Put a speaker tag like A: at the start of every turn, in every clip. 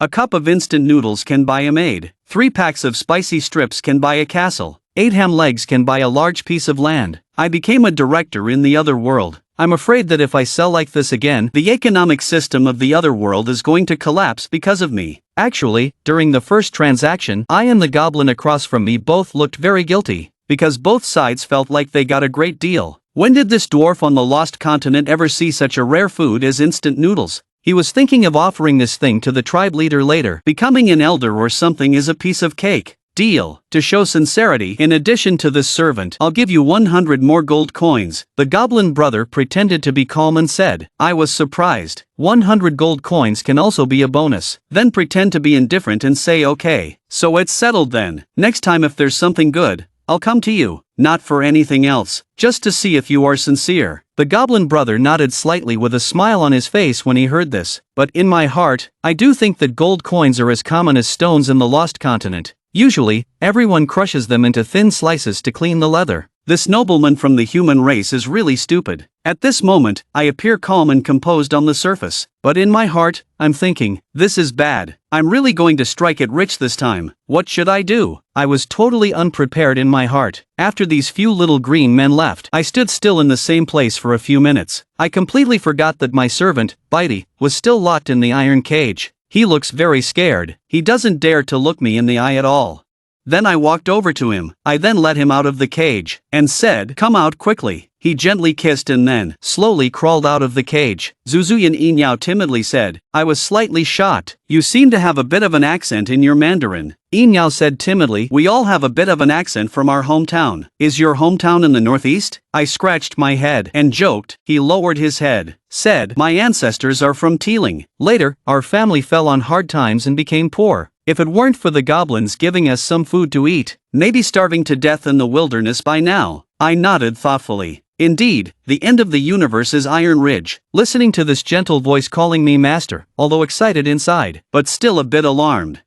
A: A cup of instant noodles can buy a maid. 3 packs of spicy strips can buy a castle. 8 ham legs can buy a large piece of land. I became a director in the other world. I'm afraid that if I sell like this again, the economic system of the other world is going to collapse because of me. Actually, during the first transaction, I and the goblin across from me both looked very guilty, because both sides felt like they got a great deal. When did this dwarf on the lost continent ever see such a rare food as instant noodles? He was thinking of offering this thing to the tribe leader later. Becoming an elder or something is a piece of cake. Deal. To show sincerity, in addition to this servant, I'll give you 100 more gold coins. The goblin brother pretended to be calm and said, I was surprised. 100 gold coins can also be a bonus. Then pretend to be indifferent and say okay. So it's settled then. Next time if there's something good, I'll come to you. Not for anything else, just to see if you are sincere. The goblin brother nodded slightly with a smile on his face when he heard this. But in my heart, I do think that gold coins are as common as stones in the lost continent. Usually, everyone crushes them into thin slices to clean the leather. This nobleman from the human race is really stupid. At this moment, I appear calm and composed on the surface. But in my heart, I'm thinking, this is bad. I'm really going to strike it rich this time. What should I do? I was totally unprepared in my heart. After these few little green men left, I stood still in the same place for a few minutes. I completely forgot that my servant, Bitey, was still locked in the iron cage. He looks very scared. He doesn't dare to look me in the eye at all. Then I walked over to him. I then let him out of the cage and said, come out quickly. He gently kissed and then slowly crawled out of the cage. Zuzuyan Yinyao timidly said, I was slightly shocked. You seem to have a bit of an accent in your Mandarin. Yinyao said timidly, we all have a bit of an accent from our hometown. Is your hometown in the northeast? I scratched my head and joked. He lowered his head, said, my ancestors are from Teeling. Later, our family fell on hard times and became poor. If it weren't for the goblins giving us some food to eat, maybe starving to death in the wilderness by now. I nodded thoughtfully. Indeed, the end of the universe is Iron Ridge. Listening to this gentle voice calling me master, although excited inside, but still a bit alarmed.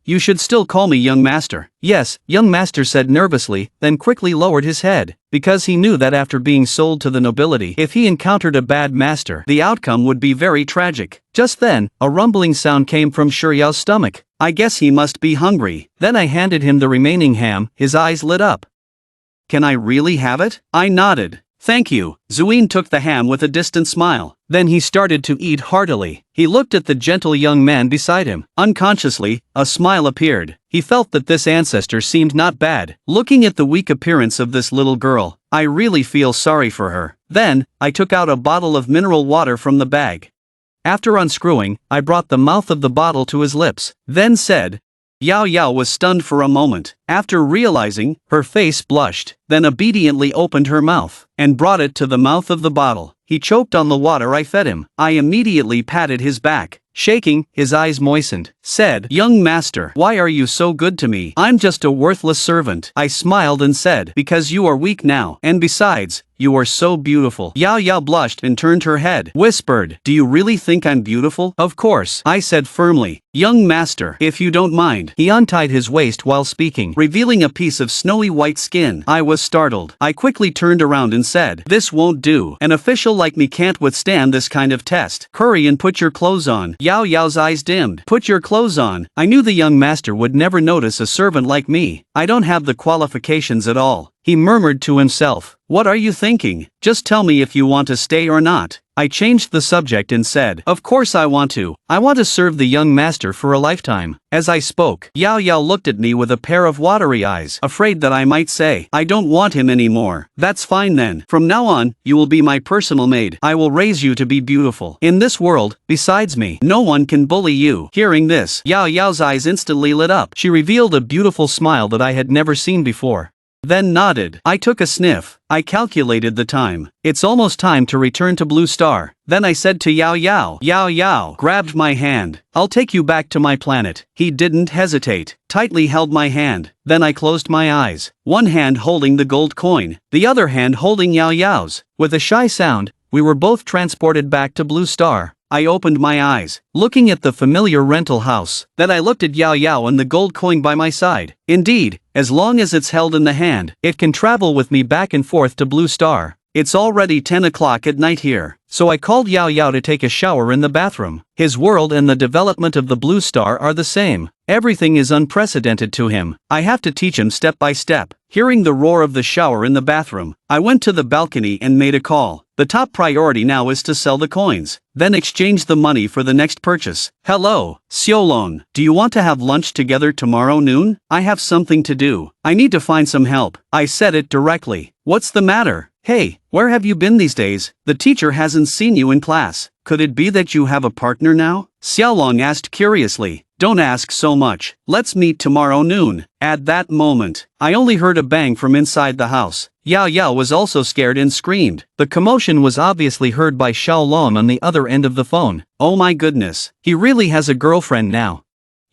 A: You should still call me young master. Yes, young master said nervously, then quickly lowered his head, because he knew that after being sold to the nobility, if he encountered a bad master, the outcome would be very tragic. Just then, a rumbling sound came from Shuryao's stomach. I guess he must be hungry. Then I handed him the remaining ham. His eyes lit up. Can I really have it? I nodded. Thank you. Zuin took the ham with a distant smile. Then he started to eat heartily. He looked at the gentle young man beside him. Unconsciously, a smile appeared. He felt that this ancestor seemed not bad. Looking at the weak appearance of this little girl, I really feel sorry for her. Then, I took out a bottle of mineral water from the bag. After unscrewing, I brought the mouth of the bottle to his lips, then said, Yao Yao was stunned for a moment. After realizing, her face blushed, then obediently opened her mouth, and brought it to the mouth of the bottle. He choked on the water I fed him. I immediately patted his back. Shaking, his eyes moistened, said, Young master, why are you so good to me? I'm just a worthless servant. I smiled and said, because you are weak now, and besides, you are so beautiful. Yao Yao blushed and turned her head, whispered, do you really think I'm beautiful? Of course, I said firmly. Young master, if you don't mind. He untied his waist while speaking, revealing a piece of snowy white skin. I was startled. I quickly turned around and said, this won't do. An official like me can't withstand this kind of test. Hurry and put your clothes on. Yao Yao's eyes dimmed. Put your clothes on. I knew the young master would never notice a servant like me. I don't have the qualifications at all. He murmured to himself, what are you thinking? Just tell me if you want to stay or not. I changed the subject and said, of course I want to. I want to serve the young master for a lifetime. As I spoke, Yao Yao looked at me with a pair of watery eyes, afraid that I might say, I don't want him anymore. That's fine then. From now on, you will be my personal maid. I will raise you to be beautiful. In this world, besides me, no one can bully you. Hearing this, Yao Yao's eyes instantly lit up. She revealed a beautiful smile that I had never seen before. Then nodded. I took a sniff. I calculated the time. It's almost time to return to Blue Star. Then I said to Yao Yao. Yao Yao grabbed my hand. I'll take you back to my planet. He didn't hesitate. Tightly held my hand. Then I closed my eyes. One hand holding the gold coin. The other hand holding Yao Yao's. With a shy sound, we were both transported back to Blue Star. I opened my eyes, looking at the familiar rental house. Then I looked at Yao Yao and the gold coin by my side. Indeed, as long as it's held in the hand, it can travel with me back and forth to Blue Star. It's already 10 o'clock at night here. So I called Yao Yao to take a shower in the bathroom. His world and the development of the Blue Star are the same. Everything is unprecedented to him. I have to teach him step by step. Hearing the roar of the shower in the bathroom, I went to the balcony and made a call. The top priority now is to sell the coins, then exchange the money for the next purchase. Hello, Xiaolong, do you want to have lunch together tomorrow noon? I have something to do. I need to find some help. I said it directly. What's the matter? Hey, where have you been these days? The teacher hasn't seen you in class. Could it be that you have a partner now? Xiaolong asked curiously. Don't ask so much. Let's meet tomorrow noon. At that moment, I only heard a bang from inside the house. Yao Yao was also scared and screamed. The commotion was obviously heard by Xiaolong on the other end of the phone. Oh my goodness, he really has a girlfriend now.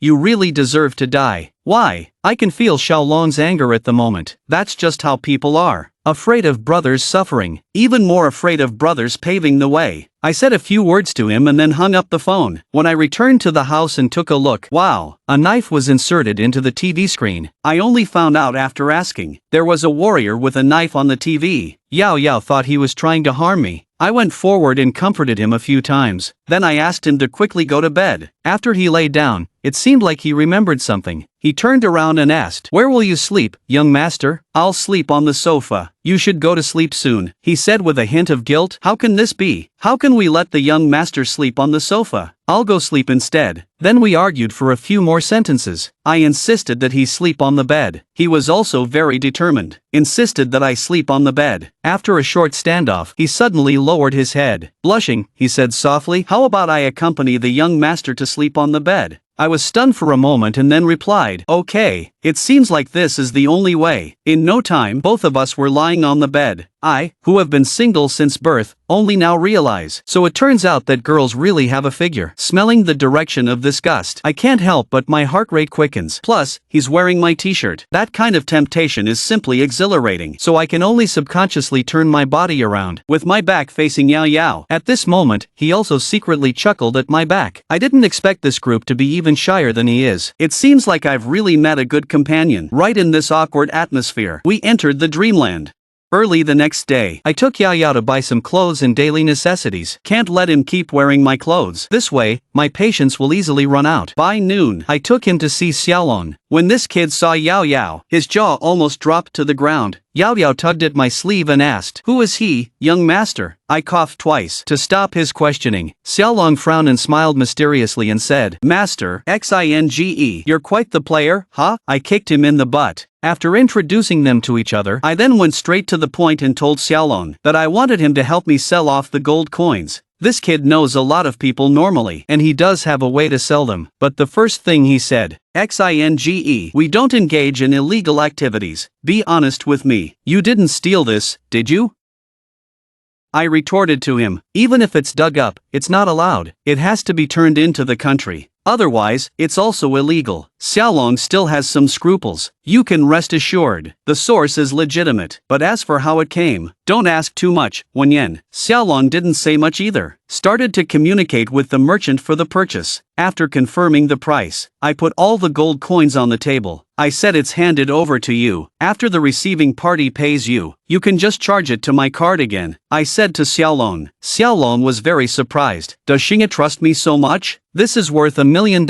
A: You really deserve to die. Why? I can feel Xiaolong's anger at the moment. That's just how people are. Afraid of brothers suffering, even more afraid of brothers paving the way. I said a few words to him and then hung up the phone. When I returned to the house and took a look, wow, a knife was inserted into the TV screen. I only found out after asking. There was a warrior with a knife on the TV. Yao Yao thought he was trying to harm me. I went forward and comforted him a few times. Then I asked him to quickly go to bed. After he lay down, it seemed like he remembered something. He turned around and asked, "Where will you sleep, young master?" "I'll sleep on the sofa." "You should go to sleep soon," he said with a hint of guilt. "How can this be? How can we let the young master sleep on the sofa? I'll go sleep instead." Then we argued for a few more sentences. I insisted that he sleep on the bed. He was also very determined, insisted that I sleep on the bed. After a short standoff, he suddenly lowered his head. Blushing, he said softly, "How about I accompany the young master to sleep on the bed?" I was stunned for a moment and then replied, "Okay, it seems like this is the only way." In no time, both of us were lying on the bed. I, who have been single since birth, only now realize. So it turns out that girls really have a figure. Smelling the direction of this gust, I can't help but my heart rate quickens. Plus, he's wearing my t-shirt. That kind of temptation is simply exhilarating. So I can only subconsciously turn my body around, with my back facing Yao Yao. At this moment, he also secretly chuckled at my back. I didn't expect this group to be even shyer than he is. It seems like I've really met a good companion. Right in this awkward atmosphere, we entered the dreamland. Early the next day, I took Yao Yao to buy some clothes and daily necessities. Can't let him keep wearing my clothes. This way, my patience will easily run out. By noon, I took him to see Xiaolong. When this kid saw Yao Yao, his jaw almost dropped to the ground. Yao Yao tugged at my sleeve and asked, "Who is he, young master?" I coughed twice to stop his questioning. Xiaolong frowned and smiled mysteriously and said, "Master, Xinge, you're quite the player, huh?" I kicked him in the butt. After introducing them to each other, I then went straight to the point and told Xiaolong that I wanted him to help me sell off the gold coins. This kid knows a lot of people normally, and he does have a way to sell them. But the first thing he said, "Xinge, we don't engage in illegal activities. Be honest with me. You didn't steal this, did you?" I retorted to him, "Even if it's dug up, it's not allowed. It has to be turned into the country. Otherwise, it's also illegal." Xiaolong still has some scruples. You can rest assured, the source is legitimate. But as for how it came, don't ask too much, Wenyan. Xiaolong didn't say much either. Started to communicate with the merchant for the purchase. After confirming the price, I put all the gold coins on the table. I said it's handed over to you. After the receiving party pays you, you can just charge it to my card again, I said to Xiaolong. Xiaolong was very surprised. Does Xinge trust me so much? This is worth $1 million.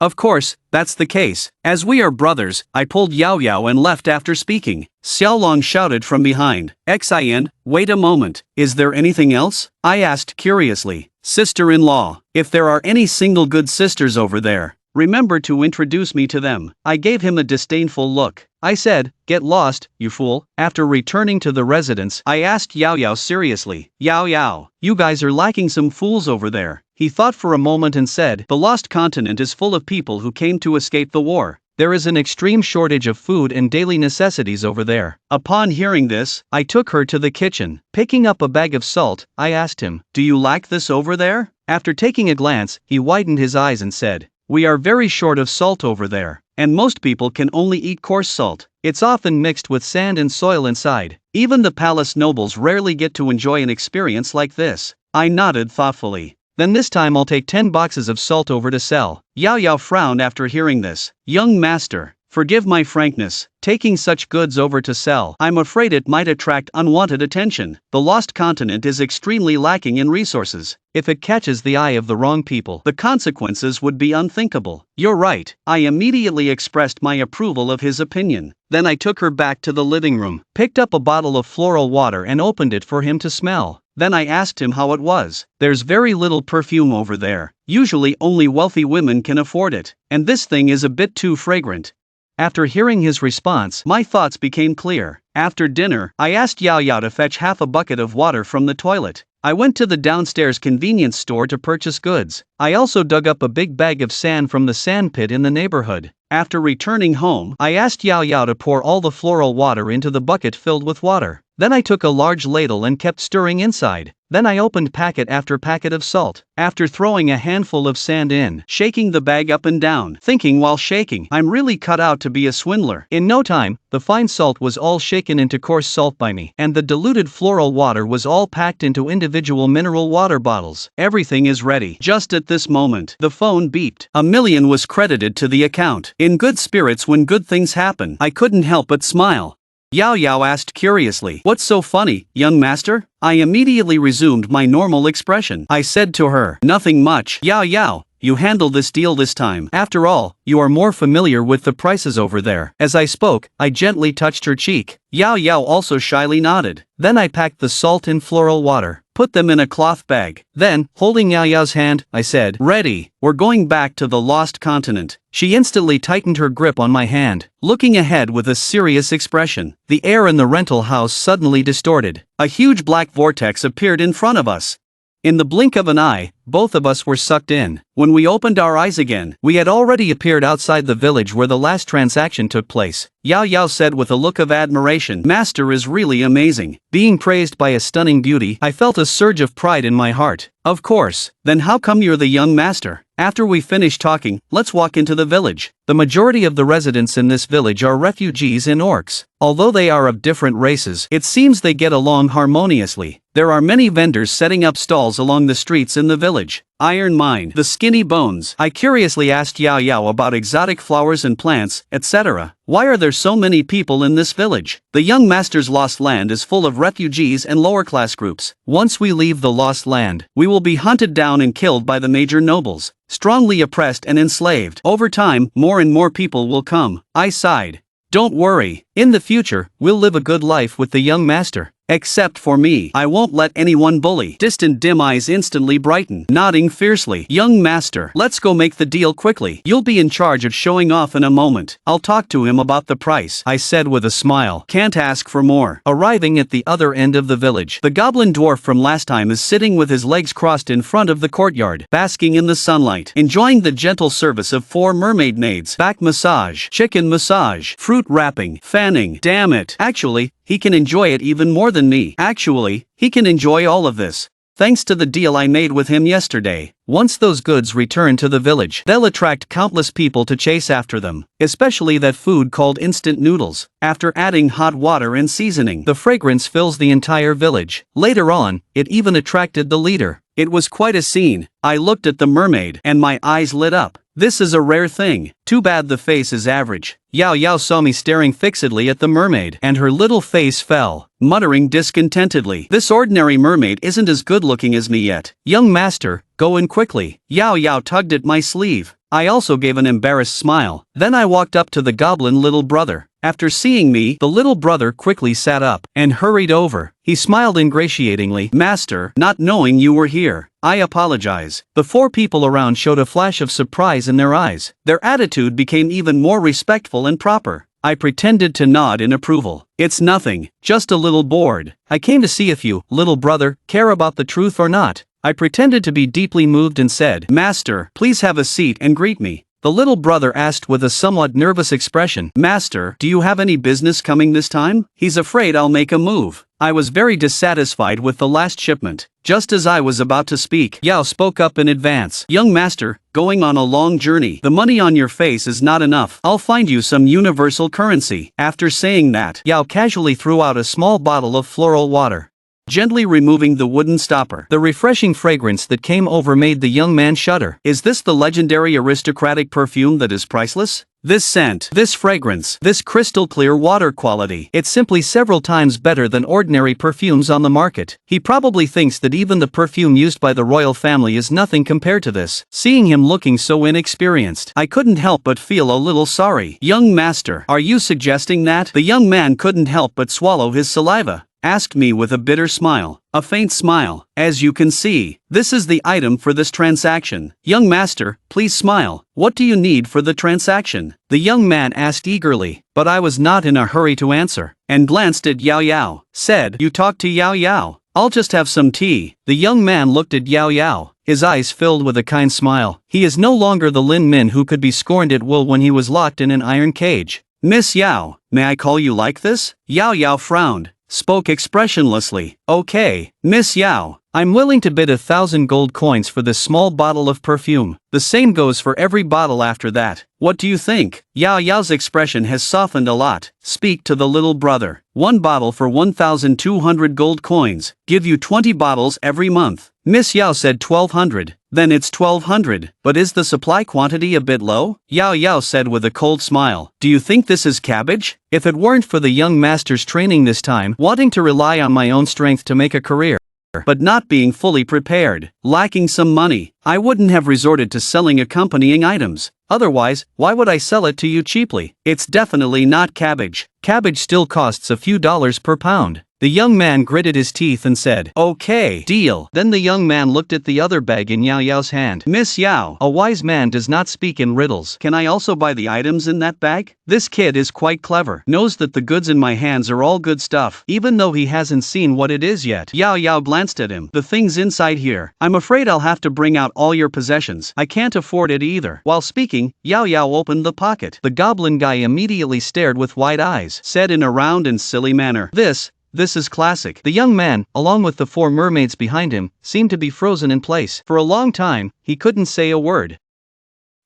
A: Of course, that's the case. As we are brothers, I pulled Yao Yao and left after speaking. Xiaolong shouted from behind, "Xian, wait a moment, is there anything else?" I asked curiously. "Sister-in-law, if there are any single good sisters over there, remember to introduce me to them." I gave him a disdainful look. I said, "Get lost, you fool." After returning to the residence, I asked Yao Yao seriously, "Yao Yao, you guys are lacking some fools over there." He thought for a moment and said, "The lost continent is full of people who came to escape the war. There is an extreme shortage of food and daily necessities over there." Upon hearing this, I took her to the kitchen. Picking up a bag of salt, I asked him, "Do you lack this over there?" After taking a glance, he widened his eyes and said, "We are very short of salt over there, and most people can only eat coarse salt. It's often mixed with sand and soil inside. Even the palace nobles rarely get to enjoy an experience like this." I nodded thoughtfully. "Then this time I'll take 10 boxes of salt over to sell." Yao Yao frowned after hearing this. "Young master, Forgive my frankness, taking such goods over to sell. I'm afraid it might attract unwanted attention. The lost continent is extremely lacking in resources. If it catches the eye of the wrong people, the consequences would be unthinkable. You're right. I immediately expressed my approval of his opinion. Then I took her back to the living room, picked up a bottle of floral water and opened it for him to smell. Then I asked him how it was. There's very little perfume over there. Usually only wealthy women can afford it. And this thing is a bit too fragrant. After hearing his response, my thoughts became clear. After dinner, I asked Yao Yao to fetch half a bucket of water from the toilet. I went to the downstairs convenience store to purchase goods. I also dug up a big bag of sand from the sand pit in the neighborhood. After returning home, I asked Yao Yao to pour all the floral water into the bucket filled with water. Then I took a large ladle and kept stirring inside. Then I opened packet after packet of salt. After throwing a handful of sand in, shaking the bag up and down, thinking while shaking, I'm really cut out to be a swindler. In no time, the fine salt was all shaken into coarse salt by me, and the diluted floral water was all packed into individual mineral water bottles. Everything is ready. Just at this moment, the phone beeped. $1 million was credited to the account. In good spirits when good things happen, I couldn't help but smile. Yao Yao asked curiously, "What's so funny, young master?" I immediately resumed my normal expression. I said to her, "Nothing much." "Yao Yao, you handle this deal this time. After all, you are more familiar with the prices over there." As I spoke, I gently touched her cheek. Yao Yao also shyly nodded. Then I packed the salt and floral water, put them in a cloth bag. Then, holding Yao Yao's hand, I said, "Ready, we're going back to the lost continent." She instantly tightened her grip on my hand, looking ahead with a serious expression. The air in the rental house suddenly distorted. A huge black vortex appeared in front of us. In the blink of an eye, both of us were sucked in. When we opened our eyes again, we had already appeared outside the village where the last transaction took place. Yao Yao said with a look of admiration, "Master is really amazing." Being praised by a stunning beauty, I felt a surge of pride in my heart. "Of course, then how come you're the young master?" After we finished talking, let's walk into the village. The majority of the residents in this village are refugees and orcs. Although they are of different races, it seems they get along harmoniously. There are many vendors setting up stalls along the streets in the village. Iron Mine, the Skinny Bones. I curiously asked Yao Yao about exotic flowers and plants, etc. Why are there so many people in this village? The young master's lost land is full of refugees and lower class groups. Once we leave the lost land, we will be hunted down and killed by the major nobles, strongly oppressed and enslaved. Over time, more and more people will come. I sighed. Don't worry, in the future, we'll live a good life with the young master. Except for me, I won't let anyone bully. Distant dim eyes instantly brightened, nodding fiercely. "Young master, let's go make the deal quickly. You'll be in charge of showing off in a moment. I'll talk to him about the price," I said with a smile. Can't ask for more. Arriving at the other end of the village, the goblin dwarf from last time is sitting with his legs crossed in front of the courtyard, basking in the sunlight, enjoying the gentle service of 4 mermaid maids. Back massage, chicken massage, fruit wrapping, fanning. Damn it. Actually, he can enjoy it even more than me. Actually, he can enjoy all of this. Thanks to the deal I made with him yesterday. Once those goods return to the village, they'll attract countless people to chase after them, especially that food called instant noodles. After adding hot water and seasoning, the fragrance fills the entire village. Later on, it even attracted the leader. It was quite a scene. I looked at the mermaid, and my eyes lit up. This is a rare thing. Too bad the face is average. Yao Yao saw me staring fixedly at the mermaid, and her little face fell, muttering discontentedly, "This ordinary mermaid isn't as good looking as me yet. Young master, go in quickly." Yao Yao tugged at my sleeve. I also gave an embarrassed smile. Then I walked up to the goblin little brother. After seeing me, the little brother quickly sat up and hurried over. He smiled ingratiatingly. "Master, not knowing you were here, I apologize." The 4 people around showed a flash of surprise in their eyes. Their attitude became even more respectful and proper. I pretended to nod in approval. "It's nothing, just a little bored. I came to see if you, little brother, care about the truth or not." I pretended to be deeply moved and said, "Master, please have a seat and greet me." The little brother asked with a somewhat nervous expression, "Master, do you have any business coming this time?" He's afraid I'll make a move. I was very dissatisfied with the last shipment. Just as I was about to speak, Yao spoke up in advance. "Young master, going on a long journey. The money on your face is not enough. I'll find you some universal currency." After saying that, Yao casually threw out a small bottle of floral water, gently removing the wooden stopper. The refreshing fragrance that came over made the young man shudder. "Is this the legendary aristocratic perfume that is priceless?" This scent, this fragrance, this crystal clear water quality. It's simply several times better than ordinary perfumes on the market. He probably thinks that even the perfume used by the royal family is nothing compared to this. Seeing him looking so inexperienced, I couldn't help but feel a little sorry. Young master, are you suggesting that? The young man couldn't help but swallow his saliva. Asked me with a bitter smile, a faint smile. As you can see, this is the item for this transaction. Young master, please smile. What do you need for the transaction? The young man asked eagerly, but I was not in a hurry to answer, and glanced at Yao Yao. Said, you talk to Yao Yao. I'll just have some tea. The young man looked at Yao Yao, his eyes filled with a kind smile. He is no longer the Lin Min who could be scorned at will when he was locked in an iron cage. Miss Yao, may I call you like this? Yao Yao frowned. Spoke expressionlessly. Okay, Miss Yao, I'm willing to bid 1,000 gold coins for this small bottle of perfume. The same goes for every bottle after that. What do you think? Yao Yao's expression has softened a lot. Speak to the little brother. One bottle for 1,200 gold coins. Give you 20 bottles every month. Miss Yao said 1,200. Then it's 1,200. But is the supply quantity a bit low? Yao Yao said with a cold smile. Do you think this is cabbage? If it weren't for the young master's training this time, wanting to rely on my own strength to make a career, but not being fully prepared, lacking some money, I wouldn't have resorted to selling accompanying items. Otherwise, why would I sell it to you cheaply? It's definitely not cabbage. Cabbage still costs a few dollars per pound. The young man gritted his teeth and said, okay, deal. Then the young man looked at the other bag in Yao Yao's hand. Miss Yao, a wise man does not speak in riddles. Can I also buy the items in that bag? This kid is quite clever. Knows that the goods in my hands are all good stuff, even though he hasn't seen what it is yet. Yao Yao glanced at him. The things inside here. I'm afraid I'll have to bring out all your possessions. I can't afford it either. While speaking, Yao Yao opened the pocket. The goblin guy immediately stared with wide eyes. Said in a round and silly manner, This is classic. The young man, along with the 4 mermaids behind him, seemed to be frozen in place. For a long time, he couldn't say a word.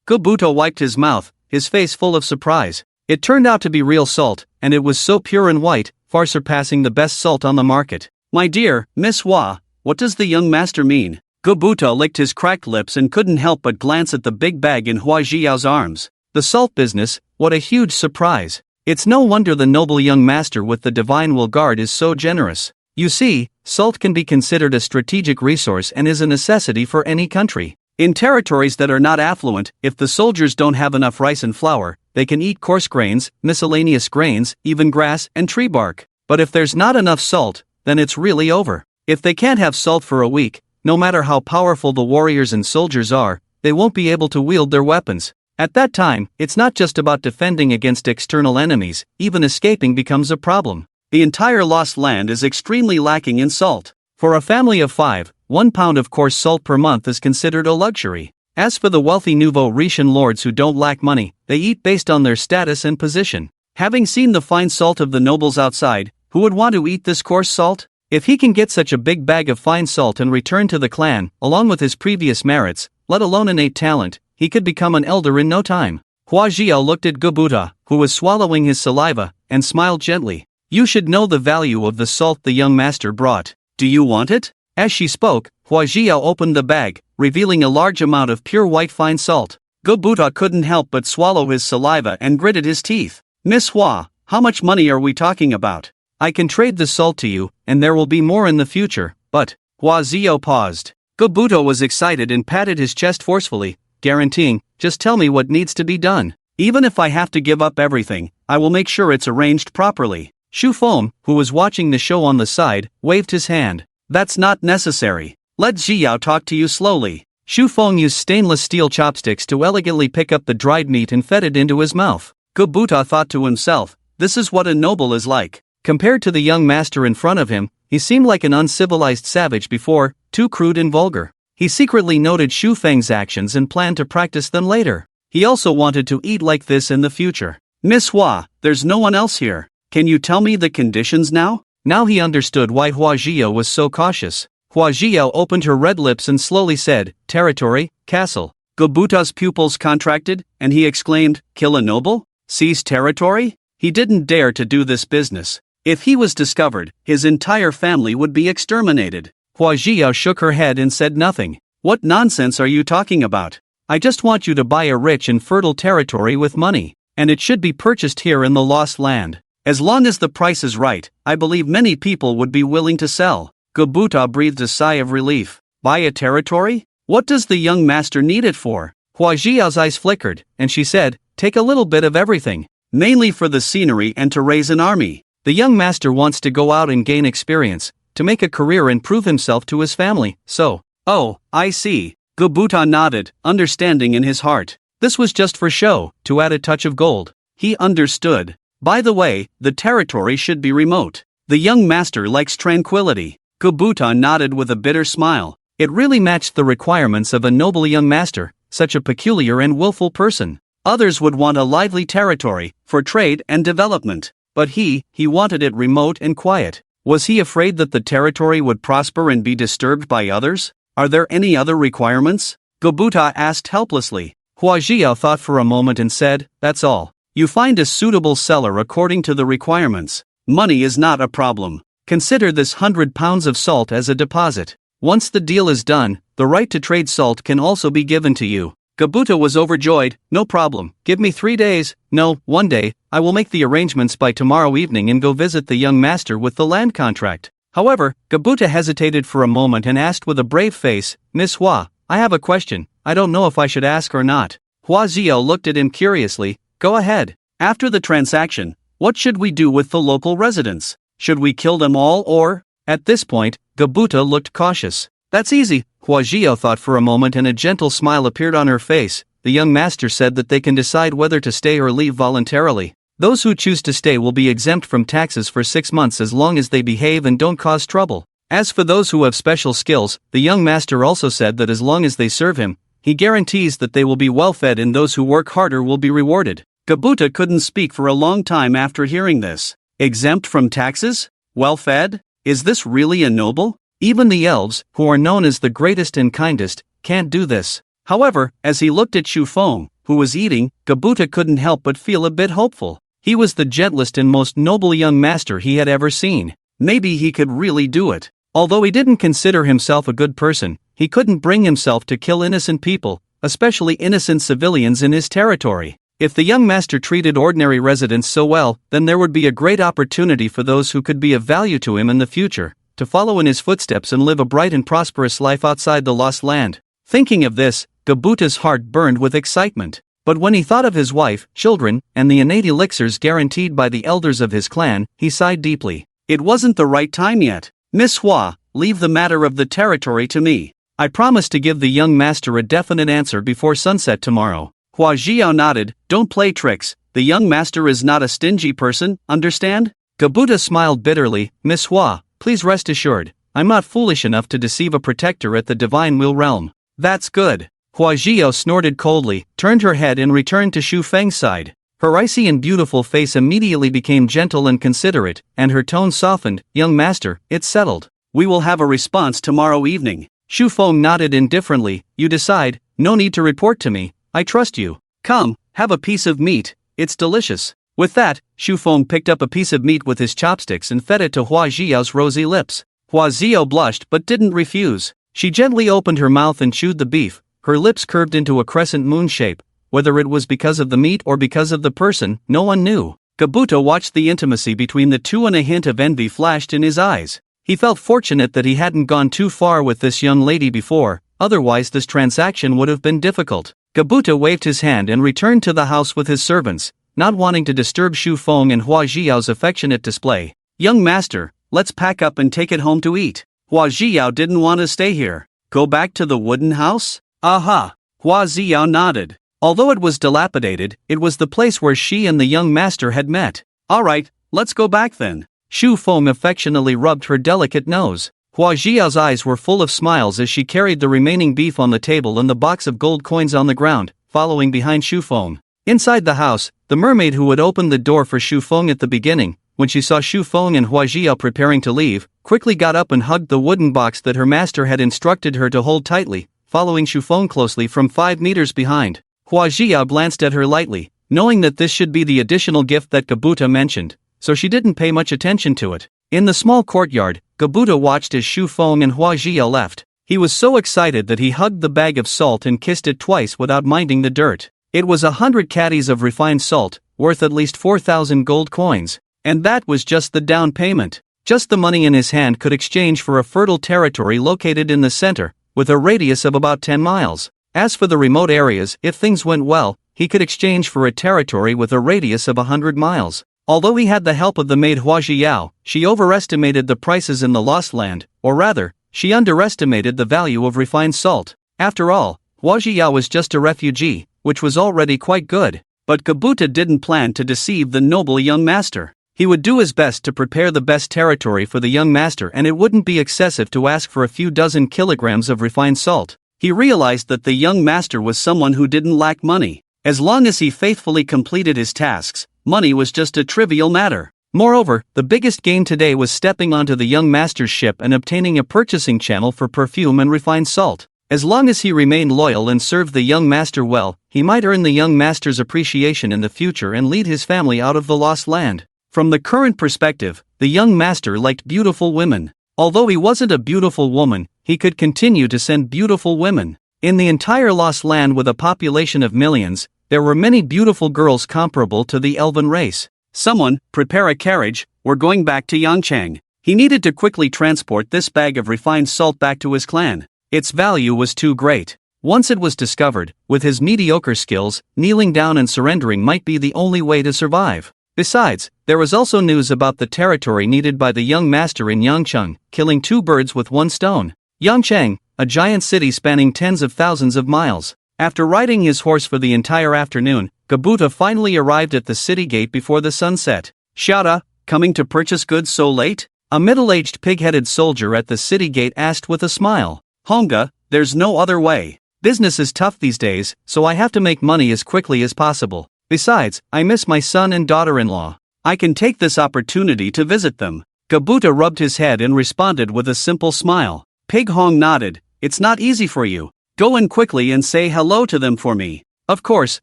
A: Gobuto wiped his mouth, his face full of surprise. It turned out to be real salt, and it was so pure and white, far surpassing the best salt on the market. My dear, Miss Hua, what does the young master mean? Gobuto licked his cracked lips and couldn't help but glance at the big bag in Hua Jiao's arms. The salt business, what a huge surprise. It's no wonder the noble young master with the divine will guard is so generous. You see, salt can be considered a strategic resource and is a necessity for any country. In territories that are not affluent, if the soldiers don't have enough rice and flour, they can eat coarse grains, miscellaneous grains, even grass and tree bark. But if there's not enough salt, then it's really over. If they can't have salt for a week, no matter how powerful the warriors and soldiers are, they won't be able to wield their weapons. At that time, it's not just about defending against external enemies, even escaping becomes a problem. The entire lost land is extremely lacking in salt. For a family of 5, 1 pound of coarse salt per month is considered a luxury. As for the wealthy nouveau Rician lords who don't lack money, they eat based on their status and position. Having seen the fine salt of the nobles outside, who would want to eat this coarse salt? If he can get such a big bag of fine salt and return to the clan, along with his previous merits, let alone innate talent, he could become an elder in no time. Hua Jiao looked at Gobuta, who was swallowing his saliva, and smiled gently. You should know the value of the salt the young master brought. Do you want it? As she spoke, Hua Jiao opened the bag, revealing a large amount of pure white fine salt. Gobuta couldn't help but swallow his saliva and gritted his teeth. Miss Hua, how much money are we talking about? I can trade the salt to you, and there will be more in the future, but... Hua Jiao paused. Gobuta was excited and patted his chest forcefully, guaranteeing, just tell me what needs to be done. Even if I have to give up everything, I will make sure it's arranged properly. Shu Feng, who was watching the show on the side, waved his hand. That's not necessary. Let Jiao talk to you slowly. Shu Feng used stainless steel chopsticks to elegantly pick up the dried meat and fed it into his mouth. Gobuta thought to himself, this is what a noble is like. Compared to the young master in front of him, he seemed like an uncivilized savage before, too crude and vulgar. He secretly noted Shu Feng's actions and planned to practice them later. He also wanted to eat like this in the future. Miss Hua, there's no one else here. Can you tell me the conditions now? Now he understood why Hua Jiao was so cautious. Hua Jiao opened her red lips and slowly said, territory, castle. Gobuta's pupils contracted, and he exclaimed, kill a noble? Seize territory? He didn't dare to do this business. If he was discovered, his entire family would be exterminated. Hua Jiao shook her head and said nothing. What nonsense are you talking about? I just want you to buy a rich and fertile territory with money. and it should be purchased here in the Lost Land. As long as the price is right, I believe many people would be willing to sell. Gobuta breathed a sigh of relief. Buy a territory? What does the young master need it for? Hua Jiao's eyes flickered, and she said, take a little bit of everything. Mainly for the scenery and to raise an army. The young master wants to go out and gain experience, to make a career and prove himself to his family, so. Oh, I see. Gobuta nodded, understanding in his heart. This was just for show, to add a touch of gold. He understood. By the way, the territory should be remote. The young master likes tranquility. Gobuta nodded with a bitter smile. It really matched the requirements of a noble young master, such a peculiar and willful person. Others would want a lively territory, for trade and development. But he wanted it remote and quiet. Was he afraid that the territory would prosper and be disturbed by others? Are there any other requirements? Gobuta asked helplessly. Hua Jiao thought for a moment and said, that's all. You find a suitable seller according to the requirements. Money is not a problem. Consider this 100 pounds of salt as a deposit. Once the deal is done, the right to trade salt can also be given to you. Gobuta was overjoyed. No problem, give me 3 days, no, 1 day, I will make the arrangements by tomorrow evening and go visit the young master with the land contract. However, Gobuta hesitated for a moment and asked with a brave face, Miss Hua, I have a question, I don't know if I should ask or not. Hua Jiao looked at him curiously. Go ahead. After the transaction, what should we do with the local residents? Should we kill them all or? At this point, Gobuta looked cautious. That's easy, Hua Jiao thought for a moment and a gentle smile appeared on her face. The young master said that they can decide whether to stay or leave voluntarily. Those who choose to stay will be exempt from taxes for 6 months as long as they behave and don't cause trouble. As for those who have special skills, the young master also said that as long as they serve him, he guarantees that they will be well fed and those who work harder will be rewarded. Gobuta couldn't speak for a long time after hearing this. Exempt from taxes? Well fed? Is this really a noble? Even the elves, who are known as the greatest and kindest, can't do this. However, as he looked at Xu Feng, who was eating, Gobuta couldn't help but feel a bit hopeful. He was the gentlest and most noble young master he had ever seen. Maybe he could really do it. Although he didn't consider himself a good person, he couldn't bring himself to kill innocent people, especially innocent civilians in his territory. If the young master treated ordinary residents so well, then there would be a great opportunity for those who could be of value to him in the future, to follow in his footsteps and live a bright and prosperous life outside the Lost Land. Thinking of this, Gobuta's heart burned with excitement. But when he thought of his wife, children, and the innate elixirs guaranteed by the elders of his clan, he sighed deeply. It wasn't the right time yet. Miss Hua, leave the matter of the territory to me. I promise to give the young master a definite answer before sunset tomorrow. Hua Jiao nodded. Don't play tricks. The young master is not a stingy person, understand? Gobuta smiled bitterly. Miss Hua, please rest assured, I'm not foolish enough to deceive a protector at the Divine Will realm. That's good. Hua Jiao snorted coldly, turned her head and returned to Xu Feng's side. Her icy and beautiful face immediately became gentle and considerate, and her tone softened. Young master, it's settled. We will have a response tomorrow evening. Xu Feng nodded indifferently. You decide, no need to report to me, I trust you. Come, have a piece of meat, it's delicious. With that, Xu Feng picked up a piece of meat with his chopsticks and fed it to Hua Jiao's rosy lips. Hua Jiao blushed but didn't refuse. She gently opened her mouth and chewed the beef, her lips curved into a crescent moon shape. Whether it was because of the meat or because of the person, no one knew. Gobuta watched the intimacy between the two and a hint of envy flashed in his eyes. He felt fortunate that he hadn't gone too far with this young lady before, otherwise this transaction would have been difficult. Gobuta waved his hand and returned to the house with his servants, not wanting to disturb Xu Feng and Hua Jiao's affectionate display. Young master, let's pack up and take it home to eat. Hua Jiao didn't want to stay here. Go back to the wooden house? Aha! Hua Jiao nodded. Although it was dilapidated, it was the place where she and the young master had met. Alright, let's go back then. Xu Feng affectionately rubbed her delicate nose. Hua Jiao's eyes were full of smiles as she carried the remaining beef on the table and the box of gold coins on the ground, following behind Xu Feng. Inside the house, the mermaid who had opened the door for Xu Feng at the beginning, when she saw Xu Feng and Hua Jiao preparing to leave, quickly got up and hugged the wooden box that her master had instructed her to hold tightly, following Xu Feng closely from 5 meters behind. Hua Jiao glanced at her lightly, knowing that this should be the additional gift that Gobuta mentioned, so she didn't pay much attention to it. In the small courtyard, Gobuta watched as Xu Feng and Hua Jiao left. He was so excited that he hugged the bag of salt and kissed it twice without minding the dirt. It was 100 caddies of refined salt, worth at least 4,000 gold coins. And that was just the down payment. Just the money in his hand could exchange for a fertile territory located in the center, with a radius of about 10 miles. As for the remote areas, if things went well, he could exchange for a territory with a radius of 100 miles. Although he had the help of the maid Hua Zhiyao, she overestimated the prices in the Lost Land, or rather, she underestimated the value of refined salt. After all, Hua Zhiyao was just a refugee, which was already quite good. But Kabuta didn't plan to deceive the noble young master. He would do his best to prepare the best territory for the young master, and it wouldn't be excessive to ask for a few dozen kilograms of refined salt. He realized that the young master was someone who didn't lack money. As long as he faithfully completed his tasks, money was just a trivial matter. Moreover, the biggest gain today was stepping onto the young master's ship and obtaining a purchasing channel for perfume and refined salt. As long as he remained loyal and served the young master well, he might earn the young master's appreciation in the future and lead his family out of the Lost Land. From the current perspective, the young master liked beautiful women. Although he wasn't a beautiful woman, he could continue to send beautiful women. In the entire Lost Land with a population of millions, there were many beautiful girls comparable to the elven race. Someone, prepare a carriage, we're going back to Yangchang. He needed to quickly transport this bag of refined salt back to his clan. Its value was too great. Once it was discovered, with his mediocre skills, kneeling down and surrendering might be the only way to survive. Besides, there was also news about the territory needed by the young master in Yangcheng, killing two birds with one stone. Yangcheng, a giant city spanning tens of thousands of miles. After riding his horse for the entire afternoon, Kabuta finally arrived at the city gate before the sun set. Xiaoda, coming to purchase goods so late? A middle-aged pig-headed soldier at the city gate asked with a smile. Honga, there's no other way. Business is tough these days, so I have to make money as quickly as possible. Besides, I miss my son and daughter-in-law. I can take this opportunity to visit them. Kabuta rubbed his head and responded with a simple smile. Pig Hong nodded. It's not easy for you. Go in quickly and say hello to them for me. Of course,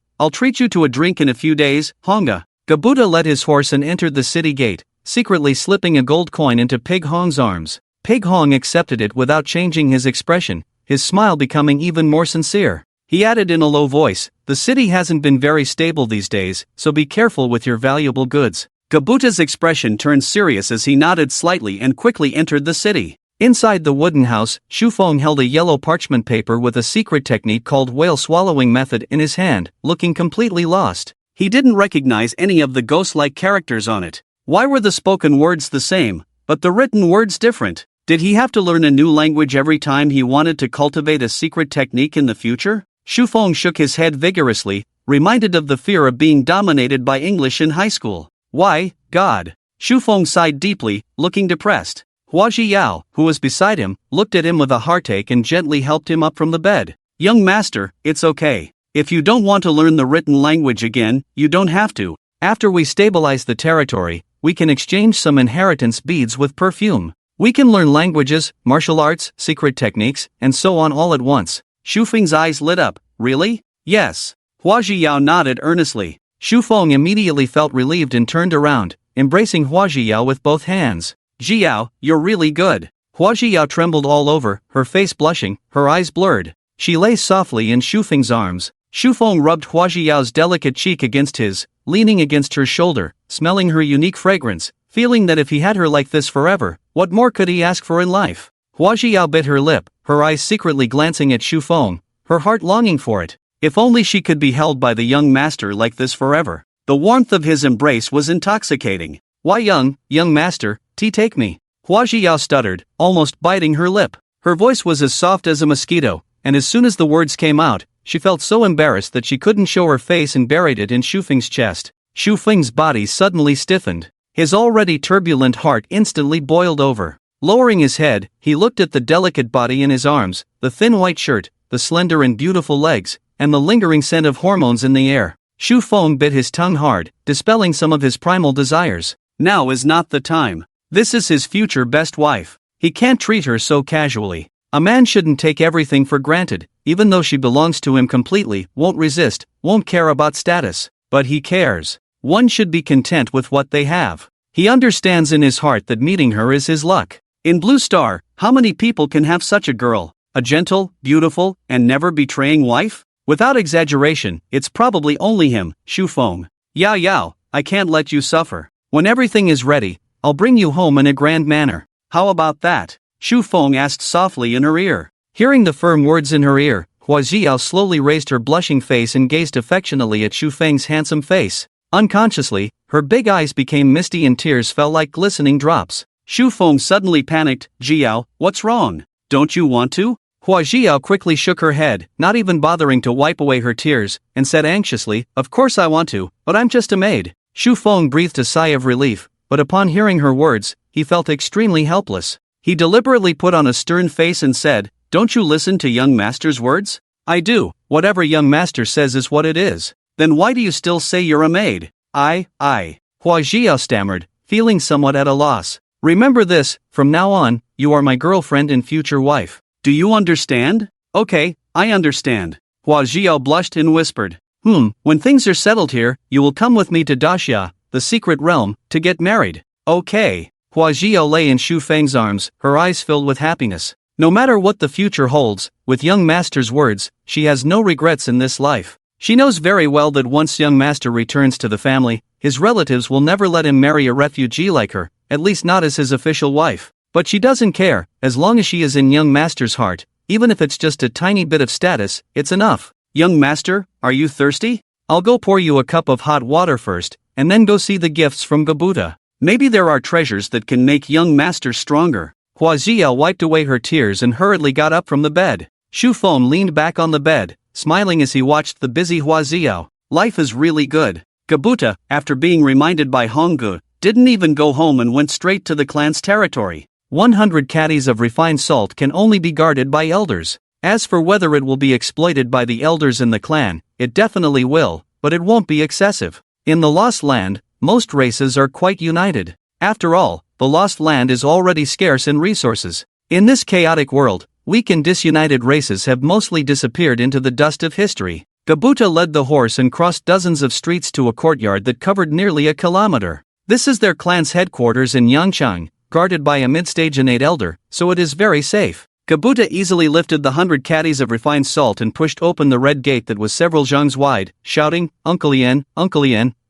A: I'll treat you to a drink in a few days, Honga. Kabuta led his horse and entered the city gate, secretly slipping a gold coin into Pig Hong's arms. Pig Hong accepted it without changing his expression, his smile becoming even more sincere. He added in a low voice, the city hasn't been very stable these days, so be careful with your valuable goods. Kabuta's expression turned serious as he nodded slightly and quickly entered the city. Inside the wooden house, Xu Feng held a yellow parchment paper with a secret technique called whale swallowing method in his hand, looking completely lost. He didn't recognize any of the ghost-like characters on it. Why were the spoken words the same, but the written words different? Did he have to learn a new language every time he wanted to cultivate a secret technique in the future? Xu Feng shook his head vigorously, reminded of the fear of being dominated by English in high school. Why, God? Xu Feng sighed deeply, looking depressed. Hua Zhiyao, who was beside him, looked at him with a heartache and gently helped him up from the bed. Young master, it's okay. If you don't want to learn the written language again, you don't have to. After we stabilize the territory, we can exchange some inheritance beads with perfume. We can learn languages, martial arts, secret techniques, and so on all at once. Xu Feng's eyes lit up. Really? Yes. Hua Zhiyao nodded earnestly. Xu Feng immediately felt relieved and turned around, embracing Hua Zhiyao with both hands. Zhiyao, you're really good. Hua Zhiyao trembled all over, her face blushing, her eyes blurred. She lay softly in Xu Feng's arms. Xu Feng rubbed Hua Zhiyao's delicate cheek against his, leaning against her shoulder, smelling her unique fragrance, feeling that if he had her like this forever, what more could he ask for in life? Hua Zhiyao bit her lip, her eyes secretly glancing at Xu Feng, her heart longing for it. If only she could be held by the young master like this forever. The warmth of his embrace was intoxicating. Why young master, take me. Hua Zhiyao stuttered, almost biting her lip. Her voice was as soft as a mosquito, and as soon as the words came out, she felt so embarrassed that she couldn't show her face and buried it in Xu Feng's chest. Xu Feng's body suddenly stiffened. His already turbulent heart instantly boiled over. Lowering his head, he looked at the delicate body in his arms, the thin white shirt, the slender and beautiful legs, and the lingering scent of hormones in the air. Xu Feng bit his tongue hard, dispelling some of his primal desires. Now is not the time. This is his future best wife. He can't treat her so casually. A man shouldn't take everything for granted, even though she belongs to him completely, won't resist, won't care about status. But he cares. One should be content with what they have. He understands in his heart that meeting her is his luck. In Blue Star, how many people can have such a girl? A gentle, beautiful, and never betraying wife? Without exaggeration, it's probably only him, Xu Feng. Yao Yao, I can't let you suffer. When everything is ready, I'll bring you home in a grand manner. How about that? Shu Feng asked softly in her ear. Hearing the firm words in her ear, Hua Xiao slowly raised her blushing face and gazed affectionately at Shu Feng's handsome face. Unconsciously, her big eyes became misty and tears fell like glistening drops. Shu Feng suddenly panicked. Jiao, what's wrong? Don't you want to? Hua Xiao quickly shook her head, not even bothering to wipe away her tears, and said anxiously, of course I want to, but I'm just a maid. Shu Feng breathed a sigh of relief, but upon hearing her words, he felt extremely helpless. He deliberately put on a stern face and said, don't you listen to young master's words? I do, whatever young master says is what it is. Then why do you still say you're a maid? I. Hua Xiao stammered, feeling somewhat at a loss. Remember this, from now on, you are my girlfriend and future wife. Do you understand? Okay, I understand. Hua Xiao blushed and whispered. When things are settled here, you will come with me to Daxia, the secret realm, to get married. Okay. Hua Xiao lay in Shu Feng's arms, her eyes filled with happiness. No matter what the future holds, with young master's words, she has no regrets in this life. She knows very well that once young master returns to the family, his relatives will never let him marry a refugee like her, at least not as his official wife. But she doesn't care, as long as she is in young master's heart, even if it's just a tiny bit of status, it's enough. Young master, are you thirsty? I'll go pour you a cup of hot water first, and then go see the gifts from Gabuta. Maybe there are treasures that can make young master stronger. Hua Xiao wiped away her tears and hurriedly got up from the bed. Shu Feng leaned back on the bed, smiling as he watched the busy Hua Xiao. Life is really good. Gabuta, after being reminded by Honggu, didn't even go home and went straight to the clan's territory. 100 caddies of refined salt can only be guarded by elders. As for whether it will be exploited by the elders in the clan, it definitely will, but it won't be excessive. In the Lost Land, most races are quite united. After all, the Lost Land is already scarce in resources. In this chaotic world, weak and disunited races have mostly disappeared into the dust of history. Gabuta led the horse and crossed dozens of streets to a courtyard that covered nearly a kilometer. This is their clan's headquarters in Yangchang, guarded by a mid-stage innate elder, so it is very safe. Gabuta easily lifted the 100 caddies of refined salt and pushed open the red gate that was several zhangs wide, shouting, Uncle Yen,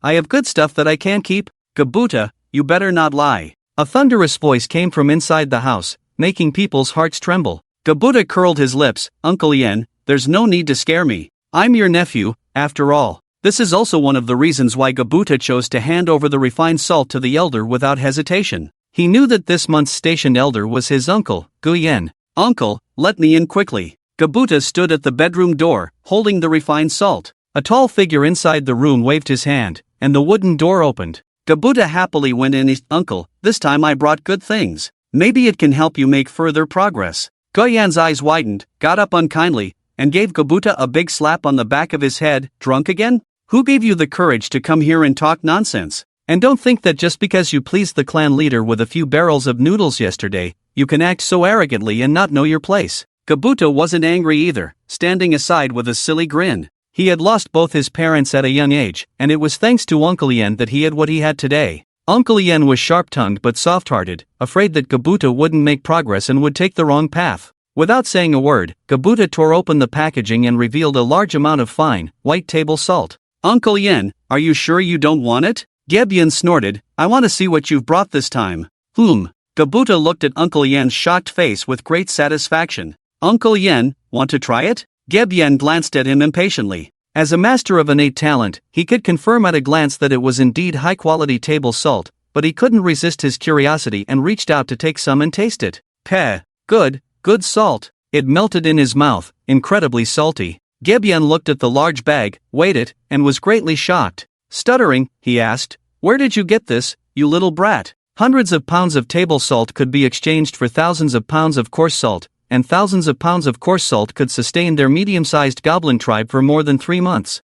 A: I have good stuff that I can't keep. Gabuta, you better not lie. A thunderous voice came from inside the house, making people's hearts tremble. Gabuta curled his lips. Uncle Yen, there's no need to scare me. I'm your nephew, after all. This is also one of the reasons why Gabuta chose to hand over the refined salt to the elder without hesitation. He knew that this month's stationed elder was his uncle, Guyen. Uncle, let me in quickly. Gabuta stood at the bedroom door, holding the refined salt. A tall figure inside the room waved his hand, and the wooden door opened. Gabuta happily went in. Uncle, this time I brought good things. Maybe it can help you make further progress. Guyan's eyes widened, got up unkindly, and gave Gabuta a big slap on the back of his head. Drunk again? Who gave you the courage to come here and talk nonsense? And don't think that just because you pleased the clan leader with a few barrels of noodles yesterday, you can act so arrogantly and not know your place. Gabuta wasn't angry either, standing aside with a silly grin. He had lost both his parents at a young age, and it was thanks to Uncle Yen that he had what he had today. Uncle Yen was sharp-tongued but soft-hearted, afraid that Gabuta wouldn't make progress and would take the wrong path. Without saying a word, Gabuta tore open the packaging and revealed a large amount of fine, white table salt. Uncle Yen, are you sure you don't want it? Gebyan snorted, I want to see what you've brought this time. Gabuta looked at Uncle Yen's shocked face with great satisfaction. Uncle Yen, want to try it? Gebyan glanced at him impatiently. As a master of innate talent, he could confirm at a glance that it was indeed high-quality table salt, but he couldn't resist his curiosity and reached out to take some and taste it. Peh, good salt. It melted in his mouth, incredibly salty. Gebyan looked at the large bag, weighed it, and was greatly shocked. Stuttering, he asked, where did you get this, you little brat? Hundreds of pounds of table salt could be exchanged for thousands of pounds of coarse salt, and thousands of pounds of coarse salt could sustain their medium-sized goblin tribe for more than 3 months.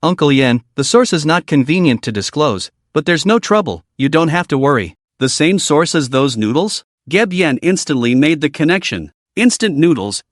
A: Uncle Yen, the source is not convenient to disclose, but there's no trouble, you don't have to worry. The same source as those noodles? Gebyan instantly made the connection. Instant noodles,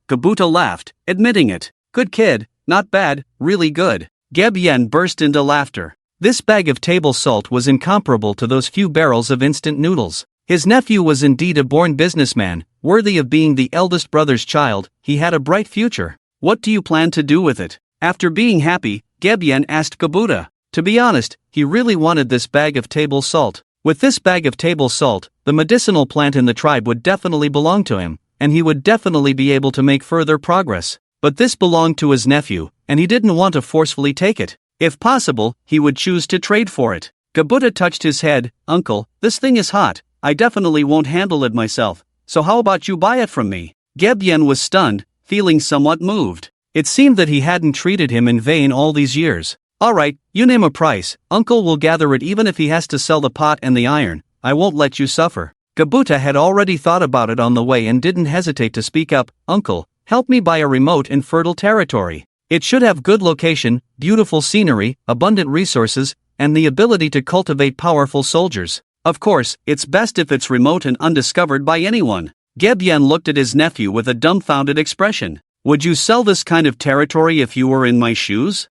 A: Gabuta laughed, admitting it. Good kid, not bad, really good. Gebyan burst into laughter. This bag of table salt was incomparable to those few barrels of instant noodles. His nephew was indeed a born businessman, worthy of being the eldest brother's child. He had a bright future. What do you plan to do with it? After being happy, Gebyan asked Gabuta. To be honest, he really wanted this bag of table salt. With this bag of table salt, the medicinal plant in the tribe would definitely belong to him, and he would definitely be able to make further progress. But this belonged to his nephew, and he didn't want to forcefully take it. If possible, he would choose to trade for it. Gabuta touched his head. Uncle, this thing is hot. I definitely won't handle it myself, so how about you buy it from me? Gebyen was stunned, feeling somewhat moved. It seemed that he hadn't treated him in vain all these years. Alright, you name a price, Uncle will gather it even if he has to sell the pot and the iron. I won't let you suffer. Gabuta had already thought about it on the way and didn't hesitate to speak up. Uncle, help me buy a remote and fertile territory. It should have good location, beautiful scenery, abundant resources, and the ability to cultivate powerful soldiers. Of course, it's best if it's remote and undiscovered by anyone. Gebyen looked at his nephew with a dumbfounded expression. Would you sell this kind of territory if you were in my shoes?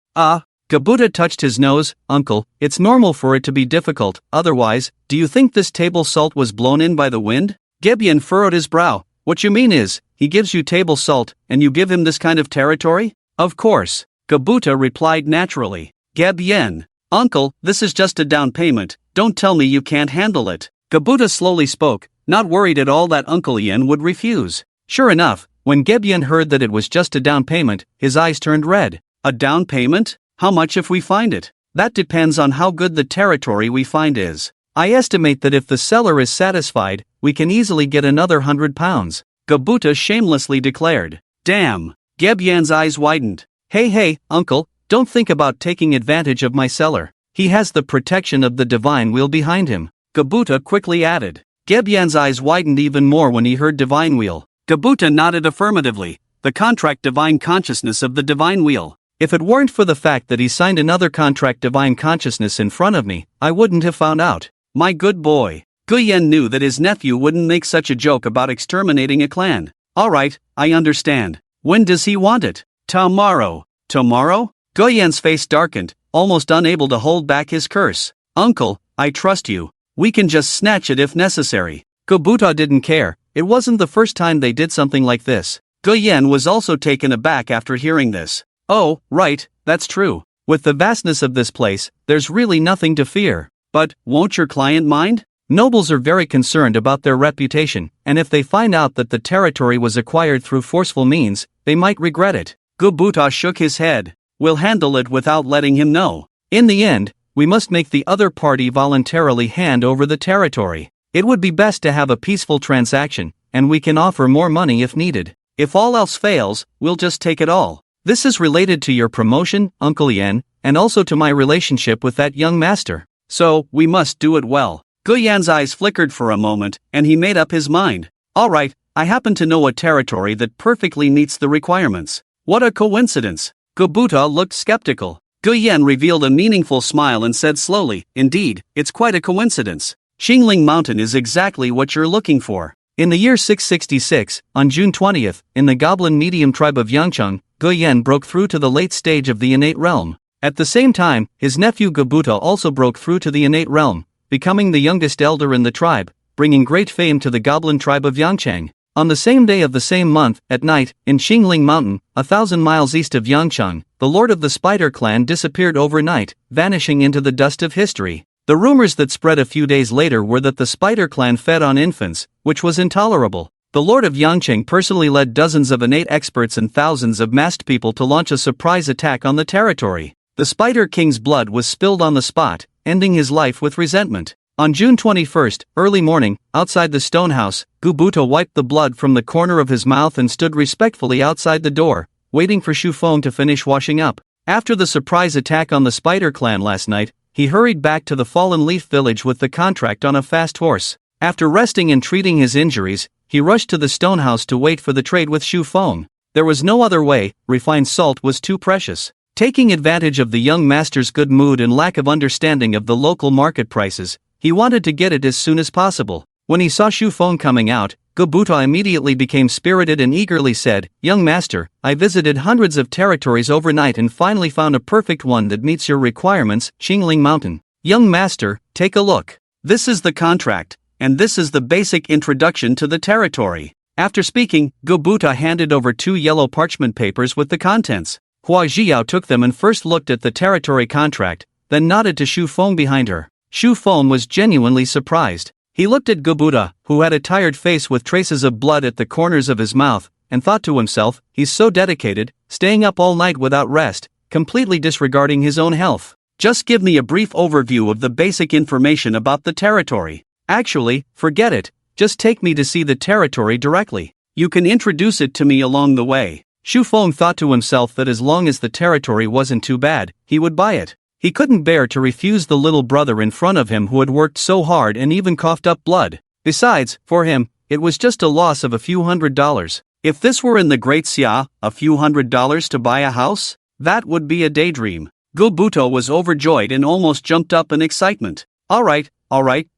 A: Gabuta touched his nose. Uncle, it's normal for it to be difficult, otherwise, do you think this table salt was blown in by the wind? Gebyen furrowed his brow. What you mean is, he gives you table salt, and you give him this kind of territory? Of course, Gabuta replied naturally. Gebyen, Uncle, this is just a down payment, don't tell me you can't handle it. Gabuta slowly spoke, not worried at all that Uncle Yen would refuse. Sure enough, when Gebyen heard that it was just a down payment, his eyes turned red. A down payment? How much if we find it? That depends on how good the territory we find is. I estimate that if the seller is satisfied, we can easily get another 100 pounds. Gabuta shamelessly declared. Damn! Gebyen's eyes widened. Hey, Uncle, don't think about taking advantage of my seller. He has the protection of the divine wheel behind him. Gabuta quickly added. Gebyen's eyes widened even more when he heard divine wheel. Gabuta nodded affirmatively. The contract divine consciousness of the divine wheel. If it weren't for the fact that he signed another contract divine consciousness in front of me, I wouldn't have found out. My good boy. Guyen knew that his nephew wouldn't make such a joke about exterminating a clan. Alright, I understand. When does he want it? Tomorrow. Tomorrow? Guyen's face darkened, almost unable to hold back his curse. Uncle, I trust you. We can just snatch it if necessary. Gabuta didn't care. It wasn't the first time they did something like this. Guyen was also taken aback after hearing this. Oh, right, that's true. With the vastness of this place, there's really nothing to fear. But, won't your client mind? Nobles are very concerned about their reputation, and if they find out that the territory was acquired through forceful means, they might regret it. Gabuta shook his head. We'll handle it without letting him know. In the end, we must make the other party voluntarily hand over the territory. It would be best to have a peaceful transaction, and we can offer more money if needed. If all else fails, we'll just take it all. This is related to your promotion, Uncle Yen, and also to my relationship with that young master. So, we must do it well. Guyan's eyes flickered for a moment, and he made up his mind. Alright, I happen to know a territory that perfectly meets the requirements. What a coincidence. Gabuta looked skeptical. Guyan revealed a meaningful smile and said slowly, indeed, it's quite a coincidence. Qingling Mountain is exactly what you're looking for. In the year 666, on June 20th, in the Goblin medium tribe of Yangcheng, Guyan broke through to the late stage of the innate realm. At the same time, his nephew Gabuta also broke through to the innate realm, becoming the youngest elder in the tribe, bringing great fame to the Goblin tribe of Yangcheng. On the same day of the same month, at night, in Qingling Mountain, 1,000 miles east of Yangcheng, the lord of the Spider clan disappeared overnight, vanishing into the dust of history. The rumors that spread a few days later were that the Spider clan fed on infants, which was intolerable. The lord of Yangcheng personally led dozens of innate experts and thousands of masked people to launch a surprise attack on the territory. The Spider King's blood was spilled on the spot, ending his life with resentment. On June 21st, early morning, outside the stone house, Gabuta wiped the blood from the corner of his mouth and stood respectfully outside the door, waiting for Shufeng to finish washing up. After the surprise attack on the Spider clan last night, he hurried back to the Fallen Leaf village with the contract on a fast horse. After resting and treating his injuries, he rushed to the stone house to wait for the trade with Shufeng. There was no other way, refined salt was too precious. Taking advantage of the young master's good mood and lack of understanding of the local market prices, he wanted to get it as soon as possible. When he saw Shufeng coming out, Gabuta immediately became spirited and eagerly said, "Young master, I visited hundreds of territories overnight and finally found a perfect one that meets your requirements, Qingling Mountain. Young master, take a look. This is the contract, and this is the basic introduction to the territory." After speaking, Gabuta handed over 2 yellow parchment papers with the contents. Hua Jiao took them and first looked at the territory contract, then nodded to Shu Feng behind her. Shu Feng was genuinely surprised. He looked at Gobuta, who had a tired face with traces of blood at the corners of his mouth, and thought to himself, he's so dedicated, staying up all night without rest, completely disregarding his own health. Just give me a brief overview of the basic information about the territory. Actually, forget it, just take me to see the territory directly. You can introduce it to me along the way. Shu Feng thought to himself that as long as the territory wasn't too bad, he would buy it. He couldn't bear to refuse the little brother in front of him who had worked so hard and even coughed up blood. Besides, for him, it was just a loss of a few $100s. If this were in the Great Xia, a few $100s to buy a house? That would be a daydream. Gobuto was overjoyed and almost jumped up in excitement. Alright,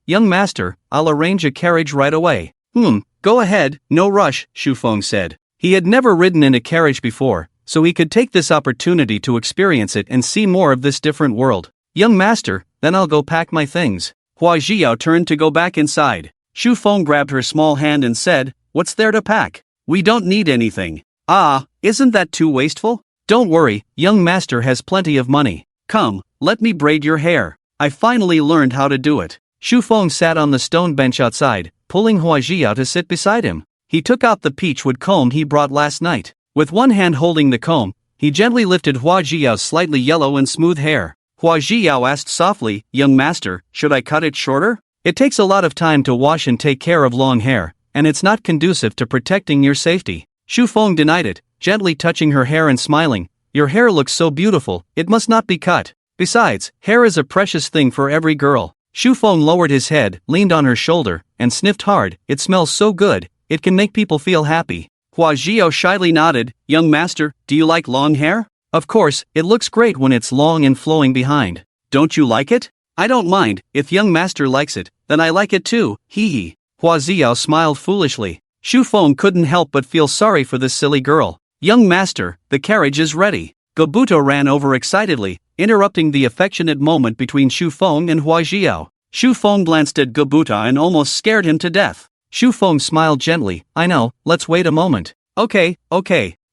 A: young master, I'll arrange a carriage right away. Go ahead, no rush, Shu Feng said. He had never ridden in a carriage before, so he could take this opportunity to experience it and see more of this different world. Young master, then I'll go pack my things. Hua Jiao turned to go back inside. Shu Feng grabbed her small hand and said, what's there to pack? We don't need anything. Ah, isn't that too wasteful? Don't worry, young master has plenty of money. Come, let me braid your hair. I finally learned how to do it. Shu Feng sat on the stone bench outside, pulling Hua Jiao to sit beside him. He took out the peachwood comb he brought last night. With one hand holding the comb, he gently lifted Hua Jiao's slightly yellow and smooth hair. Hua Jiao asked softly, young master, should I cut it shorter? It takes a lot of time to wash and take care of long hair, and it's not conducive to protecting your safety. Shu Feng denied it, gently touching her hair and smiling. Your hair looks so beautiful, it must not be cut. Besides, hair is a precious thing for every girl. Shu Feng lowered his head, leaned on her shoulder, and sniffed hard. It smells so good, it can make people feel happy. Hua Jiao shyly nodded, young master, do you like long hair? Of course, it looks great when it's long and flowing behind. Don't you like it? I don't mind, if young master likes it, then I like it too, hee hee. Hua Jiao smiled foolishly. Shu Feng couldn't help but feel sorry for this silly girl. Young master, the carriage is ready. Gobuto ran over excitedly, interrupting the affectionate moment between Shu Feng and Hua Jiao. Shu Feng glanced at Gobuta and almost scared him to death. Shu Feng smiled gently, I know, let's wait a moment. Okay.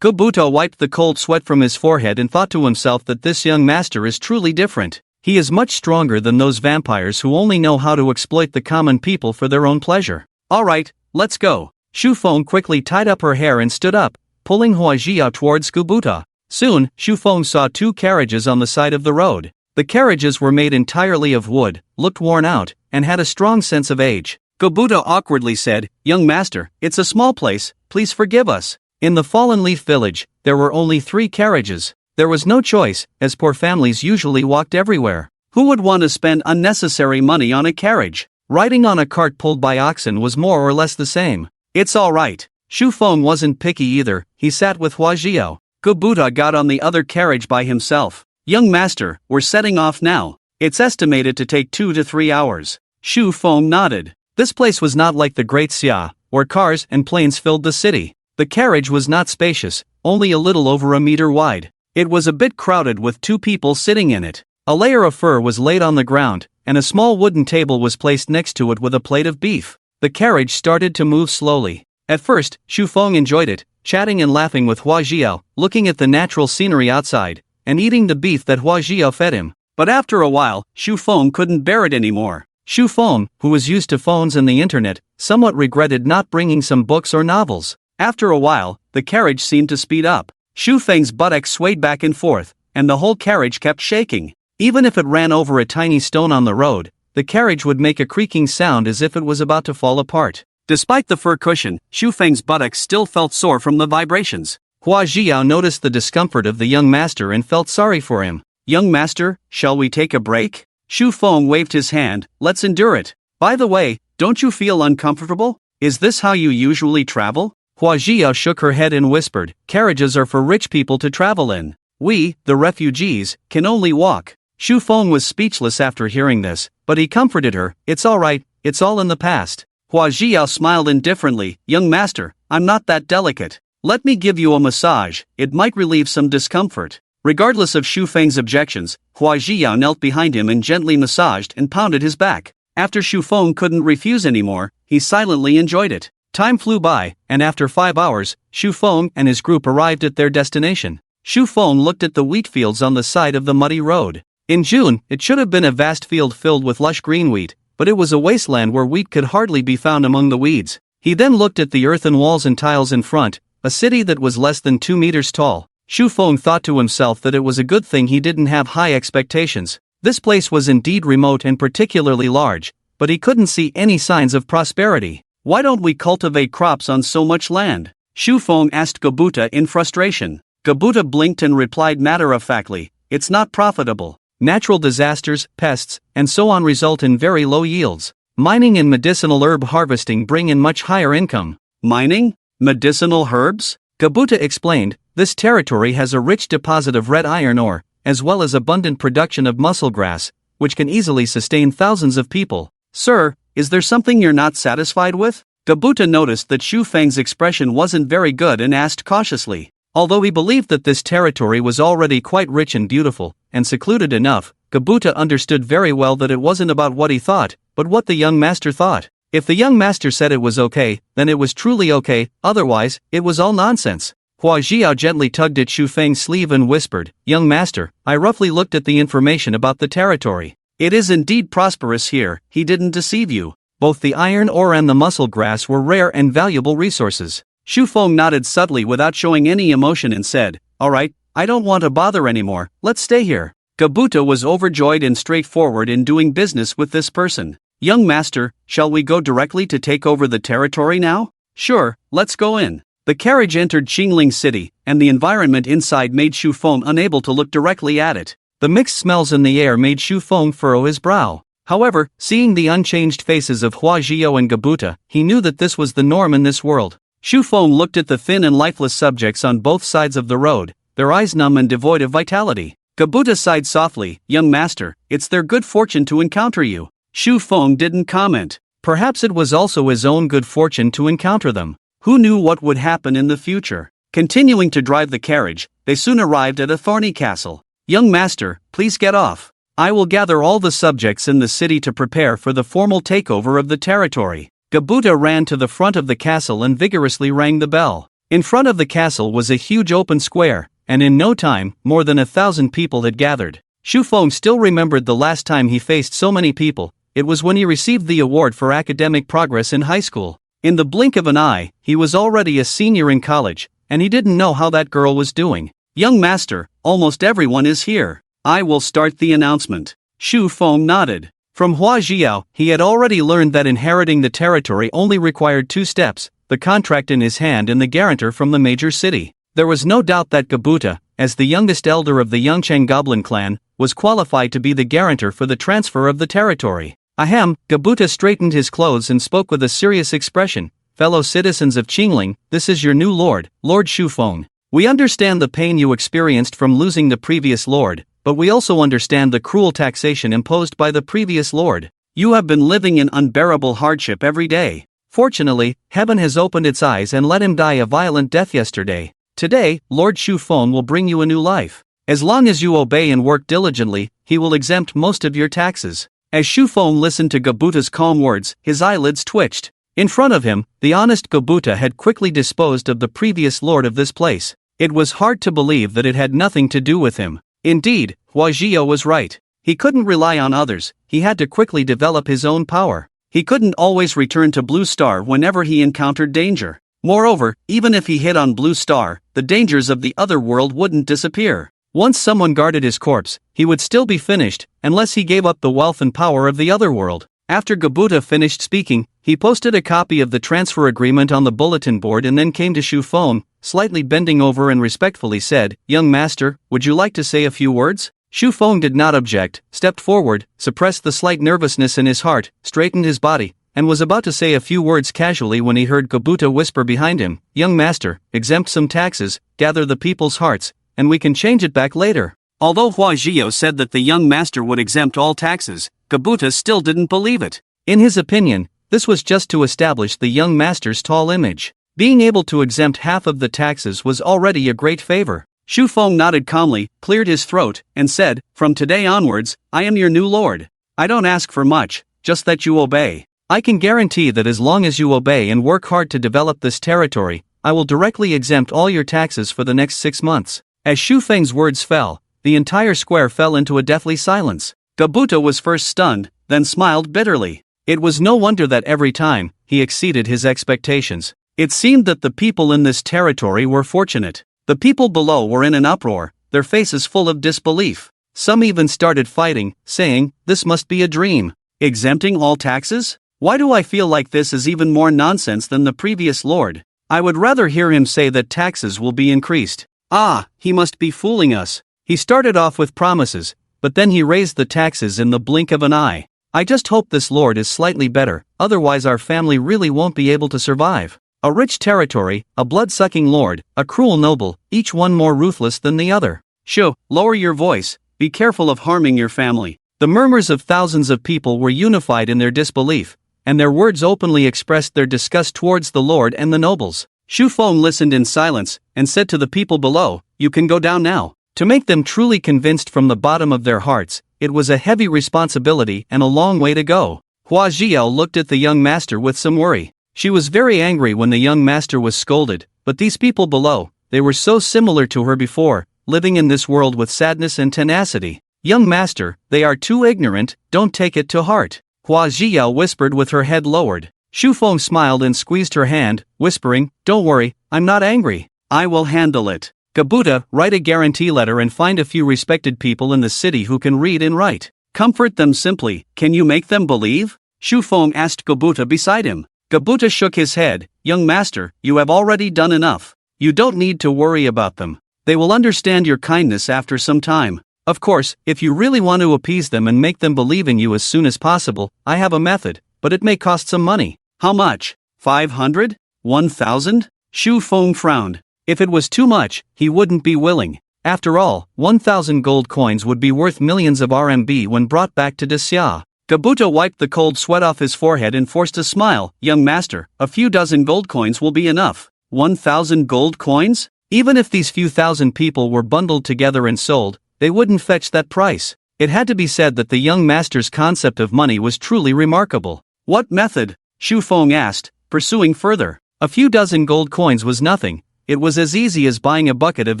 A: Gobuto wiped the cold sweat from his forehead and thought to himself that this young master is truly different. He is much stronger than those vampires who only know how to exploit the common people for their own pleasure. Alright, let's go. Shu Feng quickly tied up her hair and stood up, pulling Hua Jiao towards Gobuta. Soon, Shu Feng saw two carriages on the side of the road. The carriages were made entirely of wood, looked worn out, and had a strong sense of age. Gobuta awkwardly said, young master, it's a small place, please forgive us. In the Fallen Leaf village, there were only 3 carriages. There was no choice, as poor families usually walked everywhere. Who would want to spend unnecessary money on a carriage? Riding on a cart pulled by oxen was more or less the same. It's alright. Shu Feng wasn't picky either, he sat with Hua Jiao. Gobuta got on the other carriage by himself. Young master, we're setting off now. It's estimated to take 2 to 3 hours. Shu Feng nodded. This place was not like the Great Xia, where cars and planes filled the city. The carriage was not spacious, only a little over a meter wide. It was a bit crowded with 2 people sitting in it. A layer of fur was laid on the ground, and a small wooden table was placed next to it with a plate of beef. The carriage started to move slowly. At first, Shu Feng enjoyed it, chatting and laughing with Hua Jiao, looking at the natural scenery outside, and eating the beef that Hua Jiao fed him. But after a while, Shu Feng couldn't bear it anymore. Shu Feng, who was used to phones and the internet, somewhat regretted not bringing some books or novels. After a while, the carriage seemed to speed up. Shu Feng's buttocks swayed back and forth, and the whole carriage kept shaking. Even if it ran over a tiny stone on the road, the carriage would make a creaking sound as if it was about to fall apart. Despite the fur cushion, Shu Feng's buttocks still felt sore from the vibrations. Hua Jiao noticed the discomfort of the young master and felt sorry for him. Young master, shall we take a break? Shu Feng waved his hand, let's endure it. By the way, don't you feel uncomfortable? Is this how you usually travel? Hua Jiao shook her head and whispered, carriages are for rich people to travel in. We, the refugees, can only walk. Shu Feng was speechless after hearing this, but he comforted her, it's alright, it's all in the past. Hua Jiao smiled indifferently, young master, I'm not that delicate. Let me give you a massage, it might relieve some discomfort. Regardless of Shu Feng's objections, Hua Jiao knelt behind him and gently massaged and pounded his back. After Shu Feng couldn't refuse anymore, he silently enjoyed it. Time flew by, and after 5 hours, Shu Feng and his group arrived at their destination. Shu Feng looked at the wheat fields on the side of the muddy road. In June, it should have been a vast field filled with lush green wheat, but it was a wasteland where wheat could hardly be found among the weeds. He then looked at the earthen walls and tiles in front, a city that was less than 2 meters tall. Xu Feng thought to himself that it was a good thing he didn't have high expectations. This place was indeed remote and particularly large, but he couldn't see any signs of prosperity. Why don't we cultivate crops on so much land? Xu Feng asked Gabuta in frustration. Gabuta blinked and replied matter-of-factly, it's not profitable. Natural disasters, pests, and so on result in very low yields. Mining and medicinal herb harvesting bring in much higher income. Mining? Medicinal herbs? Gabuta explained, this territory has a rich deposit of red iron ore, as well as abundant production of mussel grass, which can easily sustain thousands of people. Sir, is there something you're not satisfied with? Gabuta noticed that Xu Feng's expression wasn't very good and asked cautiously. Although he believed that this territory was already quite rich and beautiful, and secluded enough, Gabuta understood very well that it wasn't about what he thought, but what the young master thought. If the young master said it was okay, then it was truly okay, otherwise, it was all nonsense. Hua Jiao gently tugged at Xu Feng's sleeve and whispered, young master, I roughly looked at the information about the territory. It is indeed prosperous here, he didn't deceive you. Both the iron ore and the mussel grass were rare and valuable resources. Xu Feng nodded subtly without showing any emotion and said, alright, I don't want to bother anymore, let's stay here. Gabuta was overjoyed and straightforward in doing business with this person. Young master, shall we go directly to take over the territory now? Sure, let's go in. The carriage entered Qingling City, and the environment inside made Xu Feng unable to look directly at it. The mixed smells in the air made Xu Feng furrow his brow. However, seeing the unchanged faces of Hua Jiao and Gabuta, he knew that this was the norm in this world. Xu Feng looked at the thin and lifeless subjects on both sides of the road, their eyes numb and devoid of vitality. Gabuta sighed softly, young master, it's their good fortune to encounter you. Xu Feng didn't comment. Perhaps it was also his own good fortune to encounter them. Who knew what would happen in the future? Continuing to drive the carriage, they soon arrived at a thorny castle. Young master, please get off. I will gather all the subjects in the city to prepare for the formal takeover of the territory. Gabuta ran to the front of the castle and vigorously rang the bell. In front of the castle was a huge open square, and in no time, more than 1,000 people had gathered. Xu Feng still remembered the last time he faced so many people. It was when he received the award for academic progress in high school. In the blink of an eye, he was already a senior in college, and he didn't know how that girl was doing. Young master, almost everyone is here. I will start the announcement. Xu Feng nodded. From Hua Jiao, he had already learned that inheriting the territory only required 2 steps, the contract in his hand and the guarantor from the major city. There was no doubt that Gabuta, as the youngest elder of the Yangcheng Goblin clan, was qualified to be the guarantor for the transfer of the territory. Ahem, Gabuta straightened his clothes and spoke with a serious expression. Fellow citizens of Qingling, this is your new lord, Lord Xu Feng. We understand the pain you experienced from losing the previous lord, but we also understand the cruel taxation imposed by the previous lord. You have been living in unbearable hardship every day. Fortunately, heaven has opened its eyes and let him die a violent death yesterday. Today, Lord Xu Feng will bring you a new life. As long as you obey and work diligently, he will exempt most of your taxes. As Xu Feng listened to Gabuta's calm words, his eyelids twitched. In front of him, the honest Gabuta had quickly disposed of the previous lord of this place. It was hard to believe that it had nothing to do with him. Indeed, Hua Jiao was right. He couldn't rely on others, he had to quickly develop his own power. He couldn't always return to Blue Star whenever he encountered danger. Moreover, even if he hit on Blue Star, the dangers of the other world wouldn't disappear. Once someone guarded his corpse, he would still be finished, unless he gave up the wealth and power of the other world. After Gabuta finished speaking, he posted a copy of the transfer agreement on the bulletin board and then came to Xu Feng, slightly bending over and respectfully said, young master, would you like to say a few words? Xu Feng did not object, stepped forward, suppressed the slight nervousness in his heart, straightened his body, and was about to say a few words casually when he heard Gabuta whisper behind him, young master, exempt some taxes, gather the people's hearts, and we can change it back later. Although Hua Jiao said that the young master would exempt all taxes, Gabuta still didn't believe it. In his opinion, this was just to establish the young master's tall image. Being able to exempt half of the taxes was already a great favor. Xu Feng nodded calmly, cleared his throat, and said, from today onwards, I am your new lord. I don't ask for much, just that you obey. I can guarantee that as long as you obey and work hard to develop this territory, I will directly exempt all your taxes for the next 6 months. As Xu Feng's words fell, the entire square fell into a deathly silence. Gabuta was first stunned, then smiled bitterly. It was no wonder that every time, he exceeded his expectations. It seemed that the people in this territory were fortunate. The people below were in an uproar, their faces full of disbelief. Some even started fighting, saying, "This must be a dream. Exempting all taxes? Why do I feel like this is even more nonsense than the previous lord? I would rather hear him say that taxes will be increased. Ah, he must be fooling us." He started off with promises, but then he raised the taxes in the blink of an eye. "I just hope this lord is slightly better, otherwise our family really won't be able to survive. A rich territory, a blood-sucking lord, a cruel noble, each one more ruthless than the other. Shoo, lower your voice, be careful of harming your family." The murmurs of thousands of people were unified in their disbelief, and their words openly expressed their disgust towards the lord and the nobles. Shu Feng listened in silence, and said to the people below, "You can go down now." To make them truly convinced from the bottom of their hearts, it was a heavy responsibility and a long way to go. Hua Jiao looked at the young master with some worry. She was very angry when the young master was scolded, but these people below, they were so similar to her before, living in this world with sadness and tenacity. "Young master, they are too ignorant, don't take it to heart," Hua Jiao whispered with her head lowered. Shu Feng smiled and squeezed her hand, whispering, "Don't worry, I'm not angry. I will handle it. Gabuta, write a guarantee letter and find a few respected people in the city who can read and write. Comfort them simply, can you make them believe?" Shu Feng asked Gabuta beside him. Gabuta shook his head, "Young master, you have already done enough. You don't need to worry about them. They will understand your kindness after some time. Of course, if you really want to appease them and make them believe in you as soon as possible, I have a method, but it may cost some money." "How much? 500? 1,000? Shu Feng frowned. If it was too much, he wouldn't be willing. After all, 1,000 gold coins would be worth millions of RMB when brought back to Xia. Gabuta wiped the cold sweat off his forehead and forced a smile. "Young master, a few dozen gold coins will be enough." 1,000 gold coins? Even if these few thousand people were bundled together and sold, they wouldn't fetch that price. It had to be said that the young master's concept of money was truly remarkable. "What method?" Shu Feng asked, pursuing further. A few dozen gold coins was nothing. It was as easy as buying a bucket of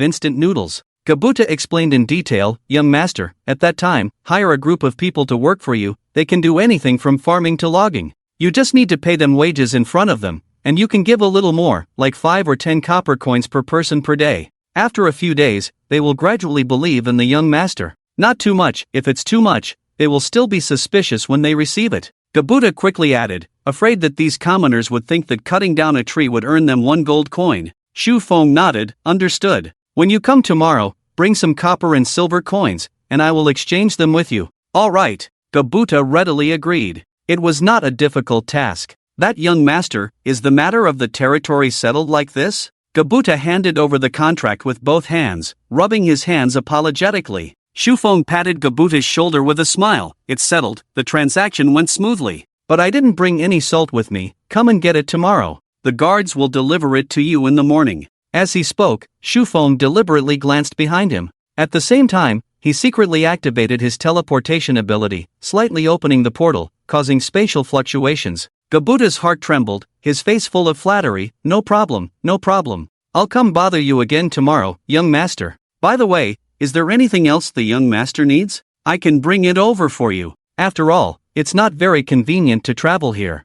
A: instant noodles. Gabuta explained in detail, "Young master, at that time, hire a group of people to work for you. They can do anything from farming to logging. You just need to pay them wages in front of them, and you can give a little more, like 5 or 10 copper coins per person per day. After a few days, they will gradually believe in the young master. Not too much. If it's too much, they will still be suspicious when they receive it." Gabuta quickly added, afraid that these commoners would think that cutting down a tree would earn them 1 gold coin. Shu Feng nodded, "Understood. When you come tomorrow, bring some copper and silver coins, and I will exchange them with you." "All right," Gabuta readily agreed. It was not a difficult task. "That young master, is the matter of the territory settled like this?" Gabuta handed over the contract with both hands, rubbing his hands apologetically. Shu Feng patted Gabuta's shoulder with a smile. "It's settled, the transaction went smoothly. But I didn't bring any salt with me, come and get it tomorrow. The guards will deliver it to you in the morning." As he spoke, Shu Feng deliberately glanced behind him. At the same time, he secretly activated his teleportation ability, slightly opening the portal, causing spatial fluctuations. Gabuta's heart trembled, his face full of flattery. "No problem, no problem. I'll come bother you again tomorrow, young master. By the way, is there anything else the young master needs? I can bring it over for you. After all, it's not very convenient to travel here."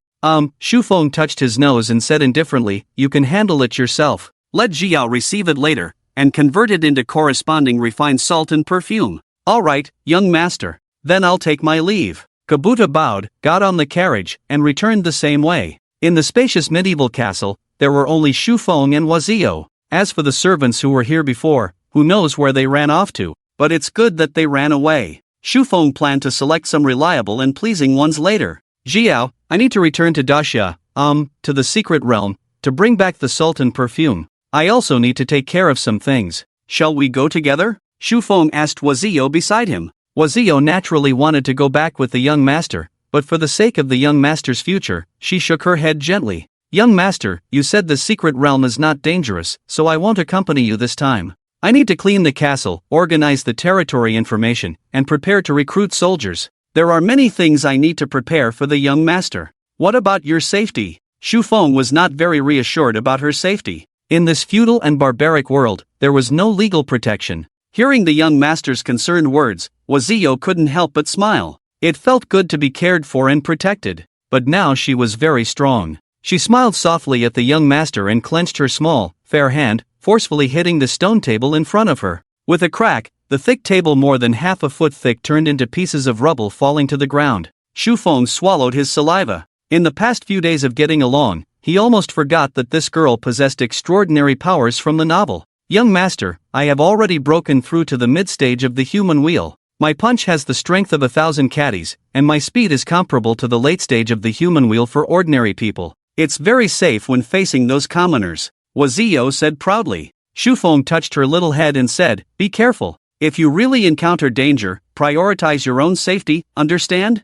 A: Shu Feng touched his nose and said indifferently, "You can handle it yourself. Let Jiao receive it later, and convert it into corresponding refined salt and perfume." "All right, young master. Then I'll take my leave." Gabuta bowed, got on the carriage, and returned the same way. In the spacious medieval castle, there were only Shu Feng and Wazio. As for the servants who were here before, who knows where they ran off to? But it's good that they ran away. Shu Feng planned to select some reliable and pleasing ones later. "Jiao, I need to return to Daxia, to the secret realm, to bring back the salt and perfume. I also need to take care of some things. Shall we go together?" Shu Feng asked Wazio beside him. Wazio naturally wanted to go back with the young master, but for the sake of the young master's future, she shook her head gently. "Young master, you said the secret realm is not dangerous, so I won't accompany you this time. I need to clean the castle, organize the territory information, and prepare to recruit soldiers. There are many things I need to prepare for the young master. What about your safety?" Shu Feng was not very reassured about her safety. In this feudal and barbaric world, there was no legal protection. Hearing the young master's concerned words, Wazio couldn't help but smile. It felt good to be cared for and protected. But now she was very strong. She smiled softly at the young master and clenched her small, fair hand, forcefully hitting the stone table in front of her. With a crack, the thick table more than half a foot thick turned into pieces of rubble falling to the ground. Shu Feng swallowed his saliva. In the past few days of getting along, he almost forgot that this girl possessed extraordinary powers from the novel. Young master, I have already broken through to the mid-stage of the human wheel. My punch has the strength of 1,000 caddies, and my speed is comparable to the late stage of the human wheel for ordinary people. It's very safe when facing those commoners, Wazio said proudly. Shu Feng touched her little head and said, be careful. If you really encounter danger, prioritize your own safety, understand?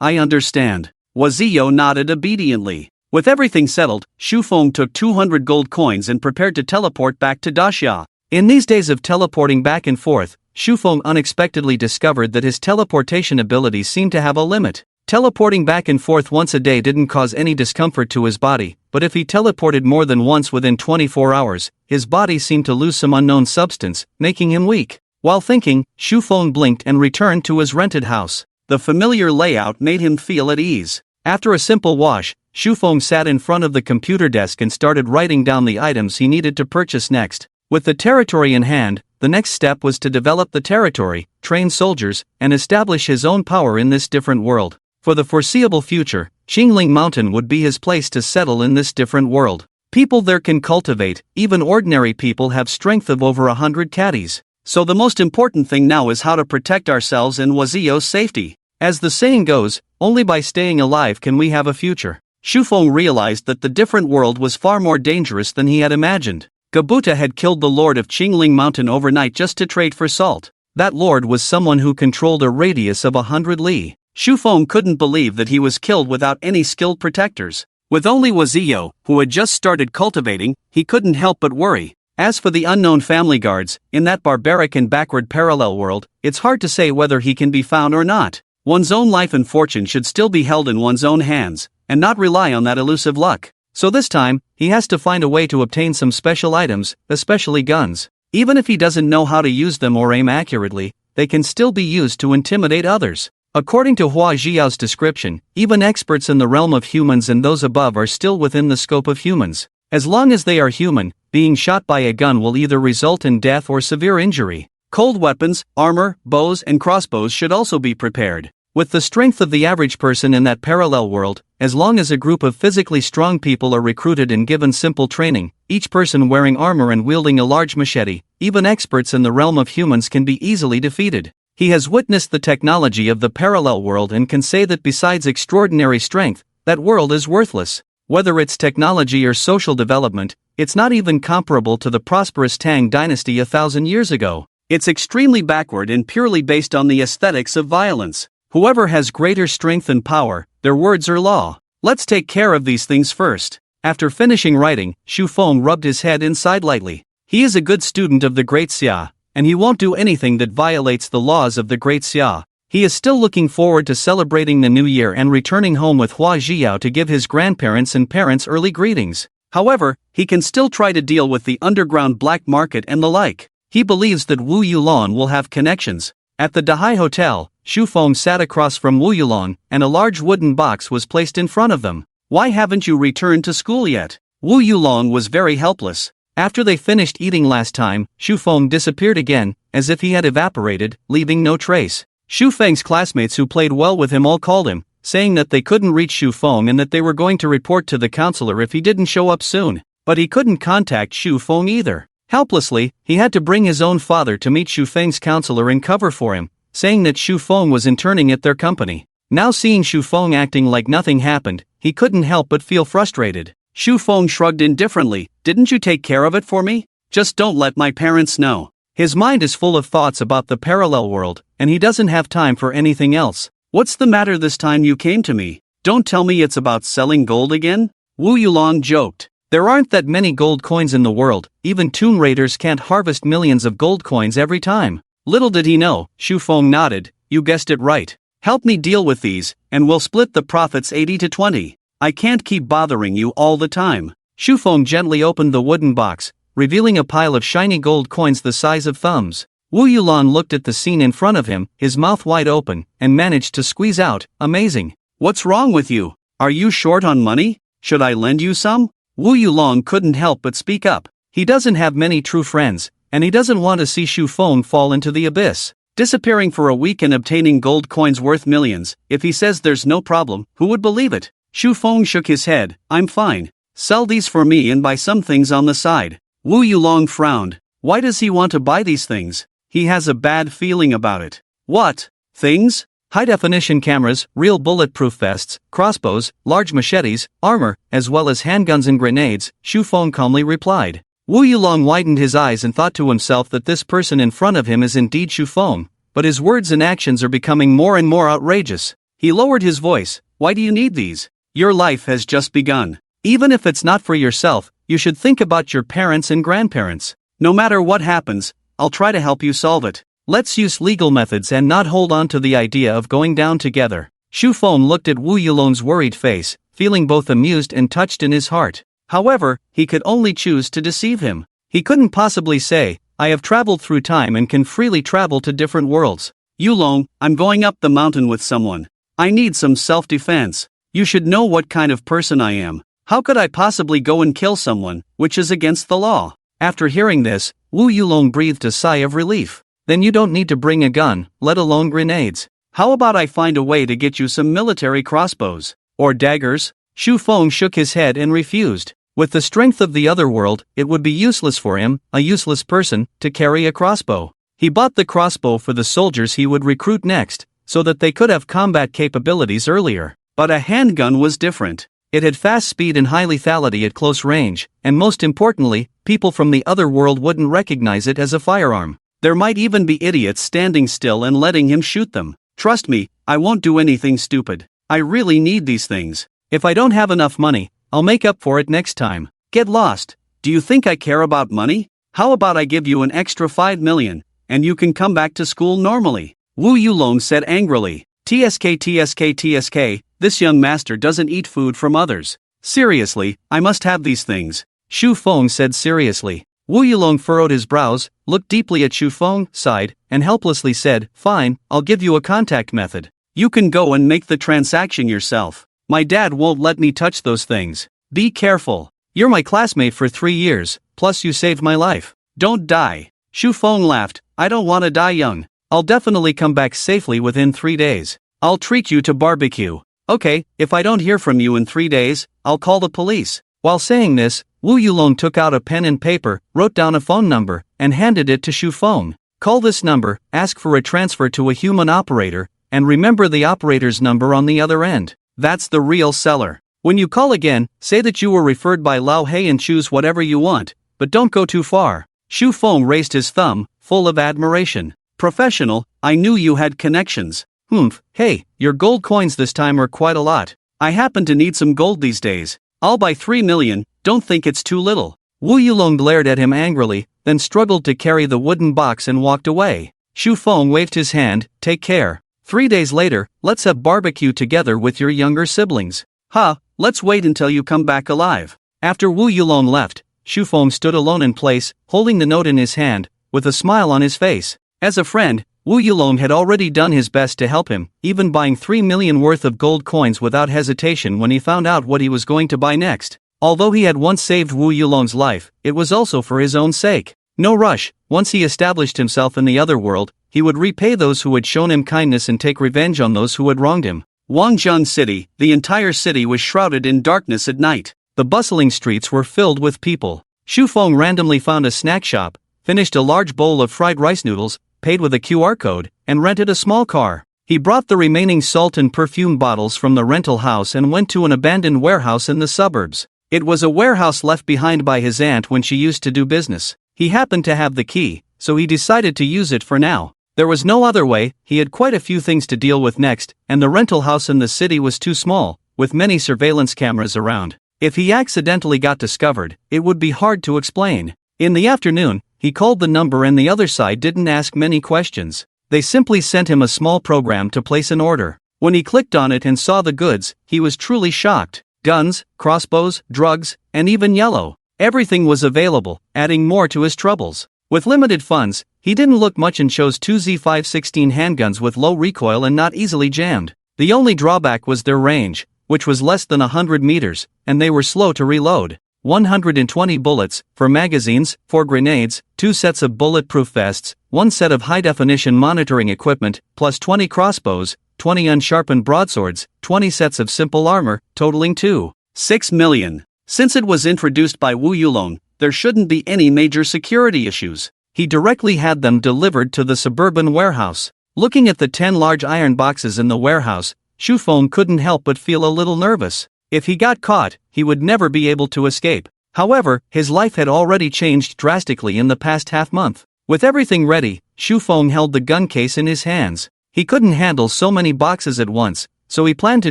A: I understand. Wazio nodded obediently. With everything settled, Shu Feng took 200 gold coins and prepared to teleport back to Daxia. In these days of teleporting back and forth, Shu Feng unexpectedly discovered that his teleportation abilities seemed to have a limit. Teleporting back and forth once a day didn't cause any discomfort to his body, but if he teleported more than once within 24 hours, his body seemed to lose some unknown substance, making him weak. While thinking, Shu Feng blinked and returned to his rented house. The familiar layout made him feel at ease. After a simple wash, Shu Feng sat in front of the computer desk and started writing down the items he needed to purchase next. With the territory in hand, the next step was to develop the territory, train soldiers, and establish his own power in this different world. For the foreseeable future, Qingling Mountain would be his place to settle in this different world. People there can cultivate, even ordinary people have strength of over 100 caddies. So the most important thing now is how to protect ourselves and Wazio's safety. As the saying goes, only by staying alive can we have a future. Shu Feng realized that the different world was far more dangerous than he had imagined. Gabuta had killed the lord of Qingling Mountain overnight just to trade for salt. That lord was someone who controlled a radius of 100 li. Shu Feng couldn't believe that he was killed without any skilled protectors. With only Wazio, who had just started cultivating, he couldn't help but worry. As for the unknown family guards, in that barbaric and backward parallel world, it's hard to say whether he can be found or not. One's own life and fortune should still be held in one's own hands, and not rely on that elusive luck. So this time, he has to find a way to obtain some special items, especially guns. Even if he doesn't know how to use them or aim accurately, they can still be used to intimidate others. According to Hua Jiao's description, even experts in the realm of humans and those above are still within the scope of humans. As long as they are human, being shot by a gun will either result in death or severe injury. Cold weapons, armor, bows and crossbows should also be prepared. With the strength of the average person in that parallel world, as long as a group of physically strong people are recruited and given simple training, each person wearing armor and wielding a large machete, even experts in the realm of humans can be easily defeated. He has witnessed the technology of the parallel world and can say that besides extraordinary strength, that world is worthless. Whether it's technology or social development, it's not even comparable to the prosperous Tang dynasty 1,000 years ago. It's extremely backward and purely based on the aesthetics of violence. Whoever has greater strength and power, their words are law. Let's take care of these things first. After finishing writing, Shu Feng rubbed his head inside lightly. He is a good student of the Great Xia, and he won't do anything that violates the laws of the Great Xia. He is still looking forward to celebrating the new year and returning home with Hua Jiao to give his grandparents and parents early greetings. However, he can still try to deal with the underground black market and the like. He believes that Wu Yulon will have connections. At the Dahai Hotel, Shu Feng sat across from Wu Yulong, and a large wooden box was placed in front of them. Why haven't you returned to school yet? Wu Yulong was very helpless. After they finished eating last time, Shu Feng disappeared again, as if he had evaporated, leaving no trace. Shu Feng's classmates who played well with him all called him, saying that they couldn't reach Shu Feng and that they were going to report to the counselor if he didn't show up soon. But he couldn't contact Shu Feng either. Helplessly, he had to bring his own father to meet Shu Feng's counselor and cover for him, saying that Shu Feng was interning at their company. Now seeing Shu Feng acting like nothing happened, he couldn't help but feel frustrated. Shu Feng shrugged indifferently. Didn't you take care of it for me? Just don't let my parents know. His mind is full of thoughts about the parallel world, and he doesn't have time for anything else. What's the matter this time you came to me? Don't tell me it's about selling gold again? Wu Yulong joked. There aren't that many gold coins in the world, even tomb raiders can't harvest millions of gold coins every time. Little did he know, Shu Feng nodded, you guessed it right. Help me deal with these, and we'll split the profits 80 to 20. I can't keep bothering you all the time. Shu Feng gently opened the wooden box, revealing a pile of shiny gold coins the size of thumbs. Wu Yulong looked at the scene in front of him, his mouth wide open, and managed to squeeze out, "Amazing. What's wrong with you? Are you short on money? Should I lend you some?" Wu Yulong couldn't help but speak up. He doesn't have many true friends, and he doesn't want to see Shu Feng fall into the abyss, disappearing for a week and obtaining gold coins worth millions. If he says there's no problem, who would believe it? Shu Feng shook his head. "I'm fine. Sell these for me and buy some things on the side." Wu Yulong frowned. Why does he want to buy these things? He has a bad feeling about it. What? Things? High-definition cameras, real bulletproof vests, crossbows, large machetes, armor, as well as handguns and grenades, Shu Feng calmly replied. Wu Yulong widened his eyes and thought to himself that this person in front of him is indeed Shu Feng, but his words and actions are becoming more and more outrageous. He lowered his voice. "Why do you need these? Your life has just begun. Even if it's not for yourself, you should think about your parents and grandparents. No matter what happens, I'll try to help you solve it. Let's use legal methods and not hold on to the idea of going down together." Shu Feng looked at Wu Yulong's worried face, feeling both amused and touched in his heart. However, he could only choose to deceive him. He couldn't possibly say, "I have traveled through time and can freely travel to different worlds." "Yulong, I'm going up the mountain with someone. I need some self-defense. You should know what kind of person I am. How could I possibly go and kill someone, which is against the law?" After hearing this, Wu Yulong breathed a sigh of relief. "Then you don't need to bring a gun, let alone grenades. How about I find a way to get you some military crossbows? Or daggers?" Shu Feng shook his head and refused. With the strength of the other world, it would be useless for him, a useless person, to carry a crossbow. He bought the crossbow for the soldiers he would recruit next, so that they could have combat capabilities earlier. But a handgun was different. It had fast speed and high lethality at close range, and most importantly, people from the other world wouldn't recognize it as a firearm. There might even be idiots standing still and letting him shoot them. "Trust me, I won't do anything stupid. I really need these things. If I don't have enough money, I'll make up for it next time." "Get lost. Do you think I care about money? How about I give you an extra 5 million, and you can come back to school normally?" Wu Yulong said angrily. TSK, this young master doesn't eat food from others. "Seriously, I must have these things," Shu Feng said seriously. Wu Yulong furrowed his brows, looked deeply at Shu Feng, sighed, and helplessly said, "Fine, I'll give you a contact method. You can go and make the transaction yourself. My dad won't let me touch those things. Be careful. You're my classmate for 3 years, plus you saved my life. Don't die." Shu Feng laughed. "I don't want to die young. I'll definitely come back safely within 3 days. I'll treat you to barbecue. Okay, if I don't hear from you in 3 days, I'll call the police." While saying this, Wu Yulong took out a pen and paper, wrote down a phone number, and handed it to Shu Feng. "Call this number, ask for a transfer to a human operator, and remember the operator's number on the other end. That's the real seller. When you call again, say that you were referred by Lao Hei and choose whatever you want, but don't go too far." Shu Feng raised his thumb, full of admiration. "Professional, I knew you had connections." "Humph, hey, your gold coins this time are quite a lot. I happen to need some gold these days. I'll buy 3 million, don't think it's too little." Wu Yulong glared at him angrily, then struggled to carry the wooden box and walked away. Shu Feng waved his hand, "Take care. 3 days later, let's have barbecue together with your younger siblings." "Ha, let's wait until you come back alive." After Wu Yulong left, Shu Feng stood alone in place, holding the note in his hand, with a smile on his face. As a friend, Wu Yulong had already done his best to help him, even buying 3 million worth of gold coins without hesitation when he found out what he was going to buy next. Although he had once saved Wu Yulong's life, it was also for his own sake. No rush. Once he established himself in the other world, he would repay those who had shown him kindness and take revenge on those who had wronged him. Wangjun City, the entire city was shrouded in darkness at night. The bustling streets were filled with people. Shu Feng randomly found a snack shop, finished a large bowl of fried rice noodles, paid with a QR code, and rented a small car. He brought the remaining salt and perfume bottles from the rental house and went to an abandoned warehouse in the suburbs. It was a warehouse left behind by his aunt when she used to do business. He happened to have the key, so he decided to use it for now. There was no other way. He had quite a few things to deal with next, and the rental house in the city was too small, with many surveillance cameras around. If he accidentally got discovered, it would be hard to explain. In the afternoon, he called the number and the other side didn't ask many questions. They simply sent him a small program to place an order. When he clicked on it and saw the goods, he was truly shocked. Guns, crossbows, drugs, and even yellow. Everything was available, adding more to his troubles. With limited funds, He didn't look much and chose two Z516 handguns with low recoil and not easily jammed. The only drawback was their range, which was less than 100 meters, and they were slow to reload. 120 bullets, 4 magazines, 4 grenades, 2 sets of bulletproof vests, 1 set of high-definition monitoring equipment, plus 20 crossbows, 20 unsharpened broadswords, 20 sets of simple armor, totaling 2.6 million. Since it was introduced by Wu Yulong, there shouldn't be any major security issues. He directly had them delivered to the suburban warehouse. Looking at the 10 large iron boxes in the warehouse, Xu Feng couldn't help but feel a little nervous. If he got caught, he would never be able to escape. However, his life had already changed drastically in the past half-month. With everything ready, Xu Feng held the gun case in his hands. He couldn't handle so many boxes at once, so he planned to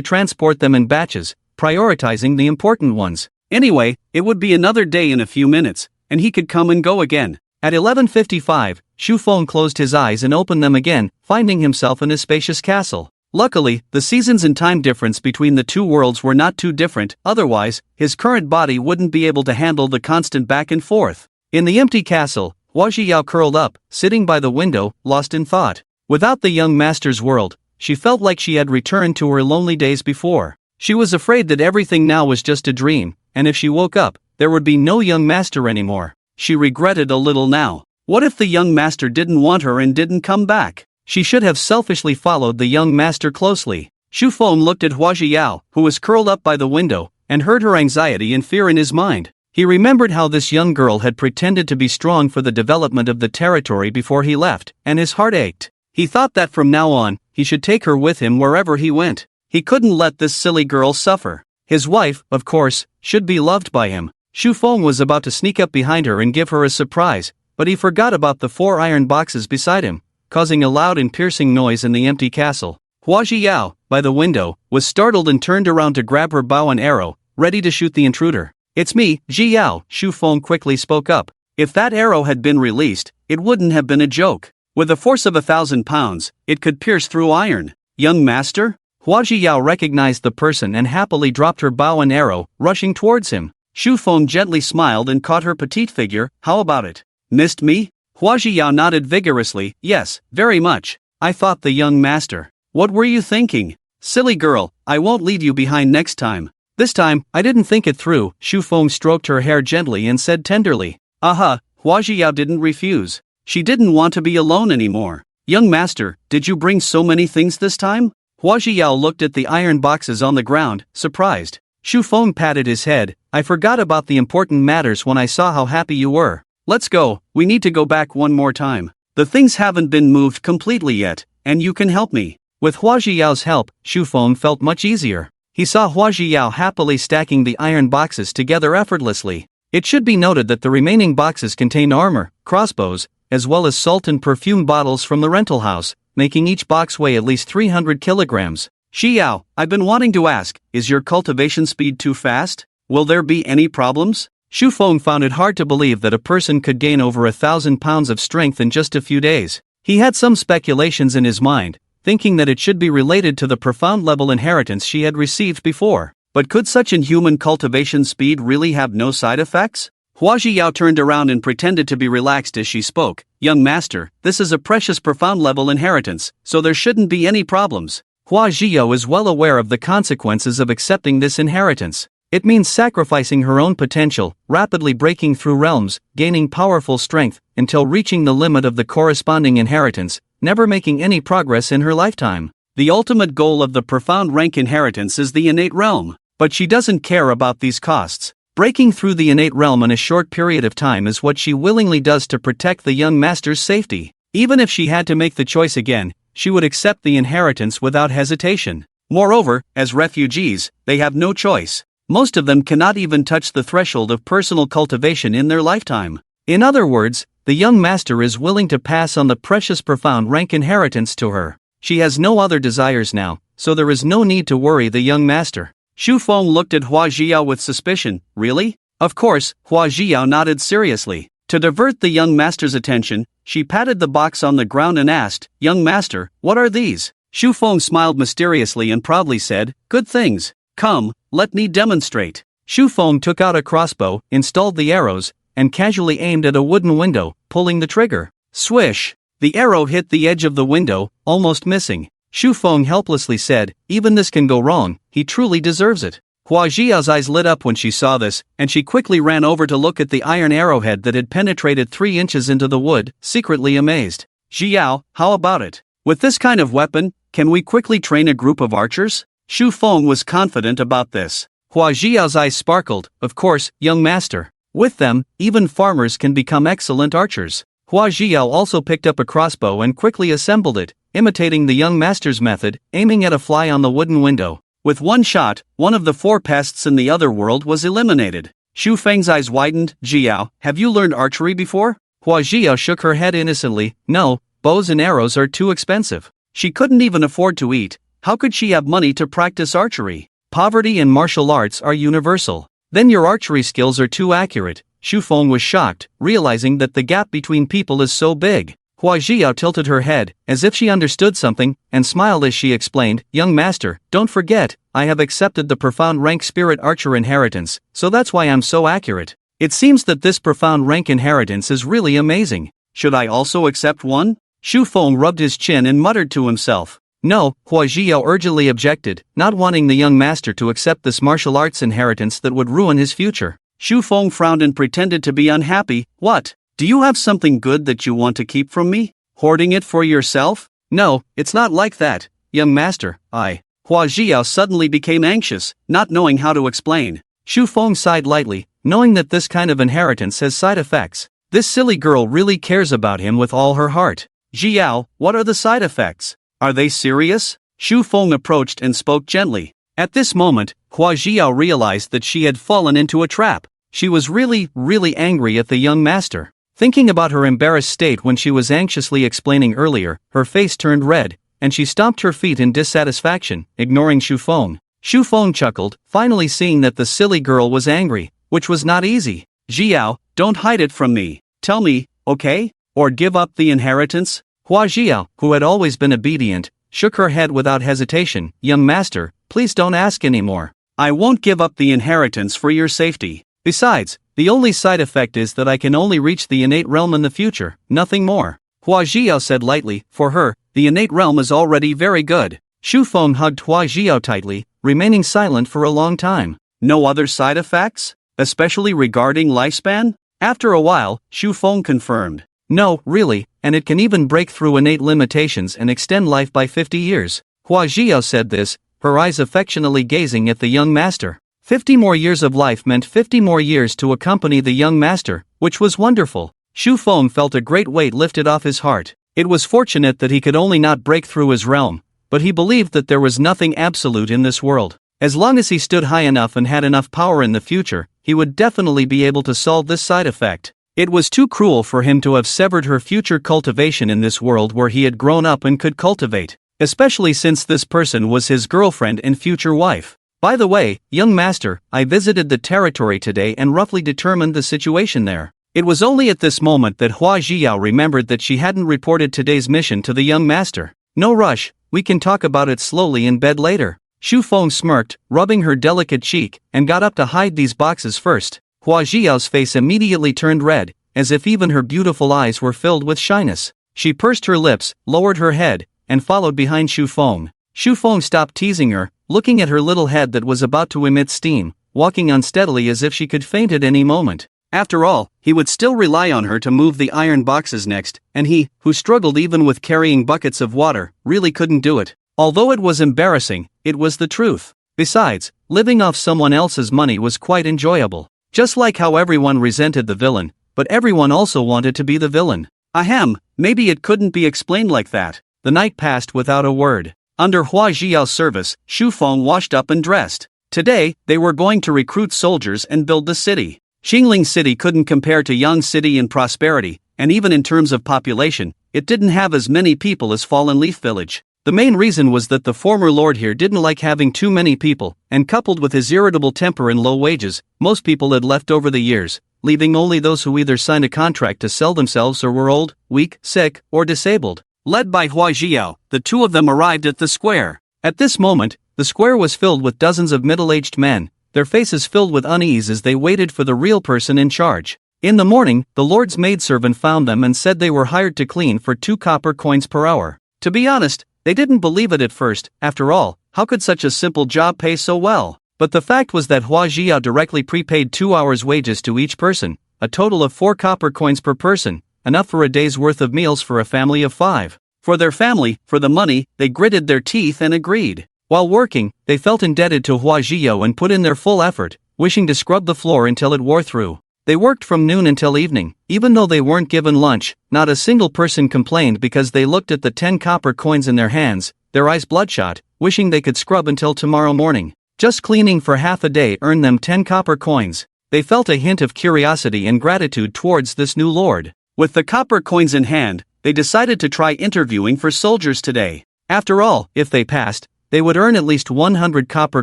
A: transport them in batches, prioritizing the important ones. Anyway, it would be another day in a few minutes, and he could come and go again. At 11:55, Xu Feng closed his eyes and opened them again, finding himself in a spacious castle. Luckily, the seasons and time difference between the two worlds were not too different, otherwise, his current body wouldn't be able to handle the constant back and forth. In the empty castle, Hua Zhiyao curled up, sitting by the window, lost in thought. Without the young master's world, she felt like she had returned to her lonely days before. She was afraid that everything now was just a dream, and if she woke up, there would be no young master anymore. She regretted a little now. What if the young master didn't want her and didn't come back? She should have selfishly followed the young master closely. Xu Feng looked at Hua Zhiyao, who was curled up by the window, and heard her anxiety and fear in his mind. He remembered how this young girl had pretended to be strong for the development of the territory before he left, and his heart ached. He thought that from now on, he should take her with him wherever he went. He couldn't let this silly girl suffer. His wife, of course, should be loved by him. Xu Feng was about to sneak up behind her and give her a surprise, but he forgot about the 4 iron boxes beside him, causing a loud and piercing noise in the empty castle. Hua Zhiyao, by the window, was startled and turned around to grab her bow and arrow, ready to shoot the intruder. "It's me, Zhiyao," Xu Feng quickly spoke up. If that arrow had been released, it wouldn't have been a joke. With a force of 1,000 pounds, it could pierce through iron. "Young master?" Hua Zhiyao recognized the person and happily dropped her bow and arrow, rushing towards him. Xu Feng gently smiled and caught her petite figure. "How about it? Missed me?" Hua Zhiyao nodded vigorously. "Yes, very much. I thought the young master." "What were you thinking? Silly girl, I won't leave you behind next time." "This time, I didn't think it through." Xu Feng stroked her hair gently and said tenderly. "Aha." Hua Zhiyao didn't refuse. She didn't want to be alone anymore. "Young master, did you bring so many things this time?" Hua Zhiyao looked at the iron boxes on the ground, surprised. Xu Feng patted his head. "I forgot about the important matters when I saw how happy you were. Let's go, we need to go back one more time. The things haven't been moved completely yet, and you can help me." With Hua Zhiyao's help, Xu Feng felt much easier. He saw Hua Zhiyao happily stacking the iron boxes together effortlessly. It should be noted that the remaining boxes contained armor, crossbows, as well as salt and perfume bottles from the rental house, making each box weigh at least 300 kilograms. "Zhiyao, I've been wanting to ask, is your cultivation speed too fast? Will there be any problems?" Xu Feng found it hard to believe that a person could gain over 1,000 pounds of strength in just a few days. He had some speculations in his mind, thinking that it should be related to the profound level inheritance she had received before. But could such inhuman cultivation speed really have no side effects? Hua Zhiyao turned around and pretended to be relaxed as she spoke. "Young master, this is a precious profound level inheritance, so there shouldn't be any problems." Hua Zhiyao is well aware of the consequences of accepting this inheritance. It means sacrificing her own potential, rapidly breaking through realms, gaining powerful strength, until reaching the limit of the corresponding inheritance, never making any progress in her lifetime. The ultimate goal of the profound rank inheritance is the innate realm, but she doesn't care about these costs. Breaking through the innate realm in a short period of time is what she willingly does to protect the young master's safety. Even if she had to make the choice again, she would accept the inheritance without hesitation. Moreover, as refugees, they have no choice. Most of them cannot even touch the threshold of personal cultivation in their lifetime. In other words, the young master is willing to pass on the precious profound rank inheritance to her. She has no other desires now, so there is no need to worry the young master. Xu Feng looked at Hua Zhiyao with suspicion. "Really?" Of course, Hua Zhiyao nodded seriously. To divert the young master's attention, she patted the box on the ground and asked, "Young master, what are these?" Xu Feng smiled mysteriously and proudly said, "Good things. Come, let me demonstrate." Xu Feng took out a crossbow, installed the arrows, and casually aimed at a wooden window, pulling the trigger. Swish! The arrow hit the edge of the window, almost missing. Shu Feng helplessly said, "Even this can go wrong, he truly deserves it." Hua Jiao's eyes lit up when she saw this, and she quickly ran over to look at the iron arrowhead that had penetrated 3 inches into the wood, secretly amazed. "Jiao, how about it? With this kind of weapon, can we quickly train a group of archers?" Shu Feng was confident about this. Hua Jiao's eyes sparkled. "Of course, young master. With them, even farmers can become excellent archers." Hua Jiao also picked up a crossbow and quickly assembled it, imitating the young master's method, aiming at a fly on the wooden window. With one shot, one of the 4 pests in the other world was eliminated. Shu Feng's eyes widened. "Jiao, have you learned archery before?" Hua Jiao shook her head innocently. "No, bows and arrows are too expensive. She couldn't even afford to eat. How could she have money to practice archery? Poverty and martial arts are universal." "Then your archery skills are too accurate." Shu Feng was shocked, realizing that the gap between people is so big. Hua Jiao tilted her head, as if she understood something, and smiled as she explained, "Young master, don't forget, I have accepted the profound rank spirit archer inheritance, so that's why I'm so accurate. It seems that this profound rank inheritance is really amazing. Should I also accept one?" Shu Feng rubbed his chin and muttered to himself. "No," Hua Jiao urgently objected, not wanting the young master to accept this martial arts inheritance that would ruin his future. Shu Feng frowned and pretended to be unhappy. "What? Do you have something good that you want to keep from me? Hoarding it for yourself?" "No, it's not like that, young master, Hua Jiao suddenly became anxious, not knowing how to explain. Shu Feng sighed lightly, knowing that this kind of inheritance has side effects. This silly girl really cares about him with all her heart. "Jiao, what are the side effects? Are they serious?" Shu Feng approached and spoke gently. At this moment, Hua Jiao realized that she had fallen into a trap. She was really angry at the young master. Thinking about her embarrassed state when she was anxiously explaining earlier, her face turned red, and she stomped her feet in dissatisfaction, ignoring Shu Feng. Shu Feng chuckled, finally seeing that the silly girl was angry, which was not easy. "Jiao, don't hide it from me. Tell me, okay? Or give up the inheritance?" Hua Jiao, who had always been obedient, shook her head without hesitation. "Young master, please don't ask anymore. I won't give up the inheritance for your safety. Besides, the only side effect is that I can only reach the innate realm in the future, nothing more." Hua Jiao said lightly. For her, the innate realm is already very good. Shu Feng hugged Hua Jiao tightly, remaining silent for a long time. "No other side effects? Especially regarding lifespan?" After a while, Shu Feng confirmed. "No, really, and it can even break through innate limitations and extend life by 50 years. Hua Jiao said this, her eyes affectionately gazing at the young master. 50 more years of life meant 50 more years to accompany the young master, which was wonderful. Shu Feng felt a great weight lifted off his heart. It was fortunate that he could only not break through his realm, but he believed that there was nothing absolute in this world. As long as he stood high enough and had enough power in the future, he would definitely be able to solve this side effect. It was too cruel for him to have severed her future cultivation in this world where he had grown up and could cultivate, especially since this person was his girlfriend and future wife. "By the way, young master, I visited the territory today and roughly determined the situation there." It was only at this moment that Hua Jiao remembered that she hadn't reported today's mission to the young master. "No rush, we can talk about it slowly in bed later." Shu Feng smirked, rubbing her delicate cheek, and got up to hide these boxes first. Hua Jiao's face immediately turned red, as if even her beautiful eyes were filled with shyness. She pursed her lips, lowered her head, and followed behind Shu Feng. Shu Feng stopped teasing her, looking at her little head that was about to emit steam, walking unsteadily as if she could faint at any moment. After all, he would still rely on her to move the iron boxes next, and he, who struggled even with carrying buckets of water, really couldn't do it. Although it was embarrassing, it was the truth. Besides, living off someone else's money was quite enjoyable. Just like how everyone resented the villain, but everyone also wanted to be the villain. Ahem, maybe it couldn't be explained like that. The night passed without a word. Under Hua Jiao's service, Shu Feng washed up and dressed. Today, they were going to recruit soldiers and build the city. Xingling City couldn't compare to Yang City in prosperity, and even in terms of population, it didn't have as many people as Fallen Leaf Village. The main reason was that the former lord here didn't like having too many people, and coupled with his irritable temper and low wages, most people had left over the years, leaving only those who either signed a contract to sell themselves or were old, weak, sick, or disabled. Led by Hua Jiao, the two of them arrived at the square. At this moment, the square was filled with dozens of middle-aged men, their faces filled with unease as they waited for the real person in charge. In the morning, the Lord's maidservant found them and said they were hired to clean for 2 copper coins per hour. To be honest, they didn't believe it at first. After all, how could such a simple job pay so well? But the fact was that Hua Jiao directly prepaid 2 hours' wages to each person, a total of 4 copper coins per person, enough for a day's worth of meals for a family of 5. For their family, for the money, they gritted their teeth and agreed. While working, they felt indebted to Hua Jiao and put in their full effort, wishing to scrub the floor until it wore through. They worked from noon until evening. Even though they weren't given lunch, not a single person complained because they looked at the 10 copper coins in their hands, their eyes bloodshot, wishing they could scrub until tomorrow morning. Just cleaning for half a day earned them 10 copper coins. They felt a hint of curiosity and gratitude towards this new lord. With the copper coins in hand, they decided to try interviewing for soldiers today. After all, if they passed, they would earn at least 100 copper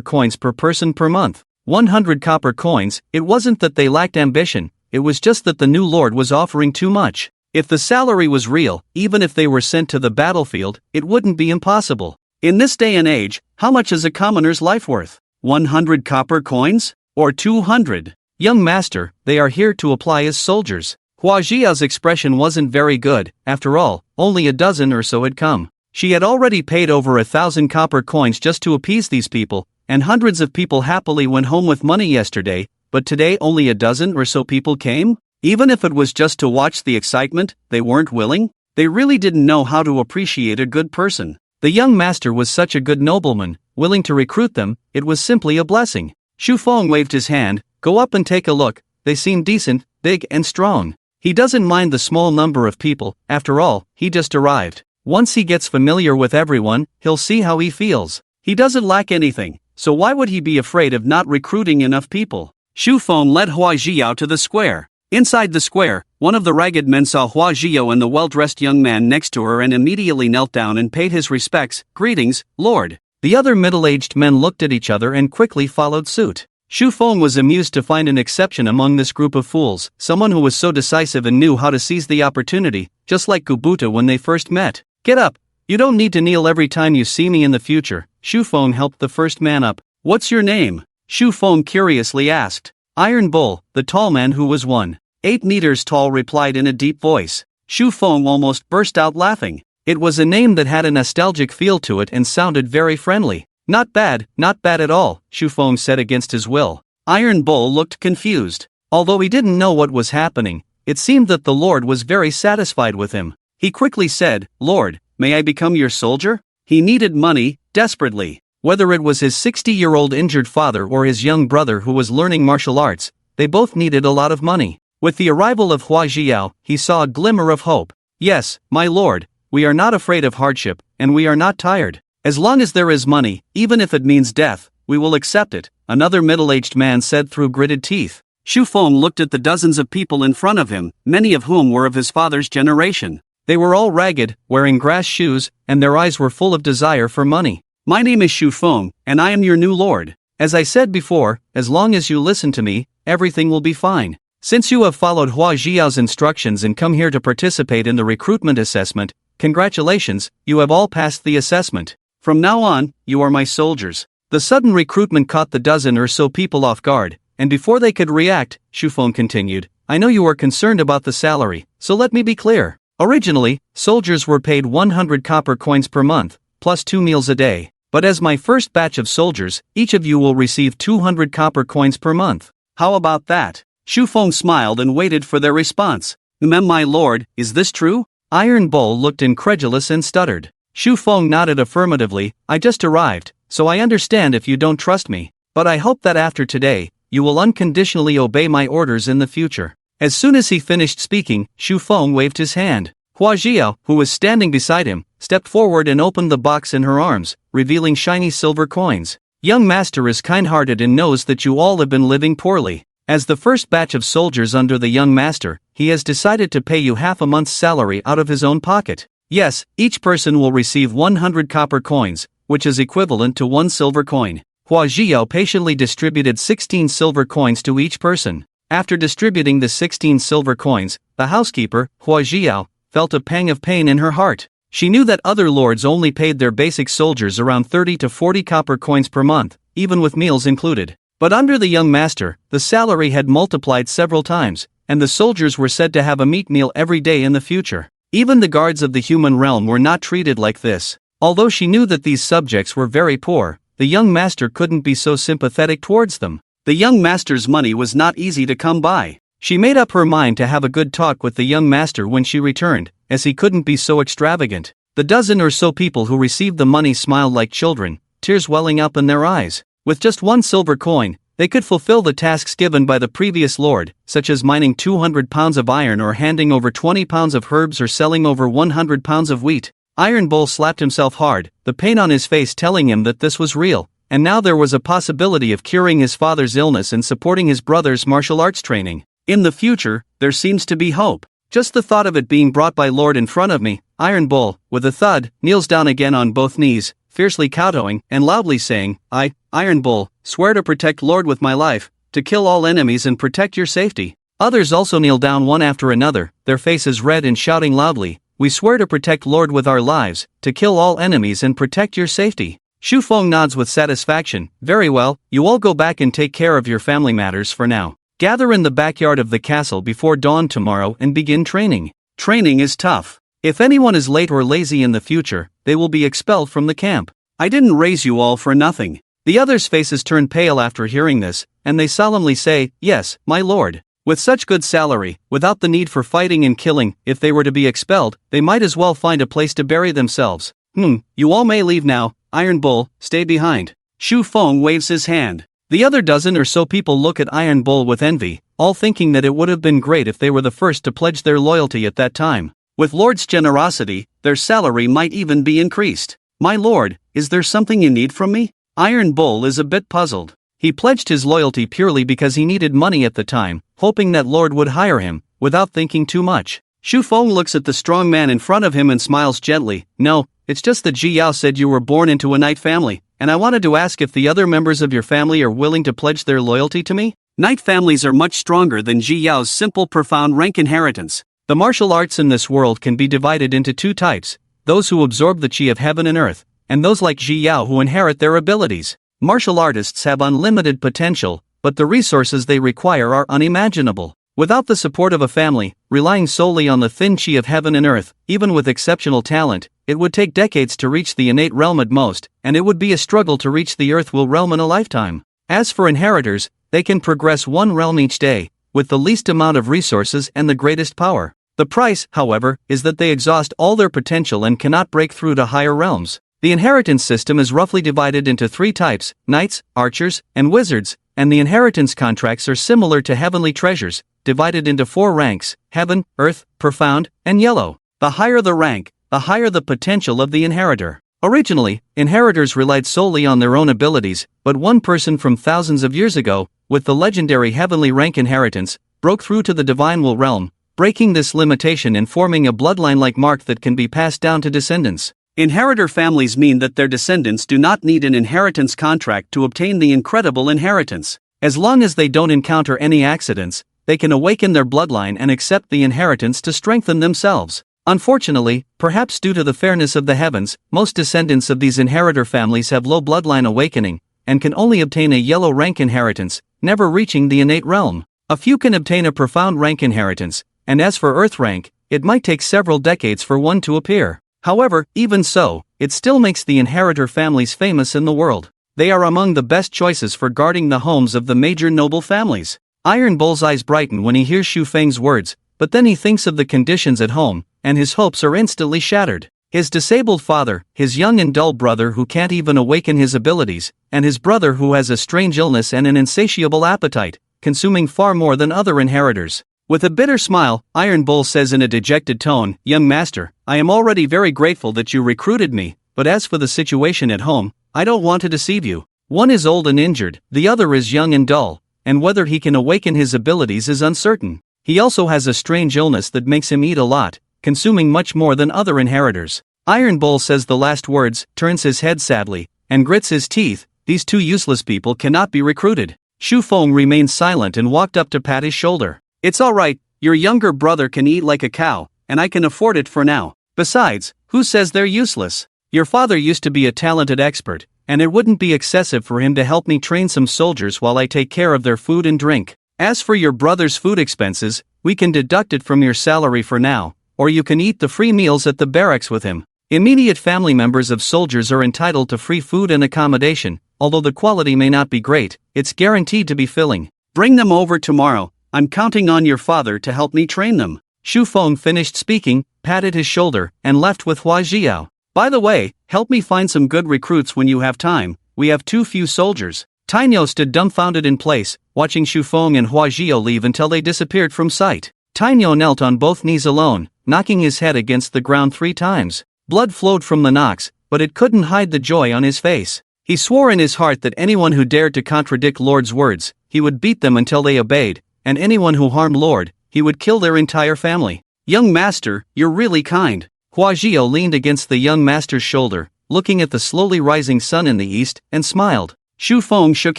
A: coins per person per month. 100 copper coins. It wasn't that they lacked ambition, it was just that the new lord was offering too much. If the salary was real, even if they were sent to the battlefield, it wouldn't be impossible. In this day and age, how much is a commoner's life worth? 100 copper coins? Or 200? Young master, they are here to apply as soldiers. Hua Jiao's expression wasn't very good. After all, only a dozen or so had come. She had already paid over 1,000 copper coins just to appease these people, and hundreds of people happily went home with money yesterday, but today only a dozen or so people came? Even if it was just to watch the excitement, they weren't willing? They really didn't know how to appreciate a good person. The young master was such a good nobleman, willing to recruit them, it was simply a blessing. Xu Feng waved his hand. Go up and take a look, they seem decent, big and strong. He doesn't mind the small number of people, after all, he just arrived. Once he gets familiar with everyone, he'll see how he feels. He doesn't lack anything, so why would he be afraid of not recruiting enough people? Xu Feng led Hua Jiao to the square. Inside the square, one of the ragged men saw Hua Jiao and the well-dressed young man next to her and immediately knelt down and paid his respects. Greetings, Lord. The other middle-aged men looked at each other and quickly followed suit. Xu Feng was amused to find an exception among this group of fools, someone who was so decisive and knew how to seize the opportunity, just like Kubuta when they first met. Get up. You don't need to kneel every time you see me in the future. Xu Feng helped the first man up. What's your name? Xu Feng curiously asked. Iron Bull, the tall man who was 1.8 meters tall, replied in a deep voice. Xu Feng almost burst out laughing. It was a name that had a nostalgic feel to it and sounded very friendly. Not bad at all, Xu Feng said against his will. Iron Bull looked confused. Although he didn't know what was happening, it seemed that the Lord was very satisfied with him. He quickly said, Lord, may I become your soldier? He needed money, desperately. Whether it was his 60-year-old injured father or his young brother who was learning martial arts, they both needed a lot of money. With the arrival of Hua Jiao, he saw a glimmer of hope. Yes, my lord, we are not afraid of hardship, and we are not tired. As long as there is money, even if it means death, we will accept it, another middle-aged man said through gritted teeth. Xu Feng looked at the dozens of people in front of him, many of whom were of his father's generation. They were all ragged, wearing grass shoes, and their eyes were full of desire for money. My name is Xu Feng, and I am your new lord. As I said before, as long as you listen to me, everything will be fine. Since you have followed Hua Jiao's instructions and come here to participate in the recruitment assessment, congratulations, you have all passed the assessment. From now on, you are my soldiers. The sudden recruitment caught the dozen or so people off guard, and before they could react, Xu Feng continued, I know you are concerned about the salary, so let me be clear. Originally, soldiers were paid 100 copper coins per month, plus 2 meals a day. But as my first batch of soldiers, each of you will receive 200 copper coins per month. How about that? Xu Feng smiled and waited for their response. My lord, is this true? Iron Bull looked incredulous and stuttered. Xu Feng nodded affirmatively. I just arrived, so I understand if you don't trust me. But I hope that after today, you will unconditionally obey my orders in the future. As soon as he finished speaking, Xu Feng waved his hand. Hua Jiao, who was standing beside him, stepped forward and opened the box in her arms, revealing shiny silver coins. Young master is kind-hearted and knows that you all have been living poorly. As the first batch of soldiers under the young master, he has decided to pay you half a month's salary out of his own pocket. Yes, each person will receive 100 copper coins, which is equivalent to 1 silver coin. Hua Jiao patiently distributed 16 silver coins to each person. After distributing the 16 silver coins, the housekeeper, Hua Jiao, felt a pang of pain in her heart. She knew that other lords only paid their basic soldiers around 30 to 40 copper coins per month, even with meals included. But under the young master, the salary had multiplied several times. and the soldiers were said to have a meat meal every day in the future. Even the guards of the human realm were not treated like this. Although she knew that these subjects were very poor, the young master couldn't be so sympathetic towards them. The young master's money was not easy to come by. She made up her mind to have a good talk with the young master when she returned, as he couldn't be so extravagant. The dozen or so people who received the money smiled like children, tears welling up in their eyes. With just one silver coin, they could fulfill the tasks given by the previous lord, such as mining 200 pounds of iron or handing over 20 pounds of herbs or selling over 100 pounds of wheat. Iron Bull slapped himself hard, the pain on his face telling him that this was real, and now there was a possibility of curing his father's illness and supporting his brother's martial arts training. In the future, there seems to be hope. Just the thought of it being brought by Lord in front of me. Iron Bull, with a thud, kneels down again on both knees, fiercely kowtowing and loudly saying, I, Iron Bull, swear to protect Lord with my life, to kill all enemies and protect your safety. Others also kneel down one after another, their faces red and shouting loudly, we swear to protect Lord with our lives, to kill all enemies and protect your safety. Shu Feng nods with satisfaction. Very well, you all go back and take care of your family matters for now. Gather in the backyard of the castle before dawn tomorrow and begin training. Training is tough. If anyone is late or lazy in the future, they will be expelled from the camp. I didn't raise you all for nothing. The others' faces turn pale after hearing this, and they solemnly say, yes, my lord. With such good salary, without the need for fighting and killing, if they were to be expelled, they might as well find a place to bury themselves. You all may leave now. Iron Bull, stay behind. Shu Feng waves his hand. The other dozen or so people look at Iron Bull with envy, all thinking that it would have been great if they were the first to pledge their loyalty at that time. With Lord's generosity, their salary might even be increased. My lord, is there something you need from me? Iron Bull is a bit puzzled. He pledged his loyalty purely because he needed money at the time, hoping that Lord would hire him, without thinking too much. Shu Feng looks at the strong man in front of him and smiles gently. No, it's just that Ji Yao said you were born into a knight family, and I wanted to ask if the other members of your family are willing to pledge their loyalty to me? Knight families are much stronger than Ji Yao's simple profound rank inheritance. The martial arts in this world can be divided into two types, those who absorb the chi of heaven and earth, and those like Ji Yao who inherit their abilities. Martial artists have unlimited potential, but the resources they require are unimaginable. Without the support of a family, relying solely on the thin chi of heaven and earth, even with exceptional talent, it would take decades to reach the innate realm at most, and it would be a struggle to reach the earthwell realm in a lifetime. As for inheritors, they can progress one realm each day, with the least amount of resources and the greatest power. The price, however, is that they exhaust all their potential and cannot break through to higher realms. The inheritance system is roughly divided into three types: knights, archers, and wizards, and the inheritance contracts are similar to heavenly treasures, divided into four ranks: heaven, earth, profound, and yellow. The higher the rank, the higher the potential of the inheritor. Originally, inheritors relied solely on their own abilities, but one person from thousands of years ago, with the legendary heavenly rank inheritance, broke through to the divine will realm, breaking this limitation and forming a bloodline-like mark that can be passed down to descendants. Inheritor families mean that their descendants do not need an inheritance contract to obtain the incredible inheritance. As long as they don't encounter any accidents, they can awaken their bloodline and accept the inheritance to strengthen themselves. Unfortunately, perhaps due to the fairness of the heavens, most descendants of these inheritor families have low bloodline awakening, and can only obtain a yellow rank inheritance, never reaching the innate realm. A few can obtain a profound rank inheritance, and as for earth rank, it might take several decades for one to appear. However, even so, it still makes the inheritor families famous in the world. They are among the best choices for guarding the homes of the major noble families. Iron Bull's eyes brighten when he hears Shu Feng's words, but then he thinks of the conditions at home, and his hopes are instantly shattered. His disabled father, his young and dull brother who can't even awaken his abilities, and his brother who has a strange illness and an insatiable appetite, consuming far more than other inheritors. With a bitter smile, Iron Bull says in a dejected tone, "Young master, I am already very grateful that you recruited me, but as for the situation at home, I don't want to deceive you. One is old and injured, the other is young and dull, and whether he can awaken his abilities is uncertain. He also has a strange illness that makes him eat a lot, consuming much more than other inheritors." Iron Bull says the last words, turns his head sadly, and grits his teeth. These two useless people cannot be recruited. Shu Feng remained silent and walked up to pat his shoulder. "It's all right, your younger brother can eat like a cow, and I can afford it for now. Besides, who says they're useless? Your father used to be a talented expert, and it wouldn't be excessive for him to help me train some soldiers while I take care of their food and drink. As for your brother's food expenses, We can deduct it from your salary for now, or you can eat the free meals at the barracks with him. Immediate family members of soldiers are entitled to free food and accommodation. Although the quality may not be great, it's guaranteed to be filling. Bring them over tomorrow. I'm counting on your father to help me train them. Xu Feng finished speaking, patted his shoulder, and left with Hua Jiao. By the way, help me find some good recruits when you have time. We have too few soldiers. Tainyo stood dumbfounded in place, watching Xu Feng and Hua Jiao leave until they disappeared from sight. Tainyo knelt on both knees alone, knocking his head against the ground 3 times. Blood flowed from the knocks, but it couldn't hide the joy on his face. He swore in his heart that anyone who dared to contradict Lord's words, he would beat them until they obeyed, and anyone who harmed Lord, he would kill their entire family. Young master, you're really kind. Hua Jiao leaned against the young master's shoulder, looking at the slowly rising sun in the east, and smiled. Xu Feng shook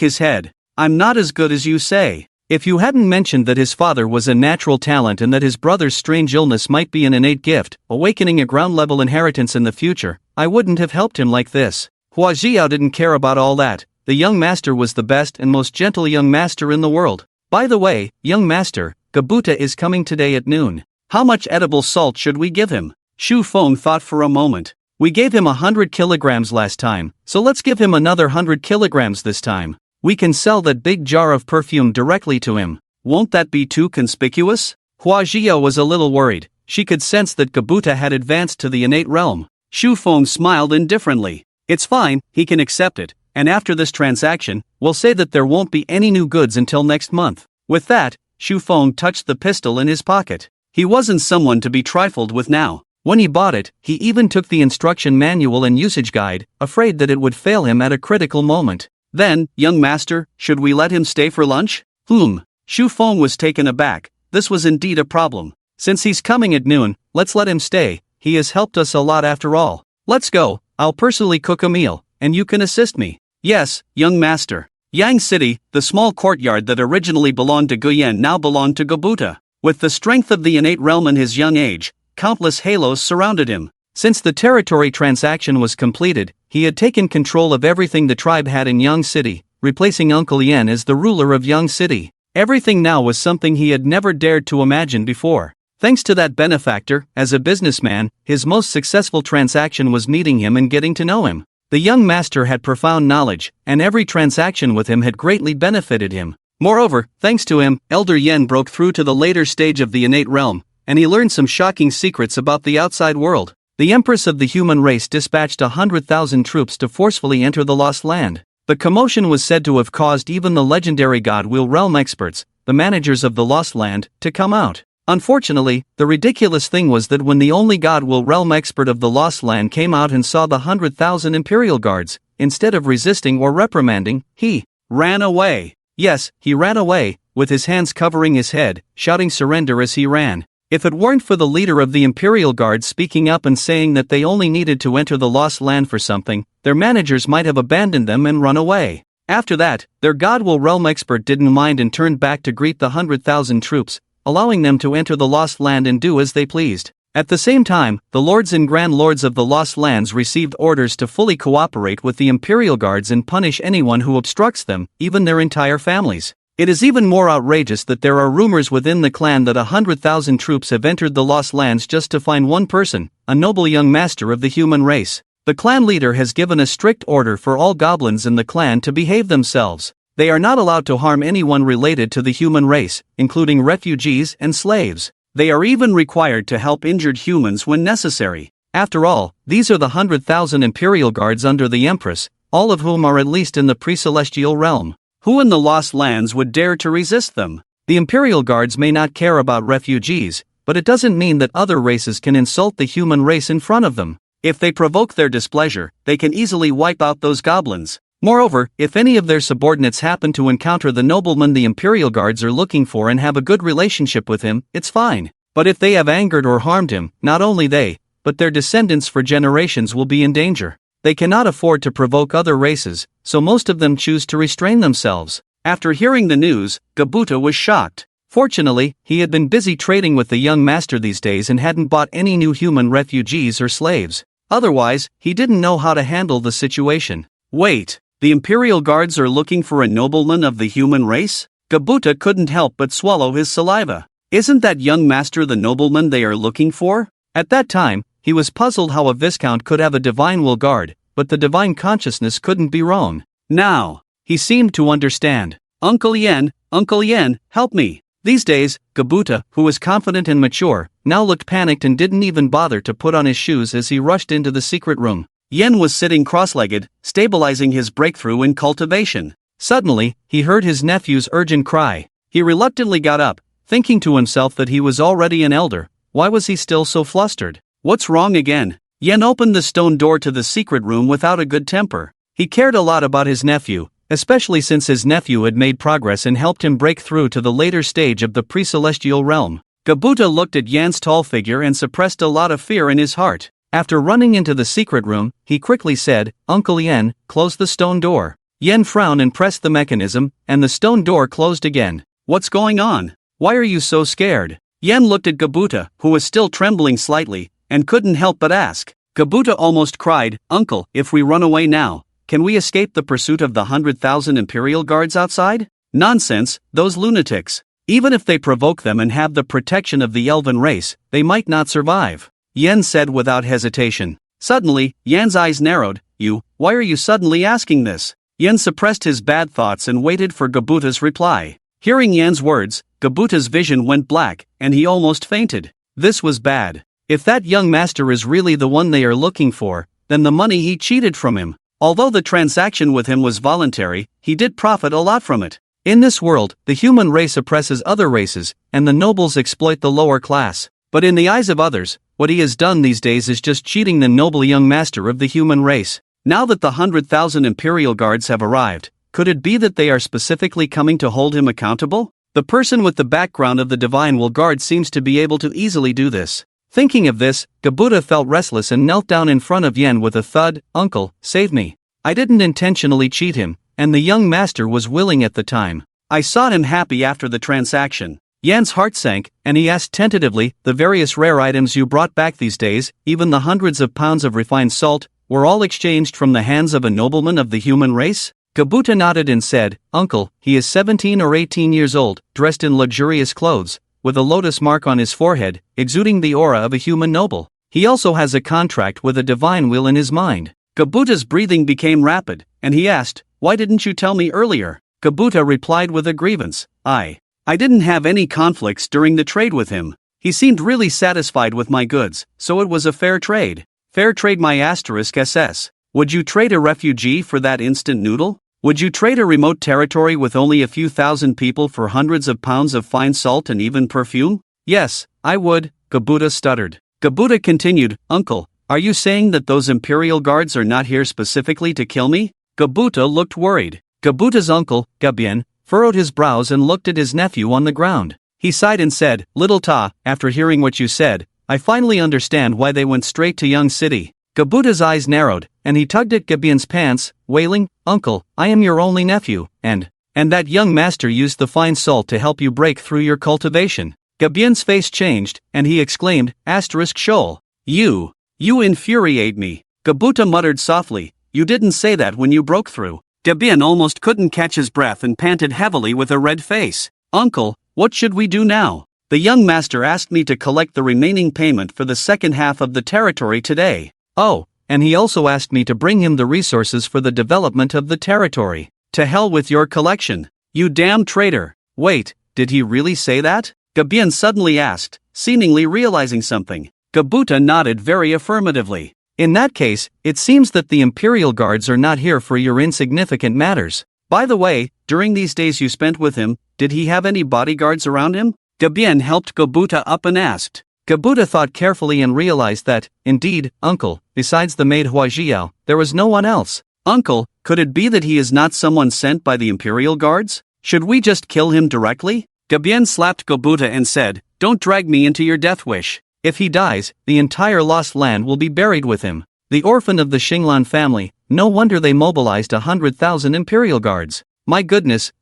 A: his head. I'm not as good as you say. If you hadn't mentioned that his father was a natural talent and that his brother's strange illness might be an innate gift, awakening a ground-level inheritance in the future, I wouldn't have helped him like this. Hua Jiao didn't care about all that. The young master was the best and most gentle young master in the world. By the way, young master, Gabuta is coming today at noon. How much edible salt should we give him? Xu Feng thought for a moment. We gave him 100 kilograms last time, so let's give him another 100 kilograms this time. We can sell that big jar of perfume directly to him. Won't that be too conspicuous? Hua Jiao was a little worried. She could sense that Gabuta had advanced to the innate realm. Xu Feng smiled indifferently. It's fine, he can accept it, and after this transaction, we'll say that there won't be any new goods until next month. With that, Xu Feng touched the pistol in his pocket. He wasn't someone to be trifled with now. When he bought it, he even took the instruction manual and usage guide, afraid that it would fail him at a critical moment. Then, young master, should we let him stay for lunch? Xu Feng was taken aback. This was indeed a problem. Since he's coming at noon, let's let him stay. He has helped us a lot after all. Let's go. I'll personally cook a meal, and you can assist me. Yes, young master. Yang City, the small courtyard that originally belonged to Guyen now belonged to Gabuta. With the strength of the innate realm in his young age, countless halos surrounded him. Since the territory transaction was completed, he had taken control of everything the tribe had in Yang City, replacing Uncle Yen as the ruler of Yang City. Everything now was something he had never dared to imagine before. Thanks to that benefactor, as a businessman, his most successful transaction was meeting him and getting to know him. The young master had profound knowledge, and every transaction with him had greatly benefited him. Moreover, thanks to him, Elder Yen broke through to the later stage of the innate realm, and he learned some shocking secrets about the outside world. The Empress of the human race dispatched 100,000 troops to forcefully enter the Lost Land. The commotion was said to have caused even the legendary God-Will realm experts, the managers of the Lost Land, to come out. Unfortunately, the ridiculous thing was that when the only God-Will realm expert of the Lost Land came out and saw the 100,000 Imperial Guards, instead of resisting or reprimanding, he ran away. Yes, he ran away, with his hands covering his head, shouting surrender as he ran. If it weren't for the leader of the Imperial Guard speaking up and saying that they only needed to enter the Lost Land for something, their managers might have abandoned them and run away. After that, their God-Will realm expert didn't mind and turned back to greet the 100,000 troops, allowing them to enter the Lost Land and do as they pleased. At the same time, the Lords and Grand Lords of the Lost Lands received orders to fully cooperate with the Imperial Guards and punish anyone who obstructs them, even their entire families. It is even more outrageous that there are rumors within the clan that 100,000 troops have entered the Lost Lands just to find one person, a noble young master of the human race. The clan leader has given a strict order for all goblins in the clan to behave themselves. They are not allowed to harm anyone related to the human race, including refugees and slaves. They are even required to help injured humans when necessary. After all, these are the 100,000 Imperial Guards under the Empress, all of whom are at least in the pre-celestial realm. Who in the Lost Lands would dare to resist them? The Imperial Guards may not care about refugees, but it doesn't mean that other races can insult the human race in front of them. If they provoke their displeasure, they can easily wipe out those goblins. Moreover, if any of their subordinates happen to encounter the nobleman the Imperial Guards are looking for and have a good relationship with him, it's fine. But if they have angered or harmed him, not only they, but their descendants for generations will be in danger. They cannot afford to provoke other races, so most of them choose to restrain themselves. After hearing the news, Gabuta was shocked. Fortunately, he had been busy trading with the young master these days and hadn't bought any new human refugees or slaves. Otherwise, he didn't know how to handle the situation. Wait, the Imperial Guards are looking for a nobleman of the human race? Gabuta couldn't help but swallow his saliva. Isn't that young master the nobleman they are looking for? At that time, he was puzzled how a viscount could have a divine will guard, but the divine consciousness couldn't be wrong. Now, he seemed to understand. Uncle Yen, help me. These days, Gabuta, who was confident and mature, now looked panicked and didn't even bother to put on his shoes as he rushed into the secret room. Yen was sitting cross-legged, stabilizing his breakthrough in cultivation. Suddenly, he heard his nephew's urgent cry. He reluctantly got up, thinking to himself that he was already an elder. Why was he still so flustered? What's wrong again? Yen opened the stone door to the secret room without a good temper. He cared a lot about his nephew, especially since his nephew had made progress and helped him break through to the later stage of the pre-celestial realm. Gabuta looked at Yan's tall figure and suppressed a lot of fear in his heart. After running into the secret room, he quickly said, "Uncle Yen, close the stone door." Yen frowned and pressed the mechanism, and the stone door closed again. What's going on? Why are you so scared? Yen looked at Gabuta, who was still trembling slightly, and couldn't help but ask. Gabuta almost cried, "Uncle, if we run away now, can we escape the pursuit of the 100,000 Imperial Guards outside?" Nonsense, those lunatics. Even if they provoke them and have the protection of the elven race, they might not survive, Yen said without hesitation. Suddenly, Yan's eyes narrowed. Why are you suddenly asking this? Yen suppressed his bad thoughts and waited for Gabuta's reply. Hearing Yan's words, Gabuta's vision went black, and he almost fainted. This was bad. If that young master is really the one they are looking for, then the money he cheated from him. Although the transaction with him was voluntary, he did profit a lot from it. In this world, the human race oppresses other races, and the nobles exploit the lower class. But in the eyes of others, what he has done these days is just cheating the noble young master of the human race. Now that the 100,000 Imperial Guards have arrived, could it be that they are specifically coming to hold him accountable? The person with the background of the divine will guard seems to be able to easily do this. Thinking of this, Gabuta felt restless and knelt down in front of Yen with a thud. "Uncle, save me. I didn't intentionally cheat him, and the young master was willing at the time. I saw him happy after the transaction." Yan's heart sank, and he asked tentatively, "The various rare items you brought back these days, even the hundreds of pounds of refined salt, were all exchanged from the hands of a nobleman of the human race?" Gabuta nodded and said, "Uncle, he is 17 or 18 years old, dressed in luxurious clothes, with a lotus mark on his forehead, exuding the aura of a human noble. He also has a contract with a divine will in his mind." Gabuta's breathing became rapid, and he asked, "Why didn't you tell me earlier?" Gabuta replied with a grievance, I didn't have any conflicts during the trade with him. He seemed really satisfied with my goods, so it was a fair trade. Fair trade my *SS. Would you trade a refugee for that instant noodle? Would you trade a remote territory with only a few thousand people for hundreds of pounds of fine salt and even perfume? Yes, I would, Gabuta stuttered. Gabuta continued, "Uncle, are you saying that those Imperial Guards are not here specifically to kill me?" Gabuta looked worried. Gabuta's uncle, Goblin, furrowed his brows and looked at his nephew on the ground. He sighed and said, "Little Ta, after hearing what you said, I finally understand why they went straight to Young City." Gabuta's eyes narrowed, and he tugged at Goblin's pants, wailing, "Uncle, I am your only nephew, and that young master used the fine salt to help you break through your cultivation." Goblin's face changed, and he exclaimed, *Shoal. You infuriate me." Gabuta muttered softly, "You didn't say that when you broke through." Goblin almost couldn't catch his breath and panted heavily with a red face. "Uncle, what should we do now? The young master asked me to collect the remaining payment for the second half of the territory today. Oh, and he also asked me to bring him the resources for the development of the territory. To hell with your collection, you damn traitor." "Wait, did he really say that?" Goblin suddenly asked, seemingly realizing something. Gabuta nodded very affirmatively. "In that case, it seems that the Imperial Guards are not here for your insignificant matters. By the way, during these days you spent with him, did he have any bodyguards around him?" Goblin helped Gabuta up and asked. Gabuta thought carefully and realized that, indeed, uncle, besides the maid Huajiao, there was no one else. "Uncle, could it be that he is not someone sent by the Imperial Guards? Should we just kill him directly?" Goblin slapped Gabuta and said, "Don't drag me into your death wish. If he dies, the entire lost land will be buried with him. The orphan of the Xinglan family, no wonder they mobilized 100,000 Imperial Guards. My goodness,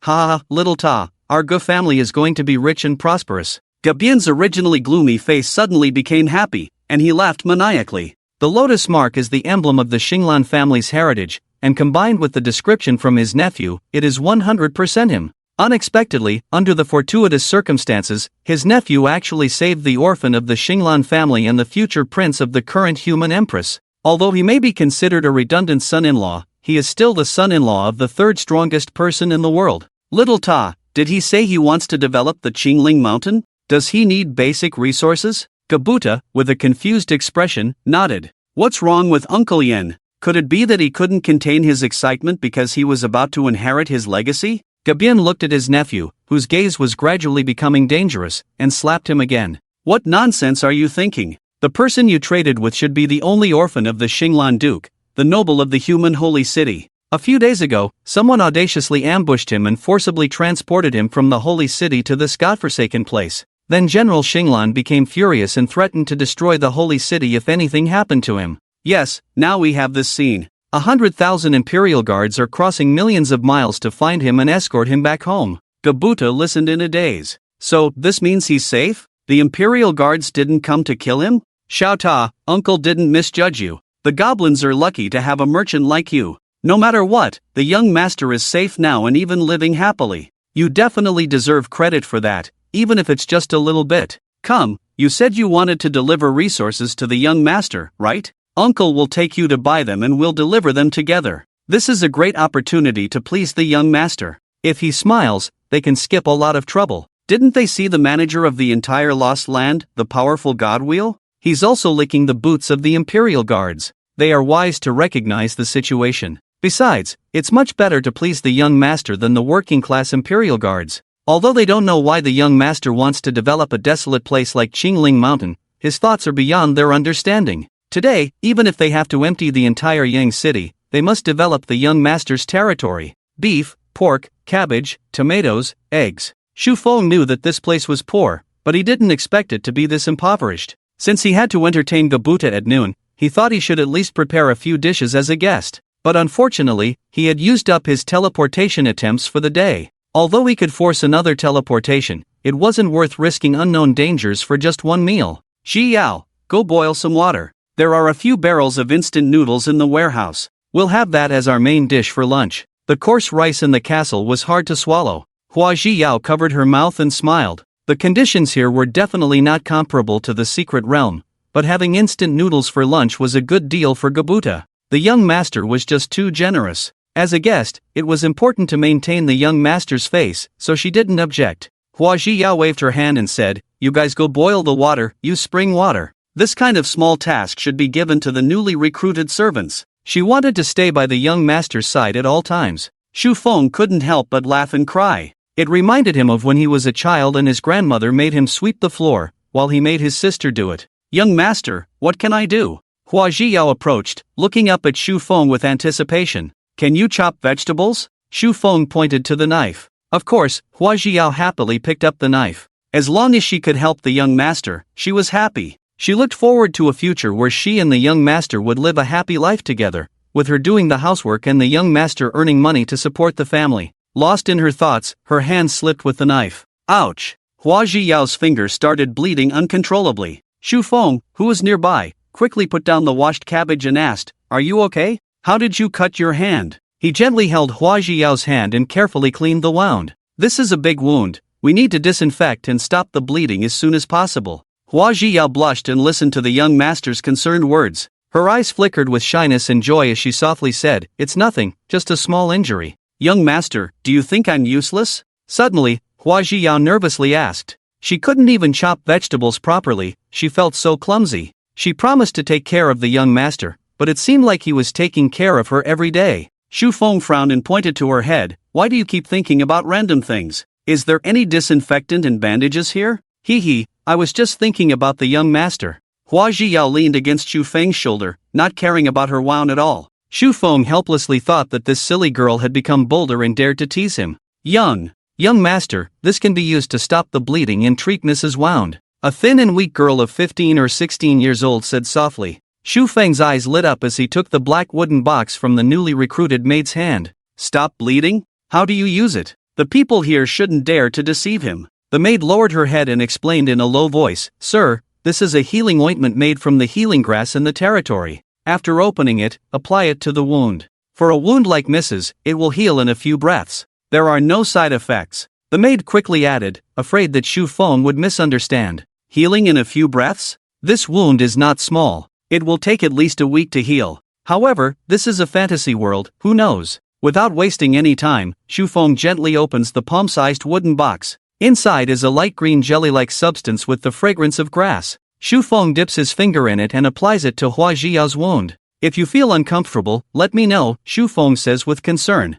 A: little Ta, our Gu family is going to be rich and prosperous." Goblin's originally gloomy face suddenly became happy, and he laughed maniacally. The lotus mark is the emblem of the Xinglan family's heritage, and combined with the description from his nephew, it is 100% him. Unexpectedly, under the fortuitous circumstances, his nephew actually saved the orphan of the Xinglan family and the future prince of the current human empress. Although he may be considered a redundant son-in-law, he is still the son-in-law of the third strongest person in the world. Little Ta, did he say he wants to develop the Qingling Mountain? Does he need basic resources? Gabuta, with a confused expression, nodded. What's wrong with Uncle Yen? Could it be that he couldn't contain his excitement because he was about to inherit his legacy? Gabian looked at his nephew, whose gaze was gradually becoming dangerous, and slapped him again. What nonsense are you thinking? The person you traded with should be the only orphan of the Xinglan Duke, the noble of the human holy city. A few days ago, someone audaciously ambushed him and forcibly transported him from the holy city to this godforsaken place. Then General Xinglan became furious and threatened to destroy the holy city if anything happened to him. Yes, now we have this scene. 100,000 imperial guards are crossing millions of miles to find him and escort him back home. Gabuta listened in a daze. So, this means he's safe? The imperial guards didn't come to kill him? Xiao Ta, uncle didn't misjudge you. The goblins are lucky to have a merchant like you. No matter what, the young master is safe now and even living happily. You definitely deserve credit for that, even if it's just a little bit. Come, you said you wanted to deliver resources to the young master, right? Uncle will take you to buy them and we'll deliver them together. This is a great opportunity to please the young master. If he smiles, they can skip a lot of trouble. Didn't they see the manager of the entire lost land, the powerful Godwheel? He's also licking the boots of the imperial guards. They are wise to recognize the situation. Besides, it's much better to please the young master than the working-class imperial guards. Although they don't know why the young master wants to develop a desolate place like Qingling Mountain, his thoughts are beyond their understanding. Today, even if they have to empty the entire Yang city, they must develop the young master's territory. Beef, pork, cabbage, tomatoes, eggs. Xu Feng knew that this place was poor, but he didn't expect it to be this impoverished. Since he had to entertain Gabuta at noon, he thought he should at least prepare a few dishes as a guest. But unfortunately, he had used up his teleportation attempts for the day. Although he could force another teleportation, it wasn't worth risking unknown dangers for just one meal. Xi Yao, go boil some water. There are a few barrels of instant noodles in the warehouse. We'll have that as our main dish for lunch. The coarse rice in the castle was hard to swallow. Hua Zhiyao covered her mouth and smiled. The conditions here were definitely not comparable to the secret realm, but having instant noodles for lunch was a good deal for Gabuta. The young master was just too generous. As a guest, it was important to maintain the young master's face, so she didn't object. Hua Zhiyao waved her hand and said, "You guys go boil the water, use spring water." This kind of small task should be given to the newly recruited servants. She wanted to stay by the young master's side at all times. Xu Feng couldn't help but laugh and cry. It reminded him of when he was a child and his grandmother made him sweep the floor, while he made his sister do it. "Young master, what can I do?" Hua Zhiyao approached, looking up at Xu Feng with anticipation. "Can you chop vegetables?" Xu Feng pointed to the knife. Of course, Hua Zhiyao happily picked up the knife. As long as she could help the young master, she was happy. She looked forward to a future where she and the young master would live a happy life together, with her doing the housework and the young master earning money to support the family. Lost in her thoughts, her hand slipped with the knife. Ouch! Hua Zhiyao's fingers started bleeding uncontrollably. Xu Feng, who was nearby, quickly put down the washed cabbage and asked, "Are you okay? How did you cut your hand?" He gently held Hua Zhiyao's hand and carefully cleaned the wound. "This is a big wound. We need to disinfect and stop the bleeding as soon as possible." Hua Zhiyao blushed and listened to the young master's concerned words. Her eyes flickered with shyness and joy as she softly said, "It's nothing, just a small injury." "Young master, do you think I'm useless?" Suddenly, Hua Zhiyao nervously asked. She couldn't even chop vegetables properly, she felt so clumsy. She promised to take care of the young master, but it seemed like he was taking care of her every day. Xu Feng frowned and pointed to her head. "Why do you keep thinking about random things? Is there any disinfectant and bandages here?" Hee, I was just thinking about the young master." Hua Zhiyao leaned against Xu Feng's shoulder, not caring about her wound at all. Xu Feng helplessly thought that this silly girl had become bolder and dared to tease him. Young master, this can be used to stop the bleeding and treat Mrs. Wound." A thin and weak girl of 15 or 16 years old said softly. Xu Feng's eyes lit up as he took the black wooden box from the newly recruited maid's hand. "Stop bleeding? How do you use it? The people here shouldn't dare to deceive him." The maid lowered her head and explained in a low voice, "Sir, this is a healing ointment made from the healing grass in the territory. After opening it, apply it to the wound. For a wound like Mrs., it will heal in a few breaths." There are no side effects. The maid quickly added, afraid that Shu Feng would misunderstand. Healing in a few breaths? This wound is not small. It will take at least a week to heal. However, this is a fantasy world, who knows? Without wasting any time, Shu Feng gently opens the palm-sized wooden box. Inside is a light green jelly-like substance with the fragrance of grass. Shu Feng dips his finger in it and applies it to Hua Jiao's wound. If you feel uncomfortable, let me know, Shu Feng says with concern.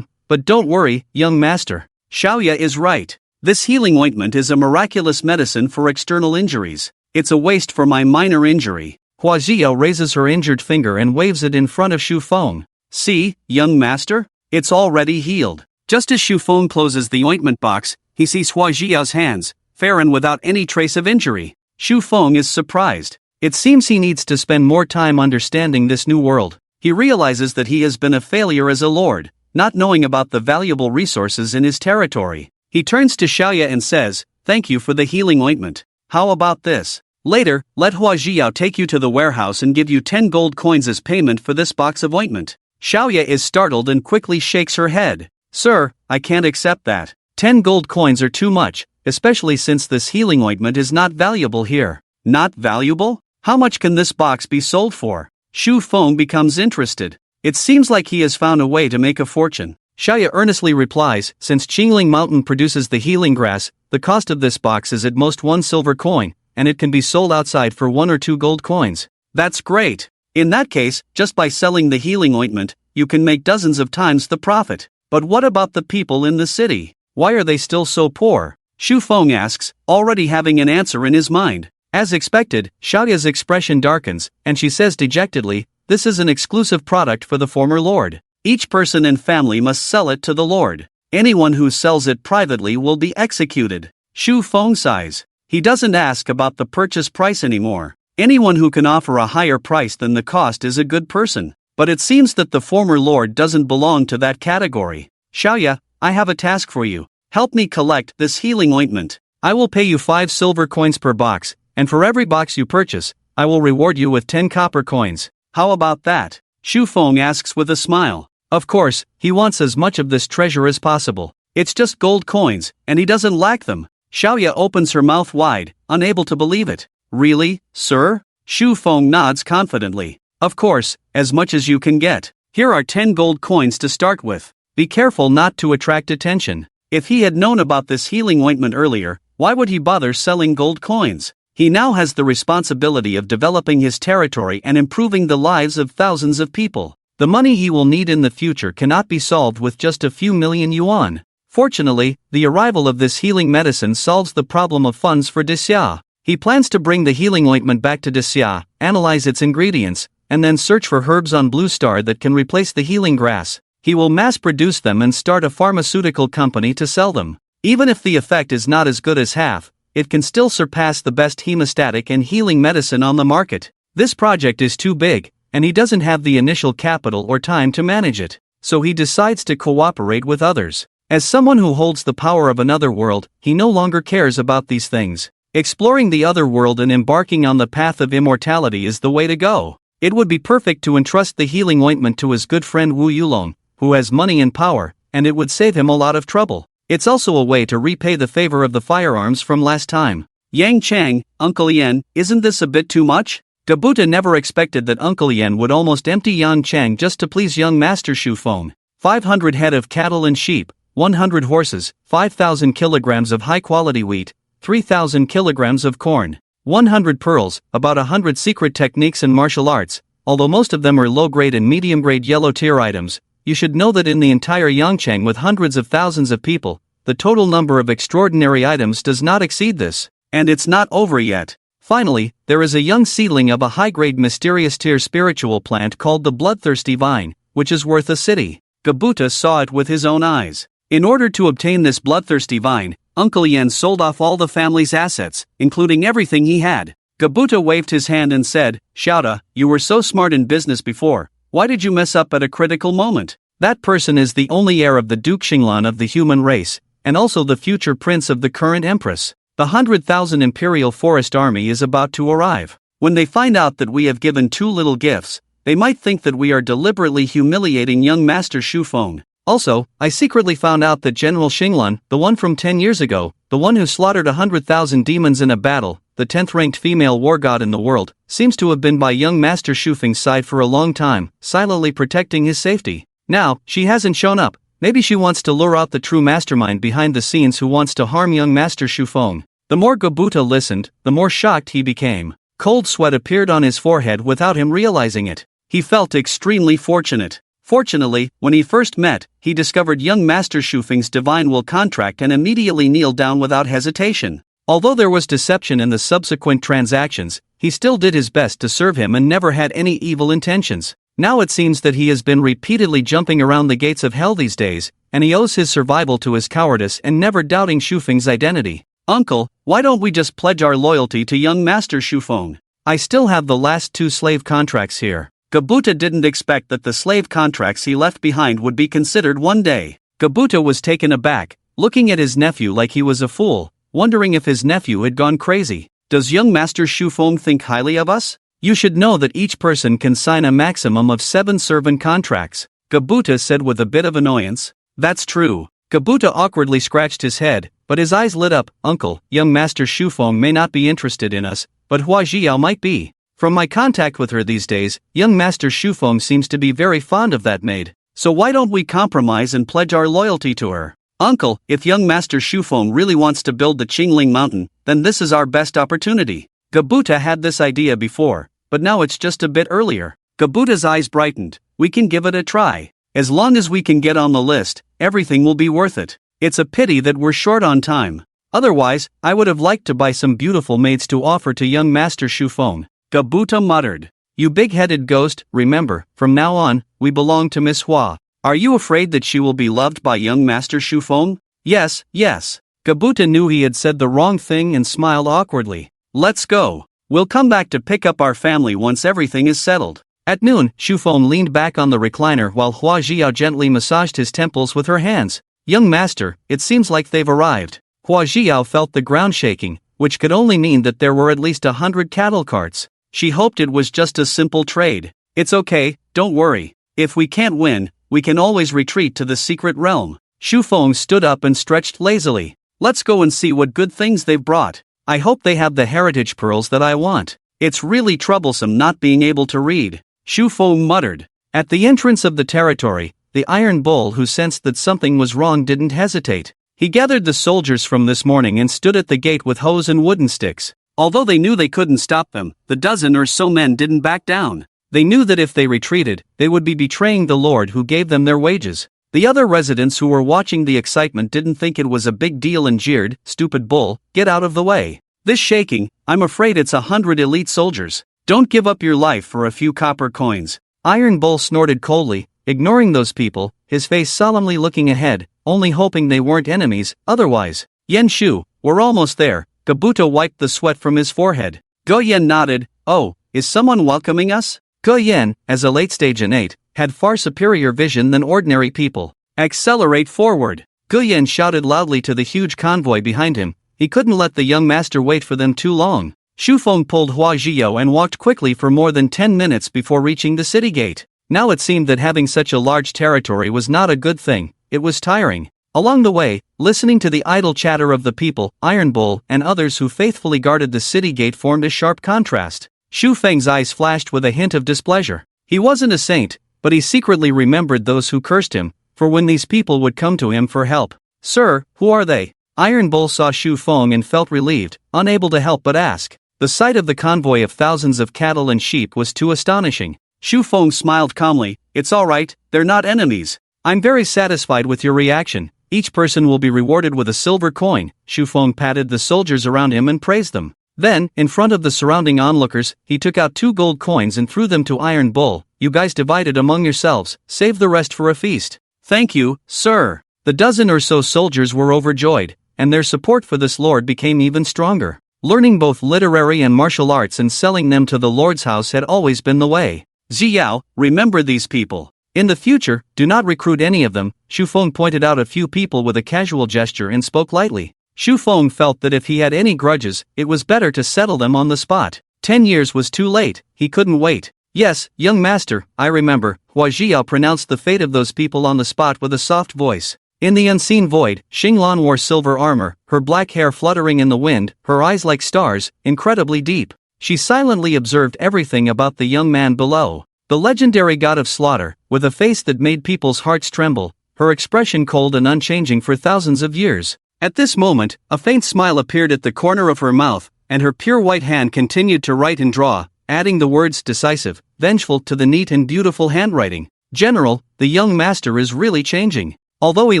A: But don't worry, young master. Xiaoya is right. This healing ointment is a miraculous medicine for external injuries. It's a waste for my minor injury. Hua Jiao raises her injured finger and waves it in front of Shu Feng. See, young master? It's already healed. Just as Shu Feng closes the ointment box, he sees Hua Jiao's hands, fair and without any trace of injury. Shu Feng is surprised. It seems he needs to spend more time understanding this new world. He realizes that he has been a failure as a lord, not knowing about the valuable resources in his territory. He turns to Xiaoya and says, "Thank you for the healing ointment. How about this? Later, let Hua Jiao take you to the warehouse and give you 10 gold coins as payment for this box of ointment." Xiaoya is startled and quickly shakes her head. "Sir, I can't accept that. 10 gold coins are too much, especially since this healing ointment is not valuable here." Not valuable? How much can this box be sold for? Shu Feng becomes interested. It seems like he has found a way to make a fortune. Xiaoya earnestly replies, since Qingling Mountain produces the healing grass, the cost of this box is at most 1 silver coin, and it can be sold outside for 1 or 2 gold coins. That's great. In that case, just by selling the healing ointment, you can make dozens of times the profit. But what about the people in the city? Why are they still so poor? Shu Feng asks, already having an answer in his mind. As expected, Xiaoya's expression darkens, and she says dejectedly, "This is an exclusive product for the former lord. Each person and family must sell it to the lord. Anyone who sells it privately will be executed." Shu Feng sighs. He doesn't ask about the purchase price anymore. Anyone who can offer a higher price than the cost is a good person. But it seems that the former lord doesn't belong to that category. "Xiaoya, I have a task for you. Help me collect this healing ointment. I will pay you 5 silver coins per box, and for every box you purchase, I will reward you with 10 copper coins. How about that?" Shu Feng asks with a smile. Of course, he wants as much of this treasure as possible. It's just gold coins, and he doesn't lack them. Xiaoya opens her mouth wide, unable to believe it. "Really, sir?" Shu Feng nods confidently. "Of course, as much as you can get. Here are 10 gold coins to start with. Be careful not to attract attention." If he had known about this healing ointment earlier, why would he bother selling gold coins? He now has the responsibility of developing his territory and improving the lives of thousands of people. The money he will need in the future cannot be solved with just a few million yuan. Fortunately, the arrival of this healing medicine solves the problem of funds for Dixia. He plans to bring the healing ointment back to Dixia, analyze its ingredients, and then search for herbs on Blue Star that can replace the healing grass. He will mass-produce them and start a pharmaceutical company to sell them. Even if the effect is not as good as half, it can still surpass the best hemostatic and healing medicine on the market. This project is too big, and he doesn't have the initial capital or time to manage it, so he decides to cooperate with others. As someone who holds the power of another world, he no longer cares about these things. Exploring the other world and embarking on the path of immortality is the way to go. It would be perfect to entrust the healing ointment to his good friend Wu Yulong, who has money and power, and it would save him a lot of trouble. It's also a way to repay the favor of the firearms from last time. Yang Chang, Uncle Yan, isn't this a bit too much? Gabuta never expected that Uncle Yan would almost empty Yang Chang just to please young Master Shu Feng. 500 head of cattle and sheep, 100 horses, 5,000 kilograms of high-quality wheat, 3,000 kilograms of corn, 100 pearls, about 100 secret techniques and martial arts. Although most of them are low-grade and medium-grade yellow-tier items, you should know that in the entire Yangchang with hundreds of thousands of people, the total number of extraordinary items does not exceed this. And it's not over yet. Finally, there is a young seedling of a high-grade mysterious tier spiritual plant called the bloodthirsty vine, which is worth a city. Gabuta saw it with his own eyes. In order to obtain this bloodthirsty vine, Uncle Yan sold off all the family's assets, including everything he had. Gabuta waved his hand and said, "Xiaoda, you were so smart in business before. Why did you mess up at a critical moment? That person is the only heir of the Duke Xinglan of the human race, and also the future prince of the current empress. The 100,000 Imperial Forest Army is about to arrive. When they find out that we have given too little gifts, they might think that we are deliberately humiliating young Master Shu Feng. Also, I secretly found out that General Xinglan, the one from 10 years ago, the one who slaughtered 100,000 demons in a battle, the 10th-ranked female war god in the world, seems to have been by young Master Shufeng's side for a long time, silently protecting his safety. Now, she hasn't shown up. Maybe she wants to lure out the true mastermind behind the scenes who wants to harm young Master Shufeng. The more Gobuta listened, the more shocked he became. Cold sweat appeared on his forehead without him realizing it. He felt extremely fortunate. Fortunately, when he first met, he discovered young Master Shufeng's divine will contract and immediately kneeled down without hesitation. Although there was deception in the subsequent transactions, he still did his best to serve him and never had any evil intentions. Now it seems that he has been repeatedly jumping around the gates of hell these days, and he owes his survival to his cowardice and never doubting Shufeng's identity. Uncle, why don't we just pledge our loyalty to young Master Shufeng? I still have the last 2 slave contracts here. Gobuta didn't expect that the slave contracts he left behind would be considered one day. Gobuta was taken aback, looking at his nephew like he was a fool, wondering if his nephew had gone crazy. Does young Master Shufeng think highly of us? You should know that each person can sign a maximum of 7 servant contracts, Gobuta said with a bit of annoyance. That's true. Gobuta awkwardly scratched his head, but his eyes lit up. Uncle, young Master Shufeng may not be interested in us, but Hua Jiao might be. From my contact with her these days, young Master Shufeng seems to be very fond of that maid. So why don't we compromise and pledge our loyalty to her? Uncle, if young Master Shufeng really wants to build the Qingling Mountain, then this is our best opportunity. Gobuta had this idea before, but now it's just a bit earlier. Gobuta's eyes brightened. We can give it a try. As long as we can get on the list, everything will be worth it. It's a pity that we're short on time. Otherwise, I would have liked to buy some beautiful maids to offer to young Master Shufeng. Gobuta muttered. You big-headed ghost, remember, from now on, we belong to Miss Hua. Are you afraid that she will be loved by young Master Shufeng? Yes, yes. Gobuta knew he had said the wrong thing and smiled awkwardly. Let's go. We'll come back to pick up our family once everything is settled. At noon, Shufeng leaned back on the recliner while Hua Jiao gently massaged his temples with her hands. Young master, it seems like they've arrived. Hua Jiao felt the ground shaking, which could only mean that there were at least 100 cattle carts. She hoped it was just a simple trade. It's okay, don't worry. If we can't win, we can always retreat to the secret realm. Shufeng stood up and stretched lazily. Let's go and see what good things they've brought. I hope they have the heritage pearls that I want. It's really troublesome not being able to read. Shufeng muttered. At the entrance of the territory, the Iron Bull, who sensed that something was wrong, didn't hesitate. He gathered the soldiers from this morning and stood at the gate with hoes and wooden sticks. Although they knew they couldn't stop them, the dozen or so men didn't back down. They knew that if they retreated, they would be betraying the Lord who gave them their wages. The other residents who were watching the excitement didn't think it was a big deal and jeered, "Stupid bull, get out of the way. This shaking, I'm afraid it's 100 elite soldiers. Don't give up your life for a few copper coins." Iron Bull snorted coldly, ignoring those people, his face solemnly looking ahead, only hoping they weren't enemies, otherwise. Yen Shu, we're almost there. Gobuta wiped the sweat from his forehead. Go Yen nodded. Oh, is someone welcoming us? Go Yen, as a late-stage innate, had far superior vision than ordinary people. Accelerate forward. Go Yen shouted loudly to the huge convoy behind him. He couldn't let the young master wait for them too long. Shufeng pulled Hua Jiao and walked quickly for more than 10 minutes before reaching the city gate. Now it seemed that having such a large territory was not a good thing, it was tiring. Along the way, listening to the idle chatter of the people, Iron Bull and others who faithfully guarded the city gate formed a sharp contrast. Shufeng's eyes flashed with a hint of displeasure. He wasn't a saint, but he secretly remembered those who cursed him, for when these people would come to him for help. Sir, who are they? Iron Bull saw Shufeng and felt relieved, unable to help but ask. The sight of the convoy of thousands of cattle and sheep was too astonishing. Shufeng smiled calmly. It's all right, they're not enemies. I'm very satisfied with your reaction. Each person will be rewarded with a silver coin. Shufeng patted the soldiers around him and praised them. Then, in front of the surrounding onlookers, he took out 2 gold coins and threw them to Iron Bull. You guys divide it among yourselves, save the rest for a feast. Thank you, sir. The dozen or so soldiers were overjoyed, and their support for this lord became even stronger. Learning both literary and martial arts and selling them to the lord's house had always been the way. Ziyao, remember these people. In the future, do not recruit any of them. Shufeng pointed out a few people with a casual gesture and spoke lightly. Shufeng felt that if he had any grudges, it was better to settle them on the spot. 10 years was too late, he couldn't wait. Yes, young master, I remember, Hua Jiao pronounced the fate of those people on the spot with a soft voice. In the unseen void, Xinglan wore silver armor, her black hair fluttering in the wind, her eyes like stars, incredibly deep. She silently observed everything about the young man below. The legendary god of slaughter, with a face that made people's hearts tremble, her expression cold and unchanging for thousands of years. At this moment, a faint smile appeared at the corner of her mouth, and her pure white hand continued to write and draw, adding the words decisive, vengeful to the neat and beautiful handwriting. General, the young master is really changing. Although he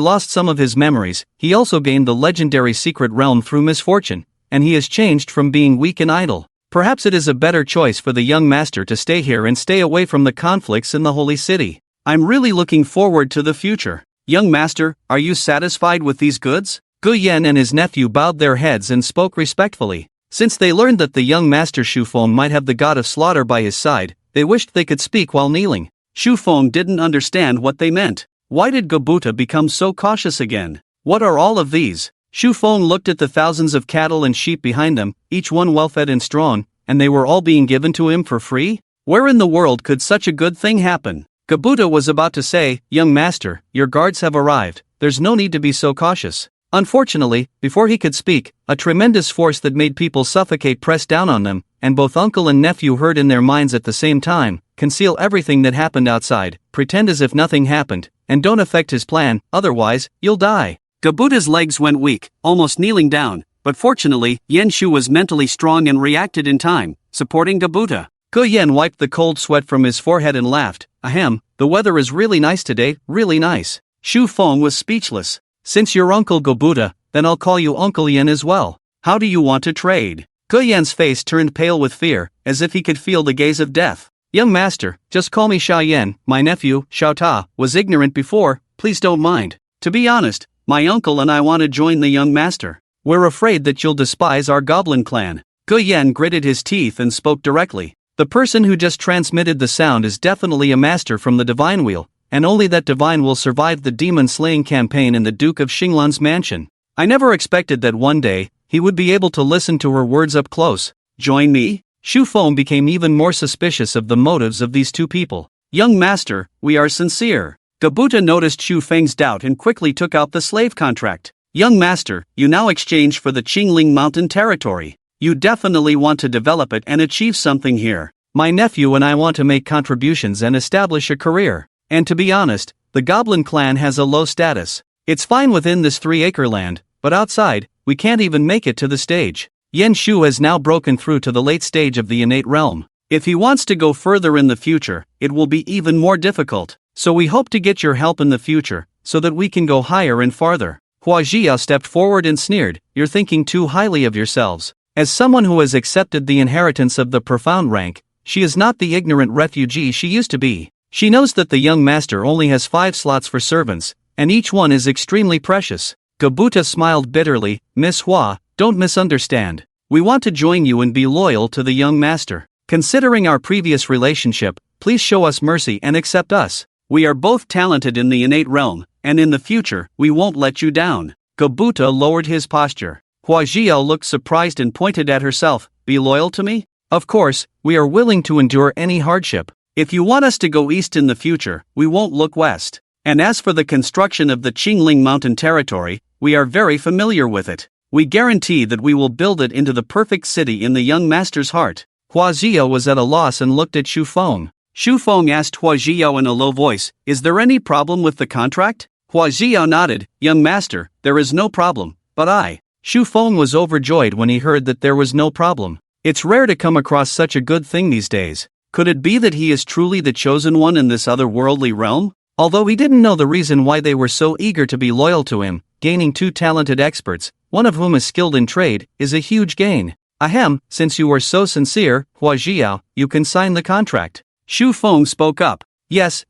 A: lost some of his memories, he also gained the legendary secret realm through misfortune, and he has changed from being weak and idle. Perhaps it is a better choice for the young master to stay here and stay away from the conflicts in the holy city. I'm really looking forward to the future. Young master, are you satisfied with these goods? Gu Yan and his nephew bowed their heads and spoke respectfully. Since they learned that the young master Shu Feng might have the god of slaughter by his side, they wished they could speak while kneeling. Shu Feng didn't understand what they meant. Why did Gobuta become so cautious again? What are all of these? Shu Feng looked at the thousands of cattle and sheep behind them, each one well-fed and strong, and they were all being given to him for free? Where in the world could such a good thing happen? Gobuta was about to say, "Young master, your guards have arrived, there's no need to be so cautious." Unfortunately, before he could speak, a tremendous force that made people suffocate pressed down on them, and both uncle and nephew heard in their minds at the same time, "Conceal everything that happened outside, pretend as if nothing happened, and don't affect his plan, otherwise, you'll die." Gobuta's legs went weak, almost kneeling down, but fortunately, Yen Shu was mentally strong and reacted in time, supporting Gobuta. Gu Yan wiped the cold sweat from his forehead and laughed. "Ahem, the weather is really nice today, really nice." Shu Feng was speechless. "Since you're Uncle Gobuta, then I'll call you Uncle Yen as well. How do you want to trade?" Gu Yan's face turned pale with fear, as if he could feel the gaze of death. "Young master, just call me Xiao Yan. My nephew, Xiao Ta, was ignorant before, please don't mind. To be honest, my uncle and I want to join the young master. We're afraid that you'll despise our Goblin clan." Gu Yan gritted his teeth and spoke directly. The person who just transmitted the sound is definitely a master from the Divine Wheel, and only that divine will survive the demon-slaying campaign in the Duke of Xinglan's mansion. I never expected that one day, he would be able to listen to her words up close. Join me? Shu Feng became even more suspicious of the motives of these two people. "Young master, we are sincere." Gobuta noticed Shu Feng's doubt and quickly took out the slave contract. "Young master, you now exchange for the Qingling Mountain territory. You definitely want to develop it and achieve something here. My nephew and I want to make contributions and establish a career. And to be honest, the Goblin clan has a low status. It's fine within this 3-acre land, but outside, we can't even make it to the stage." Yen Shu has now broken through to the late stage of the innate realm. If he wants to go further in the future, it will be even more difficult. So we hope to get your help in the future, so that we can go higher and farther. Hua Jiao stepped forward and sneered, "You're thinking too highly of yourselves. As someone who has accepted the inheritance of the profound rank, she is not the ignorant refugee she used to be. She knows that the young master only has 5 slots for servants, and each one is extremely precious." Gobuta smiled bitterly. "Miss Hua, don't misunderstand. We want to join you and be loyal to the young master. Considering our previous relationship, please show us mercy and accept us. We are both talented in the innate realm, and in the future, we won't let you down." Gobuta lowered his posture. Hua Jiao looked surprised and pointed at herself. "Be loyal to me? Of course, we are willing to endure any hardship. If you want us to go east in the future, we won't look west. And as for the construction of the Qingling Mountain territory, we are very familiar with it. We guarantee that we will build it into the perfect city in the young master's heart." Hua Jiao was at a loss and looked at Shu Feng. Shu Feng asked Hua Jiao in a low voice, "Is there any problem with the contract?" Hua Jiao nodded. "Young master, there is no problem, but I." Shu Feng was overjoyed when he heard that there was no problem. It's rare to come across such a good thing these days. Could it be that he is truly the chosen one in this otherworldly realm? Although he didn't know the reason why they were so eager to be loyal to him, gaining 2 talented experts, one of whom is skilled in trade, is a huge gain. "Ahem, since you are so sincere, Hua Jiao, you can sign the contract." Shu Feng spoke up. Yes,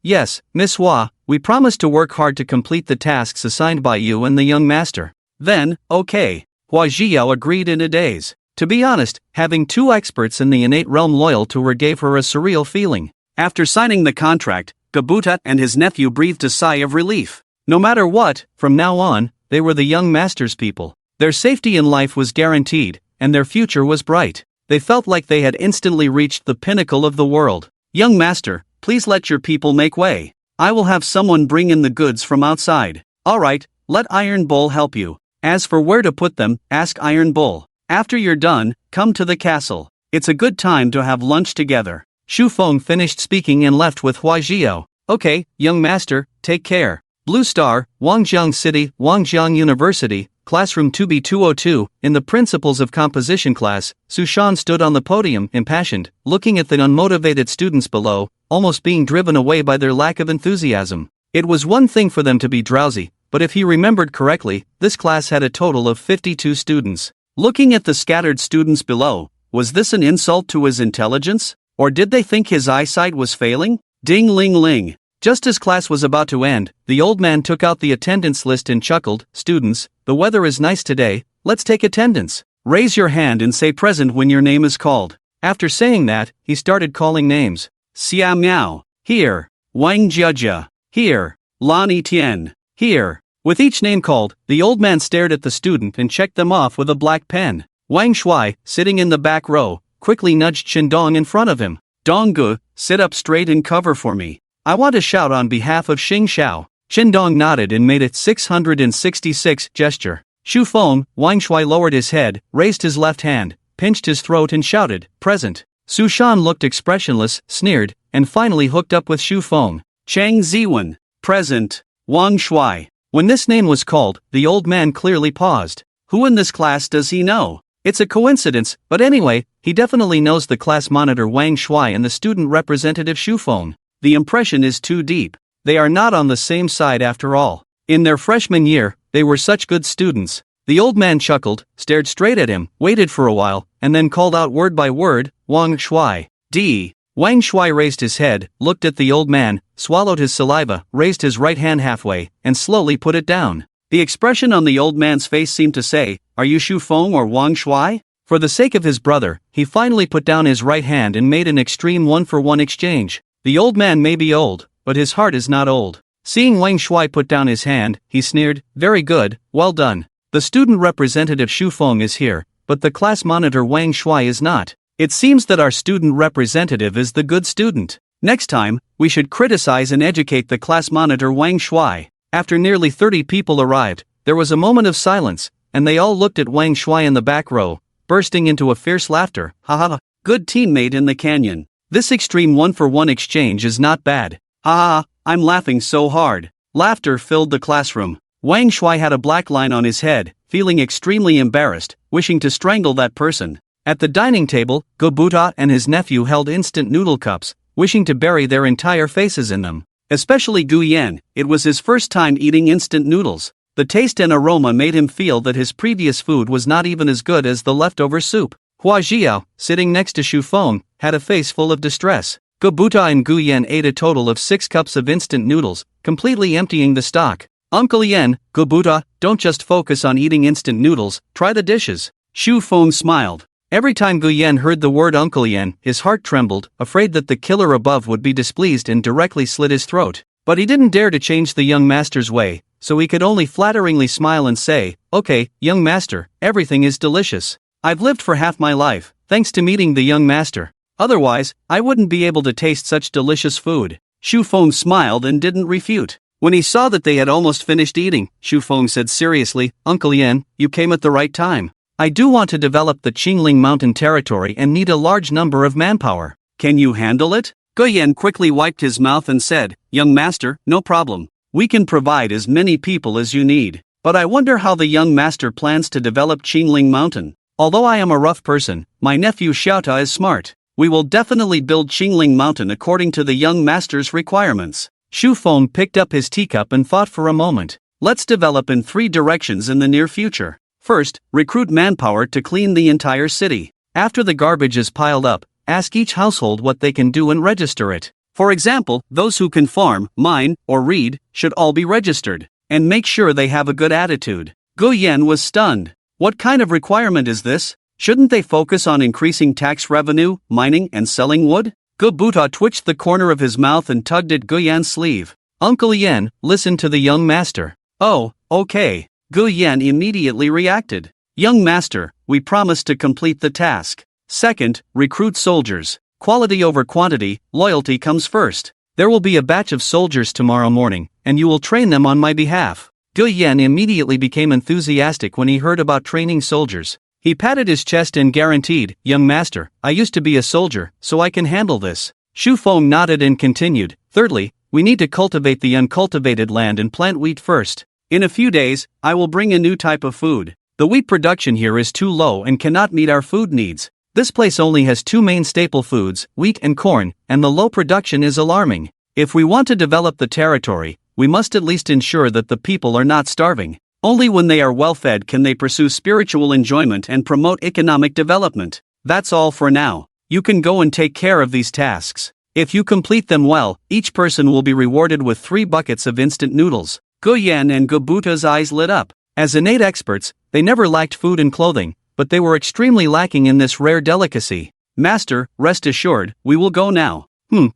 A: Miss Hua, we promise to work hard to complete the tasks assigned by you and the young master." "Then, okay." Hua Jiao agreed in a daze. To be honest, having 2 experts in the innate realm loyal to her gave her a surreal feeling. After signing the contract, Gobuta and his nephew breathed a sigh of relief. No matter what, from now on, they were the young master's people. Their safety in life was guaranteed, and their future was bright. They felt like they had instantly reached the pinnacle of the world. Young master, please let your people make way. I will have someone bring in the goods from outside. Alright, let Iron Bull help you. As for where to put them, ask Iron Bull. After you're done, come to the castle. It's a good time to have lunch together. Shu Feng finished speaking and left with Hua Jiao. Okay, young master, take care. Blue Star, Wangjiang City, Wangjiang University, Classroom 2B202, in the Principles of Composition class, Su Shan stood on the podium, impassioned, looking at the unmotivated students below, almost being driven away by their lack of enthusiasm. It was one thing for them to be drowsy, but if he remembered correctly, this class had a total of 52 students. Looking at the scattered students below, was this an insult to his intelligence? Or did they think his eyesight was failing? Ding ling ling. Just as class was about to end, the old man took out the attendance list and chuckled, "Students, the weather is nice today, let's take attendance. Raise your hand and say present when your name is called." After saying that, he started calling names. Xia Miao, here. Wang Jiajia, here. Lan Etienne, here. With each name called, the old man stared at the student and checked them off with a black pen. Wang Shuai, sitting in the back row, quickly nudged Qindong in front of him. "Donggu, sit up straight and cover for me. I want to shout on behalf of Xing Xiao." Qindong nodded and made a 666 gesture. Shu Feng, Wang Shuai lowered his head, raised his left hand, pinched his throat and shouted, "Present." Su Shan looked expressionless, sneered, and finally hooked up with Shu Feng. "Chang Ziwen, present." Wang Shuai. When this name was called, the old man clearly paused. Who in this class does he know? It's a coincidence, but anyway, he definitely knows the class monitor Wang Shuai and the student representative Shu Feng. The impression is too deep. They are not on the same side after all. In their freshman year, they were such good students. The old man chuckled, stared straight at him, waited for a while, and then called out word by word, "Wang Shuai." D. Wang Shuai raised his head, looked at the old man, swallowed his saliva, raised his right hand halfway, and slowly put it down. The expression on the old man's face seemed to say, "Are you Shu Feng or Wang Shuai?" For the sake of his brother, he finally put down his right hand and made an extreme one-for-one exchange. The old man may be old, but his heart is not old. Seeing Wang Shuai put down his hand, he sneered, "Very good, well done. The student representative Shu Feng is here, but the class monitor Wang Shuai is not. It seems that our student representative is the good student. Next time, we should criticize and educate the class monitor Wang Shuai." After nearly 30 people arrived, there was a moment of silence, and they all looked at Wang Shuai in the back row, bursting into a fierce laughter. "Ha ha ha, good teammate in the canyon. This extreme one-for-one exchange is not bad. Ha ha, I'm laughing so hard." Laughter filled the classroom. Wang Shuai had a black line on his head, feeling extremely embarrassed, wishing to strangle that person. At the dining table, Gobuta and his nephew held instant noodle cups, wishing to bury their entire faces in them. Especially Gu Yan, it was his first time eating instant noodles. The taste and aroma made him feel that his previous food was not even as good as the leftover soup. Hua Jiao, sitting next to Shu Feng, had a face full of distress. Gobuta and Gu Yan ate a total of 6 cups of instant noodles, completely emptying the stock. "Uncle Yan, Gobuta, don't just focus on eating instant noodles, try the dishes." Shu Feng smiled. Every time Gu Yan heard the word Uncle Yan, his heart trembled, afraid that the killer above would be displeased and directly slit his throat. But he didn't dare to change the young master's way, so he could only flatteringly smile and say, "Okay, young master, everything is delicious. I've lived for half my life, thanks to meeting the young master. Otherwise, I wouldn't be able to taste such delicious food." Shu Feng smiled and didn't refute. When he saw that they had almost finished eating, Shu Feng said seriously, "Uncle Yan, you came at the right time. I do want to develop the Qingling Mountain territory and need a large number of manpower. Can you handle it?" Gu Yan quickly wiped his mouth and said, "Young master, no problem. We can provide as many people as you need. But I wonder how the young master plans to develop Qingling Mountain. Although I am a rough person, my nephew Xiaota is smart. We will definitely build Qingling Mountain according to the young master's requirements." Shu Feng picked up his teacup and thought for a moment. "Let's develop in 3 directions in the near future. First, recruit manpower to clean the entire city. After the garbage is piled up, ask each household what they can do and register it. For example, those who can farm, mine, or read, should all be registered. And make sure they have a good attitude." Gu Yan was stunned. What kind of requirement is this? Shouldn't they focus on increasing tax revenue, mining and selling wood? Gobuta twitched the corner of his mouth and tugged at Gu Yan's sleeve. "Uncle Yan, listen to the young master." "Oh, okay." Gu Yan immediately reacted. "Young master, we promise to complete the task. Second, recruit soldiers. Quality over quantity, loyalty comes first. There will be a batch of soldiers tomorrow morning, and you will train them on my behalf. Gu Yan immediately became enthusiastic when he heard about training soldiers. He patted his chest and guaranteed, "Young master, I used to be a soldier, so I can handle this." Shu Feng nodded and continued, "Thirdly, we need to cultivate the uncultivated land and plant wheat first. In a few days, I will bring a new type of food. The wheat production here is too low and cannot meet our food needs. This place only has two main staple foods, wheat and corn, and the low production is alarming. If we want to develop the territory, we must at least ensure that the people are not starving. Only when they are well fed can they pursue spiritual enjoyment and promote economic development. That's all for now. You can go and take care of these tasks. If you complete them well, each person will be rewarded with 3 buckets of instant noodles." Gu Yan and Gu Buta's eyes lit up. As innate experts, they never lacked food and clothing, but they were extremely lacking in this rare delicacy. "Master, rest assured, we will go now.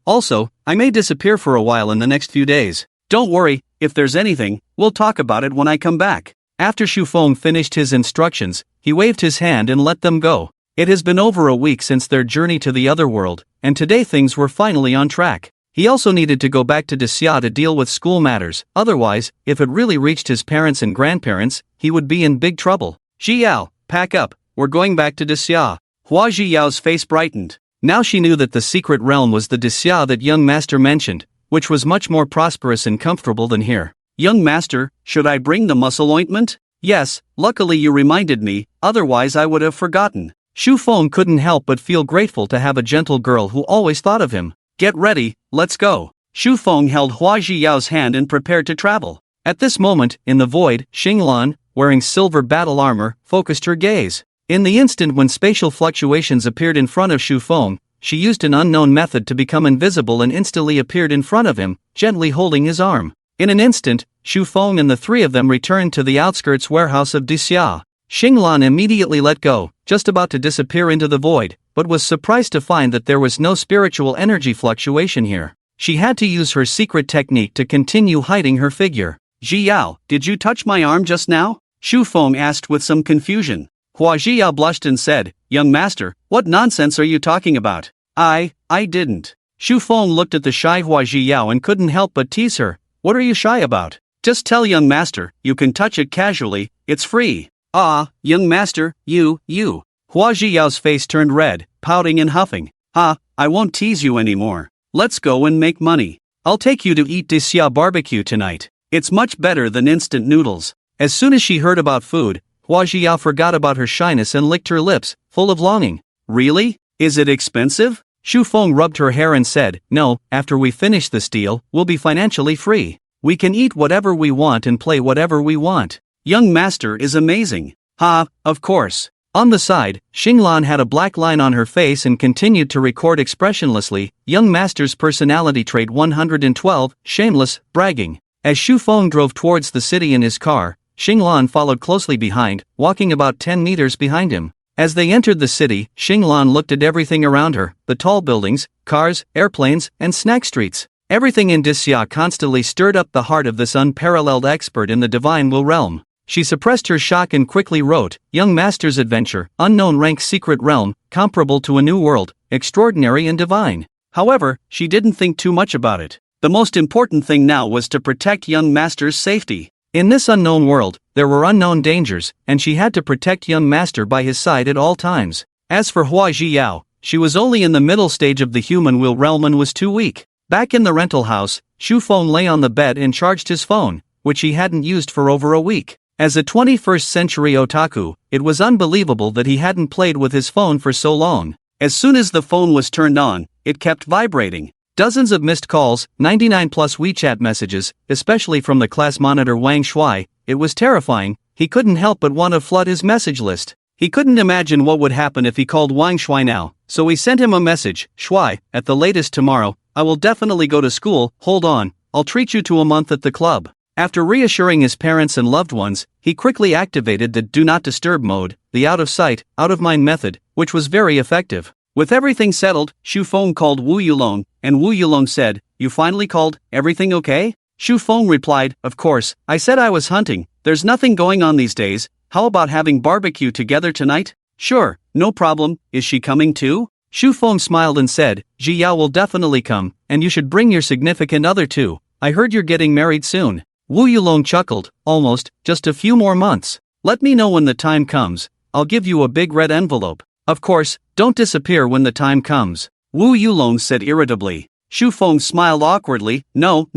A: Also, I may disappear for a while in the next few days. Don't worry, if there's anything, we'll talk about it when I come back." After Shu Feng finished his instructions, he waved his hand and let them go. It has been over a week since their journey to the other world, and today things were finally on track. He also needed to go back to Xia to deal with school matters, otherwise, if it really reached his parents and grandparents, he would be in big trouble. "Zhiyao, pack up, we're going back to Xia." Hua Zhiyao's face brightened. Now she knew that the secret realm was the Xia that young master mentioned, which was much more prosperous and comfortable than here. "Young master, should I bring the muscle ointment?" "Yes, luckily you reminded me, otherwise I would have forgotten." Shu Feng couldn't help but feel grateful to have a gentle girl who always thought of him. "Get ready, let's go." Shu Feng held Hua Zhiyao's hand and prepared to travel. At this moment, in the void, Xinglan, wearing silver battle armor, focused her gaze. In the instant when spatial fluctuations appeared in front of Shu Feng, she used an unknown method to become invisible and instantly appeared in front of him, gently holding his arm. In an instant, Shu Feng and the 3 of them returned to the outskirts warehouse of Xia. Xinglan immediately let go, just about to disappear into the void, but was surprised to find that there was no spiritual energy fluctuation here. She had to use her secret technique to continue hiding her figure. "Zhiyao, did you touch my arm just now?" Shu Feng asked with some confusion. Hua Zhiyao blushed and said, "Young master, what nonsense are you talking about? I didn't." Shu Feng looked at the shy Hua Zhiyao and couldn't help but tease her. "What are you shy about? Just tell young master, you can touch it casually, it's free." "Ah, young master, you. Hua Zhiyao's face turned red, pouting and huffing. I won't tease you anymore. Let's go and make money. I'll take you to eat Xia barbecue tonight. It's much better than instant noodles." As soon as she heard about food, Hua Zhiyao forgot about her shyness and licked her lips, full of longing. "Really? Is it expensive?" Shu Feng rubbed her hair and said, "No, after we finish this deal, we'll be financially free. We can eat whatever we want and play whatever we want. Young master is amazing." Of course." On the side, Xinglan had a black line on her face and continued to record expressionlessly, "Young master's personality trait 112, shameless, bragging." As Shu Feng drove towards the city in his car, Xinglan followed closely behind, walking about 10 meters behind him. As they entered the city, Xinglan looked at everything around her, the tall buildings, cars, airplanes, and snack streets. Everything in Xia constantly stirred up the heart of this unparalleled expert in the divine will realm. She suppressed her shock and quickly wrote, "Young master's adventure, unknown rank secret realm, comparable to a new world, extraordinary and divine." However, she didn't think too much about it. The most important thing now was to protect young master's safety. In this unknown world, there were unknown dangers, and she had to protect young master by his side at all times. As for Hua Zhiyao, she was only in the middle stage of the human will realm and was too weak. Back in the rental house, Shu Feng lay on the bed and charged his phone, which he hadn't used for over a week. As a 21st century otaku, it was unbelievable that he hadn't played with his phone for so long. As soon as the phone was turned on, it kept vibrating. Dozens of missed calls, 99 plus WeChat messages, especially from the class monitor Wang Shui. It was terrifying. He couldn't help but want to flood his message list. He couldn't imagine what would happen if he called Wang Shui now, so he sent him a message. "Shui, at the latest tomorrow, I will definitely go to school. Hold on, I'll treat you to a month at the club." After reassuring his parents and loved ones, he quickly activated the Do Not Disturb mode, the out of sight, out of mind method, which was very effective. With everything settled, Shu Feng called Wu Yulong, and Wu Yulong said, "You finally called, everything okay?" Shu Feng replied, "Of course, I said I was hunting, there's nothing going on these days, how about having barbecue together tonight?" "Sure, no problem, is she coming too?" Shu Feng smiled and said, Ji Yao will definitely come, and you should bring your significant other too. I heard you're getting married soon. Wu Yulong chuckled, almost, just a few more months. Let me know when the time comes, I'll give you a big red envelope. Of course, don't disappear when the time comes. Wu Yulong said irritably. Shu Feng smiled awkwardly, no.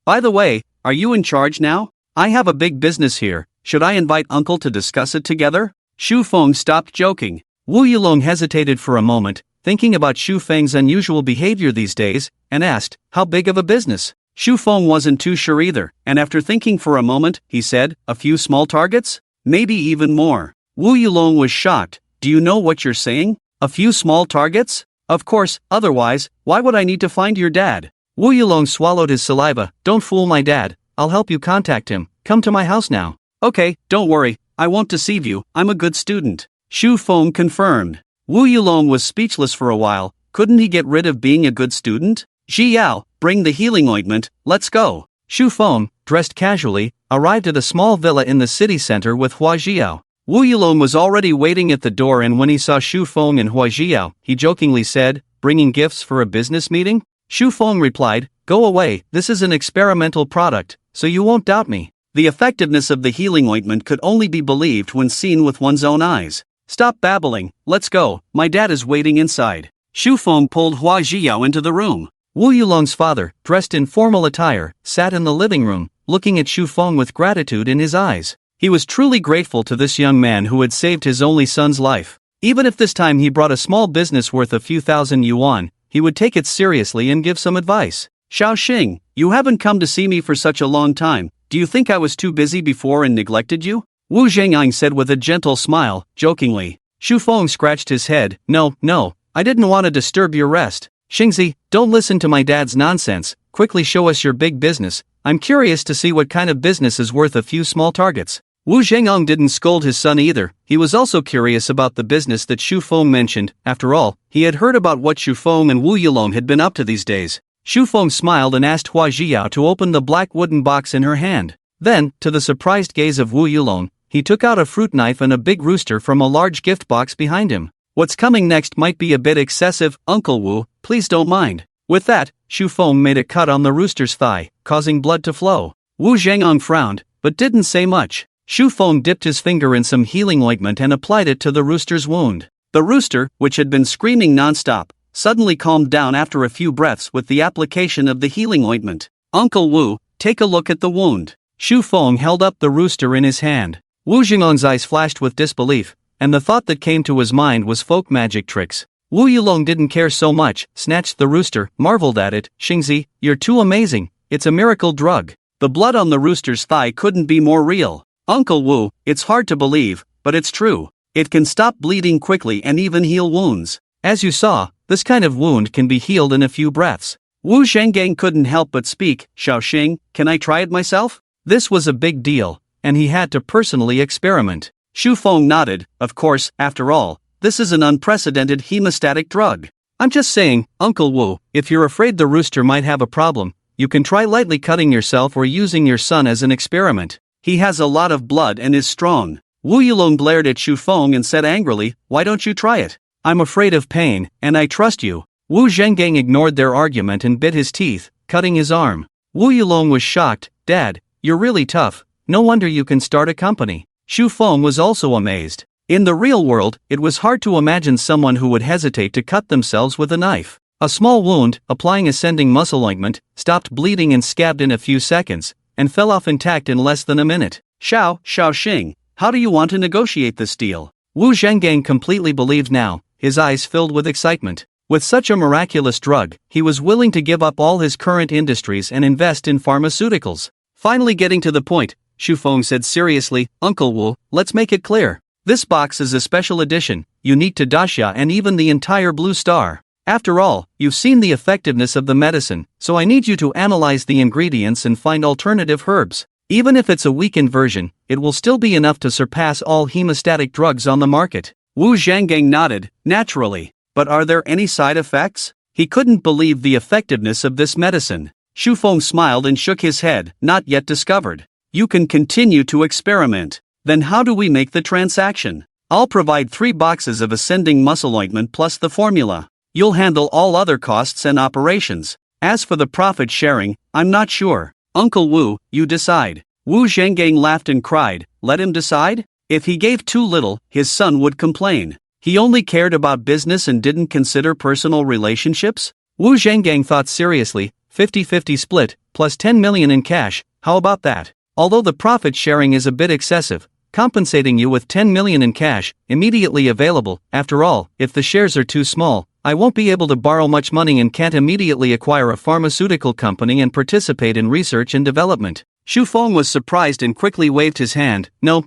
A: By the way, are you in charge now? I have a big business here, should I invite uncle to discuss it together? Shu Feng stopped joking. Wu Yulong hesitated for a moment, thinking about Shu Feng's unusual behavior these days, and asked, how big of a business? Shu Feng wasn't too sure either, and after thinking for a moment, he said, a few small targets? Maybe even more. Wu Yulong was shocked. Do you know what you're saying? A few small targets? Of course, otherwise, why would I need to find your dad? Wu Yulong swallowed his saliva. Don't fool my dad, I'll help you contact him, come to my house now. Okay, don't worry, I won't deceive you, I'm a good student. Shu Feng confirmed. Wu Yulong was speechless for a while. Couldn't he get rid of being a good student? Ji Yao, bring the healing ointment, let's go. Shu Feng, dressed casually, arrived at a small villa in the city center with Hua Jiao. Wu Yulong was already waiting at the door, and when he saw Shu Feng and Hua Jiao, he jokingly said, bringing gifts for a business meeting? Shu Feng replied, go away, this is an experimental product, so you won't doubt me. The effectiveness of the healing ointment could only be believed when seen with one's own eyes. Stop babbling, let's go, my dad is waiting inside. Shu Feng pulled Hua Jiao into the room. Wu Yulong's father, dressed in formal attire, sat in the living room, looking at Shu Feng with gratitude in his eyes. He was truly grateful to this young man who had saved his only son's life. Even if this time he brought a small business worth a few thousand yuan, he would take it seriously and give some advice. Xiaoxing, you haven't come to see me for such a long time. Do you think I was too busy before and neglected you? Wu Zhengyang said with a gentle smile, jokingly. Shu Feng scratched his head. No, I didn't want to disturb your rest. Xingzi, don't listen to my dad's nonsense, quickly show us your big business. I'm curious to see what kind of business is worth a few small targets. Wu Zhengyang didn't scold his son either. He was also curious about the business that Shu Feng mentioned. After all, he had heard about what Shu Feng and Wu Yulong had been up to these days. Shu Feng smiled and asked Hua Jiao to open the black wooden box in her hand. Then, to the surprised gaze of Wu Yulong, he took out a fruit knife and a big rooster from a large gift box behind him. What's coming next might be a bit excessive, Uncle Wu, please don't mind. With that, Shu Feng made a cut on the rooster's thigh, causing blood to flow. Wu Zhengyang frowned, but didn't say much. Shu Feng dipped his finger in some healing ointment and applied it to the rooster's wound. The rooster, which had been screaming nonstop, suddenly calmed down after a few breaths with the application of the healing ointment. Uncle Wu, take a look at the wound. Shu Feng held up the rooster in his hand. Wu Zhengyang's eyes flashed with disbelief, and the thought that came to his mind was folk magic tricks. Wu Yulong didn't care so much, snatched the rooster, marveled at it. Xingzi, you're too amazing, it's a miracle drug. The blood on the rooster's thigh couldn't be more real. Uncle Wu, it's hard to believe, but it's true. It can stop bleeding quickly and even heal wounds. As you saw, this kind of wound can be healed in a few breaths. Wu Zhengyang couldn't help but speak. Xiaoxing, can I try it myself? This was a big deal, and he had to personally experiment. Shu Feng nodded. Of course, after all, this is an unprecedented hemostatic drug. I'm just saying, Uncle Wu, if you're afraid the rooster might have a problem, you can try lightly cutting yourself or using your son as an experiment. He has a lot of blood and is strong. Wu Yulong glared at Shu Feng and said angrily, why don't you try it? I'm afraid of pain, and I trust you. Wu Zhengyang ignored their argument and bit his teeth, cutting his arm. Wu Yulong was shocked. Dad, you're really tough, no wonder you can start a company. Shu Feng was also amazed. In the real world, it was hard to imagine someone who would hesitate to cut themselves with a knife. A small wound, applying ascending muscle ointment, stopped bleeding and scabbed in a few seconds, and fell off intact in less than a minute. Xiaoxing, how do you want to negotiate this deal? Wu Zhengyang completely believed now, his eyes filled with excitement. With such a miraculous drug, he was willing to give up all his current industries and invest in pharmaceuticals. Finally getting to the point, Shu Feng said seriously, Uncle Wu, let's make it clear. This box is a special edition, unique to Daxia and even the entire Blue Star. After all, you've seen the effectiveness of the medicine, so I need you to analyze the ingredients and find alternative herbs. Even if it's a weakened version, it will still be enough to surpass all hemostatic drugs on the market. Wu Zhengyang nodded, naturally. But are there any side effects? He couldn't believe the effectiveness of this medicine. Shu Feng smiled and shook his head, not yet discovered. You can continue to experiment. Then how do we make the transaction? I'll provide 3 boxes of ascending muscle ointment plus the formula. You'll handle all other costs and operations. As for the profit sharing, I'm not sure. Uncle Wu, you decide. Wu Zhengang laughed and cried, let him decide? If he gave too little, his son would complain. He only cared about business and didn't consider personal relationships? Wu Zhengang thought seriously, 50-50 split, plus 10 million in cash, how about that? Although the profit sharing is a bit excessive, compensating you with 10 million in cash, immediately available. After all, if the shares are too small, I won't be able to borrow much money and can't immediately acquire a pharmaceutical company and participate in research and development. Xu Feng was surprised and quickly waved his hand. No,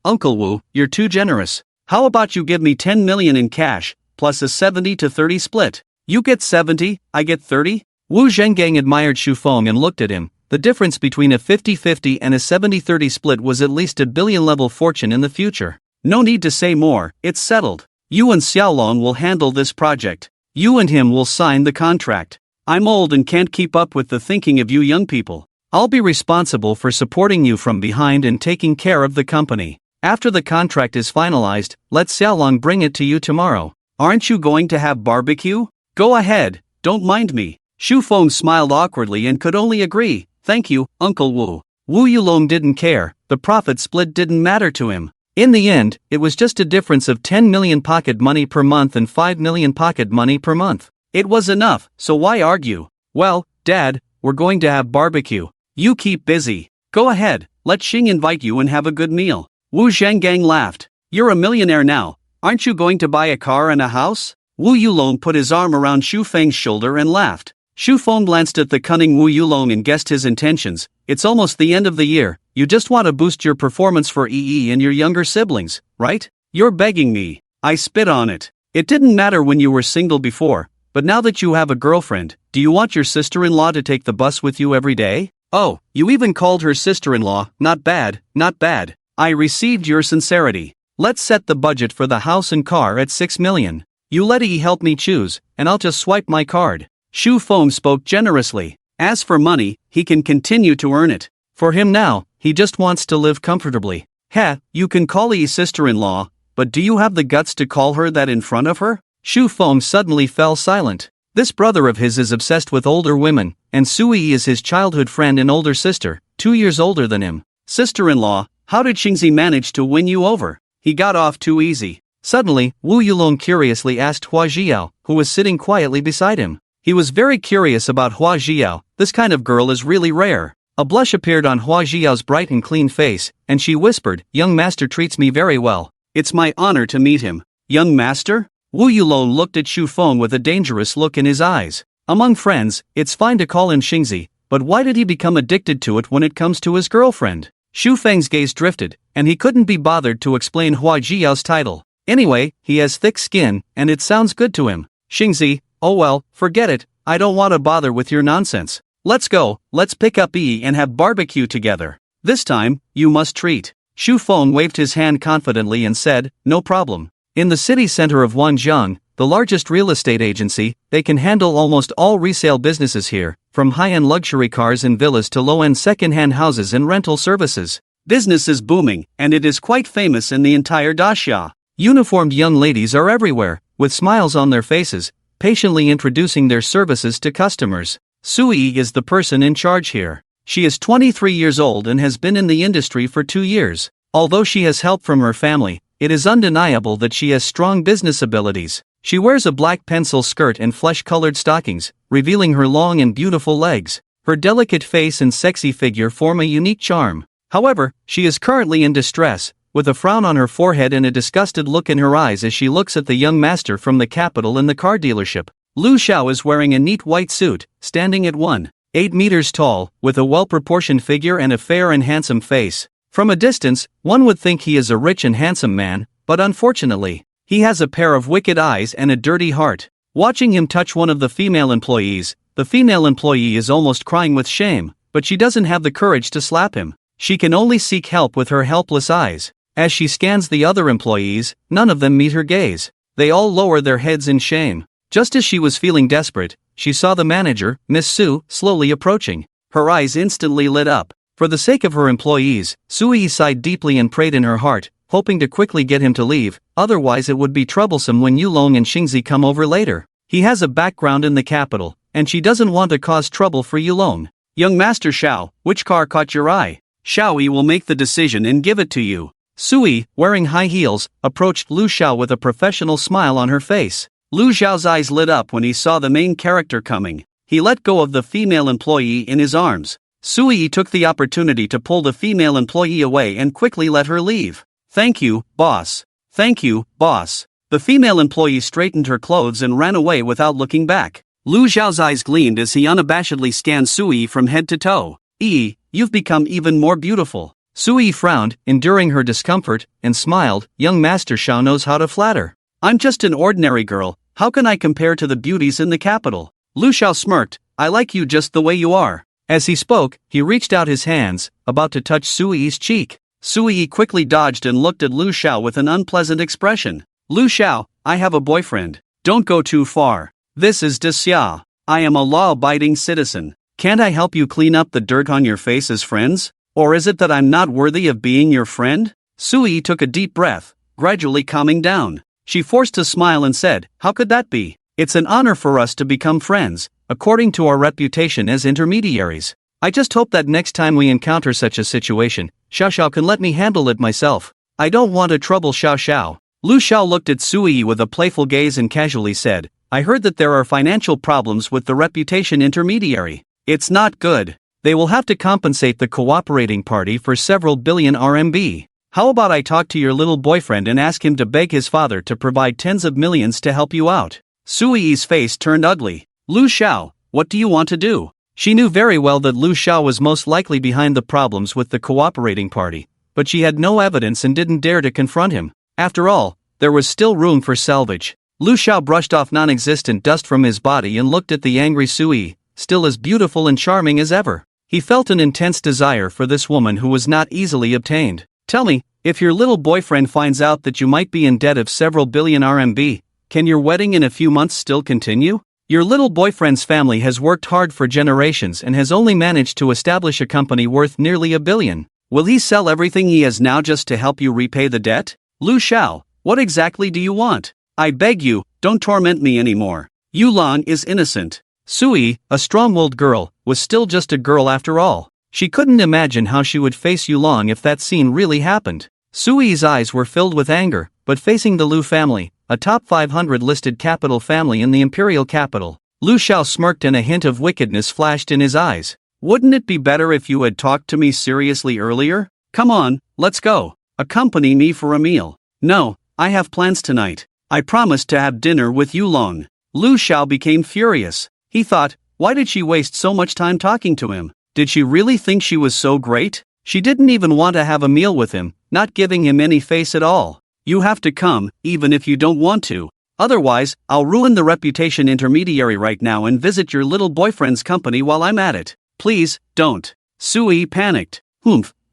A: Uncle Wu, you're too generous. How about you give me 10 million in cash, plus a 70-30 split? You get 70, I get 30? Wu Zhengang admired Xu Feng and looked at him. The difference between a 50-50 and a 70-30 split was at least a billion-level fortune in the future. No need to say more, it's settled. You and Xiaolong will handle this project. You and him will sign the contract. I'm old and can't keep up with the thinking of you young people. I'll be responsible for supporting you from behind and taking care of the company. After the contract is finalized, let Xiaolong bring it to you tomorrow. Aren't you going to have barbecue? Go ahead, don't mind me. Xu Feng smiled awkwardly and could only agree. Thank you, Uncle Wu. Wu Yulong didn't care, the profit split didn't matter to him. In the end, it was just a difference of 10 million pocket money per month and 5 million pocket money per month. It was enough, so why argue? Well, Dad, we're going to have barbecue. You keep busy. Go ahead, let Xing invite you and have a good meal. Wu Zhengang laughed. You're a millionaire now, aren't you going to buy a car and a house? Wu Yulong put his arm around Xu Feng's shoulder and laughed. Xu Feng glanced at the cunning Wu Yulong and guessed his intentions. It's almost the end of the year, you just want to boost your performance for EE and your younger siblings, right? You're begging me. I spit on it. It didn't matter when you were single before, but now that you have a girlfriend, do you want your sister-in-law to take the bus with you every day? Oh, you even called her sister-in-law, not bad, not bad. I received your sincerity. Let's set the budget for the house and car at 6 million. You let E help me choose, and I'll just swipe my card. Xu Feng spoke generously. As for money, he can continue to earn it. For him now, he just wants to live comfortably. Heh, you can call E sister-in-law, but do you have the guts to call her that in front of her? Xu Feng suddenly fell silent. This brother of his is obsessed with older women, and Sui is his childhood friend and older sister, 2 years older than him. Sister-in-law, how did Xingzi manage to win you over? He got off too easy. Suddenly, Wu Yulong curiously asked Hua Jiao, who was sitting quietly beside him. He was very curious about Hua Jiao. This kind of girl is really rare. A blush appeared on Hua Jiao's bright and clean face, and she whispered, young master treats me very well. It's my honor to meet him. Young master? Wu Yulong looked at Xu Feng with a dangerous look in his eyes. Among friends, it's fine to call him Xingzi, but why did he become addicted to it when it comes to his girlfriend? Xu Feng's gaze drifted, and he couldn't be bothered to explain Hua Jiao's title. Anyway, he has thick skin, and it sounds good to him. Xingzi, oh well, forget it, I don't want to bother with your nonsense. Let's go, let's pick up E and have barbecue together. This time, you must treat. Xu Feng waved his hand confidently and said, no problem. In the city center of Wanjiang, the largest real estate agency, they can handle almost all resale businesses here, from high-end luxury cars and villas to low-end second-hand houses and rental services. Business is booming, and it is quite famous in the entire Daxia. Uniformed young ladies are everywhere, with smiles on their faces, patiently introducing their services to customers. Sui is the person in charge here. She is 23 years old and has been in the industry for 2 years. Although she has help from her family, it is undeniable that she has strong business abilities. She wears a black pencil skirt and flesh-colored stockings, revealing her long and beautiful legs. Her delicate face and sexy figure form a unique charm. However, she is currently in distress, with a frown on her forehead and a disgusted look in her eyes as she looks at the young master from the capital in the car dealership. Lu Xiao is wearing a neat white suit, standing at 1.8 meters tall, with a well-proportioned figure and a fair and handsome face. From a distance, one would think he is a rich and handsome man, but unfortunately, he has a pair of wicked eyes and a dirty heart. Watching him touch one of the female employees, the female employee is almost crying with shame, but she doesn't have the courage to slap him. She can only seek help with her helpless eyes. As she scans the other employees, none of them meet her gaze. They all lower their heads in shame. Just as she was feeling desperate, she saw the manager, Miss Su, slowly approaching. Her eyes instantly lit up. For the sake of her employees, Sui sighed deeply and prayed in her heart, hoping to quickly get him to leave, otherwise it would be troublesome when Yulong and Xingzi come over later. He has a background in the capital, and she doesn't want to cause trouble for Yulong. Young Master Xiao, which car caught your eye? Xiaoyi will make the decision and give it to you. Sui, wearing high heels, approached Lu Xiao with a professional smile on her face. Lu Xiao's eyes lit up when he saw the main character coming. He let go of the female employee in his arms. Sui took the opportunity to pull the female employee away and quickly let her leave. Thank you, boss. Thank you, boss. The female employee straightened her clothes and ran away without looking back. Lu Xiao's eyes gleamed as he unabashedly scanned Sui from head to toe. You've become even more beautiful. Sui frowned, enduring her discomfort, and smiled. Young Master Xiao knows how to flatter. I'm just an ordinary girl, how can I compare to the beauties in the capital? Lu Xiao smirked, I like you just the way you are. As he spoke, he reached out his hands, about to touch Sui's cheek. Sui quickly dodged and looked at Lu Xiao with an unpleasant expression. Lu Xiao, I have a boyfriend. Don't go too far. This is Xia. I am a law-abiding citizen. Can't I help you clean up the dirt on your face as friends? Or is it that I'm not worthy of being your friend? Sui took a deep breath, gradually calming down. She forced a smile and said, how could that be? It's an honor for us to become friends, according to our reputation as intermediaries. I just hope that next time we encounter such a situation, Xiao Xiao can let me handle it myself. I don't want to trouble Xiao Xiao. Lu Xiao looked at Sui with a playful gaze and casually said, I heard that there are financial problems with the reputation intermediary. It's not good. They will have to compensate the cooperating party for several billion RMB. How about I talk to your little boyfriend and ask him to beg his father to provide tens of millions to help you out? Sui's face turned ugly. Lu Xiao, what do you want to do? She knew very well that Lu Xiao was most likely behind the problems with the cooperating party, but she had no evidence and didn't dare to confront him. After all, there was still room for salvage. Lu Xiao brushed off non-existent dust from his body and looked at the angry Sui, still as beautiful and charming as ever. He felt an intense desire for this woman who was not easily obtained. Tell me, if your little boyfriend finds out that you might be in debt of several billion RMB, can your wedding in a few months still continue? Your little boyfriend's family has worked hard for generations and has only managed to establish a company worth nearly $1 billion. Will he sell everything he has now just to help you repay the debt? Lu Xiao, what exactly do you want? I beg you, don't torment me anymore. Yulong is innocent. Sui, a strong-willed girl, was still just a girl after all. She couldn't imagine how she would face Yulong if that scene really happened. Sui's eyes were filled with anger, but facing the Lu family, a top 500 listed capital family in the imperial capital, Lu Xiao smirked and a hint of wickedness flashed in his eyes. Wouldn't it be better if you had talked to me seriously earlier? Come on, let's go. Accompany me for a meal. No, I have plans tonight. I promised to have dinner with Yulong. Lu Xiao became furious. He thought, why did she waste so much time talking to him? Did she really think she was so great? She didn't even want to have a meal with him, not giving him any face at all. You have to come, even if you don't want to. Otherwise, I'll ruin the reputation intermediary right now and visit your little boyfriend's company while I'm at it. Please, don't. Sui panicked.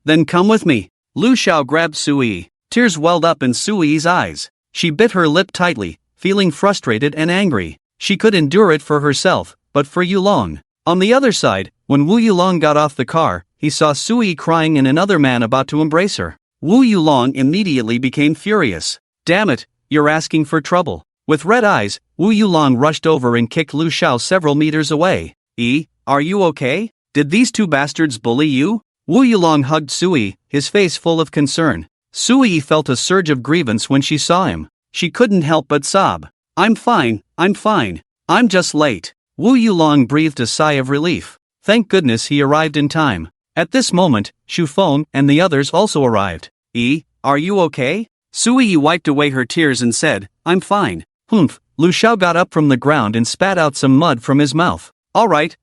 A: Then come with me. Lu Xiao grabbed Sui. Tears welled up in Sui's eyes. She bit her lip tightly, feeling frustrated and angry. She could endure it for herself, but for Yulong. On the other side, when Wu Yulong got off the car, he saw Sui crying and another man about to embrace her. Wu Yulong immediately became furious. Damn it, you're asking for trouble. With red eyes, Wu Yulong rushed over and kicked Lu Xiao several meters away. Are you okay? Did these two bastards bully you? Wu Yulong hugged Sui, his face full of concern. Sui felt a surge of grievance when she saw him. She couldn't help but sob. I'm fine. I'm just late. Wu Yulong breathed a sigh of relief. Thank goodness he arrived in time. At this moment, Xu Feng and the others also arrived. Are you okay? Sui wiped away her tears and said, I'm fine. Lu Xiao got up from the ground and spat out some mud from his mouth. Alright.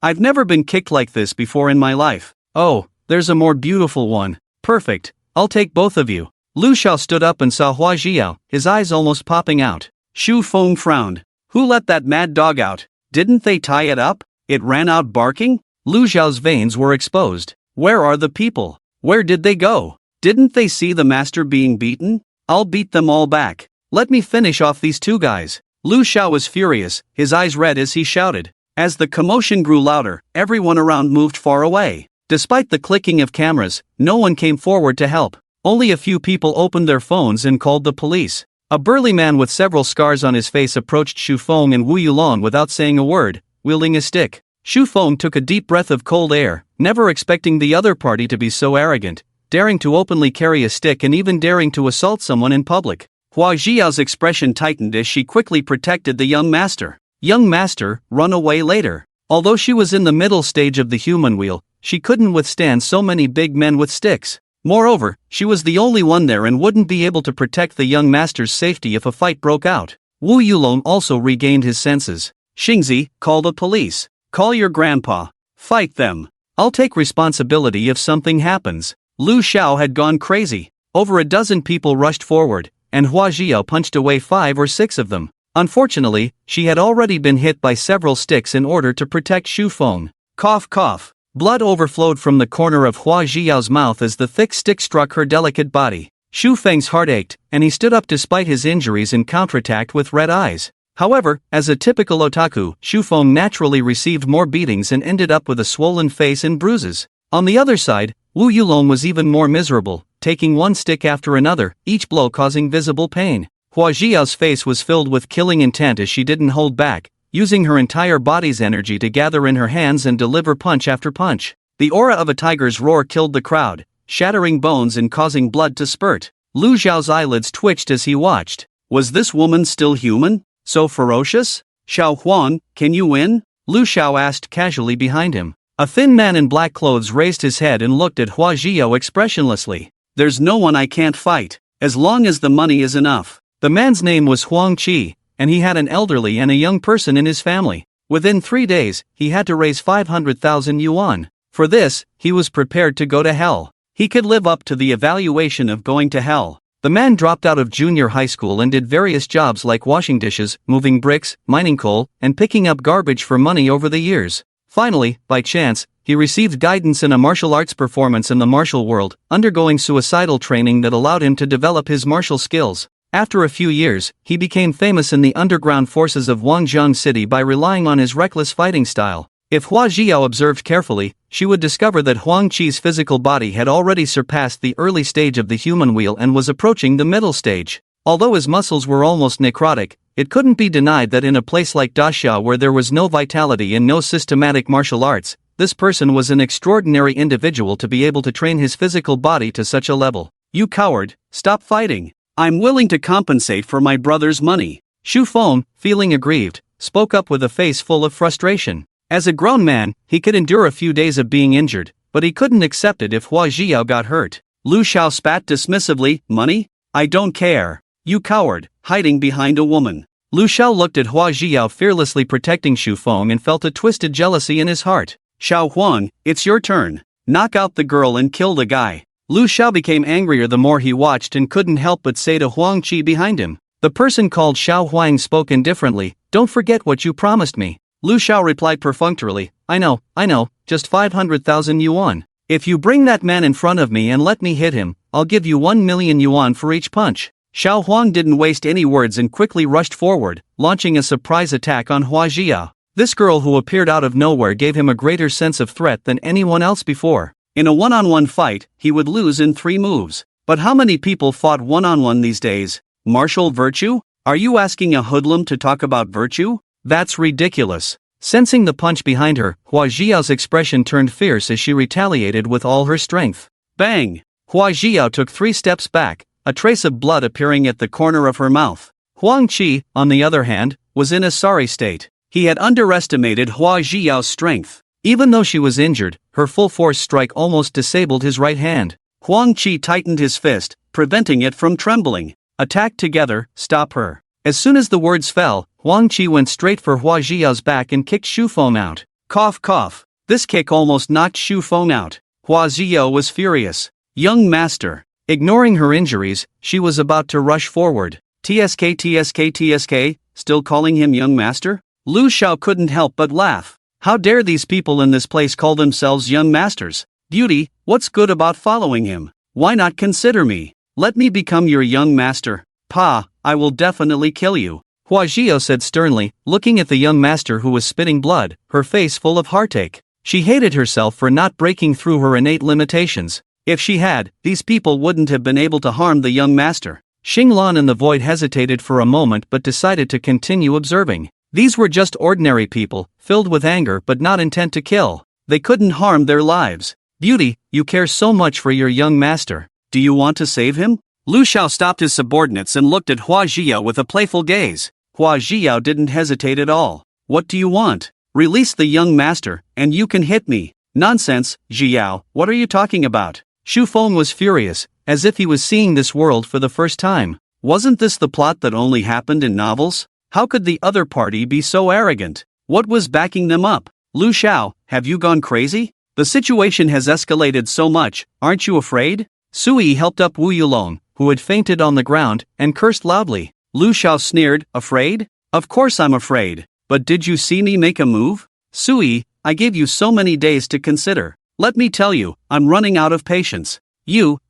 A: I've never been kicked like this before in my life. Oh, there's a more beautiful one. Perfect. I'll take both of you. Lu Xiao stood up and saw Hua Jiao, his eyes almost popping out. Xu Feng frowned. Who let that mad dog out? Didn't they tie it up? It ran out barking? Lu Xiao's veins were exposed. Where are the people? Where did they go? Didn't they see the master being beaten? I'll beat them all back. Let me finish off these two guys. Lu Xiao was furious, his eyes red as he shouted. As the commotion grew louder, everyone around moved far away. Despite the clicking of cameras, no one came forward to help. Only a few people opened their phones and called the police. A burly man with several scars on his face approached Xu Feng and Wu Yulong without saying a word, wielding a stick. Xu Feng took a deep breath of cold air, never expecting the other party to be so arrogant, daring to openly carry a stick and even daring to assault someone in public. Hua Jiao's expression tightened as she quickly protected the young master. Young master, run away later. Although she was in the middle stage of the human wheel, she couldn't withstand so many big men with sticks. Moreover, she was the only one there and wouldn't be able to protect the young master's safety if a fight broke out. Wu Yulong also regained his senses. Xingzi, call the police. Call your grandpa. Fight them. I'll take responsibility if something happens. Lu Xiao had gone crazy. Over a dozen people rushed forward, and Hua Jiao punched away 5 or 6 of them. Unfortunately, she had already been hit by several sticks in order to protect Xu Feng. Cough cough. Blood overflowed from the corner of Hua Jiao's mouth as the thick stick struck her delicate body. Xu Feng's heart ached, and he stood up despite his injuries and counterattacked with red eyes. However, as a typical otaku, Xu Feng naturally received more beatings and ended up with a swollen face and bruises. On the other side, Wu Yulong was even more miserable, taking one stick after another, each blow causing visible pain. Hua Jiao's face was filled with killing intent as she didn't hold back, using her entire body's energy to gather in her hands and deliver punch after punch. The aura of a tiger's roar killed the crowd, shattering bones and causing blood to spurt. Lu Xiao's eyelids twitched as he watched. Was this woman still human? So ferocious? Xiao Huang, can you win? Lu Xiao asked casually behind him. A thin man in black clothes raised his head and looked at Hua Jiao expressionlessly. There's no one I can't fight, as long as the money is enough. The man's name was Huang Qi, and he had an elderly and a young person in his family. Within 3 days, he had to raise 500,000 yuan. For this, he was prepared to go to hell. He could live up to the evaluation of going to hell. The man dropped out of junior high school and did various jobs like washing dishes, moving bricks, mining coal, and picking up garbage for money over the years. Finally, by chance, he received guidance in a martial arts performance in the martial world, undergoing suicidal training that allowed him to develop his martial skills. After a few years, he became famous in the underground forces of Wangjiang City by relying on his reckless fighting style. If Hua Jiao observed carefully, she would discover that Huang Qi's physical body had already surpassed the early stage of the human wheel and was approaching the middle stage. Although his muscles were almost necrotic, it couldn't be denied that in a place like Dashia where there was no vitality and no systematic martial arts, this person was an extraordinary individual to be able to train his physical body to such a level. You coward, stop fighting. I'm willing to compensate for my brother's money. Xu Feng, feeling aggrieved, spoke up with a face full of frustration. As a grown man, he could endure a few days of being injured, but he couldn't accept it if Hua Jiao got hurt. Lu Xiao spat dismissively, money? I don't care. You coward, hiding behind a woman. Lu Xiao looked at Hua Jiao fearlessly protecting Xu Feng and felt a twisted jealousy in his heart. Xiao Huang, it's your turn. Knock out the girl and kill the guy. Lu Xiao became angrier the more he watched and couldn't help but say to Huang Qi behind him. The person called Xiao Huang spoke indifferently, don't forget what you promised me. Lu Xiao replied perfunctorily, I know, just 500,000 yuan. If you bring that man in front of me and let me hit him, I'll give you 1 million yuan for each punch. Xiao Huang didn't waste any words and quickly rushed forward, launching a surprise attack on Hua Jiao. This girl who appeared out of nowhere gave him a greater sense of threat than anyone else before. In a one-on-one fight, he would lose in 3 moves. But how many people fought one-on-one these days? Martial virtue? Are you asking a hoodlum to talk about virtue? That's ridiculous. Sensing the punch behind her, Hua Jiao's expression turned fierce as she retaliated with all her strength. Bang! Hua Jiao took 3 steps back, a trace of blood appearing at the corner of her mouth. Huang Qi, on the other hand, was in a sorry state. He had underestimated Hua Jiao's strength. Even though she was injured, her full-force strike almost disabled his right hand. Huang Qi tightened his fist, preventing it from trembling. Attack together, stop her. As soon as the words fell, Huang Qi went straight for Hua Jiao's back and kicked Xu Feng out. Cough cough. This kick almost knocked Xu Feng out. Hua Jiao was furious. Young master. Ignoring her injuries, she was about to rush forward. TSK, still calling him young master? Lu Xiao couldn't help but laugh. How dare these people in this place call themselves young masters? Beauty, what's good about following him? Why not consider me? Let me become your young master. Pa, I will definitely kill you. Hua Jiao said sternly, looking at the young master who was spitting blood, her face full of heartache. She hated herself for not breaking through her innate limitations. If she had, these people wouldn't have been able to harm the young master. Xinglan and the Void hesitated for a moment but decided to continue observing. These were just ordinary people, filled with anger but not intent to kill. They couldn't harm their lives. Beauty, you care so much for your young master. Do you want to save him? Lu Xiao stopped his subordinates and looked at Hua Jiao with a playful gaze. Hua Jiao didn't hesitate at all. What do you want? Release the young master, and you can hit me. Nonsense, Jiao, what are you talking about? Xu Feng was furious, as if he was seeing this world for the first time. Wasn't this the plot that only happened in novels? How could the other party be so arrogant? What was backing them up? Lu Xiao, have you gone crazy? The situation has escalated so much, aren't you afraid? Sui helped up Wu Yulong, who had fainted on the ground, and cursed loudly. Lu Xiao sneered, afraid? Of course I'm afraid. But did you see me make a move? Sui, I gave you so many days to consider. Let me tell you, I'm running out of patience. You,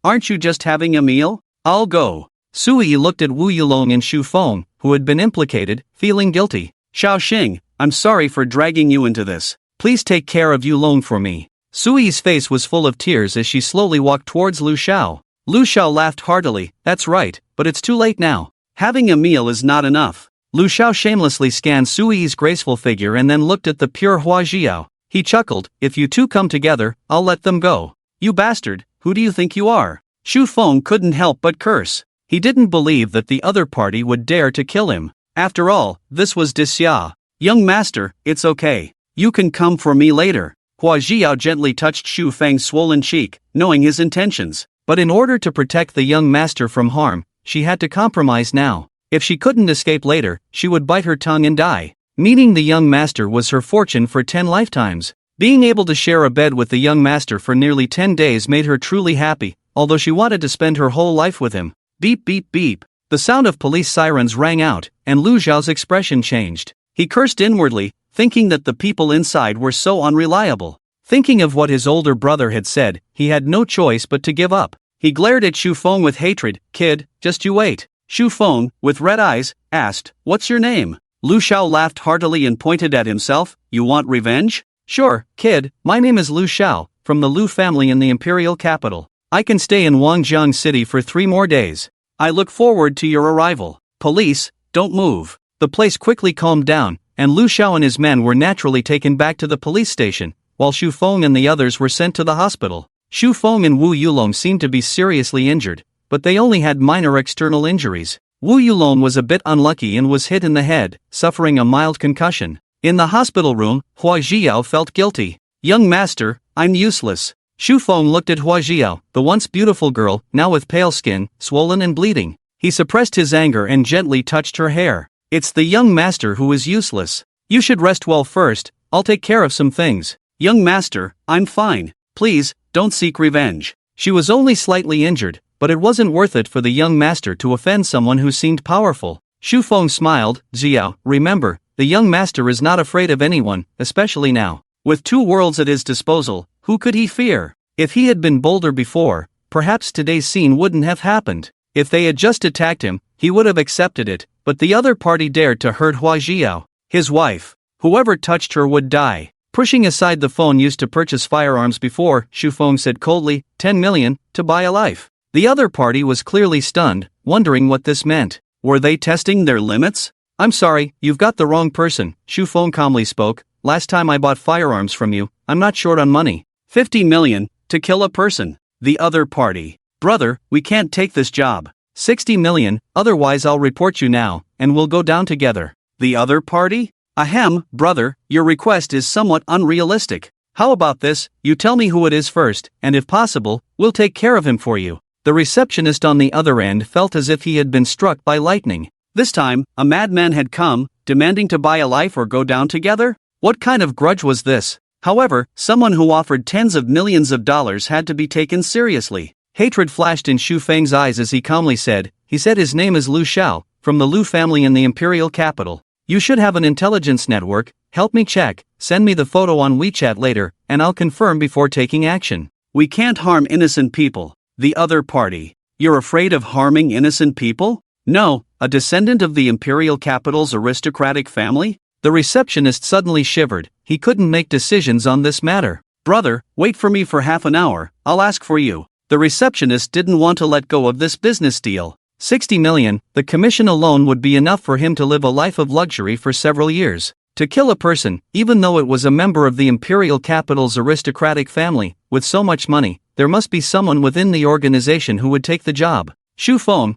A: aren't you just having a meal? I'll go. Sui looked at Wu Yulong and Xu Feng, who had been implicated, feeling guilty. Xiaoxing, I'm sorry for dragging you into this. Please take care of Yulong for me. Sui's face was full of tears as she slowly walked towards Lu Xiao. Lu Xiao laughed heartily, that's right, but it's too late now. Having a meal is not enough. Lu Xiao shamelessly scanned Sui's graceful figure and then looked at the pure Hua Jiao. He chuckled, if you two come together, I'll let them go. You bastard, who do you think you are? Xu Feng couldn't help but curse. He didn't believe that the other party would dare to kill him. After all, this was Disya. Young master, it's okay. You can come for me later. Hua Jiao gently touched Xu Feng's swollen cheek, knowing his intentions. But in order to protect the young master from harm, she had to compromise now. If she couldn't escape later, she would bite her tongue and die. Meeting the young master was her fortune for 10 lifetimes. Being able to share a bed with the young master for nearly 10 days made her truly happy, although she wanted to spend her whole life with him. Beep beep beep. The sound of police sirens rang out, and Lu Xiao's expression changed. He cursed inwardly, thinking that the people inside were so unreliable. Thinking of what his older brother had said, he had no choice but to give up. He glared at Xu Feng with hatred. Kid, just you wait. Xu Feng, with red eyes, asked, what's your name? Lu Xiao laughed heartily and pointed at himself. You want revenge? Sure, kid, my name is Lu Xiao, from the Lu family in the imperial capital. I can stay in Wangjiang City for 3 more days. I look forward to your arrival. Police, don't move. The place quickly calmed down, and Lu Xiao and his men were naturally taken back to the police station, while Xu Feng and the others were sent to the hospital. Xu Feng and Wu Yulong seemed to be seriously injured, but they only had minor external injuries. Wu Yulong was a bit unlucky and was hit in the head, suffering a mild concussion. In the hospital room, Hua Jiao felt guilty. Young master, I'm useless. Xu Feng looked at Hua Jiao, the once beautiful girl, now with pale skin, swollen and bleeding. He suppressed his anger and gently touched her hair. It's the young master who is useless. You should rest well first, I'll take care of some things. Young master, I'm fine. Please, don't seek revenge. She was only slightly injured, but it wasn't worth it for the young master to offend someone who seemed powerful. Xu Feng smiled. Xiao, remember, the young master is not afraid of anyone, especially now. With 2 worlds at his disposal, who could he fear? If he had been bolder before, perhaps today's scene wouldn't have happened. If they had just attacked him, he would have accepted it, but the other party dared to hurt Hua Jiao, his wife. Whoever touched her would die. Pushing aside the phone used to purchase firearms before, Xu Feng said coldly, 10 million, to buy a life. The other party was clearly stunned, wondering what this meant. Were they testing their limits? I'm sorry, you've got the wrong person, Xu Feng calmly spoke. Last time I bought firearms from you, I'm not short on money. 50 million, to kill a person. The other party. Brother, we can't take this job. 60 million, otherwise I'll report you now, and we'll go down together. The other party? Ahem, brother, your request is somewhat unrealistic. How about this, you tell me who it is first, and if possible, we'll take care of him for you. The receptionist on the other end felt as if he had been struck by lightning. This time, a madman had come, demanding to buy a life or go down together? What kind of grudge was this? However, someone who offered tens of millions of dollars had to be taken seriously. Hatred flashed in Xu Feng's eyes as he calmly said, his name is Lu Xiao, from the Lu family in the imperial capital. You should have an intelligence network, help me check, send me the photo on WeChat later, and I'll confirm before taking action. We can't harm innocent people. The other party. You're afraid of harming innocent people? No, a descendant of the imperial capital's aristocratic family? The receptionist suddenly shivered. He couldn't make decisions on this matter. Brother, wait for me for half an hour, I'll ask for you. The receptionist didn't want to let go of this business deal. 60 million, the commission alone would be enough for him to live a life of luxury for several years. To kill a person, even though it was a member of the imperial capital's aristocratic family, with so much money, there must be someone within the organization who would take the job. Shu Feng,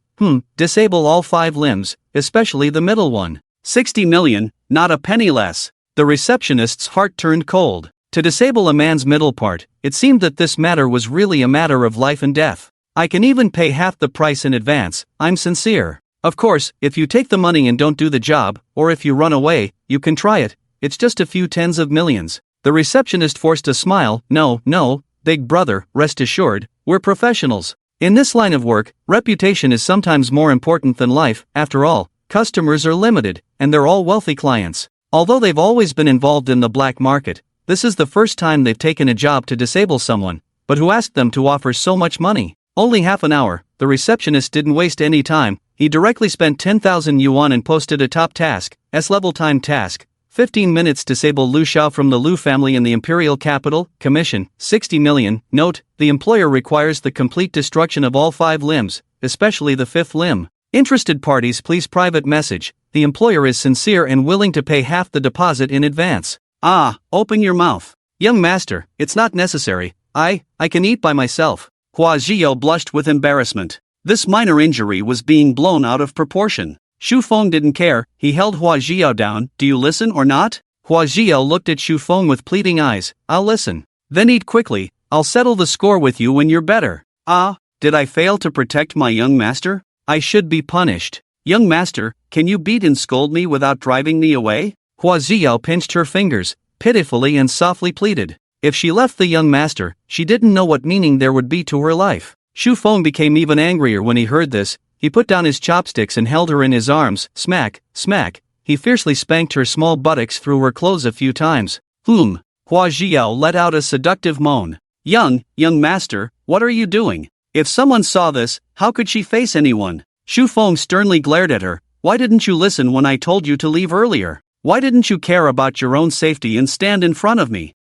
A: disable all 5 limbs, especially the middle one. 60 million, not a penny less. The receptionist's heart turned cold. To disable a man's middle part, it seemed that this matter was really a matter of life and death. I can even pay half the price in advance, I'm sincere. Of course, if you take the money and don't do the job, or if you run away, you can try it, it's just a few tens of millions. The receptionist forced a smile. No, big brother, rest assured, we're professionals. In this line of work, reputation is sometimes more important than life. After all, customers are limited, and they're all wealthy clients. Although they've always been involved in the black market, this is the first time they've taken a job to disable someone, but who asked them to offer so much money? Only half an hour. The receptionist didn't waste any time. He directly spent 10,000 yuan and posted a top task, S-level time task. 15 minutes disable Lu Xiao from the Lu family in the imperial capital. Commission, 60 million. Note, the employer requires the complete destruction of all 5 limbs, especially the 5th limb. Interested parties please private message. The employer is sincere and willing to pay half the deposit in advance. Open your mouth. Young master, it's not necessary. I can eat by myself. Hua Zhiyao blushed with embarrassment. This minor injury was being blown out of proportion. Shu Feng didn't care, he held Hua Zhiyao down. Do you listen or not? Hua Zhiyao looked at Shu Feng with pleading eyes. I'll listen. Then eat quickly, I'll settle the score with you when you're better. Did I fail to protect my young master? I should be punished. Young master, can you beat and scold me without driving me away? Hua Zhiyao pinched her fingers, pitifully and softly pleaded. If she left the young master, she didn't know what meaning there would be to her life. Shu Feng became even angrier when he heard this. He put down his chopsticks and held her in his arms. Smack, smack. He fiercely spanked her small buttocks through her clothes a few times. Hua Zhiyao let out a seductive moan. Young master, what are you doing? If someone saw this, how could she face anyone? Shu Feng sternly glared at her. Why didn't you listen when I told you to leave earlier? Why didn't you care about your own safety and stand in front of me?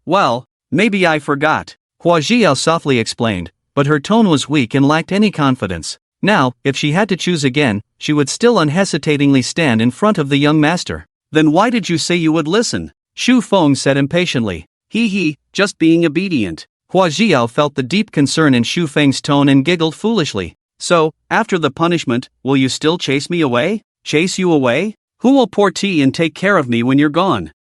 A: Well, maybe I forgot. Hua Zhiyao softly explained, but her tone was weak and lacked any confidence. Now, if she had to choose again, she would still unhesitatingly stand in front of the young master. Then why did you say you would listen? Shu Feng said impatiently. Just being obedient. Hua Zhiyao felt the deep concern in Shu Feng's tone and giggled foolishly. So, after the punishment, will you still chase me away? Chase you away? Who will pour tea and take care of me when you're gone?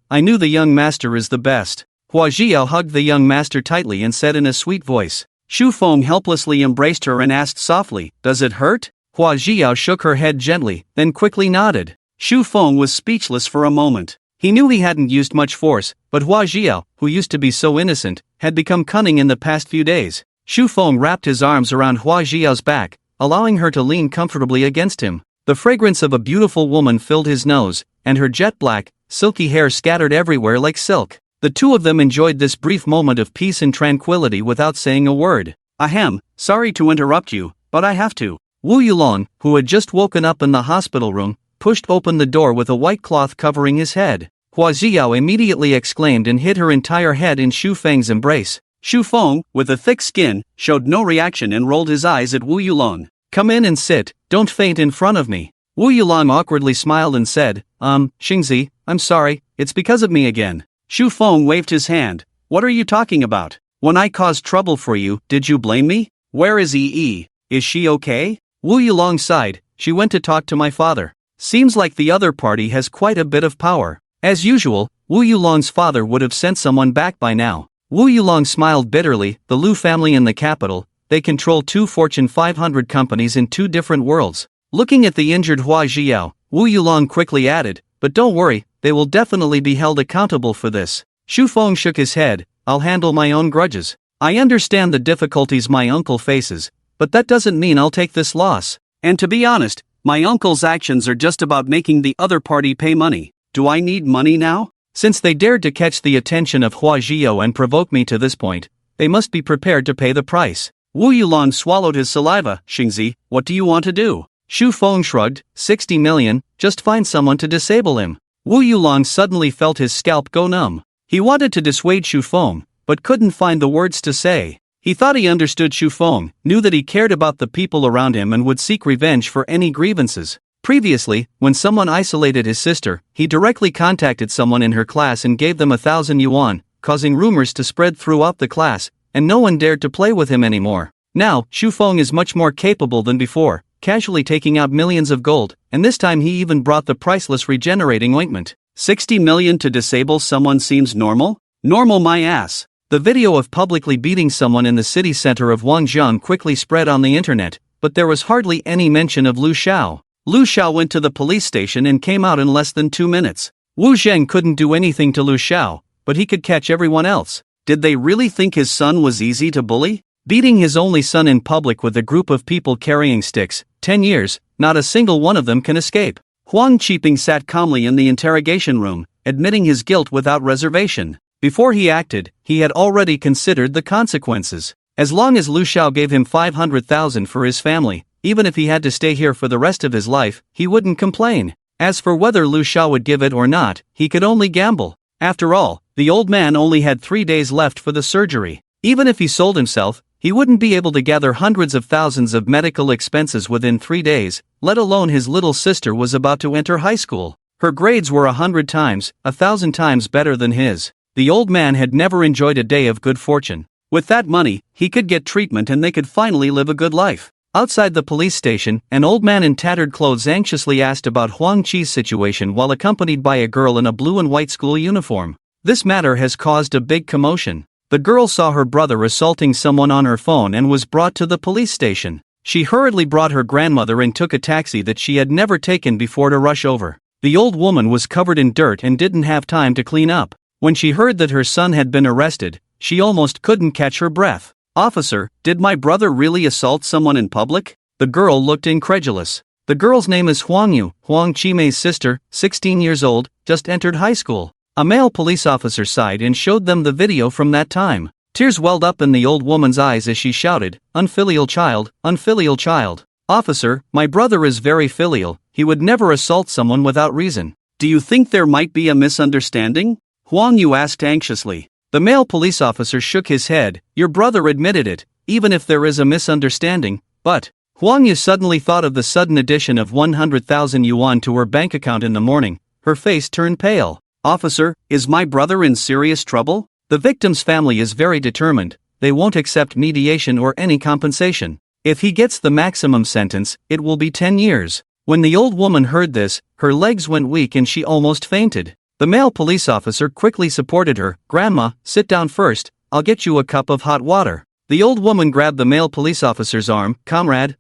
A: I knew the young master is the best. Hua Zhiyao hugged the young master tightly and said in a sweet voice. Shu Feng helplessly embraced her and asked softly, does it hurt? Hua Zhiyao shook her head gently, then quickly nodded. Shu Feng was speechless for a moment. He knew he hadn't used much force, but Hua Zhiyao, who used to be so innocent, had become cunning in the past few days. Shu Feng wrapped his arms around Hua Zhiyao's back, allowing her to lean comfortably against him. The fragrance of a beautiful woman filled his nose, and her jet-black, silky hair scattered everywhere like silk. The two of them enjoyed this brief moment of peace and tranquility without saying a word. Ahem, sorry to interrupt you, but I have to. Wu Yulong, who had just woken up in the hospital room, pushed open the door with a white cloth covering his head. Hua Zhiyao immediately exclaimed and hid her entire head in Shu Feng's embrace. Shu Feng, with a thick skin, showed no reaction and rolled his eyes at Wu Yulong. Come in and sit, don't faint in front of me. Wu Yulong awkwardly smiled and said, Xingzi, I'm sorry, it's because of me again. Shu Feng waved his hand. What are you talking about? When I caused trouble for you, did you blame me? Where is Yi? Is she okay? Wu Yulong sighed. She went to talk to my father. Seems like the other party has quite a bit of power. As usual, Wu Yulong's father would have sent someone back by now. Wu Yulong smiled bitterly. The Lu family in the capital, they control 2 Fortune 500 companies in 2 different worlds. Looking at the injured Hua Zhiyao, Wu Yulong quickly added, but don't worry, they will definitely be held accountable for this. Shu Feng shook his head. I'll handle my own grudges. I understand the difficulties my uncle faces, but that doesn't mean I'll take this loss. And to be honest, my uncle's actions are just about making the other party pay money. Do I need money now? Since they dared to catch the attention of Hua Zhiyao and provoke me to this point, they must be prepared to pay the price. Wu Yulong swallowed his saliva. Xingzi, what do you want to do? Shu Feng shrugged. 60 million, just find someone to disable him. Wu Yulong suddenly felt his scalp go numb. He wanted to dissuade Shufeng, but couldn't find the words to say. He thought he understood Shufeng, knew that he cared about the people around him and would seek revenge for any grievances. Previously, when someone isolated his sister, he directly contacted someone in her class and gave them 1,000 yuan, causing rumors to spread throughout the class, and no one dared to play with him anymore. Now, Shufeng is much more capable than before, casually taking out millions of gold, and this time he even brought the priceless regenerating ointment. 60 million to disable someone seems normal? Normal my ass. The video of publicly beating someone in the city center of Wangzhong quickly spread on the internet, but there was hardly any mention of Lu Xiao. Lu Xiao went to the police station and came out in less than 2 minutes. Wu Zheng couldn't do anything to Lu Xiao, but he could catch everyone else. Did they really think his son was easy to bully? Beating his only son in public with a group of people carrying sticks, 10 years, not a single one of them can escape. Huang Qiping sat calmly in the interrogation room, admitting his guilt without reservation. Before he acted, he had already considered the consequences. As long as Lu Xiao gave him 500,000 for his family, even if he had to stay here for the rest of his life, he wouldn't complain. As for whether Lu Xiao would give it or not, he could only gamble. After all, the old man only had 3 days left for the surgery. Even if he sold himself, he wouldn't be able to gather hundreds of thousands of medical expenses within 3 days, let alone his little sister was about to enter high school. Her grades were 100 times, 1,000 times better than his. The old man had never enjoyed a day of good fortune. With that money, he could get treatment and they could finally live a good life. Outside the police station, an old man in tattered clothes anxiously asked about Huang Qi's situation while accompanied by a girl in a blue and white school uniform. This matter has caused a big commotion. The girl saw her brother assaulting someone on her phone and was brought to the police station. She hurriedly brought her grandmother and took a taxi that she had never taken before to rush over. The old woman was covered in dirt and didn't have time to clean up. When she heard that her son had been arrested, she almost couldn't catch her breath. "Officer, did my brother really assault someone in public?" The girl looked incredulous. The girl's name is Huang Yu, Huang Qimei's sister, 16 years old, just entered high school. A male police officer sighed and showed them the video from that time. Tears welled up in the old woman's eyes as she shouted, unfilial child, unfilial child. "Officer, my brother is very filial, he would never assault someone without reason." "Do you think there might be a misunderstanding?" Huang Yu asked anxiously. The male police officer shook his head. "Your brother admitted it, even if there is a misunderstanding, but..." Huang Yu suddenly thought of the sudden addition of 100,000 yuan to her bank account in the morning. Her face turned pale. "Officer, is my brother in serious trouble?" The victim's family is very determined. They won't accept mediation or any compensation. If he gets the maximum sentence, it will be 10 years. When the old woman heard this, her legs went weak and she almost fainted. The male police officer quickly supported her. "Grandma, sit down first, I'll get you a cup of hot water." The old woman grabbed the male police officer's arm. "Comrade,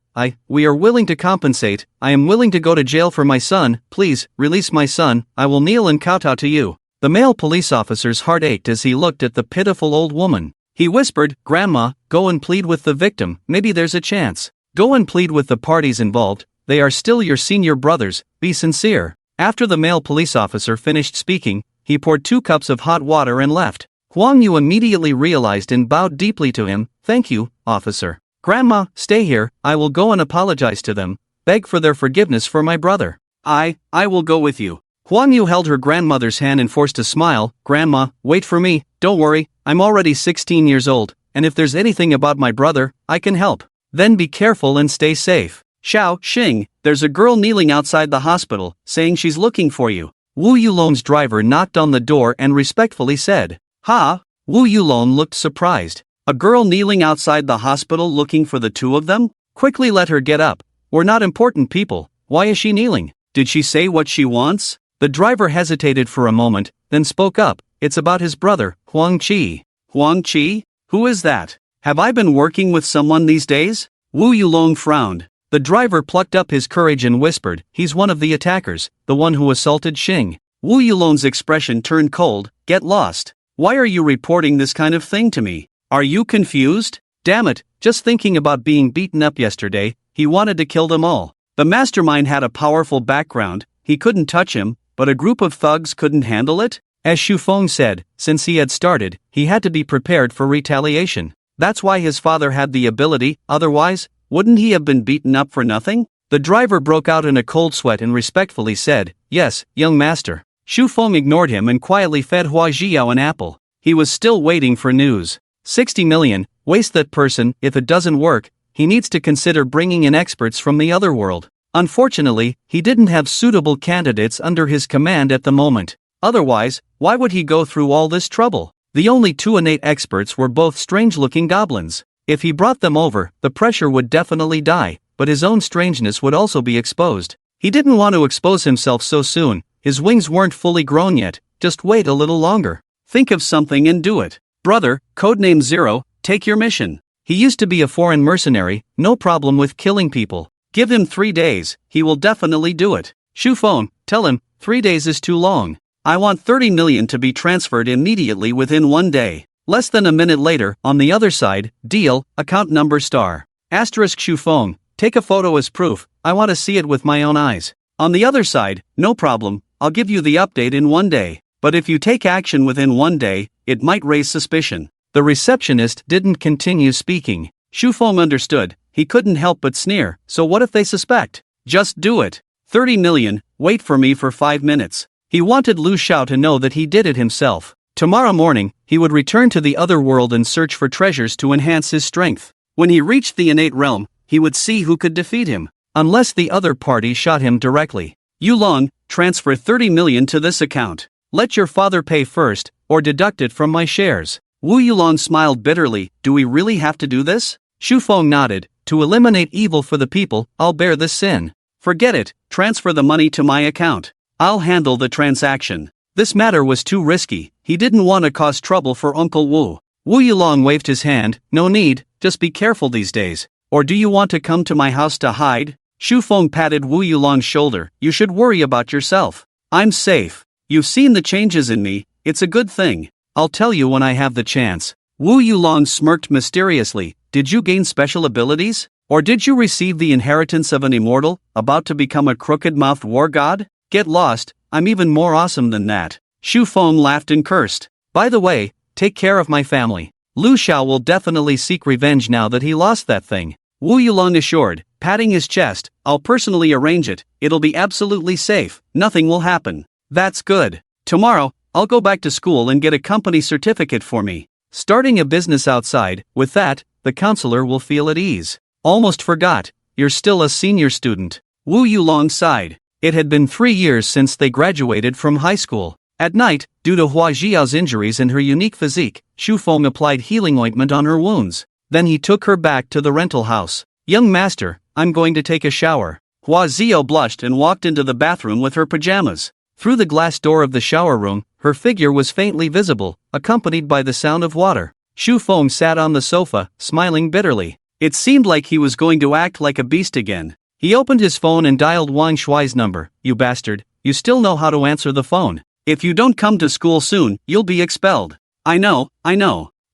A: we are willing to compensate. I am willing to go to jail for my son. Please, release my son. I will kneel and kowtow to you." The male police officer's heart ached as he looked at the pitiful old woman. He whispered, "Grandma, go and plead with the victim, maybe there's a chance. Go and plead with the parties involved, they are still your senior brothers, be sincere." After the male police officer finished speaking, he poured 2 cups of hot water and left. Huang Yu immediately realized and bowed deeply to him. "Thank you, officer." "Grandma, stay here, I will go and apologize to them, beg for their forgiveness for my brother." I will go with you." Huang Yu held her grandmother's hand and forced a smile. "Grandma, wait for me, don't worry, I'm already 16 years old, and if there's anything about my brother, I can help. Then be careful and stay safe." "Xiao Xing, there's a girl kneeling outside the hospital, saying she's looking for you." Wu Yulong's driver knocked on the door and respectfully said, "Ha?" Wu Yulong looked surprised. "A girl kneeling outside the hospital looking for the 2 of them? Quickly let her get up. We're not important people, why is she kneeling? Did she say what she wants?" The driver hesitated for a moment, then spoke up. "It's about his brother, Huang Qi." "Huang Qi? Who is that? Have I been working with someone these days?" Wu Yulong frowned. The driver plucked up his courage and whispered, "He's one of the attackers, the one who assaulted Xing." Wu Yulong's expression turned cold. "Get lost. Why are you reporting this kind of thing to me? Are you confused? Damn it, just thinking about being beaten up yesterday, he wanted to kill them all. The mastermind had a powerful background, he couldn't touch him, but a group of thugs couldn't handle it?" As Shufeng said, since he had started, he had to be prepared for retaliation. That's why his father had the ability, otherwise, wouldn't he have been beaten up for nothing? The driver broke out in a cold sweat and respectfully said, "Yes, young master." Xu Feng ignored him and quietly fed Hua Jiao an apple. He was still waiting for news. 60 million, waste that person. If it doesn't work, he needs to consider bringing in experts from the other world. Unfortunately, he didn't have suitable candidates under his command at the moment. Otherwise, why would he go through all this trouble? The only two innate experts were both strange-looking goblins. If he brought them over, the pressure would definitely die, but his own strangeness would also be exposed. He didn't want to expose himself so soon. His wings weren't fully grown yet. Just wait a little longer. Think of something and do it. Brother, codename Zero, take your mission. He used to be a foreign mercenary, no problem with killing people. Give him 3 days, he will definitely do it. Xu Feng, tell him, 3 days is too long. I want 30 million to be transferred immediately within 1 day. Less than a minute later, on the other side, deal, account number star. Asterisk Xu Feng, take a photo as proof, I want to see it with my own eyes. On the other side, no problem, I'll give you the update in 1 day. But if you take action within 1 day, it might raise suspicion. The receptionist didn't continue speaking. Xu Feng understood, he couldn't help but sneer, so what if they suspect? Just do it. 30 million, wait for me for 5 minutes. He wanted Lu Xiao to know that he did it himself. Tomorrow morning, he would return to the other world and search for treasures to enhance his strength. When he reached the innate realm, he would see who could defeat him. Unless the other party shot him directly. Yulong, transfer 30 million to this account. Let your father pay first, or deduct it from my shares. Wu Yulong smiled bitterly, do we really have to do this? Xu Feng nodded, to eliminate evil for the people, I'll bear this sin. Forget it, transfer the money to my account. I'll handle the transaction. This matter was too risky, he didn't want to cause trouble for Uncle Wu. Wu Yulong waved his hand, no need, just be careful these days. Or do you want to come to my house to hide? Xu Feng patted Wu Yulong's shoulder, you should worry about yourself. I'm safe. You've seen the changes in me, it's a good thing. I'll tell you when I have the chance. Wu Yulong smirked mysteriously, did you gain special abilities? Or did you receive the inheritance of an immortal, about to become a crooked-mouthed war god? Get lost, I'm even more awesome than that. Xu Feng laughed and cursed. By the way, take care of my family. Lu Xiao will definitely seek revenge now that he lost that thing. Wu Yulong assured, patting his chest, I'll personally arrange it, it'll be absolutely safe, nothing will happen. That's good. Tomorrow, I'll go back to school and get a company certificate for me. Starting a business outside, with that, the counselor will feel at ease. Almost forgot, you're still a senior student. Wu Yulong sighed. It had been 3 years since they graduated from high school. At night, due to Hua Jiao's injuries and her unique physique, Xu Feng applied healing ointment on her wounds. Then he took her back to the rental house. Young master, I'm going to take a shower. Hua Jiao blushed and walked into the bathroom with her pajamas. Through the glass door of the shower room, her figure was faintly visible, accompanied by the sound of water. Xu Feng sat on the sofa, smiling bitterly. It seemed like he was going to act like a beast again. He opened his phone and dialed Wang Shuai's number. You bastard, you still know how to answer the phone. If you don't come to school soon, you'll be expelled. I know.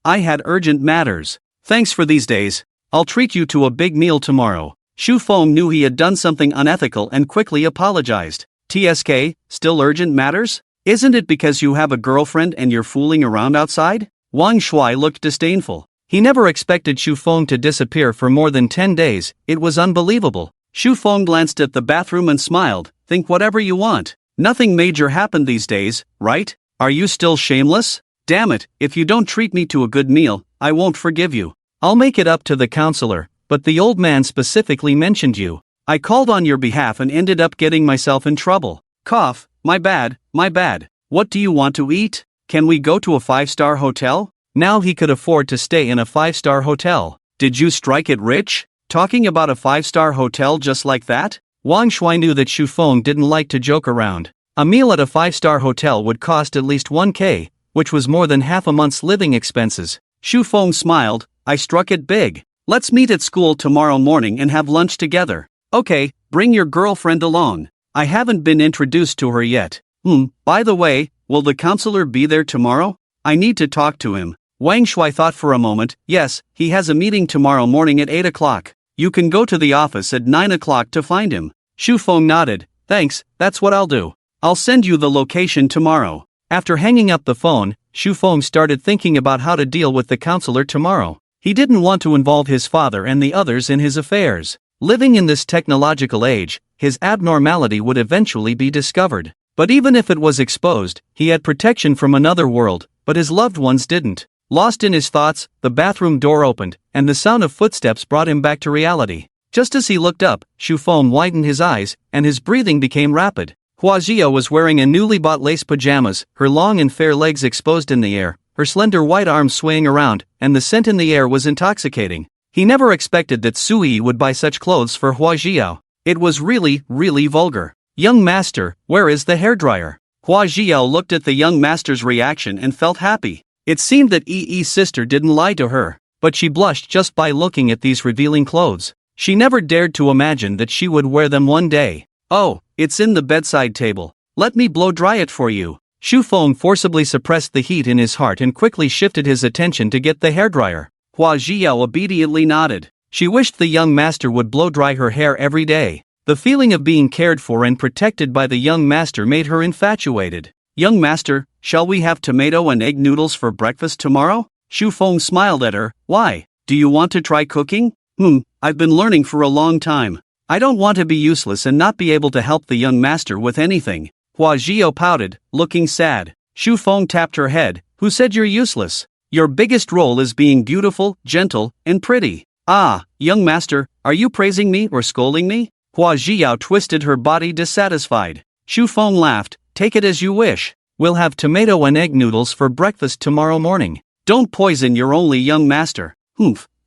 A: I had urgent matters. Thanks for these days. I'll treat you to a big meal tomorrow. Xu Feng knew he had done something unethical and quickly apologized. TSK, still urgent matters? Isn't it because you have a girlfriend and you're fooling around outside? Wang Shuai looked disdainful. He never expected Xu Feng to disappear for more than 10 days, it was unbelievable. Xu Feng glanced at the bathroom and smiled, think whatever you want. Nothing major happened these days, right? Are you still shameless? Damn it, if you don't treat me to a good meal, I won't forgive you. I'll make it up to the counselor, but the old man specifically mentioned you. I called on your behalf and ended up getting myself in trouble. Cough, my bad. What do you want to eat? Can we go to a 5-star hotel? Now he could afford to stay in a 5-star hotel. Did you strike it rich? Talking about a 5-star hotel just like that? Wang Shuai knew that Xu Feng didn't like to joke around. A meal at a 5-star hotel would cost at least 1K, which was more than half a month's living expenses. Xu Feng smiled, I struck it big. Let's meet at school tomorrow morning and have lunch together. Okay, bring your girlfriend along. I haven't been introduced to her yet. By the way, will the counselor be there tomorrow? I need to talk to him. Wang Shuai thought for a moment, yes, he has a meeting tomorrow morning at 8 o'clock. You can go to the office at 9 o'clock to find him. Xu Feng nodded, thanks, that's what I'll do. I'll send you the location tomorrow. After hanging up the phone, Xu Feng started thinking about how to deal with the counselor tomorrow. He didn't want to involve his father and the others in his affairs. Living in this technological age, his abnormality would eventually be discovered. But even if it was exposed, he had protection from another world, but his loved ones didn't. Lost in his thoughts, the bathroom door opened, and the sound of footsteps brought him back to reality. Just as he looked up, Shufeng widened his eyes, and his breathing became rapid. Huajia was wearing a newly bought lace pajamas, her long and fair legs exposed in the air, her slender white arms swaying around, and the scent in the air was intoxicating. He never expected that Sui would buy such clothes for Huajia. It was really vulgar. "Young master, where is the hairdryer?" Huajia looked at the young master's reaction and felt happy. It seemed that Yi's sister didn't lie to her, but she blushed just by looking at these revealing clothes. She never dared to imagine that she would wear them one day. "Oh, it's in the bedside table. Let me blow dry it for you." Shufeng forcibly suppressed the heat in his heart and quickly shifted his attention to get the hairdryer. Huajia obediently nodded. She wished the young master would blow dry her hair every day. The feeling of being cared for and protected by the young master made her infatuated. "Young master, shall we have tomato and egg noodles for breakfast tomorrow?" Shufeng smiled at her. "Why? Do you want to try cooking?" I've been learning for a long time. I don't want to be useless and not be able to help the young master with anything." Huajia pouted, looking sad. Shufeng tapped her head. "Who said you're useless? Your biggest role is being beautiful, gentle, and pretty." "Ah, young master, are you praising me or scolding me?" Huajia twisted her body dissatisfied. Shufeng laughed. "Take it as you wish. We'll have tomato and egg noodles for breakfast tomorrow morning. Don't poison your only young master."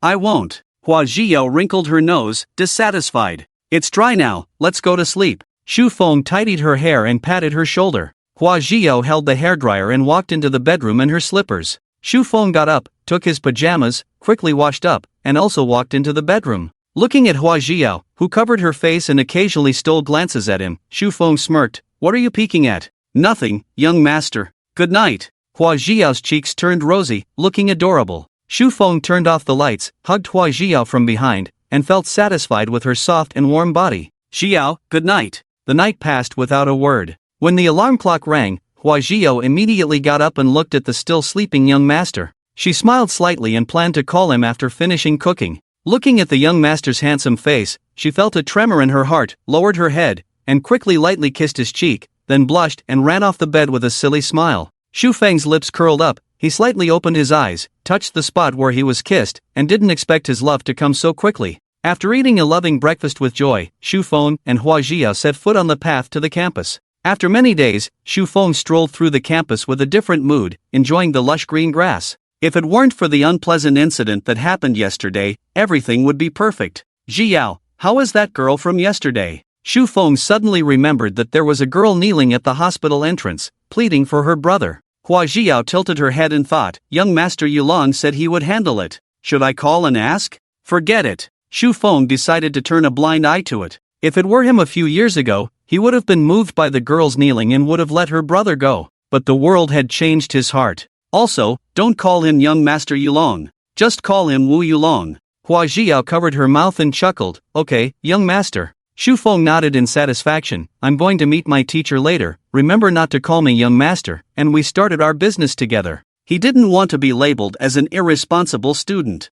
A: I won't." Huajia wrinkled her nose, dissatisfied. "It's dry now, let's go to sleep." Shufeng tidied her hair and patted her shoulder. Huajia held the hairdryer and walked into the bedroom in her slippers. Shufeng got up, took his pajamas, quickly washed up, and also walked into the bedroom. Looking at Huajia, who covered her face and occasionally stole glances at him, Shufeng smirked. "What are you peeking at?" "Nothing, young master. Good night." Huajiao's cheeks turned rosy, looking adorable. Shufeng turned off the lights, hugged Huajia from behind, and felt satisfied with her soft and warm body. "Xiao, good night." The night passed without a word. When the alarm clock rang, Huajia immediately got up and looked at the still sleeping young master. She smiled slightly and planned to call him after finishing cooking. Looking at the young master's handsome face, she felt a tremor in her heart, lowered her head, and quickly lightly kissed his cheek, then blushed and ran off the bed with a silly smile. Shufeng's lips curled up, he slightly opened his eyes, touched the spot where he was kissed, and didn't expect his love to come so quickly. After eating a loving breakfast with joy, Shufeng and Huajia set foot on the path to the campus. After many days, Shufeng strolled through the campus with a different mood, enjoying the lush green grass. If it weren't for the unpleasant incident that happened yesterday, everything would be perfect. "Xiao, how is that girl from yesterday?" Shufeng suddenly remembered that there was a girl kneeling at the hospital entrance, pleading for her brother. Huajia tilted her head and thought, "Young Master Yulong said he would handle it. Should I call and ask?" Forget it. Shufeng decided to turn a blind eye to it. If it were him a few years ago, he would have been moved by the girl's kneeling and would have let her brother go. But the world had changed his heart. Also, don't call him Young Master Yulong. Just call him Wu Yulong. Huajia covered her mouth and chuckled. "Okay, young master." Shufeng nodded in satisfaction. "I'm going to meet my teacher later, remember not to call me young master," and we started our business together. He didn't want to be labeled as an irresponsible student.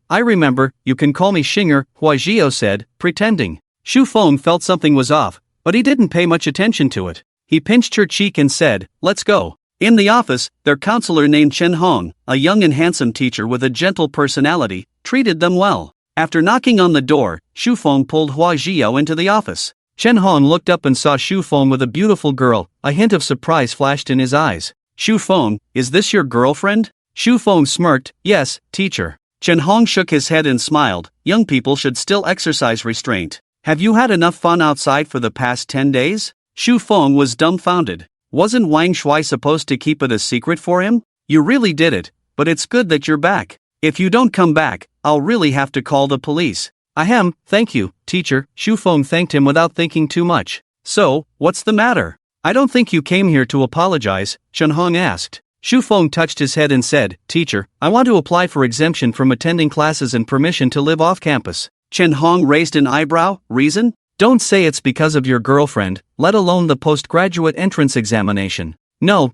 A: I remember, you can call me Shinger," Huajia said, pretending. Shufeng felt something was off, but he didn't pay much attention to it. He pinched her cheek and said, "Let's go." In the office, their counselor named Chen Hong, a young and handsome teacher with a gentle personality, treated them well. After knocking on the door, Shufeng pulled Huajia into the office. Chen Hong looked up and saw Shufeng with a beautiful girl. A hint of surprise flashed in his eyes. "Shufeng, is this your girlfriend?" Shufeng smirked. "Yes, teacher." Chen Hong shook his head and smiled. "Young people should still exercise restraint. Have you had enough fun outside for the past 10 days? Shufeng was dumbfounded. Wasn't Wang Shui supposed to keep it a secret for him? "You really did it, but it's good that you're back. If you don't come back, I'll really have to call the police." "Ahem, thank you, teacher." Shufeng thanked him without thinking too much. "So, what's the matter? I don't think you came here to apologize," Chen Hong asked. Shufeng touched his head and said, "Teacher, I want to apply for exemption from attending classes and permission to live off campus." Chen Hong raised an eyebrow. "Reason?" "Don't say it's because of your girlfriend, let alone the postgraduate entrance examination." No,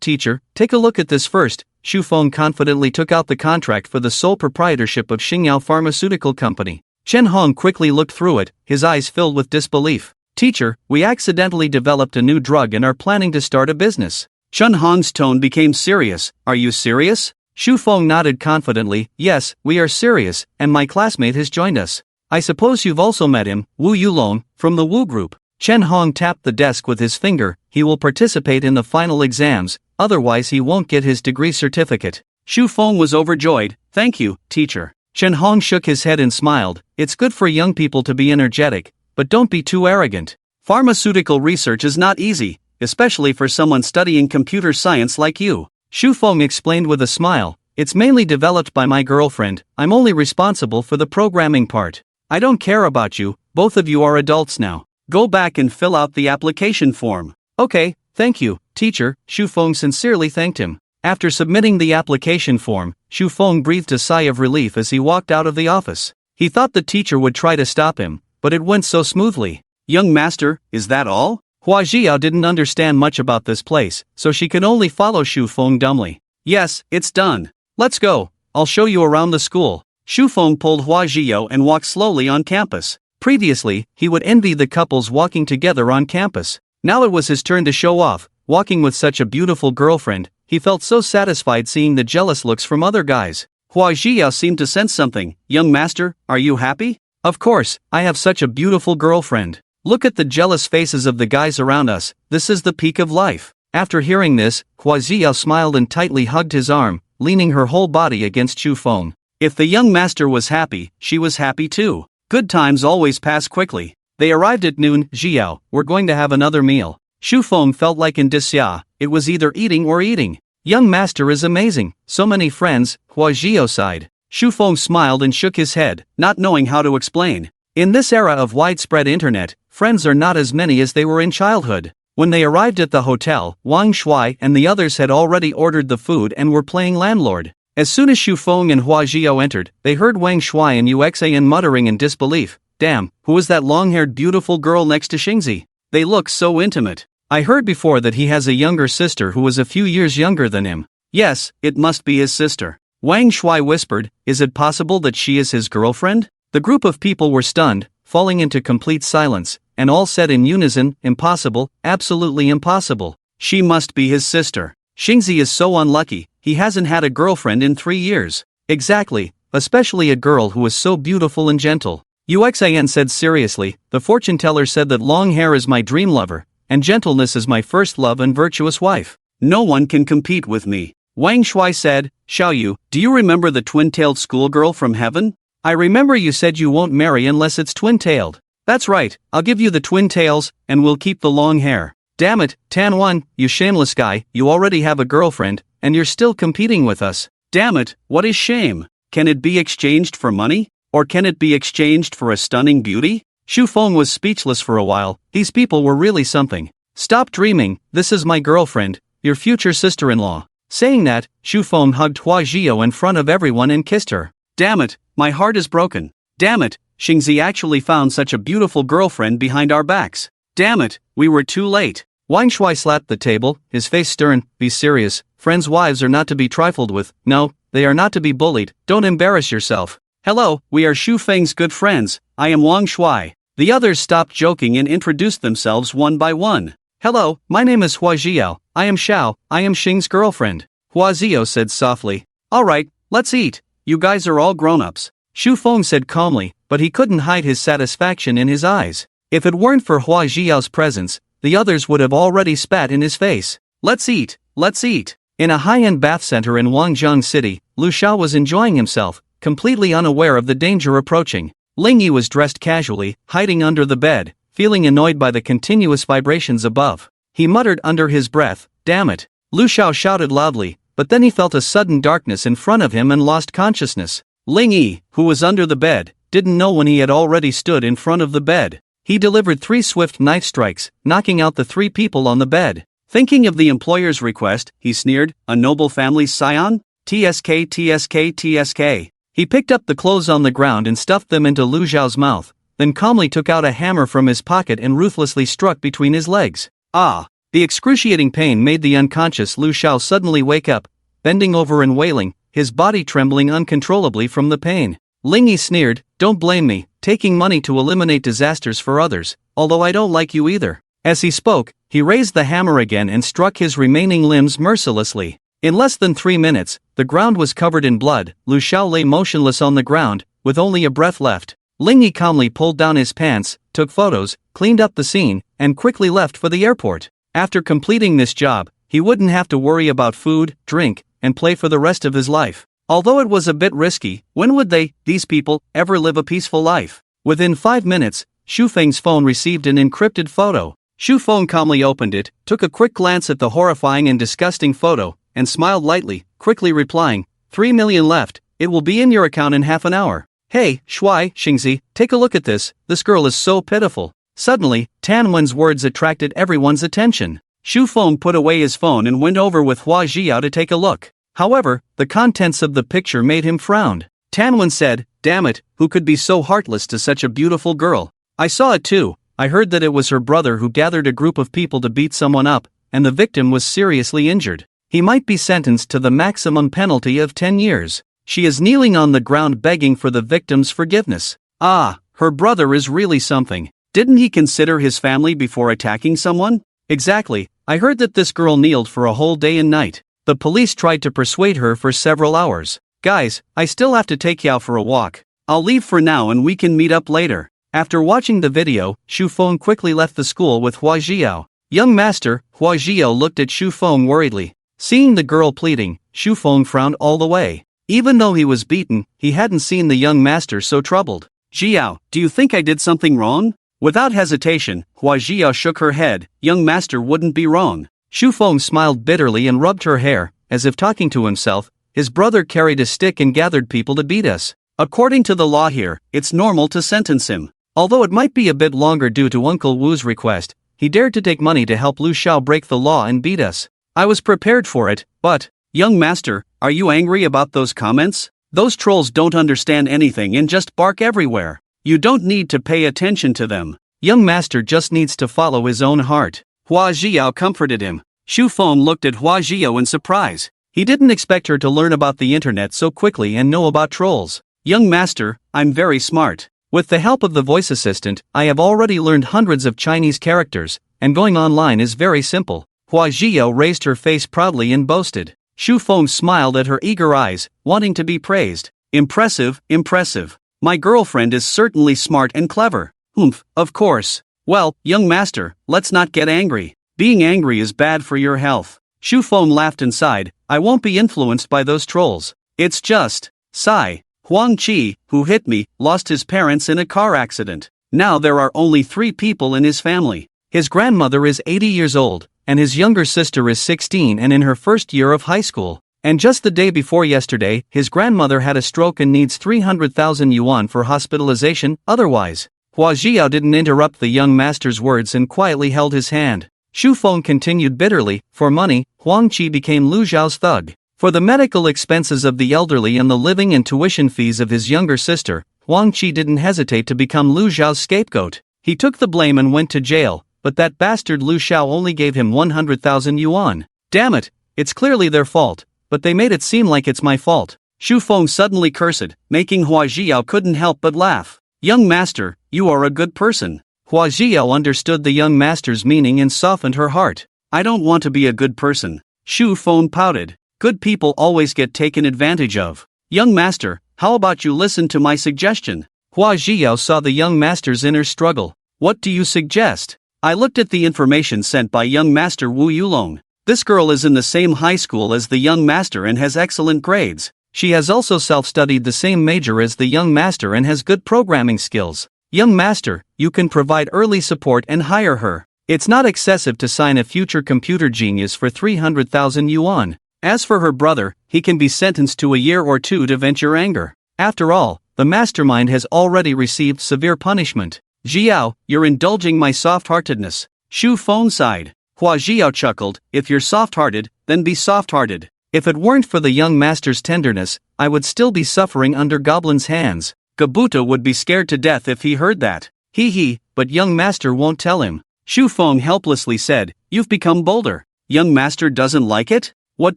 A: teacher, take a look at this first." Shufeng confidently took out the contract for the sole proprietorship of Xingyao Pharmaceutical Company. Chen Hong quickly looked through it, his eyes filled with disbelief. Teacher, we accidentally developed a new drug and are planning to start a business. Chun Hong's tone became serious. Are you serious? Shu Feng nodded confidently. Yes, we are serious, and my classmate has joined us. I suppose you've also met him, Wu Yulong, from the Wu group. Chen Hong tapped the desk with his finger. He will participate in the final exams, otherwise he won't get his degree certificate. Shu Feng was overjoyed. Thank you, teacher. Chen Hong shook his head and smiled. It's good for young people to be energetic, but don't be too arrogant. Pharmaceutical research is not easy, especially for someone studying computer science like you. Shu Feng explained with a smile. It's mainly developed by my girlfriend. I'm only responsible for the programming part. I don't care about you, both of you are adults now. Go back and fill out the application form. Okay, thank you, teacher. Shu Feng sincerely thanked him. After submitting the application form, Shu Feng breathed a sigh of relief as he walked out of the office. He thought the teacher would try to stop him, but it went so smoothly. Young master, is that all? Hua Jiao didn't understand much about this place, so she could only follow Shu Feng dumbly. Yes, it's done. Let's go, I'll show you around the school. Shu Feng pulled Hua Jiao and walked slowly on campus. Previously, he would envy the couples walking together on campus. Now it was his turn to show off. Walking with such a beautiful girlfriend, he felt so satisfied seeing the jealous looks from other guys. Hua Jiao seemed to sense something. Young master, are you happy? Of course, I have such a beautiful girlfriend. Look at the jealous faces of the guys around us, this is the peak of life. After hearing this, Hua Jiao smiled and tightly hugged his arm, leaning her whole body against Shu Feng. If the young master was happy, she was happy too. Good times always pass quickly. They arrived at noon. Jiao, we're going to have another meal. Shu Feng felt like in Disya, it was either eating or eating. Young master is amazing, so many friends. Hua Jiao sighed. Shu Feng smiled and shook his head, not knowing how to explain. In this era of widespread internet, friends are not as many as they were in childhood. When they arrived at the hotel, Wang Shuai and the others had already ordered the food and were playing landlord. As soon as Shu Feng and Hua Jiao entered, they heard Wang Shuai and Uxan muttering in disbelief. Damn, who is that long-haired beautiful girl next to Xingzi? They look so intimate. I heard before that he has a younger sister who is a few years younger than him. Yes, it must be his sister. Wang Shuai whispered, is it possible that she is his girlfriend? The group of people were stunned, falling into complete silence, and all said in unison, impossible, absolutely impossible. She must be his sister. Xingzi is so unlucky, he hasn't had a girlfriend in 3 years. Exactly, especially a girl who is so beautiful and gentle. Uxan said seriously, the fortune teller said that long hair is my dream lover, and gentleness is my first love and virtuous wife. No one can compete with me. Wang Shuai said, Xiaoyu, do you remember the twin-tailed schoolgirl from heaven? I remember you said you won't marry unless it's twin-tailed. That's right, I'll give you the twin tails, and we'll keep the long hair. Damn it, Tanwan, you shameless guy, you already have a girlfriend, and you're still competing with us. Damn it, what is shame? Can it be exchanged for money? Or can it be exchanged for a stunning beauty? Shu Feng was speechless for a while, these people were really something. Stop dreaming, this is my girlfriend, your future sister-in-law. Saying that, Shu Feng hugged Hua Jiao in front of everyone and kissed her. Damn it, my heart is broken. Damn it, Xingzi actually found such a beautiful girlfriend behind our backs. Damn it, we were too late. Wang Shuai slapped the table, his face stern. Be serious, friends' wives are not to be trifled with. No, they are not to be bullied, don't embarrass yourself. Hello, we are Shu Feng's good friends, I am Wang Shuai. The others stopped joking and introduced themselves one by one. Hello, my name is Hua Jiao, I am Xiao, I am Xing's girlfriend. Hua Jiao said softly. Alright, let's eat, you guys are all grown-ups. Shu Feng said calmly, but he couldn't hide his satisfaction in his eyes. If it weren't for Hua Jiao's presence, the others would have already spat in his face. Let's eat, let's eat. In a high-end bath center in Wangjiang City, Lu Shao was enjoying himself, completely unaware of the danger approaching. Ling Yi was dressed casually, hiding under the bed, feeling annoyed by the continuous vibrations above. He muttered under his breath, damn it. Lu Shao shouted loudly, but then he felt a sudden darkness in front of him and lost consciousness. Ling Yi, who was under the bed, didn't know when he had already stood in front of the bed. He delivered 3 swift knife strikes, knocking out the 3 people on the bed. Thinking of the employer's request, he sneered, a noble family's scion? TSK TSK TSK. He picked up the clothes on the ground and stuffed them into Lu Zhao's mouth, then calmly took out a hammer from his pocket and ruthlessly struck between his legs. Ah! The excruciating pain made the unconscious Lu Shao suddenly wake up, bending over and wailing, his body trembling uncontrollably from the pain. Ling Yi sneered, don't blame me, taking money to eliminate disasters for others, although I don't like you either. As he spoke, he raised the hammer again and struck his remaining limbs mercilessly. In less than 3 minutes, the ground was covered in blood. Lu Xiao lay motionless on the ground, with only a breath left. Ling Yi calmly pulled down his pants, took photos, cleaned up the scene, and quickly left for the airport. After completing this job, he wouldn't have to worry about food, drink, and play for the rest of his life. Although it was a bit risky, when would these people, ever live a peaceful life? Within 5 minutes, Xu Feng's phone received an encrypted photo. Xu Feng calmly opened it, took a quick glance at the horrifying and disgusting photo, and smiled lightly, quickly replying, 3 million left, it will be in your account in half an hour. Hey, Shuai, Xingzi, take a look at this girl is so pitiful. Suddenly, Tan Wen's words attracted everyone's attention. Xu Feng put away his phone and went over with Hua Jiao to take a look. However, the contents of the picture made him frown. Tan Wen said, damn it, who could be so heartless to such a beautiful girl? I saw it too. I heard that it was her brother who gathered a group of people to beat someone up, and the victim was seriously injured. He might be sentenced to the maximum penalty of 10 years. She is kneeling on the ground begging for the victim's forgiveness. Ah, her brother is really something. Didn't he consider his family before attacking someone? Exactly, I heard that this girl kneeled for a whole day and night. The police tried to persuade her for several hours. Guys, I still have to take you out for a walk. I'll leave for now and we can meet up later. After watching the video, Xu Feng quickly left the school with Hua Jiao. Young master, Hua Jiao looked at Xu Feng worriedly. Seeing the girl pleading, Xu Feng frowned all the way. Even though he was beaten, he hadn't seen the young master so troubled. Jiao, do you think I did something wrong? Without hesitation, Hua Jiao shook her head. Young master wouldn't be wrong. Xu Feng smiled bitterly and rubbed her hair, as if talking to himself. His brother carried a stick and gathered people to beat us. According to the law here, it's normal to sentence him. Although it might be a bit longer due to Uncle Wu's request, he dared to take money to help Lu Xiao break the law and beat us. I was prepared for it, but, young master, are you angry about those comments? Those trolls don't understand anything and just bark everywhere. You don't need to pay attention to them. Young master just needs to follow his own heart. Hua Jiao comforted him. Xu Feng looked at Hua Jiao in surprise. He didn't expect her to learn about the internet so quickly and know about trolls. Young master, I'm very smart. With the help of the voice assistant, I have already learned hundreds of Chinese characters, and going online is very simple. Hua Jiao raised her face proudly and boasted. Xu Feng smiled at her eager eyes, wanting to be praised. Impressive, impressive. My girlfriend is certainly smart and clever. Humph, of course. Well, young master, let's not get angry. Being angry is bad for your health. Xu Feng laughed and sighed. I won't be influenced by those trolls. It's just, sigh. Huang Qi, who hit me, lost his parents in a car accident. Now there are only 3 people in his family. His grandmother is 80 years old, and his younger sister is 16 and in her first year of high school. And just the day before yesterday, his grandmother had a stroke and needs 300,000 yuan for hospitalization, otherwise. Hua Jiao didn't interrupt the young master's words and quietly held his hand. Xu Feng continued bitterly, for money, Huang Qi became Lu Zhao's thug. For the medical expenses of the elderly and the living and tuition fees of his younger sister, Huang Qi didn't hesitate to become Lu Zhao's scapegoat. He took the blame and went to jail, but that bastard Lu Xiao only gave him 100,000 yuan. Damn it, it's clearly their fault, but they made it seem like it's my fault. Xu Feng suddenly cursed, making Hua Jiao couldn't help but laugh. Young master, you are a good person. Hua Jiao understood the young master's meaning and softened her heart. I don't want to be a good person. Xu Feng pouted. Good people always get taken advantage of. Young master, how about you listen to my suggestion? Hua Jiao saw the young master's inner struggle. What do you suggest? I looked at the information sent by young master Wu Yulong. This girl is in the same high school as the young master and has excellent grades. She has also self-studied the same major as the young master and has good programming skills. Young master, you can provide early support and hire her. It's not excessive to sign a future computer genius for 300,000 yuan. As for her brother, he can be sentenced to a year or 2 to vent your anger. After all, the mastermind has already received severe punishment. Jiao, you're indulging my soft-heartedness. Xu Feng sighed. Hua Jiao chuckled, if you're soft-hearted, then be soft-hearted. If it weren't for the young master's tenderness, I would still be suffering under Goblin's hands. Gabuta would be scared to death if he heard that. Hee, but young master won't tell him. Xu Feng helplessly said, you've become bolder. Young master doesn't like it? What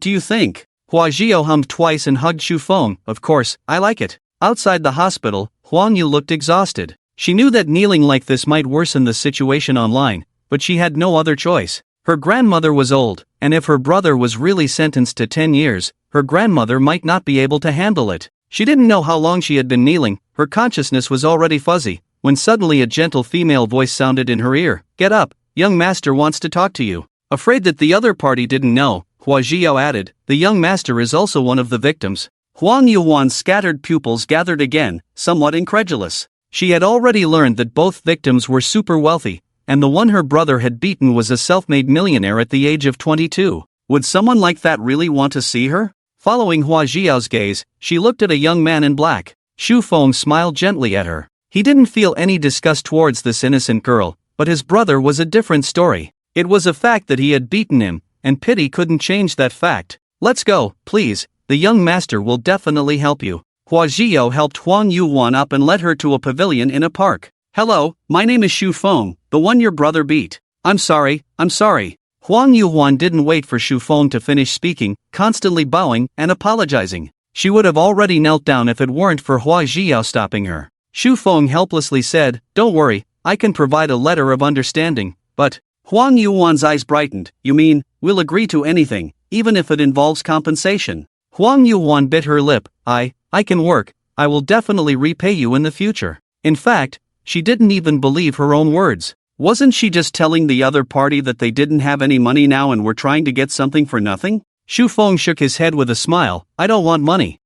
A: do you think? Hua Jiao hummed twice and hugged Xu Feng. Of course, I like it. Outside the hospital, Huang Yu looked exhausted. She knew that kneeling like this might worsen the situation online, but she had no other choice. Her grandmother was old, and if her brother was really sentenced to 10 years, her grandmother might not be able to handle it. She didn't know how long she had been kneeling, her consciousness was already fuzzy, when suddenly a gentle female voice sounded in her ear. "Get up, young master wants to talk to you." Afraid that the other party didn't know, Hua Jiao added, "The young master is also one of the victims." Huang Yuan's scattered pupils gathered again, somewhat incredulous. She had already learned that both victims were super wealthy, and the one her brother had beaten was a self-made millionaire at the age of 22. Would someone like that really want to see her? Following Hua Jiao's gaze, she looked at a young man in black. Xu Feng smiled gently at her. He didn't feel any disgust towards this innocent girl, but his brother was a different story. It was a fact that he had beaten him, and pity couldn't change that fact. "Let's go, please, the young master will definitely help you." Hua Jiao helped Huang Yuan up and led her to a pavilion in a park. "Hello, my name is Xu Feng, the one your brother beat. I'm sorry. Huang Yuan didn't wait for Xu Feng to finish speaking, constantly bowing and apologizing. She would have already knelt down if it weren't for Hua Jiao stopping her. Xu Feng helplessly said, "Don't worry, I can provide a letter of understanding, but..." Huang Yuan's eyes brightened. "You mean, we'll agree to anything, even if it involves compensation?" Huang Yuan bit her lip. I can work, I will definitely repay you in the future." In fact, she didn't even believe her own words. Wasn't she just telling the other party that they didn't have any money now and were trying to get something for nothing? Xu Feng shook his head with a smile. "I don't want money.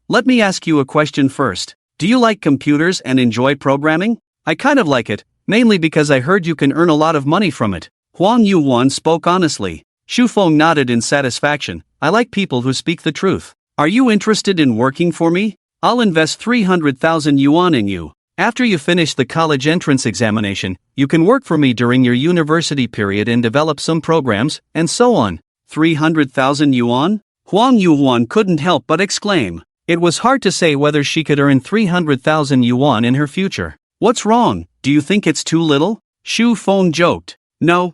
A: Let me ask you a question first. Do you like computers and enjoy programming?" "I kind of like it, mainly because I heard you can earn a lot of money from it." Huang Yuan spoke honestly. Xu Feng nodded in satisfaction. "I like people who speak the truth. Are you interested in working for me? I'll invest 300,000 yuan in you. After you finish the college entrance examination, you can work for me during your university period and develop some programs, and so on." 300,000 yuan? Huang Yuan couldn't help but exclaim. It was hard to say whether she could earn 300,000 yuan in her future. "What's wrong? Do you think it's too little?" Xu Feng joked. No.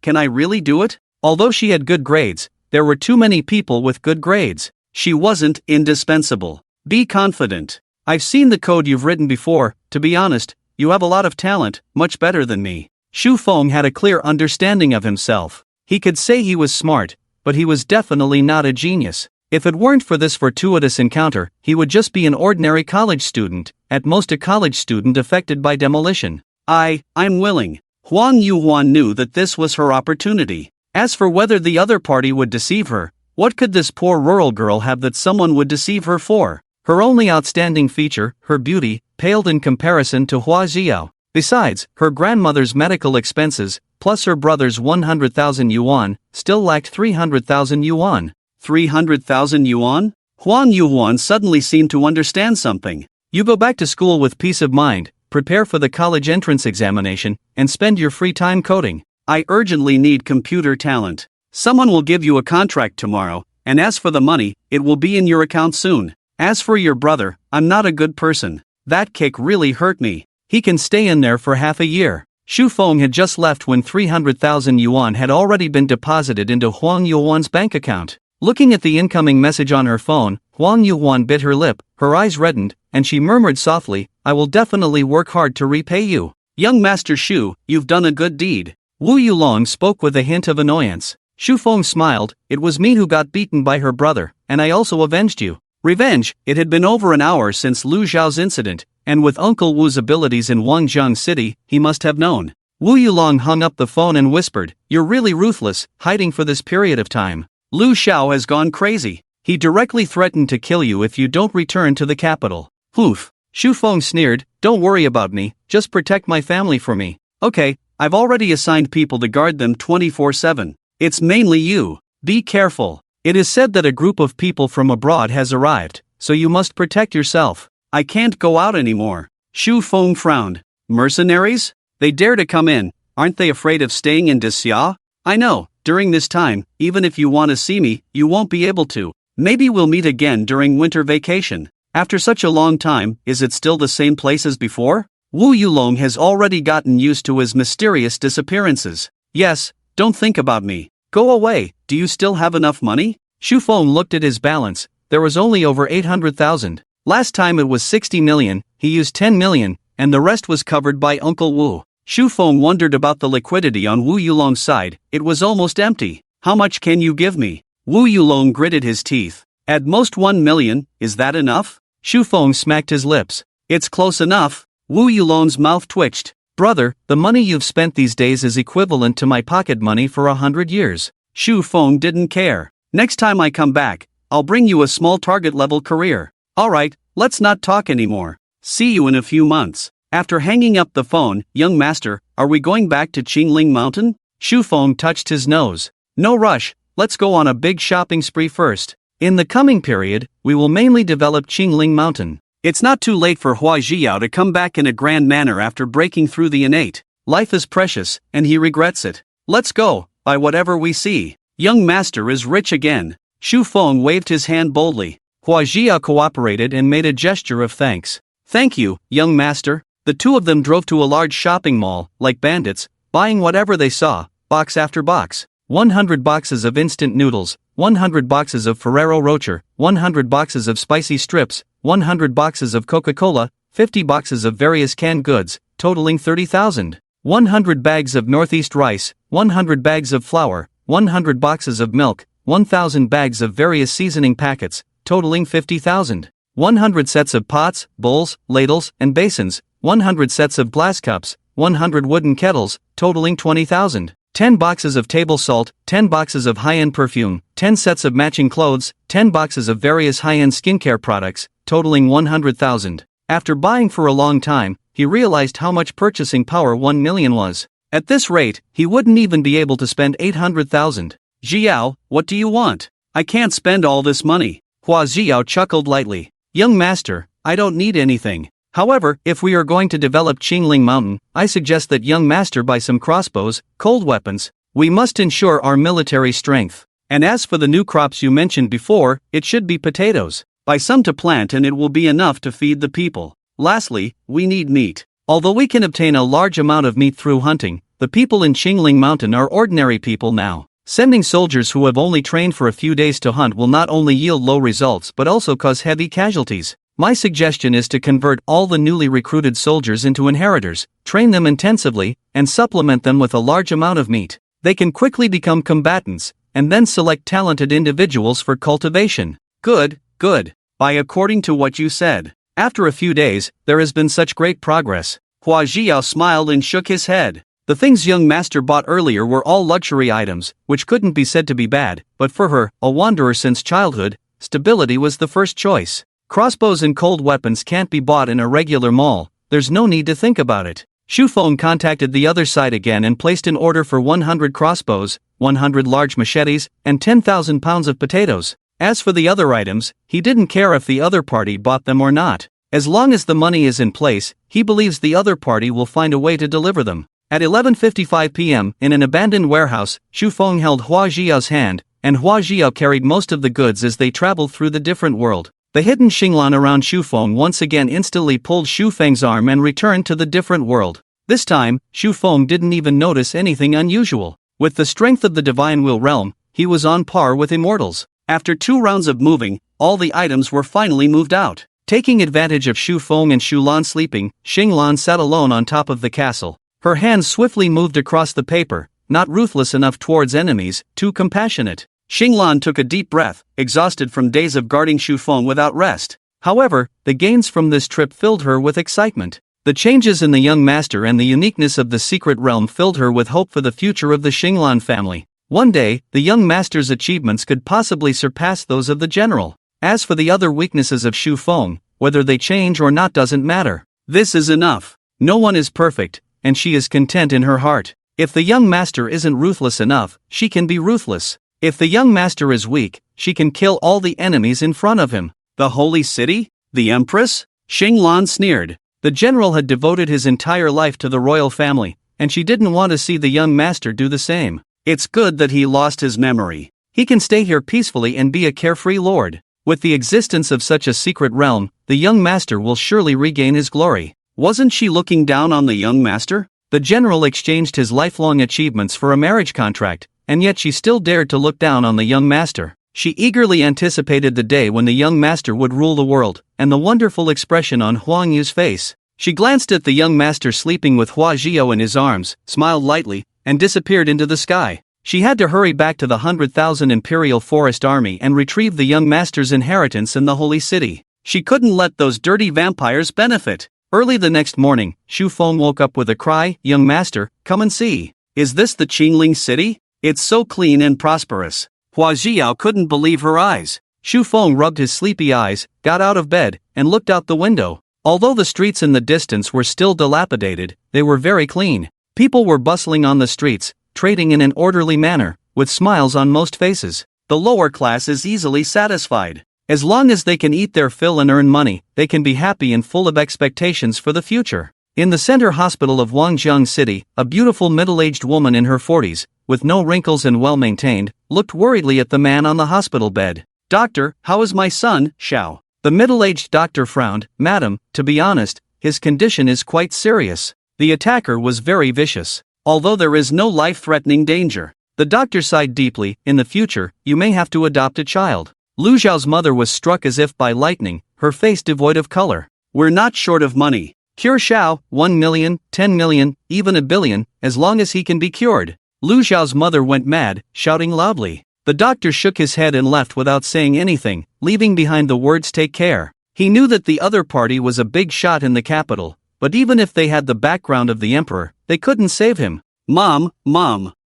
A: Can I really do it?" Although she had good grades, there were too many people with good grades. She wasn't indispensable. Be confident. I've seen the code you've written before. To be honest, you have a lot of talent, much better than me. Xu Feng had a clear understanding of himself. He could say he was smart, but he was definitely not a genius. If it weren't for this fortuitous encounter, he would just be an ordinary college student, at most a college student affected by demolition. I'm willing. Huang Yuan knew that this was her opportunity. As for whether the other party would deceive her, what could this poor rural girl have that someone would deceive her for? Her only outstanding feature, her beauty, paled in comparison to Hua Jiao. Besides, her grandmother's medical expenses, plus her brother's 100,000 yuan, still lacked 300,000 yuan. 300,000 yuan? Huang Yuan suddenly seemed to understand something. You go back to school with peace of mind, prepare for the college entrance examination, and spend your free time coding. I urgently need computer talent. Someone will give you a contract tomorrow, and as for the money, it will be in your account soon. As for your brother, I'm not a good person. That kick really hurt me. He can stay in there for half a year. Xu Feng had just left when 300,000 yuan had already been deposited into Huang Yuan's bank account. Looking at the incoming message on her phone, Huang Yuan bit her lip, her eyes reddened, and she murmured softly, "I will definitely work hard to repay you. Young Master Xu, you've done a good deed." Wu Yulong spoke with a hint of annoyance. Xu Feng smiled. "It was me who got beaten by her brother, and I also avenged you." Revenge. It had been over an hour since Lu Zhao's incident, and with Uncle Wu's abilities in Wangjiang City, he must have known. Wu Yulong hung up the phone and whispered, "You're really ruthless, hiding for this period of time. Lu Xiao has gone crazy. He directly threatened to kill you if you don't return to the capital." "Poof." Xu Feng sneered, "Don't worry about me, just protect my family for me." "Okay, I've already assigned people to guard them 24/7. It's mainly you. Be careful. It is said that a group of people from abroad has arrived, so you must protect yourself." "I can't go out anymore." Xu Feng frowned. "Mercenaries? They dare to come in, aren't they afraid of staying in Xia? I know, during this time, even if you want to see me, you won't be able to. Maybe we'll meet again during winter vacation. After such a long time, is it still the same place as before?" Wu Yulong has already gotten used to his mysterious disappearances. "Yes, don't think about me. Go away. Do you still have enough money?" Xu Feng looked at his balance. There was only over 800,000. Last time it was 60 million, he used 10 million, and the rest was covered by Uncle Wu. Xu Feng wondered about the liquidity on Wu Yulong's side. It was almost empty. How much can you give me? Wu Yulong gritted his teeth. At most 1 million, is that enough? Xu Feng smacked his lips. It's close enough. Wu Yulong's mouth twitched. Brother, the money you've spent these days is equivalent to my pocket money for 100 years. Xu Feng didn't care. Next time I come back, I'll bring you a small target-level career. Alright, let's not talk anymore. See you in a few months. After hanging up the phone, young master, are we going back to Qingling Mountain? Xu Feng touched his nose. No rush, let's go on a big shopping spree first. In the coming period, we will mainly develop Qingling Mountain. It's not too late for Hua Zhiyao to come back in a grand manner after breaking through the innate. Life is precious, and he regrets it. Let's go, by whatever we see. Young master is rich again. Xu Feng waved his hand boldly. Hua Zhiyao cooperated and made a gesture of thanks. Thank you, young master. The two of them drove to a large shopping mall, like bandits, buying whatever they saw, box after box. 100 boxes of instant noodles, 100 boxes of Ferrero Rocher, 100 boxes of spicy strips, 100 boxes of Coca-Cola, 50 boxes of various canned goods, totaling 30,000. 100 bags of Northeast rice, 100 bags of flour, 100 boxes of milk, 1,000 bags of various seasoning packets, totaling 50,000. 100 sets of pots, bowls, ladles, and basins, 100 sets of glass cups, 100 wooden kettles, totaling 20,000. 10 boxes of table salt, 10 boxes of high-end perfume, 10 sets of matching clothes, 10 boxes of various high-end skincare products, totaling 100,000. After buying for a long time, he realized how much purchasing power 1 million was. At this rate, he wouldn't even be able to spend 800,000. Zhiyao, what do you want? I can't spend all this money. Hua Zhiyao chuckled lightly. Young master, I don't need anything. However, if we are going to develop Qingling Mountain, I suggest that young master buy some crossbows, cold weapons. We must ensure our military strength. And as for the new crops you mentioned before, it should be potatoes. Buy some to plant and it will be enough to feed the people. Lastly, we need meat. Although we can obtain a large amount of meat through hunting, the people in Qingling Mountain are ordinary people now. Sending soldiers who have only trained for a few days to hunt will not only yield low results but also cause heavy casualties. My suggestion is to convert all the newly recruited soldiers into inheritors, train them intensively, and supplement them with a large amount of meat. They can quickly become combatants, and then select talented individuals for cultivation. Good, good. By according to what you said. After a few days, there has been such great progress. Hua Zhiyao smiled and shook his head. The things young master bought earlier were all luxury items, which couldn't be said to be bad, but for her, a wanderer since childhood, stability was the first choice. Crossbows and cold weapons can't be bought in a regular mall, there's no need to think about it. Xu Feng contacted the other side again and placed an order for 100 crossbows, 100 large machetes, and 10,000 pounds of potatoes. As for the other items, he didn't care if the other party bought them or not. As long as the money is in place, he believes the other party will find a way to deliver them. At 11:55 p.m., in an abandoned warehouse, Xu Feng held Hua Zhiyao's hand, and Hua Zhiyao carried most of the goods as they traveled through the different world. The hidden Xinglan around Xu Feng once again instantly pulled Xu Feng's arm and returned to the different world. This time, Xu Feng didn't even notice anything unusual. With the strength of the Divine Will realm, he was on par with immortals. After 2 rounds of moving, all the items were finally moved out. Taking advantage of Xu Feng and Xu Lan sleeping, Xinglan sat alone on top of the castle. Her hands swiftly moved across the paper, not ruthless enough towards enemies, too compassionate. Xinglan took a deep breath, exhausted from days of guarding Xu Feng without rest. However, the gains from this trip filled her with excitement. The changes in the young master and the uniqueness of the secret realm filled her with hope for the future of the Xinglan family. One day, the young master's achievements could possibly surpass those of the general. As for the other weaknesses of Xu Feng, whether they change or not doesn't matter. This is enough. No one is perfect, and she is content in her heart. If the young master isn't ruthless enough, she can be ruthless. If the young master is weak, she can kill all the enemies in front of him. The holy city? The empress? Xinglan sneered. The general had devoted his entire life to the royal family, and she didn't want to see the young master do the same. It's good that he lost his memory. He can stay here peacefully and be a carefree lord. With the existence of such a secret realm, the young master will surely regain his glory. Wasn't she looking down on the young master? The general exchanged his lifelong achievements for a marriage contract, and yet she still dared to look down on the young master. She eagerly anticipated the day when the young master would rule the world, and the wonderful expression on Huang Yu's face. She glanced at the young master sleeping with Hua Jiao in his arms, smiled lightly, and disappeared into the sky. She had to hurry back to the 100,000 Imperial Forest Army and retrieve the young master's inheritance in the holy city. She couldn't let those dirty vampires benefit. Early the next morning, Shu Feng woke up with a cry, "Young master, come and see. Is this the Qingling city? It's so clean and prosperous." Hua Jiao couldn't believe her eyes. Shu Feng rubbed his sleepy eyes, got out of bed, and looked out the window. Although the streets in the distance were still dilapidated, they were very clean. People were bustling on the streets, trading in an orderly manner, with smiles on most faces. The lower class is easily satisfied. As long as they can eat their fill and earn money, they can be happy and full of expectations for the future. In the center hospital of Wangjiang City, a beautiful middle-aged woman in her 40s, with no wrinkles and well-maintained, looked worriedly at the man on the hospital bed. "Doctor, how is my son, Xiao?" The middle-aged doctor frowned. "Madam, to be honest, his condition is quite serious. The attacker was very vicious. Although there is no life-threatening danger." The doctor sighed deeply. "In the future, you may have to adopt a child." Lu Xiao's mother was struck as if by lightning, her face devoid of color. "We're not short of money. Cure Xiao, 1 million, 10 million, even a billion, as long as he can be cured." Lu Xiao's mother went mad, shouting loudly. The doctor shook his head and left without saying anything, leaving behind the words "take care." He knew that the other party was a big shot in the capital, but even if they had the background of the emperor, they couldn't save him. Mom.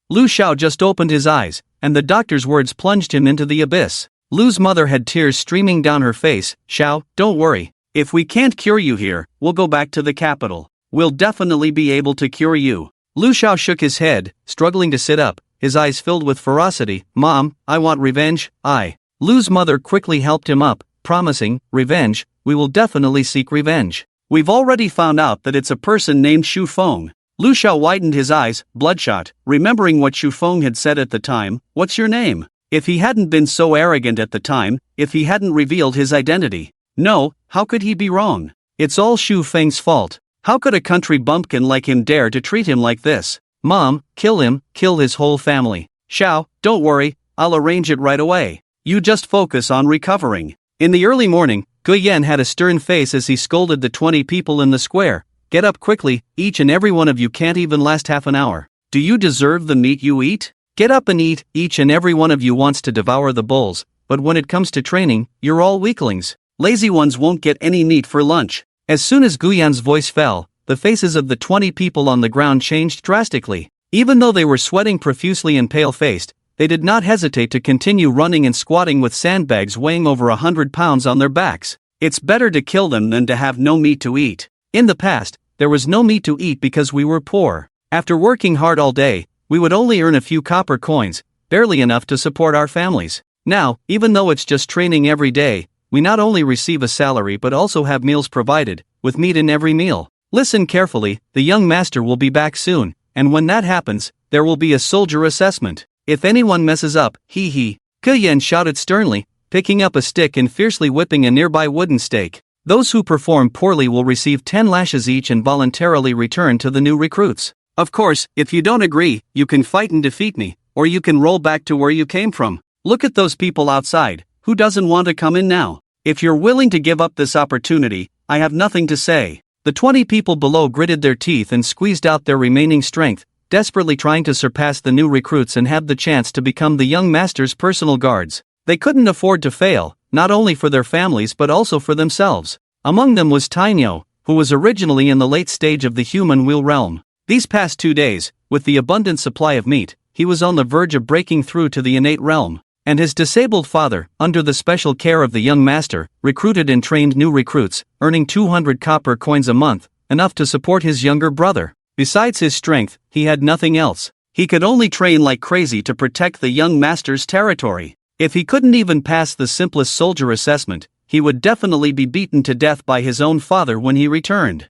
A: Lu Xiao just opened his eyes, and the doctor's words plunged him into the abyss. Lu's mother had tears streaming down her face. "Xiao, don't worry. If we can't cure you here, we'll go back to the capital. We'll definitely be able to cure you." Lu Xiao shook his head, struggling to sit up, his eyes filled with ferocity. "Mom, I want revenge." Lu's mother quickly helped him up, promising, "Revenge, we will definitely seek revenge. We've already found out that it's a person named Shu Feng." Lu Xiao widened his eyes, bloodshot, remembering what Shu Feng had said at the time. "What's your name?" If he hadn't been so arrogant at the time, if he hadn't revealed his identity. No, how could he be wrong? It's all Shu Feng's fault. How could a country bumpkin like him dare to treat him like this? "Mom, kill him, kill his whole family." "Xiao, don't worry, I'll arrange it right away. You just focus on recovering." In the early morning, Guyen had a stern face as he scolded the 20 people in the square. "Get up quickly, each and every one of you can't even last half an hour. Do you deserve the meat you eat? Get up and eat." Each and every one of you wants to devour the bulls, but when it comes to training, you're all weaklings. Lazy ones won't get any meat for lunch. As soon as Guyan's voice fell, the faces of the 20 people on the ground changed drastically. Even though they were sweating profusely and pale-faced, they did not hesitate to continue running and squatting with sandbags weighing over 100 pounds on their backs. It's better to kill them than to have no meat to eat. In the past, there was no meat to eat because we were poor. After working hard all day, we would only earn a few copper coins, barely enough to support our families. Now, even though it's just training every day, we not only receive a salary but also have meals provided, with meat in every meal. Listen carefully, the young master will be back soon, and when that happens, there will be a soldier assessment. If anyone messes up, he. Guyen shouted sternly, picking up a stick and fiercely whipping a nearby wooden stake. Those who perform poorly will receive 10 lashes each and voluntarily return to the new recruits. Of course, if you don't agree, you can fight and defeat me, or you can roll back to where you came from. Look at those people outside. Who doesn't want to come in now? If you're willing to give up this opportunity, I have nothing to say. The 20 people below gritted their teeth and squeezed out their remaining strength, desperately trying to surpass the new recruits and have the chance to become the young master's personal guards. They couldn't afford to fail, not only for their families but also for themselves. Among them was Tainyo, who was originally in the late stage of the human wheel realm. These past 2 days, with the abundant supply of meat, he was on the verge of breaking through to the innate realm. And his disabled father, under the special care of the young master, recruited and trained new recruits, earning 200 copper coins a month, enough to support his younger brother. Besides his strength, he had nothing else. He could only train like crazy to protect the young master's territory. If he couldn't even pass the simplest soldier assessment, he would definitely be beaten to death by his own father when he returned.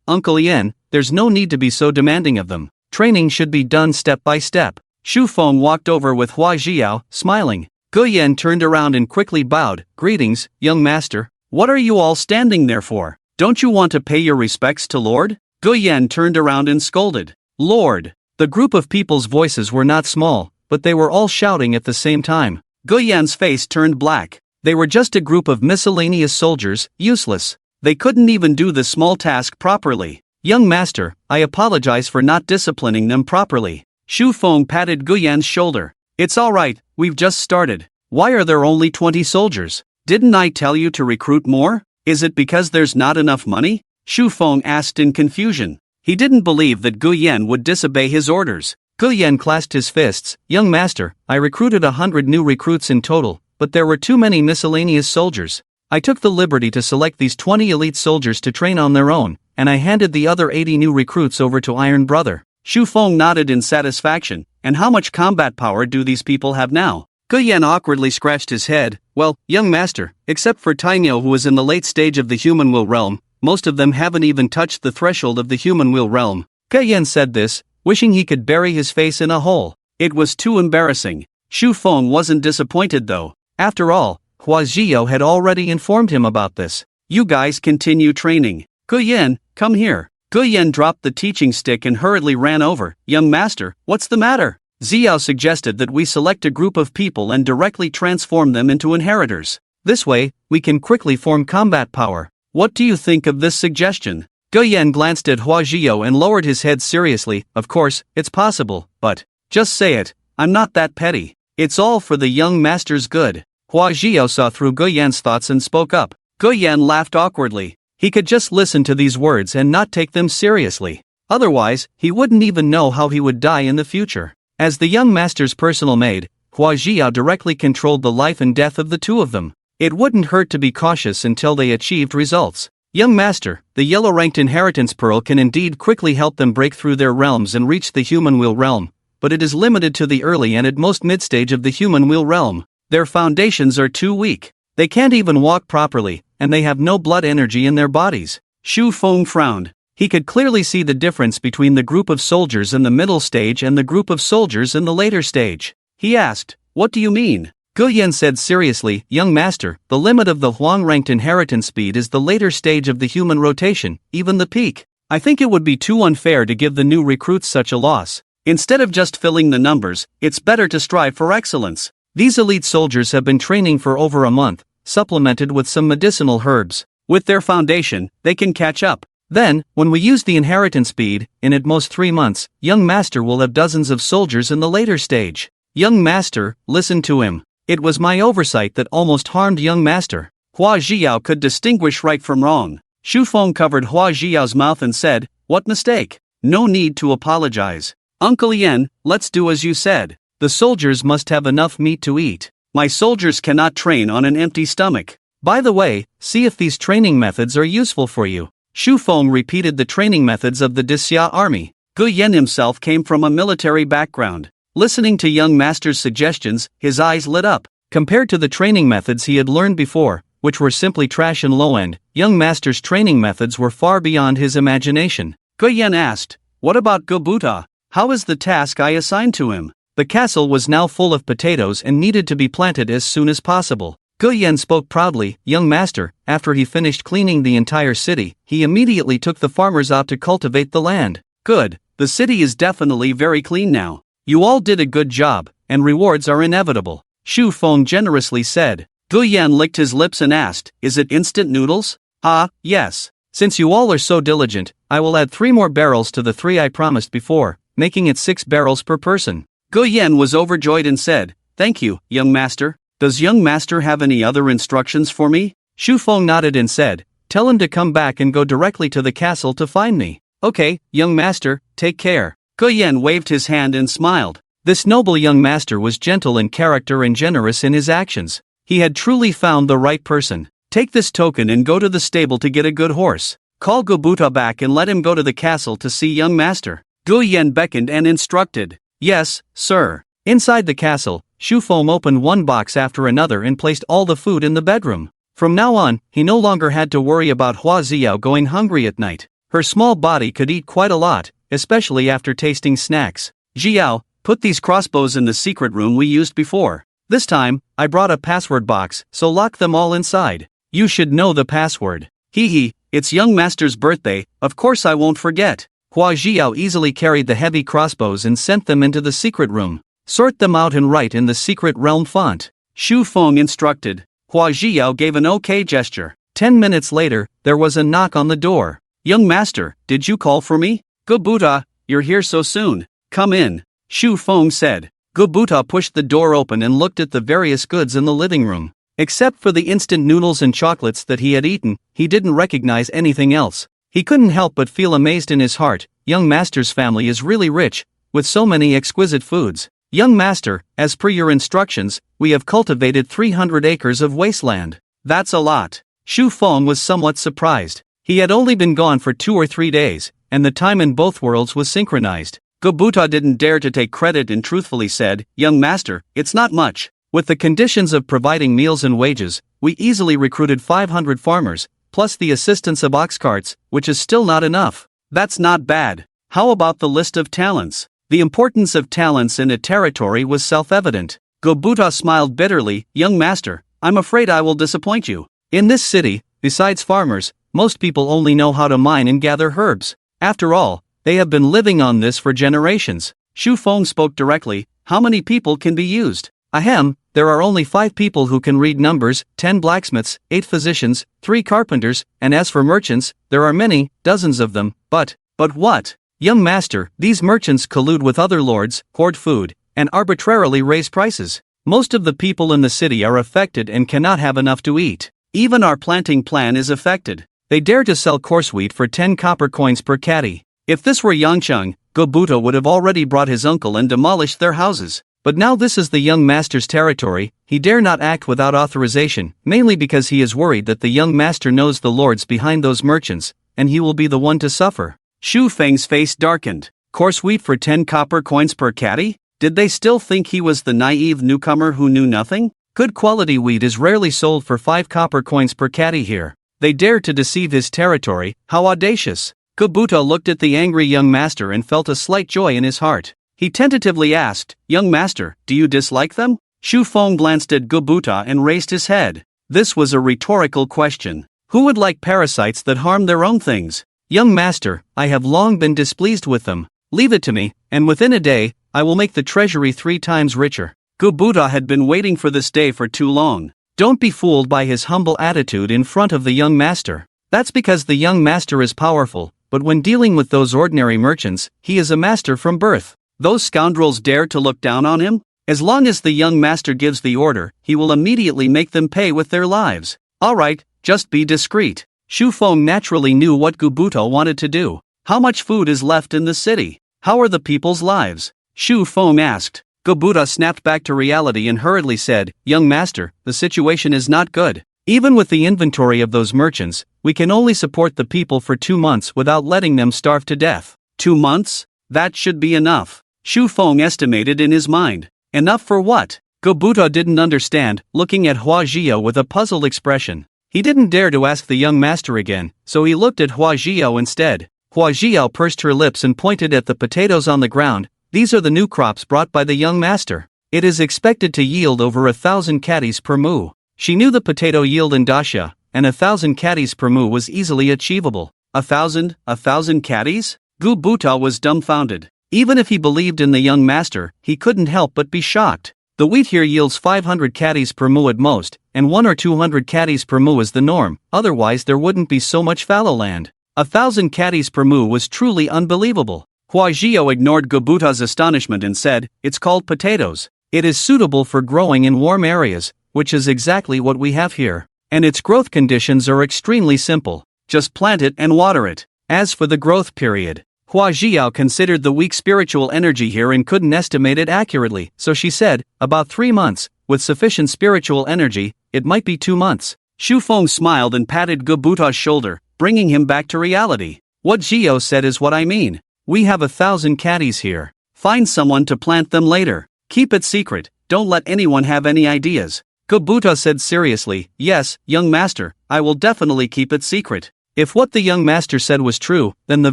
A: Uncle Yen, there's no need to be so demanding of them. Training should be done step by step. Shu Feng walked over with Hua Jiao, smiling. Guyen turned around and quickly bowed. "Greetings, young master. What are you all standing there for? Don't you want to pay your respects to Lord?" Guyen turned around and scolded. "Lord!" The group of people's voices were not small, but they were all shouting at the same time. Guyan's face turned black. They were just a group of miscellaneous soldiers, useless. They couldn't even do the small task properly. Young master, I apologize for not disciplining them properly. Shu Feng patted Guyan's shoulder. It's alright, we've just started. Why are there only 20 soldiers? Didn't I tell you to recruit more? Is it because there's not enough money? Shu Feng asked in confusion. He didn't believe that Guyan would disobey his orders. Guyan clasped his fists. Young master, I recruited 100 new recruits in total, but there were too many miscellaneous soldiers. I took the liberty to select these 20 elite soldiers to train on their own, and I handed the other 80 new recruits over to Iron Brother. Shu Feng nodded in satisfaction. And how much combat power do these people have now? Guyan awkwardly scratched his head. Well, young master, except for Tainyo who is in the late stage of the human will realm, most of them haven't even touched the threshold of the human will realm. Guyan said this, wishing he could bury his face in a hole. It was too embarrassing. Shu Feng wasn't disappointed though. After all, Hua Zhiyou had already informed him about this. You guys continue training. Guyan, come here. Guyan dropped the teaching stick and hurriedly ran over. Young master, what's the matter? Ziyao suggested that we select a group of people and directly transform them into inheritors. This way, we can quickly form combat power. What do you think of this suggestion? Guyan glanced at Hua Zhiyou and lowered his head seriously. Of course, it's possible, but just say it. I'm not that petty. It's all for the young master's good. Hua Zhiyou saw through Guyan's thoughts and spoke up. Guyan laughed awkwardly. He could just listen to these words and not take them seriously. Otherwise, he wouldn't even know how he would die in the future. As the young master's personal maid, Hua Zhiyou directly controlled the life and death of the two of them. It wouldn't hurt to be cautious until they achieved results. Young master, the yellow-ranked inheritance pearl can indeed quickly help them break through their realms and reach the human will realm, but it is limited to the early and at most mid-stage of the human will realm. Their foundations are too weak. They can't even walk properly, and they have no blood energy in their bodies. Shu Feng frowned. He could clearly see the difference between the group of soldiers in the middle stage and the group of soldiers in the later stage. He asked, what do you mean? Guyan said seriously, young master, the limit of the Huang-ranked inheritance speed is the later stage of the human rotation, even the peak. I think it would be too unfair to give the new recruits such a loss. Instead of just filling the numbers, it's better to strive for excellence. These elite soldiers have been training for over a month, supplemented with some medicinal herbs. With their foundation, they can catch up. Then, when we use the inheritance speed, in at most 3 months, young master will have dozens of soldiers in the later stage. Young master, listen to him. It was my oversight that almost harmed young master. Hua Zhiyou could distinguish right from wrong. Shu Feng covered Hua Zhiyou's mouth and said, what mistake? No need to apologize. Uncle Yen, let's do as you said. The soldiers must have enough meat to eat. My soldiers cannot train on an empty stomach. By the way, see if these training methods are useful for you. Shu Feng repeated the training methods of the Dixia army. Guyan himself came from a military background. Listening to young master's suggestions, his eyes lit up. Compared to the training methods he had learned before, which were simply trash and low-end, young master's training methods were far beyond his imagination. Guyan asked, what about Gobuta? How is the task I assigned to him? The castle was now full of potatoes and needed to be planted as soon as possible. Guyan spoke proudly, young master, after he finished cleaning the entire city, he immediately took the farmers out to cultivate the land. Good, the city is definitely very clean now. You all did a good job, and rewards are inevitable. Shu Feng generously said. Guyan licked his lips and asked, is it instant noodles? Ah, yes. Since you all are so diligent, I will add 3 more barrels to the 3 I promised before, making it 6 barrels per person. Guyan was overjoyed and said, thank you, young master. Does young master have any other instructions for me? Shu Feng nodded and said, tell him to come back and go directly to the castle to find me. Okay, young master, take care. Guyan waved his hand and smiled. This noble young master was gentle in character and generous in his actions. He had truly found the right person. Take this token and go to the stable to get a good horse. Call Gobuta back and let him go to the castle to see young master. Guyan beckoned and instructed. Yes, sir. Inside the castle, Shu Feng opened one box after another and placed all the food in the bedroom. From now on, he no longer had to worry about Hua Zhiyou going hungry at night. Her small body could eat quite a lot, especially after tasting snacks. Zhiyou, put these crossbows in the secret room we used before. This time, I brought a password box, so lock them all inside. You should know the password. Hee hee, it's young master's birthday, of course I won't forget. Hua Zhiyou easily carried the heavy crossbows and sent them into the secret room. Sort them out and write in the secret realm font. Shu Feng instructed. Hua Zhiyao gave an okay gesture. 10 minutes later, there was a knock on the door. Young master, did you call for me? Gobuta, you're here so soon. Come in, Shu Feng said. Gobuta pushed the door open and looked at the various goods in the living room. Except for the instant noodles and chocolates that he had eaten, he didn't recognize anything else. He couldn't help but feel amazed in his heart. Young master's family is really rich, with so many exquisite foods. Young master, as per your instructions, we have cultivated 300 acres of wasteland. That's a lot. Shu Feng was somewhat surprised. He had only been gone for 2 or 3 days, and the time in both worlds was synchronized. Gobuta didn't dare to take credit and truthfully said, Young master, it's not much. With the conditions of providing meals and wages, we easily recruited 500 farmers, plus the assistance of ox carts, which is still not enough. That's not bad. How about the list of talents? The importance of talents in a territory was self-evident. Gobuta smiled bitterly, Young master, I'm afraid I will disappoint you. In this city, besides farmers, most people only know how to mine and gather herbs. After all, they have been living on this for generations. Shu Feng spoke directly, how many people can be used? Ahem, there are only 5 people who can read numbers, 10 blacksmiths, 8 physicians, 3 carpenters, and as for merchants, there are many, dozens of them, but what? Young master, these merchants collude with other lords, hoard food, and arbitrarily raise prices. Most of the people in the city are affected and cannot have enough to eat. Even our planting plan is affected. They dare to sell coarse wheat for 10 copper coins per caddy. If this were Yangcheng, Gobuta would have already brought his uncle and demolished their houses. But now this is the young master's territory, he dare not act without authorization, mainly because he is worried that the young master knows the lords behind those merchants, and he will be the one to suffer. Shu Feng's face darkened. Coarse wheat for 10 copper coins per caddy? Did they still think he was the naive newcomer who knew nothing? Good quality wheat is rarely sold for 5 copper coins per caddy here. They dared to deceive his territory, how audacious! Gobuta looked at the angry young master and felt a slight joy in his heart. He tentatively asked, Young master, do you dislike them? Shu Feng glanced at Gobuta and raised his head. This was a rhetorical question. Who would like parasites that harm their own things? Young master, I have long been displeased with them. Leave it to me, and within a day, I will make the treasury 3 times richer. Gobuta had been waiting for this day for too long. Don't be fooled by his humble attitude in front of the young master. That's because the young master is powerful, but when dealing with those ordinary merchants, he is a master from birth. Those scoundrels dare to look down on him? As long as the young master gives the order, he will immediately make them pay with their lives. Alright, just be discreet. Shu Feng naturally knew what Gobuta wanted to do. How much food is left in the city? How are the people's lives? Shu Feng asked. Gobuta snapped back to reality and hurriedly said, Young master, the situation is not good. Even with the inventory of those merchants, we can only support the people for 2 months without letting them starve to death. 2 months? That should be enough. Shu Feng estimated in his mind. Enough for what? Gobuta didn't understand, looking at Hua Zhiyao with a puzzled expression. He didn't dare to ask the young master again, so he looked at Hua Zhiyao instead. Hua Zhiyao pursed her lips and pointed at the potatoes on the ground. These are the new crops brought by the young master. It is expected to yield over 1,000 caddies per mu. She knew the potato yield in Dacia, and 1,000 caddies per mu was easily achievable. 1,000 caddies? Gobuta was dumbfounded. Even if he believed in the young master, he couldn't help but be shocked. The wheat here yields 500 caddies per mu at most, and 100 or 200 caddies per mu is the norm, otherwise there wouldn't be so much fallow land. 1,000 caddies per mu was truly unbelievable. Hua Zhiyao ignored Gobuta's astonishment and said, It's called potatoes. It is suitable for growing in warm areas, which is exactly what we have here. And its growth conditions are extremely simple. Just plant it and water it. As for the growth period, Hua Zhiyao considered the weak spiritual energy here and couldn't estimate it accurately, so she said, about 3 months, with sufficient spiritual energy, it might be 2 months. Shu Feng smiled and patted Gobuta's shoulder, bringing him back to reality. What Zhiyao said is what I mean. We have 1,000 caddies here. Find someone to plant them later. Keep it secret, don't let anyone have any ideas. Gobuta said seriously, Yes, young master, I will definitely keep it secret. If what the young master said was true, then the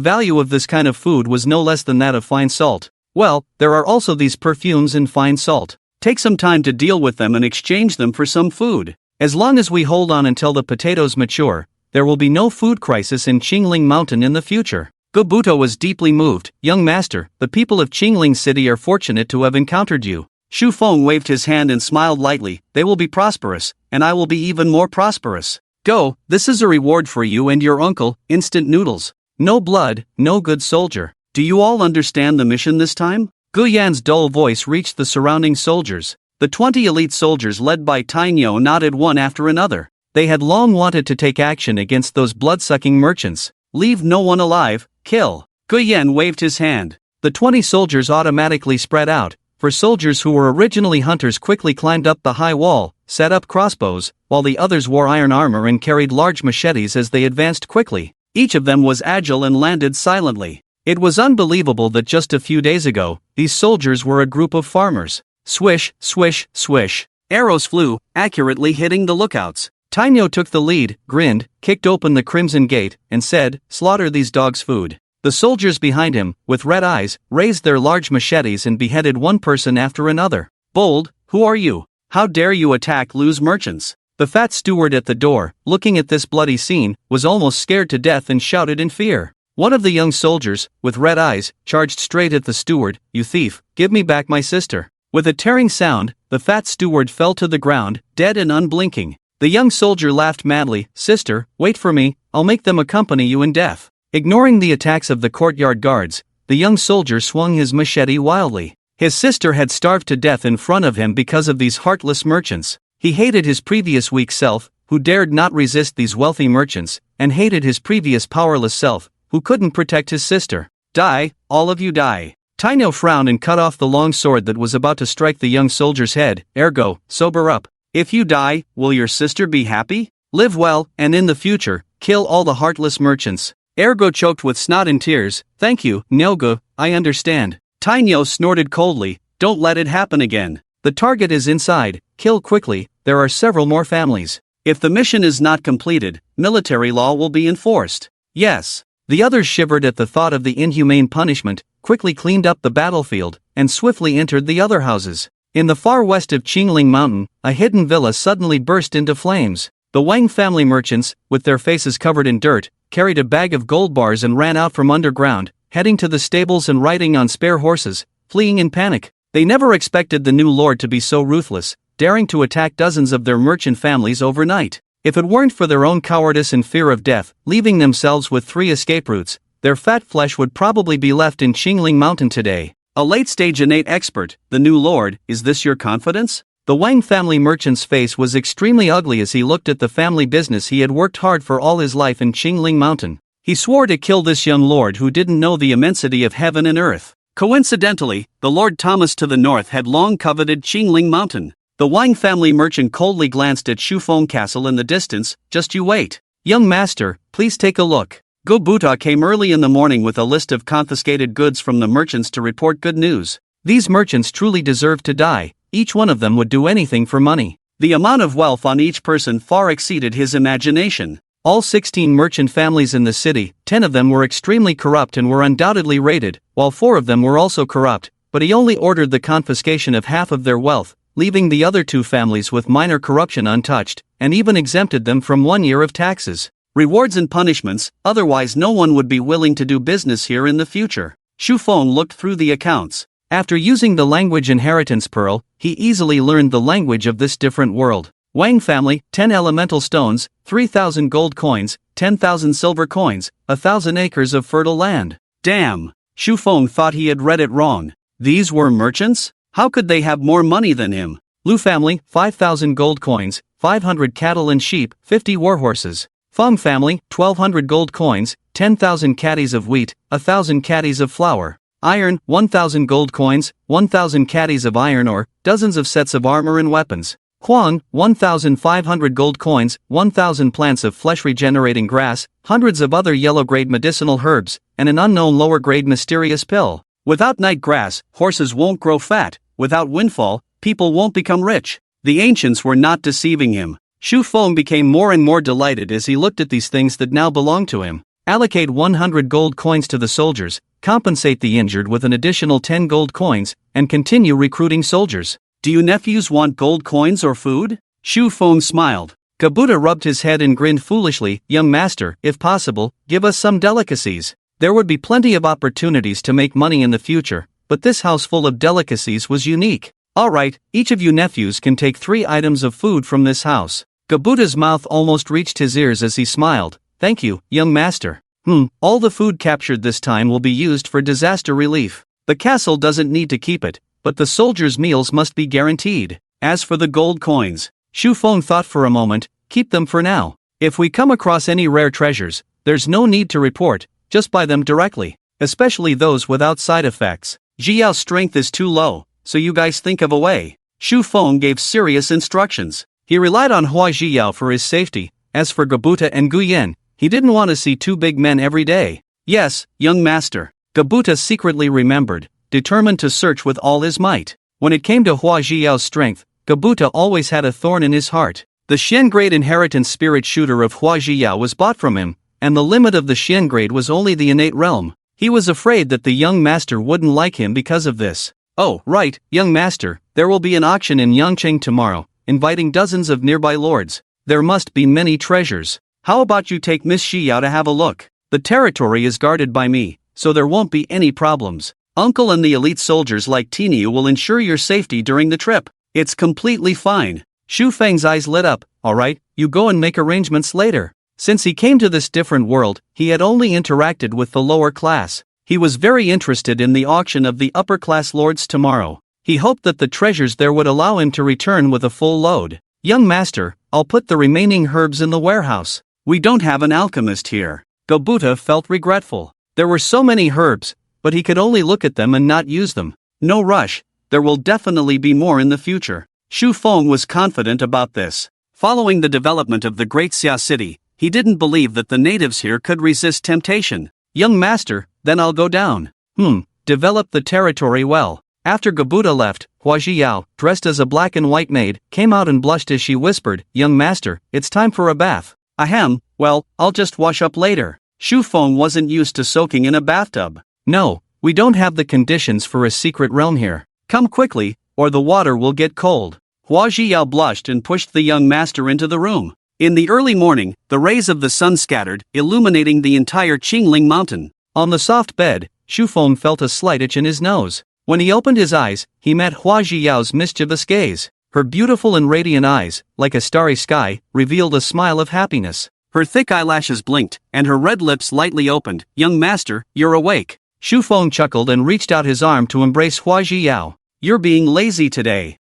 A: value of this kind of food was no less than that of fine salt. Well, there are also these perfumes in fine salt. Take some time to deal with them and exchange them for some food. As long as we hold on until the potatoes mature, there will be no food crisis in Qingling Mountain in the future. Gobuta was deeply moved. Young master, the people of Qingling City are fortunate to have encountered you. Shu Feng waved his hand and smiled lightly. They will be prosperous, and I will be even more prosperous. Go, this is a reward for you and your uncle, instant noodles. No blood, no good soldier. Do you all understand the mission this time? Gu Yan's dull voice reached the surrounding soldiers. The 20 elite soldiers led by Tainyo nodded one after another. They had long wanted to take action against those blood-sucking merchants. Leave no one alive, kill. Gu Yan waved his hand. The 20 soldiers automatically spread out, for soldiers who were originally hunters quickly climbed up the high wall, set up crossbows, while the others wore iron armor and carried large machetes as they advanced quickly. Each of them was agile and landed silently. It was unbelievable that just a few days ago, these soldiers were a group of farmers. Swish, swish, swish. Arrows flew, accurately hitting the lookouts. Tainyo took the lead, grinned, kicked open the crimson gate, and said, "Slaughter these dogs' food." The soldiers behind him, with red eyes, raised their large machetes and beheaded one person after another. "Bold, who are you? How dare you attack Lu's merchants?" The fat steward at the door, looking at this bloody scene, was almost scared to death and shouted in fear. One of the young soldiers, with red eyes, charged straight at the steward. "You thief, give me back my sister." With a tearing sound, the fat steward fell to the ground, dead and unblinking. The young soldier laughed madly. "Sister, wait for me, I'll make them accompany you in death." Ignoring the attacks of the courtyard guards, the young soldier swung his machete wildly. His sister had starved to death in front of him because of these heartless merchants. He hated his previous weak self, who dared not resist these wealthy merchants, and hated his previous powerless self, who couldn't protect his sister. "Die, all of you die." Tainyo frowned and cut off the long sword that was about to strike the young soldier's head. "Ergo, sober up. If you die, will your sister be happy? Live well, and in the future, kill all the heartless merchants." Ergo choked with snot and tears. "Thank you, Nyogo, I understand." Tainyo snorted coldly. "Don't let it happen again. The target is inside, kill quickly, there are several more families. If the mission is not completed, military law will be enforced." "Yes." The others shivered at the thought of the inhumane punishment, quickly cleaned up the battlefield, and swiftly entered the other houses. In the far west of Qingling Mountain, a hidden villa suddenly burst into flames. The Wang family merchants, with their faces covered in dirt, carried a bag of gold bars and ran out from underground, heading to the stables and riding on spare horses, fleeing in panic. They never expected the new lord to be so ruthless, daring to attack dozens of their merchant families overnight. If it weren't for their own cowardice and fear of death, leaving themselves with 3 escape routes, their fat flesh would probably be left in Qingling Mountain today. A late-stage innate expert, the new lord, is this your confidence? The Wang family merchant's face was extremely ugly as he looked at the family business he had worked hard for all his life in Qingling Mountain. He swore to kill this young lord who didn't know the immensity of heaven and earth. Coincidentally, the Lord Thomas to the north had long coveted Qingling Mountain. The Wang family merchant coldly glanced at Shufeng Castle in the distance. "Just you wait. Young master, please take a look." Go Buta came early in the morning with a list of confiscated goods from the merchants to report good news. These merchants truly deserved to die, each one of them would do anything for money. The amount of wealth on each person far exceeded his imagination. All 16 merchant families in the city, 10 of them were extremely corrupt and were undoubtedly raided, while 4 of them were also corrupt, but he only ordered the confiscation of half of their wealth, leaving the other 2 families with minor corruption untouched, and even exempted them from 1 year of taxes. Rewards and punishments, otherwise no one would be willing to do business here in the future. Shu Feng looked through the accounts. After using the language inheritance pearl, he easily learned the language of this different world. Wang family, 10 elemental stones, 3,000 gold coins, 10,000 silver coins, 1,000 acres of fertile land. Damn! Shu Feng thought he had read it wrong. These were merchants? How could they have more money than him? Lu family, 5,000 gold coins, 500 cattle and sheep, 50 warhorses. Feng family, 1,200 gold coins, 10,000 caddies of wheat, 1,000 caddies of flour. Iron, 1,000 gold coins, 1,000 caddies of iron ore, dozens of sets of armor and weapons. Huang, 1,500 gold coins, 1,000 plants of flesh-regenerating grass, hundreds of other yellow-grade medicinal herbs, and an unknown lower-grade mysterious pill. Without night grass, horses won't grow fat. Without windfall, people won't become rich. The ancients were not deceiving him. Shu Feng became more and more delighted as he looked at these things that now belonged to him. Allocate 100 gold coins to the soldiers, compensate the injured with an additional 10 gold coins, and continue recruiting soldiers. Do you nephews want gold coins or food? Shu Feng smiled. Kabuta rubbed his head and grinned foolishly. Young master, if possible, give us some delicacies. There would be plenty of opportunities to make money in the future, but this house full of delicacies was unique. Alright, each of you nephews can take 3 items of food from this house. Gobuta's mouth almost reached his ears as he smiled. Thank you, young master. All the food captured this time will be used for disaster relief. The castle doesn't need to keep it, but the soldiers' meals must be guaranteed. As for the gold coins, Shu Feng thought for a moment, keep them for now. If we come across any rare treasures, there's no need to report, just buy them directly, especially those without side effects. Jiao's strength is too low, so you guys think of a way. Shu Feng gave serious instructions. He relied on Hua Jiao for his safety. As for Gobuta and Guyen, he didn't want to see 2 big men every day. Yes, young master. Gobuta secretly remembered, determined to search with all his might. When it came to Hua Jiao's strength, Gobuta always had a thorn in his heart. The Xian grade inheritance spirit shooter of Hua Jiao was bought from him, and the limit of the Xian grade was only the innate realm. He was afraid that the young master wouldn't like him because of this. Oh, right, young master, there will be an auction in Yangcheng tomorrow, inviting dozens of nearby lords. There must be many treasures. How about you take Miss Xiao to have a look? The territory is guarded by me, so there won't be any problems. Uncle and the elite soldiers like Tiniu will ensure your safety during the trip. It's completely fine. Shu Feng's eyes lit up. Alright, you go and make arrangements later. Since he came to this different world, he had only interacted with the lower class. He was very interested in the auction of the upper class lords tomorrow. He hoped that the treasures there would allow him to return with a full load. Young master, I'll put the remaining herbs in the warehouse. We don't have an alchemist here. Gobuta felt regretful. There were so many herbs, but he could only look at them and not use them. No rush, there will definitely be more in the future. Shu Feng was confident about this. Following the development of the Great Xia City, he didn't believe that the natives here could resist temptation. Young master, then I'll go down. Develop the territory well. After Gobuta left, Hua Jiao, dressed as a black and white maid, came out and blushed as she whispered, young master, it's time for a bath. Ahem, well, I'll just wash up later. Shu Feng wasn't used to soaking in a bathtub. No, we don't have the conditions for a secret realm here. Come quickly, or the water will get cold. Hua Jiao blushed and pushed the young master into the room. In the early morning, the rays of the sun scattered, illuminating the entire Qingling mountain. On the soft bed, Shu Feng felt a slight itch in his nose. When he opened his eyes, he met Hua Jiao's mischievous gaze. Her beautiful and radiant eyes, like a starry sky, revealed a smile of happiness. Her thick eyelashes blinked, and her red lips lightly opened. Young master, you're awake. Shu Feng chuckled and reached out his arm to embrace Hua Jiao. You're being lazy today.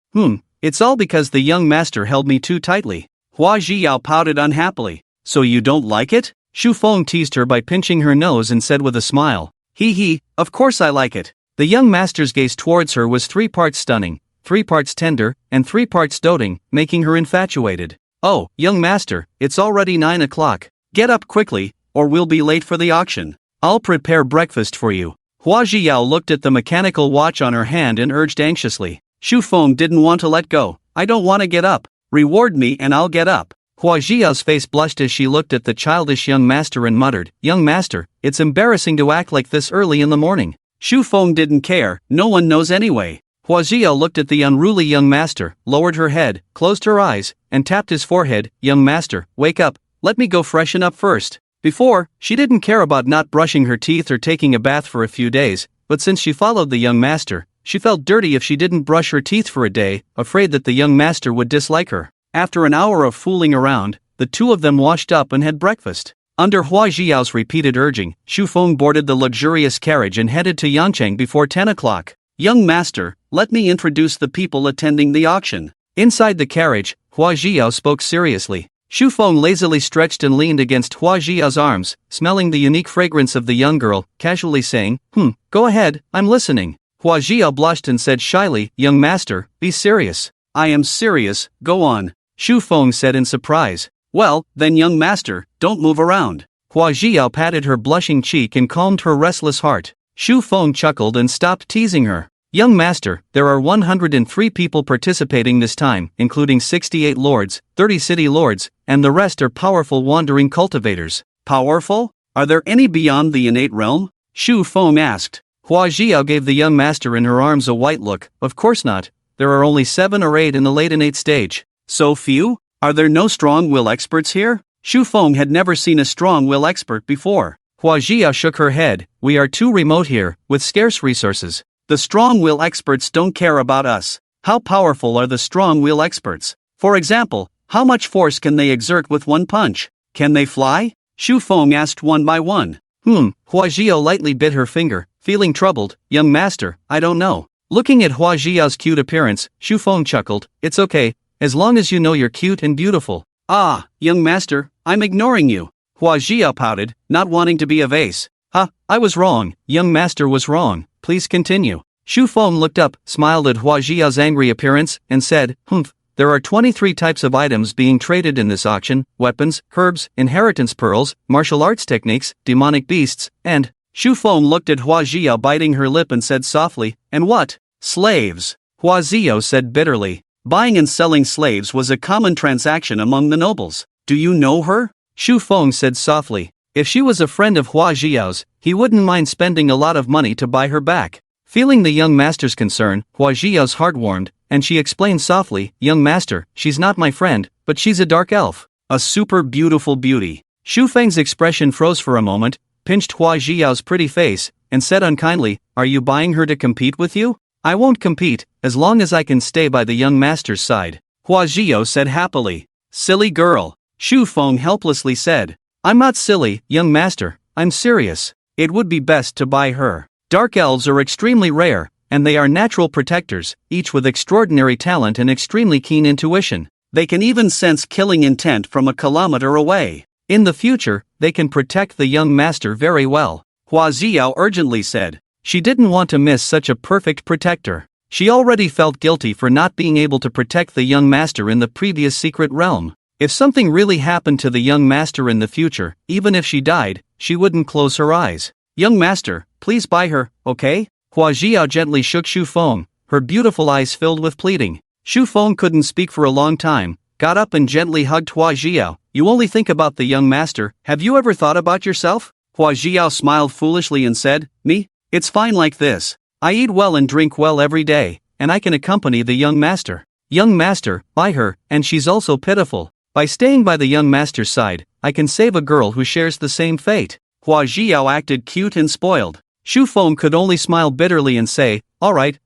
A: It's all because the young master held me too tightly. Hua Jiao pouted unhappily. So you don't like it? Shu Feng teased her by pinching her nose and said with a smile. Hee, of course I like it. The young master's gaze towards her was 3 parts stunning, 3 parts tender, and 3 parts doting, making her infatuated. Oh, young master, it's already 9 o'clock. Get up quickly, or we'll be late for the auction. I'll prepare breakfast for you. Hua Jiao looked at the mechanical watch on her hand and urged anxiously. Shu Feng didn't want to let go. I don't want to get up. Reward me and I'll get up. Hua Jiao's face blushed as she looked at the childish young master and muttered, young master, it's embarrassing to act like this early in the morning. Shu Feng didn't care, no one knows anyway. Hua Jiao looked at the unruly young master, lowered her head, closed her eyes, and tapped his forehead. Young master, wake up, let me go freshen up first. Before, she didn't care about not brushing her teeth or taking a bath for a few days, but since she followed the young master, she felt dirty if she didn't brush her teeth for a day, afraid that the young master would dislike her. After an hour of fooling around, the 2 of them washed up and had breakfast. Under Hua Jiao's repeated urging, Shu Feng boarded the luxurious carriage and headed to Yangcheng before 10 o'clock. Young master, let me introduce the people attending the auction. Inside the carriage, Hua Jiao spoke seriously. Shu Feng lazily stretched and leaned against Hua Jiao's arms, smelling the unique fragrance of the young girl, casually saying, go ahead, I'm listening. Hua Jiao blushed and said shyly, young master, be serious. I am serious, go on. Shu Feng said in surprise. Well, then young master, don't move around. Hua Jiao patted her blushing cheek and calmed her restless heart. Shu Feng chuckled and stopped teasing her. Young master, there are 103 people participating this time, including 68 lords, 30 city lords, and the rest are powerful wandering cultivators. Powerful? Are there any beyond the innate realm? Shu Feng asked. Hua Jiao gave the young master in her arms a white look. Of course not. There are only 7 or 8 in the late innate stage. So few? Are there no strong will experts here? Shu Feng had never seen a strong will expert before. Hua Jiao shook her head. We are too remote here, with scarce resources. The strong will experts don't care about us. How powerful are the strong will experts? For example, how much force can they exert with one punch? Can they fly? Shu Feng asked one by one. Hua Jiao lightly bit her finger, feeling troubled. Young master, I don't know. Looking at Hua Jiao's cute appearance, Shu Feng chuckled. It's okay, as long as you know you're cute and beautiful. Ah, young master, I'm ignoring you. Hua Jiao pouted, not wanting to be a vase. I was wrong, young master was wrong, please continue. Shu Feng looked up, smiled at Hua Jiao's angry appearance, and said, there are 23 types of items being traded in this auction: weapons, herbs, inheritance pearls, martial arts techniques, demonic beasts, and… Shu Feng looked at Hua Jiao biting her lip and said softly, and what? Slaves. Hua Jiao said bitterly. Buying and selling slaves was a common transaction among the nobles. Do you know her? Shu Feng said softly. If she was a friend of Hua Jiao's, he wouldn't mind spending a lot of money to buy her back. Feeling the young master's concern, Hua Jiao's heart warmed, and she explained softly, young master, she's not my friend, but she's a dark elf. A super beautiful beauty. Shu Feng's expression froze for a moment, pinched Hua Jiao's pretty face, and said unkindly, are you buying her to compete with you? I won't compete, as long as I can stay by the young master's side. Hua Jiao said happily. Silly girl. Shu Feng helplessly said. I'm not silly, young master, I'm serious. It would be best to buy her. Dark elves are extremely rare, and they are natural protectors, each with extraordinary talent and extremely keen intuition. They can even sense killing intent from a kilometer away. In the future, they can protect the young master very well. Hua Jiao urgently said. She didn't want to miss such a perfect protector. She already felt guilty for not being able to protect the young master in the previous secret realm. If something really happened to the young master in the future, even if she died, she wouldn't close her eyes. Young master, please buy her, okay? Hua Jiao gently shook Shu Feng, her beautiful eyes filled with pleading. Shu Feng couldn't speak for a long time, got up and gently hugged Hua Jiao. You only think about the young master, have you ever thought about yourself? Hua Jiao smiled foolishly and said, me? It's fine like this. I eat well and drink well every day, and I can accompany the young master. Young master, buy her, and she's also pitiful. By staying by the young master's side, I can save a girl who shares the same fate. Hua Jiao acted cute and spoiled. Shu Feng could only smile bitterly and say, alright,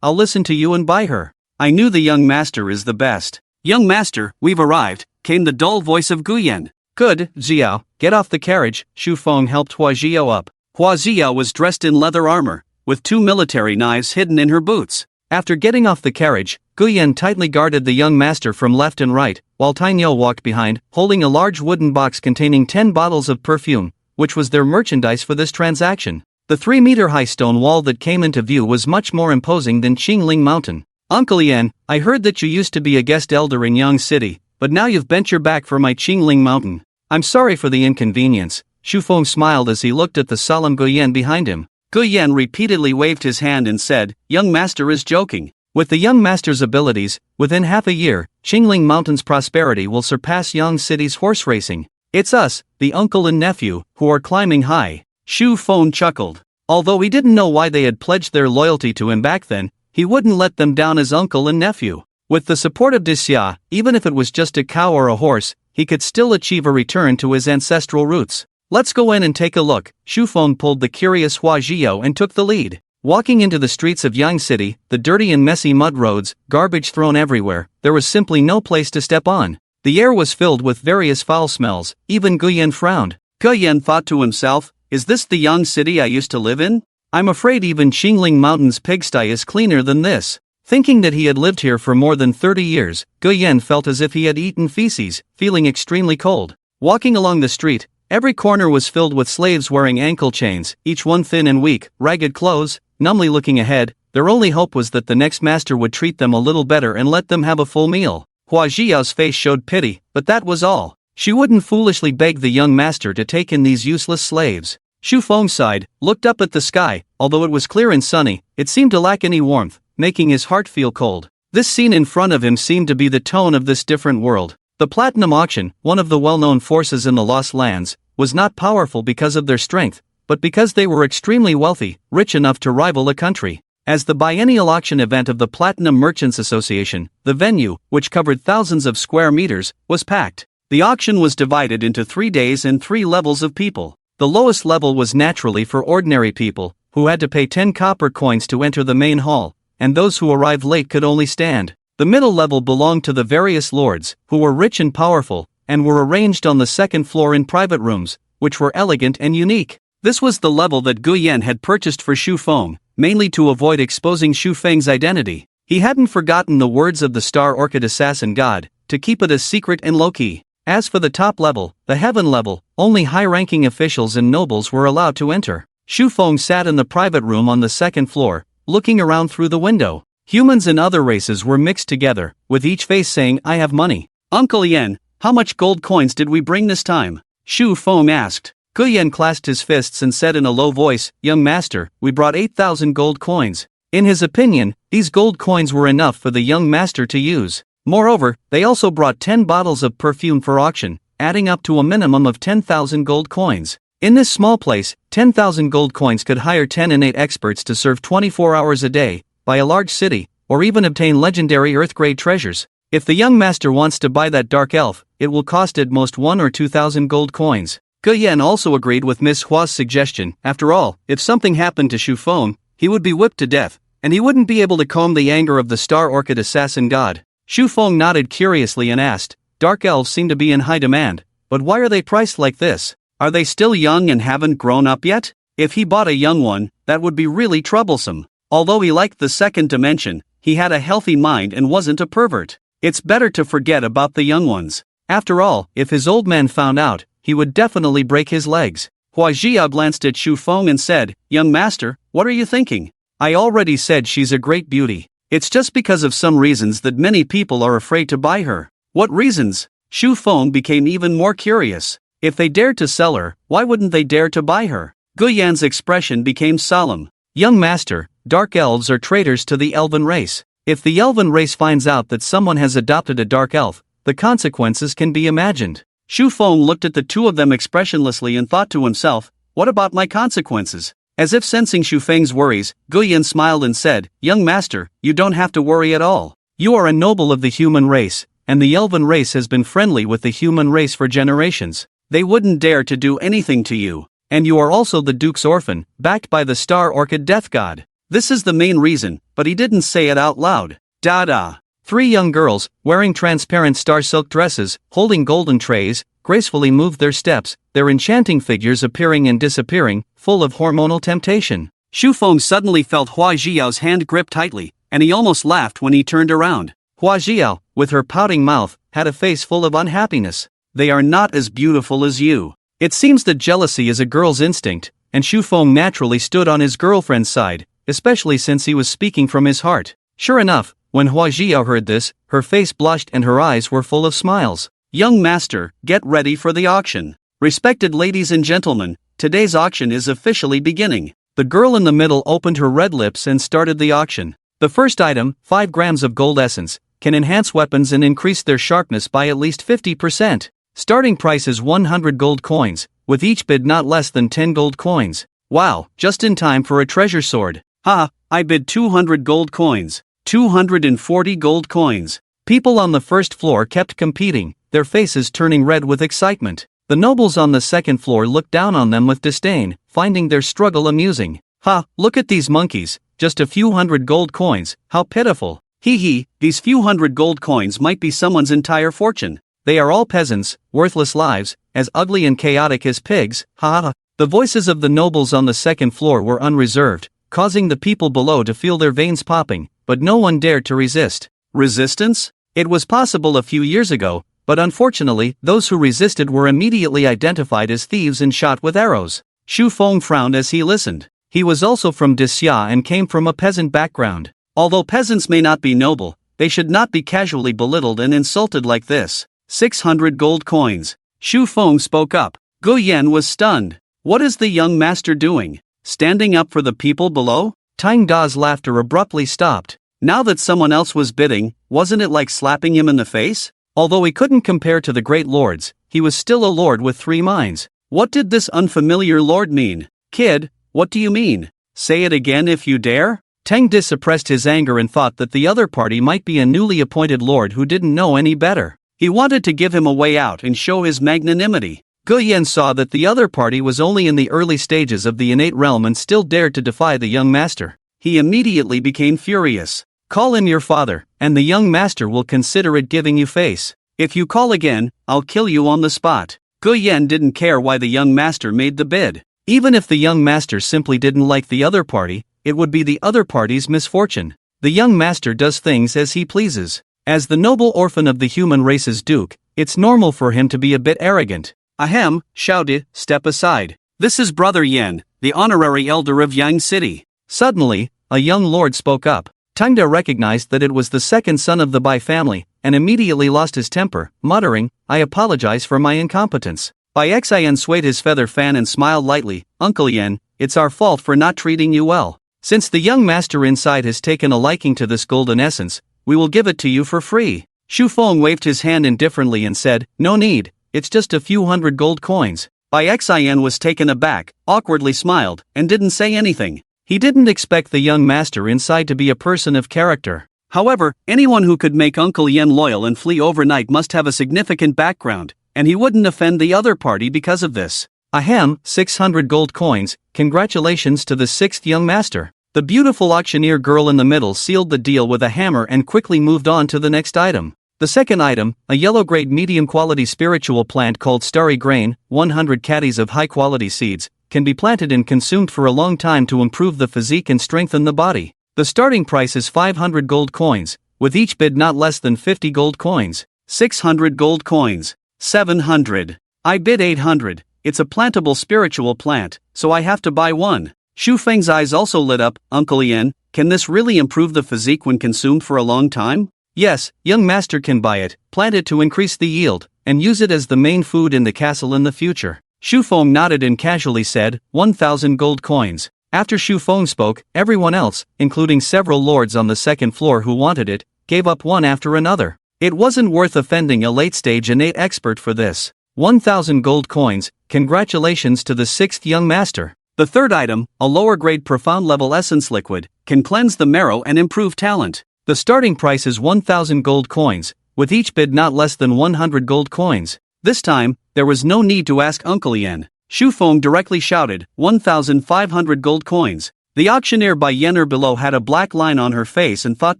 A: I'll listen to you and buy her. I knew the young master is the best. Young master, we've arrived, came the dull voice of Guyan. Good, Jiao, get off the carriage. Shu Feng helped Hua Jiao up. Hua Jiao was dressed in leather armor, with 2 military knives hidden in her boots. After getting off the carriage, Guyan tightly guarded the young master from left and right, while Tainyo walked behind, holding a large wooden box containing 10 bottles of perfume, which was their merchandise for this transaction. The 3-meter-high stone wall that came into view was much more imposing than Qingling Mountain. Uncle Yan, I heard that you used to be a guest elder in Yang City, but now you've bent your back for my Qingling Mountain. I'm sorry for the inconvenience. Shu Feng smiled as he looked at the solemn Guyan behind him. Guyan repeatedly waved his hand and said, young master is joking. With the young master's abilities, within half a year, Qingling Mountain's prosperity will surpass Yang City's horse racing. It's us, the uncle and nephew, who are climbing high. Shu Feng chuckled. Although he didn't know why they had pledged their loyalty to him back then, he wouldn't let them down as uncle and nephew. With the support of Disya, even if it was just a cow or a horse, he could still achieve a return to his ancestral roots. Let's go in and take a look. Shu Feng pulled the curious Hua Jiao and took the lead. Walking into the streets of Yang City, the dirty and messy mud roads, garbage thrown everywhere, there was simply no place to step on. The air was filled with various foul smells, even Guyan frowned. Guyan thought to himself, is this the Yang City I used to live in? I'm afraid even Qingling Mountain's pigsty is cleaner than this. Thinking that he had lived here for more than 30 years, Guyan felt as if he had eaten feces, feeling extremely cold. Walking along the street, every corner was filled with slaves wearing ankle chains, each one thin and weak, ragged clothes. Numbly looking ahead, their only hope was that the next master would treat them a little better and let them have a full meal. Hua Jiao's face showed pity, but that was all. She wouldn't foolishly beg the young master to take in these useless slaves. Shu Feng sighed, looked up at the sky. Although it was clear and sunny, it seemed to lack any warmth, making his heart feel cold. This scene in front of him seemed to be the tone of this different world. The Platinum Auction, one of the well-known forces in the Lost Lands, was not powerful because of their strength, but because they were extremely wealthy, rich enough to rival a country. As the biennial auction event of the Platinum Merchants Association, the venue, which covered thousands of square meters, was packed. The auction was divided into 3 days and 3 levels of people. The lowest level was naturally for ordinary people, who had to pay 10 copper coins to enter the main hall, and those who arrived late could only stand. The middle level belonged to the various lords, who were rich and powerful, and were arranged on the second floor in private rooms, which were elegant and unique. This was the level that Guyen had purchased for Xu Feng, mainly to avoid exposing Xu Feng's identity. He hadn't forgotten the words of the Star Orchid assassin god, to keep it a secret and low-key. As for the top level, the heaven level, only high-ranking officials and nobles were allowed to enter. Xu Feng sat in the private room on the second floor, looking around through the window. Humans and other races were mixed together, with each face saying, "I have money." "Uncle Yen, how much gold coins did we bring this time?" Xu Feng asked. Guyen clasped his fists and said in a low voice, "Young master, we brought 8,000 gold coins." In his opinion, these gold coins were enough for the young master to use. Moreover, they also brought 10 bottles of perfume for auction, adding up to a minimum of 10,000 gold coins. In this small place, 10,000 gold coins could hire 10 innate experts to serve 24 hours a day, buy a large city, or even obtain legendary Earth-grade treasures. If the young master wants to buy that dark elf, it will cost at most 1 or 2,000 gold coins. Guyen also agreed with Miss Hua's suggestion. After all, if something happened to Xu Feng, he would be whipped to death, and he wouldn't be able to calm the anger of the Star Orchid assassin god. Xu Feng nodded curiously and asked, "Dark elves seem to be in high demand, but why are they priced like this? Are they still young and haven't grown up yet?" If he bought a young one, that would be really troublesome. Although he liked the second dimension, he had a healthy mind and wasn't a pervert. It's better to forget about the young ones. After all, if his old man found out, he would definitely break his legs. Hua Jia glanced at Xu Feng and said, "Young master, what are you thinking? I already said she's a great beauty. It's just because of some reasons that many people are afraid to buy her." "What reasons?" Xu Feng became even more curious. If they dared to sell her, why wouldn't they dare to buy her? Guyan's expression became solemn. "Young master, dark elves are traitors to the elven race. If the elven race finds out that someone has adopted a dark elf, the consequences can be imagined." Xu Feng looked at the two of them expressionlessly and thought to himself, "What about my consequences?" As if sensing Xu Feng's worries, Guyan smiled and said, "Young master, you don't have to worry at all. You are a noble of the human race, and the elven race has been friendly with the human race for generations. They wouldn't dare to do anything to you. And you are also the Duke's orphan, backed by the Star Orchid Death God. This is the main reason," but he didn't say it out loud. Da-da. 3 young girls, wearing transparent star silk dresses, holding golden trays, gracefully moved their steps, their enchanting figures appearing and disappearing, full of hormonal temptation. Xu Feng suddenly felt Hua Jiao's hand grip tightly, and he almost laughed when he turned around. Hua Jiao, with her pouting mouth, had a face full of unhappiness. "They are not as beautiful as you." It seems that jealousy is a girl's instinct, and Xu Feng naturally stood on his girlfriend's side, especially since he was speaking from his heart. Sure enough, when Hua Jiao heard this, her face blushed and her eyes were full of smiles. "Young master, get ready for the auction. Respected ladies and gentlemen, today's auction is officially beginning." The girl in the middle opened her red lips and started the auction. The first item, 5 grams of gold essence, can enhance weapons and increase their sharpness by at least 50%. Starting price is 100 gold coins, with each bid not less than 10 gold coins. Wow, just in time for a treasure sword. Ha, I bid 200 gold coins. 240 gold coins. People on the first floor kept competing, their faces turning red with excitement. The nobles on the second floor looked down on them with disdain, finding their struggle amusing. "Ha, look at these monkeys, just a few hundred gold coins, how pitiful. Hee hee, these few hundred gold coins might be someone's entire fortune. They are all peasants, worthless lives, as ugly and chaotic as pigs, ha ha." The voices of the nobles on the second floor were unreserved, causing the people below to feel their veins popping, but no one dared to resist. Resistance? It was possible a few years ago, but unfortunately, those who resisted were immediately identified as thieves and shot with arrows. Xu Feng frowned as he listened. He was also from Disxia and came from a peasant background. Although peasants may not be noble, they should not be casually belittled and insulted like this. 600 gold coins. Xu Feng spoke up. Guyan was stunned. What is the young master doing? Standing up for the people below? Tang Da's laughter abruptly stopped. Now that someone else was bidding, wasn't it like slapping him in the face? Although he couldn't compare to the great lords, he was still a lord with 3 minds. What did this unfamiliar lord mean? "Kid, what do you mean? Say it again if you dare?" Tang Da suppressed his anger and thought that the other party might be a newly appointed lord who didn't know any better. He wanted to give him a way out and show his magnanimity. Guyan saw that the other party was only in the early stages of the innate realm and still dared to defy the young master. he immediately became furious. Call in your father, and the young master will consider it giving you face. If you call again, I'll kill you on the spot. Gu Yan didn't care why the young master made the bid. Even if the young master simply didn't like the other party, it would be the other party's misfortune. The young master does things as he pleases. As the noble orphan of the human race's duke, it's normal for him to be a bit arrogant. Ahem, shouted, step aside. This is Brother Yan, the honorary elder of Yang City. Suddenly, a young lord spoke up. Tangda recognized that it was the second son of the Bai family, and immediately lost his temper, muttering, I apologize for my incompetence. Bai Xian swayed his feather fan and smiled lightly, Uncle Yan, it's our fault for not treating you well. Since the young master inside has taken a liking to this golden essence, we will give it to you for free. Shu Feng waved his hand indifferently and said, no need, it's just a few hundred gold coins. Bai Xian was taken aback, awkwardly smiled, and didn't say anything. He didn't expect the young master inside to be a person of character. However, anyone who could make Uncle Yan loyal and flee overnight must have a significant background, and he wouldn't offend the other party because of this. Ahem, 600 gold coins, congratulations to the sixth young master. The beautiful auctioneer girl in the middle sealed the deal with a hammer and quickly moved on to the next item. The second item, a yellow-grade medium-quality spiritual plant called Starry Grain, 100 caddies of high-quality seeds, can be planted and consumed for a long time to improve the physique and strengthen the body. The starting price is 500 gold coins, with each bid not less than 50 gold coins. 600 gold coins. 700. I bid 800. It's a plantable spiritual plant, so I have to buy one. Shu Feng's eyes also lit up. Uncle Yan, can this really improve the physique when consumed for a long time? Yes, young master can buy it, plant it to increase the yield, and use it as the main food in the castle in the future. Shu Feng nodded and casually said, 1,000 gold coins. After Shu Feng spoke, everyone else, including several lords on the second floor who wanted it, gave up one after another. It wasn't worth offending a late-stage innate expert for this. 1,000 gold coins, congratulations to the sixth young master. The third item, a lower-grade profound-level essence liquid, can cleanse the marrow and improve talent. The starting price is 1,000 gold coins, with each bid not less than 100 gold coins. This time, there was no need to ask Uncle Yan. Shu Feng directly shouted, 1,500 gold coins. The auctioneer by Yener below had a black line on her face and thought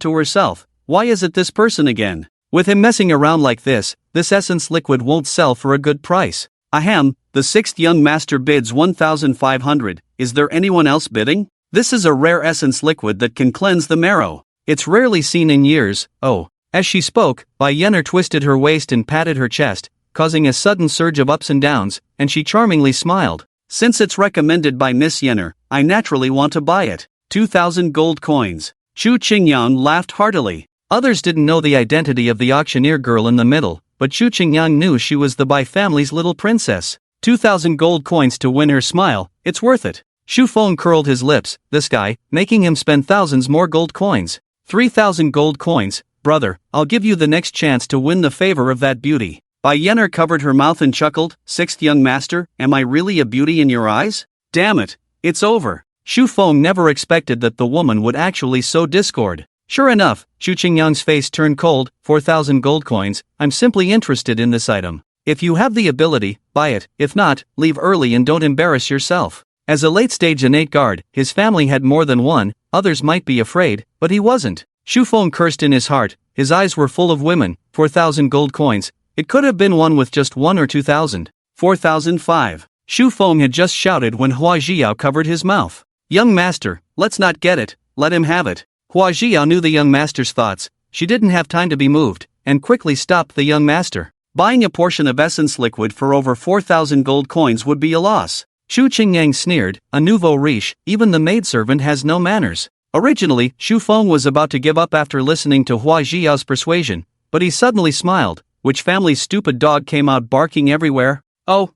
A: to herself, why is it this person again? With him messing around like this essence liquid won't sell for a good price. Ahem, the sixth young master bids 1,500, is there anyone else bidding? This is a rare essence liquid that can cleanse the marrow. It's rarely seen in years. Oh. As she spoke, Bai Yener twisted her waist and patted her chest, causing a sudden surge of ups and downs, and she charmingly smiled. Since it's recommended by Miss Yener, I naturally want to buy it. 2,000 gold coins. Chu Qingyang laughed heartily. Others didn't know the identity of the auctioneer girl in the middle, but Chu Qingyang knew she was the Bai family's little princess. 2,000 gold coins to win her smile, it's worth it. Shu Feng curled his lips, this guy, making him spend thousands more gold coins. 3,000 gold coins, brother, I'll give you the next chance to win the favor of that beauty. Bai Yener covered her mouth and chuckled, sixth young master, am I really a beauty in your eyes? Damn it, it's over. Shu Feng never expected that the woman would actually sow discord. Sure enough, Chu Qingyang's face turned cold, 4,000 gold coins, I'm simply interested in this item. If you have the ability, buy it, if not, leave early and don't embarrass yourself. As a late-stage innate guard, his family had more than one, others might be afraid, but he wasn't. Shu Feng cursed in his heart, his eyes were full of women, 4,000 gold coins, it could have been one with just 1 or 2,000. 4,005. Shu Feng had just shouted when Hua Jiao covered his mouth. Young master, let's not get it, let him have it. Hua Jiao knew the young master's thoughts, she didn't have time to be moved, and quickly stopped the young master. Buying a portion of essence liquid for over 4,000 gold coins would be a loss. Chu Qingyang sneered, a nouveau riche, even the maidservant has no manners. Originally, Shu Feng was about to give up after listening to Hua Jiao's persuasion, but he suddenly smiled. Which family's stupid dog came out barking everywhere? Oh,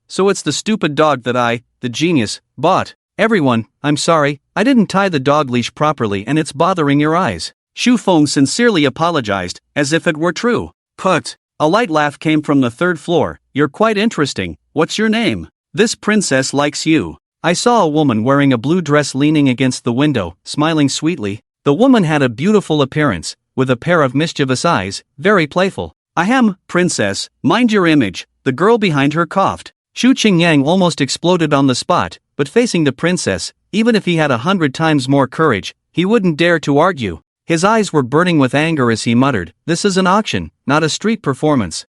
A: so it's the stupid dog that I, the genius, bought. Everyone, I'm sorry, I didn't tie the dog leash properly and it's bothering your eyes. Shu Feng sincerely apologized, as if it were true. Put. A light laugh came from the third floor, you're quite interesting, what's your name? This princess likes you. I saw a woman wearing a blue dress leaning against the window, smiling sweetly. The woman had a beautiful appearance, with a pair of mischievous eyes, very playful. Ahem, princess, mind your image, the girl behind her coughed. Chu Qingyang almost exploded on the spot, but facing the princess, Even if he had 100 times more courage, he wouldn't dare to argue. His eyes were burning with anger as he muttered, "This is an auction, not a street performance.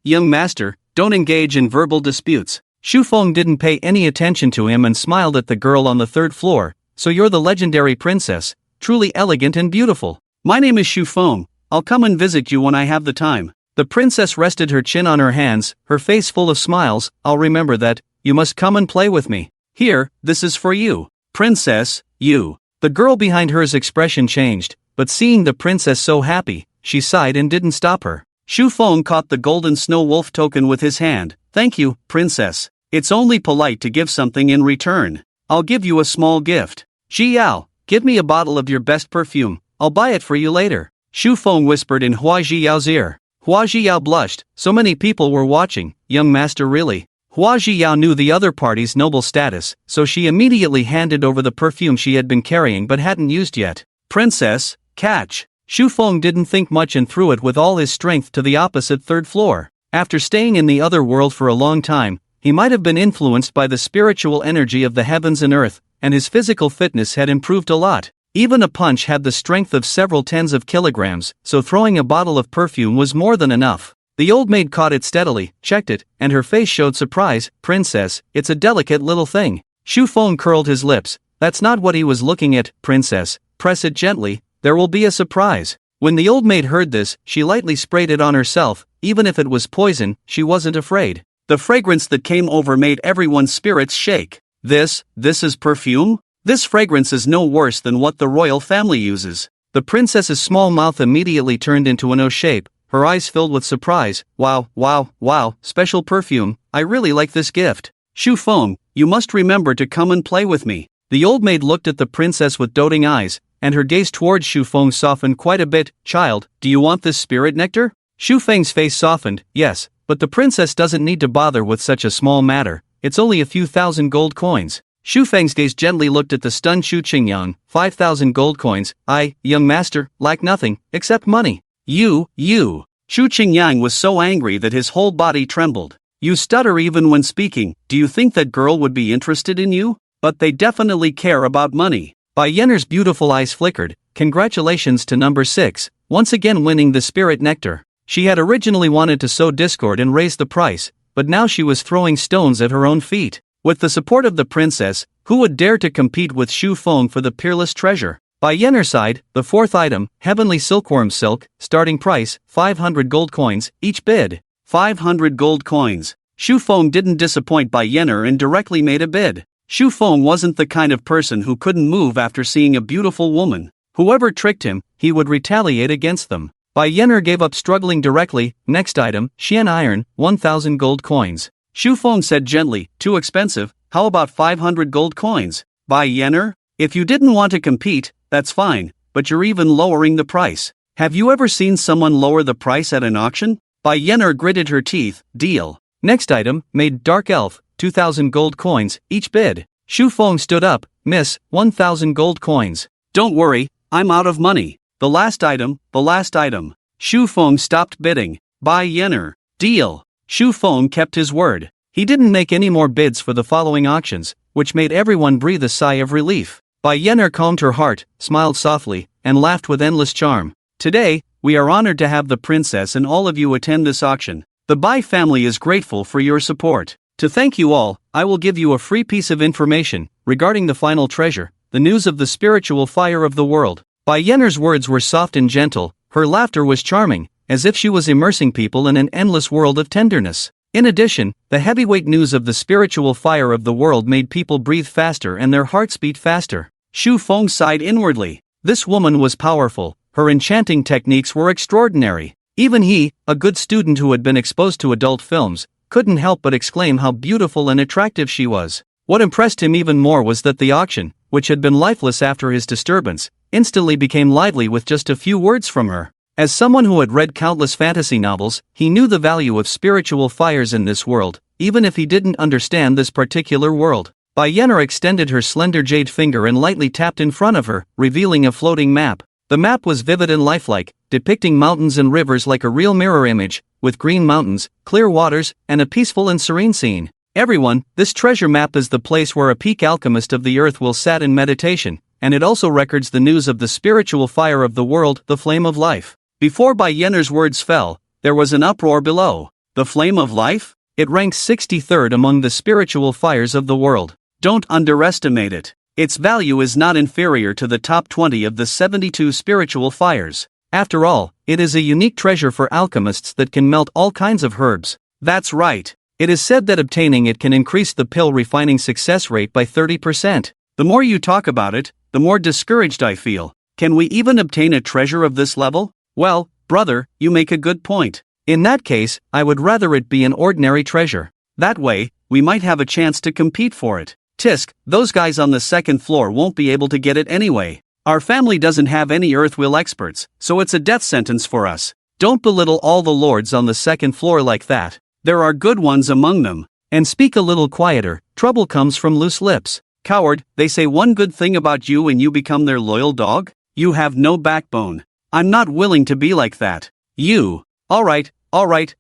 A: Young master, don't engage in verbal disputes." Shu Feng didn't pay any attention to him and smiled at the girl on the third floor. "So you're the legendary princess, truly elegant and beautiful. My name is Shu Feng. I'll come and visit you when I have the time." The princess rested her chin on her hands, her face full of smiles. "I'll remember that. You must come and play with me. Here, this is for you." "Princess, you." The girl behind her's expression changed, but seeing the princess so happy, she sighed and didn't stop her. Shu Feng caught the golden snow wolf token with his hand. "Thank you, princess. It's only polite to give something in return. I'll give you a small gift. Ji Yao, give me a bottle of your best perfume. I'll buy it for you later." Shu Feng whispered in Hua Jiyao's ear. Hua Jiyao blushed. So many people were watching. Young master, really? Hua Jiyao knew the other party's noble status, so she immediately handed over the perfume she had been carrying but hadn't used yet. "Princess, catch." Shu Feng didn't think much and threw it with all his strength to the opposite third floor. After staying in the other world for a long time, he might have been influenced by the spiritual energy of the heavens and earth, and his physical fitness had improved a lot. Even a punch had the strength of several tens of kilograms, so throwing a bottle of perfume was more than enough. The old maid caught it steadily, checked it, and her face showed surprise. "Princess, it's a delicate little thing." Shu Feng curled his lips. That's not what he was looking at. "Princess, press it gently, there will be a surprise." When the old maid heard this, she lightly sprayed it on herself. Even if it was poison, she wasn't afraid. The fragrance that came over made everyone's spirits shake. This is perfume? This fragrance is no worse than what the royal family uses." The princess's small mouth immediately turned into an O shape, her eyes filled with surprise. Wow, special perfume, I really like this gift. "Shu Feng, you must remember to come and play with me." The old maid looked at the princess with doting eyes, and her gaze towards Shu Feng softened quite a bit. "Child, do you want this spirit nectar?" Shu Feng's face softened. "Yes, but the princess doesn't need to bother with such a small matter. It's only a few thousand gold coins." Shu Feng's gaze gently looked at the stunned Shu Qingyang. 5,000 gold coins. "I, young master, lack nothing, except money." You. Shu Qingyang was so angry that his whole body trembled. "You stutter even when speaking. Do you think that girl would be interested in you? But they definitely care about money." Bai Yenner's beautiful eyes flickered. Congratulations to number 6, once again winning the spirit nectar. She had originally wanted to sow discord and raise the price, but now she was throwing stones at her own feet. With the support of the princess, who would dare to compete with Shu Feng for the peerless treasure? By Yenner's side, the fourth item, heavenly silkworm silk, starting price, 500 gold coins, each bid. 500 gold coins. Shu Feng didn't disappoint Bai Yenner and directly made a bid. Shu Feng wasn't the kind of person who couldn't move after seeing a beautiful woman. Whoever tricked him, he would retaliate against them. Bai Yenner gave up struggling directly. Next item, Xian iron, 1,000 gold coins. Shu Feng said gently, "Too expensive, how about 500 gold coins?" "Bai Yenner, if you didn't want to compete, that's fine, but you're even lowering the price. Have you ever seen someone lower the price at an auction?" Bai Yenner gritted her teeth. "Deal." Next item, Maid dark elf, 2,000 gold coins, each bid. Shu Feng stood up. "Miss, 1,000 gold coins." "Don't worry, I'm out of money." The last item. Shu Feng stopped bidding. "Bai Yenner, deal." Shu Feng kept his word. He didn't make any more bids for the following auctions, which made everyone breathe a sigh of relief. Bai Yenner calmed her heart, smiled softly, and laughed with endless charm. "Today, we are honored to have the princess and all of you attend this auction. The Bai family is grateful for your support. To thank you all, I will give you a free piece of information regarding the final treasure, the news of the spiritual fire of the world." Bai Yenner's words were soft and gentle, her laughter was charming, as if she was immersing people in an endless world of tenderness. In addition, the heavyweight news of the spiritual fire of the world made people breathe faster and their hearts beat faster. Shu Feng sighed inwardly. This woman was powerful, her enchanting techniques were extraordinary. Even he, a good student who had been exposed to adult films, couldn't help but exclaim how beautiful and attractive she was. What impressed him even more was that the auction, which had been lifeless after his disturbance, instantly became lively with just a few words from her. As someone who had read countless fantasy novels, he knew the value of spiritual fires in this world, even if he didn't understand this particular world. Bai Yenner extended her slender jade finger and lightly tapped in front of her, revealing a floating map. The map was vivid and lifelike, depicting mountains and rivers like a real mirror image, with green mountains, clear waters, and a peaceful and serene scene. Everyone, this treasure map is the place where a peak alchemist of the earth will sat in meditation, and it also records the news of the spiritual fire of the world, the flame of life. Before Bai Yenner's words fell, there was an uproar below. The flame of life? It ranks 63rd among the spiritual fires of the world. Don't underestimate it. Its value is not inferior to the top 20 of the 72 spiritual fires. After all, it is a unique treasure for alchemists that can melt all kinds of herbs. That's right. It is said that obtaining it can increase the pill refining success rate by 30%. The more you talk about it, the more discouraged I feel. Can we even obtain a treasure of this level? Well, brother, you make a good point. In that case, I would rather it be an ordinary treasure. That way, we might have a chance to compete for it. Tisk, those guys on the second floor won't be able to get it anyway. Our family doesn't have any earthwheel experts, so it's a death sentence for us. Don't belittle all the lords on the second floor like that. There are good ones among them. And speak a little quieter, trouble comes from loose lips. Coward, they say one good thing about you and you become their loyal dog? You have no backbone. I'm not willing to be like that. You. Alright,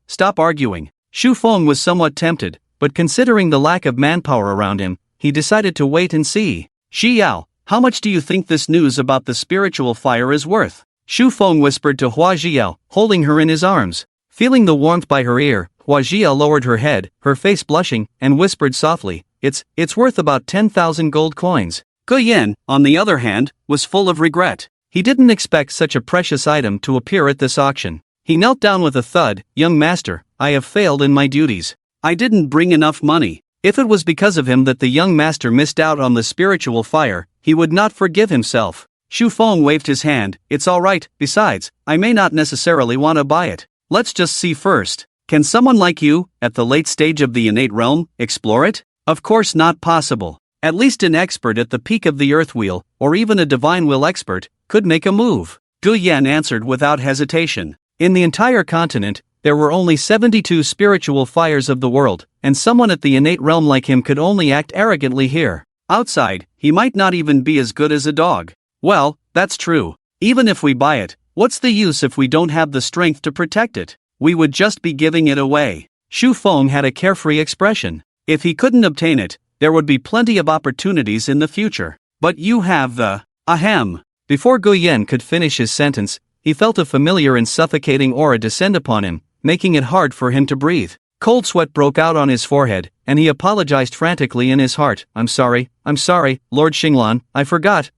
A: stop arguing. Shu Feng was somewhat tempted, but considering the lack of manpower around him, he decided to wait and see. Shi Yao, how much do you think this news about the spiritual fire is worth? Shu Feng whispered to Hua Zhiyao, holding her in his arms. Feeling the warmth by her ear, Hua Zhiyao lowered her head, her face blushing, and whispered softly, It's worth about 10,000 gold coins. Gu Yan, on the other hand, was full of regret. He didn't expect such a precious item to appear at this auction. He knelt down with a thud. Young master, I have failed in my duties. I didn't bring enough money. If it was because of him that the young master missed out on the spiritual fire, he would not forgive himself. Shu Feng waved his hand. It's alright, besides, I may not necessarily want to buy it. Let's just see first. Can someone like you, at the late stage of the innate realm, explore it? Of course not possible. At least an expert at the peak of the earth wheel, or even a divine will expert, could make a move. Gu Yan answered without hesitation. In the entire continent, there were only 72 spiritual fires of the world, and someone at the innate realm like him could only act arrogantly here. Outside, he might not even be as good as a dog. Well, that's true. Even if we buy it, what's the use if we don't have the strength to protect it? We would just be giving it away. Shu Feng had a carefree expression. If he couldn't obtain it, there would be plenty of opportunities in the future. But you have the... Ahem. Before Gu Yan could finish his sentence, he felt a familiar and suffocating aura descend upon him, making it hard for him to breathe. Cold sweat broke out on his forehead, and he apologized frantically in his heart. I'm sorry, Lord Xinglan, I forgot.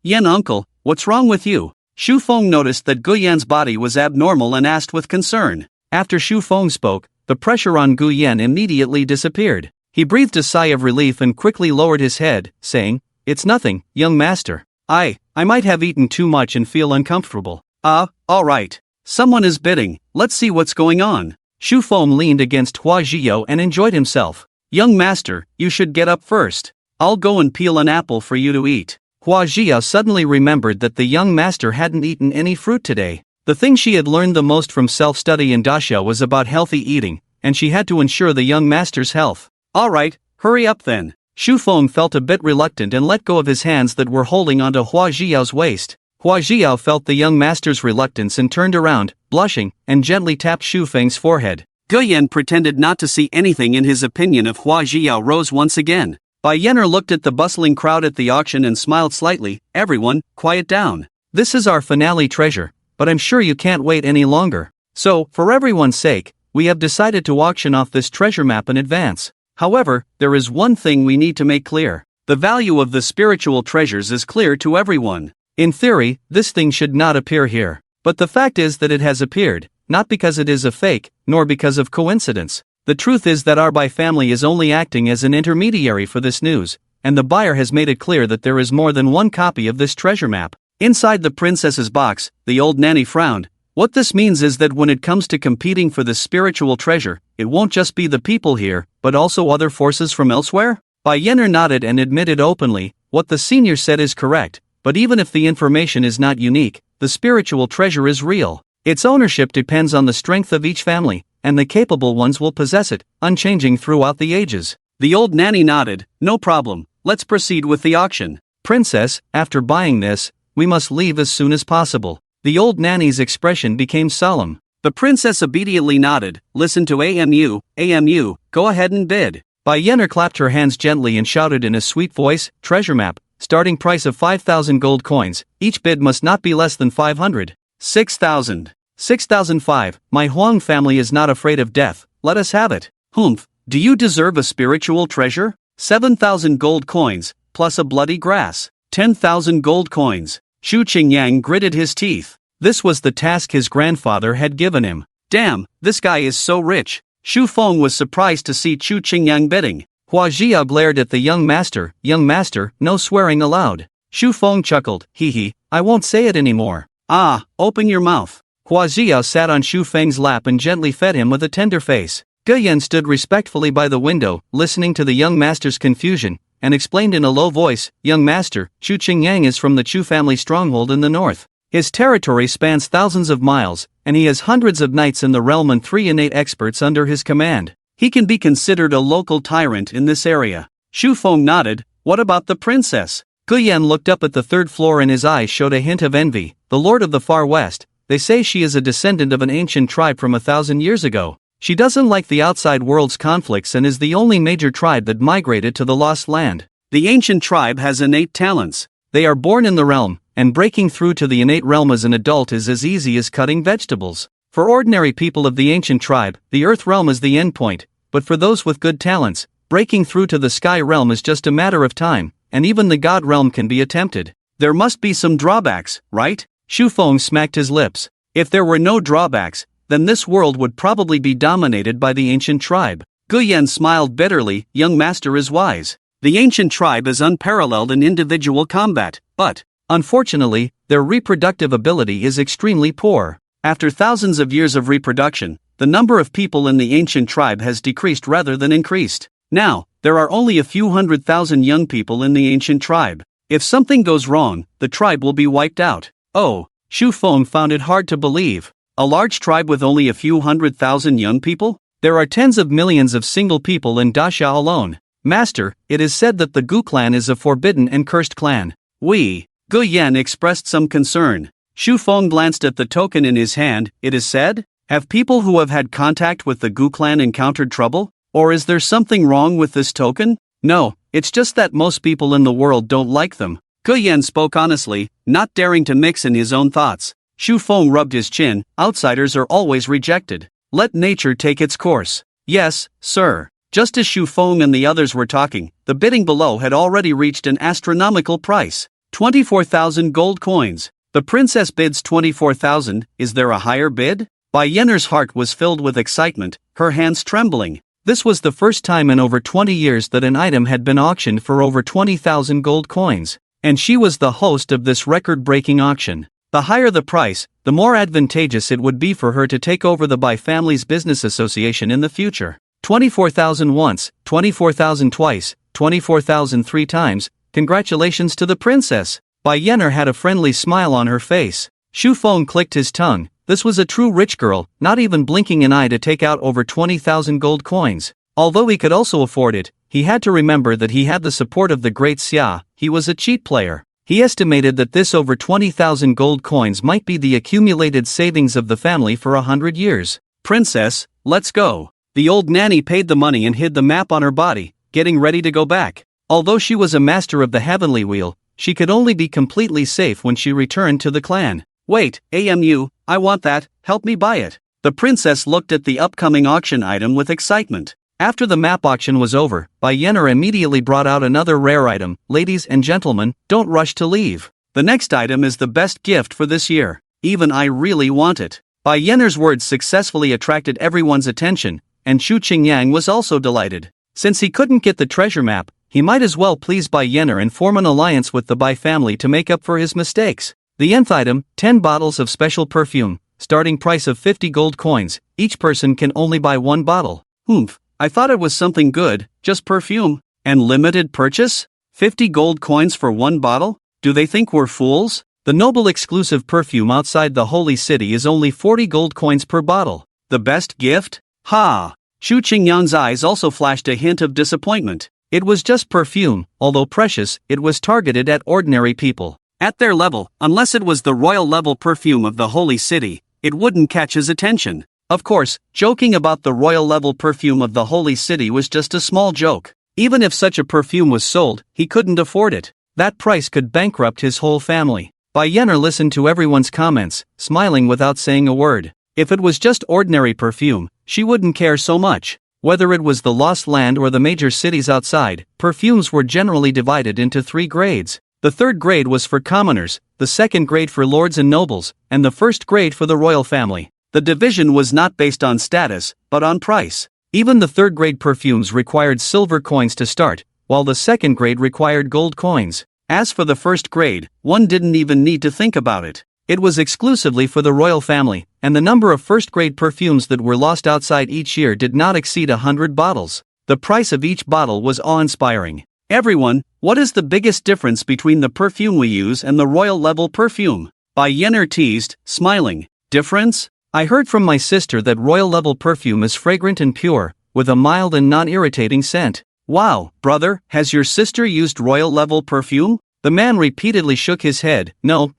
A: Yan uncle, what's wrong with you? Shu Feng noticed that Gu Yan's body was abnormal and asked with concern. After Shu Feng spoke, the pressure on Gu Yan immediately disappeared. He breathed a sigh of relief and quickly lowered his head, saying, It's nothing, young master. I might have eaten too much and feel uncomfortable. Alright. Someone is bidding, let's see what's going on. Shu Feng leaned against Hua Zhiyao and enjoyed himself. Young master, you should get up first. I'll go and peel an apple for you to eat. Hua Zhiyao suddenly remembered that the young master hadn't eaten any fruit today. The thing she had learned the most from self-study in Daxia was about healthy eating, and she had to ensure the young master's health. Alright, hurry up then. Shu Feng felt a bit reluctant and let go of his hands that were holding onto Hua Zhiyao's waist. Hua Zhiyao felt the young master's reluctance and turned around, blushing, and gently tapped Shu Feng's forehead. Gu Yan pretended not to see anything and his opinion of Hua Zhiyao rose once again. Bai Yenner looked at the bustling crowd at the auction and smiled slightly. Everyone, quiet down. This is our finale treasure, but I'm sure you can't wait any longer. So, for everyone's sake, we have decided to auction off this treasure map in advance. However, there is one thing we need to make clear. The value of the spiritual treasures is clear to everyone. In theory, this thing should not appear here. But the fact is that it has appeared, not because it is a fake, nor because of coincidence. The truth is that our Bai family is only acting as an intermediary for this news, and the buyer has made it clear that there is more than one copy of this treasure map. Inside the princess's box, the old nanny frowned. What this means is that when it comes to competing for the spiritual treasure, it won't just be the people here, but also other forces from elsewhere? Bai Yenner nodded and admitted openly, what the senior said is correct, but even if the information is not unique, the spiritual treasure is real. Its ownership depends on the strength of each family, and the capable ones will possess it, unchanging throughout the ages. The old nanny nodded. No problem, let's proceed with the auction. Princess, after buying this, we must leave as soon as possible. The old nanny's expression became solemn. The princess obediently nodded. Listen to AMU, go ahead and bid. Bai Yenner clapped her hands gently and shouted in a sweet voice, treasure map, starting price of 5,000 gold coins, each bid must not be less than 500. 6,000. 6,005, my Huang family is not afraid of death, let us have it. Humph, do you deserve a spiritual treasure? 7,000 gold coins, plus a bloody grass. 10,000 gold coins. Shu Qingyang gritted his teeth. This was the task his grandfather had given him. Damn, this guy is so rich. Shu Feng was surprised to see Chu Qingyang bidding. Hua Jia glared at the young master, no swearing allowed. Shu Feng chuckled, hee, I won't say it anymore. Ah, open your mouth. Hua Jia sat on Shu Feng's lap and gently fed him with a tender face. Ge Yan stood respectfully by the window, listening to the young master's confusion, and explained in a low voice, Young master, Chu Qingyang is from the Chu family stronghold in the north. His territory spans thousands of miles, and he has hundreds of knights in the realm and 3 innate experts under his command. He can be considered a local tyrant in this area. Shu Feng nodded. What about the princess? Ge Yan looked up at the 3rd floor and his eyes showed a hint of envy. The lord of the far west, they say she is a descendant of an ancient tribe from 1,000 years ago. She doesn't like the outside world's conflicts and is the only major tribe that migrated to the lost land. The ancient tribe has innate talents. They are born in the realm, and breaking through to the innate realm as an adult is as easy as cutting vegetables. For ordinary people of the ancient tribe, the earth realm is the endpoint, but for those with good talents, breaking through to the sky realm is just a matter of time, and even the god realm can be attempted. There must be some drawbacks, right? Shu Feng smacked his lips. If there were no drawbacks, then this world would probably be dominated by the ancient tribe. Ge Yan smiled bitterly, young master is wise. The ancient tribe is unparalleled in individual combat, but, unfortunately, their reproductive ability is extremely poor. After thousands of years of reproduction, the number of people in the ancient tribe has decreased rather than increased. Now, there are only a few 100,000 young people in the ancient tribe. If something goes wrong, the tribe will be wiped out. Oh, Shu Feng found it hard to believe. A large tribe with only a few 100,000 young people? There are tens of millions of single people in Dasha alone. Master, it is said that the Gu clan is a forbidden and cursed clan. Ge Yan expressed some concern. Shu Feng glanced at the token in his hand. It is said? Have people who have had contact with the Gu clan encountered trouble? Or is there something wrong with this token? No, it's just that most people in the world don't like them. Ge Yan spoke honestly, not daring to mix in his own thoughts. Shu Feng rubbed his chin. Outsiders are always rejected. Let nature take its course. Yes, sir. Just as Shu Feng and the others were talking, the bidding below had already reached an astronomical price. 24,000 gold coins. The princess bids 24,000, is there a higher bid? Bai Yenner's heart was filled with excitement, her hands trembling. This was the first time in over 20 years that an item had been auctioned for over 20,000 gold coins, and she was the host of this record-breaking auction. The higher the price, the more advantageous it would be for her to take over the Bai family's business association in the future. 24,000 once, 24,000 twice, 24,000 3 times, congratulations to the princess. Bai Yenner had a friendly smile on her face. Shu Feng clicked his tongue. This was a true rich girl, not even blinking an eye to take out over 20,000 gold coins. Although he could also afford it, he had to remember that he had the support of the great Xia. He was a cheat player. He estimated that this over 20,000 gold coins might be the accumulated savings of the family for 100 years. Princess, let's go. The old nanny paid the money and hid the map on her body, getting ready to go back. Although she was a master of the heavenly wheel, she could only be completely safe when she returned to the clan. Wait, AMU, I want that, help me buy it. The princess looked at the upcoming auction item with excitement. After the map auction was over, Bai Yenner immediately brought out another rare item. Ladies and gentlemen, don't rush to leave. The next item is the best gift for this year. Even I really want it. Bai Yenner's words successfully attracted everyone's attention, and Chu Qingyang was also delighted. Since he couldn't get the treasure map, he might as well please Bai Yenner and form an alliance with the Bai family to make up for his mistakes. The nth item, 10 bottles of special perfume, starting price of 50 gold coins, each person can only buy 1 bottle. Oomph. I thought it was something good, just perfume. And limited purchase? 50 gold coins for 1 bottle? Do they think we're fools? The noble exclusive perfume outside the holy city is only 40 gold coins per bottle. The best gift? Ha! Shu Qingyang's eyes also flashed a hint of disappointment. It was just perfume, although precious, it was targeted at ordinary people. At their level, unless it was the royal level perfume of the holy city, it wouldn't catch his attention. Of course, joking about the royal level perfume of the holy city was just a small joke. Even if such a perfume was sold, he couldn't afford it. That price could bankrupt his whole family. Bai Yenner listened to everyone's comments, smiling without saying a word. If it was just ordinary perfume, she wouldn't care so much. Whether it was the lost land or the major cities outside, perfumes were generally divided into 3 grades. The 3rd grade was for commoners, the 2nd grade for lords and nobles, and the 1st grade for the royal family. The division was not based on status, but on price. Even the 3rd grade perfumes required silver coins to start, while the 2nd grade required gold coins. As for the 1st grade, one didn't even need to think about it. It was exclusively for the royal family, and the number of 1st grade perfumes that were lost outside each year did not exceed 100 bottles. The price of each bottle was awe-inspiring. Everyone, what is the biggest difference between the perfume we use and the royal level perfume? Bai Yenner teased, smiling. Difference? I heard from my sister that royal level perfume is fragrant and pure, with a mild and non-irritating scent. Wow, brother, has your sister used royal level perfume? The man repeatedly shook his head. No,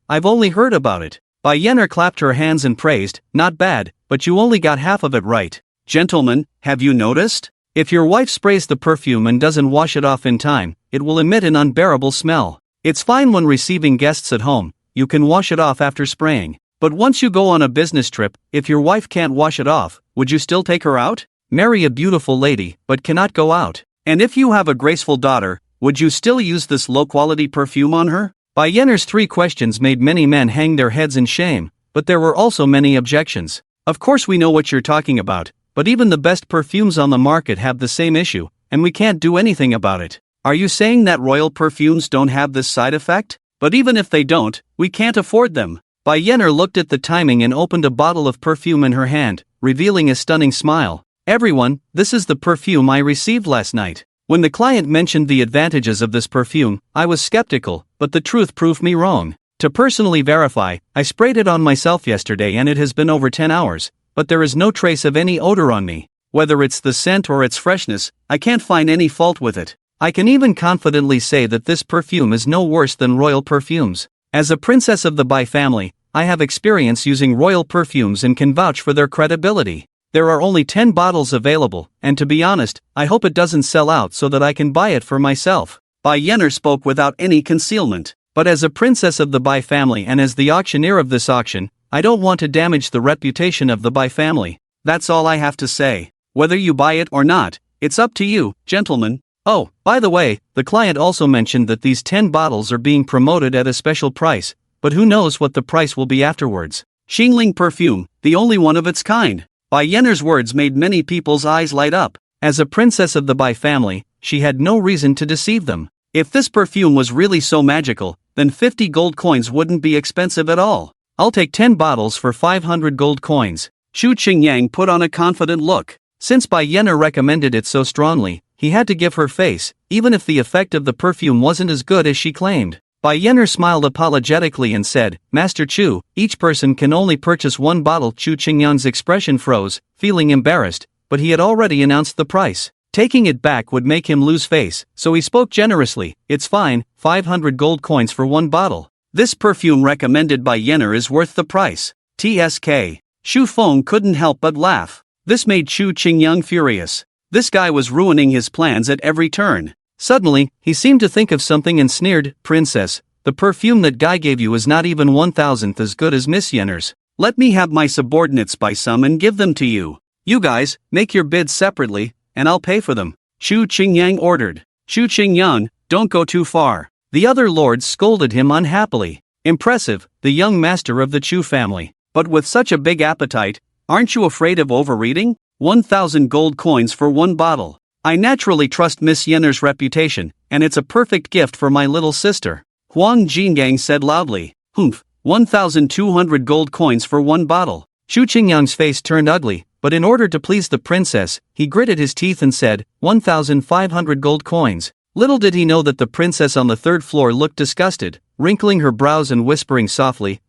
A: I've only heard about it. Bai Yenner clapped her hands and praised, not bad, but you only got half of it right. Gentlemen, have you noticed? If your wife sprays the perfume and doesn't wash it off in time, it will emit an unbearable smell. It's fine when receiving guests at home, you can wash it off after spraying. But once you go on a business trip, if your wife can't wash it off, would you still take her out? Marry a beautiful lady, but cannot go out. And if you have a graceful daughter, would you still use this low-quality perfume on her? Bai Yenner's 3 questions made many men hang their heads in shame, but there were also many objections. Of course we know what you're talking about, but even the best perfumes on the market have the same issue, and we can't do anything about it. Are you saying that royal perfumes don't have this side effect? But even if they don't, we can't afford them. Bai Yenner looked at the timing and opened a bottle of perfume in her hand, revealing a stunning smile. Everyone, this is the perfume I received last night. When the client mentioned the advantages of this perfume, I was skeptical, but the truth proved me wrong. To personally verify, I sprayed it on myself yesterday and it has been over 10 hours, but there is no trace of any odor on me. Whether it's the scent or its freshness, I can't find any fault with it. I can even confidently say that this perfume is no worse than royal perfumes. As a princess of the Bai family, I have experience using royal perfumes and can vouch for their credibility. There are only 10 bottles available, and to be honest, I hope it doesn't sell out so that I can buy it for myself. Bai Yenner spoke without any concealment. But as a princess of the Bai family and as the auctioneer of this auction, I don't want to damage the reputation of the Bai family. That's all I have to say. Whether you buy it or not, it's up to you, gentlemen. Oh, by the way, the client also mentioned that these 10 bottles are being promoted at a special price, but who knows what the price will be afterwards. Xingling perfume, the only one of its kind. Bai Yenner's words made many people's eyes light up. As a princess of the Bai family, she had no reason to deceive them. If this perfume was really so magical, then 50 gold coins wouldn't be expensive at all. I'll take 10 bottles for 500 gold coins. Chu Qingyang put on a confident look. Since Bai Yenner recommended it so strongly, he had to give her face, even if the effect of the perfume wasn't as good as she claimed. Bai Yenner smiled apologetically and said, Master Chu, each person can only purchase 1 bottle. Chu Qingyang's expression froze, feeling embarrassed, but he had already announced the price. Taking it back would make him lose face, so he spoke generously. It's fine, 500 gold coins for 1 bottle. This perfume recommended by Yenner is worth the price. TSK. Xu Feng couldn't help but laugh. This made Chu Qingyang furious. This guy was ruining his plans at every turn. Suddenly, he seemed to think of something and sneered, Princess, the perfume that guy gave you is not even 1,000th as good as Miss Yenner's. Let me have my subordinates buy some and give them to you. You guys, make your bids separately, and I'll pay for them. Chu Qingyang ordered. Chu Qingyang, don't go too far. The other lords scolded him unhappily. Impressive, the young master of the Chu family. But with such a big appetite, aren't you afraid of overeating? 1,000 gold coins for 1 bottle. I naturally trust Miss Yenner's reputation, and it's a perfect gift for my little sister. Huang Jingang said loudly. 1,200 gold coins for 1 bottle. Chu Qingyang's face turned ugly, but in order to please the princess, he gritted his teeth and said, 1,500 gold coins. Little did he know that the princess on the 3rd floor looked disgusted, wrinkling her brows and whispering softly,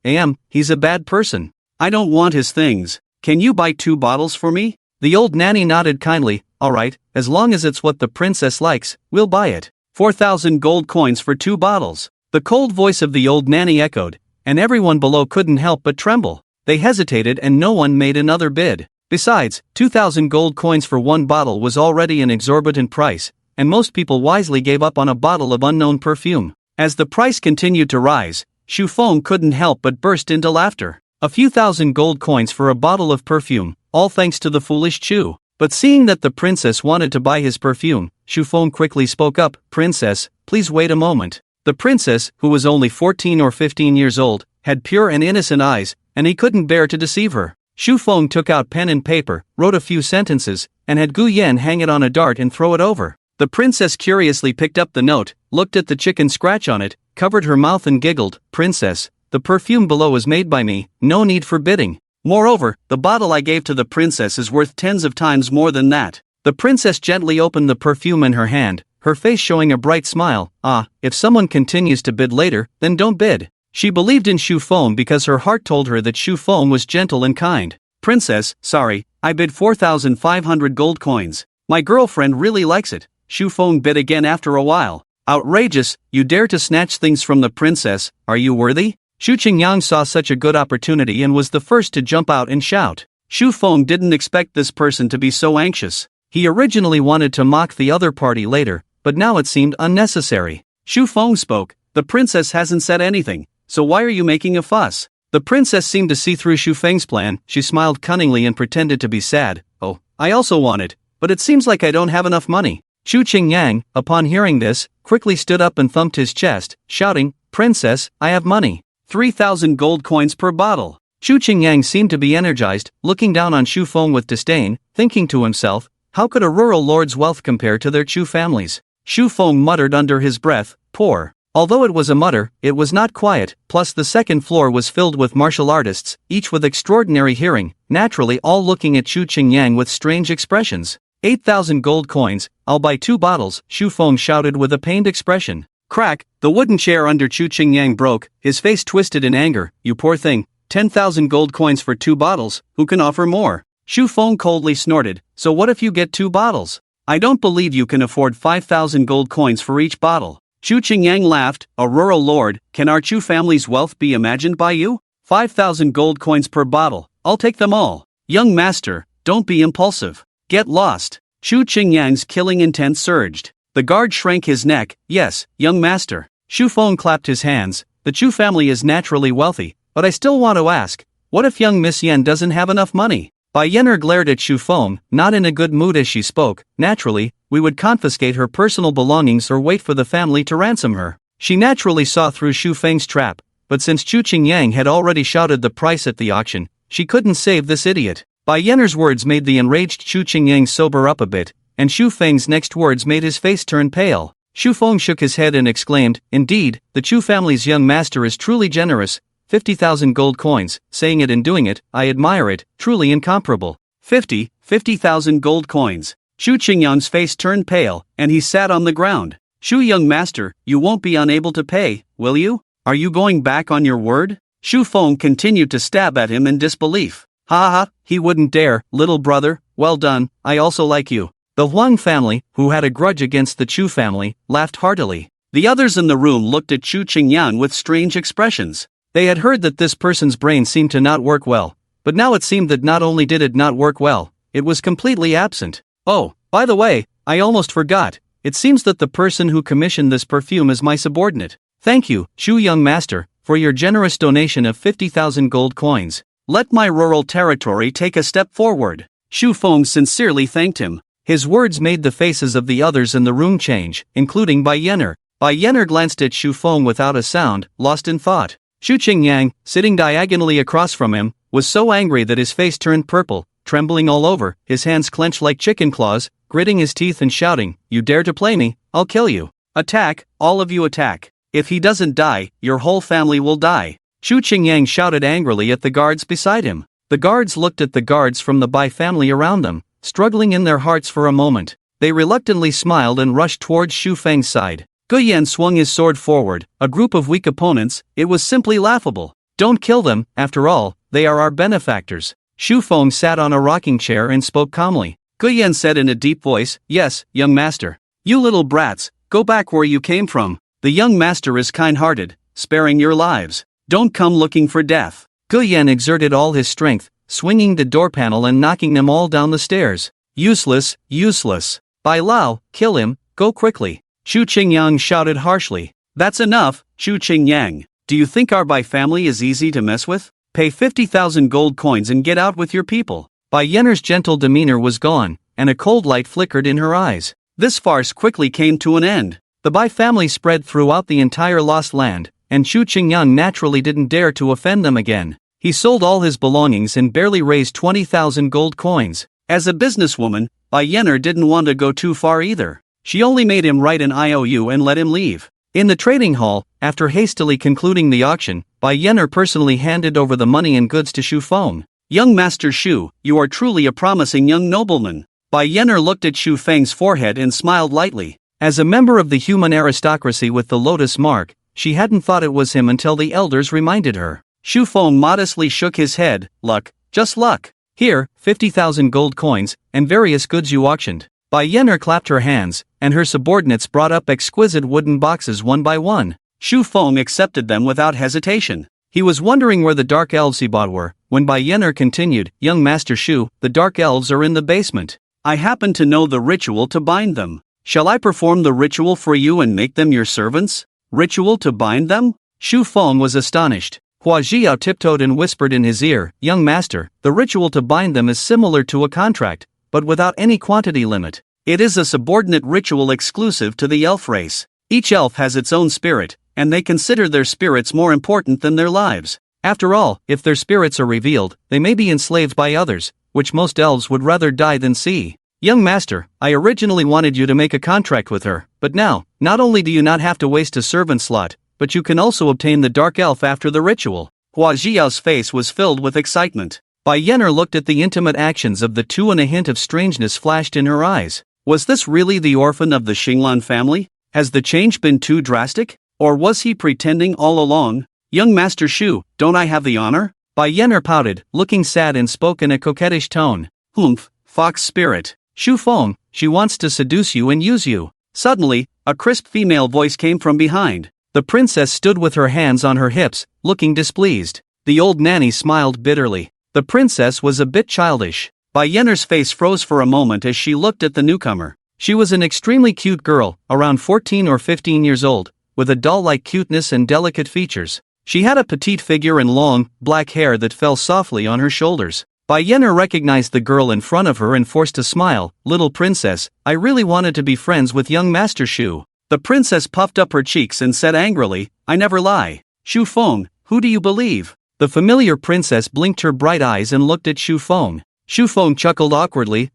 A: he's a bad person. I don't want his things. Can you buy 2 bottles for me? The old nanny nodded kindly. Alright, as long as it's what the princess likes, we'll buy it. 4,000 gold coins for 2 bottles. The cold voice of the old nanny echoed, and everyone below couldn't help but tremble. They hesitated and no one made another bid. Besides, 2,000 gold coins for one bottle was already an exorbitant price, and most people wisely gave up on a bottle of unknown perfume. As the price continued to rise, Shu Feng couldn't help but burst into laughter. A few thousand gold coins for a bottle of perfume, all thanks to the foolish Chu. But seeing that the princess wanted to buy his perfume, Shu Feng quickly spoke up, "Princess, please wait a moment." The princess, who was only 14 or 15 years old, had pure and innocent eyes, and he couldn't bear to deceive her. Shu Feng took out pen and paper, wrote a few sentences, and had Gu Yan hang it on a dart and throw it over. The princess curiously picked up the note, looked at the chicken scratch on it, covered her mouth and giggled, "Princess, the perfume below is made by me, no need for bidding. Moreover, the bottle I gave to the princess is worth tens of times more than that." The princess gently opened the perfume in her hand, her face showing a bright smile. "Ah, if someone continues to bid later, then don't bid." She believed in Shu Feng because her heart told her that Shu Feng was gentle and kind. "Princess, sorry, I bid 4,500 gold coins. My girlfriend really likes it." Shu Feng bid again after a while. "Outrageous, you dare to snatch things from the princess, are you worthy?" Shu Qingyang saw such a good opportunity and was the first to jump out and shout. Shu Feng didn't expect this person to be so anxious. He originally wanted to mock the other party later, but now it seemed unnecessary. Shu Feng spoke, "The princess hasn't said anything, so why are you making a fuss?" The princess seemed to see through Shu Feng's plan. She smiled cunningly and pretended to be sad. "Oh, I also want it, but it seems like I don't have enough money." Shu Qingyang, upon hearing this, quickly stood up and thumped his chest, shouting, "Princess, I have money. 3,000 gold coins per bottle." Shu Qingyang seemed to be energized, looking down on Shu Feng with disdain, thinking to himself, how could a rural lord's wealth compare to their Chu families? Shu Feng muttered under his breath, "Poor." Although it was a mutter, it was not quiet, plus the second floor was filled with martial artists, each with extraordinary hearing, naturally all looking at Shu Qingyang with strange expressions. 8,000 gold coins, I'll buy 2 bottles, Shu Feng shouted with a pained expression. Crack, the wooden chair under Shu Qingyang broke, his face twisted in anger. "You poor thing, 10,000 gold coins for 2 bottles, who can offer more?" Shu Feng coldly snorted, "So what if you get 2 bottles? I don't believe you can afford 5,000 gold coins for each bottle." Shu Qingyang laughed, "A rural lord, can our Chu family's wealth be imagined by you? 5,000 gold coins per bottle, I'll take them all. Young master, don't be impulsive. Get lost." Shu Qingyang's killing intent surged. The guard shrank his neck. "Yes, young master." Shu Feng clapped his hands. "The Chu family is naturally wealthy, but I still want to ask, what if young Miss Yen doesn't have enough money?" Bai Yenner glared at Shu Feng, not in a good mood as she spoke. "Naturally, we would confiscate her personal belongings or wait for the family to ransom her." She naturally saw through Shu Feng's trap, but since Shu Qingyang had already shouted the price at the auction, she couldn't save this idiot. Bai Yenner's words made the enraged Shu Qingyang sober up a bit, and Shu Feng's next words made his face turn pale. Shu Feng shook his head and exclaimed, "Indeed, the Chu family's young master is truly generous. 50,000 gold coins, saying it and doing it, I admire it, truly incomparable." 50,000 gold coins. Shu Qingyang's face turned pale, and he sat on the ground. "Shu young master, you won't be unable to pay, will you? Are you going back on your word?" Shu Feng continued to stab at him in disbelief. "Ha ha, he wouldn't dare, little brother, well done, I also like you." The Huang family, who had a grudge against the Chu family, laughed heartily. The others in the room looked at Shu Qingyang with strange expressions. They had heard that this person's brain seemed to not work well, but now it seemed that not only did it not work well, it was completely absent. "Oh, by the way, I almost forgot, it seems that the person who commissioned this perfume is my subordinate. Thank you, Shu young master, for your generous donation of 50,000 gold coins. Let my rural territory take a step forward." Shu Feng sincerely thanked him. His words made the faces of the others in the room change, including Bai Yenner. Bai Yenner glanced at Shu Feng without a sound, lost in thought. Shu Qingyang, sitting diagonally across from him, was so angry that his face turned purple, trembling all over, his hands clenched like chicken claws, gritting his teeth and shouting, "You dare to play me, I'll kill you. Attack, all of you attack. If he doesn't die, your whole family will die." Shu Qingyang shouted angrily at the guards beside him. The guards looked at the guards from the Bai family around them, struggling in their hearts for a moment. They reluctantly smiled and rushed towards Shu Feng's side. Gu Yan swung his sword forward, a group of weak opponents, it was simply laughable. "Don't kill them, after all, they are our benefactors." Shu Feng sat on a rocking chair and spoke calmly. Gu Yan said in a deep voice, "Yes, young master. You little brats, go back where you came from. The young master is kind-hearted, sparing your lives. Don't come looking for death." Guyen exerted all his strength, swinging the door panel and knocking them all down the stairs. Useless, useless. Bai Lao, kill him, go quickly. Chu Qingyang shouted harshly. That's enough, Chu Qingyang. Do you think our Bai family is easy to mess with? Pay 50,000 gold coins and get out with your people. Bai Yenner's gentle demeanor was gone, and a cold light flickered in her eyes. This farce quickly came to an end. The Bai family spread throughout the entire lost land, and Chu Qingyang naturally didn't dare to offend them again. He sold all his belongings and barely raised 20,000 gold coins. As a businesswoman, Bai Yenner didn't want to go too far either. She only made him write an IOU and let him leave. In the trading hall, after hastily concluding the auction, Bai Yenner personally handed over the money and goods to Xu Feng. Young Master Xu, you are truly a promising young nobleman. Bai Yenner looked at Xu Feng's forehead and smiled lightly. As a member of the human aristocracy with the lotus mark, she hadn't thought it was him until the elders reminded her. Xu Feng modestly shook his head. Luck, just luck. Here, 50,000 gold coins, and various goods you auctioned. Bai Yenner clapped her hands, and her subordinates brought up exquisite wooden boxes one by one. Xu Feng accepted them without hesitation. He was wondering where the dark elves he bought were, when Bai Yenner continued, Young Master Xu, the dark elves are in the basement. I happen to know the ritual to bind them. Shall I perform the ritual for you and make them your servants? Ritual to bind them? Xu Feng was astonished. Hua Jiao tiptoed and whispered in his ear, Young Master, the ritual to bind them is similar to a contract, but without any quantity limit. It is a subordinate ritual exclusive to the elf race. Each elf has its own spirit, and they consider their spirits more important than their lives. After all, if their spirits are revealed, they may be enslaved by others, which most elves would rather die than see. Young Master, I originally wanted you to make a contract with her, but now, not only do you not have to waste a servant slot, but you can also obtain the dark elf after the ritual. Hua Jiao's face was filled with excitement. Bai Yenner looked at the intimate actions of the two and a hint of strangeness flashed in her eyes. Was this really the orphan of the Xinglan family? Has the change been too drastic? Or was he pretending all along? Young Master Xu, don't I have the honor? Bai Yenner pouted, looking sad and spoke in a coquettish tone. Humph, fox spirit. Xu Feng, she wants to seduce you and use you. Suddenly, a crisp female voice came from behind. The princess stood with her hands on her hips, looking displeased. The old nanny smiled bitterly. The princess was a bit childish. Bai Yenner's face froze for a moment as she looked at the newcomer. She was an extremely cute girl, around 14 or 15 years old, with a doll-like cuteness and delicate features. She had a petite figure and long, black hair that fell softly on her shoulders. Bai Yenner recognized the girl in front of her and forced a smile. Little princess, I really wanted to be friends with young Master Xu. The princess puffed up her cheeks and said angrily, I never lie. Xu Feng, who do you believe? The familiar princess blinked her bright eyes and looked at Xu Feng. Xu Feng chuckled awkwardly,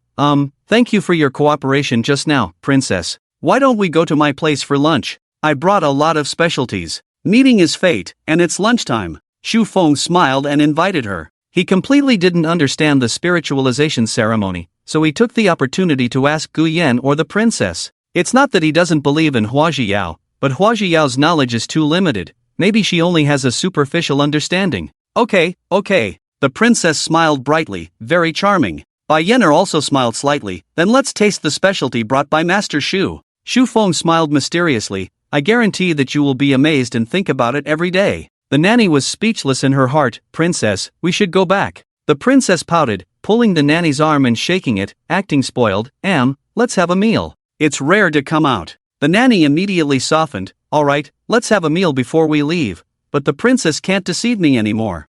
A: thank you for your cooperation just now, princess. Why don't we go to my place for lunch? I brought a lot of specialties. Meeting is fate, and it's lunchtime. Xu Feng smiled and invited her. He completely didn't understand the spiritualization ceremony, so he took the opportunity to ask Guyen or the princess. It's not that he doesn't believe in Hua Jiao, but Hua Jiao's knowledge is too limited. Maybe she only has a superficial understanding. Okay. The princess smiled brightly, very charming. Bai Yenner also smiled slightly. Then let's taste the specialty brought by Master Xu. Xu Feng smiled mysteriously. I guarantee that you will be amazed and think about it every day. The nanny was speechless in her heart. Princess, we should go back. The princess pouted, pulling the nanny's arm and shaking it, acting spoiled. Let's have a meal. It's rare to come out. The nanny immediately softened. All right, let's have a meal before we leave. But the princess can't deceive me anymore.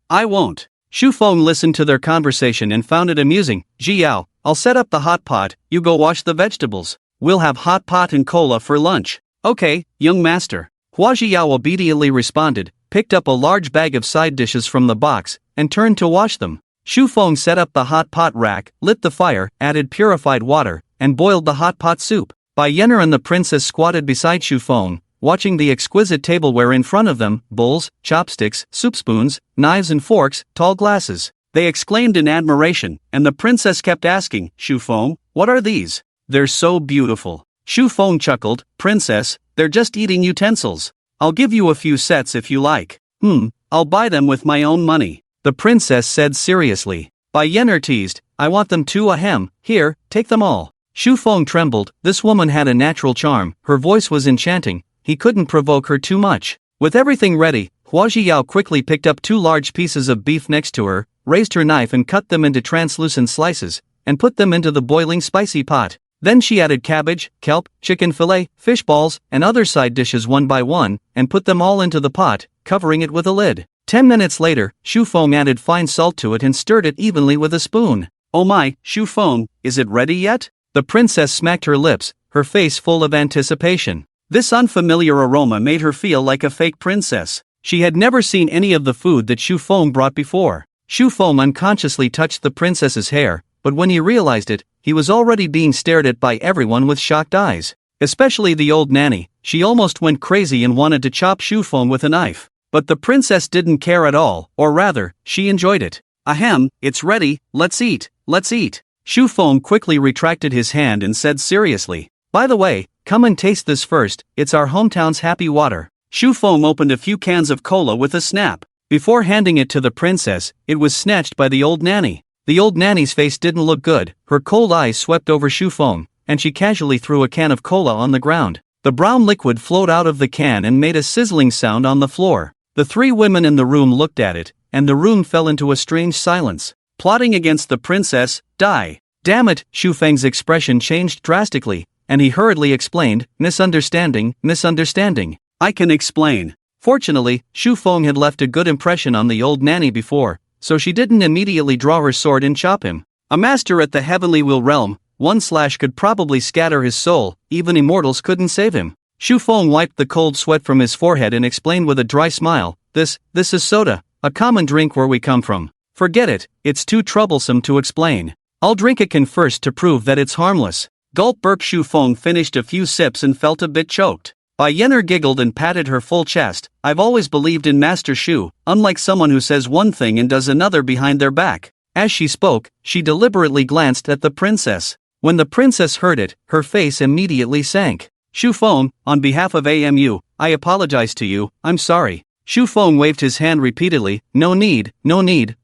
A: I won't. Xu Feng listened to their conversation and found it amusing. Jiao, I'll set up the hot pot, you go wash the vegetables. We'll have hot pot and cola for lunch. Okay, young master. Hua Jiao obediently responded, picked up a large bag of side dishes from the box, and turned to wash them. Xu Feng set up the hot pot rack, lit the fire, added purified water, and boiled the hot pot soup. Bai Yenner and the princess squatted beside Xu Feng, watching the exquisite tableware in front of them, bowls, chopsticks, soup spoons, knives and forks, tall glasses. They exclaimed in admiration, and the princess kept asking, Xu Feng, what are these? They're so beautiful. Xu Feng chuckled, Princess, they're just eating utensils. I'll give you a few sets if you like. I'll buy them with my own money. The princess said seriously. Bai Yenner teased, I want them too. Here, take them all. Xu Feng trembled. This woman had a natural charm, her voice was enchanting, he couldn't provoke her too much. With everything ready, Hua Zhiyao quickly picked up 2 large pieces of beef next to her, raised her knife and cut them into translucent slices, and put them into the boiling spicy pot. Then she added cabbage, kelp, chicken fillet, fish balls, and other side dishes one by one, and put them all into the pot, covering it with a lid. 10 minutes later, Shu Feng added fine salt to it and stirred it evenly with a spoon. "Oh my, Shu Feng, is it ready yet?" The princess smacked her lips, her face full of anticipation. This unfamiliar aroma made her feel like a fake princess. She had never seen any of the food that Shu Feng brought before. Shu Feng unconsciously touched the princess's hair, but when he realized it, he was already being stared at by everyone with shocked eyes. Especially the old nanny. She almost went crazy and wanted to chop Shu Feng with a knife. But the princess didn't care at all, or rather, she enjoyed it. "Ahem, it's ready, let's eat, let's eat." Shu Feng quickly retracted his hand and said seriously, "By the way, come and taste this first, it's our hometown's happy water." Shu Feng opened a few cans of cola with a snap. Before handing it to the princess, it was snatched by the old nanny. The old nanny's face didn't look good, her cold eyes swept over Shu Feng, and she casually threw a can of cola on the ground. The brown liquid flowed out of the can and made a sizzling sound on the floor. The 3 women in the room looked at it, and the room fell into a strange silence. "Plotting against the princess, die." "Damn it," Shu Feng's expression changed drastically, and he hurriedly explained, "Misunderstanding, misunderstanding. I can explain." Fortunately, Shu Feng had left a good impression on the old nanny before, so she didn't immediately draw her sword and chop him. A master at the Heavenly Will realm, one slash could probably scatter his soul, even immortals couldn't save him. Shu Feng wiped the cold sweat from his forehead and explained with a dry smile, This is soda, a common drink where we come from. Forget it, it's too troublesome to explain. I'll drink a can first to prove that it's harmless." Gulp burp. Shu Feng finished a few sips and felt a bit choked. Bai Yenner giggled and patted her full chest. "I've always believed in Master Shu, unlike someone who says one thing and does another behind their back." As she spoke, she deliberately glanced at the princess. When the princess heard it, her face immediately sank. "Shu Feng, on behalf of AMU, I apologize to you, I'm sorry." Shu Feng waved his hand repeatedly, no need,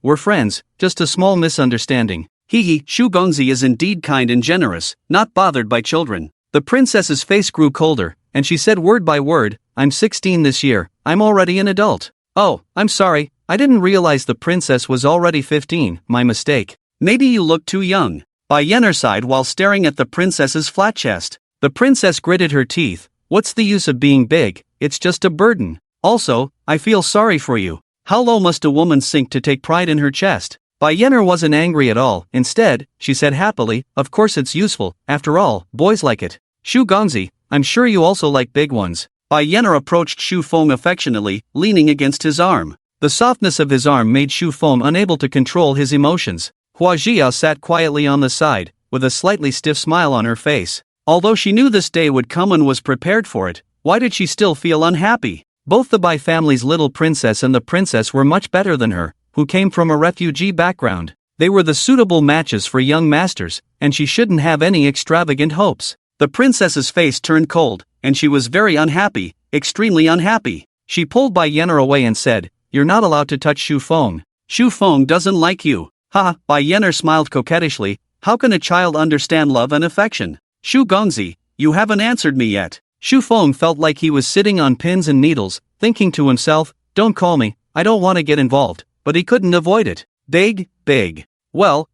A: we're friends, just a small misunderstanding." Hee, Shu Gongzi is indeed kind and generous, not bothered by children." The princess's face grew colder, and she said word by word, "I'm 16 this year, I'm already an adult." "Oh, I'm sorry, I didn't realize the princess was already 15, my mistake." "Maybe you look too young." Bai Yenner sighed while staring at the princess's flat chest. The princess gritted her teeth. "What's the use of being big, it's just a burden. Also, I feel sorry for you. How low must a woman sink to take pride in her chest?" Bai Yenner wasn't angry at all. Instead, she said happily, "Of course it's useful, after all, boys like it. Shu Gongzi, I'm sure you also like big ones." Bai Yenner approached Shu Feng affectionately, leaning against his arm. The softness of his arm made Shu Feng unable to control his emotions. Hua Zhiyao sat quietly on the side, with a slightly stiff smile on her face. Although she knew this day would come and was prepared for it, why did she still feel unhappy? Both the Bai family's little princess and the princess were much better than her, who came from a refugee background. They were the suitable matches for young masters, and she shouldn't have any extravagant hopes. The princess's face turned cold, and she was very unhappy, extremely unhappy. She pulled Bai Yenner away and said, "You're not allowed to touch Shu Feng. Shu Feng doesn't like you." "Ha!" Bai Yenner smiled coquettishly. "How can a child understand love and affection?" "Shu Gongzi, you haven't answered me yet." Shu Feng felt like he was sitting on pins and needles, thinking to himself, "Don't call me, I don't want to get involved," but he couldn't avoid it. Big. Well,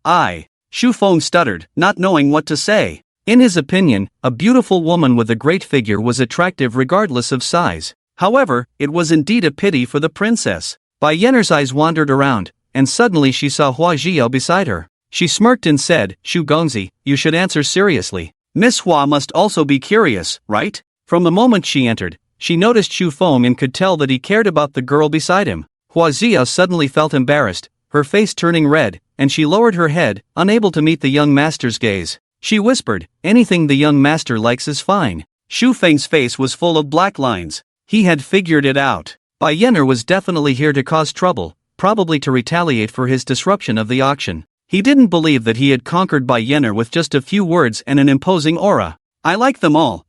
A: Shu Feng stuttered, not knowing what to say. In his opinion, a beautiful woman with a great figure was attractive regardless of size. However, it was indeed a pity for the princess. Bai Yenner's eyes wandered around, and suddenly she saw Hua Zhiyao beside her. She smirked and said, "Shu Gongzi, you should answer seriously. Miss Hua must also be curious, right?" From the moment she entered, she noticed Shu Feng and could tell that he cared about the girl beside him. Hua Zhiyao suddenly felt embarrassed, her face turning red, and she lowered her head, unable to meet the young master's gaze. She whispered, "Anything the young master likes is fine." Shu Feng's face was full of black lines. He had figured it out. Bai Yenner was definitely here to cause trouble, probably to retaliate for his disruption of the auction. He didn't believe that he had conquered Bai Yenner with just a few words and an imposing aura. "I like them all.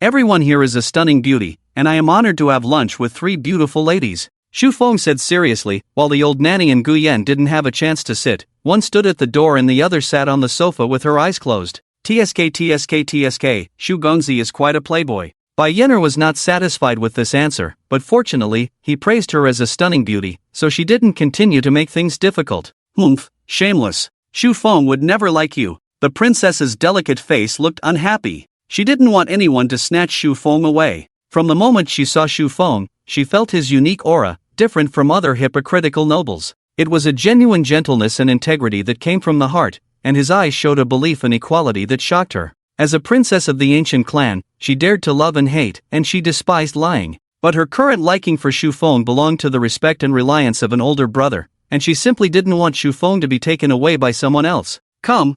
A: Everyone here is a stunning beauty, and I am honored to have lunch with 3 beautiful ladies." Shu Feng said seriously, while the old nanny and Guyen didn't have a chance to sit. One stood at the door and the other sat on the sofa with her eyes closed. TSK, Shu Gongzi is quite a playboy. Bai Yenner was not satisfied with this answer, but fortunately, he praised her as a stunning beauty, so she didn't continue to make things difficult. Humph, shameless. Shu Feng would never like you. The princess's delicate face looked unhappy. She didn't want anyone to snatch Shu Feng away. From the moment she saw Shu Feng, she felt his unique aura, different from other hypocritical nobles. It was a genuine gentleness and integrity that came from the heart, and his eyes showed a belief in equality that shocked her. As a princess of the ancient clan, she dared to love and hate, and she despised lying. But her current liking for Shu Feng belonged to the respect and reliance of an older brother, and she simply didn't want Shu Feng to be taken away by someone else. Come,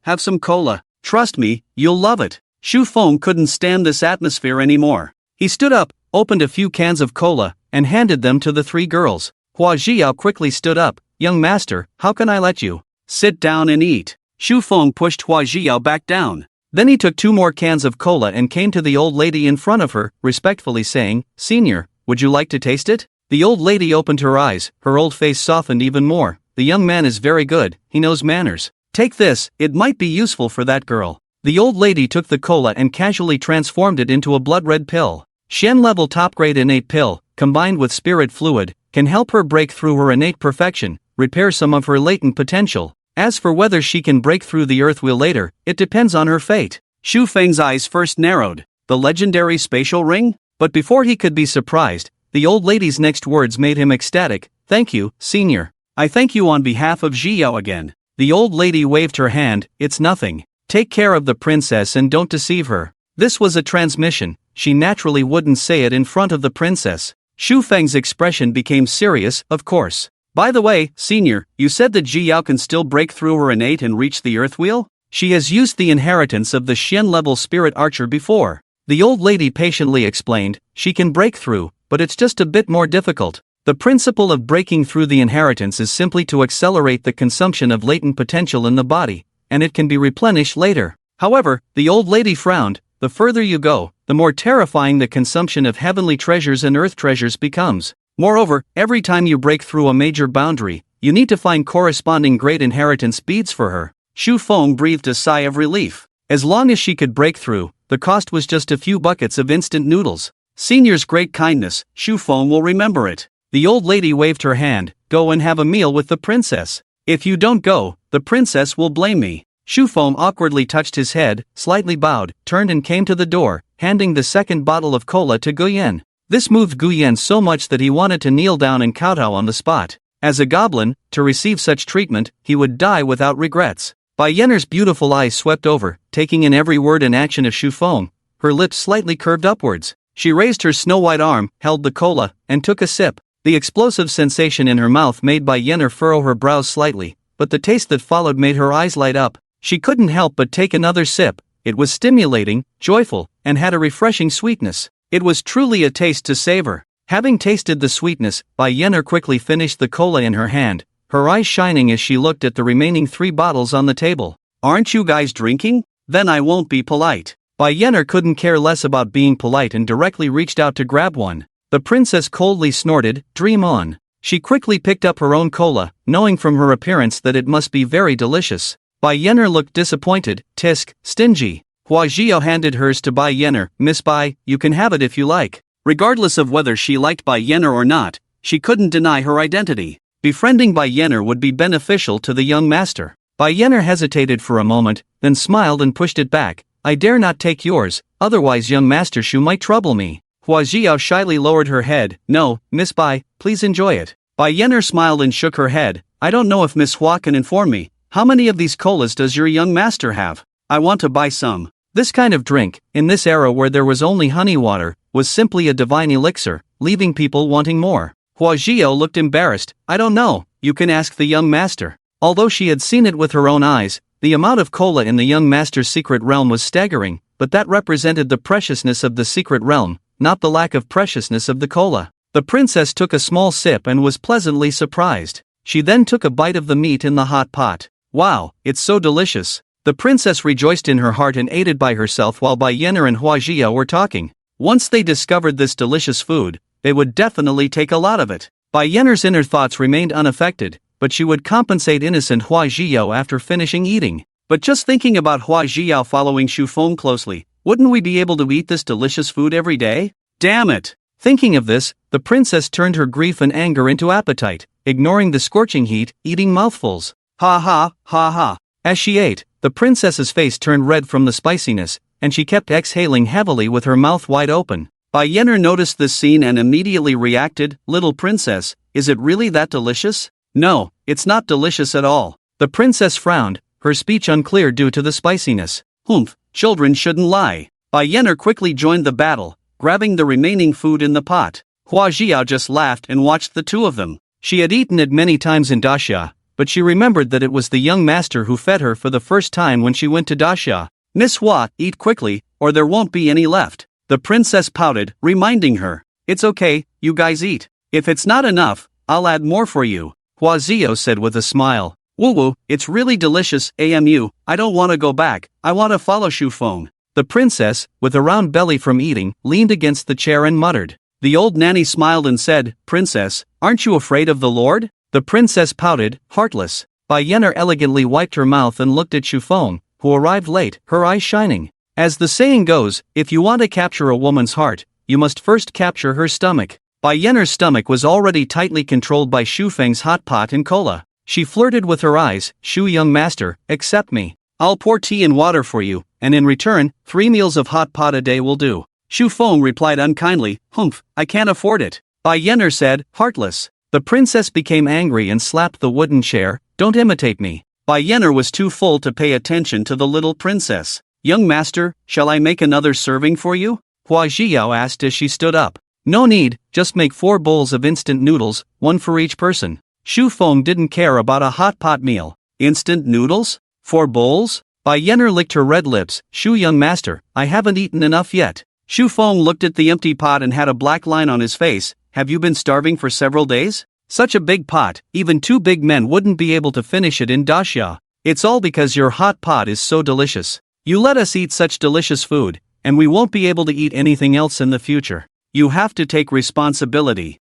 A: have some cola. Trust me, you'll love it. Shu Feng couldn't stand this atmosphere anymore. He stood up, opened a few cans of cola, and handed them to the three girls. Hua Jiao quickly stood up. Young master, how can I let you? Sit down and eat. Shu Feng pushed Hua Jiao back down. Then he took 2 more cans of cola and came to the old lady in front of her, respectfully saying, Senior, would you like to taste it? The old lady opened her eyes, her old face softened even more. The young man is very good, he knows manners. Take this, it might be useful for that girl. The old lady took the cola and casually transformed it into a blood-red pill. Shen level top-grade innate pill, combined with spirit fluid, can help her break through her innate perfection, repair some of her latent potential. As for whether she can break through the earth wheel later, it depends on her fate. Shu Feng's eyes first narrowed. The legendary spatial ring? But before he could be surprised, the old lady's next words made him ecstatic. Thank you, senior. I thank you on behalf of Jiao again. The old lady waved her hand. It's nothing. Take care of the princess and don't deceive her. This was a transmission. She naturally wouldn't say it in front of the princess. Shu Feng's expression became serious, of course. By the way, senior, you said that Jiao can still break through her innate and reach the earth wheel? She has used the inheritance of the Xian level spirit archer before. The old lady patiently explained. She can break through, but it's just a bit more difficult. The principle of breaking through the inheritance is simply to accelerate the consumption of latent potential in the body, and it can be replenished later. However, the old lady frowned. The further you go, the more terrifying the consumption of heavenly treasures and earth treasures becomes. Moreover, every time you break through a major boundary, you need to find corresponding great inheritance beads for her. Shu Feng breathed a sigh of relief. As long as she could break through, the cost was just a few buckets of instant noodles. Senior's great kindness, Shu Feng will remember it. The old lady waved her hand. Go and have a meal with the princess. If you don't go, the princess will blame me. Shu Feng awkwardly touched his head, slightly bowed, turned and came to the door, handing the second bottle of cola to Guyen. This moved Guyen so much that he wanted to kneel down and kowtow on the spot. As a goblin, to receive such treatment, he would die without regrets. Bai Yenner's beautiful eyes swept over, taking in every word and action of Shu Feng. Her lips slightly curved upwards. She raised her snow-white arm, held the cola, and took a sip. The explosive sensation in her mouth made Bai Yenner furrow her brows slightly, but the taste that followed made her eyes light up. She couldn't help but take another sip. It was stimulating, joyful, and had a refreshing sweetness. It was truly a taste to savor. Having tasted the sweetness, Bai Yenner quickly finished the cola in her hand, her eyes shining as she looked at the remaining 3 bottles on the table. Aren't you guys drinking? Then I won't be polite. Bai Yenner couldn't care less about being polite and directly reached out to grab one. The princess coldly snorted, dream on. She quickly picked up her own cola, knowing from her appearance that it must be very delicious. Bai Yenner looked disappointed. Tisk, stingy. Hua Jiao handed hers to Bai Yenner. Miss Bai, you can have it if you like. Regardless of whether she liked Bai Yenner or not, she couldn't deny her identity. Befriending Bai Yenner would be beneficial to the young master. Bai Yenner hesitated for a moment, then smiled and pushed it back. I dare not take yours, otherwise young master Shu might trouble me. Hua Jiao shyly lowered her head. No, Miss Bai, please enjoy it. Bai Yenner smiled and shook her head. I don't know if Miss Hua can inform me. How many of these colas does your young master have? I want to buy some. This kind of drink, in this era where there was only honey water, was simply a divine elixir, leaving people wanting more. Hua Jiao looked embarrassed. I don't know, you can ask the young master. Although she had seen it with her own eyes, the amount of cola in the young master's secret realm was staggering, but that represented the preciousness of the secret realm, not the lack of preciousness of the cola. The princess took a small sip and was pleasantly surprised. She then took a bite of the meat in the hot pot. Wow, it's so delicious. The princess rejoiced in her heart and ate it by herself while Bai Yenner and Hua Jiao were talking. Once they discovered this delicious food, they would definitely take a lot of it. Bai Yenner's inner thoughts remained unaffected, but she would compensate innocent Hua Jiao after finishing eating. But just thinking about Hua Jiao following Shu Feng closely Wouldn't we be able to eat this delicious food every day? Damn it! Thinking of this, the princess turned her grief and anger into appetite, ignoring the scorching heat, eating mouthfuls. Ha ha, ha ha. As she ate, the princess's face turned red from the spiciness, and she kept exhaling heavily with her mouth wide open. Bai Yenner noticed this scene and immediately reacted, "Little princess, is it really that delicious?" "No, it's not delicious at all." The princess frowned, her speech unclear due to the spiciness. "Humph, children shouldn't lie." Bai Yenner quickly joined the battle, grabbing the remaining food in the pot. Hua Jiao just laughed and watched the two of them. She had eaten it many times in Daxia, but she remembered that it was the young master who fed her for the first time when she went to Daxia. "Miss Hua, eat quickly, or there won't be any left." The princess pouted, reminding her, "It's okay, you guys eat. If it's not enough, I'll add more for you," Hua Zio said with a smile. "Woo-woo, it's really delicious, AMU, I don't want to go back, I want to follow Shu Feng." The princess, with a round belly from eating, leaned against the chair and muttered. The old nanny smiled and said, "Princess, aren't you afraid of the Lord?" The princess pouted, heartless. Bai Yenner elegantly wiped her mouth and looked at Shu Feng, who arrived late, her eyes shining. As the saying goes, if you want to capture a woman's heart, you must first capture her stomach. Bai Yenner's stomach was already tightly controlled by Shu Feng's hot pot and cola. She flirted with her eyes, "Shu young master, accept me. I'll pour tea and water for you, and in return, 3 meals of hot pot a day will do." Shu Feng replied unkindly, "Humph, I can't afford it." Bai Yenner said, "Heartless." The princess became angry and slapped the wooden chair, "Don't imitate me." Bai Yenner was too full to pay attention to the little princess. "Young master, shall I make another serving for you?" Hua Jiao asked as she stood up. "No need, just make 4 bowls of instant noodles, 1 for each person." Shu Feng didn't care about a hot pot meal. Instant noodles? 4 bowls? Bai Yenner licked her red lips. "Shu young master, I haven't eaten enough yet." Shu Feng looked at the empty pot and had a black line on his face. "Have you been starving for several days? Such a big pot, even 2 big men wouldn't be able to finish it in Daxia. It's all because your hot pot is so delicious. You let us eat such delicious food, and we won't be able to eat anything else in the future. You have to take responsibility."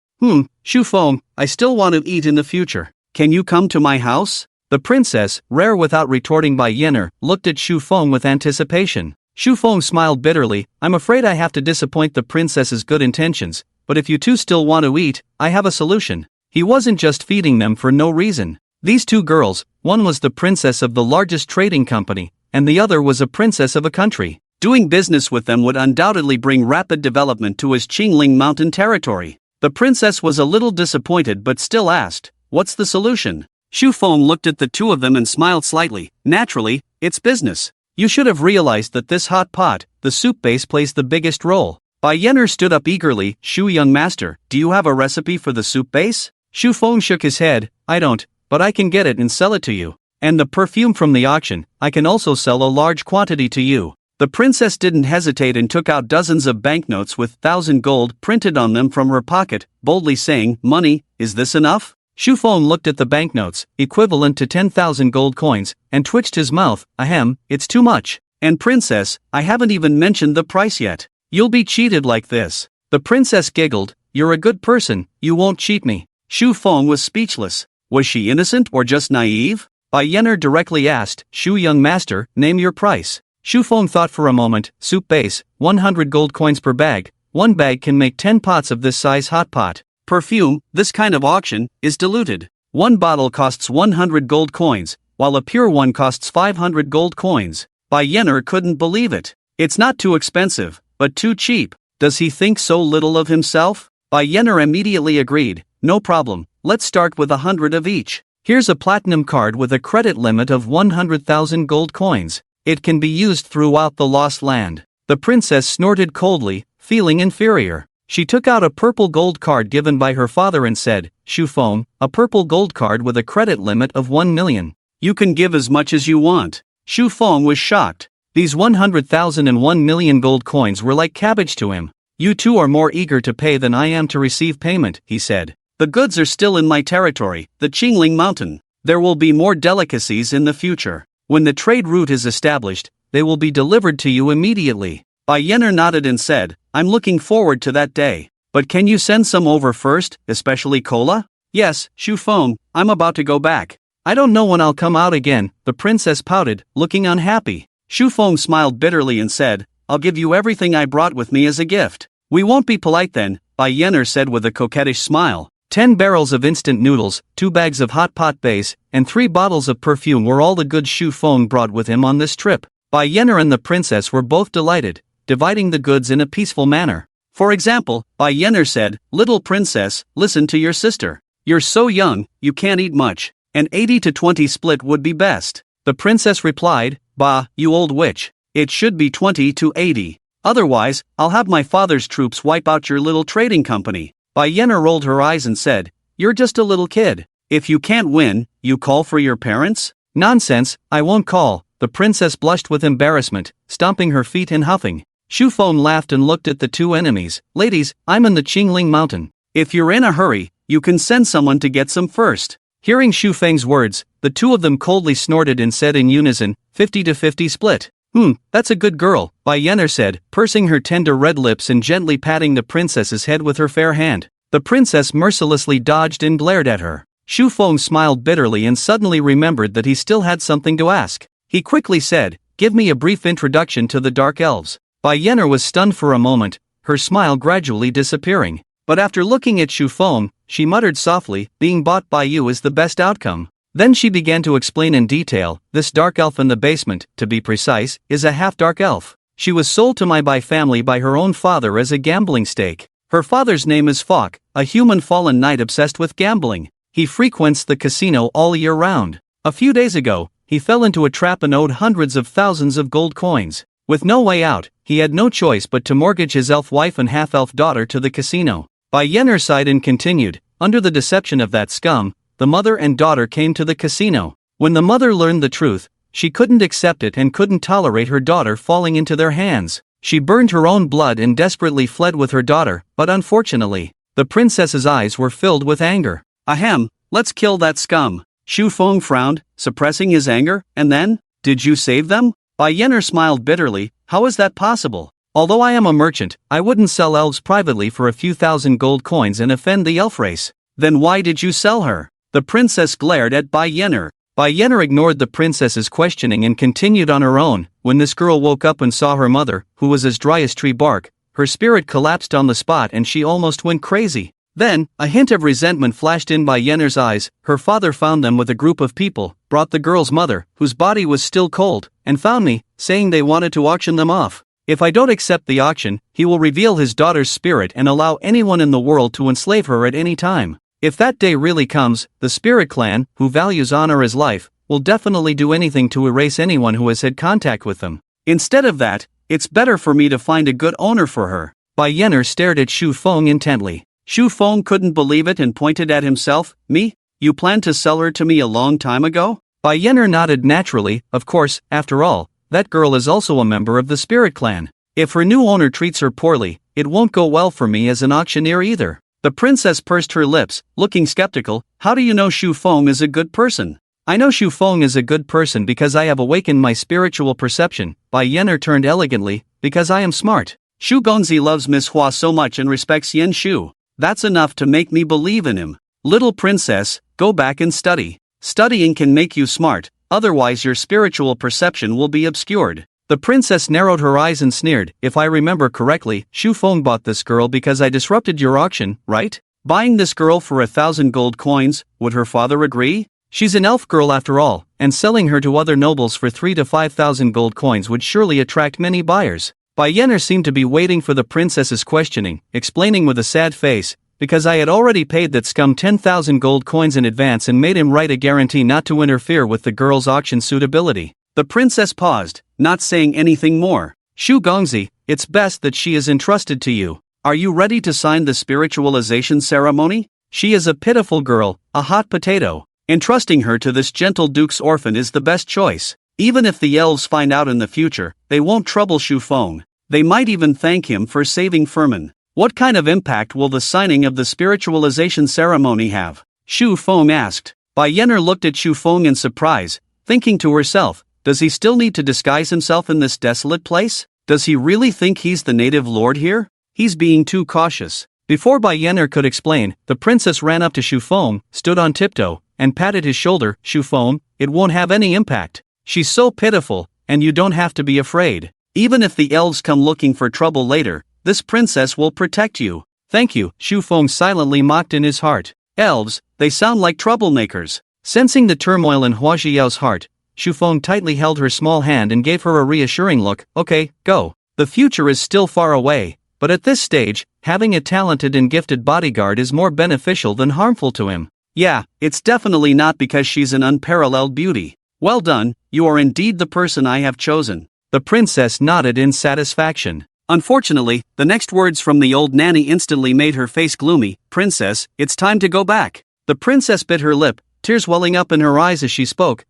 A: Shu Feng, I still want to eat in the future. Can you come to my house?" The princess, rare without retorting Bai Yenner, looked at Shu Feng with anticipation. Shu Feng smiled bitterly, "I'm afraid I have to disappoint the princess's good intentions, but if you two still want to eat, I have a solution." He wasn't just feeding them for no reason. These 2 girls, one was the princess of the largest trading company, and the other was a princess of a country. Doing business with them would undoubtedly bring rapid development to his Qingling mountain territory. The princess was a little disappointed but still asked, "What's the solution?" Shu Feng looked at the 2 of them and smiled slightly. "Naturally, it's business. You should have realized that this hot pot, the soup base, plays the biggest role." Bai Yenner stood up eagerly. "Shu young master, do you have a recipe for the soup base?" Shu Feng shook his head. "I don't, but I can get it and sell it to you. And the perfume from the auction, I can also sell a large quantity to you." The princess didn't hesitate and took out dozens of banknotes with 1,000 gold printed on them from her pocket, boldly saying, "Money, is this enough?" Shu Feng looked at the banknotes, equivalent to 10,000 gold coins, and twitched his mouth. "Ahem, it's too much. And princess, I haven't even mentioned the price yet. You'll be cheated like this." The princess giggled. "You're a good person, you won't cheat me." Shu Feng was speechless. Was she innocent or just naive? Bai Yenner directly asked, "Shu young master, name your price." Shu Feng thought for a moment. "Soup base, 100 gold coins per bag. 1 bag can make 10 pots of this size hot pot. Perfume, this kind of auction, is diluted. 1 bottle costs 100 gold coins, while a pure one costs 500 gold coins. Bai Yenner couldn't believe it. It's not too expensive, but too cheap. Does he think so little of himself? Bai Yenner immediately agreed. "No problem, let's start with 100 of each. Here's a platinum card with a credit limit of 100,000 gold coins. It can be used throughout the Lost Land." The princess snorted coldly, feeling inferior. She took out a purple gold card given by her father and said, "Shu Feng, a purple gold card with a credit limit of 1 million. You can give as much as you want." Shu Feng was shocked. These 100,000 and 1 million gold coins were like cabbage to him. "You two are more eager to pay than I am to receive payment," he said. "The goods are still in my territory, the Qingling mountain. There will be more delicacies in the future. When the trade route is established, they will be delivered to you immediately." Bai Yenner nodded and said, "I'm looking forward to that day. But can you send some over first, especially cola?" "Yes, Shu Feng, I'm about to go back. I don't know when I'll come out again," the princess pouted, looking unhappy. Shu Feng smiled bitterly and said, I'll give you everything I brought with me as a gift. We won't be polite then, Bai Yenner said with a coquettish smile. 10 barrels of instant noodles, 2 bags of hot pot base, and 3 bottles of perfume were all the goods Shu Feng brought with him on this trip. Bai Yenner and the princess were both delighted, dividing the goods in a peaceful manner. For example, Bai Yenner said, "Little princess, listen to your sister. You're so young, you can't eat much. An 80-20 split would be best." The princess replied, "Bah, you old witch. It should be 20-80. Otherwise, I'll have my father's troops wipe out your little trading company." Bai Yenner rolled her eyes and said, "You're just a little kid. If you can't win, you call for your parents?" "Nonsense, I won't call." The princess blushed with embarrassment, stomping her feet and huffing. Shu Feng laughed and looked at the two enemies. "Ladies, I'm in the Qingling mountain. If you're in a hurry, you can send someone to get some first." Hearing Shu Feng's words, the two of them coldly snorted and said in unison, 50-50 split. That's a good girl," Bai Yenner said, pursing her tender red lips and gently patting the princess's head with her fair hand. The princess mercilessly dodged and glared at her. Shu Feng smiled bitterly and suddenly remembered that he still had something to ask. He quickly said, "Give me a brief introduction to the Dark Elves." Bai Yenner was stunned for a moment, her smile gradually disappearing. But after looking at Shu Feng, she muttered softly, "Being bought by you is the best outcome." Then she began to explain in detail, "This dark elf in the basement, to be precise, is a half-dark elf. She was sold to my Bai family by her own father as a gambling stake. Her father's name is Fok, a human fallen knight obsessed with gambling. He frequents the casino all year round. A few days ago, he fell into a trap and owed hundreds of thousands of gold coins. With no way out, he had no choice but to mortgage his elf wife and half-elf daughter to the casino." Bai Yenner sighed and continued, "Under the deception of that scum, the mother and daughter came to the casino. When the mother learned the truth, she couldn't accept it and couldn't tolerate her daughter falling into their hands. She burned her own blood and desperately fled with her daughter, but unfortunately, the princess's eyes were filled with anger. Ahem, let's kill that scum." Shu Feng frowned, suppressing his anger, "And then? Did you save them?" Bai Yenner smiled bitterly, "How is that possible? Although I am a merchant, I wouldn't sell elves privately for a few thousand gold coins and offend the elf race." "Then why did you sell her?" The princess glared at Bai Yenner. Bai Yenner ignored the princess's questioning and continued on her own. "When this girl woke up and saw her mother, who was as dry as tree bark, her spirit collapsed on the spot and she almost went crazy. Then, a hint of resentment flashed in Bai Yenner's eyes. Her father found them with a group of people, brought the girl's mother, whose body was still cold, and found me, saying they wanted to auction them off. If I don't accept the auction, he will reveal his daughter's spirit and allow anyone in the world to enslave her at any time. If that day really comes, the Spirit Clan, who values honor as life, will definitely do anything to erase anyone who has had contact with them. Instead of that, it's better for me to find a good owner for her." Bai Yenner stared at Shu Feng intently. Shu Feng couldn't believe it and pointed at himself. "Me? You planned to sell her to me a long time ago?" Bai Yenner nodded naturally. "Of course, after all, that girl is also a member of the Spirit Clan. If her new owner treats her poorly, it won't go well for me as an auctioneer either." The princess pursed her lips, looking skeptical. "How do you know Shu Feng is a good person?" "I know Shu Feng is a good person because I have awakened my spiritual perception." Bai Yenner turned elegantly, "Because I am smart. Shu Gongzi loves Miss Hua so much and respects Yen Shu. That's enough to make me believe in him. Little princess, go back and study. Studying can make you smart, otherwise your spiritual perception will be obscured." The princess narrowed her eyes and sneered. "If I remember correctly, Shu Feng bought this girl because I disrupted your auction, right? Buying this girl for 1,000 gold coins, would her father agree? She's an elf girl after all, and selling her to other nobles for 3,000 to 5,000 gold coins would surely attract many buyers." Bai Yenner seemed to be waiting for the princess's questioning, explaining with a sad face, "Because I had already paid that scum 10,000 gold coins in advance and made him write a guarantee not to interfere with the girl's auction suitability." The princess paused, not saying anything more. "Shu Gongzi, it's best that she is entrusted to you. Are you ready to sign the spiritualization ceremony? She is a pitiful girl, a hot potato. Entrusting her to this gentle duke's orphan is the best choice. Even if the elves find out in the future, they won't trouble Shu Feng. They might even thank him for saving Furman. What kind of impact will the signing of the spiritualization ceremony have?" Shu Feng asked. Bai Yenner looked at Shu Feng in surprise, thinking to herself, "Does he still need to disguise himself in this desolate place? Does he really think he's the native lord here? He's being too cautious." Before Bai Yenner could explain, the princess ran up to Shu Feng, stood on tiptoe, and patted his shoulder. "Shu Feng, it won't have any impact. She's so pitiful, and you don't have to be afraid. Even if the elves come looking for trouble later, this princess will protect you. Thank you, Shu Feng silently mocked in his heart. Elves, they sound like troublemakers. Sensing the turmoil in Hua Xiao's heart, Shu Feng tightly held her small hand and gave her a reassuring look. Okay, go. The future is still far away, but at this stage, having a talented and gifted bodyguard is more beneficial than harmful to him. Yeah, it's definitely not because she's an unparalleled beauty. Well done, you are indeed the person I have chosen. The princess nodded in satisfaction. Unfortunately, the next words from the old nanny instantly made her face gloomy. Princess, it's time to go back. The princess bit her lip, tears welling up in her eyes as she spoke.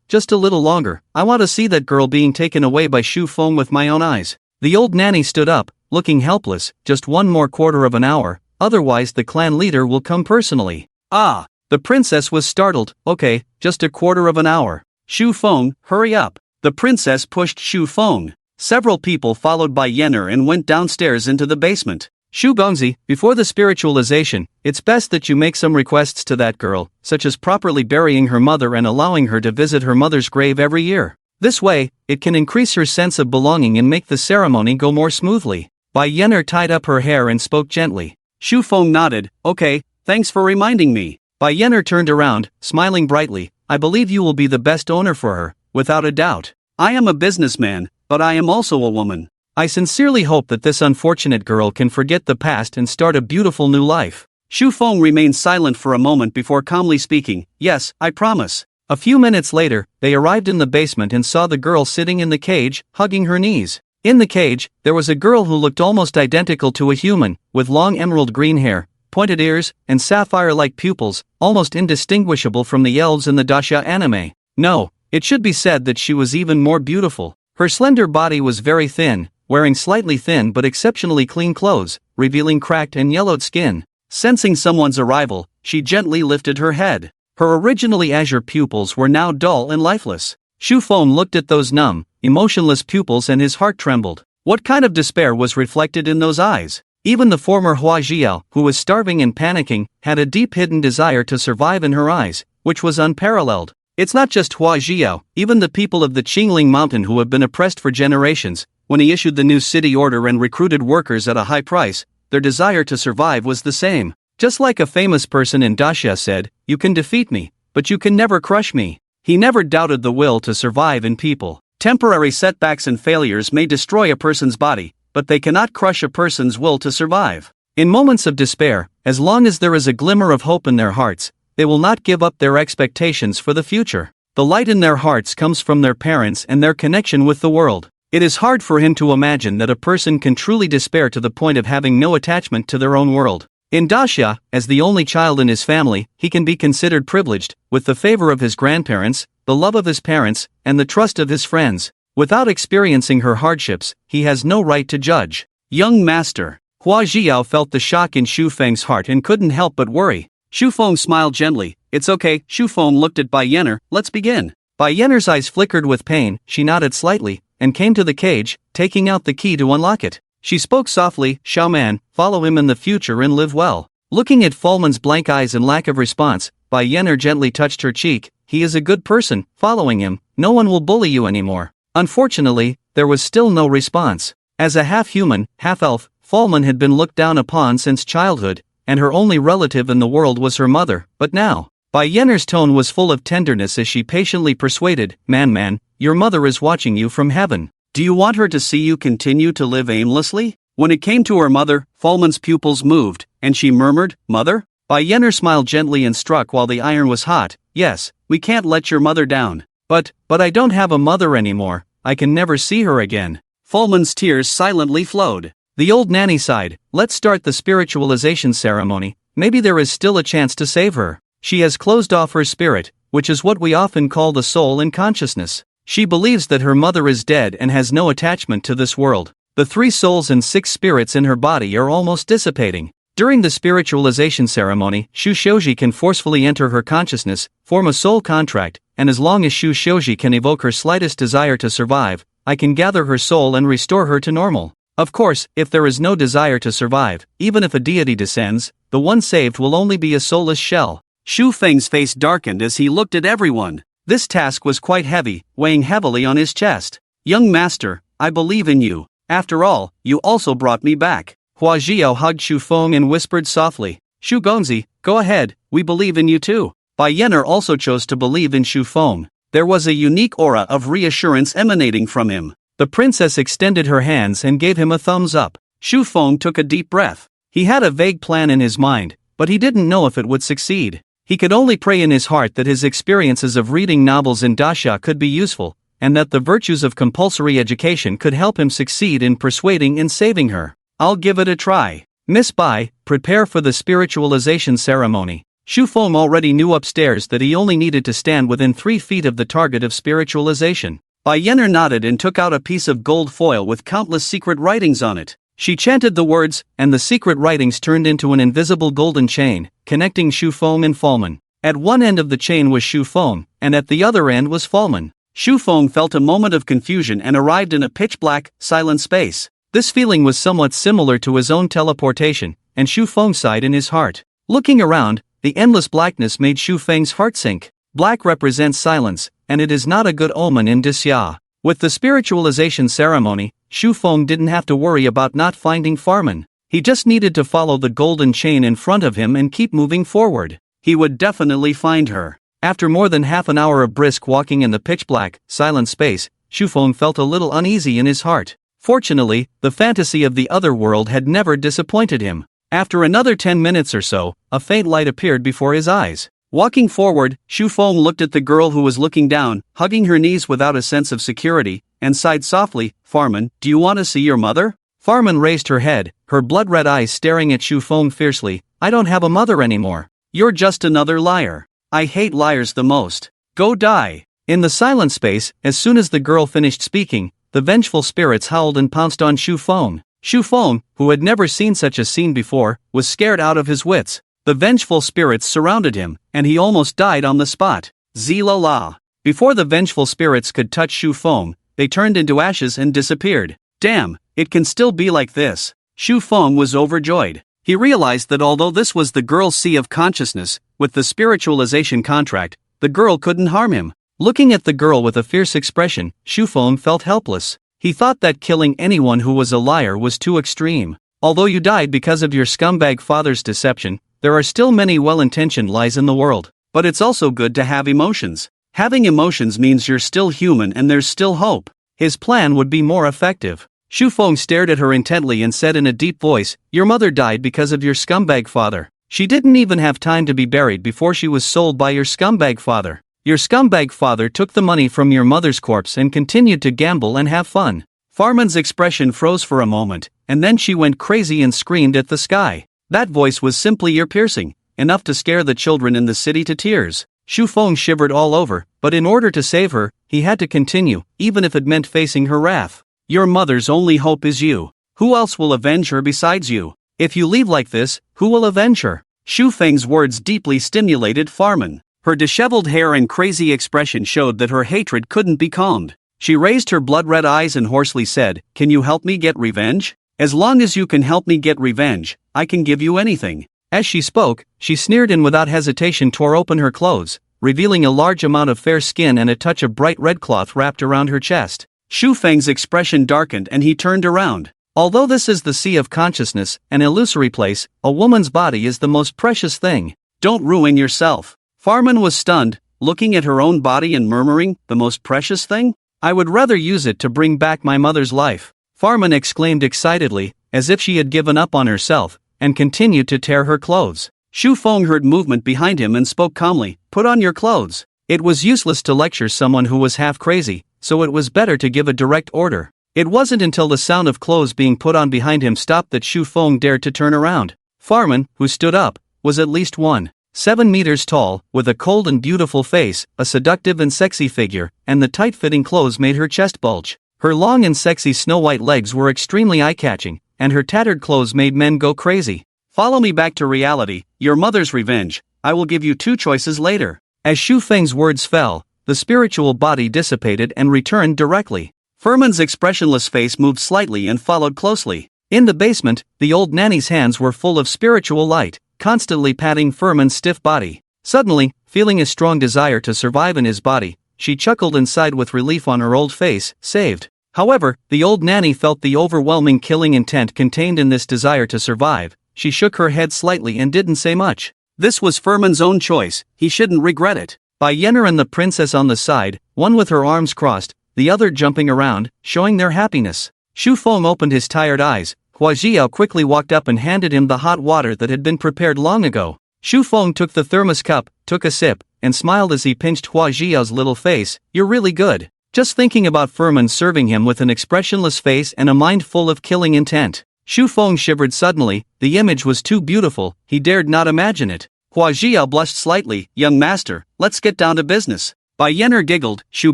A: Just a little longer. I want to see that girl being taken away by Shu Feng with my own eyes. The old nanny stood up, looking helpless. Just one more quarter of an hour, otherwise the clan leader will come personally. Ah! The princess was startled. Okay, just a quarter of an hour. Shu Feng, hurry up. The princess pushed Shu Feng. Several people followed by Yenner and went downstairs into the basement. Shu Gongzi, before the spiritualization, it's best that you make some requests to that girl, such as properly burying her mother and allowing her to visit her mother's grave every year. This way, it can increase her sense of belonging and make the ceremony go more smoothly. Bai Yenner tied up her hair and spoke gently. Shu Feng nodded. Okay, thanks for reminding me. Bai Yenner turned around, smiling brightly. I believe you will be the best owner for her, without a doubt. I am a businessman, but I am also a woman. I sincerely hope that this unfortunate girl can forget the past and start a beautiful new life. Shu Feng remained silent for a moment before calmly speaking. Yes, I promise. A few minutes later, they arrived in the basement and saw the girl sitting in the cage, hugging her knees. In the cage, there was a girl who looked almost identical to a human, with long emerald green hair, pointed ears, and sapphire-like pupils, almost indistinguishable from the elves in the Daxia anime. No, it should be said that she was even more beautiful. Her slender body was very thin, wearing slightly thin but exceptionally clean clothes, revealing cracked and yellowed skin. Sensing someone's arrival, she gently lifted her head. Her originally azure pupils were now dull and lifeless. Shu Feng looked at those numb, emotionless pupils and his heart trembled. What kind of despair was reflected in those eyes? Even the former Hua Xiao, who was starving and panicking, had a deep hidden desire to survive in her eyes, which was unparalleled. It's not just Hua Xiao, even the people of the Qingling Mountain who have been oppressed for generations, when he issued the new city order and recruited workers at a high price, their desire to survive was the same. Just like a famous person in Daxia said, you can defeat me, but you can never crush me. He never doubted the will to survive in people. Temporary setbacks and failures may destroy a person's body, but they cannot crush a person's will to survive. In moments of despair, as long as there is a glimmer of hope in their hearts, they will not give up their expectations for the future. The light in their hearts comes from their parents and their connection with the world. It is hard for him to imagine that a person can truly despair to the point of having no attachment to their own world. In Daxia, as the only child in his family, he can be considered privileged, with the favor of his grandparents, the love of his parents, and the trust of his friends. Without experiencing her hardships, he has no right to judge. Young master. Hua Xiao felt the shock in Shu Feng's heart and couldn't help but worry. Shu Feng smiled gently. It's okay. Shu Feng looked at Bai Yenner. Let's begin. Bai Yenner's eyes flickered with pain. She nodded slightly, and came to the cage, taking out the key to unlock it. She spoke softly. Xiaoman, follow him in the future and live well. Looking at Fulman's blank eyes and lack of response, Bai Yenner gently touched her cheek. He is a good person, following him, no one will bully you anymore. Unfortunately, there was still no response. As a half-human, half-elf, Fulman had been looked down upon since childhood, and her only relative in the world was her mother, but now, Bai Yenner's tone was full of tenderness as she patiently persuaded, Man, your mother is watching you from heaven. Do you want her to see you continue to live aimlessly? When it came to her mother, Fulman's pupils moved, and she murmured, Mother? Bai Yenner smiled gently and struck while the iron was hot. Yes, we can't let your mother down. But I don't have a mother anymore, I can never see her again. Fulman's tears silently flowed. The old nanny sighed. Let's start the spiritualization ceremony, maybe there is still a chance to save her. She has closed off her spirit, which is what we often call the soul and consciousness. She believes that her mother is dead and has no attachment to this world. The 3 souls and 6 spirits in her body are almost dissipating. During the spiritualization ceremony, Shu Shoji can forcefully enter her consciousness, form a soul contract, and as long as Shu Shoji can evoke her slightest desire to survive, I can gather her soul and restore her to normal. Of course, if there is no desire to survive, even if a deity descends, the one saved will only be a soulless shell. Shu Feng's face darkened as he looked at everyone. This task was quite heavy, weighing heavily on his chest. Young master, I believe in you. After all, you also brought me back. Hua Jiao hugged Shu Feng and whispered softly, Shu Gongzi, go ahead, we believe in you too. Bai Yener also chose to believe in Shu Feng. There was a unique aura of reassurance emanating from him. The princess extended her hands and gave him a thumbs up. Shu Feng took a deep breath. He had a vague plan in his mind, but he didn't know if it would succeed. He could only pray in his heart that his experiences of reading novels in Dasha could be useful, and that the virtues of compulsory education could help him succeed in persuading and saving her. I'll give it a try. Miss Bai, prepare for the spiritualization ceremony. Shu Feng already knew upstairs that he only needed to stand within 3 feet of the target of spiritualization. Bai Yener nodded and took out a piece of gold foil with countless secret writings on it. She chanted the words, and the secret writings turned into an invisible golden chain, connecting Shu Feng and Falman. At one end of the chain was Shu Feng, and at the other end was Falman. Shu Feng felt a moment of confusion and arrived in a pitch-black, silent space. This feeling was somewhat similar to his own teleportation, and Shu Feng sighed in his heart. Looking around, the endless blackness made Shu Feng's heart sink. Black represents silence, and it is not a good omen in Disya. With the spiritualization ceremony, Shu Feng didn't have to worry about not finding Farman. He just needed to follow the golden chain in front of him and keep moving forward. He would definitely find her. After more than half an hour of brisk walking in the pitch-black, silent space, Shu Feng felt a little uneasy in his heart. Fortunately, the fantasy of the other world had never disappointed him. After another 10 minutes or so, a faint light appeared before his eyes. Walking forward, Shu Feng looked at the girl who was looking down, hugging her knees without a sense of security, and sighed softly, Farman, do you want to see your mother? Farman raised her head, her blood-red eyes staring at Shu Feng fiercely. I don't have a mother anymore. You're just another liar. I hate liars the most. Go die. In the silent space, as soon as the girl finished speaking, the vengeful spirits howled and pounced on Shu Feng. Shu Feng, who had never seen such a scene before, was scared out of his wits. The vengeful spirits surrounded him, and he almost died on the spot. Zee-la-la. Before the vengeful spirits could touch Shu Feng, they turned into ashes and disappeared. Damn, it can still be like this. Shu Feng was overjoyed. He realized that although this was the girl's sea of consciousness, with the spiritualization contract, the girl couldn't harm him. Looking at the girl with a fierce expression, Shu Feng felt helpless. He thought that killing anyone who was a liar was too extreme. Although you died because of your scumbag father's deception, there are still many well-intentioned lies in the world. But it's also good to have emotions. Having emotions means you're still human and there's still hope. His plan would be more effective. Shu Feng stared at her intently and said in a deep voice, your mother died because of your scumbag father. She didn't even have time to be buried before she was sold by your scumbag father. Your scumbag father took the money from your mother's corpse and continued to gamble and have fun. Farman's expression froze for a moment, and then she went crazy and screamed at the sky. That voice was simply ear-piercing, enough to scare the children in the city to tears. Shu Feng shivered all over, but in order to save her, he had to continue, even if it meant facing her wrath. Your mother's only hope is you. Who else will avenge her besides you? If you leave like this, who will avenge her? Shu Feng's words deeply stimulated Farman. Her disheveled hair and crazy expression showed that her hatred couldn't be calmed. She raised her blood-red eyes and hoarsely said, can you help me get revenge? As long as you can help me get revenge, I can give you anything. As she spoke, she sneered and without hesitation tore open her clothes, revealing a large amount of fair skin and a touch of bright red cloth wrapped around her chest. Shu Feng's expression darkened and he turned around. Although this is the sea of consciousness, an illusory place, a woman's body is the most precious thing. Don't ruin yourself. Farman was stunned, looking at her own body and murmuring, the most precious thing? I would rather use it to bring back my mother's life. Farman exclaimed excitedly, as if she had given up on herself, and continued to tear her clothes. Shu Feng heard movement behind him and spoke calmly, put on your clothes. It was useless to lecture someone who was half crazy, so it was better to give a direct order. It wasn't until the sound of clothes being put on behind him stopped that Shu Feng dared to turn around. Farman, who stood up, was at least 1.7 meters tall, with a cold and beautiful face, a seductive and sexy figure, and the tight-fitting clothes made her chest bulge. Her long and sexy snow-white legs were extremely eye-catching, and her tattered clothes made men go crazy. Follow me back to reality, your mother's revenge. I will give you 2 choices later. As Shu Feng's words fell, the spiritual body dissipated and returned directly. Furman's expressionless face moved slightly and followed closely. In the basement, the old nanny's hands were full of spiritual light, constantly patting Furman's stiff body. Suddenly, feeling a strong desire to survive in his body, she chuckled and sighed with relief on her old face, saved. However, the old nanny felt the overwhelming killing intent contained in this desire to survive. She shook her head slightly and didn't say much. This was Furman's own choice, he shouldn't regret it. Bai Yenner and the princess on the side, one with her arms crossed, the other jumping around, showing their happiness. Shu Feng opened his tired eyes. Hua Jiao quickly walked up and handed him the hot water that had been prepared long ago. Shu Feng took the thermos cup, took a sip, and smiled as he pinched Hua Jiao's little face. You're really good. Just thinking about Furman serving him with an expressionless face and a mind full of killing intent. Shu Feng shivered suddenly, the image was too beautiful, he dared not imagine it. Hua Jiao blushed slightly. Young master, let's get down to business. Bai Yenner giggled. Shu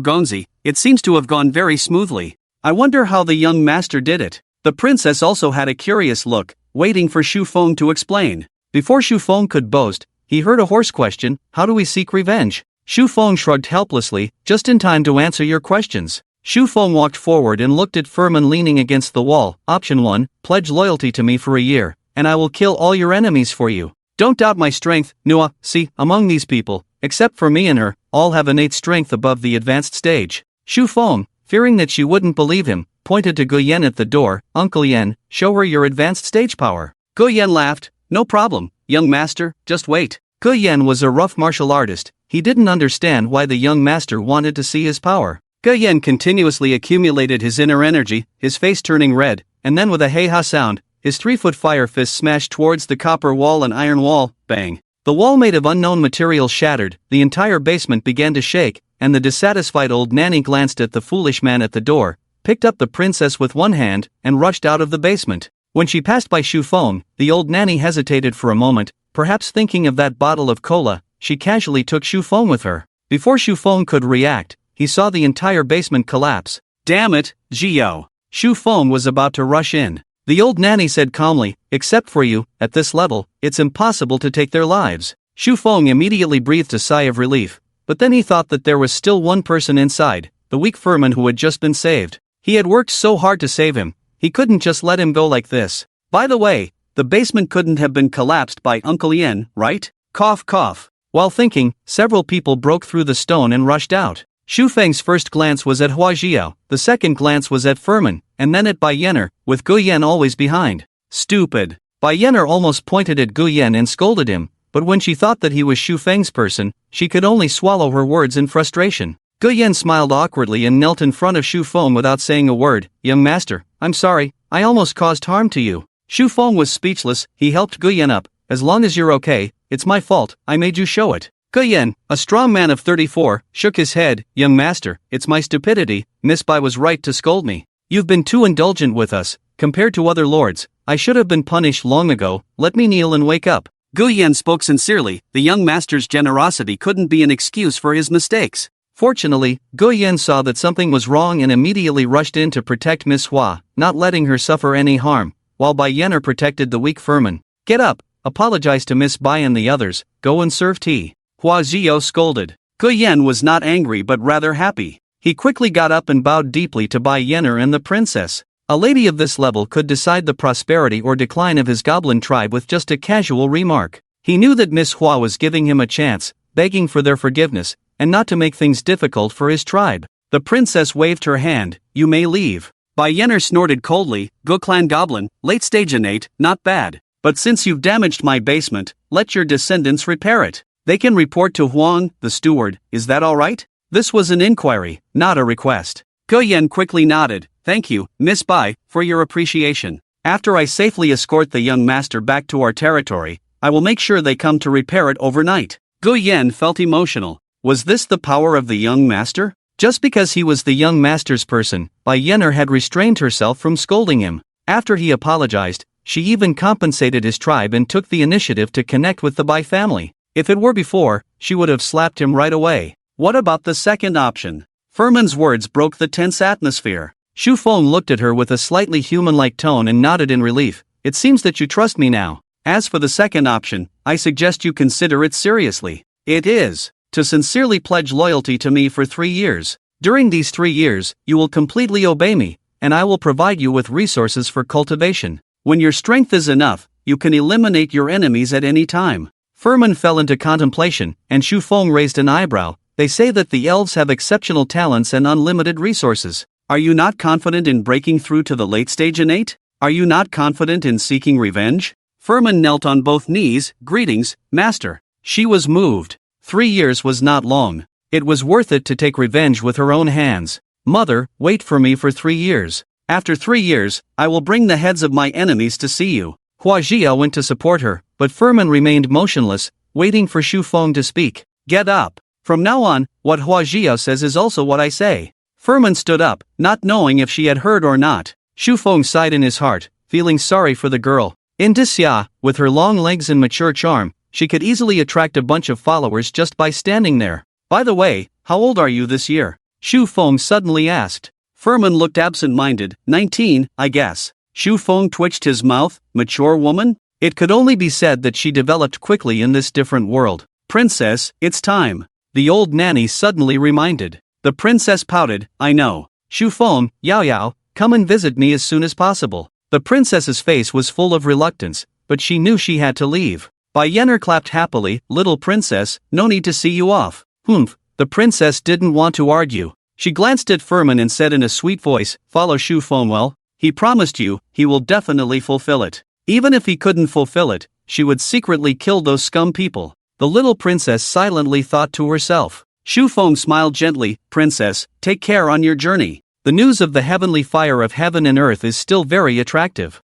A: Gongzi, it seems to have gone very smoothly. I wonder how the young master did it. The princess also had a curious look, waiting for Shu Feng to explain. Before Shu Feng could boast, he heard a hoarse question, how do we seek revenge? Shu Feng shrugged helplessly, just in time to answer your questions. Shu Feng walked forward and looked at Furman leaning against the wall. Option 1, pledge loyalty to me for a year, and I will kill all your enemies for you. Don't doubt my strength, Nua. See, among these people, except for me and her, all have innate strength above the advanced stage. Shu Feng, fearing that she wouldn't believe him, pointed to Gu Yan at the door. Uncle Yan, show her your advanced stage power. Gu Yan laughed. No problem, young master, just wait. Gu Yan was a rough martial artist. He didn't understand why the young master wanted to see his power. Gu Yan continuously accumulated his inner energy, his face turning red, and then with a hey-ha sound, his 3-foot fire fist smashed towards the copper wall and iron wall. Bang. The wall made of unknown material shattered, the entire basement began to shake, and the dissatisfied old nanny glanced at the foolish man at the door, picked up the princess with one hand, and rushed out of the basement. When she passed by Shu Feng, the old nanny hesitated for a moment, perhaps thinking of that bottle of cola. She casually took Shu Feng with her. Before Shu Feng could react, he saw the entire basement collapse. Damn it, Jiao. Shu Feng was about to rush in. The old nanny said calmly, except for you, at this level, it's impossible to take their lives. Shu Feng immediately breathed a sigh of relief, but then he thought that there was still one person inside, the weak Furman who had just been saved. He had worked so hard to save him, he couldn't just let him go like this. By the way, the basement couldn't have been collapsed by Uncle Yen, right? Cough cough. While thinking, several people broke through the stone and rushed out. Shu Feng's first glance was at Hua Jiao, the second glance was at Furman, and then at Bai Yenner, with Gu Yan always behind. Stupid. Bai Yenner almost pointed at Gu Yan and scolded him, but when she thought that he was Shu Feng's person, she could only swallow her words in frustration. Gu Yan smiled awkwardly and knelt in front of Shu Feng without saying a word. Young master, I'm sorry, I almost caused harm to you. Shu Feng was speechless. He helped Gu Yan up. As long as you're okay, it's my fault, I made you show it. Gu Yan, a strong man of 34, shook his head. Young master, it's my stupidity, Miss Bai was right to scold me. You've been too indulgent with us, compared to other lords. I should have been punished long ago, let me kneel and wake up. Gu Yan spoke sincerely, the young master's generosity couldn't be an excuse for his mistakes. Fortunately, Gu Yan saw that something was wrong and immediately rushed in to protect Miss Hua, not letting her suffer any harm, while Bai Yenner protected the weak Furman. Get up, apologize to Miss Bai and the others, go and serve tea. Hua Jiao scolded. Gu Yan was not angry but rather happy. He quickly got up and bowed deeply to Bai Yenner and the princess. A lady of this level could decide the prosperity or decline of his goblin tribe with just a casual remark. He knew that Miss Hua was giving him a chance, begging for their forgiveness, and not to make things difficult for his tribe. The princess waved her hand. You may leave. Bai Yenner snorted coldly. Gu Clan Goblin, late stage innate, not bad. But since you've damaged my basement, let your descendants repair it. They can report to Huang, the steward, is that alright? This was an inquiry, not a request. Gu Yan quickly nodded. Thank you, Miss Bai, for your appreciation. After I safely escort the young master back to our territory, I will make sure they come to repair it overnight. Gu Yan felt emotional. Was this the power of the young master? Just because he was the young master's person, Bai Yenner had restrained herself from scolding him. After he apologized, she even compensated his tribe and took the initiative to connect with the Bai family. If it were before, she would have slapped him right away. What about the second option? Furman's words broke the tense atmosphere. Shu Feng looked at her with a slightly human-like tone and nodded in relief. It seems that you trust me now. As for the second option, I suggest you consider it seriously. It is to sincerely pledge loyalty to me for 3 years. During these 3 years, you will completely obey me, and I will provide you with resources for cultivation. When your strength is enough, you can eliminate your enemies at any time. Furman fell into contemplation, and Shu Feng raised an eyebrow. They say that the elves have exceptional talents and unlimited resources. Are you not confident in breaking through to the late stage innate? Are you not confident in seeking revenge? Furman knelt on both knees. Greetings, master. She was moved. 3 years was not long. It was worth it to take revenge with her own hands. Mother, wait for me for 3 years. After 3 years, I will bring the heads of my enemies to see you. Hua Jia went to support her, but Furman remained motionless, waiting for Xu Feng to speak. Get up. From now on, what Hua Jia says is also what I say. Furman stood up, not knowing if she had heard or not. Xu Feng sighed in his heart, feeling sorry for the girl. In Xia, with her long legs and mature charm, she could easily attract a bunch of followers just by standing there. By the way, how old are you this year? Xu Feng suddenly asked. Furman looked absent-minded. 19, I guess. Xu Feng twitched his mouth. Mature woman? It could only be said that she developed quickly in this different world. Princess, it's time. The old nanny suddenly reminded. The princess pouted. I know. Xu Feng, Yao Yao, come and visit me as soon as possible. The princess's face was full of reluctance, but she knew she had to leave. Bai Yenner clapped happily. Little princess, no need to see you off. Humph. The princess didn't want to argue. She glanced at Furman and said in a sweet voice, follow Xu Feng well. He promised you, he will definitely fulfill it. Even if he couldn't fulfill it, she would secretly kill those scum people. The little princess silently thought to herself. Xu Feng smiled gently. Princess, take care on your journey. The news of the heavenly fire of heaven and earth is still very attractive.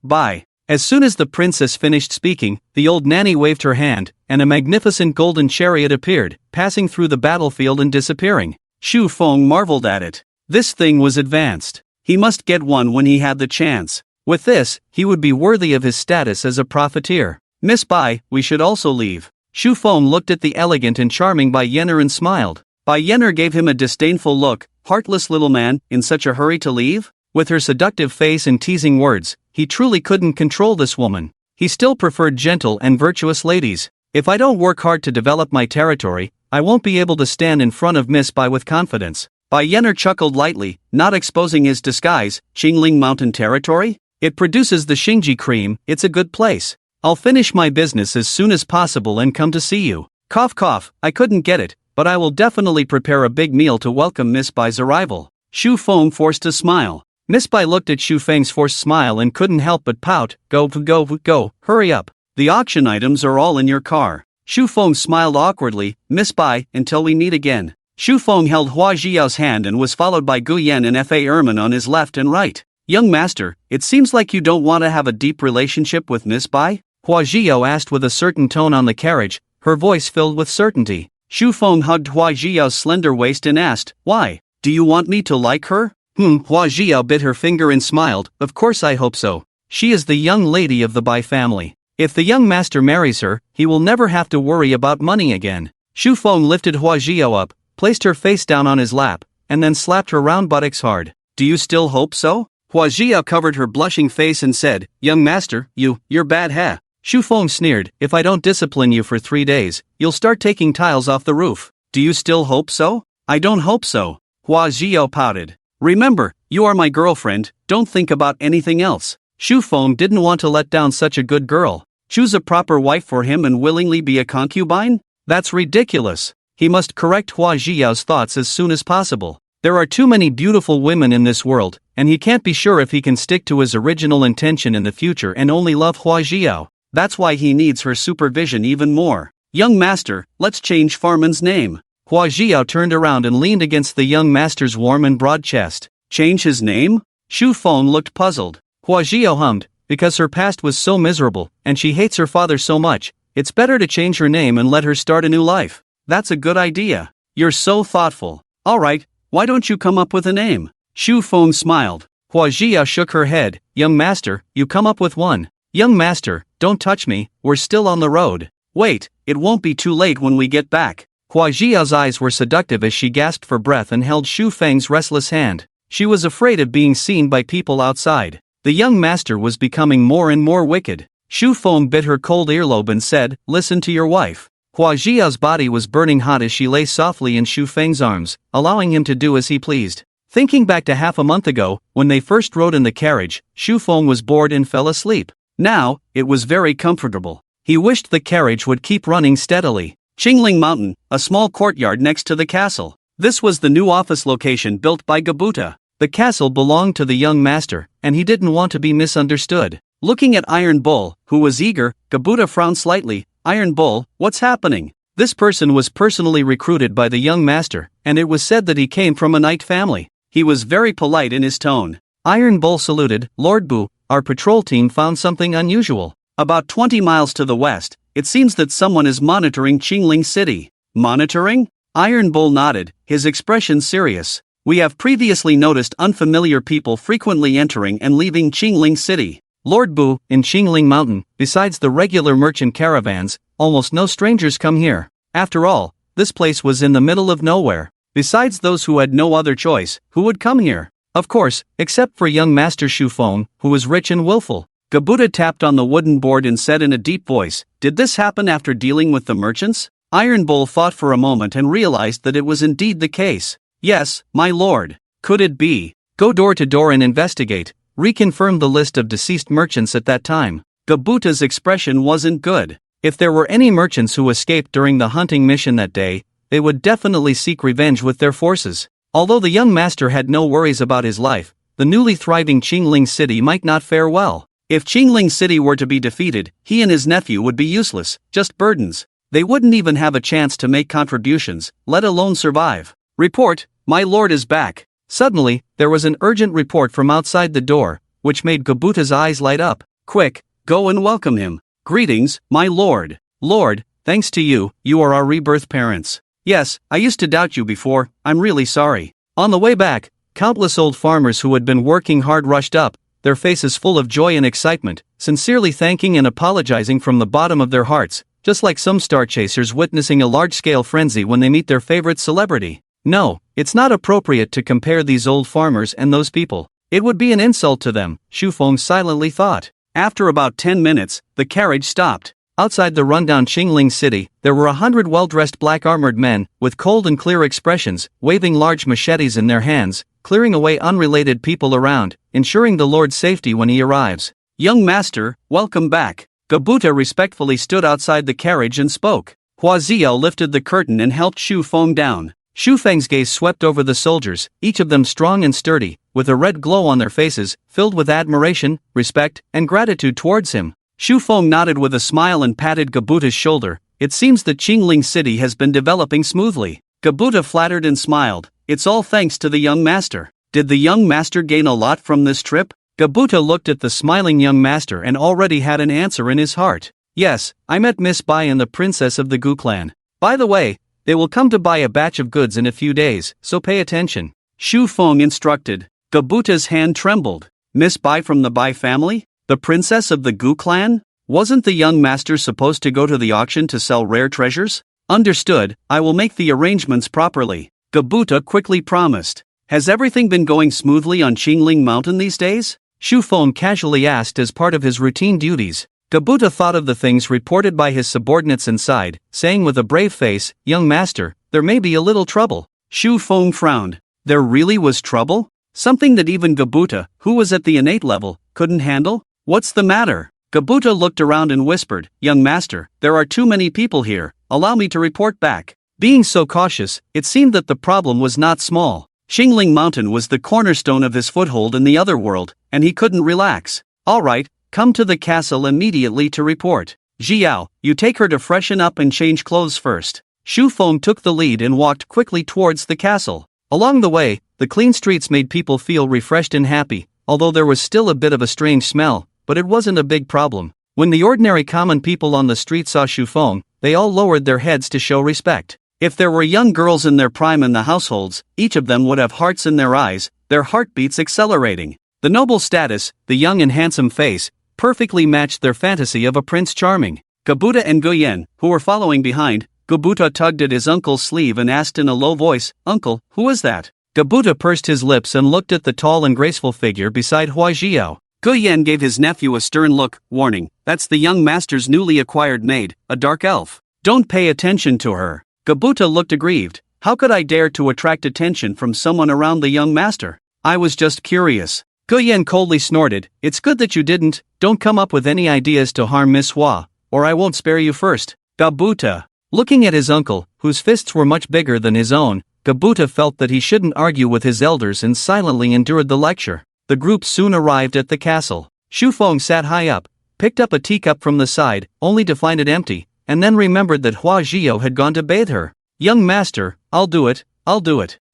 A: Bye. As soon as the princess finished speaking, the old nanny waved her hand, and a magnificent golden chariot appeared, passing through the battlefield and disappearing. Xu Feng marveled at it. This thing was advanced. He must get one when he had the chance. With this, he would be worthy of his status as a profiteer. Miss Bai, we should also leave. Xu Feng looked at the elegant and charming Bai Yenner and smiled. Bai Yenner gave him a disdainful look. Heartless little man, in such a hurry to leave? With her seductive face and teasing words, he truly couldn't control this woman. He still preferred gentle and virtuous ladies. If I don't work hard to develop my territory, I won't be able to stand in front of Miss Bai with confidence. Bai Yenner chuckled lightly, not exposing his disguise. Qingling Mountain Territory? It produces the Xingji cream, it's a good place. I'll finish my business as soon as possible and come to see you. Cough cough, I couldn't get it, but I will definitely prepare a big meal to welcome Miss Bai's arrival. Xu Feng forced a smile. Miss Bai looked at Xu Feng's forced smile and couldn't help but pout. Go, hurry up. The auction items are all in your car. Xu Feng smiled awkwardly. Miss Bai, until we meet again. Xu Feng held Hua Jiao's hand and was followed by Gu Yan and F.A. Erman on his left and right. Young master, it seems like you don't want to have a deep relationship with Miss Bai? Hua Jiao asked with a certain tone on the carriage, her voice filled with certainty. Xu Feng hugged Hua Jiao's slender waist and asked, why? Do you want me to like her? Hua Jiao bit her finger and smiled. Of course I hope so. She is the young lady of the Bai family. If the young master marries her, he will never have to worry about money again. Xu Feng lifted Hua Jiao up, placed her face down on his lap, and then slapped her round buttocks hard. Do you still hope so? Hua Jiao covered her blushing face and said, young master, you're bad huh? Xu Feng sneered, if I don't discipline you for 3 days, you'll start taking tiles off the roof. Do you still hope so? I don't hope so. Hua Jiao pouted. Remember, you are my girlfriend, don't think about anything else. Xu Feng didn't want to let down such a good girl. Choose a proper wife for him and willingly be a concubine? That's ridiculous. He must correct Hua Jiao's thoughts as soon as possible. There are too many beautiful women in this world, and he can't be sure if he can stick to his original intention in the future and only love Hua Jiao. That's why he needs her supervision even more. Young master, let's change Farman's name. Hua Jiao turned around and leaned against the young master's warm and broad chest. Change his name? Xu Feng looked puzzled. Hua Jiao hummed, because her past was so miserable, and she hates her father so much, it's better to change her name and let her start a new life. That's a good idea. You're so thoughtful. Alright, why don't you come up with a name? Xu Feng smiled. Hua Jiao shook her head. Young master, you come up with one. Young master, don't touch me, we're still on the road. Wait, it won't be too late when we get back. Hua Jiao's eyes were seductive as she gasped for breath and held Xu Feng's restless hand. She was afraid of being seen by people outside. The young master was becoming more and more wicked. Xu Feng bit her cold earlobe and said, listen to your wife. Hua Jiao's body was burning hot as she lay softly in Xu Feng's arms, allowing him to do as he pleased. Thinking back to half a month ago, when they first rode in the carriage, Xu Feng was bored and fell asleep. Now, it was very comfortable. He wished the carriage would keep running steadily. Qingling Mountain, a small courtyard next to the castle. This was the new office location built by Gabuta. The castle belonged to the young master, and he didn't want to be misunderstood. Looking at Iron Bull, who was eager, Gabuta frowned slightly. Iron Bull, what's happening? This person was personally recruited by the young master, and it was said that he came from a knight family. He was very polite in his tone. Iron Bull saluted. Lord Bu, our patrol team found something unusual. About 20 miles to the west, it seems that someone is monitoring Qingling City. Monitoring? Iron Bull nodded, his expression serious. We have previously noticed unfamiliar people frequently entering and leaving Qingling City. Lord Bu, in Qingling Mountain, besides the regular merchant caravans, almost no strangers come here. After all, this place was in the middle of nowhere. Besides those who had no other choice, who would come here? Of course, except for young Master Shu Feng, who was rich and willful. Gabuta tapped on the wooden board and said in a deep voice, "Did this happen after dealing with the merchants?" Iron Bull thought for a moment and realized that it was indeed the case. "Yes, my lord." "Could it be?" "Go door to door and investigate," reconfirmed the list of deceased merchants at that time. Gabuta's expression wasn't good. If there were any merchants who escaped during the hunting mission that day, they would definitely seek revenge with their forces. Although the young master had no worries about his life, the newly thriving Qingling City might not fare well. If Qingling City were to be defeated, he and his nephew would be useless, just burdens. They wouldn't even have a chance to make contributions, let alone survive. "Report, my lord is back." Suddenly, there was an urgent report from outside the door, which made Gabuta's eyes light up. "Quick, go and welcome him." "Greetings, my lord." "Lord, thanks to you, you are our rebirth parents." "Yes, I used to doubt you before, I'm really sorry." On the way back, countless old farmers who had been working hard rushed up, their faces full of joy and excitement, sincerely thanking and apologizing from the bottom of their hearts, just like some star chasers witnessing a large-scale frenzy when they meet their favorite celebrity. No, it's not appropriate to compare these old farmers and those people. It would be an insult to them, Shu Feng silently thought. After about 10 minutes, the carriage stopped. Outside the rundown Qingling City, there were 100 well-dressed black-armored men, with cold and clear expressions, waving large machetes in their hands, clearing away unrelated people around, ensuring the Lord's safety when he arrives. "Young master, welcome back." Gabuta respectfully stood outside the carriage and spoke. Hua Ziao lifted the curtain and helped Shu Feng down. Shu Feng's gaze swept over the soldiers, each of them strong and sturdy, with a red glow on their faces, filled with admiration, respect, and gratitude towards him. Shu Feng nodded with a smile and patted Gabuta's shoulder. "It seems that Qingling City has been developing smoothly." Gabuta flattered and smiled. "It's all thanks to the young master." "Did the young master gain a lot from this trip?" Gabuta looked at the smiling young master and already had an answer in his heart. "Yes, I met Miss Bai and the princess of the Gu clan. By the way, they will come to buy a batch of goods in a few days, so pay attention," Shu Feng instructed. Gabuta's hand trembled. Miss Bai from the Bai family? The princess of the Gu clan? Wasn't the young master supposed to go to the auction to sell rare treasures? "Understood, I will make the arrangements properly," Gabuta quickly promised. "Has everything been going smoothly on Qingling Mountain these days?" Shu Feng casually asked as part of his routine duties. Gabuta thought of the things reported by his subordinates and sighed, saying with a brave face, "Young master, there may be a little trouble." Shu Feng frowned. There really was trouble? Something that even Gabuta, who was at the innate level, couldn't handle? "What's the matter?" Gabuta looked around and whispered, "Young master, there are too many people here, allow me to report back." Being so cautious, it seemed that the problem was not small. Qingling Mountain was the cornerstone of his foothold in the other world, and he couldn't relax. "All right, come to the castle immediately to report. Jiao, you take her to freshen up and change clothes first." Shu Feng took the lead and walked quickly towards the castle. Along the way, the clean streets made people feel refreshed and happy, although there was still a bit of a strange smell, but it wasn't a big problem. When the ordinary common people on the street saw Shu Feng, they all lowered their heads to show respect. If there were young girls in their prime in the households, each of them would have hearts in their eyes, their heartbeats accelerating. The noble status, the young and handsome face, perfectly matched their fantasy of a Prince Charming. Gabuta and Guyen, who were following behind, Gabuta tugged at his uncle's sleeve and asked in a low voice, "Uncle, who is that?" Gabuta pursed his lips and looked at the tall and graceful figure beside Hua Jiao. Guyen gave his nephew a stern look, warning, "That's the young master's newly acquired maid, a dark elf. Don't pay attention to her." Gabuta looked aggrieved. "How could I dare to attract attention from someone around the young master? I was just curious." Guyen coldly snorted, "It's good that you didn't. Don't come up with any ideas to harm Miss Hua, or I won't spare you first." Gabuta. Looking at his uncle, whose fists were much bigger than his own, Gabuta felt that he shouldn't argue with his elders and silently endured the lecture. The group soon arrived at the castle. Shufeng sat high up, picked up a teacup from the side, only to find it empty, and then remembered that Hua Zhio had gone to bathe her. "Young master, I'll do it.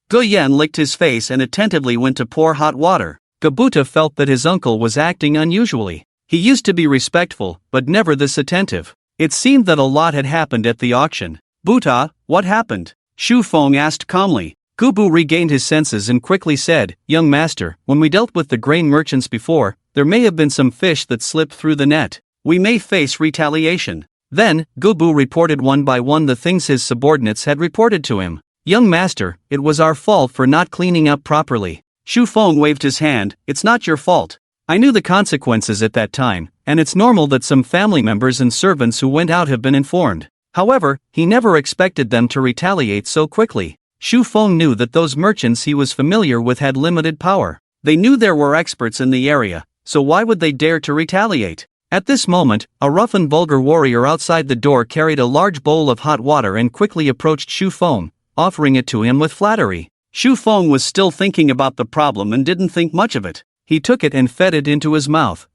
A: Gu Yan licked his face and attentively went to pour hot water. Gabuta felt that his uncle was acting unusually. He used to be respectful, but never this attentive. It seemed that a lot had happened at the auction. "Buta, what happened?" Shufeng asked calmly. Gubu regained his senses and quickly said, "Young master, when we dealt with the grain merchants before, there may have been some fish that slipped through the net. We may face retaliation." Then, Gubu reported one by one the things his subordinates had reported to him. "Young master, it was our fault for not cleaning up properly." Shufeng waved his hand. "It's not your fault. I knew the consequences at that time, and it's normal that some family members and servants who went out have been informed." However, he never expected them to retaliate so quickly. Shufeng knew that those merchants he was familiar with had limited power. They knew there were experts in the area, so why would they dare to retaliate? At this moment, a rough and vulgar warrior outside the door carried a large bowl of hot water and quickly approached Shufeng, offering it to him with flattery. Shufeng was still thinking about the problem and didn't think much of it. He took it and fed it into his mouth.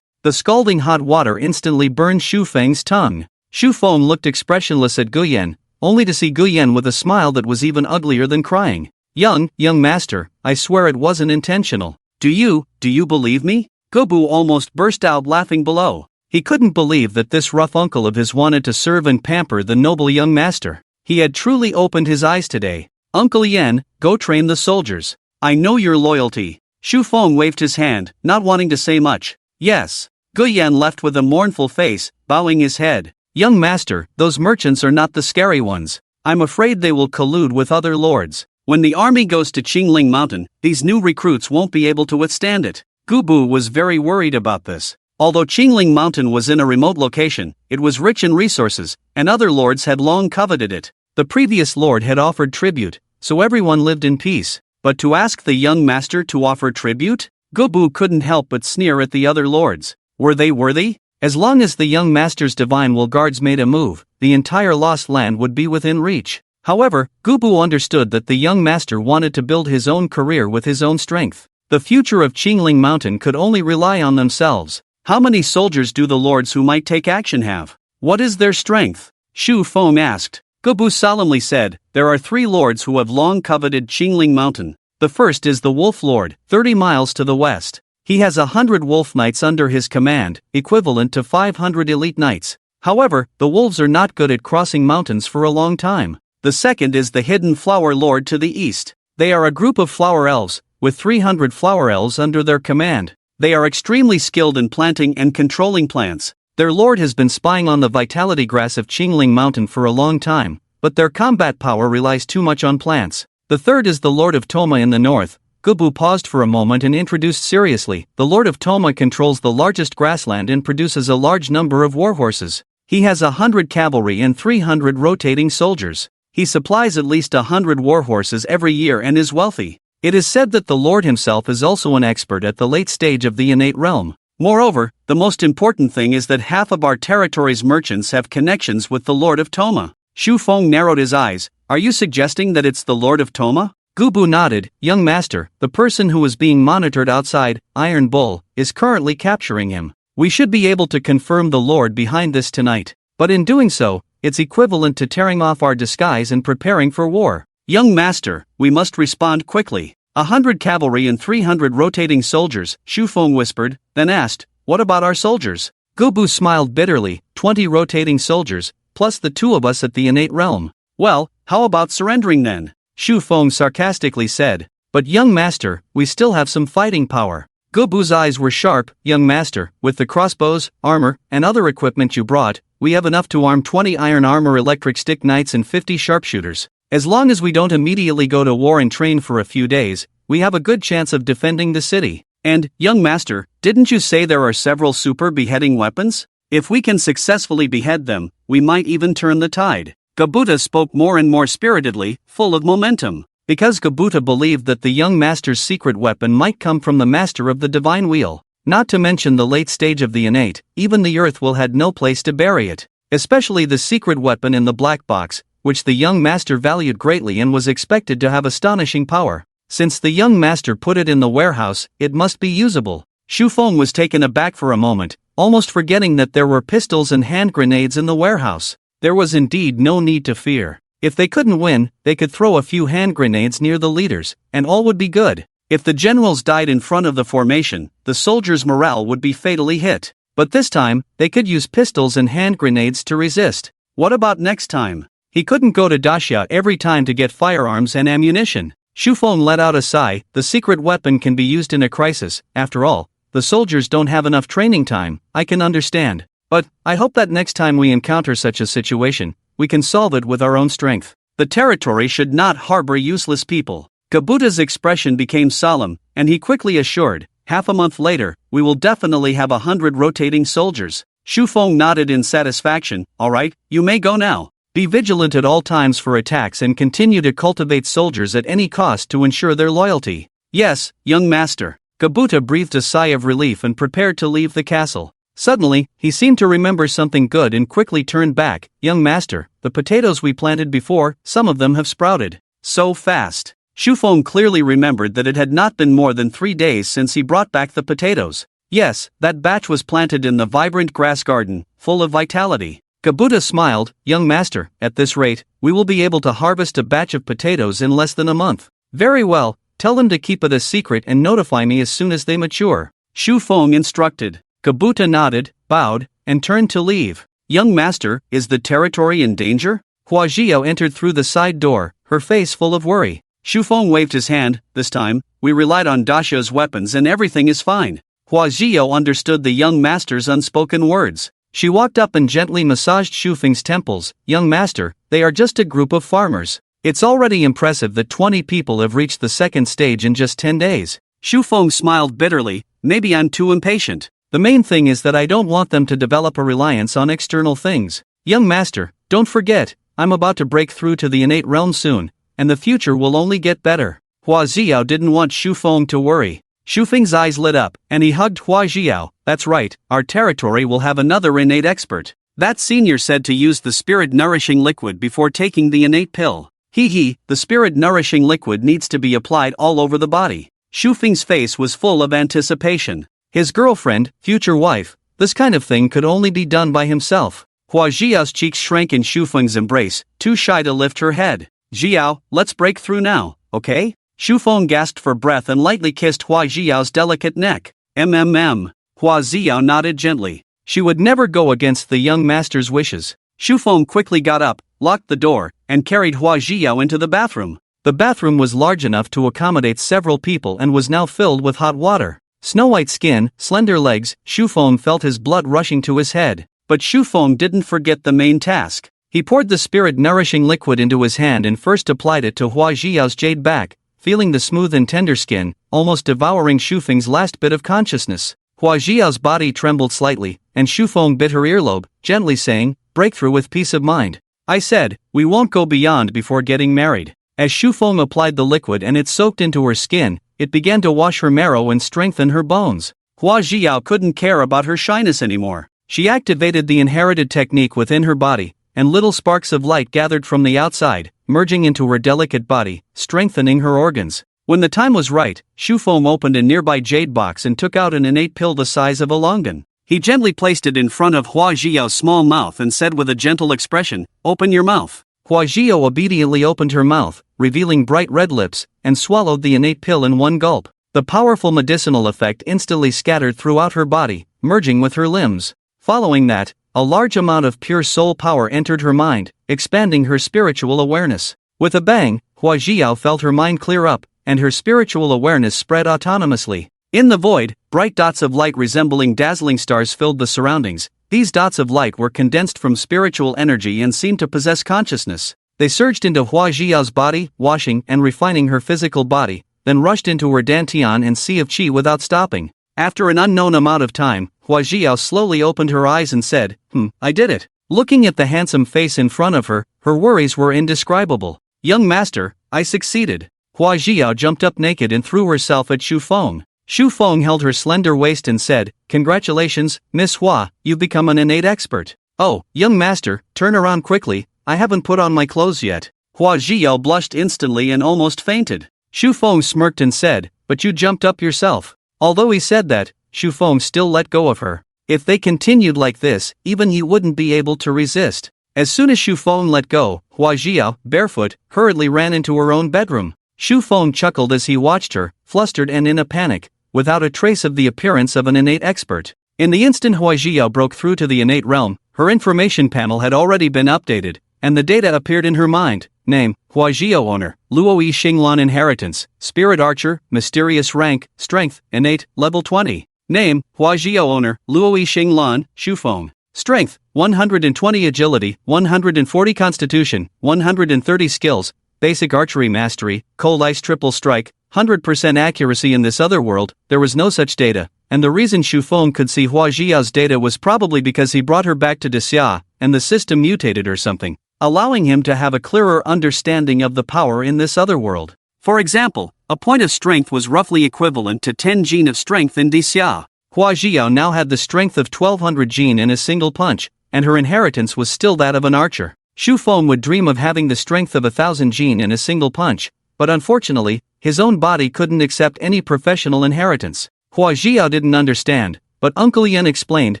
A: The scalding hot water instantly burned Shufeng's tongue. Shufeng looked expressionless at Guyen, only to see Guyen with a smile that was even uglier than crying. Young master, I swear it wasn't intentional." Do you believe me?" Gubu almost burst out laughing below. He couldn't believe that this rough uncle of his wanted to serve and pamper the noble young master. He had truly opened his eyes today. "Uncle Yen, go train the soldiers. I know your loyalty." Shufeng waved his hand, not wanting to say much. "Yes." Guyan left with a mournful face, bowing his head. "Young master, those merchants are not the scary ones. I'm afraid they will collude with other lords. When the army goes to Qingling Mountain, these new recruits won't be able to withstand it." Gubu was very worried about this. Although Qingling Mountain was in a remote location, it was rich in resources, and other lords had long coveted it. The previous lord had offered tribute, so everyone lived in peace. But to ask the young master to offer tribute? Gubu couldn't help but sneer at the other lords. Were they worthy? As long as the young master's divine will guards made a move, the entire lost land would be within reach. However, Gubu understood that the young master wanted to build his own career with his own strength. The future of Qingling Mountain could only rely on themselves. How many soldiers do the lords who might take action have? What is their strength? Shu Feng asked. Gubu solemnly said, "There are 3 lords who have long coveted Qingling Mountain. The first is the Wolf Lord, 30 miles to the west. He has 100 wolf knights under his command, equivalent to 500 elite knights. However, the wolves are not good at crossing mountains for a long time. The second is the Hidden Flower Lord to the east. They are a group of flower elves, with 300 flower elves under their command. They are extremely skilled in planting and controlling plants. Their lord has been spying on the vitality grass of Qingling Mountain for a long time, but their combat power relies too much on plants. The third is the Lord of Toma in the north." Gubu paused for a moment and introduced seriously, "The Lord of Toma controls the largest grassland and produces a large number of warhorses. He has 100 cavalry and 300 rotating soldiers. He supplies at least 100 warhorses every year and is wealthy. It is said that the Lord himself is also an expert at the late stage of the innate realm. Moreover, the most important thing is that half of our territory's merchants have connections with the Lord of Toma." Shu Feng narrowed his eyes. "Are you suggesting that it's the Lord of Toma?" Gubu nodded. "Young master, the person who is being monitored outside, Iron Bull, is currently capturing him. We should be able to confirm the Lord behind this tonight. But in doing so, it's equivalent to tearing off our disguise and preparing for war. Young master, we must respond quickly. 100 cavalry and 300 rotating soldiers," Shu Feng whispered, then asked, "What about our soldiers?" Gubu smiled bitterly. 20 rotating soldiers, plus the 2 of us at the innate realm. "Well, how about surrendering then?" Shu Feng sarcastically said. "But young master, we still have some fighting power." Gubu's eyes were sharp. "Young master, with the crossbows, armor, and other equipment you brought, we have enough to arm 20 iron armor electric stick knights and 50 sharpshooters. As long as we don't immediately go to war and train for a few days, we have a good chance of defending the city. And, young master, didn't you say there are several super beheading weapons? If we can successfully behead them, we might even turn the tide." Gabuta spoke more and more spiritedly, full of momentum. Because Gabuta believed that the young master's secret weapon might come from the master of the divine wheel. Not to mention the late stage of the innate, even the earth will had no place to bury it. Especially the secret weapon in the black box, which the young master valued greatly and was expected to have astonishing power. Since the young master put it in the warehouse, it must be usable. Xu Feng was taken aback for a moment, almost forgetting that there were pistols and hand grenades in the warehouse. There was indeed no need to fear. If they couldn't win, they could throw a few hand grenades near the leaders, and all would be good. If the generals died in front of the formation, the soldiers' morale would be fatally hit. But this time, they could use pistols and hand grenades to resist. What about next time? He couldn't go to Daxia every time to get firearms and ammunition. Xu Feng let out a sigh. The secret weapon can be used in a crisis. After all, the soldiers don't have enough training time. I can understand. But I hope that next time we encounter such a situation, we can solve it with our own strength. The territory should not harbor useless people. Kabuta's expression became solemn, and he quickly assured, half a month later, we will definitely have 100 rotating soldiers. Xu Feng nodded in satisfaction. All right, you may go now. Be vigilant at all times for attacks and continue to cultivate soldiers at any cost to ensure their loyalty. Yes, young master. Kabuta breathed a sigh of relief and prepared to leave the castle. Suddenly, he seemed to remember something good and quickly turned back. Young master, the potatoes we planted before, some of them have sprouted. So fast. Xu Feng clearly remembered that it had not been more than 3 days since he brought back the potatoes. Yes, that batch was planted in the vibrant grass garden, full of vitality. Kabuta smiled. Young master, at this rate, we will be able to harvest a batch of potatoes in less than a month. Very well, tell them to keep it a secret and notify me as soon as they mature. Xu Feng instructed. Kabuta nodded, bowed, and turned to leave. Young master, is the territory in danger? Hua Jiao entered through the side door, her face full of worry. Xu Feng waved his hand. This time, we relied on Daxia's weapons and everything is fine. Hua Jiao understood the young master's unspoken words. She walked up and gently massaged Xu Feng's temples. Young master, they are just a group of farmers. It's already impressive that 20 people have reached the second stage in just 10 days. Xu Feng smiled bitterly. Maybe I'm too impatient. The main thing is that I don't want them to develop a reliance on external things. Young master, don't forget, I'm about to break through to the innate realm soon, and the future will only get better. Hua Jiao didn't want Xu Feng to worry. Xu Feng's eyes lit up, and he hugged Hua Jiao. That's right, our territory will have another innate expert. That senior said to use the spirit-nourishing liquid before taking the innate pill. The spirit-nourishing liquid needs to be applied all over the body. Xu Feng's face was full of anticipation. His girlfriend, future wife, this kind of thing could only be done by himself. Hua Jiao's cheeks shrank in Xu Feng's embrace, too shy to lift her head. Jiao, let's break through now, okay? Xu Feng gasped for breath and lightly kissed Hua Jiao's delicate neck. Hua Jiao nodded gently. She would never go against the young master's wishes. Xu Feng quickly got up, locked the door, and carried Hua Jiao into the bathroom. The bathroom was large enough to accommodate several people and was now filled with hot water. Snow-white skin, slender legs, Xu Feng felt his blood rushing to his head. But Xu Feng didn't forget the main task. He poured the spirit-nourishing liquid into his hand and first applied it to Hua Jiao's jade back, feeling the smooth and tender skin, almost devouring Xu Feng's last bit of consciousness. Hua Jiao's body trembled slightly, and Xu Feng bit her earlobe, gently saying, breakthrough with peace of mind. I said, we won't go beyond before getting married. As Xu Feng applied the liquid and it soaked into her skin, it began to wash her marrow and strengthen her bones. Hua Jiao couldn't care about her shyness anymore. She activated the inherited technique within her body, and little sparks of light gathered from the outside, merging into her delicate body, strengthening her organs. When the time was right, Xu Feng opened a nearby jade box and took out an innate pill the size of a longan. He gently placed it in front of Hua Jiao's small mouth and said with a gentle expression, open your mouth. Hua Jiao obediently opened her mouth, revealing bright red lips, and swallowed the innate pill in one gulp. The powerful medicinal effect instantly scattered throughout her body, merging with her limbs. Following that, a large amount of pure soul power entered her mind, expanding her spiritual awareness. With a bang, Hua Jiao felt her mind clear up, and her spiritual awareness spread autonomously. In the void, bright dots of light resembling dazzling stars filled the surroundings. These dots of light were condensed from spiritual energy and seemed to possess consciousness. They surged into Hua Jiao's body, washing and refining her physical body, then rushed into her dantian and sea of qi without stopping. After an unknown amount of time, Hua Jiao slowly opened her eyes and said, I did it. Looking at the handsome face in front of her, her worries were indescribable. Young master, I succeeded. Hua Jiao jumped up naked and threw herself at Xu Feng. Xu Feng held her slender waist and said, congratulations, Miss Hua, you've become an innate expert. Oh, young master, turn around quickly, I haven't put on my clothes yet. Hua Zhiyao blushed instantly and almost fainted. Xu Feng smirked and said, but you jumped up yourself. Although he said that, Xu Feng still let go of her. If they continued like this, even he wouldn't be able to resist. As soon as Xu Feng let go, Hua Zhiyao, barefoot, hurriedly ran into her own bedroom. Xu Feng chuckled as he watched her, flustered and in a panic, without a trace of the appearance of an innate expert. In the instant Hua Zhiyao broke through to the innate realm, her information panel had already been updated, and the data appeared in her mind. Name, Hua Zhiyao owner, Luoyi Xinglan inheritance, spirit archer, mysterious rank, strength, innate, level 20. Name, Hua Zhiyao owner, Luoyi Xinglan, Xu Feng. Strength, 120 agility, 140 constitution, 130 skills, basic archery mastery, cold ice triple strike, 100% accuracy. In this other world, there was no such data, and the reason Xu Feng could see Hua Zhiyao's data was probably because he brought her back to Xia, and the system mutated or something, allowing him to have a clearer understanding of the power in this other world. For example, a point of strength was roughly equivalent to 10 gene of strength in Xia. Hua Zhiyao now had the strength of 1200 gene in a single punch, and her inheritance was still that of an archer. Xu Feng would dream of having the strength of 1000 gene in a single punch, but unfortunately, his own body couldn't accept any professional inheritance. Hua Zhiyao didn't understand, but Uncle Yan explained,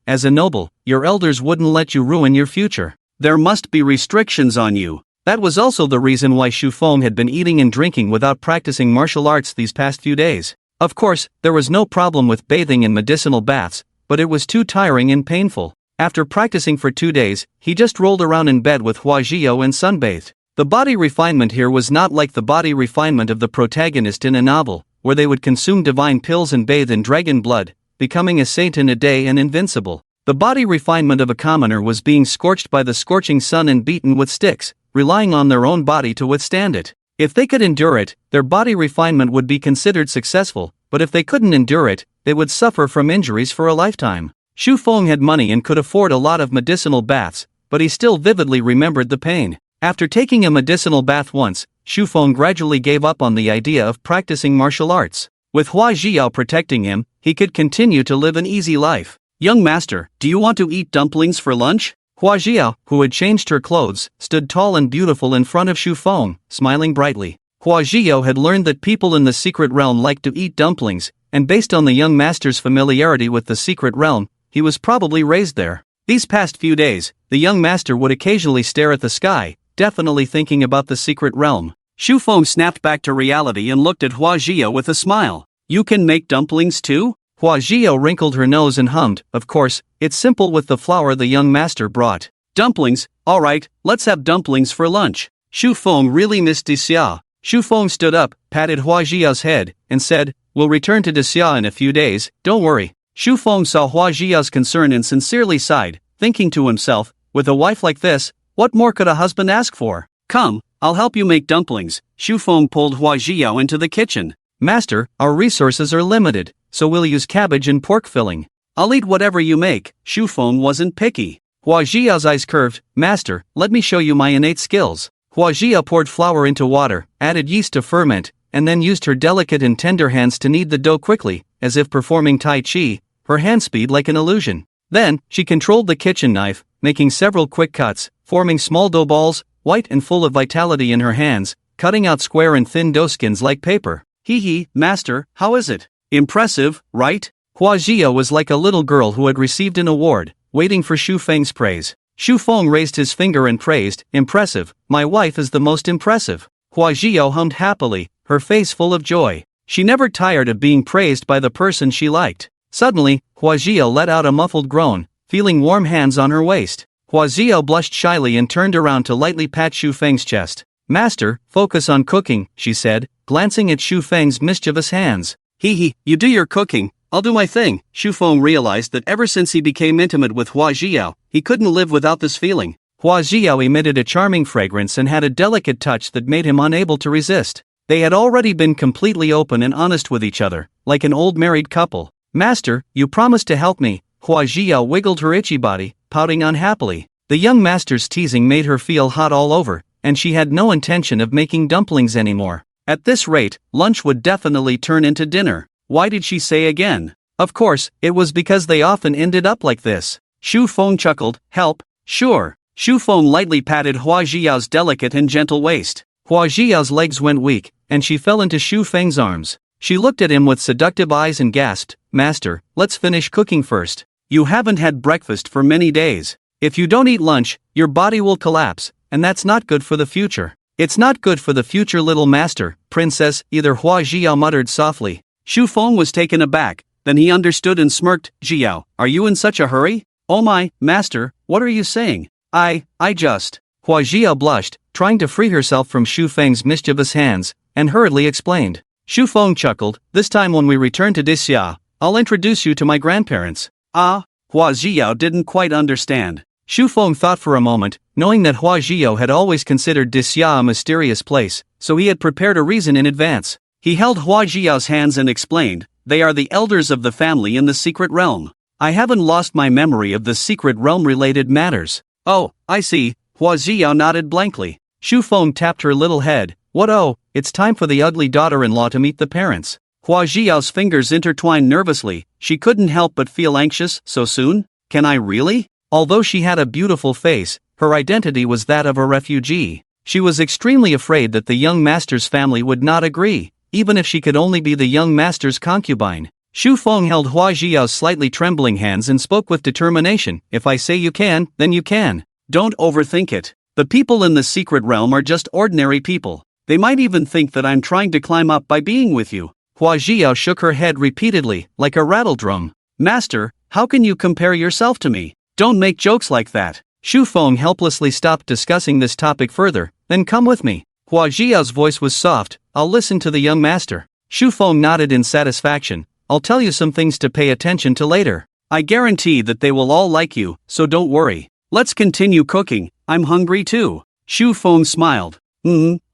A: as a noble, your elders wouldn't let you ruin your future. There must be restrictions on you. That was also the reason why Xu Feng had been eating and drinking without practicing martial arts these past few days. Of course, there was no problem with bathing in medicinal baths, but it was too tiring and painful. After practicing for 2 days, he just rolled around in bed with Hua Zhiyao and sunbathed. The body refinement here was not like the body refinement of the protagonist in a novel, where they would consume divine pills and bathe in dragon blood, becoming a saint in a day and invincible. The body refinement of a commoner was being scorched by the scorching sun and beaten with sticks, relying on their own body to withstand it. If they could endure it, their body refinement would be considered successful, but if they couldn't endure it, they would suffer from injuries for a lifetime. Xu Feng had money and could afford a lot of medicinal baths, but he still vividly remembered the pain. After taking a medicinal bath once, Xu Feng gradually gave up on the idea of practicing martial arts. With Hua Zhiyao protecting him, he could continue to live an easy life. Young master, do you want to eat dumplings for lunch? Hua Zhiyao, who had changed her clothes, stood tall and beautiful in front of Xu Feng, smiling brightly. Hua Zhiyao had learned that people in the secret realm liked to eat dumplings, and based on the young master's familiarity with the secret realm, he was probably raised there. These past few days, the young master would occasionally stare at the sky, definitely thinking about the secret realm. Xu Feng snapped back to reality and looked at Hua Zhiyao with a smile. You can make dumplings too? Hua Zhiyao wrinkled her nose and hummed, of course, it's simple with the flour the young master brought. Dumplings, alright, let's have dumplings for lunch. Xu Feng really missed Xia. Xu Feng stood up, patted Hua Zhiyao's head, and said, we'll return to Xia in a few days, don't worry. Xu Feng saw Hua Zhiyao's concern and sincerely sighed, thinking to himself, with a wife like this, what more could a husband ask for? Come, I'll help you make dumplings. Xu Feng pulled Hua Zhiyao into the kitchen. Master, our resources are limited, so we'll use cabbage and pork filling. I'll eat whatever you make. Xu Feng wasn't picky. Hua Zhiyao's eyes curved. Master, let me show you my innate skills. Hua Zhiyao poured flour into water, added yeast to ferment, and then used her delicate and tender hands to knead the dough quickly, as if performing Tai Chi, her hand speed like an illusion. Then, she controlled the kitchen knife, making several quick cuts, forming small dough balls, white and full of vitality in her hands, cutting out square and thin dough skins like paper. Hee, master, how is it? Impressive, right? Hua Zhiyao was like a little girl who had received an award, waiting for Xu Feng's praise. Xu Feng raised his finger and praised, impressive, my wife is the most impressive. Hua Zhiyao hummed happily, her face full of joy. She never tired of being praised by the person she liked. Suddenly, Hua Zhiyao let out a muffled groan, feeling warm hands on her waist. Hua Zhiyao blushed shyly and turned around to lightly pat Xu Feng's chest. Master, focus on cooking, she said, glancing at Xu Feng's mischievous hands. Hee, you do your cooking, I'll do my thing. Xu Feng realized that ever since he became intimate with Hua Zhiyao, he couldn't live without this feeling. Hua Zhiyao emitted a charming fragrance and had a delicate touch that made him unable to resist. They had already been completely open and honest with each other, like an old married couple. Master, you promised to help me. Hua Zhiyao wiggled her itchy body, pouting unhappily. The young master's teasing made her feel hot all over, and she had no intention of making dumplings anymore. At this rate, lunch would definitely turn into dinner. Why did she say again? Of course, it was because they often ended up like this. Xu Feng chuckled, help? Sure. Shu Feng lightly patted Hua Jiao's delicate and gentle waist. Hua Jiao's legs went weak, and she fell into Shu Feng's arms. She looked at him with seductive eyes and gasped, "Master, let's finish cooking first. You haven't had breakfast for many days. If you don't eat lunch, your body will collapse, and that's not good for the future." "It's not good for the future, little master, princess," either Hua Jiao muttered softly. Shu Feng was taken aback, then he understood and smirked. "Jiao, are you in such a hurry?" "Oh my, master, what are you saying? I just..." Hua Jiao blushed, trying to free herself from Shu Feng's mischievous hands, and hurriedly explained. Shu Feng chuckled, "This time when we return to Dixia, I'll introduce you to my grandparents." "Ah?" Hua Jiao didn't quite understand. Shu Feng thought for a moment, knowing that Hua Jiao had always considered Dixia a mysterious place, so he had prepared a reason in advance. He held Hua Jiao's hands and explained, "They are the elders of the family in the secret realm. I haven't lost my memory of the secret realm related matters." "Oh, I see," Hua Jiao nodded blankly. Shu Feng tapped her little head. "What? Oh, it's time for the ugly daughter-in-law to meet the parents." Hua Jiao's fingers intertwined nervously. She couldn't help but feel anxious. So soon? Can I really? Although she had a beautiful face, her identity was that of a refugee. She was extremely afraid that the young master's family would not agree, even if she could only be the young master's concubine. Shu Feng held Hua Jiao's slightly trembling hands and spoke with determination. "If I say you can, then you can. Don't overthink it. The people in the secret realm are just ordinary people. They might even think that I'm trying to climb up by being with you." Hua Jiao shook her head repeatedly, like a rattledrum. "Master, how can you compare yourself to me? Don't make jokes like that." Shu Feng helplessly stopped discussing this topic further. "Then come with me." Hua Jiao's voice was soft. "I'll listen to the young master." Shu Feng nodded in satisfaction. "I'll tell you some things to pay attention to later. I guarantee that they will all like you, so don't worry. Let's continue cooking, I'm hungry too." Shu Feng smiled.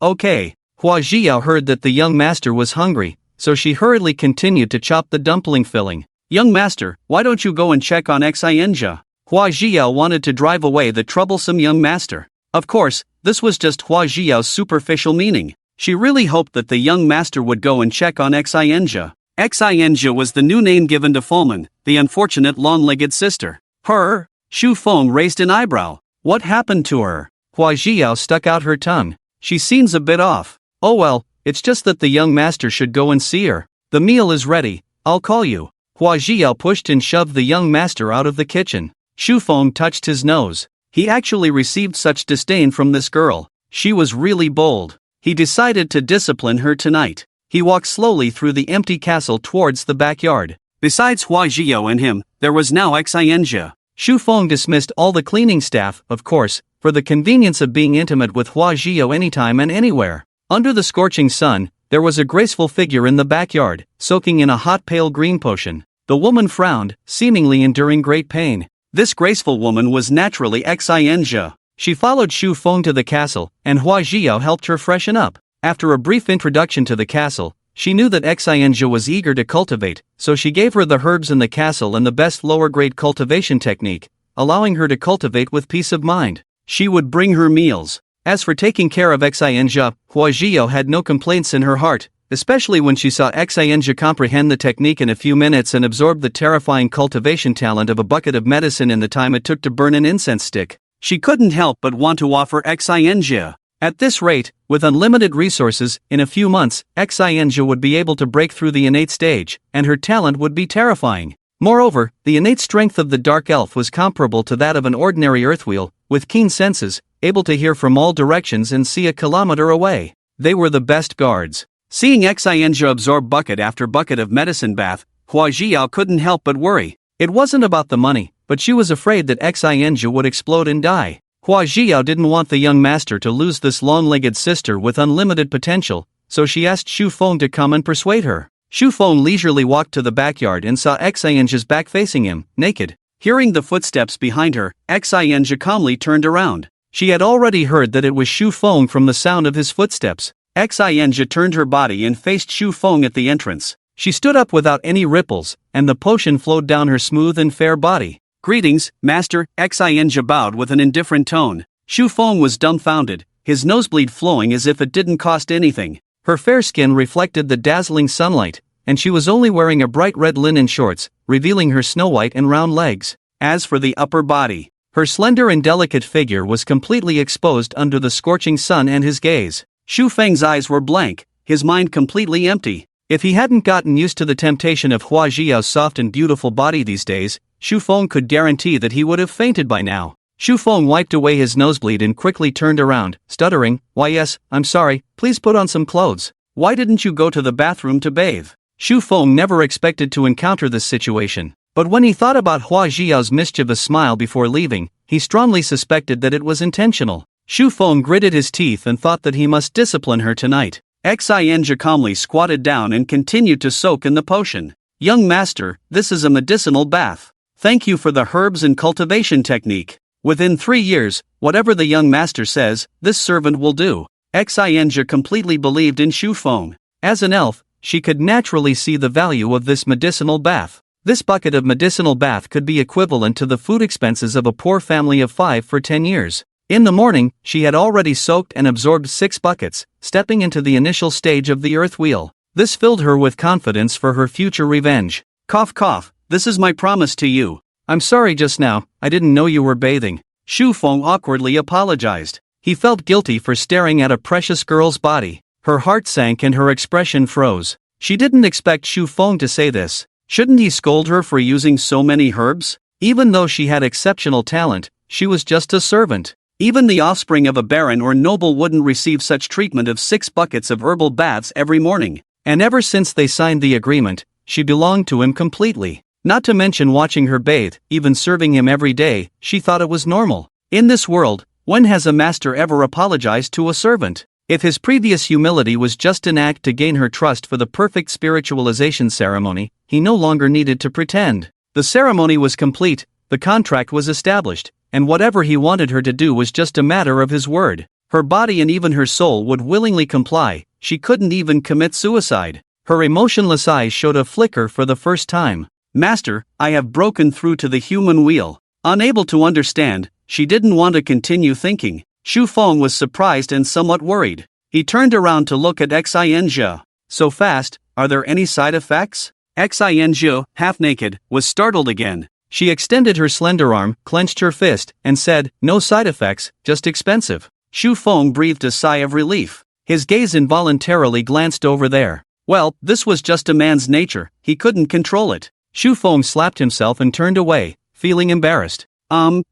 A: Okay." Hua Jiao heard that the young master was hungry, so she hurriedly continued to chop the dumpling filling. "Young master, why don't you go and check on Xianjia?" Hua Jiao wanted to drive away the troublesome young master. Of course, this was just Hua Jiao's superficial meaning. She really hoped that the young master would go and check on Xianjia. Xianjia was the new name given to Fulman, the unfortunate long-legged sister. Her? Shu Feng raised an eyebrow. What happened to her? Hua Jiao stuck out her tongue. She seems a bit off. "Oh well, it's just that the young master should go and see her. The meal is ready, I'll call you." Hua Jiao pushed and shoved the young master out of the kitchen. Shu Feng touched his nose. He actually received such disdain from this girl. She was really bold. He decided to discipline her tonight. He walked slowly through the empty castle towards the backyard. Besides Hua Jiao and him, there was now Xianjia. Shu Feng dismissed all the cleaning staff, of course, for the convenience of being intimate with Hua Jiao anytime and anywhere. Under the scorching sun, there was a graceful figure in the backyard, soaking in a hot pale green potion. The woman frowned, seemingly enduring great pain. This graceful woman was naturally Xianjia. She followed Shu Feng to the castle, and Hua Jiao helped her freshen up. After a brief introduction to the castle, she knew that Xianjia was eager to cultivate, so she gave her the herbs in the castle and the best lower-grade cultivation technique, allowing her to cultivate with peace of mind. She would bring her meals. As for taking care of Xianjia, Hua Jiao had no complaints in her heart, especially when she saw Xianjia comprehend the technique in a few minutes and absorb the terrifying cultivation talent of a bucket of medicine in the time it took to burn an incense stick. She couldn't help but want to offer Xianjia. At this rate, with unlimited resources, in a few months, Xianjia would be able to break through the innate stage, and her talent would be terrifying. Moreover, the innate strength of the dark elf was comparable to that of an ordinary earthwheel, with keen senses, able to hear from all directions and see a kilometer away. They were the best guards. Seeing Xianjia absorb bucket after bucket of medicine bath, Hua Jiao couldn't help but worry. It wasn't about the money, but she was afraid that Xianjia would explode and die. Hua Jiao didn't want the young master to lose this long-legged sister with unlimited potential, so she asked Shu Feng to come and persuade her. Shu Feng leisurely walked to the backyard and saw Xianjia's back facing him, naked. Hearing the footsteps behind her, Xianjia calmly turned around. She had already heard that it was Shu Feng from the sound of his footsteps. Xianjia turned her body and faced Shu Feng at the entrance. She stood up without any ripples, and the potion flowed down her smooth and fair body. "Greetings, master," Xianjia bowed with an indifferent tone. Shu Feng was dumbfounded, his nosebleed flowing as if it didn't cost anything. Her fair skin reflected the dazzling sunlight, and she was only wearing a bright red linen shorts, revealing her snow-white and round legs. As for the upper body, Her slender and delicate figure was completely exposed under the scorching sun and his gaze. Xu Feng's eyes were blank, his mind completely empty. If he hadn't gotten used to the temptation of Hua Jiao's soft and beautiful body these days, Xu Feng could guarantee that he would have fainted by now. Xu Feng wiped away his nosebleed and quickly turned around, stuttering, "Why yes, I'm sorry, please put on some clothes. Why didn't you go to the bathroom to bathe?" Xu Feng never expected to encounter this situation, but when he thought about Hua Jiao's mischievous smile before leaving, he strongly suspected that it was intentional. Xu Feng gritted his teeth and thought that he must discipline her tonight. Xianjia calmly squatted down and continued to soak in the potion. "Young master, this is a medicinal bath. Thank you for the herbs and cultivation technique. Within 3 years, whatever the young master says, this servant will do." Xianjia completely believed in Xu Feng. As an elf, she could naturally see the value of this medicinal bath. This bucket of medicinal bath could be equivalent to the food expenses of a poor family of 5 for 10 years. In the morning, she had already soaked and absorbed 6 buckets, stepping into the initial stage of the earth wheel. This filled her with confidence for her future revenge. "Cough cough, this is my promise to you. I'm sorry just now, I didn't know you were bathing." Xu Feng awkwardly apologized. He felt guilty for staring at a precious girl's body. Her heart sank and her expression froze. She didn't expect Xu Feng to say this. Shouldn't he scold her for using so many herbs? Even though she had exceptional talent, she was just a servant. Even the offspring of a baron or noble wouldn't receive such treatment of 6 buckets of herbal baths every morning. And ever since they signed the agreement, she belonged to him completely. Not to mention watching her bathe, even serving him every day, she thought it was normal. In this world, when has a master ever apologized to a servant? If his previous humility was just an act to gain her trust for the perfect spiritualization ceremony, he no longer needed to pretend. The ceremony was complete, the contract was established, and whatever he wanted her to do was just a matter of his word. Her body and even her soul would willingly comply. She couldn't even commit suicide. Her emotionless eyes showed a flicker for the first time. "Master, I have broken through to the human wheel." Unable to understand, she didn't want to continue thinking. Xu Feng was surprised and somewhat worried. He turned around to look at Xianjia. "So fast, are there any side effects?" Xianjia, half naked, was startled again. She extended her slender arm, clenched her fist, and said, "No side effects, just expensive." Xu Feng breathed a sigh of relief. His gaze involuntarily glanced over there. Well, this was just a man's nature, he couldn't control it. Xu Feng slapped himself and turned away, feeling embarrassed.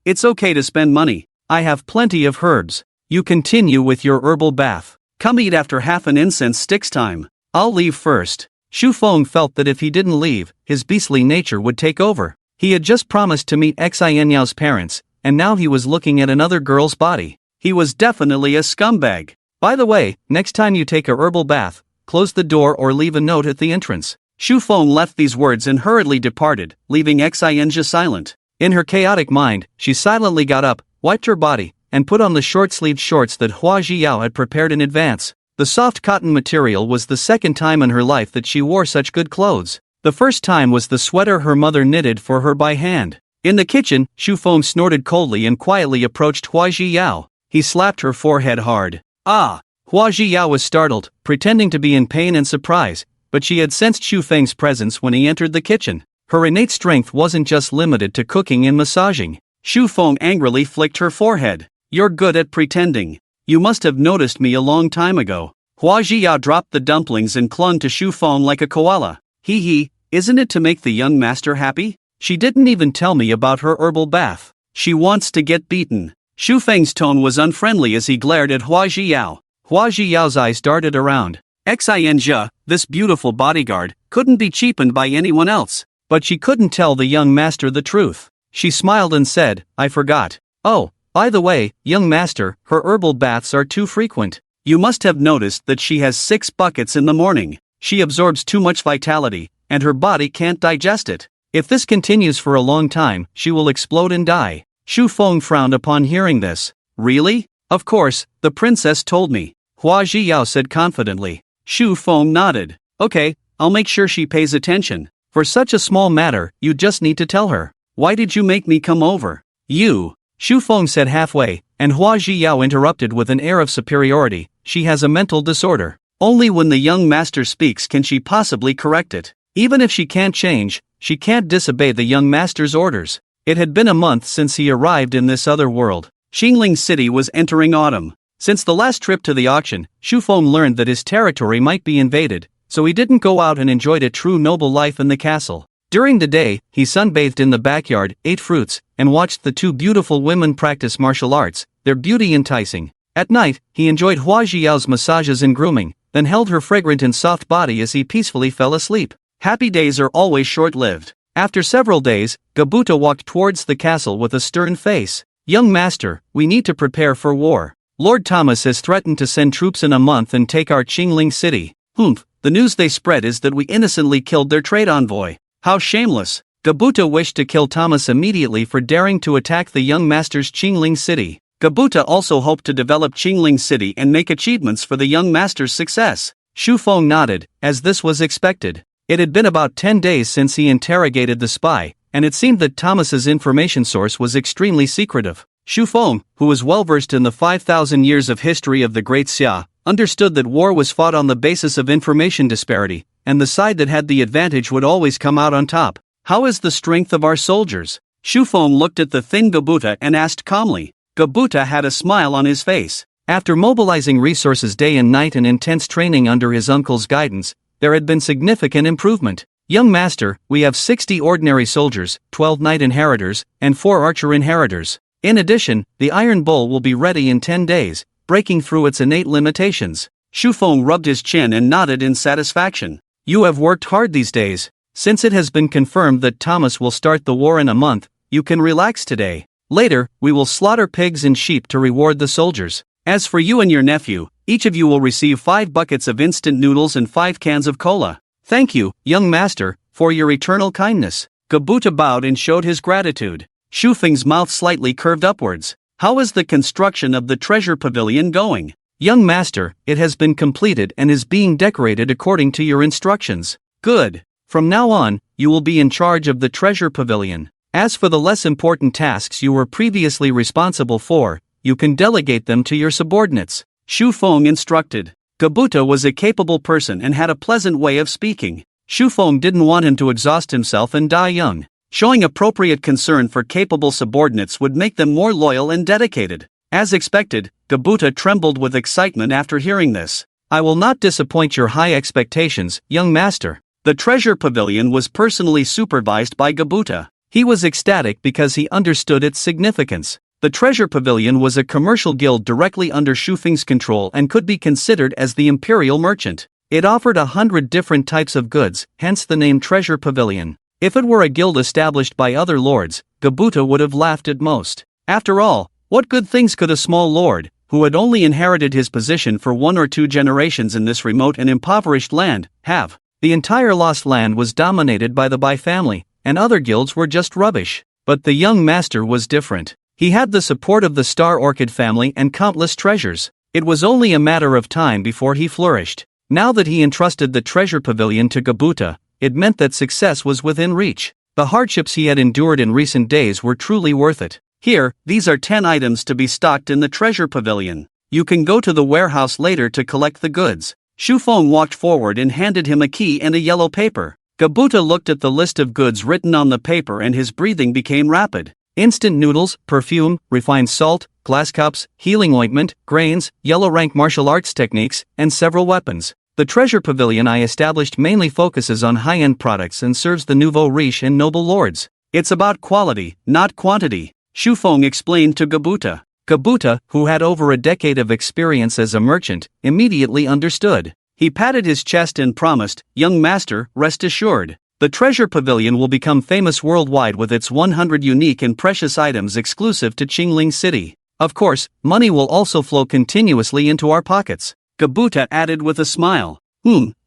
A: It's okay to spend money. I have plenty of herbs. You continue with your herbal bath. Come eat after half an incense sticks time. I'll leave first." Xu Feng felt that if he didn't leave, his beastly nature would take over. He had just promised to meet Xianyao's parents, and now he was looking at another girl's body. He was definitely a scumbag. By the way, next time you take a herbal bath, close the door or leave a note at the entrance. Xu Feng left these words and hurriedly departed, leaving Xianjia silent. In her chaotic mind, she silently got up, wiped her body, and put on the short-sleeved shorts that Hua Jiao had prepared in advance. The soft cotton material was the second time in her life that she wore such good clothes. The first time was the sweater her mother knitted for her by hand. In the kitchen, Xu Feng snorted coldly and quietly approached Hua Jiao. He slapped her forehead hard. "Ah!" Hua Jiao was startled, pretending to be in pain and surprise, but she had sensed Xu Feng's presence when he entered the kitchen. Her innate strength wasn't just limited to cooking and massaging. Xu Feng angrily flicked her forehead. "You're good at pretending. You must have noticed me a long time ago." Hua Jiao dropped the dumplings and clung to Xu Feng like a koala. Hee, isn't it to make the young master happy? She didn't even tell me about her herbal bath. She wants to get beaten. Xu Feng's tone was unfriendly as he glared at Hua Jiao. Hua Jiao's eyes darted around. Xianjia, this beautiful bodyguard, couldn't be cheapened by anyone else. But she couldn't tell the young master the truth. She smiled and said, "I forgot. Oh, by the way, young master, her herbal baths are too frequent. You must have noticed that she has 6 buckets in the morning. She absorbs too much vitality, and her body can't digest it. If this continues for a long time, she will explode and die." Xu Feng frowned upon hearing this. "Really? Of course, the princess told me," Hua Jiao said confidently. Xu Feng nodded. "Okay, I'll make sure she pays attention. For such a small matter, you just need to tell her. Why did you make me come over?" "You," Xu Feng said halfway, and Hua Jiao interrupted with an air of superiority. "She has a mental disorder. Only when the young master speaks can she possibly correct it. Even if she can't change, she can't disobey the young master's orders." It had been a month since he arrived in this other world. Qingling City was entering autumn. Since the last trip to the auction, Shufeng learned that his territory might be invaded, so he didn't go out and enjoyed a true noble life in the castle. During the day, he sunbathed in the backyard, ate fruits, and watched the two beautiful women practice martial arts, their beauty enticing. At night, he enjoyed Hua Jiao's massages and grooming, then held her fragrant and soft body as he peacefully fell asleep. Happy days are always short-lived. After several days, Gabuta walked towards the castle with a stern face. "Young master, we need to prepare for war. Lord Thomas has threatened to send troops in a month and take our Qingling City." "Humph, the news they spread is that we innocently killed their trade envoy. How shameless." Gabuta wished to kill Thomas immediately for daring to attack the young master's Qingling City. Gabuta also hoped to develop Qingling City and make achievements for the young master's success. Shufeng nodded, as this was expected. It had been about 10 days since he interrogated the spy, and it seemed that Thomas's information source was extremely secretive. Shufeng, who was well versed in the 5,000 years of history of the Great Xia, understood that war was fought on the basis of information disparity, and the side that had the advantage would always come out on top. "How is the strength of our soldiers?" Shufeng looked at the thin Gabuta and asked calmly. Gabuta had a smile on his face. After mobilizing resources day and night and intense training under his uncle's guidance, there had been significant improvement. "Young master, we have 60 ordinary soldiers, 12 knight inheritors, and 4 archer inheritors. In addition, the Iron Bull will be ready in 10 days, breaking through its innate limitations." Shufeng rubbed his chin and nodded in satisfaction. "You have worked hard these days. Since it has been confirmed that Thomas will start the war in a month, you can relax today. Later, we will slaughter pigs and sheep to reward the soldiers. As for you and your nephew, each of you will receive 5 buckets of instant noodles and 5 cans of cola. Thank you, young master, for your eternal kindness." Gabuta bowed and showed his gratitude. Shufeng's mouth slightly curved upwards. "How is the construction of the treasure pavilion going?" "Young master, it has been completed and is being decorated according to your instructions." "Good. From now on, you will be in charge of the treasure pavilion. As for the less important tasks you were previously responsible for, you can delegate them to your subordinates," Shufeng instructed. Gabuta was a capable person and had a pleasant way of speaking. Shufeng didn't want him to exhaust himself and die young. Showing appropriate concern for capable subordinates would make them more loyal and dedicated. As expected, Gabuta trembled with excitement after hearing this. "I will not disappoint your high expectations, young master." The treasure pavilion was personally supervised by Gabuta. He was ecstatic because he understood its significance. The treasure pavilion was a commercial guild directly under Shufeng's control and could be considered as the imperial merchant. It offered 100 different types of goods, hence the name treasure pavilion. If it were a guild established by other lords, Gabuta would have laughed at most. After all, what good things could a small lord, who had only inherited his position for 1 or 2 generations in this remote and impoverished land, have? The entire lost land was dominated by the Bai family, and other guilds were just rubbish. But the young master was different. He had the support of the Star Orchid family and countless treasures. It was only a matter of time before he flourished. Now that he entrusted the treasure pavilion to Gabuta, it meant that success was within reach. The hardships he had endured in recent days were truly worth it. "Here, these are 10 items to be stocked in the treasure pavilion. You can go to the warehouse later to collect the goods." Shufeng walked forward and handed him a key and a yellow paper. Gabuta looked at the list of goods written on the paper and his breathing became rapid. Instant noodles, perfume, refined salt, glass cups, healing ointment, grains, yellow rank martial arts techniques, and several weapons. The treasure pavilion I established mainly focuses on high-end products and serves the nouveau riche and noble lords. It's about quality, not quantity, Shufeng explained to Gabuta. Gabuta, who had over a decade of experience as a merchant, immediately understood. He patted his chest and promised, "Young master, rest assured. The treasure pavilion will become famous worldwide with its 100 unique and precious items exclusive to Qingling City. Of course, money will also flow continuously into our pockets." Gabuta added with a smile.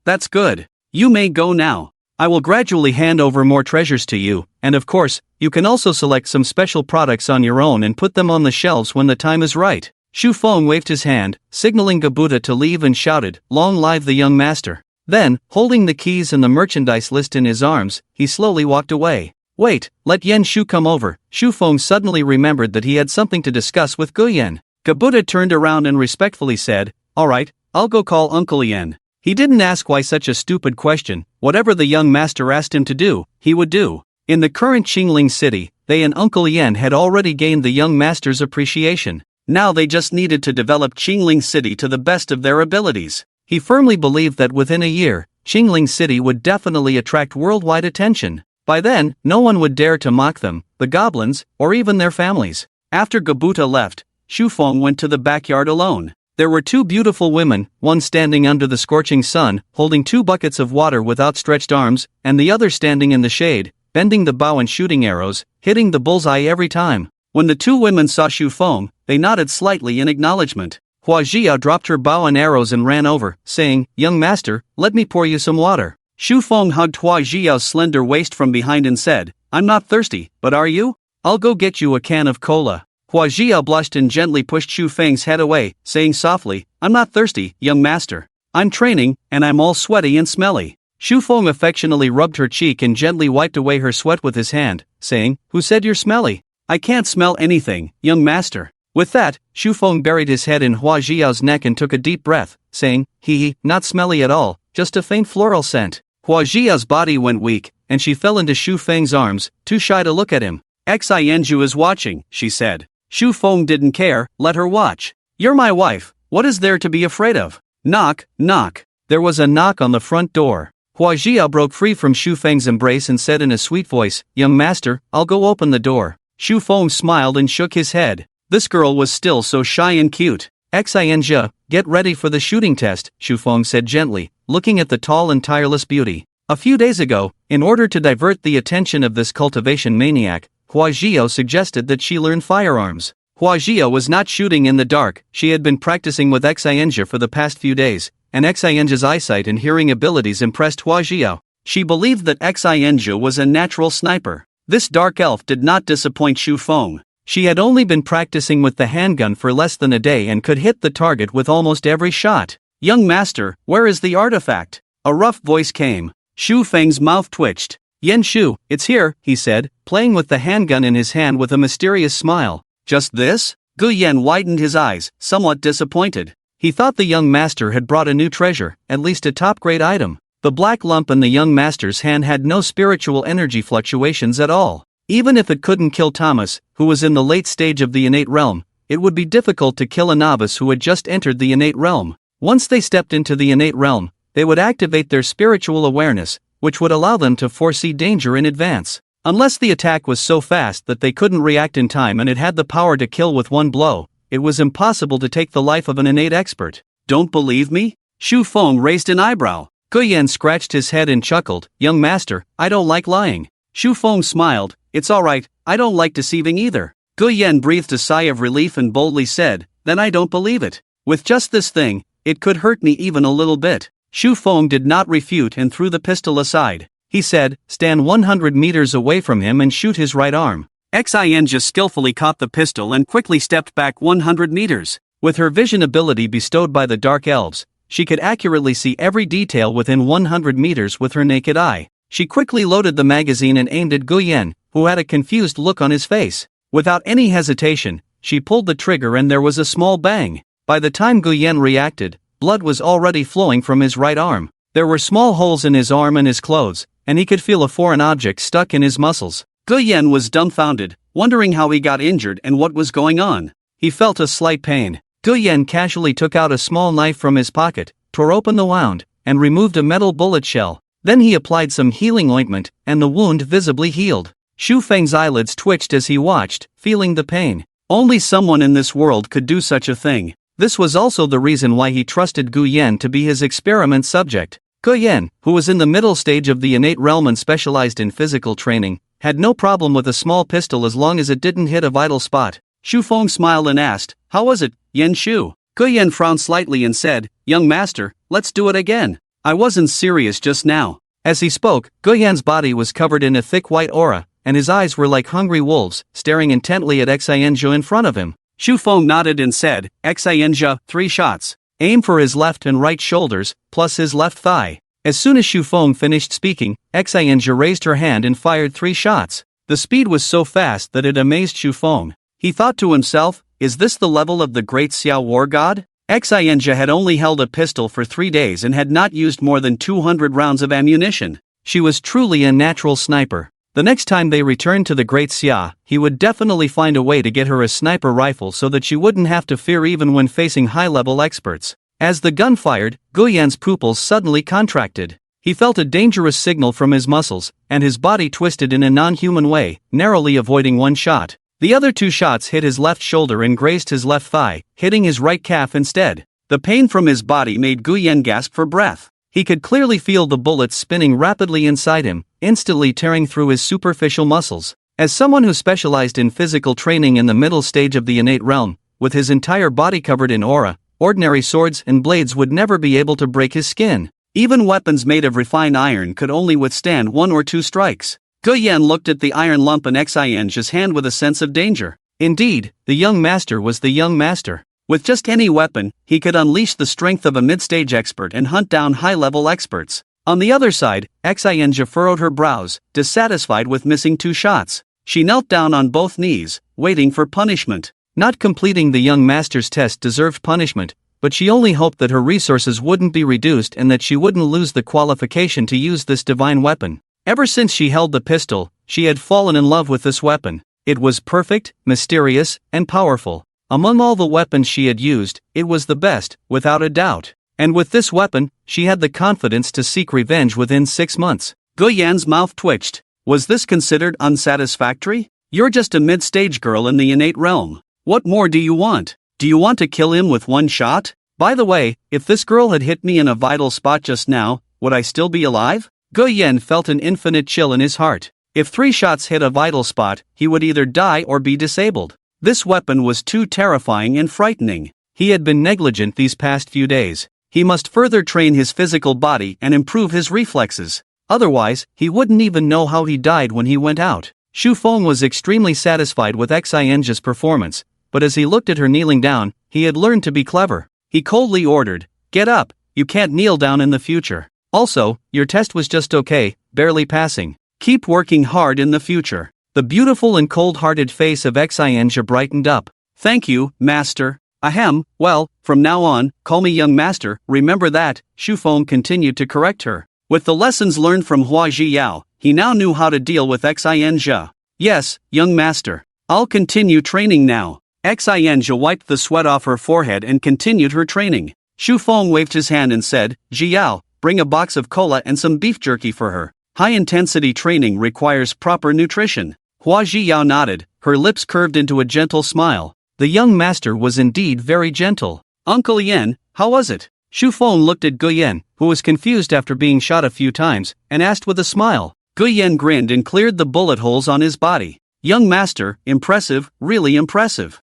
A: That's good. You may go now. I will gradually hand over more treasures to you, and of course, you can also select some special products on your own and put them on the shelves when the time is right." Shufeng waved his hand, signaling Gabuta to leave and shouted, "Long live the young master." Then, holding the keys and the merchandise list in his arms, he slowly walked away. "Wait, let Yen Shu come over." Shufeng suddenly remembered that he had something to discuss with Guyen. Gabuta turned around and respectfully said, "All right, I'll go call Uncle Yen." He didn't ask why such a stupid question. Whatever the young master asked him to do, he would do. In the current Qingling City, they and Uncle Yen had already gained the young master's appreciation. Now they just needed to develop Qingling City to the best of their abilities. He firmly believed that within a year, Qingling City would definitely attract worldwide attention. By then, no one would dare to mock them, the goblins, or even their families. After Gabuta left, Shufeng went to the backyard alone. There were two beautiful women, one standing under the scorching sun, holding 2 buckets of water with outstretched arms, and the other standing in the shade, bending the bow and shooting arrows, hitting the bullseye every time. When the 2 women saw Shufeng, they nodded slightly in acknowledgement. Hua Jia dropped her bow and arrows and ran over, saying, "Young master, let me pour you some water." Shufeng hugged Hua Jiao's slender waist from behind and said, "I'm not thirsty, but are you? I'll go get you a can of cola." Hua Jia blushed and gently pushed Shufeng's head away, saying softly, "I'm not thirsty, young master. I'm training, and I'm all sweaty and smelly." Shufeng affectionately rubbed her cheek and gently wiped away her sweat with his hand, saying, "Who said you're smelly? I can't smell anything, young master." With that, Shufeng buried his head in Hua Jiao's neck and took a deep breath, saying, "Hee, not smelly at all, just a faint floral scent." Hua Jia's body went weak, and she fell into Shufeng's arms, too shy to look at him. "Xianju is watching," she said. Shufeng didn't care, let her watch. "You're my wife, what is there to be afraid of? Knock, knock." There was a knock on the front door. Hua Jia broke free from Shufeng's embrace and said in a sweet voice, "Young master, I'll go open the door." Shufeng smiled and shook his head. This girl was still so shy and cute. "Xianju, get ready for the shooting test," Shufeng said gently, looking at the tall and tireless beauty. A few days ago, in order to divert the attention of this cultivation maniac, Hua Jia suggested that she learn firearms. Hua Jia was not shooting in the dark, she had been practicing with Xianju for the past few days, and Xianju's eyesight and hearing abilities impressed Hua Jia. She believed that Xianju was a natural sniper. This dark elf did not disappoint Shufeng. She had only been practicing with the handgun for less than a day and could hit the target with almost every shot. "Young master, where is the artifact?" A rough voice came. Shufeng's mouth twitched. "Yen Shu, it's here," he said, playing with the handgun in his hand with a mysterious smile. "Just this?" Gu Yen widened his eyes, somewhat disappointed. He thought the young master had brought a new treasure, at least a top-grade item. The black lump in the young master's hand had no spiritual energy fluctuations at all. Even if it couldn't kill Thomas, who was in the late stage of the innate realm, it would be difficult to kill a novice who had just entered the innate realm. Once they stepped into the innate realm, they would activate their spiritual awareness, which would allow them to foresee danger in advance. Unless the attack was so fast that they couldn't react in time and it had the power to kill with one blow, it was impossible to take the life of an innate expert. "Don't believe me?" Shufeng raised an eyebrow. Guyan scratched his head and chuckled, "Young master, I don't like lying." Shufeng smiled, "It's alright, I don't like deceiving either." Guyan breathed a sigh of relief and boldly said, "Then I don't believe it. With just this thing, it could hurt me even a little bit." Shufeng did not refute and threw the pistol aside. He said, "Stand 100 meters away from him and shoot his right arm." Xianju skillfully caught the pistol and quickly stepped back 100 meters. With her vision ability bestowed by the Dark Elves, she could accurately see every detail within 100 meters with her naked eye. She quickly loaded the magazine and aimed at Guyan, who had a confused look on his face. Without any hesitation, she pulled the trigger and there was a small bang. By the time Guyan reacted, blood was already flowing from his right arm. There were small holes in his arm and his clothes, and he could feel a foreign object stuck in his muscles. Guyan was dumbfounded, wondering how he got injured and what was going on. He felt a slight pain. Guyan casually took out a small knife from his pocket, tore open the wound, and removed a metal bullet shell. Then he applied some healing ointment, and the wound visibly healed. Shufeng's eyelids twitched as he watched, feeling the pain. Only someone in this world could do such a thing. This was also the reason why he trusted Guyan to be his experiment subject. Guyan, who was in the middle stage of the innate realm and specialized in physical training, had no problem with a small pistol as long as it didn't hit a vital spot. Shufeng smiled and asked, "How was it, Yen Shu?" Guyan frowned slightly and said, "Young master, let's do it again. I wasn't serious just now." As he spoke, Guyan's body was covered in a thick white aura, and his eyes were like hungry wolves, staring intently at Xianju in front of him. Shufeng nodded and said, "Xianju, 3 shots. Aim for his left and right shoulders, plus his left thigh." As soon as Shufeng finished speaking, Xianju raised her hand and fired 3 shots. The speed was so fast that it amazed Shufeng. He thought to himself, "Is this the level of the great Xiao war god?" Xianju had only held a pistol for 3 days and had not used more than 200 rounds of ammunition. She was truly a natural sniper. The next time they returned to the Great Xia, he would definitely find a way to get her a sniper rifle so that she wouldn't have to fear even when facing high-level experts. As the gun fired, Guyan's pupils suddenly contracted. He felt a dangerous signal from his muscles, and his body twisted in a non-human way, narrowly avoiding one shot. The other two shots hit his left shoulder and grazed his left thigh, hitting his right calf instead. The pain from his body made Guyan gasp for breath. He could clearly feel the bullets spinning rapidly inside him, instantly tearing through his superficial muscles. As someone who specialized in physical training in the middle stage of the innate realm, with his entire body covered in aura, ordinary swords and blades would never be able to break his skin. Even weapons made of refined iron could only withstand 1 or 2 strikes. Guyan looked at the iron lump in Xianzhe's hand with a sense of danger. Indeed, the young master was the young master. With just any weapon, he could unleash the strength of a mid-stage expert and hunt down high-level experts. On the other side, Xianzhe furrowed her brows, dissatisfied with missing 2 shots. She knelt down on both knees, waiting for punishment. Not completing the young master's test deserved punishment, but she only hoped that her resources wouldn't be reduced and that she wouldn't lose the qualification to use this divine weapon. Ever since she held the pistol, she had fallen in love with this weapon. It was perfect, mysterious, and powerful. Among all the weapons she had used, it was the best, without a doubt. And with this weapon, she had the confidence to seek revenge within 6 months. Guyan's mouth twitched. Was this considered unsatisfactory? You're just a mid-stage girl in the innate realm. What more do you want? Do you want to kill him with 1 shot? By the way, if this girl had hit me in a vital spot just now, would I still be alive? Guyan felt an infinite chill in his heart. If 3 shots hit a vital spot, he would either die or be disabled. This weapon was too terrifying and frightening. He had been negligent these past few days. He must further train his physical body and improve his reflexes. Otherwise, he wouldn't even know how he died when he went out. Xu Feng was extremely satisfied with Xianzhe's performance, but as he looked at her kneeling down, he had learned to be clever. He coldly ordered, "Get up, you can't kneel down in the future. Also, your test was just okay, barely passing. Keep working hard in the future." The beautiful and cold-hearted face of Xianzhe brightened up. "Thank you, master. Ahem, well, from now on, call me young master, remember that," Xu Feng continued to correct her. With the lessons learned from Hua Zhiyao, he now knew how to deal with Xianzhe. "Yes, young master. I'll continue training now." Xianzhe wiped the sweat off her forehead and continued her training. Xu Feng waved his hand and said, "Zhiyao, bring a box of cola and some beef jerky for her. High-intensity training requires proper nutrition." Hua Zhiyao nodded, her lips curved into a gentle smile. The young master was indeed very gentle. "Uncle Yen, how was it?" Xu Feng looked at Guyan, who was confused after being shot a few times, and asked with a smile. Guyan grinned and cleared the bullet holes on his body. "Young master, impressive, really impressive."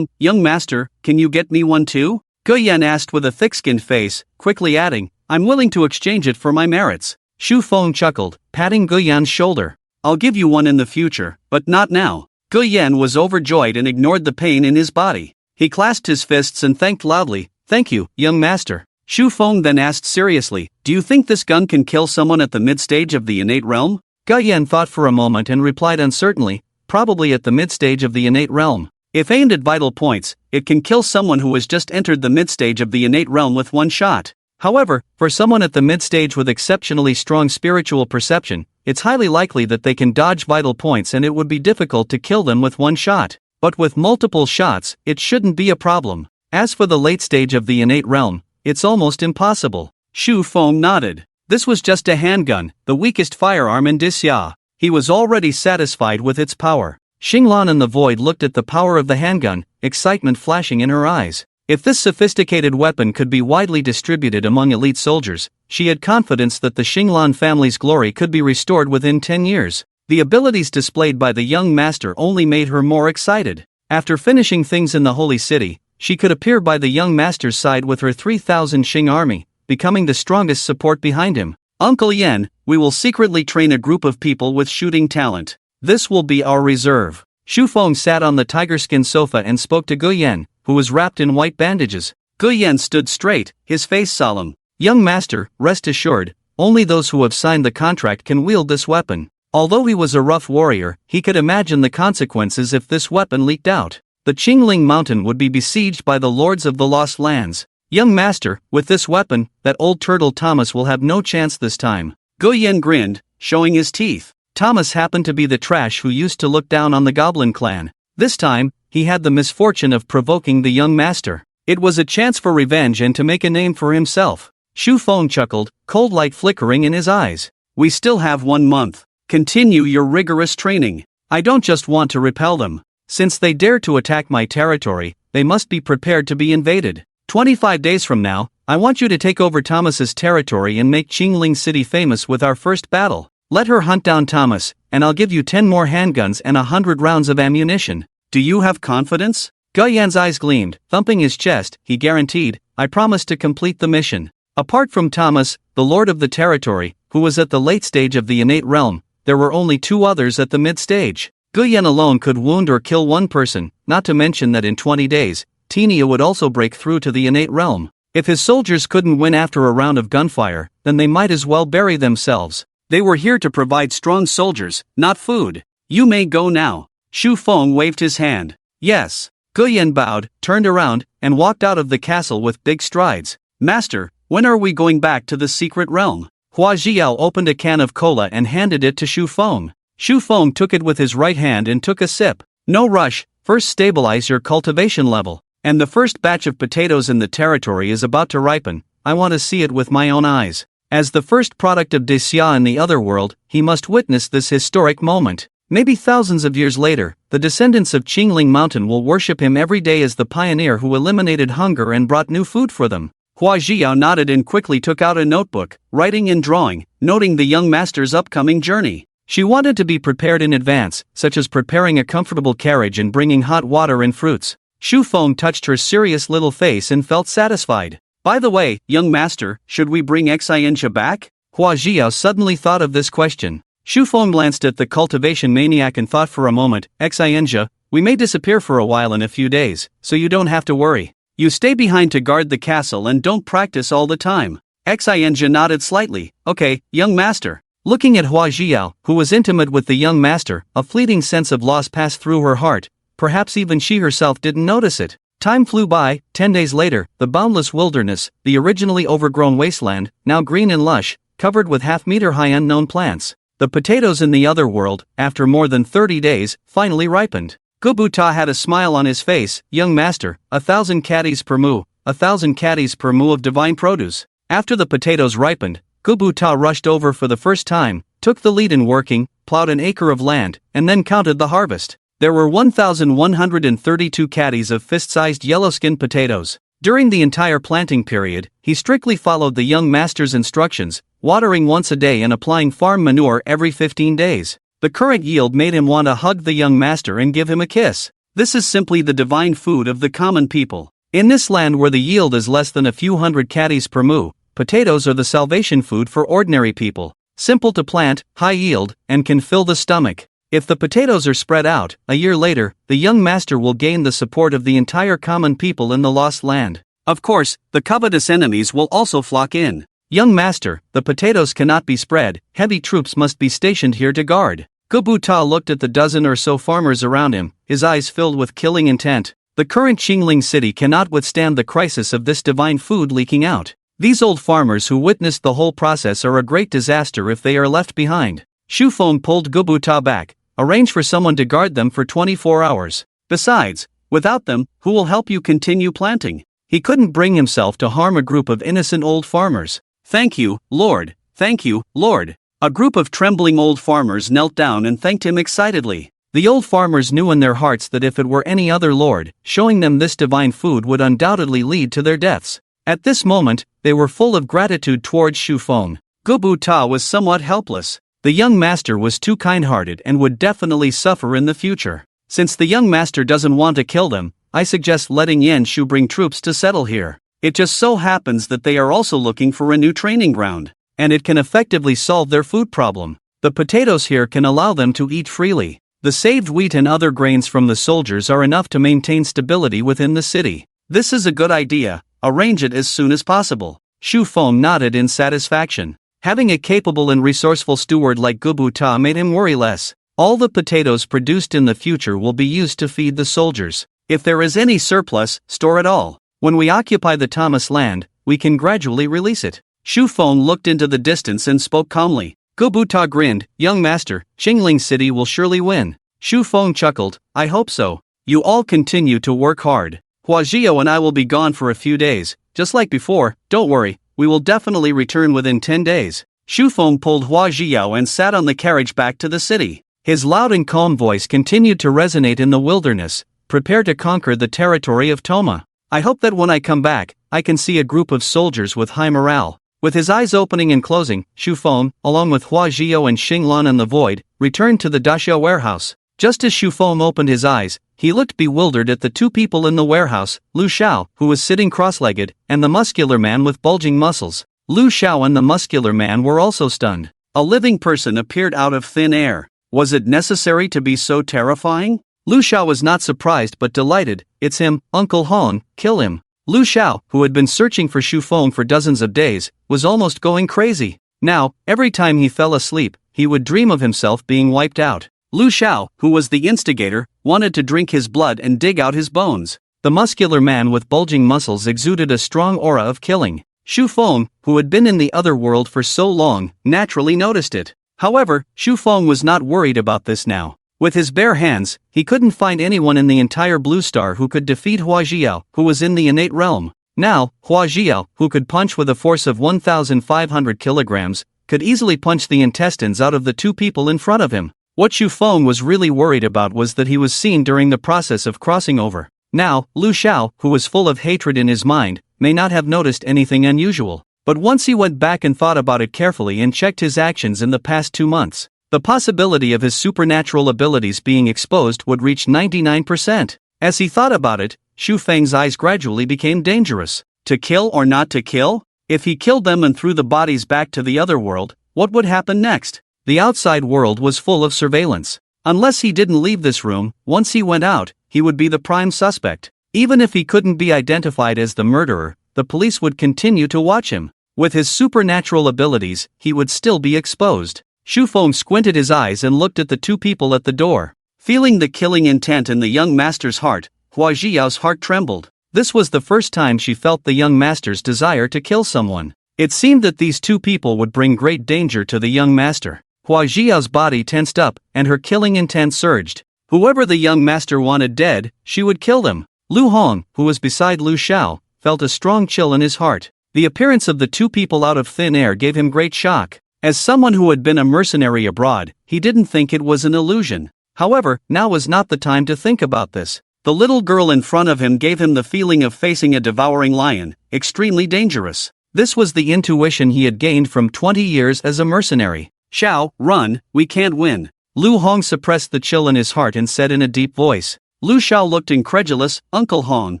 A: Young master, can you get me one too?" Guyan asked with a thick-skinned face, quickly adding, "I'm willing to exchange it for my merits." Xu Feng chuckled, patting Guyan's shoulder. "I'll give you one in the future, but not now." Guyan was overjoyed and ignored the pain in his body. He clasped his fists and thanked loudly, "Thank you, young master." Xu Feng then asked seriously, "Do you think this gun can kill someone at the mid-stage of the innate realm?" Guyan thought for a moment and replied uncertainly, "Probably at the mid-stage of the innate realm. If aimed at vital points, it can kill someone who has just entered the mid-stage of the innate realm with 1 shot. However, for someone at the mid-stage with exceptionally strong spiritual perception, it's highly likely that they can dodge vital points and it would be difficult to kill them with 1 shot. But with multiple shots, it shouldn't be a problem. As for the late stage of the innate realm, it's almost impossible." Xu Feng nodded. This was just a handgun, the weakest firearm in Disya. He was already satisfied with its power. Xinglan in the void looked at the power of the handgun, excitement flashing in her eyes. If this sophisticated weapon could be widely distributed among elite soldiers, she had confidence that the Xinglan family's glory could be restored within 10 years. The abilities displayed by the young master only made her more excited. After finishing things in the holy city, she could appear by the young master's side with her 3,000 Xing army, becoming the strongest support behind him. "Uncle Yen, we will secretly train a group of people with shooting talent. This will be our reserve." Xu Feng sat on the tiger-skin sofa and spoke to Guyan, who was wrapped in white bandages. Guyan stood straight, his face solemn. "Young master, rest assured, only those who have signed the contract can wield this weapon." Although he was a rough warrior, he could imagine the consequences if this weapon leaked out. The Qingling Mountain would be besieged by the lords of the Lost Lands. "Young master, with this weapon, that old turtle Thomas will have no chance this time." Guyan grinned, showing his teeth. Thomas happened to be the trash who used to look down on the Goblin clan. This time, he had the misfortune of provoking the young master. It was a chance for revenge and to make a name for himself. Shu Feng chuckled, cold light flickering in his eyes. We still have 1 month. Continue your rigorous training. I don't just want to repel them. Since they dare to attack my territory, they must be prepared to be invaded. 25 days from now, I want you to take over Thomas's territory and make Qingling City famous with our first battle. Let her hunt down Thomas, and I'll give you 10 more handguns and 100 rounds of ammunition. Do you have confidence? Gu Yan's eyes gleamed, thumping his chest. He guaranteed, I promise to complete the mission. Apart from Thomas, the lord of the territory, who was at the late stage of the innate realm, there were only 2 others at the mid-stage. Gu Yan alone could wound or kill 1 person, not to mention that in 20 days, Tinia would also break through to the innate realm. If his soldiers couldn't win after a round of gunfire, then they might as well bury themselves. They were here to provide strong soldiers, not food. You may go now. Shu Feng waved his hand. Yes. Gu Yan bowed, turned around, and walked out of the castle with big strides. Master, when are we going back to the secret realm? Hua Jiao opened a can of cola and handed it to Shu Feng. Shu Feng took it with his right hand and took a sip. No rush, first stabilize your cultivation level. And the first batch of potatoes in the territory is about to ripen. I want to see it with my own eyes. As the first product of Xia in the other world, he must witness this historic moment. Maybe thousands of years later, the descendants of Qingling Mountain will worship him every day as the pioneer who eliminated hunger and brought new food for them. Hua Jiao nodded and quickly took out a notebook, writing and drawing, noting the young master's upcoming journey. She wanted to be prepared in advance, such as preparing a comfortable carriage and bringing hot water and fruits. Shu Feng touched her serious little face and felt satisfied. By the way, young master, should we bring Xianxia back? Hua Jiao suddenly thought of this question. Shu Feng glanced at the cultivation maniac and thought for a moment, Xianxia, we may disappear for a while in a few days, so you don't have to worry. You stay behind to guard the castle and don't practice all the time. Xianxia nodded slightly. Okay, young master. Looking at Hua Jiao, who was intimate with the young master, a fleeting sense of loss passed through her heart. Perhaps even she herself didn't notice it. Time flew by. 10 days later, the boundless wilderness, the originally overgrown wasteland, now green and lush, covered with half-meter-high unknown plants. The potatoes in the other world, after more than 30 days, finally ripened. Gubuta had a smile on his face. Young master, 1,000 caddies per mu, 1,000 caddies per mu of divine produce. After the potatoes ripened, Gubuta rushed over for the first time, took the lead in working, plowed an acre of land, and then counted the harvest. There were 1,132 caddies of fist-sized yellow-skinned potatoes. During the entire planting period, he strictly followed the young master's instructions, watering once a day and applying farm manure every 15 days. The current yield made him want to hug the young master and give him a kiss. This is simply the divine food of the common people. In this land where the yield is less than a few hundred caddies per mu, potatoes are the salvation food for ordinary people. Simple to plant, high yield, and can fill the stomach. If the potatoes are spread out, a year later, the young master will gain the support of the entire common people in the lost land. Of course, the covetous enemies will also flock in. Young master, the potatoes cannot be spread, heavy troops must be stationed here to guard. Gubuta looked at the dozen or so farmers around him, his eyes filled with killing intent. The current Qingling city cannot withstand the crisis of this divine food leaking out. These old farmers who witnessed the whole process are a great disaster if they are left behind. Shu Feng pulled Gubuta back. Arrange for someone to guard them for 24 hours. Besides, without them, who will help you continue planting? He couldn't bring himself to harm a group of innocent old farmers. Thank you, Lord. Thank you, Lord. A group of trembling old farmers knelt down and thanked him excitedly. The old farmers knew in their hearts that if it were any other lord, showing them this divine food would undoubtedly lead to their deaths. At this moment, they were full of gratitude towards Shu Feng. Gubuta was somewhat helpless. The young master was too kind-hearted and would definitely suffer in the future. Since the young master doesn't want to kill them, I suggest letting Yan Shu bring troops to settle here. It just so happens that they are also looking for a new training ground, and it can effectively solve their food problem. The potatoes here can allow them to eat freely. The saved wheat and other grains from the soldiers are enough to maintain stability within the city. This is a good idea. Arrange it as soon as possible. Shu Feng nodded in satisfaction. Having a capable and resourceful steward like Gubuta made him worry less. All the potatoes produced in the future will be used to feed the soldiers. If there is any surplus, store it all. When we occupy the Thomas land, we can gradually release it. Shu Feng looked into the distance and spoke calmly. Gobuta grinned, young master, Qingling City will surely win. Shu Feng chuckled, I hope so. You all continue to work hard. Huajiao and I will be gone for a few days, just like before, don't worry, we will definitely return within 10 days. Shu Feng pulled Huajiao and sat on the carriage back to the city. His loud and calm voice continued to resonate in the wilderness, prepare to conquer the territory of Toma. I hope that when I come back, I can see a group of soldiers with high morale. With his eyes opening and closing, Shu Feng, along with Huajiao and Xinglan and the Void, returned to the Daxia warehouse. Just as Shu Feng opened his eyes, he looked bewildered at the two people in the warehouse, Lu Xiao, who was sitting cross-legged, and the muscular man with bulging muscles. Lu Xiao and the muscular man were also stunned. A living person appeared out of thin air. Was it necessary to be so terrifying? Lu Xiao was not surprised but delighted. It's him, Uncle Han, kill him. Lu Xiao, who had been searching for Shu Feng for dozens of days, was almost going crazy. Now, every time he fell asleep, he would dream of himself being wiped out. Lu Xiao, who was the instigator, wanted to drink his blood and dig out his bones. The muscular man with bulging muscles exuded a strong aura of killing. Shu Feng, who had been in the other world for so long, naturally noticed it. However, Shu Feng was not worried about this now. With his bare hands, he couldn't find anyone in the entire Blue Star who could defeat Huajiao, who was in the innate realm. Now, Huajiao, who could punch with a force of 1,500 kilograms, could easily punch the intestines out of the two people in front of him. What Shu Feng was really worried about was that he was seen during the process of crossing over. Now, Lu Xiao, who was full of hatred in his mind, may not have noticed anything unusual. But once he went back and thought about it carefully and checked his actions in the past 2 months, the possibility of his supernatural abilities being exposed would reach 99%. As he thought about it, Shu Feng's eyes gradually became dangerous. To kill or not to kill? If he killed them and threw the bodies back to the other world, what would happen next? The outside world was full of surveillance. Unless he didn't leave this room, once he went out, he would be the prime suspect. Even if he couldn't be identified as the murderer, the police would continue to watch him. With his supernatural abilities, he would still be exposed. Shu Feng squinted his eyes and looked at the two people at the door. Feeling the killing intent in the young master's heart, Huajiao's heart trembled. This was the first time she felt the young master's desire to kill someone. It seemed that these two people would bring great danger to the young master. Huajiao's body tensed up, and her killing intent surged. Whoever the young master wanted dead, she would kill them. Lu Hong, who was beside Lu Xiao, felt a strong chill in his heart. The appearance of the two people out of thin air gave him great shock. As someone who had been a mercenary abroad, he didn't think it was an illusion. However, now was not the time to think about this. The little girl in front of him gave him the feeling of facing a devouring lion, extremely dangerous. This was the intuition he had gained from 20 years as a mercenary. Xiao, run, we can't win. Lu Hong suppressed the chill in his heart and said in a deep voice. Lu Xiao looked incredulous. Uncle Hong,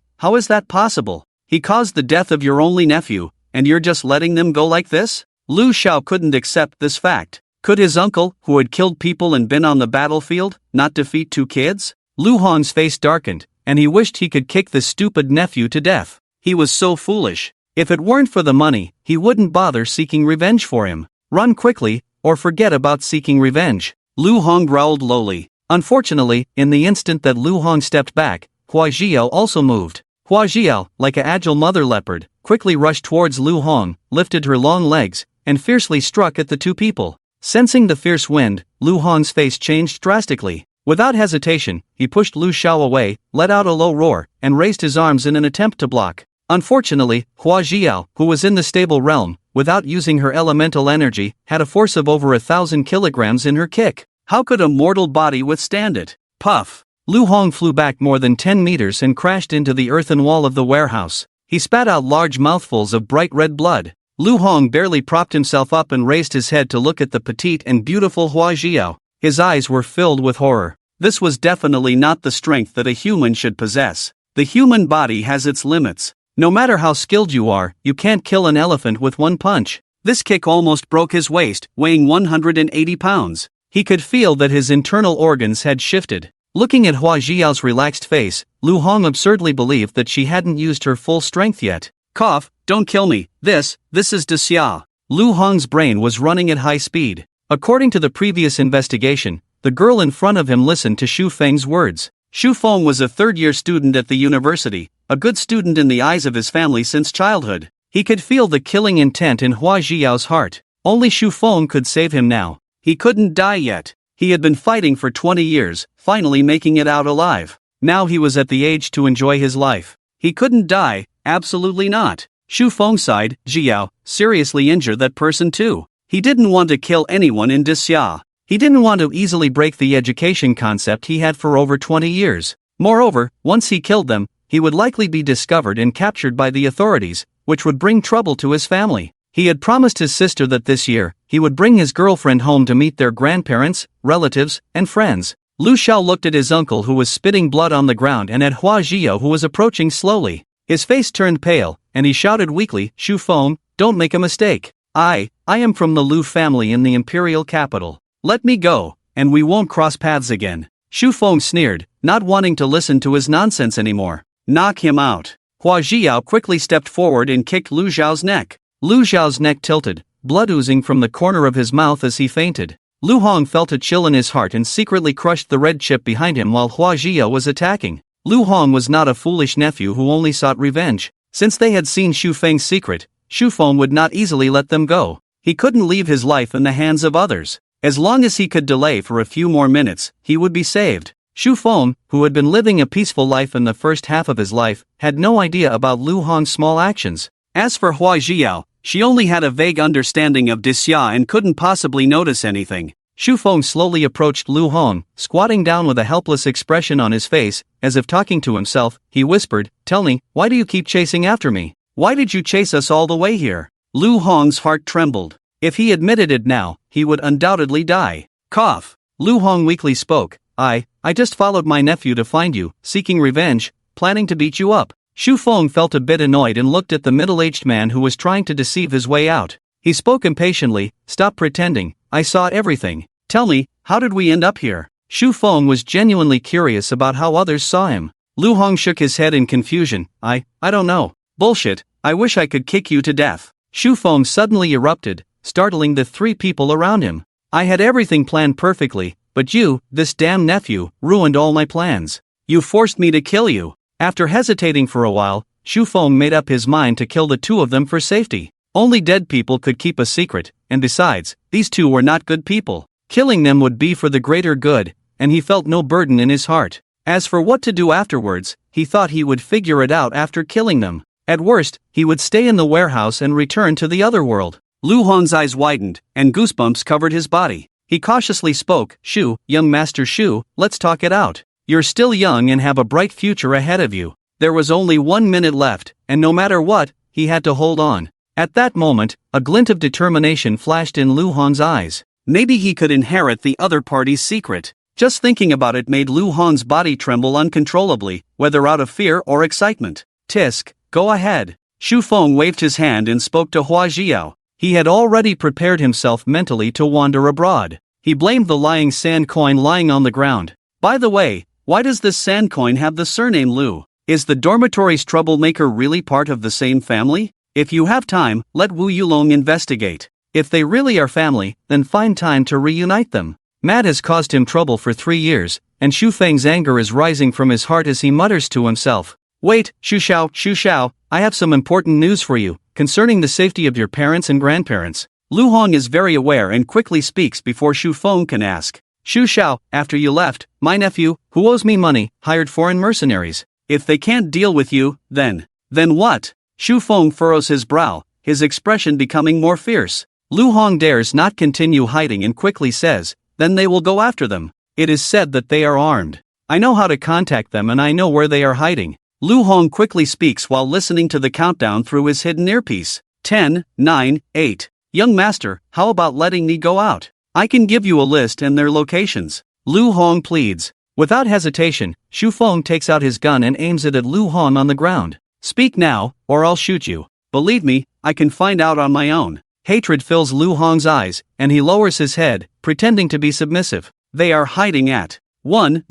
A: how is that possible? He caused the death of your only nephew, and you're just letting them go like this? Lu Xiao couldn't accept this fact. Could his uncle, who had killed people and been on the battlefield, not defeat two kids? Lu Hong's face darkened, and he wished he could kick this stupid nephew to death. He was so foolish. If it weren't for the money, he wouldn't bother seeking revenge for him. Run quickly, or forget about seeking revenge. Lu Hong growled lowly. Unfortunately, in the instant that Lu Hong stepped back, Huajiao also moved. Huajiao, like an agile mother leopard, quickly rushed towards Lu Hong, lifted her long legs, and fiercely struck at the two people. Sensing the fierce wind, Lu Hong's face changed drastically. Without hesitation, he pushed Lu Xiao away, let out a low roar, and raised his arms in an attempt to block. Unfortunately, Huajiao, who was in the stable realm, without using her elemental energy, had a force of over 1,000 kilograms in her kick. How could a mortal body withstand it? Puff! Lu Hong flew back more than 10 meters and crashed into the earthen wall of the warehouse. He spat out large mouthfuls of bright red blood. Lu Hong barely propped himself up and raised his head to look at the petite and beautiful Huajiao. His eyes were filled with horror. This was definitely not the strength that a human should possess. The human body has its limits. No matter how skilled you are, you can't kill an elephant with one punch. This kick almost broke his waist, weighing 180 pounds. He could feel that his internal organs had shifted. Looking at Huajiao's relaxed face, Lu Hong absurdly believed that she hadn't used her full strength yet. Cough, don't kill me, this is Daxia. Lu Hong's brain was running at high speed. According to the previous investigation, the girl in front of him listened to Shu Feng's words. Shu Feng was a third-year student at the university, a good student in the eyes of his family since childhood. He could feel the killing intent in Huajiao's heart. Only Shu Feng could save him now. He couldn't die yet. He had been fighting for 20 years, finally making it out alive. Now he was at the age to enjoy his life. He couldn't die, absolutely not. Shu Feng sighed. Jiao, seriously injure that person too. He didn't want to kill anyone in Disya. He didn't want to easily break the education concept he had for over 20 years. Moreover, once he killed them, he would likely be discovered and captured by the authorities, which would bring trouble to his family. He had promised his sister that this year, he would bring his girlfriend home to meet their grandparents, relatives, and friends. Lu Xiao looked at his uncle who was spitting blood on the ground and at Hua Jiao who was approaching slowly. His face turned pale, and he shouted weakly, Shu Feng, don't make a mistake. I am from the Lu family in the imperial capital. Let me go, and we won't cross paths again. Shu Feng sneered, not wanting to listen to his nonsense anymore. Knock him out. Hua Jiao quickly stepped forward and kicked Lu Xiao's neck. Lu Xiao's neck tilted, blood oozing from the corner of his mouth as he fainted. Lu Hong felt a chill in his heart and secretly crushed the red chip behind him while Hua Jiao was attacking. Lu Hong was not a foolish nephew who only sought revenge. Since they had seen Shu Feng's secret, Shu Feng would not easily let them go. He couldn't leave his life in the hands of others. As long as he could delay for a few more minutes, he would be saved. Shu Feng, who had been living a peaceful life in the first half of his life, had no idea about Lu Hong's small actions. As for Hua Jiao, she only had a vague understanding of Disya and couldn't possibly notice anything. Shu Feng slowly approached Lu Hong, squatting down with a helpless expression on his face, as if talking to himself. He whispered, tell me, why do you keep chasing after me? Why did you chase us all the way here? Lu Hong's heart trembled. If he admitted it now, he would undoubtedly die. Cough. Lu Hong weakly spoke, I just followed my nephew to find you, seeking revenge, planning to beat you up. Shu Feng felt a bit annoyed and looked at the middle-aged man who was trying to deceive his way out. He spoke impatiently, stop pretending, I saw everything. Tell me, how did we end up here? Shu Feng was genuinely curious about how others saw him. Lu Hong shook his head in confusion, I don't know. Bullshit, I wish I could kick you to death. Shu Feng suddenly erupted, startling the three people around him. I had everything planned perfectly, but you, this damn nephew, ruined all my plans. You forced me to kill you. After hesitating for a while, Shu Feng made up his mind to kill the two of them for safety. Only dead people could keep a secret, and besides, these two were not good people. Killing them would be for the greater good, and he felt no burden in his heart. As for what to do afterwards, he thought he would figure it out after killing them. At worst, he would stay in the warehouse and return to the other world. Lu Hong's eyes widened, and goosebumps covered his body. He cautiously spoke, Shu, young Master Shu, let's talk it out. You're still young and have a bright future ahead of you. There was only 1 minute left, and no matter what, he had to hold on. At that moment, a glint of determination flashed in Lu Hong's eyes. Maybe he could inherit the other party's secret. Just thinking about it made Lu Hong's body tremble uncontrollably, whether out of fear or excitement. Tisk, go ahead. Shu Feng waved his hand and spoke to Hua Jiao. He had already prepared himself mentally to wander abroad. He blamed the lying sand coin lying on the ground. By the way, why does this sand coin have the surname Lu? Is the dormitory's troublemaker really part of the same family? If you have time, let Wu Yulong investigate. If they really are family, then find time to reunite them. Matt has caused him trouble for 3 years, and Shu Feng's anger is rising from his heart as he mutters to himself. Wait, Shu Xiao, I have some important news for you, concerning the safety of your parents and grandparents. Lu Hong is very aware and quickly speaks before Shu Feng can ask. Shu Xiao, after you left, my nephew, who owes me money, hired foreign mercenaries. If they can't deal with you, then what? Shu Feng furrows his brow, his expression becoming more fierce. Lu Hong dares not continue hiding and quickly says, then they will go after them. It is said that they are armed. I know how to contact them and I know where they are hiding. Lu Hong quickly speaks while listening to the countdown through his hidden earpiece. 10, 9, 8. Young master, how about letting me go out? I can give you a list and their locations. Lu Hong pleads. Without hesitation, Shu Feng takes out his gun and aims it at Lu Hong on the ground. Speak now, or I'll shoot you. Believe me, I can find out on my own. Hatred fills Lu Hong's eyes, and he lowers his head, pretending to be submissive. They are hiding at 10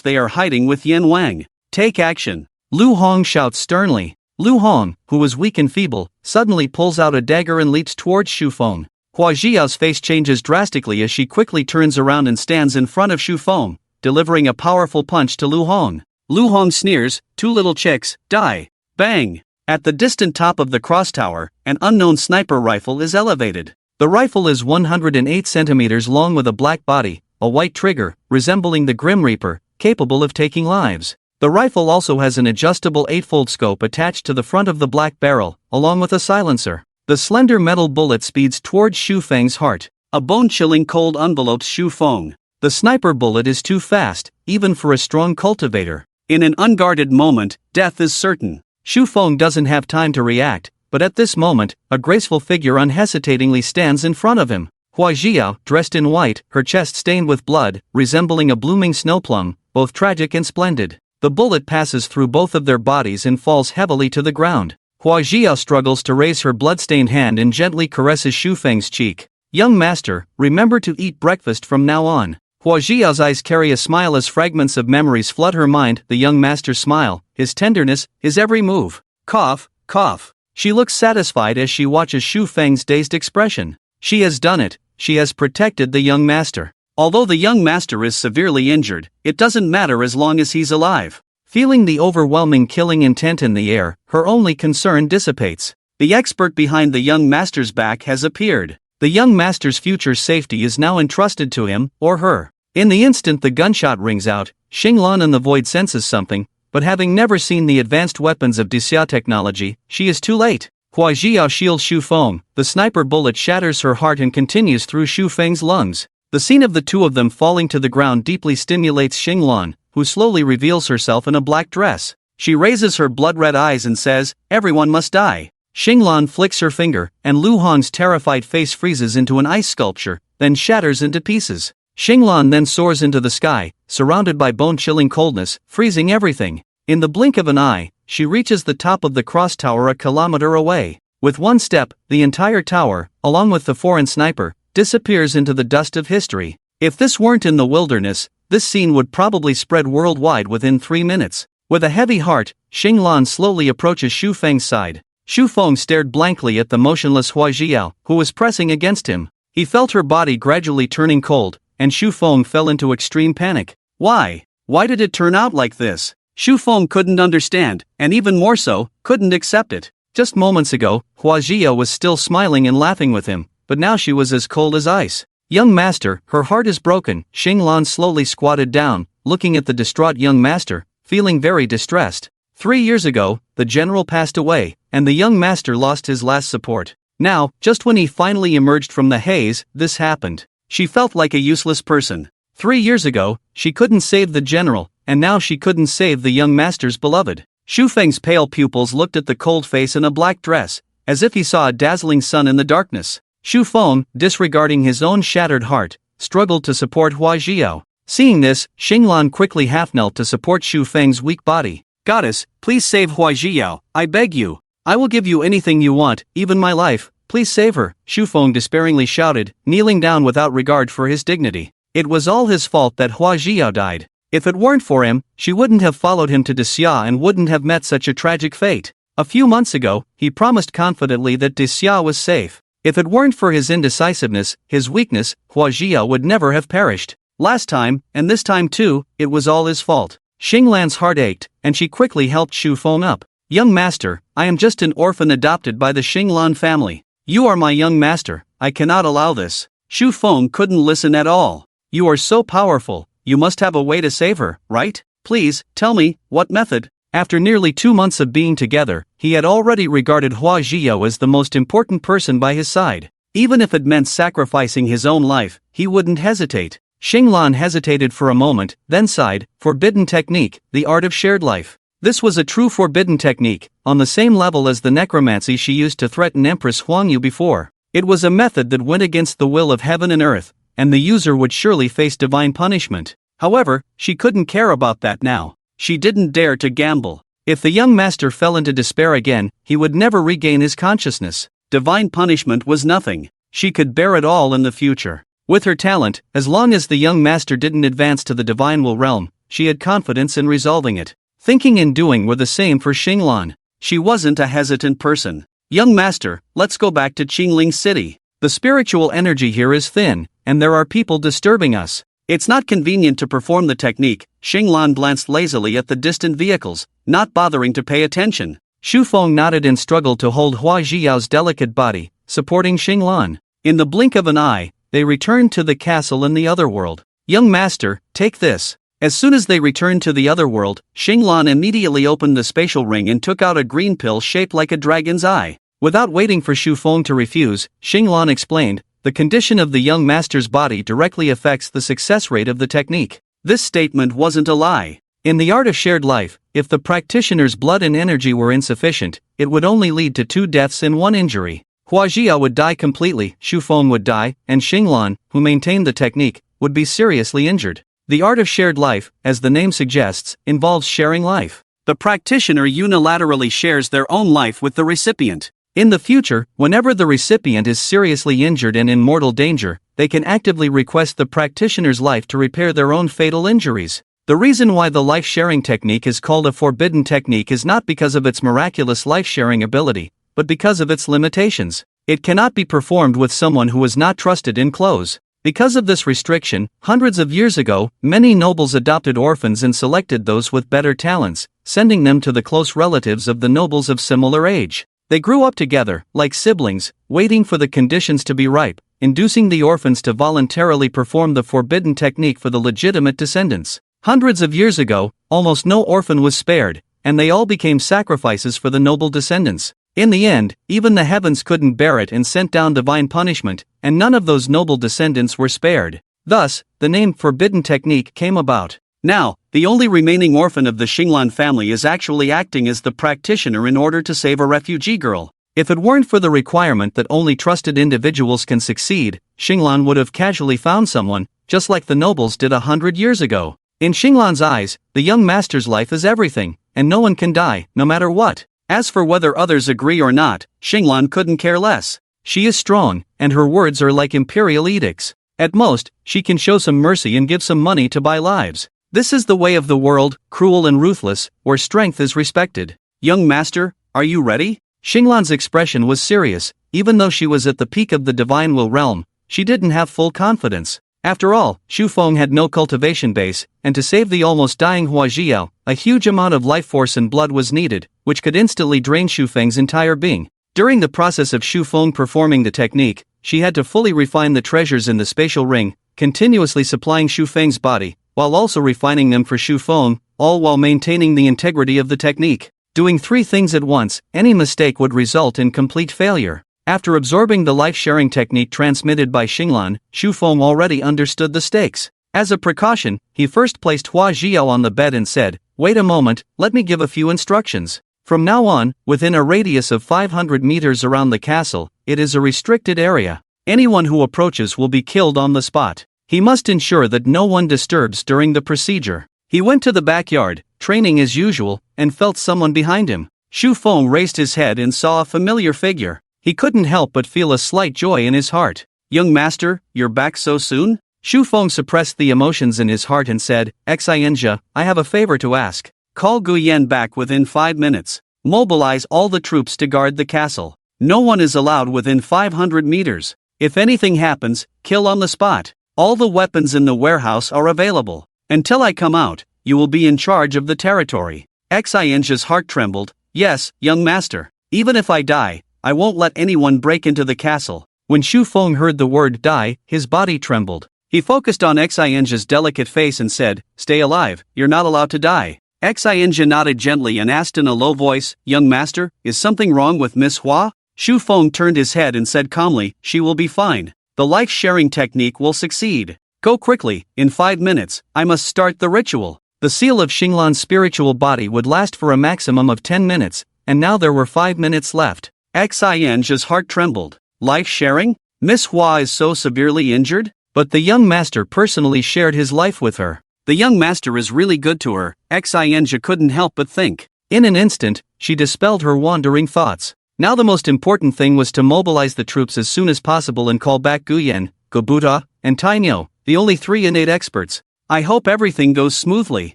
A: they are hiding with Yen Wang. Take action. Lu Hong shouts sternly. Lu Hong, who was weak and feeble, suddenly pulls out a dagger and leaps towards Shu Feng. Hua Jiao's face changes drastically as she quickly turns around and stands in front of Shu Feng, delivering a powerful punch to Lu Hong. Lu Hong sneers, two little chicks, die. Bang! At the distant top of the cross tower, an unknown sniper rifle is elevated. The rifle is 108 centimeters long with a black body, a white trigger, resembling the Grim Reaper, capable of taking lives. The rifle also has an adjustable 8-fold scope attached to the front of the black barrel, along with a silencer. The slender metal bullet speeds towards Xu Feng's heart. A bone-chilling cold envelopes Xu Feng. The sniper bullet is too fast, even for a strong cultivator. In an unguarded moment, death is certain. Xu Feng doesn't have time to react, but at this moment, a graceful figure unhesitatingly stands in front of him. Hua Jiao, dressed in white, her chest stained with blood, resembling a blooming snowplum, both tragic and splendid. The bullet passes through both of their bodies and falls heavily to the ground. Hua Jiao struggles to raise her blood-stained hand and gently caresses Xu Feng's cheek. Young master, remember to eat breakfast from now on. Hua Jiao's eyes carry a smile as fragments of memories flood her mind. The young master's smile, his tenderness, his every move. Cough, cough. She looks satisfied as she watches Xu Feng's dazed expression. She has done it, she has protected the young master. Although the young master is severely injured, it doesn't matter as long as he's alive. Feeling the overwhelming killing intent in the air, her only concern dissipates. The expert behind the young master's back has appeared. The young master's future safety is now entrusted to him, or her. In the instant the gunshot rings out, Xinglan in the void senses something, but having never seen the advanced weapons of Dixia technology, she is too late. Hua Jiao shields Xu Feng, the sniper bullet shatters her heart and continues through Xu Feng's lungs. The scene of the two of them falling to the ground deeply stimulates Xinglan, who slowly reveals herself in a black dress. She raises her blood-red eyes and says, "Everyone must die." Xinglan flicks her finger, and Lu Hong's terrified face freezes into an ice sculpture, then shatters into pieces. Xinglan then soars into the sky, surrounded by bone-chilling coldness, freezing everything. In the blink of an eye, she reaches the top of the cross tower a kilometer away. With one step, the entire tower, along with the foreign sniper, disappears into the dust of history. If this weren't in the wilderness, this scene would probably spread worldwide within 3 minutes. With a heavy heart, Xinglan slowly approaches Xu Feng's side. Xu Feng stared blankly at the motionless Hua Jiao, who was pressing against him. He felt her body gradually turning cold, and Xu Feng fell into extreme panic. Why? Why did it turn out like this? Xu Feng couldn't understand, and even more so, couldn't accept it. Just moments ago, Hua Jiao was still smiling and laughing with him, but now she was as cold as ice. Young master, her heart is broken. Xinglan slowly squatted down, looking at the distraught young master, feeling very distressed. 3 years ago, the general passed away, and the young master lost his last support. Now, just when he finally emerged from the haze, this happened. She felt like a useless person. 3 years ago, she couldn't save the general, and now she couldn't save the young master's beloved. Xu Feng's pale pupils looked at the cold face in a black dress, as if he saw a dazzling sun in the darkness. Xu Feng, disregarding his own shattered heart, struggled to support Hua Jiao. Seeing this, Xinglan quickly half-knelt to support Xu Feng's weak body. "Goddess, please save Hua Jiao, I beg you. I will give you anything you want, even my life, please save her," Xu Feng despairingly shouted, kneeling down without regard for his dignity. It was all his fault that Hua Jiao died. If it weren't for him, she wouldn't have followed him to Dixia and wouldn't have met such a tragic fate. A few months ago, he promised confidently that Dixia was safe. If it weren't for his indecisiveness, his weakness, Hua Jiao would never have perished. Last time, and this time too, it was all his fault. Xinglan's heart ached, and she quickly helped Xu Feng up. "Young master, I am just an orphan adopted by the Xinglan family. You are my young master, I cannot allow this." Xu Feng couldn't listen at all. "You are so powerful, you must have a way to save her, right? Please, tell me, what method?" After nearly 2 months of being together, he had already regarded Hua Jiao as the most important person by his side. Even if it meant sacrificing his own life, he wouldn't hesitate. Xinglan hesitated for a moment, then sighed. Forbidden technique, the art of shared life. This was a true forbidden technique, on the same level as the necromancy she used to threaten Empress Huangyu before. It was a method that went against the will of heaven and earth, and the user would surely face divine punishment. However, she couldn't care about that now. She didn't dare to gamble. If the young master fell into despair again, he would never regain his consciousness. Divine punishment was nothing. She could bear it all in the future. With her talent, as long as the young master didn't advance to the divine will realm, she had confidence in resolving it. Thinking and doing were the same for Xinglan. She wasn't a hesitant person. "Young master, let's go back to Qingling City. The spiritual energy here is thin, and there are people disturbing us. It's not convenient to perform the technique." Xinglan glanced lazily at the distant vehicles, not bothering to pay attention. Xu Feng nodded and struggled to hold Hua Jiao's delicate body, supporting Xinglan. In the blink of an eye, they returned to the castle in the other world. Young master, take this. As soon as they returned to the other world, Xinglan immediately opened the spatial ring and took out a green pill shaped like a dragon's eye. Without waiting for Xu Feng to refuse, Xinglan explained, the condition of the young master's body directly affects the success rate of the technique. This statement wasn't a lie. In the art of shared life, if the practitioner's blood and energy were insufficient, it would only lead to 2 deaths and 1 injury. Huajia would die completely, Xu Feng would die, and Xinglan, who maintained the technique, would be seriously injured. The art of shared life, as the name suggests, involves sharing life. The practitioner unilaterally shares their own life with the recipient. In the future, whenever the recipient is seriously injured and in mortal danger, they can actively request the practitioner's life to repair their own fatal injuries. The reason why the life-sharing technique is called a forbidden technique is not because of its miraculous life-sharing ability, but because of its limitations. It cannot be performed with someone who is not trusted in close. Because of this restriction, hundreds of years ago, many nobles adopted orphans and selected those with better talents, sending them to the close relatives of the nobles of similar age. They grew up together, like siblings, waiting for the conditions to be ripe, inducing the orphans to voluntarily perform the forbidden technique for the legitimate descendants. Hundreds of years ago, almost no orphan was spared, and they all became sacrifices for the noble descendants. In the end, even the heavens couldn't bear it and sent down divine punishment, and none of those noble descendants were spared. Thus, the name forbidden technique came about. Now, the only remaining orphan of the Xinglan family is actually acting as the practitioner in order to save a refugee girl. If it weren't for the requirement that only trusted individuals can succeed, Xinglan would have casually found someone, just like the nobles did 100 years ago. In Xinglan's eyes, the young master's life is everything, and no one can die, no matter what. As for whether others agree or not, Xinglan couldn't care less. She is strong, and her words are like imperial edicts. At most, she can show some mercy and give some money to buy lives. This is the way of the world, cruel and ruthless, where strength is respected. Young master, are you ready? Xinglan's expression was serious. Even though she was at the peak of the divine will realm, she didn't have full confidence. After all, Xu Feng had no cultivation base, and to save the almost dying Huajiao, a huge amount of life force and blood was needed, which could instantly drain Xu Feng's entire being. During the process of Xu Feng performing the technique, she had to fully refine the treasures in the spatial ring, continuously supplying Xu Feng's body, while also refining them for Xu Feng, all while maintaining the integrity of the technique. Doing 3 things at once, any mistake would result in complete failure. After absorbing the life-sharing technique transmitted by Xinglan, Xu Feng already understood the stakes. As a precaution, he first placed Hua Jiao on the bed and said, "Wait a moment, let me give a few instructions. From now on, within a radius of 500 meters around the castle, it is a restricted area. Anyone who approaches will be killed on the spot. He must ensure that no one disturbs during the procedure." He went to the backyard, training as usual, and felt someone behind him. Xu Feng raised his head and saw a familiar figure. He couldn't help but feel a slight joy in his heart. "Young master, you're back so soon?" Xu Feng suppressed the emotions in his heart and said, "Xianjia, I have a favor to ask. Call Guyan back within 5 minutes. Mobilize all the troops to guard the castle. No one is allowed within 500 meters. If anything happens, kill on the spot. All the weapons in the warehouse are available. Until I come out, you will be in charge of the territory." Xianjia's heart trembled. "Yes, young master. Even if I die, I won't let anyone break into the castle." When Xu Feng heard the word die, his body trembled. He focused on Xianjia's delicate face and said, "Stay alive, you're not allowed to die." Xianjia nodded gently and asked in a low voice, "Young master, is something wrong with Miss Hua?" Xu Feng turned his head and said calmly, "She will be fine. The life-sharing technique will succeed. Go quickly, in 5 minutes, I must start the ritual." The seal of Xinglan's spiritual body would last for a maximum of 10 minutes, and now there were 5 minutes left. Xianjia's heart trembled. Life-sharing? Miss Hua is so severely injured? But the young master personally shared his life with her. The young master is really good to her, Xianjia couldn't help but think. In an instant, she dispelled her wandering thoughts. Now the most important thing was to mobilize the troops as soon as possible and call back Guyan, Gobuta, and Tainyo, the only 3 innate experts. "I hope everything goes smoothly."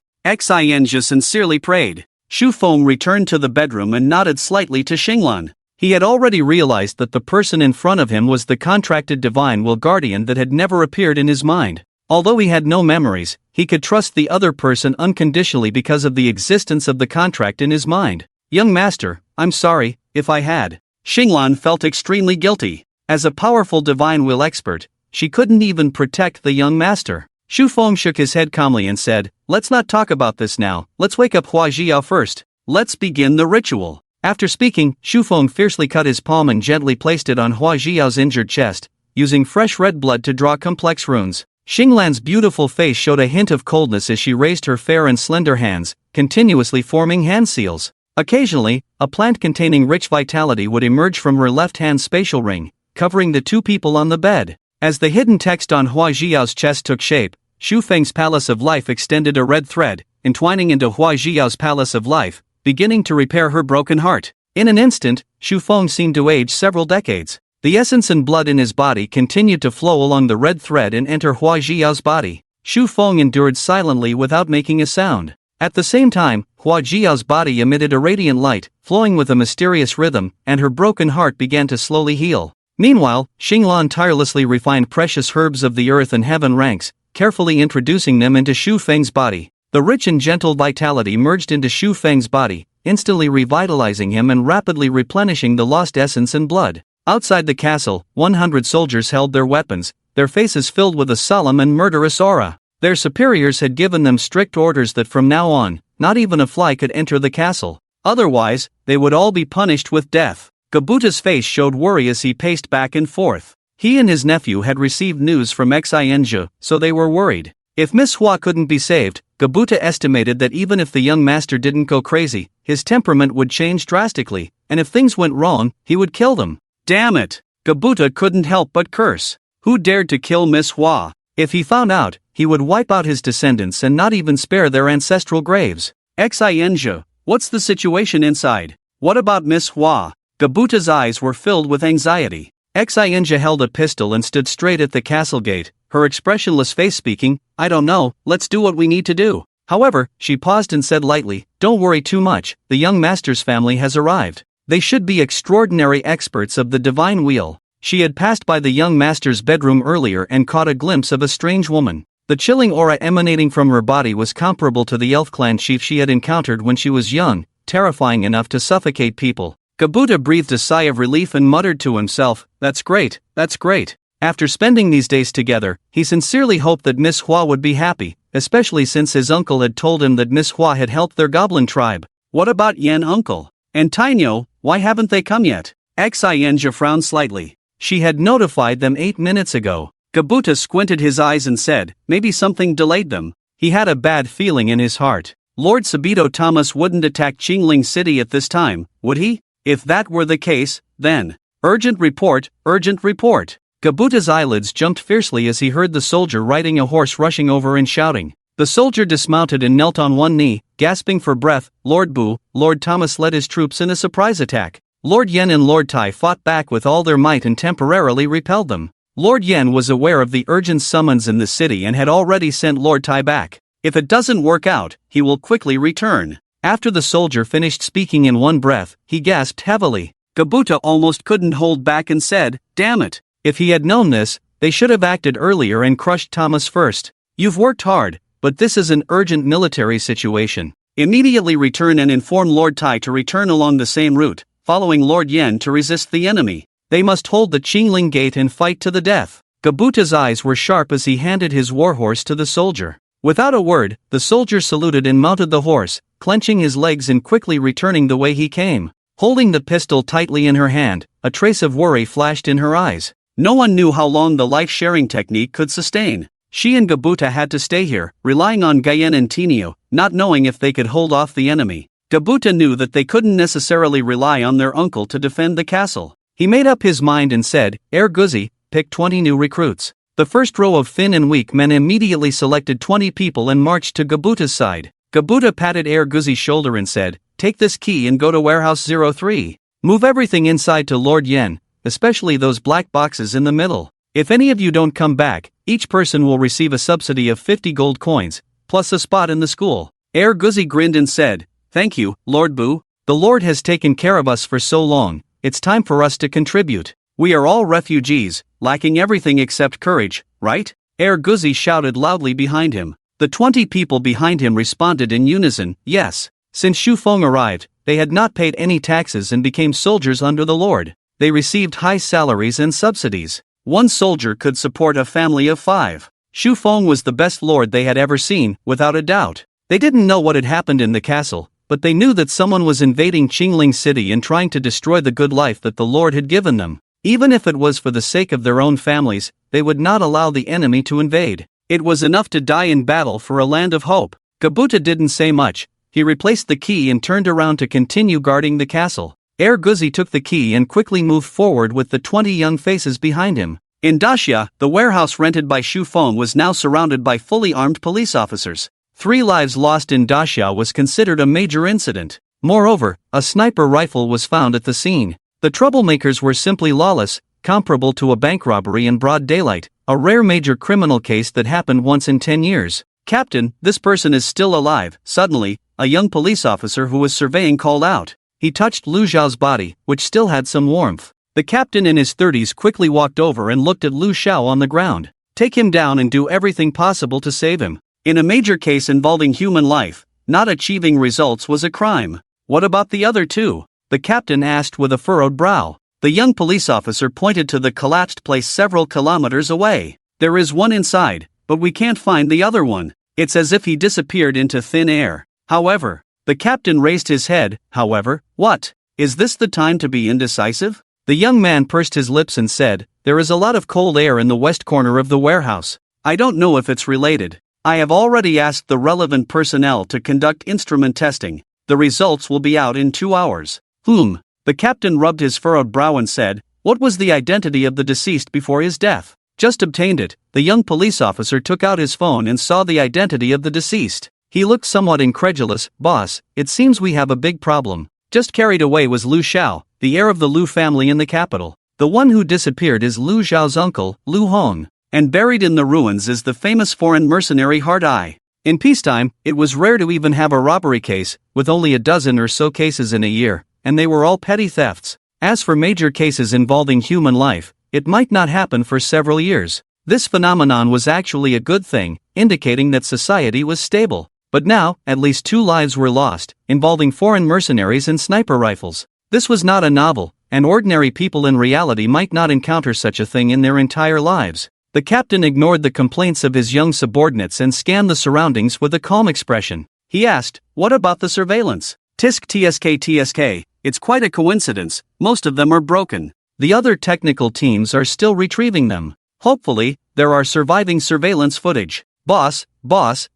A: Xianjia sincerely prayed. Xu Feng returned to the bedroom and nodded slightly to Xinglan. He had already realized that the person in front of him was the contracted divine will guardian that had never appeared in his mind. Although he had no memories, he could trust the other person unconditionally because of the existence of the contract in his mind. "Young master, I'm sorry, if I had." Xinglan felt extremely guilty. As a powerful divine will expert, she couldn't even protect the young master. Shu Feng shook his head calmly and said, "Let's not talk about this now, let's wake up Hua Jiao first. Let's begin the ritual." After speaking, Shu Feng fiercely cut his palm and gently placed it on Hua Jiao's injured chest, using fresh red blood to draw complex runes. Xinglan's beautiful face showed a hint of coldness as she raised her fair and slender hands, continuously forming hand seals. Occasionally, a plant containing rich vitality would emerge from her left hand's spatial ring, covering the two people on the bed. As the hidden text on Hua Jiao's chest took shape, Shu Feng's Palace of Life extended a red thread, entwining into Hua Jiao's Palace of Life, beginning to repair her broken heart. In an instant, Shu Feng seemed to age several decades. The essence and blood in his body continued to flow along the red thread and enter Hua Jiao's body. Shu Feng endured silently without making a sound. At the same time, Hua Jiao's body emitted a radiant light, flowing with a mysterious rhythm, and her broken heart began to slowly heal. Meanwhile, Xinglan tirelessly refined precious herbs of the earth and heaven ranks, carefully introducing them into Shu Feng's body. The rich and gentle vitality merged into Shu Feng's body, instantly revitalizing him and rapidly replenishing the lost essence and blood. Outside the castle, 100 soldiers held their weapons, their faces filled with a solemn and murderous aura. Their superiors had given them strict orders that from now on, not even a fly could enter the castle. Otherwise, they would all be punished with death. Gabuta's face showed worry as he paced back and forth. He and his nephew had received news from Xianzhe, so they were worried. If Miss Hua couldn't be saved, Gabuta estimated that even if the young master didn't go crazy, his temperament would change drastically, and if things went wrong, he would kill them. Damn it! Gabuta couldn't help but curse. Who dared to kill Miss Hua? If he found out, he would wipe out his descendants and not even spare their ancestral graves. Xianzhe, what's the situation inside? What about Miss Hua? Gabuta's eyes were filled with anxiety. Xianzhe held a pistol and stood straight at the castle gate, her expressionless face speaking, "I don't know, let's do what we need to do." However, she paused and said lightly, "Don't worry too much, the young master's family has arrived. They should be extraordinary experts of the divine wheel." She had passed by the young master's bedroom earlier and caught a glimpse of a strange woman. The chilling aura emanating from her body was comparable to the elf clan chief she had encountered when she was young, terrifying enough to suffocate people. Gabuta breathed a sigh of relief and muttered to himself, "That's great, that's great." After spending these days together, he sincerely hoped that Miss Hua would be happy, especially since his uncle had told him that Miss Hua had helped their goblin tribe. What about Yen uncle? And Tainyo, why haven't they come yet? Xianzhe frowned slightly. She had notified them 8 minutes ago. Gabuta squinted his eyes and said, maybe something delayed them. He had a bad feeling in his heart. Lord Sabito Thomas wouldn't attack Qingling City at this time, would he? If that were the case, then, urgent report, urgent report. Gabuta's eyelids jumped fiercely as he heard the soldier riding a horse rushing over and shouting. The soldier dismounted and knelt on one knee, gasping for breath. Lord Bu, Lord Thomas led his troops in a surprise attack. Lord Yen and Lord Tai fought back with all their might and temporarily repelled them. Lord Yen was aware of the urgent summons in the city and had already sent Lord Tai back. If it doesn't work out, he will quickly return. After the soldier finished speaking in one breath, he gasped heavily. Gabuta almost couldn't hold back and said, damn it. If he had known this, they should have acted earlier and crushed Thomas first. You've worked hard, but this is an urgent military situation. Immediately return and inform Lord Tai to return along the same route, following Lord Yen to resist the enemy. They must hold the Qingling Gate and fight to the death. Gabuta's eyes were sharp as he handed his warhorse to the soldier. Without a word, the soldier saluted and mounted the horse, clenching his legs and quickly returning the way he came. Holding the pistol tightly in her hand, a trace of worry flashed in her eyes. No one knew how long the life-sharing technique could sustain. She and Gabuta had to stay here, relying on Gayen and Tinio, not knowing if they could hold off the enemy. Gabuta knew that they couldn't necessarily rely on their uncle to defend the castle. He made up his mind and said, Guzi, pick 20 new recruits. The first row of thin and weak men immediately selected 20 people and marched to Gabuta's side. Gabuta patted Guzi's shoulder and said, take this key and go to Warehouse 03. Move everything inside to Lord Yen, especially those black boxes in the middle. If any of you don't come back, each person will receive a subsidy of 50 gold coins, plus a spot in the school. Guzi grinned and said, thank you, Lord Bu. The Lord has taken care of us for so long, it's time for us to contribute. We are all refugees, lacking everything except courage, right? Guzi shouted loudly behind him. The 20 people behind him responded in unison, yes. Since Shu Feng arrived, they had not paid any taxes and became soldiers under the Lord. They received high salaries and subsidies. One soldier could support a family of 5. Xu Feng was the best lord they had ever seen, without a doubt. They didn't know what had happened in the castle, but they knew that someone was invading Qingling City and trying to destroy the good life that the Lord had given them. Even if it was for the sake of their own families, they would not allow the enemy to invade. It was enough to die in battle for a land of hope. Kabuta didn't say much. He replaced the key and turned around to continue guarding the castle. Guzi took the key and quickly moved forward with the 20 young faces behind him. In Daxia, the warehouse rented by Xu Feng was now surrounded by fully armed police officers. 3 lives lost in Daxia was considered a major incident. Moreover, a sniper rifle was found at the scene. The troublemakers were simply lawless, comparable to a bank robbery in broad daylight, a rare major criminal case that happened once in 10 years. "Captain, this person is still alive." Suddenly, a young police officer who was surveying called out. He touched Lu Xiao's body, which still had some warmth. The captain in his 30s quickly walked over and looked at Lu Xiao on the ground. "Take him down and do everything possible to save him. In a major case involving human life, not achieving results was a crime." "What about the other 2? The captain asked with a furrowed brow. The young police officer pointed to the collapsed place several kilometers away. "There is one inside, but we can't find the other one. It's as if he disappeared into thin air." However, the captain raised his head. "However, what? Is this the time to be indecisive?" The young man pursed his lips and said, "There is a lot of cold air in the west corner of the warehouse. I don't know if it's related. I have already asked the relevant personnel to conduct instrument testing. The results will be out in 2 hours. The captain rubbed his furrowed brow and said, "What was the identity of the deceased before his death?" "Just obtained it." The young police officer took out his phone and saw the identity of the deceased. He looked somewhat incredulous. "Boss, it seems we have a big problem." Just carried away was Lu Xiao, the heir of the Lu family in the capital. The one who disappeared is Lu Xiao's uncle, Lu Hong. And buried in the ruins is the famous foreign mercenary Hard Eye. In peacetime, it was rare to even have a robbery case, with only a dozen or so cases in a year, and they were all petty thefts. As for major cases involving human life, it might not happen for several years. This phenomenon was actually a good thing, indicating that society was stable. But now, at least 2 lives were lost, involving foreign mercenaries and sniper rifles. This was not a novel, and ordinary people in reality might not encounter such a thing in their entire lives. The captain ignored the complaints of his young subordinates and scanned the surroundings with a calm expression. He asked, "What about the surveillance?" "TSK, it's quite a coincidence, most of them are broken. The other technical teams are still retrieving them. Hopefully, there are surviving surveillance footage." Boss,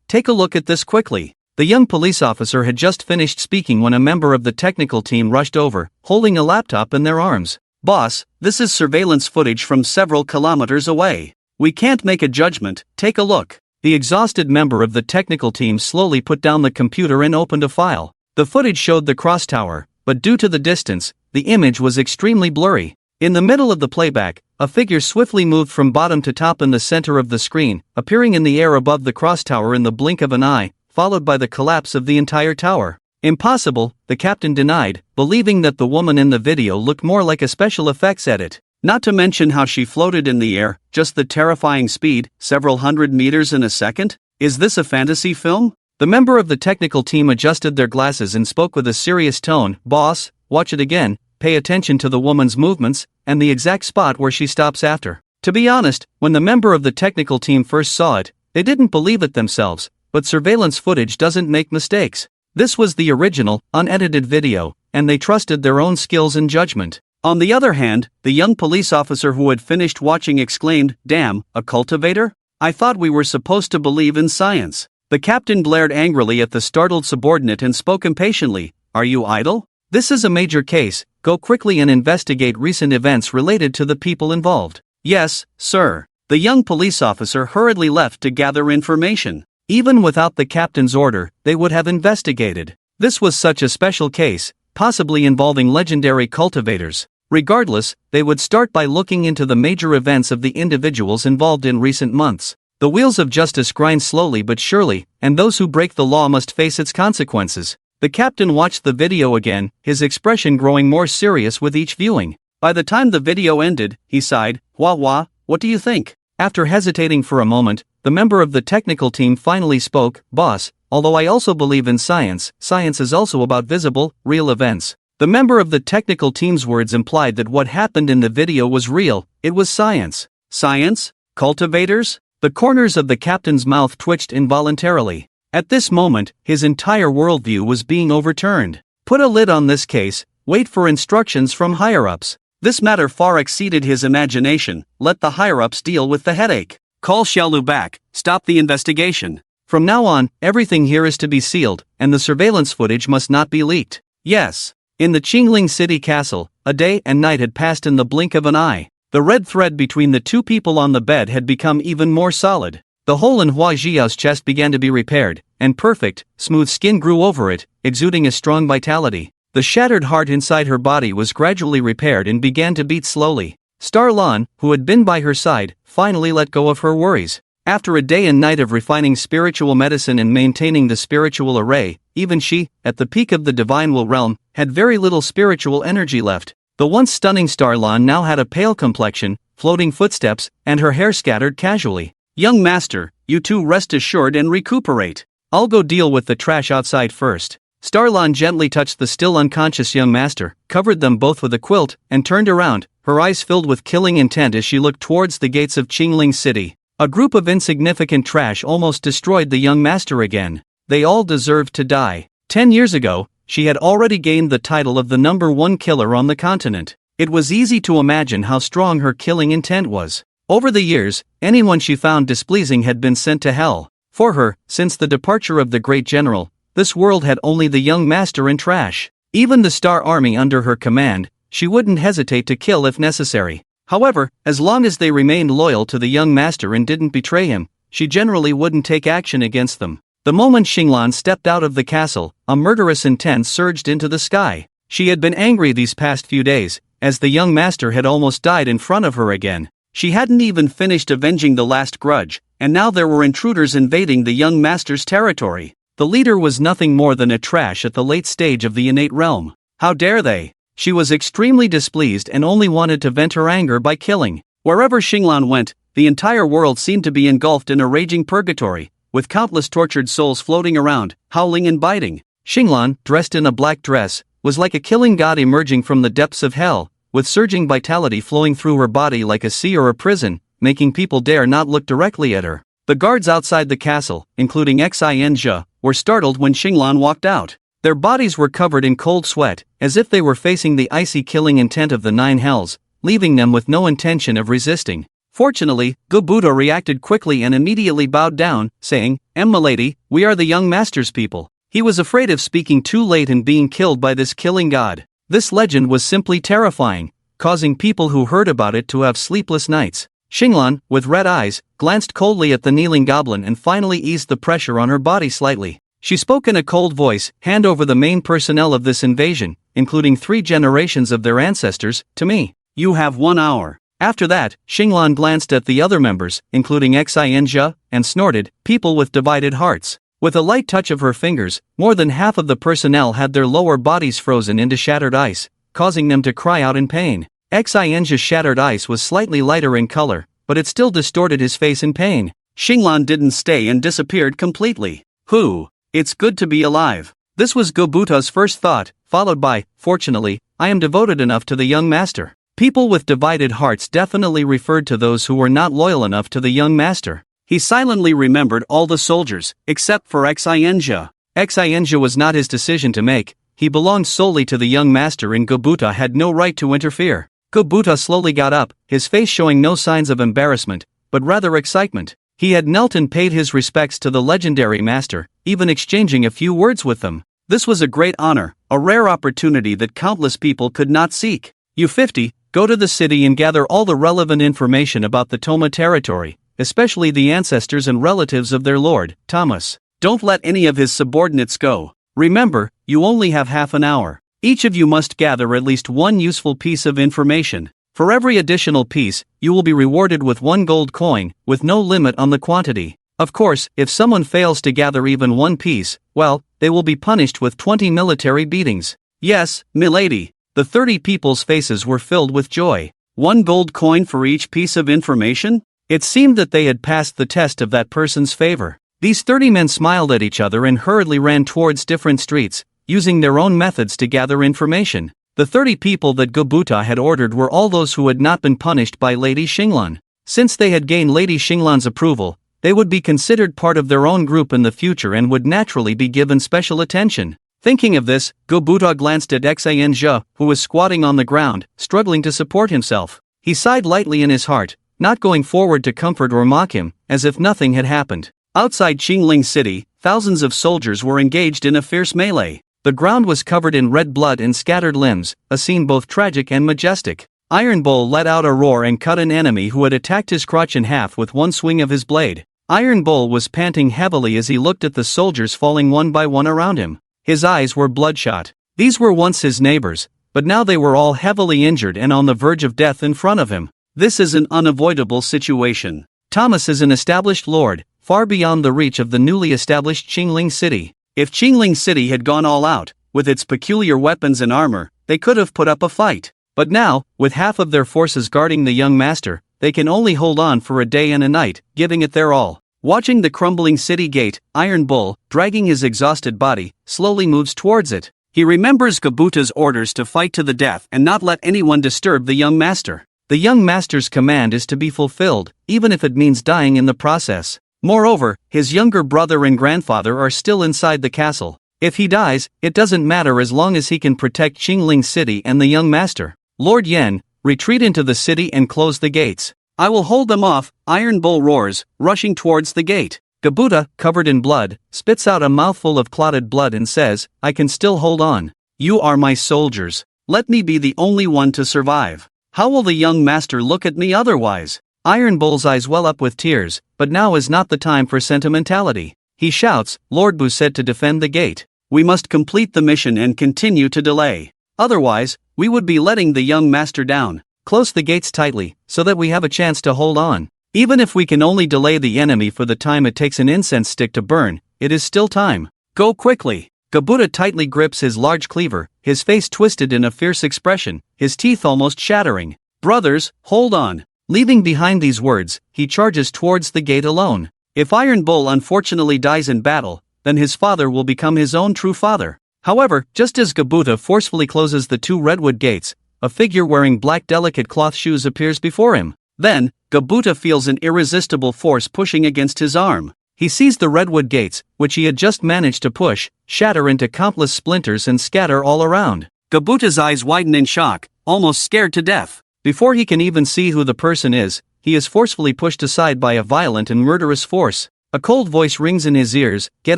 A: take a look at this quickly." The young police officer had just finished speaking when a member of the technical team rushed over, holding a laptop in their arms. "Boss, this is surveillance footage from several kilometers away. We can't make a judgment, take a look." The exhausted member of the technical team slowly put down the computer and opened a file. The footage showed the cross tower, but due to the distance, the image was extremely blurry. In the middle of the playback, a figure swiftly moved from bottom to top in the center of the screen, appearing in the air above the cross tower in the blink of an eye, followed by the collapse of the entire tower. "Impossible," the captain denied, believing that the woman in the video looked more like a special effects edit. Not to mention how she floated in the air, just the terrifying speed, several hundred meters in a second. "Is this a fantasy film?" The member of the technical team adjusted their glasses and spoke with a serious tone. "Boss, watch it again, pay attention to the woman's movements, and the exact spot where she stops after." To be honest, when the member of the technical team first saw it, they didn't believe it themselves, but surveillance footage doesn't make mistakes. This was the original, unedited video, and they trusted their own skills and judgment. On the other hand, the young police officer who had finished watching exclaimed, "Damn, a cultivator? I thought we were supposed to believe in science." The captain glared angrily at the startled subordinate and spoke impatiently, "Are you idle? This is a major case, go quickly and investigate recent events related to the people involved." "Yes, sir." The young police officer hurriedly left to gather information. Even without the captain's order, they would have investigated. This was such a special case, possibly involving legendary cultivators. Regardless, they would start by looking into the major events of the individuals involved in recent months. The wheels of justice grind slowly but surely, and those who break the law must face its consequences. The captain watched the video again, his expression growing more serious with each viewing. By the time the video ended, he sighed, "Hua, what do you think?" After hesitating for a moment, the member of the technical team finally spoke, "Boss, although I also believe in science, science is also about visible, real events. The member of the technical team's words implied that what happened in the video was real, it was science. Science? Cultivators? The corners of the captain's mouth twitched involuntarily. At this moment, his entire worldview was being overturned. Put a lid on this case, wait for instructions from higher-ups. This matter far exceeded his imagination, let the higher-ups deal with the headache. Call Xiaolu back, stop the investigation. From now on, everything here is to be sealed, and the surveillance footage must not be leaked. Yes. In the Qingling City Castle, a day and night had passed in the blink of an eye. The red thread between the two people on the bed had become even more solid. The hole in Hua Jiao's chest began to be repaired, and perfect, smooth skin grew over it, exuding a strong vitality. The shattered heart inside her body was gradually repaired and began to beat slowly. Starlan, who had been by her side, finally let go of her worries. After a day and night of refining spiritual medicine and maintaining the spiritual array, even she, at the peak of the divine will realm, had very little spiritual energy left. The once stunning Starlan now had a pale complexion, floating footsteps, and her hair scattered casually. Young master, you two rest assured and recuperate. I'll go deal with the trash outside first. Starlan gently touched the still unconscious young master, covered them both with a quilt, and turned around, her eyes filled with killing intent as she looked towards the gates of Qingling City. A group of insignificant trash almost destroyed the young master again. They all deserved to die. 10 years ago, she had already gained the title of the #1 killer on the continent. It was easy to imagine how strong her killing intent was. Over the years, anyone she found displeasing had been sent to hell. For her, since the departure of the great general, this world had only the young master and trash. Even the Star Army under her command, she wouldn't hesitate to kill if necessary. However, as long as they remained loyal to the young master and didn't betray him, she generally wouldn't take action against them. The moment Xinglan stepped out of the castle, a murderous intent surged into the sky. She had been angry these past few days, as the young master had almost died in front of her again. She hadn't even finished avenging the last grudge, and now there were intruders invading the young master's territory. The leader was nothing more than a trash at the late stage of the innate realm. How dare they? She was extremely displeased and only wanted to vent her anger by killing. Wherever Xinglan went, the entire world seemed to be engulfed in a raging purgatory, with countless tortured souls floating around, howling and biting. Xinglan, dressed in a black dress, was like a killing god emerging from the depths of hell, with surging vitality flowing through her body like a sea or a prison, making people dare not look directly at her. The guards outside the castle, including Xinjia, were startled when Xinglan walked out. Their bodies were covered in cold sweat, as if they were facing the icy killing intent of the 9 hells, leaving them with no intention of resisting. Fortunately, Gobuto reacted quickly and immediately bowed down, saying, "M'lady, we are the young master's people." He was afraid of speaking too late and being killed by this killing god. This legend was simply terrifying, causing people who heard about it to have sleepless nights. Xinglan, with red eyes, glanced coldly at the kneeling goblin and finally eased the pressure on her body slightly. She spoke in a cold voice, "Hand over the main personnel of this invasion, including 3 generations of their ancestors, to me. You have 1 hour." After that, Xinglan glanced at the other members, including Xinjia, and snorted, "People with divided hearts." With a light touch of her fingers, more than half of the personnel had their lower bodies frozen into shattered ice, causing them to cry out in pain. Xinjia's shattered ice was slightly lighter in color, but it still distorted his face in pain. Xinglan didn't stay and disappeared completely. Whew, it's good to be alive. This was Gobuto's first thought, followed by, "Fortunately, I am devoted enough to the young master." People with divided hearts definitely referred to those who were not loyal enough to the young master. He silently remembered all the soldiers, except for Xinjia. Xinjia was not his decision to make, he belonged solely to the young master and Gobuto had no right to interfere. Gobuto slowly got up, his face showing no signs of embarrassment, but rather excitement. He had knelt and paid his respects to the legendary master, even exchanging a few words with them. This was a great honor, a rare opportunity that countless people could not seek. You 50, go to the city and gather all the relevant information about the Toma territory, especially the ancestors and relatives of their lord, Thomas. Don't let any of his subordinates go. Remember, you only have half an hour. Each of you must gather at least 1 useful piece of information. For every additional piece, you will be rewarded with 1 gold coin, with no limit on the quantity. Of course, if someone fails to gather even 1 piece, well, they will be punished with 20 military beatings. Yes, milady. The 30 people's faces were filled with joy. 1 gold coin for each piece of information? It seemed that they had passed the test of that person's favor. These 30 men smiled at each other and hurriedly ran towards different streets, using their own methods to gather information. The 30 people that Gobuta had ordered were all those who had not been punished by Lady Xinglan. Since they had gained Lady Xinglan's approval, they would be considered part of their own group in the future and would naturally be given special attention. Thinking of this, Gobuta glanced at Xianzhe, who was squatting on the ground, struggling to support himself. He sighed lightly in his heart, not going forward to comfort or mock him, as if nothing had happened. Outside Qingling City, thousands of soldiers were engaged in a fierce melee. The ground was covered in red blood and scattered limbs, a scene both tragic and majestic. Iron Bull let out a roar and cut an enemy who had attacked his crotch in half with one swing of his blade. Iron Bull was panting heavily as he looked at the soldiers falling one by one around him. His eyes were bloodshot. These were once his neighbors, but now they were all heavily injured and on the verge of death in front of him. This is an unavoidable situation. Thomas is an established lord, far beyond the reach of the newly established Qingling City. If Qingling City had gone all out, with its peculiar weapons and armor, they could have put up a fight. But now, with half of their forces guarding the young master, they can only hold on for a day and a night, giving it their all. Watching the crumbling city gate, Iron Bull, dragging his exhausted body, slowly moves towards it. He remembers Gobuta's orders to fight to the death and not let anyone disturb the young master. The young master's command is to be fulfilled, even if it means dying in the process. Moreover, his younger brother and grandfather are still inside the castle. If he dies, it doesn't matter as long as he can protect Qingling City and the young master. Lord Yen, retreat into the city and close the gates. I will hold them off, Iron Bull roars, rushing towards the gate. Gobuta, covered in blood, spits out a mouthful of clotted blood and says, I can still hold on. You are my soldiers. Let me be the only one to survive. How will the young master look at me otherwise? Iron Bull's eyes well up with tears, but now is not the time for sentimentality. He shouts, Lord Bu said to defend the gate. We must complete the mission and continue to delay. Otherwise, we would be letting the young master down. Close the gates tightly, so that we have a chance to hold on. Even if we can only delay the enemy for the time it takes an incense stick to burn, it is still time. Go quickly. Gobuta tightly grips his large cleaver, his face twisted in a fierce expression, his teeth almost shattering. Brothers, hold on. Leaving behind these words, he charges towards the gate alone. If Iron Bull unfortunately dies in battle, then his father will become his own true father. However, just as Gobuta forcefully closes the two redwood gates, a figure wearing black delicate cloth shoes appears before him. Then, Gobuta feels an irresistible force pushing against his arm. He sees the redwood gates, which he had just managed to push, shatter into countless splinters and scatter all around. Gobuta's eyes widen in shock, almost scared to death. Before he can even see who the person is, he is forcefully pushed aside by a violent and murderous force. A cold voice rings in his ears, get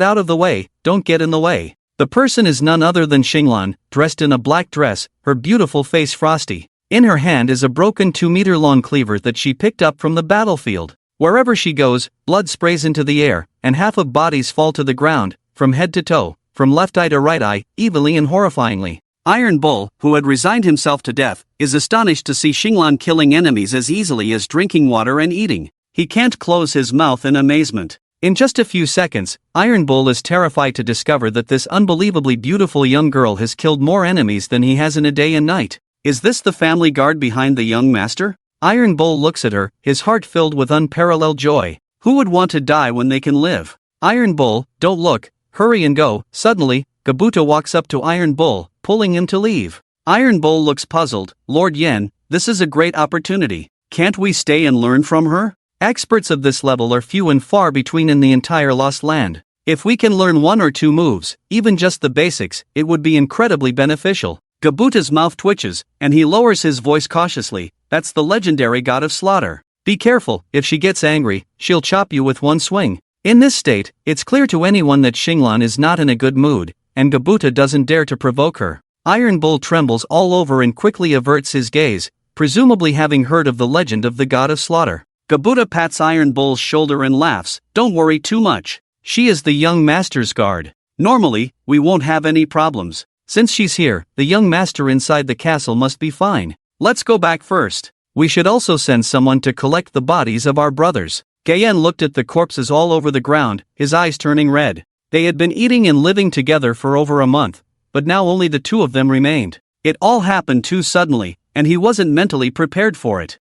A: out of the way, don't get in the way. The person is none other than Xinglan, dressed in a black dress, her beautiful face frosty. In her hand is a broken 2-meter-long cleaver that she picked up from the battlefield. Wherever she goes, blood sprays into the air, and half of bodies fall to the ground, from head to toe, from left eye to right eye, evilly and horrifyingly. Iron Bull, who had resigned himself to death, is astonished to see Xinglan killing enemies as easily as drinking water and eating. He can't close his mouth in amazement. In just a few seconds, Iron Bull is terrified to discover that this unbelievably beautiful young girl has killed more enemies than he has in a day and night. Is this the family guard behind the young master? Iron Bull looks at her, his heart filled with unparalleled joy. Who would want to die when they can live? Iron Bull, don't look, hurry and go. Suddenly, Gobuta walks up to Iron Bull, pulling him to leave. Iron Bull looks puzzled. Lord Yen, this is a great opportunity. Can't we stay and learn from her? Experts of this level are few and far between in the entire Lost Land. If we can learn one or two moves, even just the basics, it would be incredibly beneficial. Gobuta's mouth twitches, and he lowers his voice cautiously. That's the legendary god of slaughter. Be careful, if she gets angry, she'll chop you with one swing. In this state, it's clear to anyone that Xinglan is not in a good mood, and Gobuta doesn't dare to provoke her. Iron Bull trembles all over and quickly averts his gaze, presumably having heard of the legend of the god of slaughter. Gobuta pats Iron Bull's shoulder and laughs. Don't worry too much. She is the young master's guard. Normally, we won't have any problems. Since she's here, the young master inside the castle must be fine. Let's go back first. We should also send someone to collect the bodies of our brothers. Gayen looked at the corpses all over the ground, his eyes turning red. They had been eating and living together for over a month, but now only the two of them remained. It all happened too suddenly, and he wasn't mentally prepared for it.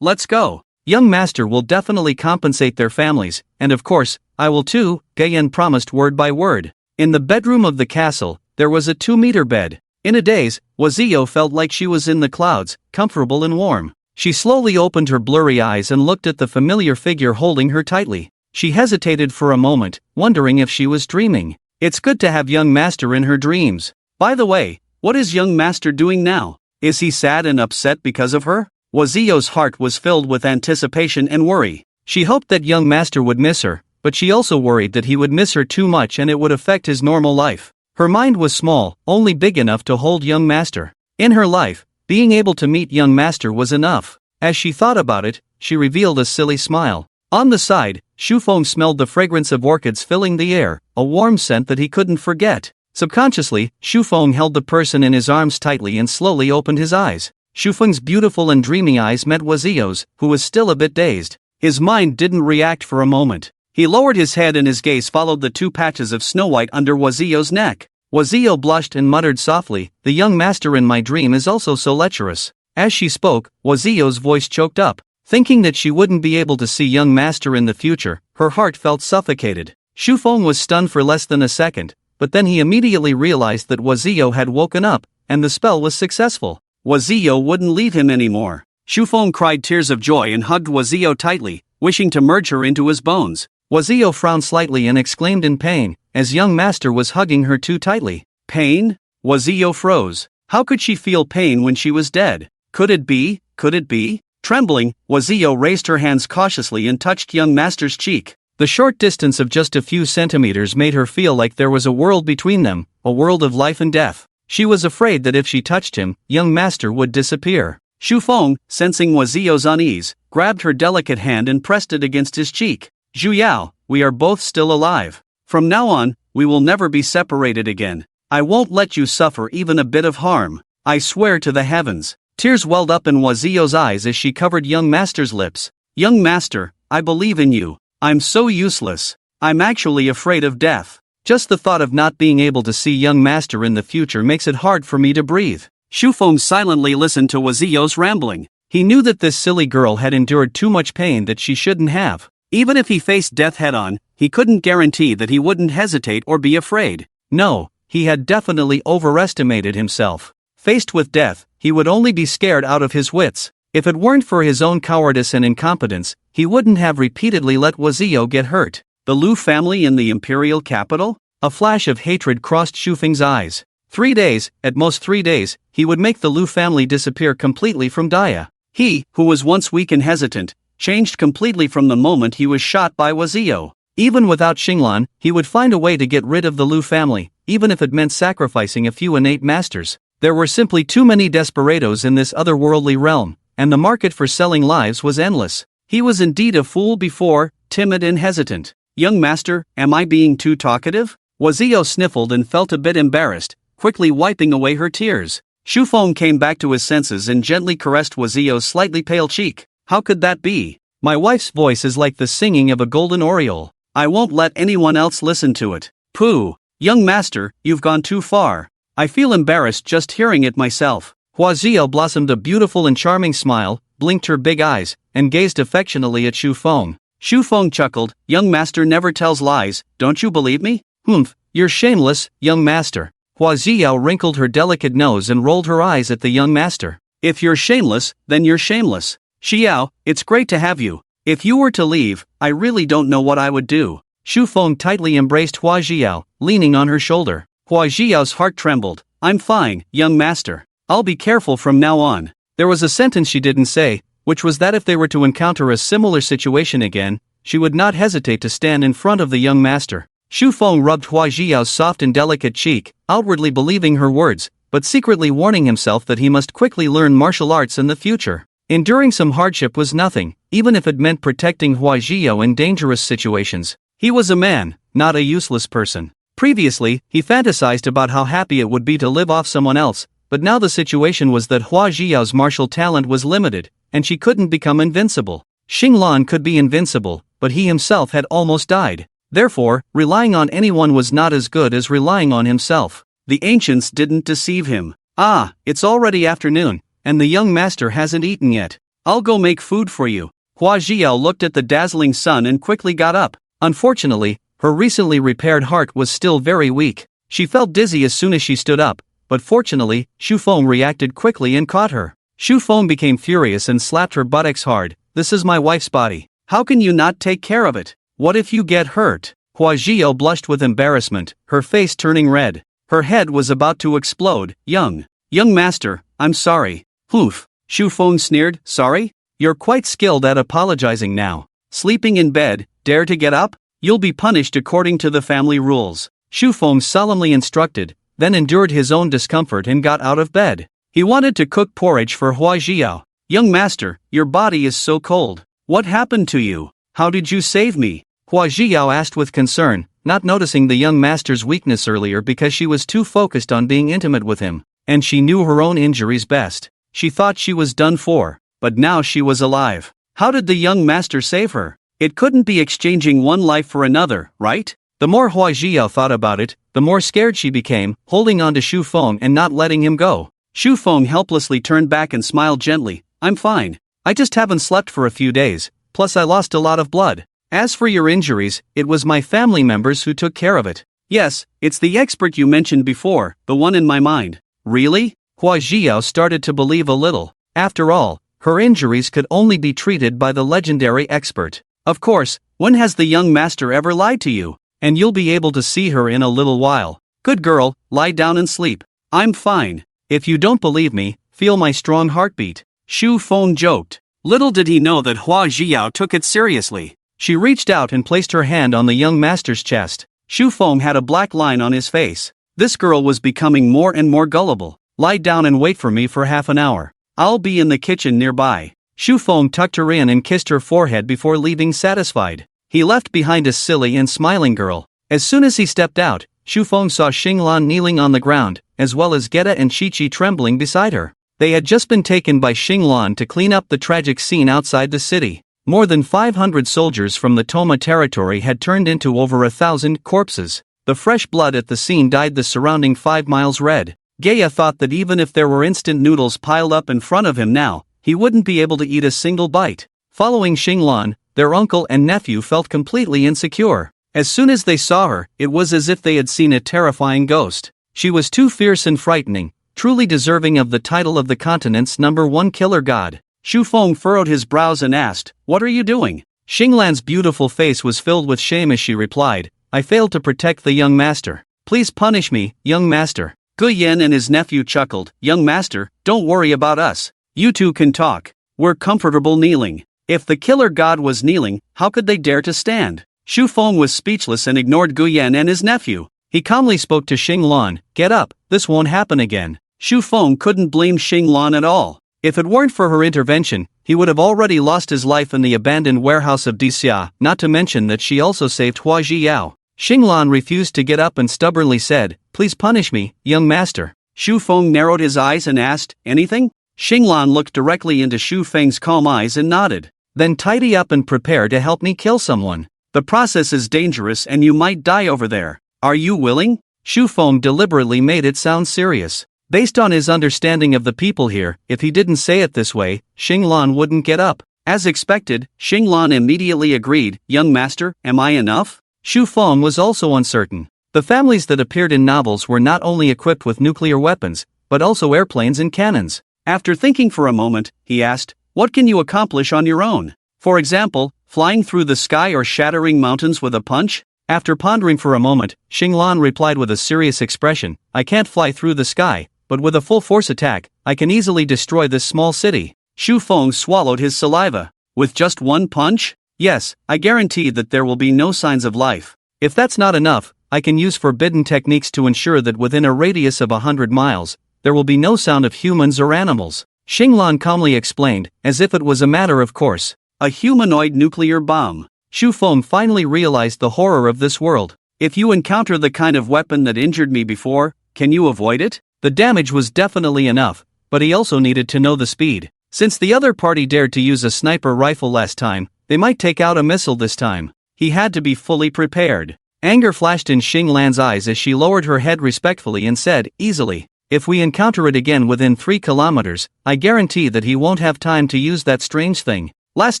A: Let's go. Young master will definitely compensate their families, and of course, I will too, Gayen promised word by word. In the bedroom of the castle, there was a 2-meter bed. In a daze, Wazio felt like she was in the clouds, comfortable and warm. She slowly opened her blurry eyes and looked at the familiar figure holding her tightly. She hesitated for a moment, wondering if she was dreaming. It's good to have young master in her dreams. By the way, what is young master doing now? Is he sad and upset because of her? Wazio's heart was filled with anticipation and worry. She hoped that young master would miss her, but she also worried that he would miss her too much and it would affect his normal life. Her mind was small, only big enough to hold young master. In her life, being able to meet young master was enough. As she thought about it, she revealed a silly smile. On the side, Shufeng smelled the fragrance of orchids filling the air, a warm scent that he couldn't forget. Subconsciously, Shufeng held the person in his arms tightly and slowly opened his eyes. Shufeng's beautiful and dreamy eyes met Wazio's, who was still a bit dazed. His mind didn't react for a moment. He lowered his head and his gaze followed the 2 patches of snow white under Wazio's neck. Wazio blushed and muttered softly, "The young master in my dream is also so lecherous." As she spoke, Wazio's voice choked up. Thinking that she wouldn't be able to see young master in the future, her heart felt suffocated. Shufeng was stunned for less than a second, but then he immediately realized that Wazio had woken up, and the spell was successful. Wazio wouldn't leave him anymore. Shufeng cried tears of joy and hugged Wazio tightly, wishing to merge her into his bones. Wazio frowned slightly and exclaimed in pain, as young master was hugging her too tightly. Pain? Wazio froze. How could she feel pain when she was dead? Could it be? Could it be? Trembling, Wazio raised her hands cautiously and touched young master's cheek. The short distance of just a few centimeters made her feel like there was a world between them, a world of life and death. She was afraid that if she touched him, young master would disappear. Shufeng, sensing Wazio's unease, grabbed her delicate hand and pressed it against his cheek. "Zhuyao, we are both still alive. From now on, we will never be separated again. I won't let you suffer even a bit of harm. I swear to the heavens." Tears welled up in Wazio's eyes as she covered young master's lips. "Young master, I believe in you. I'm so useless. I'm actually afraid of death. Just the thought of not being able to see young master in the future makes it hard for me to breathe." Shufeng silently listened to Wazio's rambling. He knew that this silly girl had endured too much pain that she shouldn't have. Even if he faced death head-on, he couldn't guarantee that he wouldn't hesitate or be afraid. No, he had definitely overestimated himself. Faced with death, he would only be scared out of his wits. If it weren't for his own cowardice and incompetence, he wouldn't have repeatedly let Wazio get hurt. The Lu family in the imperial capital? A flash of hatred crossed Shufeng's eyes. 3 days, at most 3 days, he would make the Lu family disappear completely from Daya. He, who was once weak and hesitant, changed completely from the moment he was shot by Wazio. Even without Xinglan, he would find a way to get rid of the Lu family, even if it meant sacrificing a few innate masters. There were simply too many desperados in this otherworldly realm, and the market for selling lives was endless. He was indeed a fool before, timid and hesitant. "Young master, am I being too talkative?" Wazio sniffled and felt a bit embarrassed, quickly wiping away her tears. Shufeng came back to his senses and gently caressed Wazio's slightly pale cheek. "How could that be? My wife's voice is like the singing of a golden oriole. I won't let anyone else listen to it." "Pooh, young master, you've gone too far. I feel embarrassed just hearing it myself." Wazio blossomed a beautiful and charming smile, blinked her big eyes, and gazed affectionately at Shufeng. Shufeng chuckled, "Young master never tells lies, don't you believe me?" "Humph, you're shameless, young master." Huaxiao wrinkled her delicate nose and rolled her eyes at the young master. "If you're shameless, then you're shameless. Xiao, it's great to have you. If you were to leave, I really don't know what I would do." Shufeng tightly embraced Huaxiao, leaning on her shoulder. Huaxiao's heart trembled. "I'm fine, young master. I'll be careful from now on." There was a sentence she didn't say, which was that if they were to encounter a similar situation again, she would not hesitate to stand in front of the young master. Shufeng rubbed Huaxiao's soft and delicate cheek, outwardly believing her words, but secretly warning himself that he must quickly learn martial arts in the future. Enduring some hardship was nothing, even if it meant protecting Huaxiao in dangerous situations. He was a man, not a useless person. Previously, he fantasized about how happy it would be to live off someone else, but now the situation was that Huaxiao's martial talent was limited, and she couldn't become invincible. Xinglan could be invincible, but he himself had almost died. Therefore, relying on anyone was not as good as relying on himself. The ancients didn't deceive him. "Ah, it's already afternoon, and the young master hasn't eaten yet. I'll go make food for you." Huaxiao looked at the dazzling sun and quickly got up. Unfortunately, her recently repaired heart was still very weak. She felt dizzy as soon as she stood up, but fortunately, Shu Feng reacted quickly and caught her. Shu Feng became furious and slapped her buttocks hard. This is my wife's body. How can you not take care of it? What if you get hurt? Hua Jiao blushed with embarrassment, her face turning red. Her head was about to explode. Young master, I'm sorry. Oof. Shu Feng sneered, sorry? You're quite skilled at apologizing now. Sleeping in bed, dare to get up? You'll be punished according to the family rules. Shu Feng solemnly instructed, then endured his own discomfort and got out of bed. He wanted to cook porridge for Hua Jiao. Young master, your body is so cold. What happened to you? How did you save me? Hua Jiao asked with concern, not noticing the young master's weakness earlier because she was too focused on being intimate with him, and she knew her own injuries best. She thought she was done for, but now she was alive. How did the young master save her? It couldn't be exchanging one life for another, right? The more Hua Jiao thought about it, the more scared she became, holding on to Shu Feng and not letting him go. Shu Feng helplessly turned back and smiled gently. I'm fine. I just haven't slept for a few days, plus I lost a lot of blood. As for your injuries, it was my family members who took care of it. Yes, it's the expert you mentioned before, the one in my mind. Really? Hua Jiao started to believe a little. After all, her injuries could only be treated by the legendary expert. Of course, when has the young master ever lied to you? And you'll be able to see her in a little while. Good girl, lie down and sleep. I'm fine. If you don't believe me, feel my strong heartbeat. Shu Feng joked. Little did he know that Hua Jiao took it seriously. She reached out and placed her hand on the young master's chest. Shu Feng had a black line on his face. This girl was becoming more and more gullible. Lie down and wait for me for half an hour. I'll be in the kitchen nearby. Shu Feng tucked her in and kissed her forehead before leaving satisfied. He left behind a silly and smiling girl. As soon as he stepped out, Shu Feng saw Xinglan kneeling on the ground, as well as Geta and Chi-Chi trembling beside her. They had just been taken by Xinglan to clean up the tragic scene outside the city. More than 500 soldiers from the Toma territory had turned into over 1,000 corpses. The fresh blood at the scene dyed the surrounding 5 miles red. Gaia thought that even if there were instant noodles piled up in front of him now, he wouldn't be able to eat a single bite. Following Xinglan, their uncle and nephew felt completely insecure. As soon as they saw her, it was as if they had seen a terrifying ghost. She was too fierce and frightening, truly deserving of the title of the continent's #1 killer god. Shu Feng furrowed his brows and asked, "What are you doing?" Xinglan's beautiful face was filled with shame as she replied, "I failed to protect the young master. Please punish me, young master." Guyen and his nephew chuckled, "Young master, don't worry about us. You two can talk. We're comfortable kneeling." If the killer god was kneeling, how could they dare to stand? Shu Feng was speechless and ignored Guyen and his nephew. He calmly spoke to Xinglan, "Get up, this won't happen again." Shu Feng couldn't blame Xinglan at all. If it weren't for her intervention, he would have already lost his life in the abandoned warehouse of Dixia, not to mention that she also saved Hua Jiao. Xinglan refused to get up and stubbornly said, "Please punish me, young master." Shu Feng narrowed his eyes and asked, "Anything?" Xinglan looked directly into Shu Feng's calm eyes and nodded. "Then tidy up and prepare to help me kill someone. The process is dangerous and you might die over there. Are you willing?" Shu Feng deliberately made it sound serious. Based on his understanding of the people here, if he didn't say it this way, Xinglan wouldn't get up. As expected, Xinglan immediately agreed, "Young master, am I enough?" Shu Feng was also uncertain. The families that appeared in novels were not only equipped with nuclear weapons, but also airplanes and cannons. After thinking for a moment, he asked, "What can you accomplish on your own? For example, flying through the sky or shattering mountains with a punch?" After pondering for a moment, Xinglan replied with a serious expression, "I can't fly through the sky, but with a full force attack, I can easily destroy this small city." Shu Feng swallowed his saliva. "With just one punch? Yes, I guarantee that there will be no signs of life. If that's not enough, I can use forbidden techniques to ensure that within a radius of 100 miles, there will be no sound of humans or animals." Xinglan calmly explained, as if it was a matter of course. A humanoid nuclear bomb. Shu Feng finally realized the horror of this world. If you encounter the kind of weapon that injured me before, can you avoid it? The damage was definitely enough, but he also needed to know the speed. Since the other party dared to use a sniper rifle last time, they might take out a missile this time. He had to be fully prepared. Anger flashed in Xinglan's eyes as she lowered her head respectfully and said, "Easily. If we encounter it again within 3 kilometers, I guarantee that he won't have time to use that strange thing." Last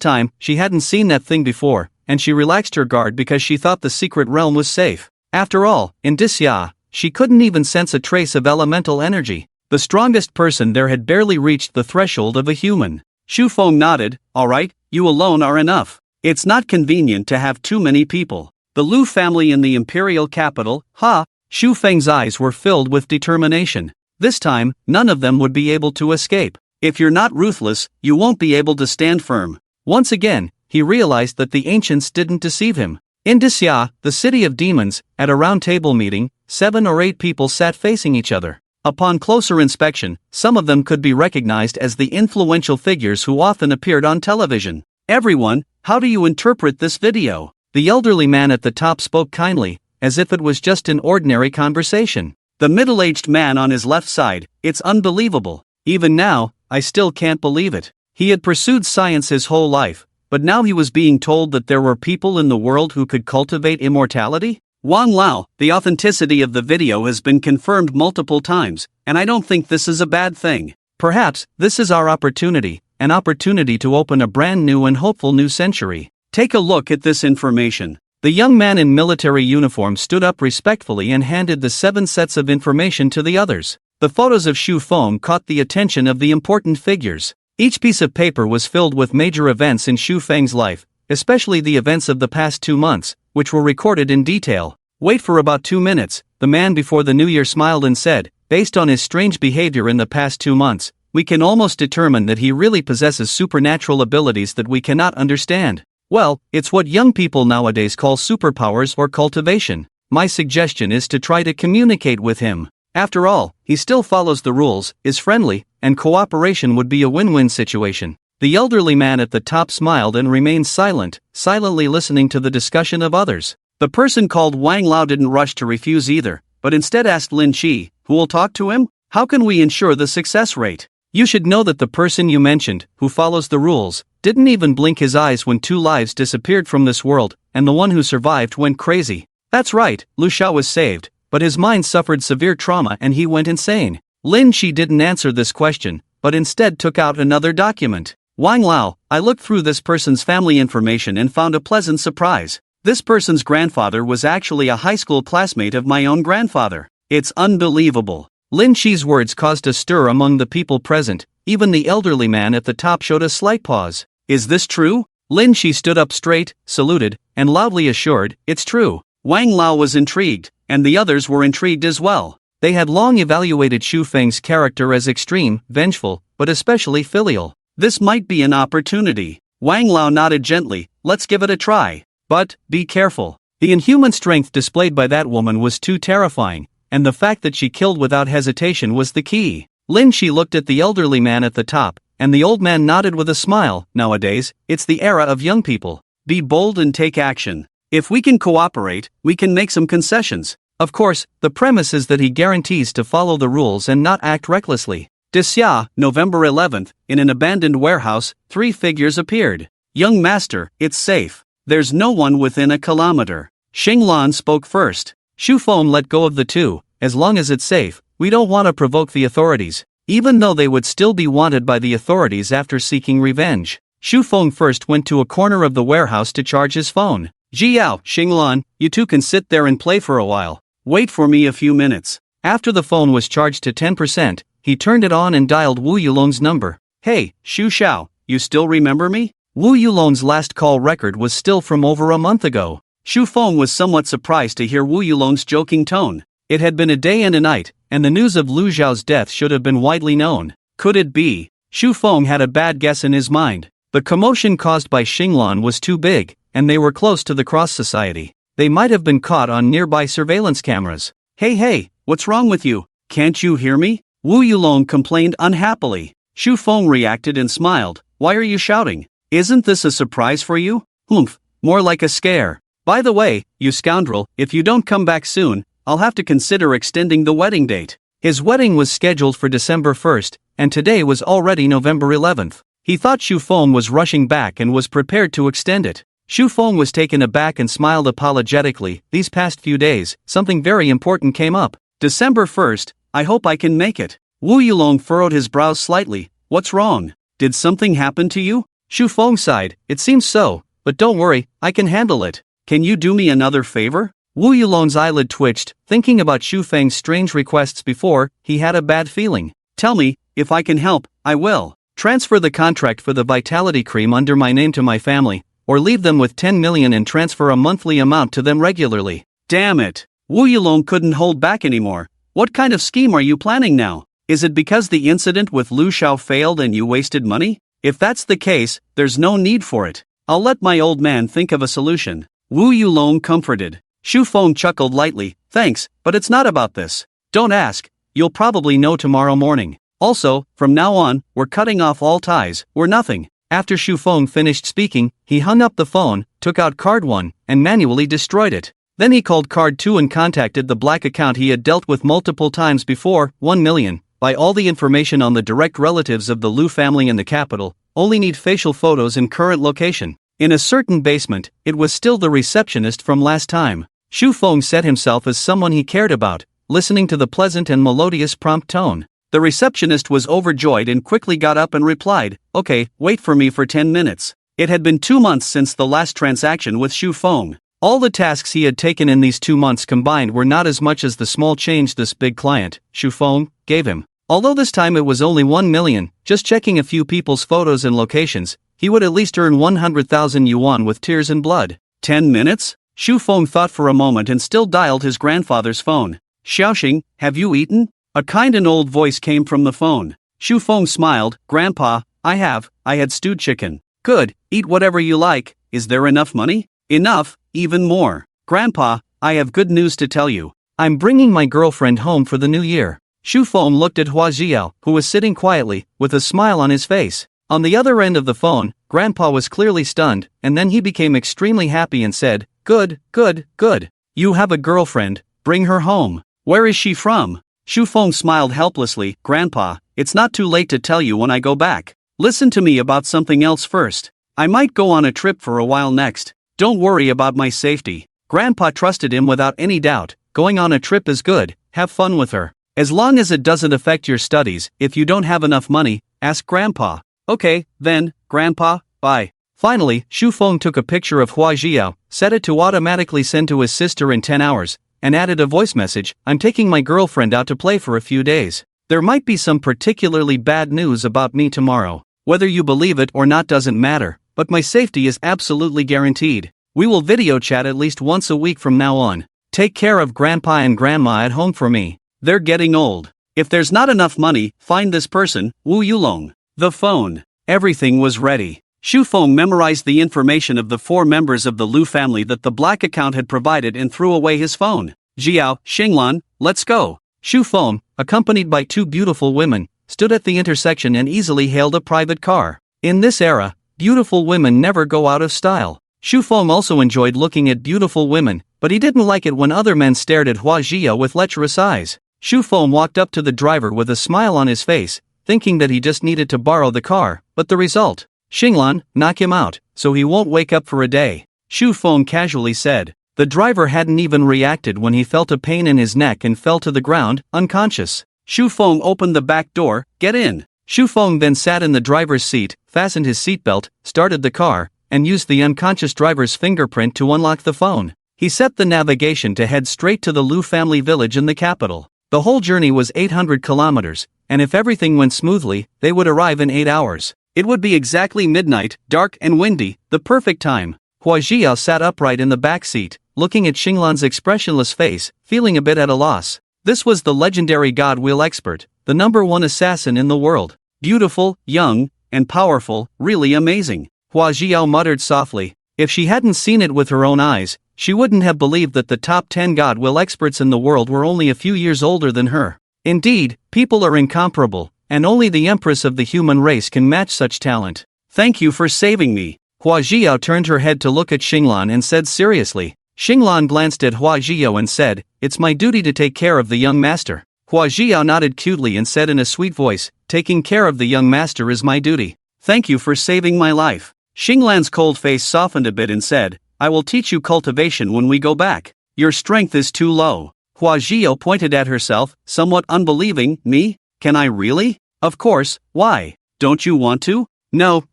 A: time, she hadn't seen that thing before, and she relaxed her guard because she thought the secret realm was safe. After all, in Dixia, she couldn't even sense a trace of elemental energy. The strongest person there had barely reached the threshold of a human. Xu Feng nodded. Alright, you alone are enough. It's not convenient to have too many people. The Lu family in the imperial capital, ha! Xu Feng's eyes were filled with determination. This time, none of them would be able to escape. If you're not ruthless, you won't be able to stand firm. Once again, he realized that the ancients didn't deceive him. In Xia, the city of demons, at a round table meeting, 7 or 8 people sat facing each other. Upon closer inspection, some of them could be recognized as the influential figures who often appeared on television. Everyone, how do you interpret this video? The elderly man at the top spoke kindly, as if it was just an ordinary conversation. The middle-aged man on his left side, it's unbelievable. Even now, I still can't believe it. He had pursued science his whole life, but now he was being told that there were people in the world who could cultivate immortality? Wang Lao, the authenticity of the video has been confirmed multiple times, and I don't think this is a bad thing. Perhaps, this is our opportunity, an opportunity to open a brand new and hopeful new century. Take a look at this information. The young man in military uniform stood up respectfully and handed the 7 sets of information to the others. The photos of Xu Feng caught the attention of the important figures. Each piece of paper was filled with major events in Xu Feng's life, especially the events of the past 2 months, which were recorded in detail. Wait for about 2 minutes, the man before the new year smiled and said, based on his strange behavior in the past 2 months, we can almost determine that he really possesses supernatural abilities that we cannot understand. Well, it's what young people nowadays call superpowers or cultivation. My suggestion is to try to communicate with him. After all, he still follows the rules, is friendly, and cooperation would be a win-win situation. The elderly man at the top smiled and remained silent, silently listening to the discussion of others. The person called Wang Lao didn't rush to refuse either, but instead asked Lin Qi, who will talk to him? How can we ensure the success rate? You should know that the person you mentioned, who follows the rules, didn't even blink his eyes when 2 lives disappeared from this world, and the one who survived went crazy. That's right, Lu Shao was saved, but his mind suffered severe trauma and he went insane. Lin Qi didn't answer this question, but instead took out another document. Wang Lao, I looked through this person's family information and found a pleasant surprise. This person's grandfather was actually a high school classmate of my own grandfather. It's unbelievable. Lin Qi's words caused a stir among the people present. Even the elderly man at the top showed a slight pause. Is this true? Lin Qi stood up straight, saluted, and loudly assured, it's true. Wang Lao was intrigued, and the others were intrigued as well. They had long evaluated Xu Feng's character as extreme, vengeful, but especially filial. This might be an opportunity. Wang Lao nodded gently, let's give it a try. But, be careful. The inhuman strength displayed by that woman was too terrifying, and the fact that she killed without hesitation was the key. Lin Qi looked at the elderly man at the top, and the old man nodded with a smile. Nowadays, it's the era of young people. Be bold and take action. If we can cooperate, we can make some concessions. Of course, the premise is that he guarantees to follow the rules and not act recklessly. Xia, November 11th, in an abandoned warehouse, 3 figures appeared. Young master, it's safe. There's no one within a kilometer. Xinglan spoke first. Xu Feng let go of the 2, as long as it's safe, we don't want to provoke the authorities, even though they would still be wanted by the authorities after seeking revenge. Xu Feng first went to a corner of the warehouse to charge his phone. Jiao, Xinglan, you 2 can sit there and play for a while. Wait for me a few minutes. After the phone was charged to 10%, he turned it on and dialed Wu Yulong's number. Hey, Xu Xiao, you still remember me? Wu Yulong's last call record was still from over a month ago. Xu Feng was somewhat surprised to hear Wu Yulong's joking tone. It had been a day and a night, and the news of Lu Zhao's death should have been widely known. Could it be? Xu Feng had a bad guess in his mind. The commotion caused by Xinglan was too big, and they were close to the Cross Society. They might have been caught on nearby surveillance cameras. Hey, what's wrong with you? Can't you hear me? Wu Yulong complained unhappily. Xu Feng reacted and smiled. Why are you shouting? Isn't this a surprise for you? Humph, more like a scare. By the way, you scoundrel, if you don't come back soon, I'll have to consider extending the wedding date. His wedding was scheduled for December 1st, and today was already November 11th. He thought Xu Feng was rushing back and was prepared to extend it. Xu Feng was taken aback and smiled apologetically. These past few days, something very important came up. December 1st, I hope I can make it. Wu Yulong furrowed his brows slightly. What's wrong? Did something happen to you? Xu Feng sighed. It seems so, but don't worry, I can handle it. Can you do me another favor? Wu Yulong's eyelid twitched, thinking about Xu Feng's strange requests before. He had a bad feeling. Tell me, if I can help, I will. Transfer the contract for the Vitality Cream under my name to my family, or leave them with 10 million and transfer a monthly amount to them regularly. Damn it. Wu Yulong couldn't hold back anymore. What kind of scheme are you planning now? Is it because the incident with Lu Xiao failed and you wasted money? If that's the case, there's no need for it. I'll let my old man think of a solution. Wu Yulong comforted. Xu Feng chuckled lightly. Thanks, but it's not about this. Don't ask. You'll probably know tomorrow morning. Also, from now on, we're cutting off all ties. We're nothing. After Xu Feng finished speaking, he hung up the phone, took out card 1, and manually destroyed it. Then he called card 2 and contacted the black account he had dealt with multiple times before. 1 million. Buy all the information on the direct relatives of the Lu family in the capital. Only need facial photos and current location. In a certain basement, it was still the receptionist from last time. Xu Feng set himself as someone he cared about, listening to the pleasant and melodious prompt tone. The receptionist was overjoyed and quickly got up and replied, "Okay, wait for me for 10 minutes. It had been 2 months since the last transaction with Xu Feng. All the tasks he had taken in these 2 months combined were not as much as the small change this big client, Xu Feng, gave him. Although this time it was only 1 million, just checking a few people's photos and locations, he would at least earn 100,000 yuan with tears and blood. 10 minutes? Xu Feng thought for a moment and still dialed his grandfather's phone. Xiaoxing, have you eaten? A kind and old voice came from the phone. Xu Feng smiled. Grandpa, I had stewed chicken. Good, eat whatever you like. Is there enough money? Enough, even more. Grandpa, I have good news to tell you. I'm bringing my girlfriend home for the new year. Xu Feng looked at Hua Jiao, who was sitting quietly, with a smile on his face. On the other end of the phone, Grandpa was clearly stunned, and then he became extremely happy and said, Good, good, good. You have a girlfriend, bring her home. Where is she from? Xu Feng smiled helplessly. Grandpa, it's not too late to tell you when I go back. Listen to me about something else first. I might go on a trip for a while next. Don't worry about my safety. Grandpa trusted him without any doubt. Going on a trip is good, have fun with her. As long as it doesn't affect your studies. If you don't have enough money, ask Grandpa. Okay, then, Grandpa, bye. Finally, Xu Feng took a picture of Hua Jiao, set it to automatically send to his sister in 10 hours, and added a voice message. I'm taking my girlfriend out to play for a few days. There might be some particularly bad news about me tomorrow. Whether you believe it or not doesn't matter, but my safety is absolutely guaranteed. We will video chat at least once a week from now on. Take care of Grandpa and Grandma at home for me. They're getting old. If there's not enough money, find this person, Wu Yulong. The phone. Everything was ready. Xu Feng memorized the information of the 4 members of the Lu family that the black account had provided and threw away his phone. Jiao, Xinglan, let's go. Xu Feng, accompanied by 2 beautiful women, stood at the intersection and easily hailed a private car. In this era, beautiful women never go out of style. Xu Feng also enjoyed looking at beautiful women, but he didn't like it when other men stared at Hua Jiao with lecherous eyes. Xu Feng walked up to the driver with a smile on his face, thinking that he just needed to borrow the car, but the result? Xinglan, knock him out, so he won't wake up for a day. Xu Feng casually said. The driver hadn't even reacted when he felt a pain in his neck and fell to the ground, unconscious. Xu Feng opened the back door. Get in. Xu Feng then sat in the driver's seat, fastened his seatbelt, started the car, and used the unconscious driver's fingerprint to unlock the phone. He set the navigation to head straight to the Lu family village in the capital. The whole journey was 800 kilometers, and if everything went smoothly, they would arrive in 8 hours. It would be exactly midnight, dark and windy, the perfect time. Hua Jiao sat upright in the back seat, looking at Xinglan's expressionless face, feeling a bit at a loss. This was the legendary God Wheel expert, the #1 assassin in the world. Beautiful, young, and powerful, really amazing. Hua Jiao muttered softly. If she hadn't seen it with her own eyes, she wouldn't have believed that the top 10 God Will experts in the world were only a few years older than her. Indeed, people are incomparable, and only the empress of the human race can match such talent. Thank you for saving me. Hua Jiao turned her head to look at Xinglan and said seriously. Xinglan glanced at Hua Jiao and said, It's my duty to take care of the young master. Hua Jiao nodded cutely and said in a sweet voice, Taking care of the young master is my duty. Thank you for saving my life. Xinglan's cold face softened a bit and said, I will teach you cultivation when we go back. Your strength is too low. Hua Jiao pointed at herself, somewhat unbelieving. Me? Can I really? Of course, why? Don't you want to? No,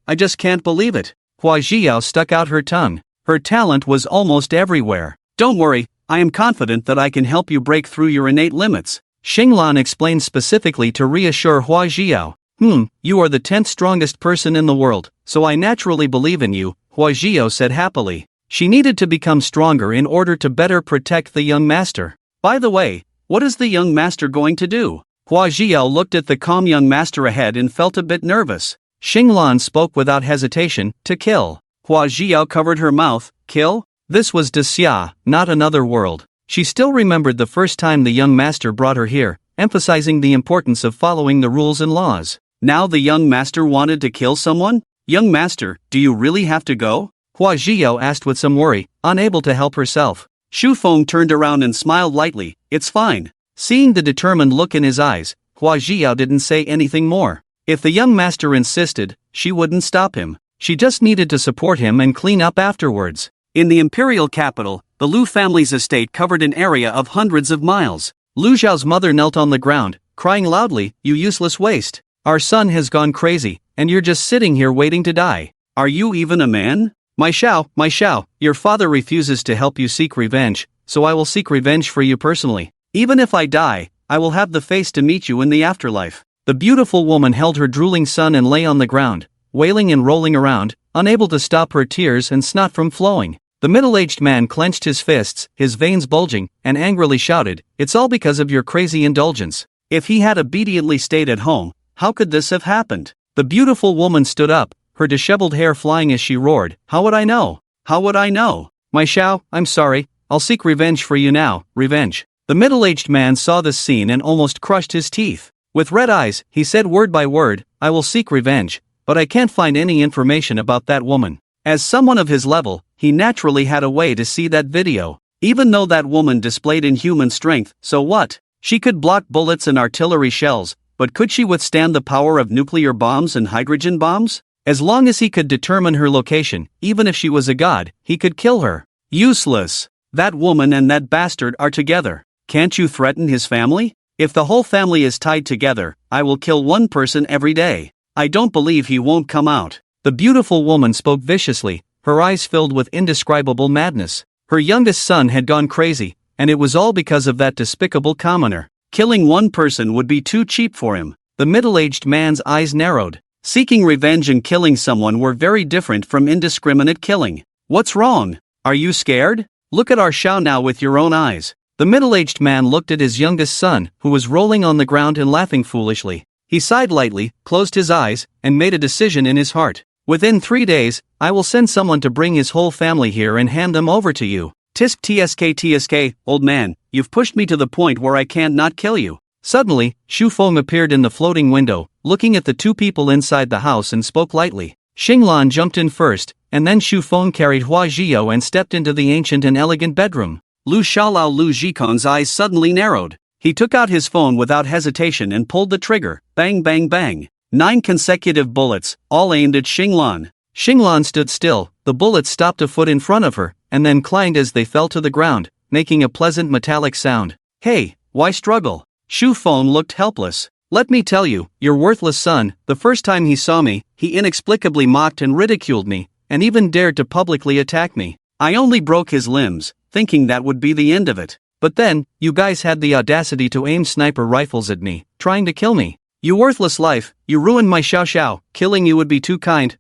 A: I just can't believe it. Hua Jiao stuck out her tongue. Her talent was almost everywhere. Don't worry, I am confident that I can help you break through your innate limits, Xinglan explained specifically to reassure Hua Xiao. You are the 10th strongest person in the world, so I naturally believe in you, Hua Xiao said happily. She needed to become stronger in order to better protect the young master. By the way, what is the young master going to do? Hua Xiao looked at the calm young master ahead and felt a bit nervous. Xinglan spoke without hesitation, to kill. Hua Xiao covered her mouth. Kill? This was Xia, not another world. She still remembered the first time the young master brought her here, emphasizing the importance of following the rules and laws. Now the young master wanted to kill someone? Young master, do you really have to go? Hua Xiao asked with some worry, unable to help herself. Xu Feng turned around and smiled lightly. It's fine. Seeing the determined look in his eyes, Hua Xiao didn't say anything more. If the young master insisted, she wouldn't stop him. She just needed to support him and clean up afterwards. In the imperial capital, the Lu family's estate covered an area of hundreds of miles. Lu Zhao's mother knelt on the ground, crying loudly, "You useless waste. Our son has gone crazy, and you're just sitting here waiting to die. Are you even a man? My Xiao, your father refuses to help you seek revenge, so I will seek revenge for you personally. Even if I die, I will have the face to meet you in the afterlife." The beautiful woman held her drooling son and lay on the ground, wailing and rolling around, unable to stop her tears and snot from flowing. The middle-aged man clenched his fists, his veins bulging, and angrily shouted, "It's all because of your crazy indulgence." If he had obediently stayed at home, how could this have happened? The beautiful woman stood up, her disheveled hair flying as she roared, "How would I know? How would I know? My Xiao, I'm sorry, I'll seek revenge for you now, revenge." The middle-aged man saw this scene and almost crushed his teeth. With red eyes, he said word by word, "I will seek revenge, but I can't find any information about that woman." As someone of his level, he naturally had a way to see that video. Even though that woman displayed inhuman strength, so what? She could block bullets and artillery shells, but could she withstand the power of nuclear bombs and hydrogen bombs? As long as he could determine her location, even if she was a god, he could kill her. Useless. That woman and that bastard are together. Can't you threaten his family? If the whole family is tied together, I will kill one person every day. I don't believe he won't come out. The beautiful woman spoke viciously, her eyes filled with indescribable madness. Her youngest son had gone crazy, and it was all because of that despicable commoner. Killing one person would be too cheap for him. The middle-aged man's eyes narrowed. Seeking revenge and killing someone were very different from indiscriminate killing. What's wrong? Are you scared? Look at our Xiao now with your own eyes. The middle-aged man looked at his youngest son, who was rolling on the ground and laughing foolishly. He sighed lightly, closed his eyes, and made a decision in his heart. Within 3 days, I will send someone to bring his whole family here and hand them over to you. Tsk, old man, you've pushed me to the point where I can't not kill you. Suddenly, Xu Feng appeared in the floating window, looking at the two people inside the house and spoke lightly. Xinglan jumped in first, and then Xu Feng carried Hua Xiao and stepped into the ancient and elegant bedroom. Lu Zhikong's eyes suddenly narrowed. He took out his phone without hesitation and pulled the trigger. Bang bang bang. 9 consecutive bullets, all aimed at Xinglan. Xinglan stood still, the bullets stopped a foot in front of her, and then clanged as they fell to the ground, making a pleasant metallic sound. Hey, why struggle? Xu Feng looked helpless. Let me tell you, your worthless son, the first time he saw me, he inexplicably mocked and ridiculed me, and even dared to publicly attack me. I only broke his limbs, thinking that would be the end of it. But then, you guys had the audacity to aim sniper rifles at me, trying to kill me. You worthless life, you ruined my Xiao. Killing you would be too kind.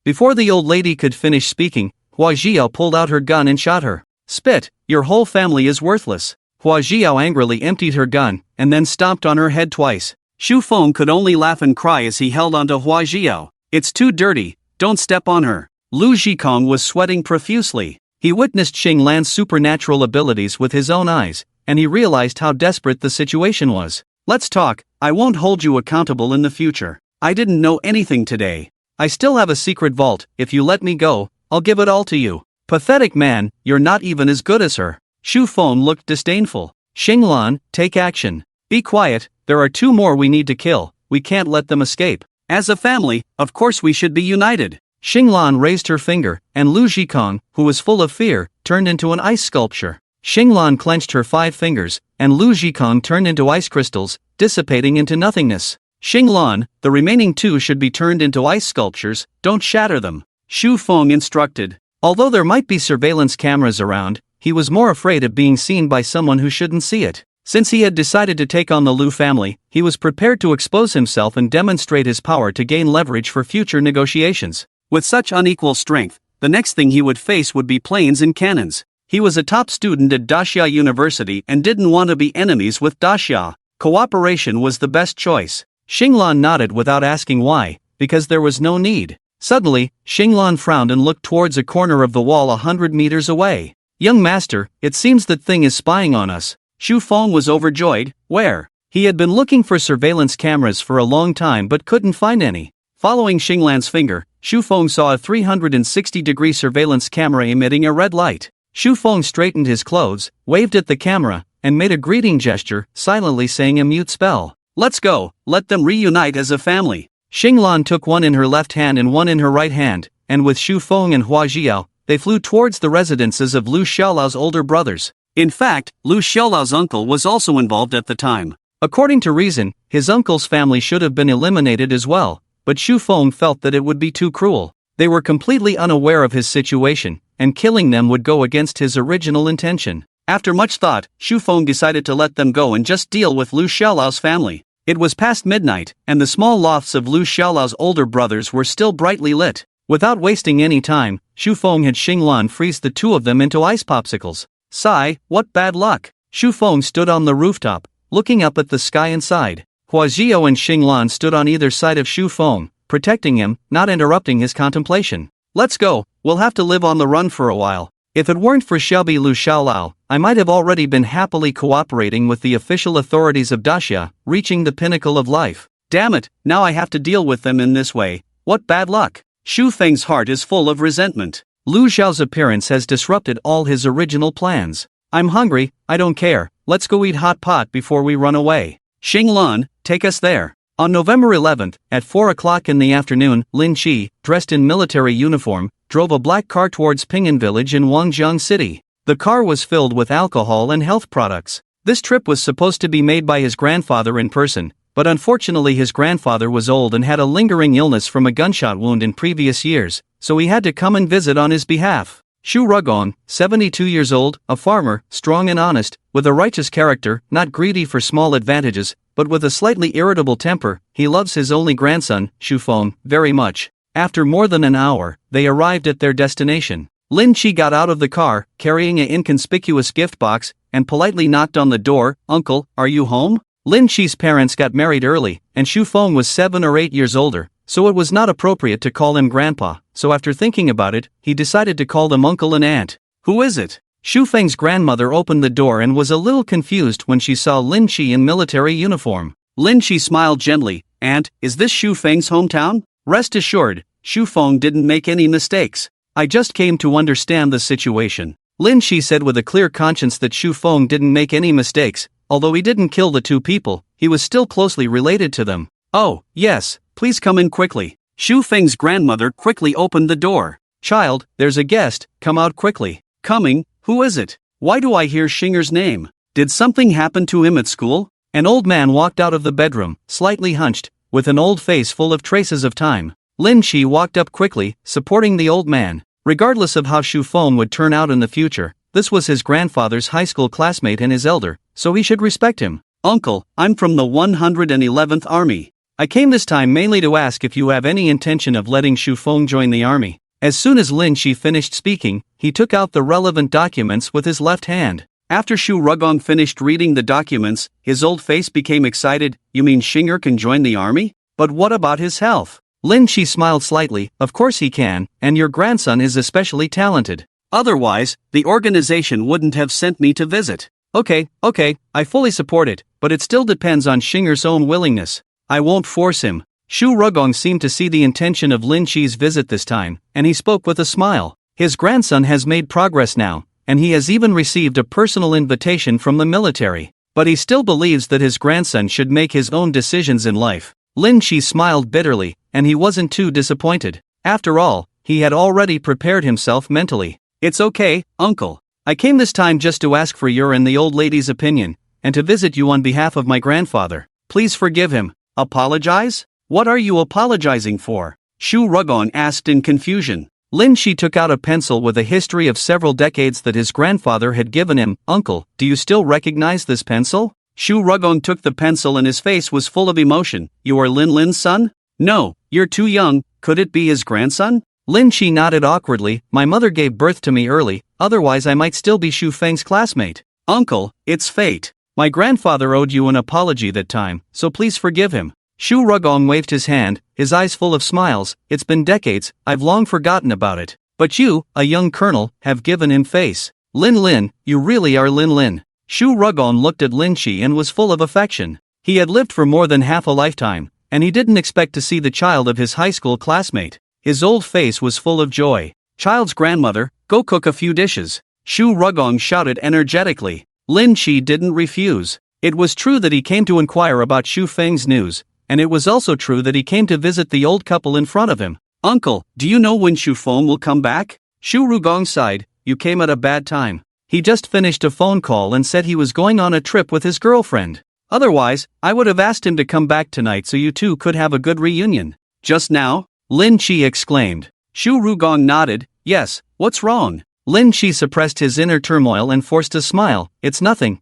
A: Before the old lady could finish speaking, Hua Xiao pulled out her gun and shot her. Spit, your whole family is worthless. Hua Xiao angrily emptied her gun, and then stomped on her head twice. Xu Feng could only laugh and cry as he held onto Hua Xiao. It's too dirty, don't step on her. Lu Zhikong was sweating profusely. He witnessed Xinglan's supernatural abilities with his own eyes, and he realized how desperate the situation was. Let's talk, I won't hold you accountable in the future. I didn't know anything today. I still have a secret vault, if you let me go, I'll give it all to you. Pathetic man, you're not even as good as her. Xu Feng looked disdainful. Xinglan, take action. Be quiet, there are 2 more we need to kill, we can't let them escape. As a family, of course we should be united. Xinglan raised her finger, and Lu Zhikong, who was full of fear, turned into an ice sculpture. Xinglan clenched her 5 fingers, and Lu Zhikong turned into ice crystals, dissipating into nothingness. Xinglan, the remaining 2 should be turned into ice sculptures, don't shatter them. Xu Feng instructed. Although there might be surveillance cameras around, he was more afraid of being seen by someone who shouldn't see it. Since he had decided to take on the Liu family, he was prepared to expose himself and demonstrate his power to gain leverage for future negotiations. With such unequal strength, the next thing he would face would be planes and cannons. He was a top student at Daxia University and didn't want to be enemies with Daxia. Cooperation was the best choice. Xinglan nodded without asking why, because there was no need. Suddenly, Xinglan frowned and looked towards a corner of the wall 100 meters away. Young master, it seems that thing is spying on us. Xu Feng was overjoyed. Where? He had been looking for surveillance cameras for a long time but couldn't find any. Following Xinglan's finger, Xu Feng saw a 360-degree surveillance camera emitting a red light. Xu Feng straightened his clothes, waved at the camera, and made a greeting gesture, silently saying a mute spell. Let's go, let them reunite as a family. Xinglan took one in her left hand and one in her right hand, and with Xu Feng and Hua Jiao, they flew towards the residences of Liu Xiaolao's older brothers. In fact, Liu Xiaolao's uncle was also involved at the time. According to reason, his uncle's family should have been eliminated as well, but Xu Feng felt that it would be too cruel. They were completely unaware of his situation, and killing them would go against his original intention. After much thought, Xu Feng decided to let them go and just deal with Liu Xiaolao's family. It was past midnight, and the small lofts of Liu Xiaolao's older brothers were still brightly lit. Without wasting any time, Xu Feng had Xinglan freeze the two of them into ice popsicles. Sigh, what bad luck. Xu Feng stood on the rooftop, looking up at the sky and sighed. Hua Jiao and Xinglan stood on either side of Xu Feng, protecting him, not interrupting his contemplation. Let's go, we'll have to live on the run for a while. If it weren't for Xiaobi Liu Xiaolao, I might have already been happily cooperating with the official authorities of Daxia, reaching the pinnacle of life. Damn it, now I have to deal with them in this way. What bad luck. Xu Feng's heart is full of resentment. Liu Xiao's appearance has disrupted all his original plans. I'm hungry, I don't care, let's go eat hot pot before we run away. Xinglan, take us there. On November 11th, at 4 o'clock in the afternoon, Lin Qi, dressed in military uniform, drove a black car towards Ping'an village in Wangjiang City. The car was filled with alcohol and health products. This trip was supposed to be made by his grandfather in person, but unfortunately his grandfather was old and had a lingering illness from a gunshot wound in previous years, so he had to come and visit on his behalf. Xu Rugong, 72 years old, a farmer, strong and honest, with a righteous character, not greedy for small advantages, but with a slightly irritable temper. He loves his only grandson, Xu Feng, very much. After more than an hour, they arrived at their destination. Lin Qi got out of the car, carrying an inconspicuous gift box, and politely knocked on the door. Uncle, are you home? Lin Qi's parents got married early, and Xu Feng was 7 or 8 years older, so it was not appropriate to call him grandpa, so after thinking about it, he decided to call them uncle and aunt. Who is it? Xu Feng's grandmother opened the door and was a little confused when she saw Lin Qi in military uniform. Lin Qi smiled gently. Aunt, is this Xu Feng's hometown? Rest assured, Xu Feng didn't make any mistakes. I just came to understand the situation. Lin Qi said with a clear conscience that Xu Feng didn't make any mistakes. Although he didn't kill the two people, he was still closely related to them. Oh, yes, please come in quickly. Xu Feng's grandmother quickly opened the door. Child, there's a guest, come out quickly. Coming, who is it? Why do I hear Xinger's name? Did something happen to him at school? An old man walked out of the bedroom, slightly hunched, with an old face full of traces of time. Lin Qi walked up quickly, supporting the old man. Regardless of how Xu Feng would turn out in the future, this was his grandfather's high school classmate and his elder, so he should respect him. Uncle, I'm from the 111th Army. I came this time mainly to ask if you have any intention of letting Xu Feng join the army. As soon as Lin Qi finished speaking, he took out the relevant documents with his left hand. After Xu Rugong finished reading the documents, his old face became excited. You mean Xinger can join the army? But what about his health? Lin Qi smiled slightly. Of course he can, and your grandson is especially talented. Otherwise, the organization wouldn't have sent me to visit. Okay, I fully support it, but it still depends on Xinger's own willingness. I won't force him. Xu Rugong seemed to see the intention of Lin Qi's visit this time, and he spoke with a smile. His grandson has made progress now, and he has even received a personal invitation from the military. But he still believes that his grandson should make his own decisions in life. Lin Qi smiled bitterly, and he wasn't too disappointed. After all, he had already prepared himself mentally. It's okay, uncle. I came this time just to ask for your and the old lady's opinion, and to visit you on behalf of my grandfather. Please forgive him. Apologize? What are you apologizing for? Xu Rugong asked in confusion. Lin Shi took out a pencil with a history of several decades that his grandfather had given him. Uncle, do you still recognize this pencil? Shu Rugong took the pencil and his face was full of emotion. You are Lin Lin's son? No, you're too young. Could it be his grandson? Lin Shi nodded awkwardly. My mother gave birth to me early, otherwise I might still be Shu Feng's classmate. Uncle, it's fate. My grandfather owed you an apology that time, so please forgive him. Shu Rugong waved his hand, his eyes full of smiles. It's been decades, I've long forgotten about it. But you, a young colonel, have given him face. Lin, you really are Lin. Shu Rugong looked at Lin Shi and was full of affection. He had lived for more than half a lifetime, and he didn't expect to see the child of his high school classmate. His old face was full of joy. Child's grandmother, go cook a few dishes. Shu Rugong shouted energetically. Lin Shi didn't refuse. It was true that he came to inquire about Shu Feng's news, and it was also true that he came to visit the old couple in front of him. Uncle, do you know when Shu Feng will come back? Shu Rugong sighed. You came at a bad time. He just finished a phone call and said he was going on a trip with his girlfriend. Otherwise, I would have asked him to come back tonight so you two could have a good reunion. Just now? Lin Shi exclaimed. Shu Rugong nodded. Yes, what's wrong? Lin Shi suppressed his inner turmoil and forced a smile. It's nothing.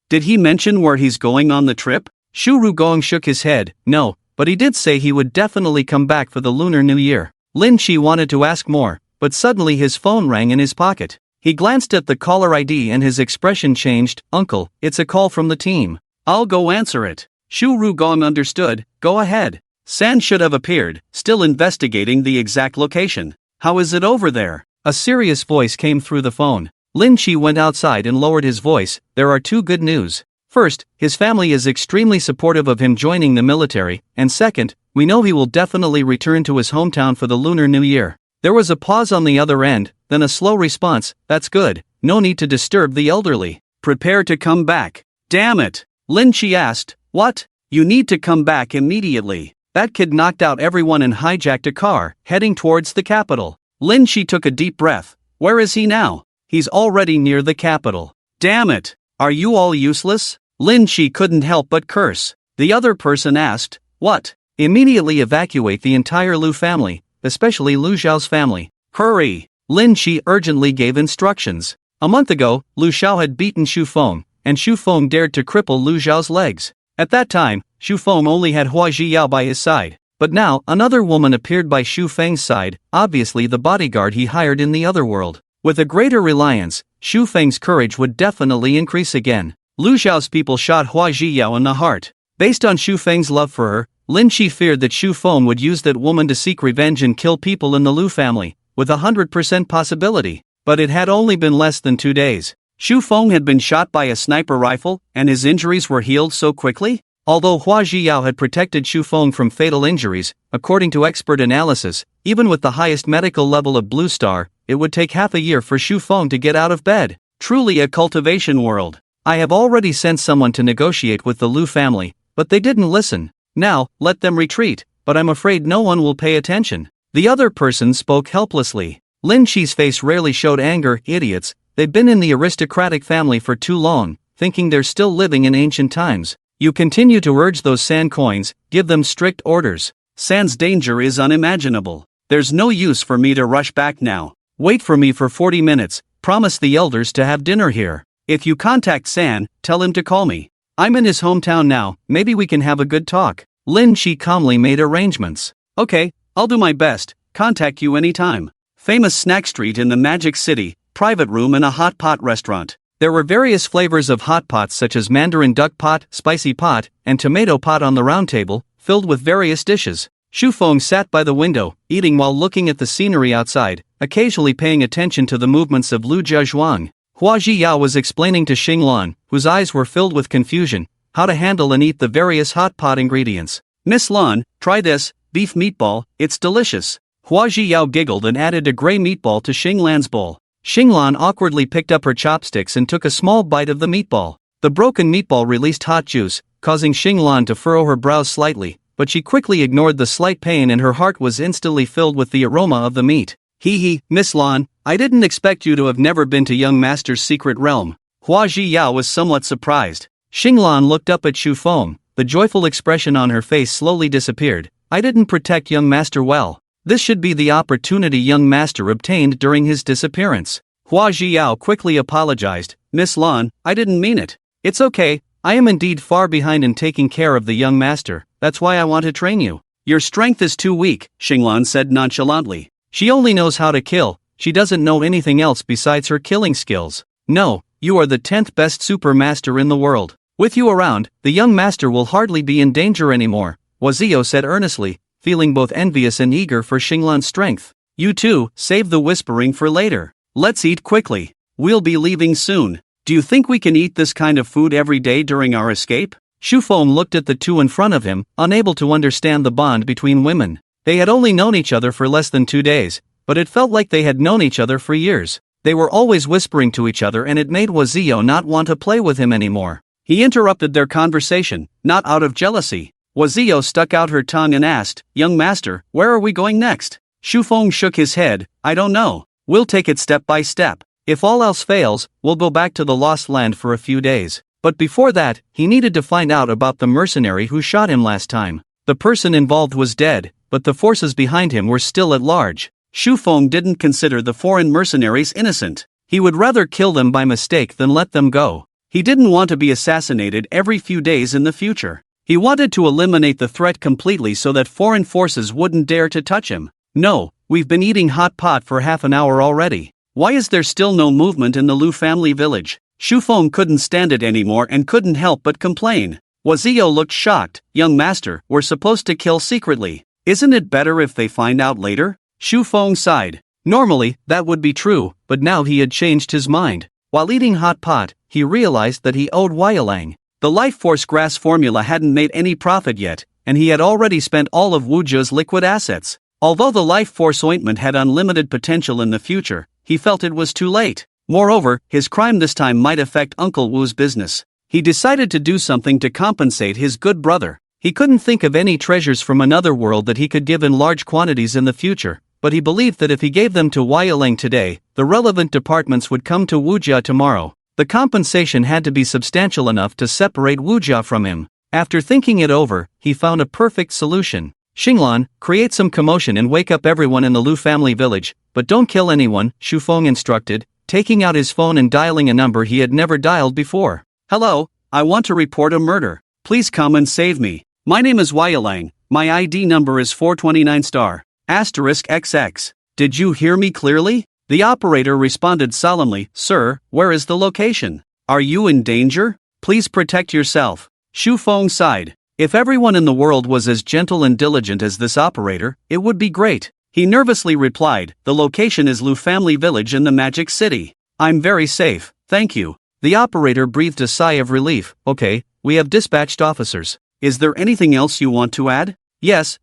A: Did he mention where he's going on the trip? Shu Rugong shook his head. No, but he did say he would definitely come back for the Lunar New Year. Lin Shi wanted to ask more, but suddenly his phone rang in his pocket. He glanced at the caller ID and his expression changed. Uncle, it's a call from the team. I'll go answer it. Shu Rugong understood. Go ahead. San should have appeared, still investigating the exact location. How is it over there? A serious voice came through the phone. Lin Shi went outside and lowered his voice. There are two good news. First, his family is extremely supportive of him joining the military, and second, we know he will definitely return to his hometown for the Lunar New Year. There was a pause on the other end, then a slow response. That's good. No need to disturb the elderly. Prepare to come back. Damn it. Lin Shi asked. What? You need to come back immediately. That kid knocked out everyone and hijacked a car, heading towards the capital. Lin Shi took a deep breath. Where is he now? He's already near the capital. Damn it. Are you all useless? Lin Shi couldn't help but curse. The other person asked. What? Immediately evacuate the entire Lu family, especially Lu Xiao's family. Hurry! Lin Shi urgently gave instructions. A month ago, Lu Xiao had beaten Shu Feng, and Shu Feng dared to cripple Lu Xiao's legs. At that time, Shu Feng only had Hua Zhiyao by his side. But now, another woman appeared by Shu Feng's side, obviously the bodyguard he hired in the other world. With a greater reliance, Shu Feng's courage would definitely increase again. Lu Xiao's people shot Hua Zhiyao in the heart. Based on Shu Feng's love for her, Lin Shi feared that Shu Feng would use that woman to seek revenge and kill people in the Lu family, with a 100% possibility. But it had only been less than 2 days. Shu Feng had been shot by a sniper rifle, and his injuries were healed so quickly? Although Hua Zhiyao had protected Shu Feng from fatal injuries, according to expert analysis, even with the highest medical level of Blue Star, it would take half a year for Shu Feng to get out of bed. Truly a cultivation world. I have already sent someone to negotiate with the Lu family, but they didn't listen. Now, let them retreat, but I'm afraid no one will pay attention. The other person spoke helplessly. Lin Shi's face rarely showed anger. Idiots, they've been in the aristocratic family for too long, thinking they're still living in ancient times. You continue to urge those San coins, give them strict orders. San's danger is unimaginable. There's no use for me to rush back now. Wait for me for 40 minutes, promise the elders to have dinner here. If you contact San, tell him to call me. I'm in his hometown now, maybe we can have a good talk. Lin Shi calmly made arrangements. Okay, I'll do my best, contact you anytime. Famous snack street in the Magic City, private room in a hot pot restaurant. There were various flavors of hot pots such as Mandarin duck pot, spicy pot, and tomato pot on the round table, filled with various dishes. Shu Feng sat by the window, eating while looking at the scenery outside, occasionally paying attention to the movements of Lu Zhezhuang. Hua Zhiyao was explaining to Xing Lan, whose eyes were filled with confusion, how to handle and eat the various hot pot ingredients. Miss Lan, try this, beef meatball, it's delicious. Hua Zhiyao giggled and added a gray meatball to Xing Lan's bowl. Xing Lan awkwardly picked up her chopsticks and took a small bite of the meatball. The broken meatball released hot juice, causing Xing Lan to furrow her brows slightly, but she quickly ignored the slight pain and her heart was instantly filled with the aroma of the meat. Hee, Miss Lan, I didn't expect you to have never been to young master's secret realm. Hua Zhiyao was somewhat surprised. Xing Lan looked up at Shu Feng, the joyful expression on her face slowly disappeared. I didn't protect young master well. This should be the opportunity young master obtained during his disappearance. Hua Jiao quickly apologized. Miss Lan, I didn't mean it. It's okay, I am indeed far behind in taking care of the young master, that's why I want to train you. Your strength is too weak, Xinglan said nonchalantly. She only knows how to kill, she doesn't know anything else besides her killing skills. No, you are the 10th best super master in the world. With you around, the young master will hardly be in danger anymore, Wazio said earnestly, feeling both envious and eager for Xinglan's strength. You too, save the whispering for later. Let's eat quickly. We'll be leaving soon. Do you think we can eat this kind of food every day during our escape? Shufeng looked at the two in front of him, unable to understand the bond between women. They had only known each other for less than 2 days, but it felt like they had known each other for years. They were always whispering to each other and it made Wazio not want to play with him anymore. He interrupted their conversation, not out of jealousy. Wazio stuck out her tongue and asked, Young master, where are we going next? Shufeng shook his head, I don't know. We'll take it step by step. If all else fails, we'll go back to the Lost Land for a few days. But before that, he needed to find out about the mercenary who shot him last time. The person involved was dead, but the forces behind him were still at large. Shufeng didn't consider the foreign mercenaries innocent. He would rather kill them by mistake than let them go. He didn't want to be assassinated every few days in the future. He wanted to eliminate the threat completely so that foreign forces wouldn't dare to touch him. No, we've been eating hot pot for half an hour already. Why is there still no movement in the Lu family village? Shufeng couldn't stand it anymore and couldn't help but complain. Wazio looked shocked. Young master, we're supposed to kill secretly. Isn't it better if they find out later? Shufeng sighed. Normally, that would be true, but now he had changed his mind. While eating hot pot, he realized that he owed Wailing. The Life Force grass formula hadn't made any profit yet, and he had already spent all of Wujia's liquid assets. Although the Life Force ointment had unlimited potential in the future, he felt it was too late. Moreover, his crime this time might affect Uncle Wu's business. He decided to do something to compensate his good brother. He couldn't think of any treasures from another world that he could give in large quantities in the future, but he believed that if he gave them to Wailing today, the relevant departments would come to Wujia tomorrow. The compensation had to be substantial enough to separate Wujia from him. After thinking it over, he found a perfect solution. Xinglan, create some commotion and wake up everyone in the Lu family village, but don't kill anyone, Shufeng instructed, taking out his phone and dialing a number he had never dialed before. Hello, I want to report a murder. Please come and save me. My name is Wailing. My ID number is 429 star. *XX. Did you hear me clearly? The operator responded solemnly, Sir, where is the location? Are you in danger? Please protect yourself. Shufeng sighed. If everyone in the world was as gentle and diligent as this operator, it would be great. He nervously replied, The location is Lu Family Village in the Magic City. I'm very safe, thank you. The operator breathed a sigh of relief. Okay, we have dispatched officers. Is there anything else you want to add? Yes.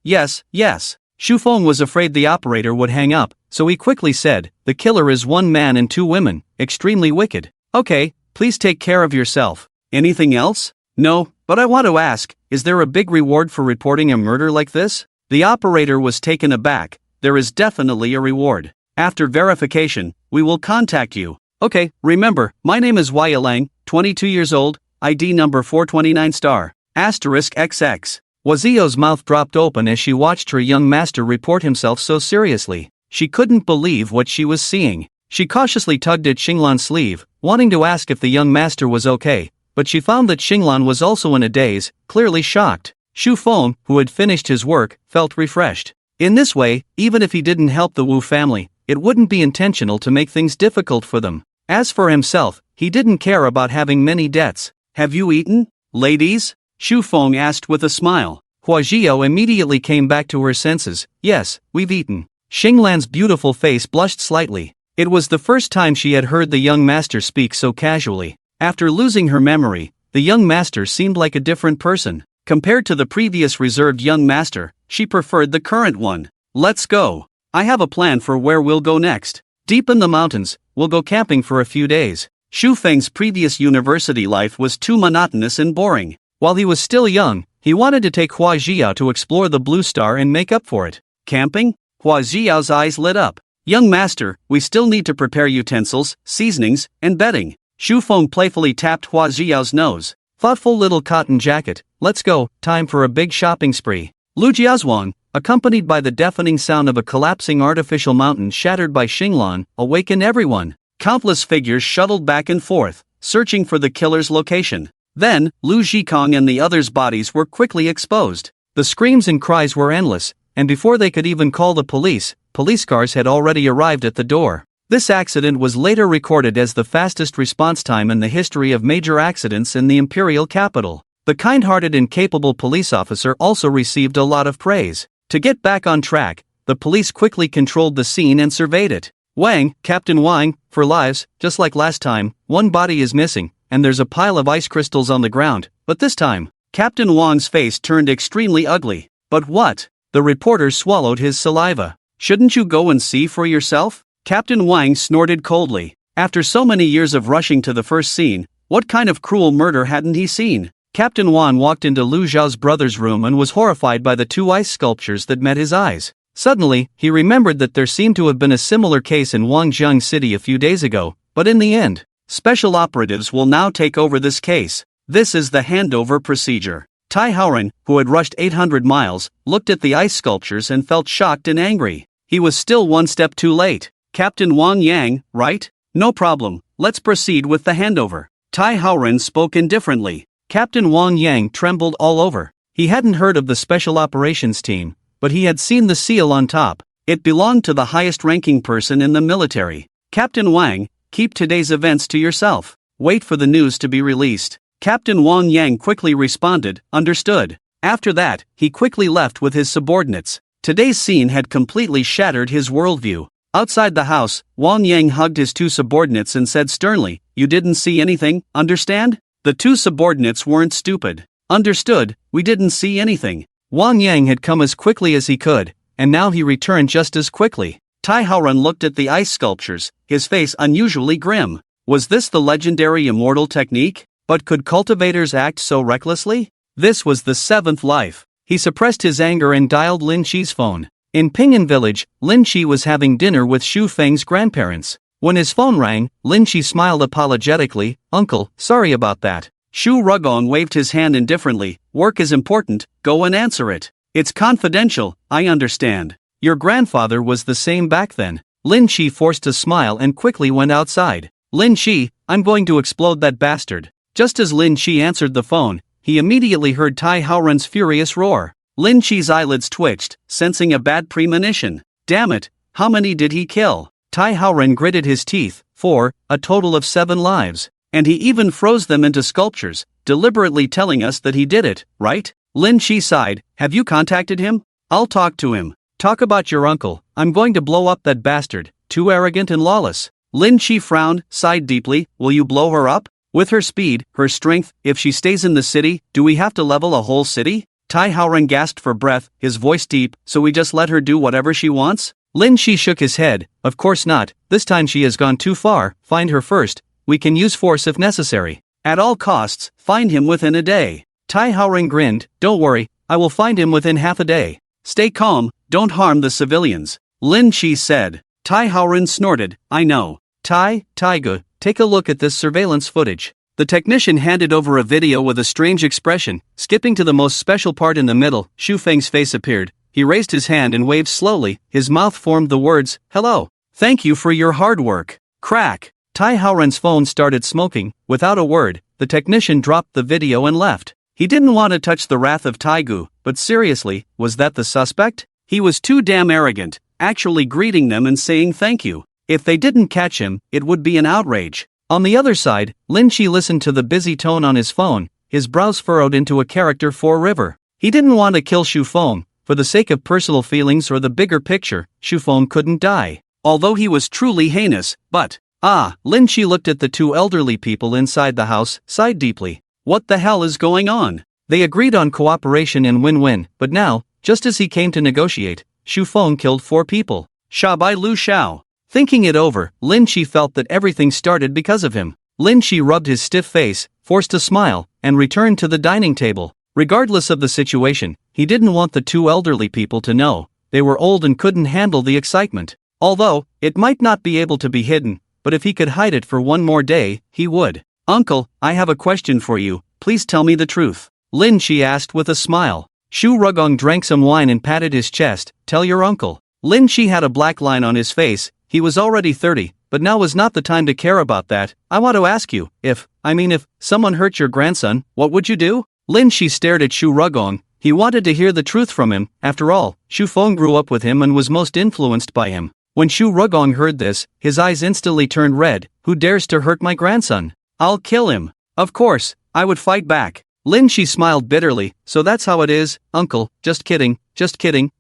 A: Shufeng was afraid the operator would hang up, so he quickly said, The killer is 1 man and 2 women, extremely wicked. Okay, please take care of yourself. Anything else? No, but I want to ask, is there a big reward for reporting a murder like this? The operator was taken aback. There is definitely a reward. After verification, we will contact you. Okay, remember, my name is Wailing, 22 years old, ID number 429 star. *XX. Wazio's mouth dropped open as she watched her young master report himself so seriously. She couldn't believe what she was seeing. She cautiously tugged at Xinglan's sleeve, wanting to ask if the young master was okay, but she found that Xinglan was also in a daze, clearly shocked. Shufeng, who had finished his work, felt refreshed. In this way, even if he didn't help the Wu family, it wouldn't be intentional to make things difficult for them. As for himself, he didn't care about having many debts. Have you eaten, ladies? Shufeng asked with a smile. Huajiao immediately came back to her senses. Yes, we've eaten. Xinglan's beautiful face blushed slightly. It was the first time she had heard the young master speak so casually. After losing her memory, the young master seemed like a different person. Compared to the previous reserved young master, she preferred the current one. Let's go. I have a plan for where we'll go next. Deep in the mountains, we'll go camping for a few days. Shufeng's previous university life was too monotonous and boring. While he was still young, he wanted to take Hua Jiao to explore the Blue Star and make up for it. Camping? Hua Jiao's eyes lit up. Young master, we still need to prepare utensils, seasonings, and bedding. Shufeng playfully tapped Hua Jiao's nose. Thoughtful little cotton jacket, let's go, time for a big shopping spree. Lu Jiazhuang, accompanied by the deafening sound of a collapsing artificial mountain shattered by Xinglan, awakened everyone. Countless figures shuttled back and forth, searching for the killer's location. Then, Lu Zhikong and the others' bodies were quickly exposed. The screams and cries were endless, and before they could even call the police cars had already arrived at the door. This accident was later recorded as the fastest response time in the history of major accidents in the imperial capital. The kind-hearted and capable police officer also received a lot of praise. To get back on track, the police quickly controlled the scene and surveyed it. Wang, Captain Wang, for lives, just like last time, one body is missing, and there's a pile of ice crystals on the ground, but this time, Captain Wang's face turned extremely ugly. But what? The reporter swallowed his saliva. Shouldn't you go and see for yourself? Captain Wang snorted coldly. After so many years of rushing to the first scene, what kind of cruel murder hadn't he seen? Captain Wang walked into Lu Zhao's brother's room and was horrified by the two ice sculptures that met his eyes. Suddenly, he remembered that there seemed to have been a similar case in Wangjiang City a few days ago, but in the end, special operatives will now take over this case. This is the handover procedure. Tai Haoren, who had rushed 800 miles, looked at the ice sculptures and felt shocked and angry. He was still one step too late. Captain Wang Yang, right? No problem, let's proceed with the handover. Tai Haoren spoke indifferently. Captain Wang Yang trembled all over. He hadn't heard of the Special Operations Team, but he had seen the seal on top. It belonged to the highest-ranking person in the military. Captain Wang, keep today's events to yourself. Wait for the news to be released. Captain Wang Yang quickly responded, understood. After that, he quickly left with his subordinates. Today's scene had completely shattered his worldview. Outside the house, Wang Yang hugged his two subordinates and said sternly, "You didn't see anything, understand?" The two subordinates weren't stupid. Understood, we didn't see anything. Wang Yang had come as quickly as he could, and now he returned just as quickly. Tai Haoren looked at the ice sculptures, his face unusually grim. Was this the legendary immortal technique? But could cultivators act so recklessly? This was the seventh life. He suppressed his anger and dialed Lin Qi's phone. In Ping'an village, Lin Qi was having dinner with Xu Feng's grandparents. When his phone rang, Lin Qi smiled apologetically, "Uncle, sorry about that." Xu Rugong waved his hand indifferently, "Work is important, go and answer it. It's confidential, I understand. Your grandfather was the same back then." Lin Qi forced a smile and quickly went outside. "Lin Qi, I'm going to explode that bastard." Just as Lin Qi answered the phone, he immediately heard Tai Haoren's furious roar. Lin Qi's eyelids twitched, sensing a bad premonition. Damn it, how many did he kill? Tai Haoren gritted his teeth, 4, a total of 7 lives. And he even froze them into sculptures, deliberately telling us that he did it, right? Lin Qi sighed, "Have you contacted him? I'll talk to him." "Talk about your uncle, I'm going to blow up that bastard, too arrogant and lawless." Lin Qi frowned, sighed deeply, "Will you blow her up? With her speed, her strength, if she stays in the city, do we have to level a whole city?" Tai Haoren gasped for breath, his voice deep, "So we just let her do whatever she wants?" Lin Qi shook his head, "Of course not, this time she has gone too far, find her first, we can use force if necessary. At all costs, find him within a day." Tai Haoren grinned, "Don't worry, I will find him within half a day. Stay calm, don't harm the civilians," Lin Qi said. Tai Haoren snorted, "I know. Taiga, take a look at this surveillance footage." The technician handed over a video with a strange expression, skipping to the most special part in the middle. Xu Feng's face appeared. He raised his hand and waved slowly, his mouth formed the words, "Hello. Thank you for your hard work." Crack! Tai Haoren's phone started smoking. Without a word, the technician dropped the video and left. He didn't want to touch the wrath of Taigu, but seriously, was that the suspect? He was too damn arrogant, actually greeting them and saying thank you. If they didn't catch him, it would be an outrage. On the other side, Lin Qi listened to the busy tone on his phone, his brows furrowed into a character for river. He didn't want to kill Xu Feng. For the sake of personal feelings or the bigger picture, Xu Feng couldn't die. Although he was truly heinous, but... Lin Qi looked at the two elderly people inside the house, sighed deeply. What the hell is going on? They agreed on cooperation and win-win, but now, just as he came to negotiate, Xu Feng killed 4 people. Shabai Lu Xiao. Thinking it over, Lin Qi felt that everything started because of him. Lin Qi rubbed his stiff face, forced a smile, and returned to the dining table. Regardless of the situation, he didn't want the two elderly people to know. They were old and couldn't handle the excitement. Although, it might not be able to be hidden, but if he could hide it for one more day, he would. "Uncle, I have a question for you, please tell me the truth," Lin Qi asked with a smile. Shu Rugong drank some wine and patted his chest. Tell your uncle. Lin Chi had a black line on his face. He was already 30, but now was not the time to care about that. I want to ask you, if someone hurt your grandson, what would you do? Lin Chi stared at Shu Rugong. He wanted to hear the truth from him. After all, Shu Feng grew up with him and was most influenced by him. When Shu Rugong heard this, his eyes instantly turned red. Who dares to hurt my grandson? I'll kill him. Of course, I would fight back. Lin Chi smiled bitterly. So that's how it is, uncle. Just kidding,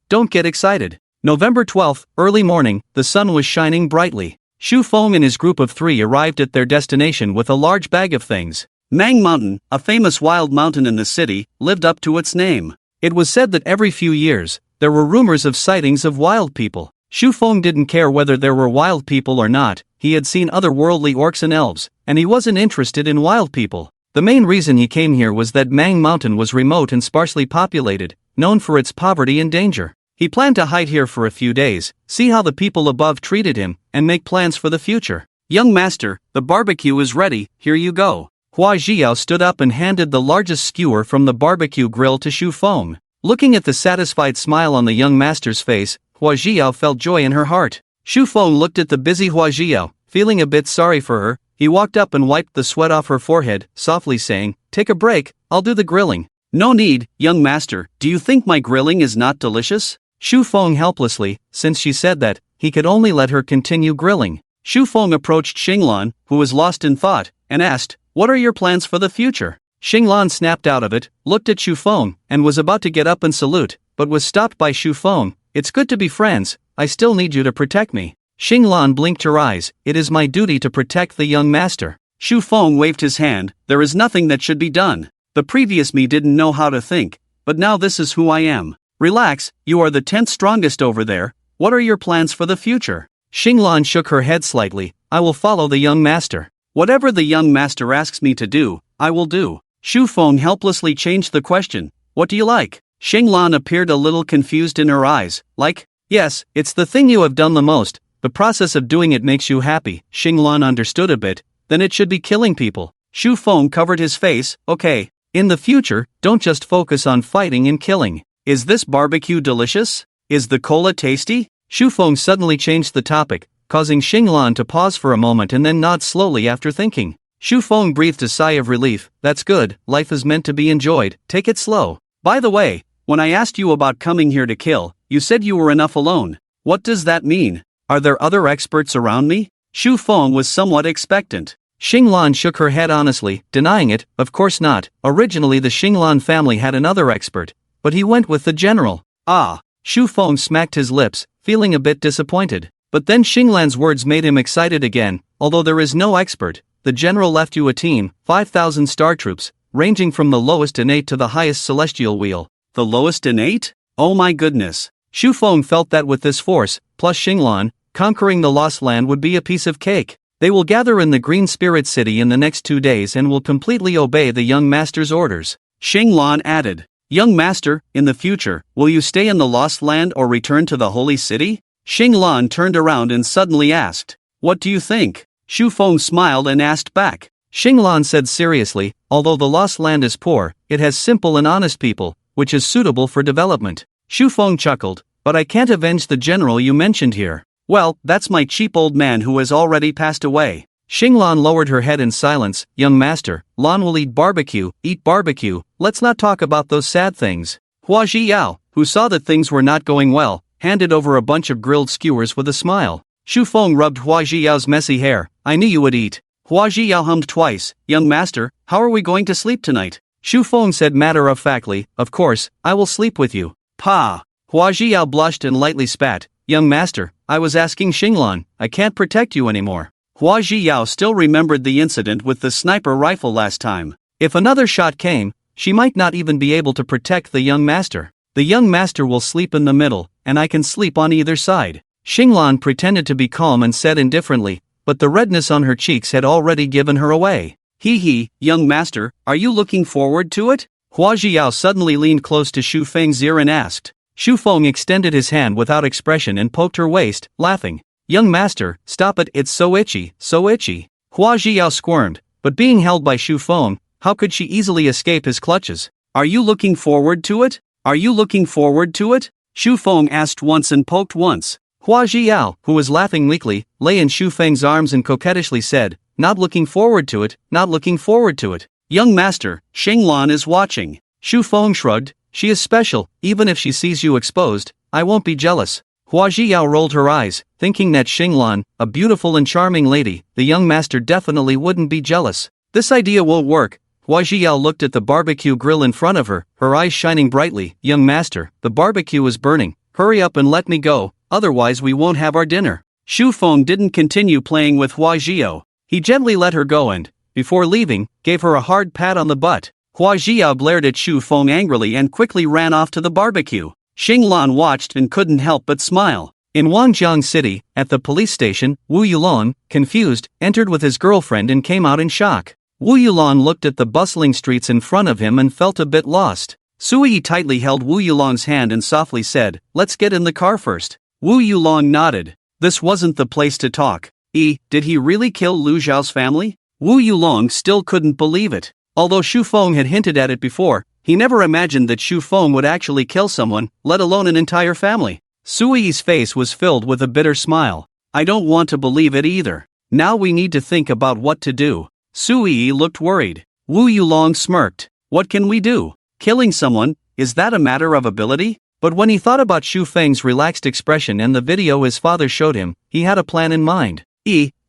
A: don't get excited. November 12th, early morning, the sun was shining brightly. Shu Feng and his group of 3 arrived at their destination with a large bag of things. Mang Mountain, a famous wild mountain in the city, lived up to its name. It was said that every few years, there were rumors of sightings of wild people. Shu Feng didn't care whether there were wild people or not. He had seen otherworldly orcs and elves, and he wasn't interested in wild people. The main reason he came here was that Mang Mountain was remote and sparsely populated, known for its poverty and danger. He planned to hide here for a few days, see how the people above treated him, and make plans for the future. Young master, the barbecue is ready, here you go. Hua Jiao stood up and handed the largest skewer from the barbecue grill to Shu Feng. Looking at the satisfied smile on the young master's face, Hua Jiao felt joy in her heart. Shu Feng looked at the busy Hua Jiao, feeling a bit sorry for her. He walked up and wiped the sweat off her forehead, softly saying, "Take a break, I'll do the grilling." "No need, young master, do you think my grilling is not delicious?" Shu Feng helplessly, since she said that, he could only let her continue grilling. Shu Feng approached Xinglan, who was lost in thought, and asked, "What are your plans for the future?" Xinglan snapped out of it, looked at Shu Feng, and was about to get up and salute, but was stopped by Shu Feng. "It's good to be friends, I still need you to protect me." Xinglan blinked her eyes. "It is my duty to protect the young master." Shu Feng waved his hand. "There is nothing that should be done. The previous me didn't know how to think, but now this is who I am. Relax, you are the 10th strongest over there. What are your plans for the future?" Xinglan shook her head slightly. "I will follow the young master. Whatever the young master asks me to do, I will do." Shu Feng helplessly changed the question. "What do you like?" Xinglan appeared a little confused in her eyes. "Like? Yes, it's the thing you have done the most. The process of doing it makes you happy." Xinglan understood a bit. "Then it should be killing people." Shu Feng covered his face. "Okay. In the future, don't just focus on fighting and killing. Is this barbecue delicious? Is the cola tasty?" Shu Feng suddenly changed the topic, causing Xinglan to pause for a moment and then nod slowly after thinking. Shu Feng breathed a sigh of relief. "That's good, life is meant to be enjoyed, take it slow. By the way, when I asked you about coming here to kill, you said you were enough alone. What does that mean? Are there other experts around me?" Shu Feng was somewhat expectant. Xinglan shook her head honestly, denying it. "Of course not. Originally the Xinglan family had another expert, but he went with the general." "Ah." Shu Feng smacked his lips, feeling a bit disappointed. But then Xinglan's words made him excited again. "Although there is no expert, the general left you a team, 5,000 star troops, ranging from the lowest innate to the highest celestial wheel." "The lowest innate? Oh my goodness." Shu Feng felt that with this force, plus Xinglan, conquering the Lost Land would be a piece of cake. They will gather in the Green Spirit City in the next 2 days and will completely obey the young master's orders. Xinglan added, "Young master, in the future, will you stay in the Lost Land or return to the Holy City?" Xinglan turned around and suddenly asked, "What do you think?" Shu Feng smiled and asked back. Xinglan said seriously, "Although the Lost Land is poor, it has simple and honest people, which is suitable for development." Shu Feng chuckled, "But I can't avenge the general you mentioned here." "Well, that's my cheap old man who has already passed away." Xinglan lowered her head in silence. "Young master, Lan will eat barbecue, let's not talk about those sad things." Hua Zhiyao, who saw that things were not going well, handed over a bunch of grilled skewers with a smile. Shu Feng rubbed Hua Zhiyao's messy hair. "I knew you would eat." Hua Zhiyao hummed twice. "Young master, how are we going to sleep tonight?" Shu Feng said matter-of-factly, "Of course, I will sleep with you." "Pa!" Hua Zhiyao blushed and lightly spat. "Young master, I was asking Xinglan, I can't protect you anymore." Hua Zhiyao still remembered the incident with the sniper rifle last time. If another shot came, she might not even be able to protect the young master. "The young master will sleep in the middle, and I can sleep on either side." Xinglan pretended to be calm and said indifferently, but the redness on her cheeks had already given her away. He, young master, are you looking forward to it?" Hua Zhiyao suddenly leaned close to Shu Feng's ear and asked. Shu Feng extended his hand without expression and poked her waist, laughing. "Young master, stop it, it's so itchy, so itchy." Hua Zhiyao squirmed, but being held by Shu Feng, how could she easily escape his clutches? "Are you looking forward to it? Are you looking forward to it? Xu Feng asked once and poked once. Hua Zhiyao, who was laughing weakly, lay in Xu Feng's arms and coquettishly said, not looking forward to it, not looking forward to it. Young master, Xinglan is watching. Xu Feng shrugged, she is special, even if she sees you exposed, I won't be jealous. Hua Zhiyao rolled her eyes, thinking that Xinglan, a beautiful and charming lady, the young master definitely wouldn't be jealous. This idea will work. Hua Zhiyao looked at the barbecue grill in front of her, her eyes shining brightly. Young master, the barbecue is burning, hurry up and let me go, otherwise we won't have our dinner. Xu Feng didn't continue playing with Hua Zhiyao. He gently let her go and, before leaving, gave her a hard pat on the butt. Hua Zhiyao glared at Xu Feng angrily and quickly ran off to the barbecue. Xinglan watched and couldn't help but smile. In Wangjiang City, at the police station, Wu Yulong, confused, entered with his girlfriend and came out in shock. Wu Yulong looked at the bustling streets in front of him and felt a bit lost. Sui tightly held Wu Yulong's hand and softly said, let's get in the car first. Wu Yulong nodded. This wasn't the place to talk. Did he really kill Lu Zhao's family? Wu Yulong still couldn't believe it. Although Xu Feng had hinted at it before, he never imagined that Xu Feng would actually kill someone, let alone an entire family. Sui's face was filled with a bitter smile. I don't want to believe it either. Now we need to think about what to do. Sui looked worried. Wu Yulong smirked. What can we do? Killing someone, is that a matter of ability? But when he thought about Xu Feng's relaxed expression and the video his father showed him, he had a plan in mind.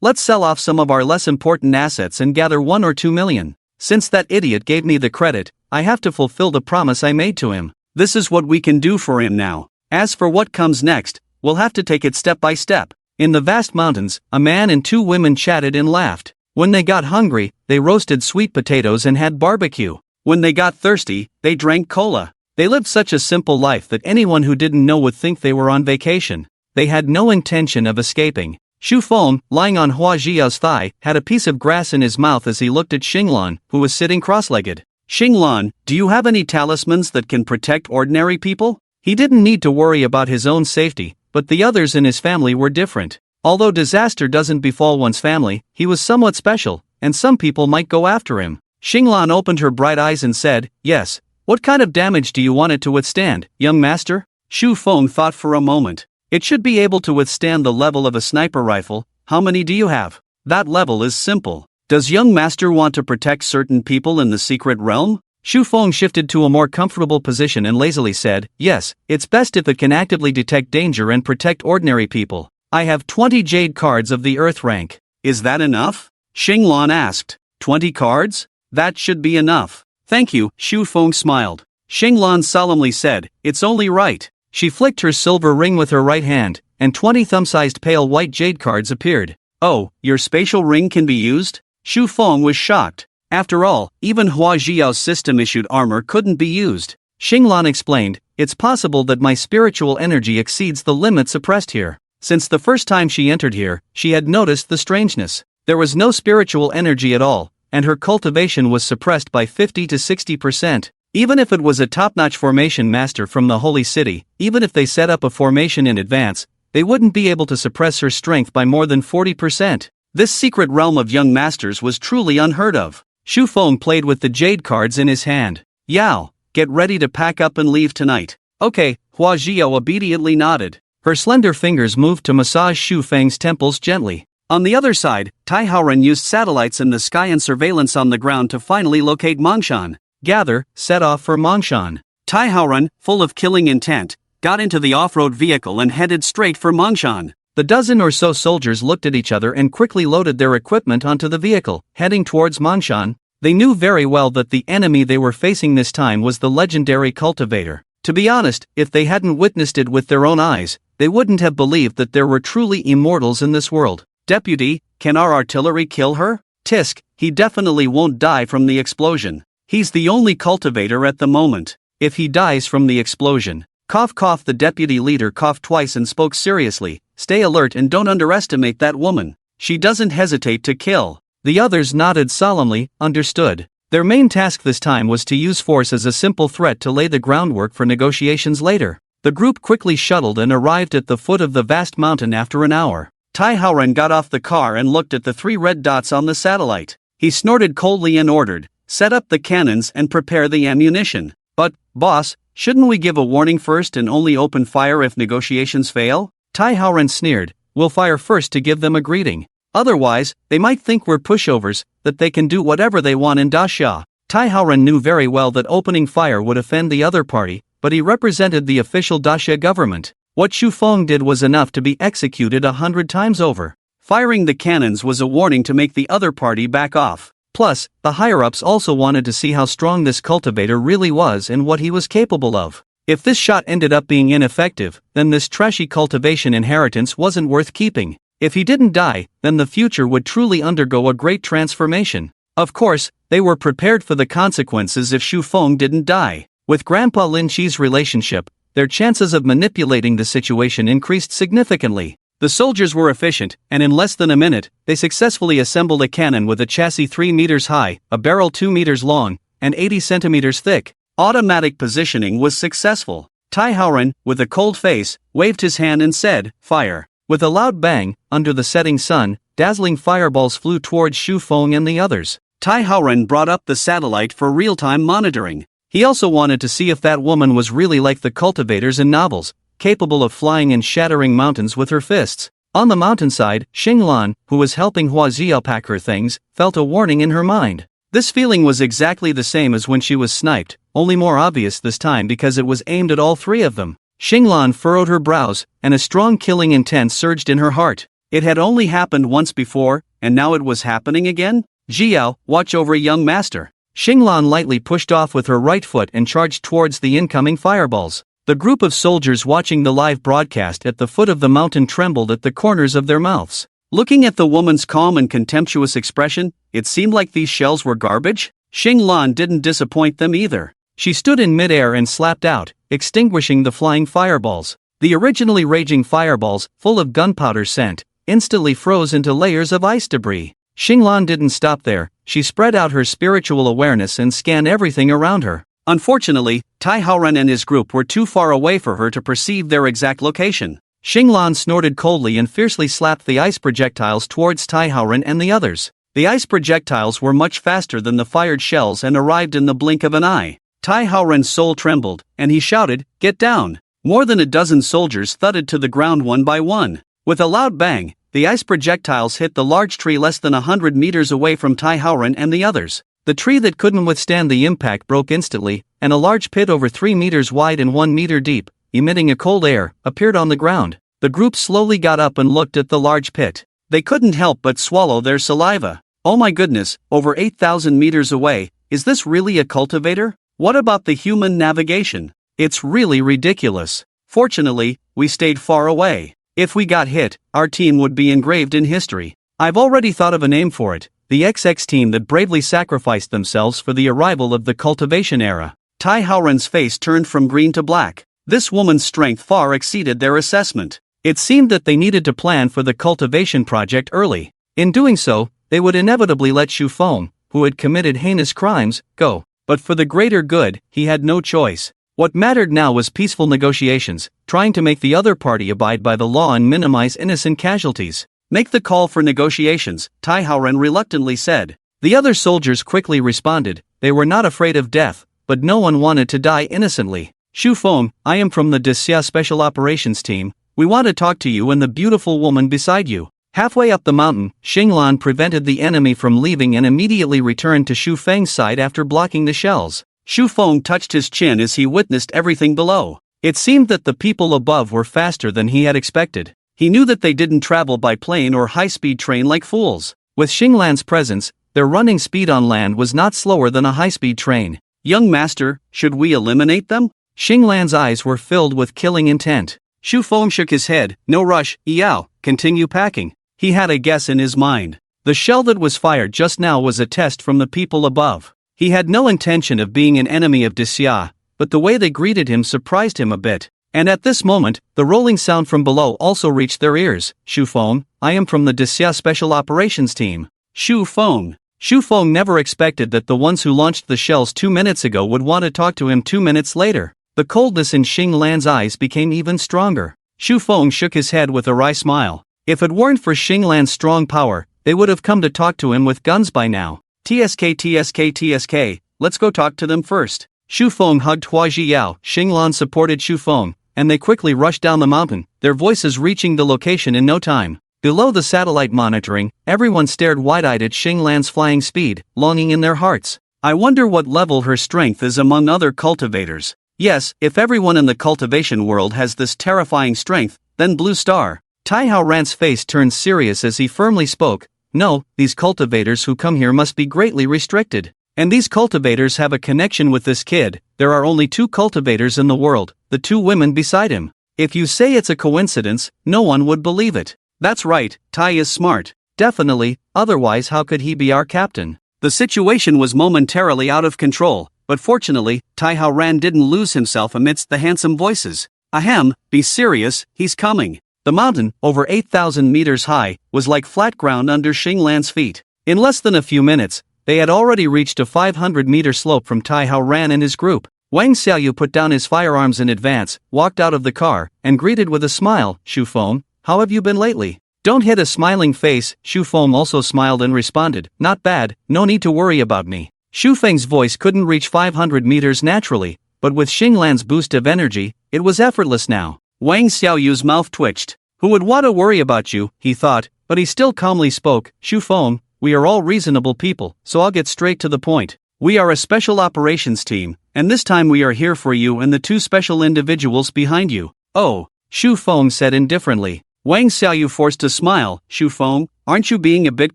A: Let's sell off some of our less important assets and gather 1 or 2 million. Since that idiot gave me the credit, I have to fulfill the promise I made to him. This is what we can do for him now. As for what comes next, we'll have to take it step by step. In the vast mountains, a man and 2 women chatted and laughed. When they got hungry, they roasted sweet potatoes and had barbecue. When they got thirsty, they drank cola. They lived such a simple life that anyone who didn't know would think they were on vacation. They had no intention of escaping. Xu Feng, lying on Hua Zhiyao's thigh, had a piece of grass in his mouth as he looked at Xinglan, who was sitting cross-legged. Xinglan, do you have any talismans that can protect ordinary people? He didn't need to worry about his own safety, but the others in his family were different. Although disaster doesn't befall one's family, he was somewhat special, and some people might go after him. Xinglan opened her bright eyes and said, yes. What kind of damage do you want it to withstand, young master? Xu Feng thought for a moment. It should be able to withstand the level of a sniper rifle. How many do you have? That level is simple. Does young master want to protect certain people in the secret realm? Xu Feng shifted to a more comfortable position and lazily said, yes, it's best if it can actively detect danger and protect ordinary people. I have 20 jade cards of the earth rank. Is that enough? Xinglan asked. 20 cards? That should be enough. Thank you, Xu Feng smiled. Xinglan solemnly said, it's only right. She flicked her silver ring with her right hand, and 20 thumb-sized pale white jade cards appeared. Oh, your spatial ring can be used? Xu Feng was shocked. After all, even Hua Zhiyao's system-issued armor couldn't be used. Xinglan explained, it's possible that my spiritual energy exceeds the limit suppressed here. Since the first time she entered here, she had noticed the strangeness. There was no spiritual energy at all, and her cultivation was suppressed by 50 to 60%. Even if it was a top-notch formation master from the holy city, even if they set up a formation in advance, they wouldn't be able to suppress her strength by more than 40%. This secret realm of young masters was truly unheard of. Xu Feng played with the jade cards in his hand. Yao, get ready to pack up and leave tonight. Okay, Hua Zhiyao obediently nodded. Her slender fingers moved to massage Xu Feng's temples gently. On the other side, Tai Haoren used satellites in the sky and surveillance on the ground to finally locate Mongshan. Gather, set off for Mongshan. Tai Haoren, full of killing intent, got into the off-road vehicle and headed straight for Mongshan. The dozen or so soldiers looked at each other and quickly loaded their equipment onto the vehicle, heading towards Mongshan. They knew very well that the enemy they were facing this time was the legendary cultivator. To be honest, if they hadn't witnessed it with their own eyes, they wouldn't have believed that there were truly immortals in this world. Deputy, can our artillery kill her? Tisk, he definitely won't die from the explosion. He's the only cultivator at the moment. If he dies from the explosion. Cough cough, the deputy leader coughed twice and spoke seriously. Stay alert and don't underestimate that woman. She doesn't hesitate to kill. The others nodded solemnly, understood. Their main task this time was to use force as a simple threat to lay the groundwork for negotiations later. The group quickly shuttled and arrived at the foot of the vast mountain after an hour. Tai Haoren got off the car and looked at the 3 red dots on the satellite. He snorted coldly and ordered, set up the cannons and prepare the ammunition. But, boss, Shouldn't we give a warning first and only open fire if negotiations fail? Tai Haoren sneered. We'll fire first to give them a greeting. Otherwise, they might think we're pushovers, that they can do whatever they want in Daxia. Tai Haoren knew very well that opening fire would offend the other party, but he represented the official Daxia government. What Xu Feng did was enough to be executed 100 times over. Firing the cannons was a warning to make the other party back off. Plus, the higher-ups also wanted to see how strong this cultivator really was and what he was capable of. If this shot ended up being ineffective, then this trashy cultivation inheritance wasn't worth keeping. If he didn't die, then the future would truly undergo a great transformation. Of course, they were prepared for the consequences if Xu Feng didn't die. With Grandpa Lin Qi's relationship, their chances of manipulating the situation increased significantly. The soldiers were efficient, and in less than a minute, they successfully assembled a cannon with a chassis 3 meters high, a barrel 2 meters long, and 80 centimeters thick. Automatic positioning was successful. Tai Haoren, with a cold face, waved his hand and said, "Fire." With a loud bang, under the setting sun, dazzling fireballs flew towards Xu Feng and the others. Tai Haoren brought up the satellite for real-time monitoring. He also wanted to see if that woman was really like the cultivators in novels, capable of flying and shattering mountains with her fists. On the mountainside, Xinglan, who was helping Hua Ziao pack her things, felt a warning in her mind. This feeling was exactly the same as when she was sniped, only more obvious this time because it was aimed at all three of them. Xinglan furrowed her brows, and a strong killing intent surged in her heart. It had only happened once before, and now it was happening again? Jiao, watch over young master. Xinglan lightly pushed off with her right foot and charged towards the incoming fireballs. The group of soldiers watching the live broadcast at the foot of the mountain trembled at the corners of their mouths. Looking at the woman's calm and contemptuous expression, it seemed like these shells were garbage. Xinglan didn't disappoint them either. She stood in midair and slapped out, extinguishing the flying fireballs. The originally raging fireballs, full of gunpowder scent, instantly froze into layers of ice debris. Xinglan didn't stop there. She spread out her spiritual awareness and scanned everything around her. Unfortunately, Tai Haoren and his group were too far away for her to perceive their exact location. Xinglan snorted coldly and fiercely slapped the ice projectiles towards Tai Haoren and the others. The ice projectiles were much faster than the fired shells and arrived in the blink of an eye. Tai Haoren's soul trembled, and he shouted, "Get down!" More than a dozen soldiers thudded to the ground one by one. With a loud bang, the ice projectiles hit the large tree less than 100 meters away from Tai Haoren and the others. The tree that couldn't withstand the impact broke instantly, and a large pit over 3 meters wide and 1 meter deep, emitting a cold air, appeared on the ground. The group slowly got up and looked at the large pit. They couldn't help but swallow their saliva. Oh my goodness, over 8,000 meters away, is this really a cultivator? What about the human navigation? It's really ridiculous. Fortunately, we stayed far away. If we got hit, our team would be engraved in history. I've already thought of a name for it. The XX team that bravely sacrificed themselves for the arrival of the cultivation era. Tai Haoren's face turned from green to black. This woman's strength far exceeded their assessment. It seemed that they needed to plan for the cultivation project early. In doing so, they would inevitably let Xu Feng, who had committed heinous crimes, go. But for the greater good, he had no choice. What mattered now was peaceful negotiations, trying to make the other party abide by the law and minimize innocent casualties. Make the call for negotiations, Tai Haoren reluctantly said. The other soldiers quickly responded. They were not afraid of death, but no one wanted to die innocently. Xu Feng, I am from the Daxia Special Operations Team. We want to talk to you and the beautiful woman beside you. Halfway up the mountain, Xinglan prevented the enemy from leaving and immediately returned to Xu Feng's side after blocking the shells. Xu Feng touched his chin as he witnessed everything below. It seemed that the people above were faster than he had expected. He knew that they didn't travel by plane or high-speed train like fools. With Xinglan's presence, their running speed on land was not slower than a high-speed train. Young master, should we eliminate them? Xinglan's eyes were filled with killing intent. Xu Feng shook his head. No rush, Yao, continue packing. He had a guess in his mind. The shell that was fired just now was a test from the people above. He had no intention of being an enemy of Daxia, but the way they greeted him surprised him a bit. And at this moment, the rolling sound from below also reached their ears. Xu Feng, I am from the Daxia Special Operations Team. Xu Feng. Xu Feng never expected that the ones who launched the shells 2 minutes ago would want to talk to him 2 minutes later. The coldness in Xinglan's eyes became even stronger. Xu Feng shook his head with a wry smile. If it weren't for Xinglan's strong power, they would have come to talk to him with guns by now. TSK, let's go talk to them first. Shu Feng hugged Hua Zhiyao, Xinglan supported Shu Feng, and they quickly rushed down the mountain, their voices reaching the location in no time. Below the satellite monitoring, everyone stared wide-eyed at Xinglan's flying speed, longing in their hearts. I wonder what level her strength is among other cultivators. Yes, if everyone in the cultivation world has this terrifying strength, then Blue Star. Tai Hao Ran's face turned serious as he firmly spoke. No, these cultivators who come here must be greatly restricted. And these cultivators have a connection with this kid. There are only 2 cultivators in the world, the 2 women beside him. If you say it's a coincidence, no one would believe it. That's right, Tai is smart. Definitely, otherwise how could he be our captain? The situation was momentarily out of control, but fortunately, Tai Hao Ran didn't lose himself amidst the handsome voices. Ahem, be serious, he's coming. The mountain, over 8,000 meters high, was like flat ground under Xinglan's feet. In less than a few minutes, they had already reached a 500-meter slope from Tai Hao Ran and his group. Wang Xiaoyu put down his firearms in advance, walked out of the car, and greeted with a smile, Shu Feng, how have you been lately? Don't hit a smiling face. Shu Feng also smiled and responded, not bad, no need to worry about me. Shu Feng's voice couldn't reach 500 meters naturally, but with Xinglan's boost of energy, it was effortless now. Wang Xiaoyu's mouth twitched. Who would want to worry about you, he thought, but he still calmly spoke, Shu Feng, we are all reasonable people, so I'll get straight to the point. We are a special operations team, and this time we are here for you and the 2 special individuals behind you. Oh, Shu Feng said indifferently. Wang Xiaoyu forced a smile, Shu Feng, aren't you being a bit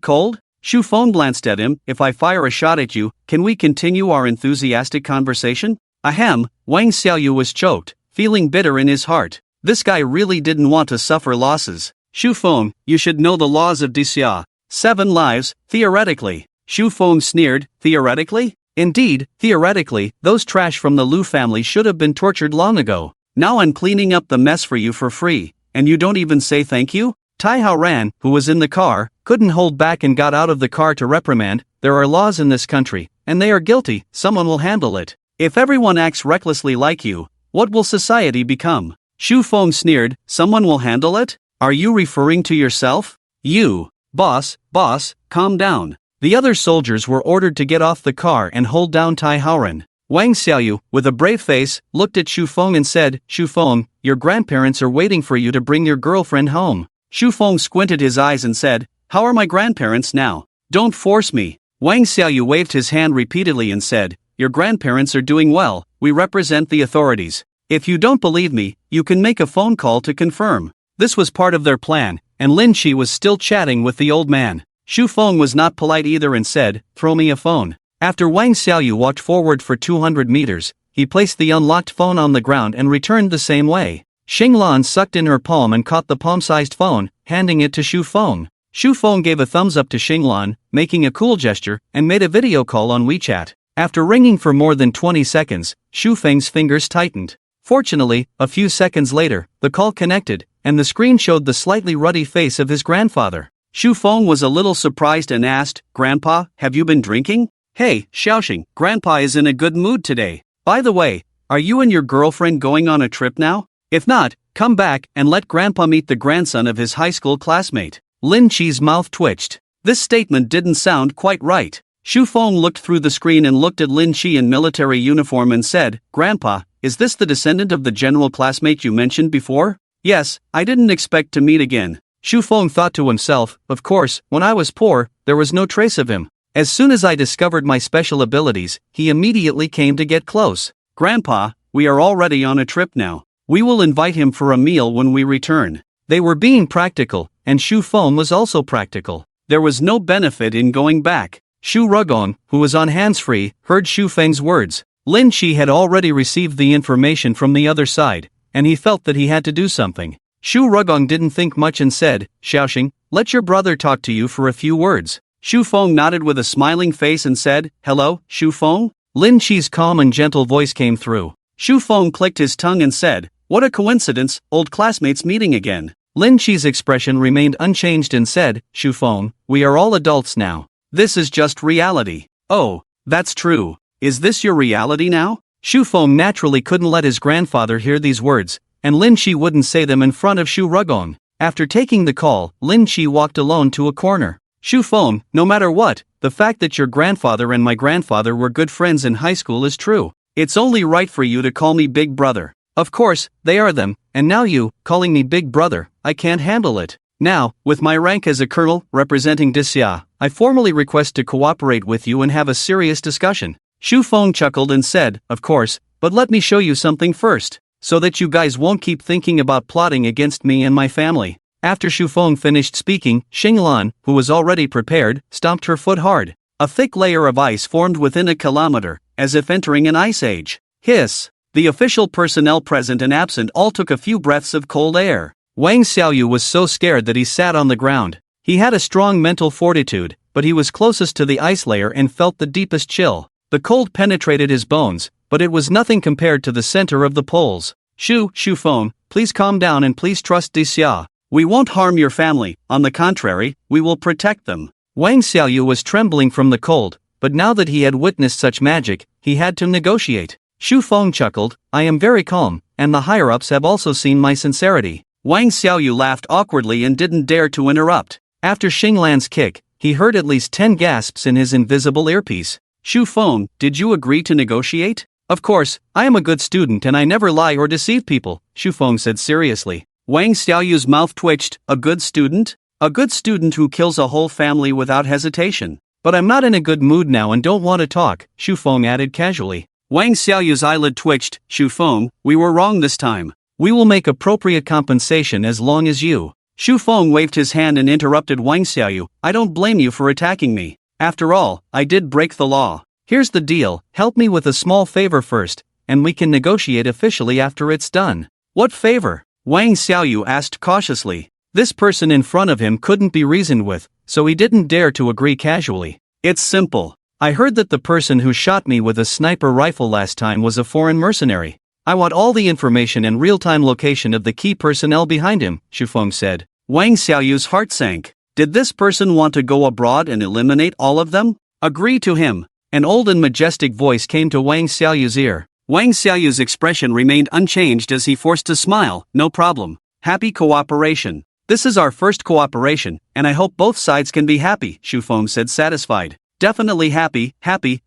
A: cold? Shu Feng glanced at him, if I fire a shot at you, can we continue our enthusiastic conversation? Ahem, Wang Xiaoyu was choked, feeling bitter in his heart. This guy really didn't want to suffer losses. Shu Feng, you should know the laws of Dixia. 7 lives, theoretically. Shu Feng sneered, theoretically? Indeed, theoretically, those trash from the Lu family should have been tortured long ago. Now I'm cleaning up the mess for you for free, and you don't even say thank you? Tai Hao Ran, who was in the car, couldn't hold back and got out of the car to reprimand. There are laws in this country, and they are guilty, someone will handle it. If everyone acts recklessly like you, what will society become? Shu Feng sneered, someone will handle it? Are you referring to yourself? You. Boss, calm down. The other soldiers were ordered to get off the car and hold down Tai Hao Ran. Wang Xiaoyu, with a brave face, looked at Shu Feng and said, Shu Feng, your grandparents are waiting for you to bring your girlfriend home. Shu Feng squinted his eyes and said, how are my grandparents now? Don't force me. Wang Xiaoyu waved his hand repeatedly and said, your grandparents are doing well, we represent the authorities. If you don't believe me, you can make a phone call to confirm. This was part of their plan, and Lin Chi was still chatting with the old man. Shu Feng was not polite either and said, throw me a phone. After Wang Xiaoyu walked forward for 200 meters, he placed the unlocked phone on the ground and returned the same way. Xinglan sucked in her palm and caught the palm-sized phone, handing it to Shu Feng. Shu Feng gave a thumbs up to Xinglan, making a cool gesture, and made a video call on WeChat. After ringing for more than 20 seconds, Shu Feng's fingers tightened. Fortunately, a few seconds later, the call connected, and the screen showed the slightly ruddy face of his grandfather. Shu Feng was a little surprised and asked, Grandpa, have you been drinking? Hey, Xiaoxing, Grandpa is in a good mood today. By the way, are you and your girlfriend going on a trip now? If not, come back and let Grandpa meet the grandson of his high school classmate. Lin Chi's mouth twitched. This statement didn't sound quite right. Shu Feng looked through the screen and looked at Lin Chi in military uniform and said, Grandpa, is this the descendant of the general classmate you mentioned before? Yes, I didn't expect to meet again. Shu Feng thought to himself, of course, when I was poor, there was no trace of him. As soon as I discovered my special abilities, he immediately came to get close. Grandpa, we are already on a trip now. We will invite him for a meal when we return. They were being practical, and Shu Feng was also practical. There was no benefit in going back. Shu Rugong, who was on hands-free, heard Shu Feng's words. Lin Chi had already received the information from the other side, and he felt that he had to do something. Shu Rugong didn't think much and said, Xiaoxing, let your brother talk to you for a few words. Shu Feng nodded with a smiling face and said, hello, Shu Feng? Lin Chi's calm and gentle voice came through. Shu Feng clicked his tongue and said, what a coincidence, old classmates meeting again. Lin Chi's expression remained unchanged and said, Shu Feng, we are all adults now. This is just reality. Oh, that's true. Is this your reality now? Shu Feng naturally couldn't let his grandfather hear these words, and Lin Chi wouldn't say them in front of Shu Rugong. After taking the call, Lin Chi walked alone to a corner. Shu Feng, no matter what, the fact that your grandfather and my grandfather were good friends in high school is true. It's only right for you to call me Big Brother. Of course, they are them, and now you, calling me Big Brother, I can't handle it. Now, with my rank as a colonel, representing Disya, I formally request to cooperate with you and have a serious discussion. Shu Feng chuckled and said, of course, but let me show you something first, so that you guys won't keep thinking about plotting against me and my family. After Shu Feng finished speaking, Xinglan, who was already prepared, stomped her foot hard. A thick layer of ice formed within a kilometer, as if entering an ice age. Hiss! The official personnel present and absent all took a few breaths of cold air. Wang Xiaoyu was so scared that he sat on the ground. He had a strong mental fortitude, but he was closest to the ice layer and felt the deepest chill. The cold penetrated his bones, but it was nothing compared to the center of the poles. Shu Feng, please calm down and please trust Disya. We won't harm your family, on the contrary, we will protect them. Wang Xiaoyu was trembling from the cold, but now that he had witnessed such magic, he had to negotiate. Shu Feng chuckled, I am very calm, and the higher-ups have also seen my sincerity. Wang Xiaoyu laughed awkwardly and didn't dare to interrupt. After Xinglan's kick, he heard at least 10 gasps in his invisible earpiece. Shu Feng, did you agree to negotiate? Of course, I am a good student and I never lie or deceive people, Shu Feng said seriously. Wang Xiaoyu's mouth twitched, a good student? A good student who kills a whole family without hesitation. But I'm not in a good mood now and don't want to talk, Shu Feng added casually. Wang Xiaoyu's eyelid twitched, Shu Feng, we were wrong this time. We will make appropriate compensation as long as you. Shu Feng waved his hand and interrupted Wang Xiaoyu, I don't blame you for attacking me. After all, I did break the law. Here's the deal, help me with a small favor first, and we can negotiate officially after it's done. What favor? Wang Xiaoyu asked cautiously. This person in front of him couldn't be reasoned with, so he didn't dare to agree casually. It's simple. I heard that the person who shot me with a sniper rifle last time was a foreign mercenary. I want all the information and real-time location of the key personnel behind him, Shu Feng said. Wang Xiaoyu's heart sank. Did this person want to go abroad and eliminate all of them? Agree to him. An old and majestic voice came to Wang Xiaoyu's ear. Wang Xiaoyu's expression remained unchanged as he forced a smile. No problem. Happy cooperation. This is our first cooperation, and I hope both sides can be happy, Shu Feng said satisfied. Definitely happy,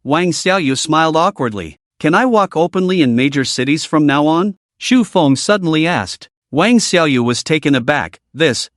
A: Wang Xiaoyu smiled awkwardly. Can I walk openly in major cities from now on? Shu Feng suddenly asked. Wang Xiaoyu was taken aback. This.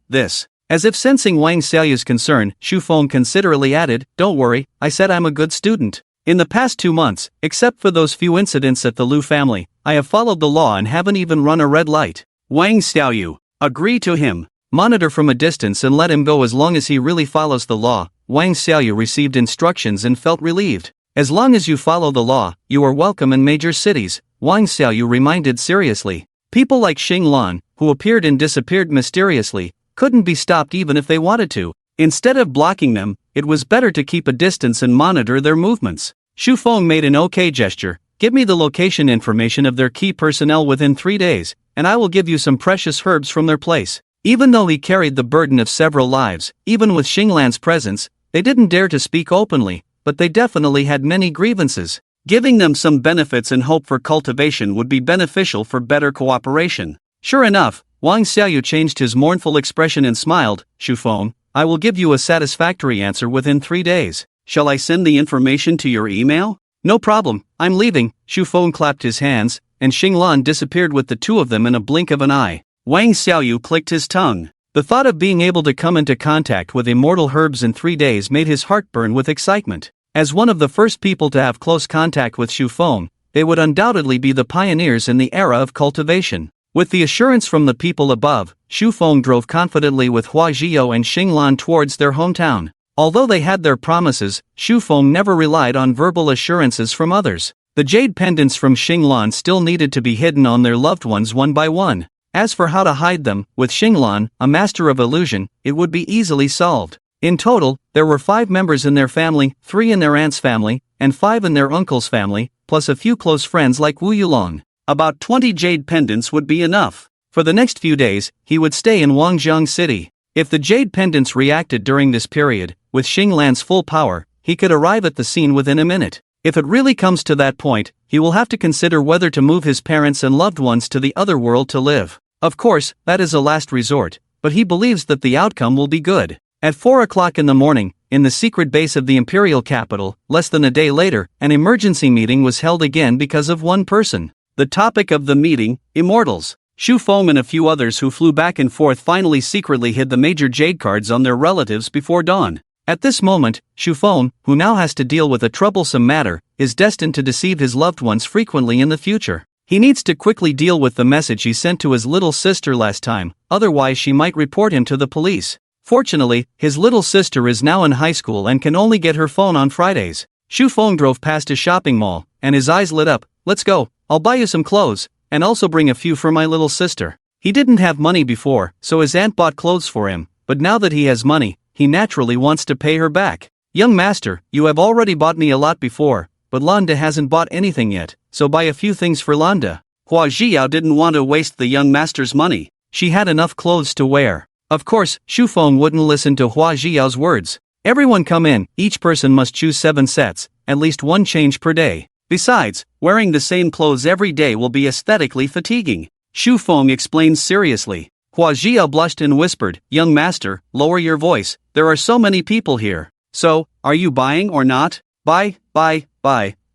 A: As if sensing Wang Xiaoyu's concern, Shu Feng considerately added, don't worry, I said I'm a good student. In the past 2 months, except for those few incidents at the Lu family, I have followed the law and haven't even run a red light. Wang Xiaoyu. Agree to him. Monitor from a distance and let him go as long as he really follows the law. Wang Xiaoyu received instructions and felt relieved. As long as you follow the law, you are welcome in major cities, Wang Xiaoyu reminded seriously. People like Xinglan, who appeared and disappeared mysteriously, couldn't be stopped even if they wanted to. Instead of blocking them, it was better to keep a distance and monitor their movements. Shu Feng made an okay gesture. Give me the location information of their key personnel within 3 days, and I will give you some precious herbs from their place. Even though he carried the burden of several lives, even with Xinglan's presence, they didn't dare to speak openly, but they definitely had many grievances. Giving them some benefits and hope for cultivation would be beneficial for better cooperation. Sure enough, Wang Xiaoyu changed his mournful expression and smiled. Shu Feng, I will give you a satisfactory answer within 3 days. Shall I send the information to your email? No problem, I'm leaving. Shu Feng clapped his hands, and Xinglan disappeared with the two of them in a blink of an eye. Wang Xiaoyu clicked his tongue. The thought of being able to come into contact with immortal herbs in 3 days made his heart burn with excitement. As one of the first people to have close contact with Shu Feng, they would undoubtedly be the pioneers in the era of cultivation. With the assurance from the people above, Shu Feng drove confidently with Hua Zhiyou and Xinglan towards their hometown. Although they had their promises, Shu Feng never relied on verbal assurances from others. The jade pendants from Xinglan still needed to be hidden on their loved ones one by one. As for how to hide them, with Xinglan, a master of illusion, it would be easily solved. In total, there were 5 members in their family, 3 in their aunt's family, and 5 in their uncle's family, plus a few close friends like Wu Yulong. About 20 jade pendants would be enough. For the next few days, he would stay in Wangjiang City. If the jade pendants reacted during this period, with Xinglan's full power, he could arrive at the scene within a minute. If it really comes to that point, he will have to consider whether to move his parents and loved ones to the other world to live. Of course, that is a last resort, but he believes that the outcome will be good. At 4 o'clock in the morning, in the secret base of the imperial capital. Less than a day later, an emergency meeting was held again because of one person. The topic of the meeting, immortals. Shu Feng and a few others who flew back and forth finally secretly hid the major jade cards on their relatives before dawn. At this moment, Shu Feng, who now has to deal with a troublesome matter, is destined to deceive his loved ones frequently in the future. He needs to quickly deal with the message he sent to his little sister last time, otherwise she might report him to the police. Fortunately, his little sister is now in high school and can only get her phone on Fridays. Shu Feng drove past a shopping mall, and his eyes lit up. "Let's go, I'll buy you some clothes, and also bring a few for my little sister." He didn't have money before, so his aunt bought clothes for him, but now that he has money, he naturally wants to pay her back. "Young master, you have already bought me a lot before, but Londa hasn't bought anything yet, so buy a few things for Londa." Hua Jiao didn't want to waste the young master's money. She had enough clothes to wear. Of course, Shu Feng wouldn't listen to Hua Jiao's words. "Everyone come in, each person must choose 7 sets, at least 1 change per day. Besides, wearing the same clothes every day will be aesthetically fatiguing," Shu Feng explained seriously. Hua Jiao blushed and whispered, "Young master, lower your voice, there are so many people here. So, are you buying or not?" Buy,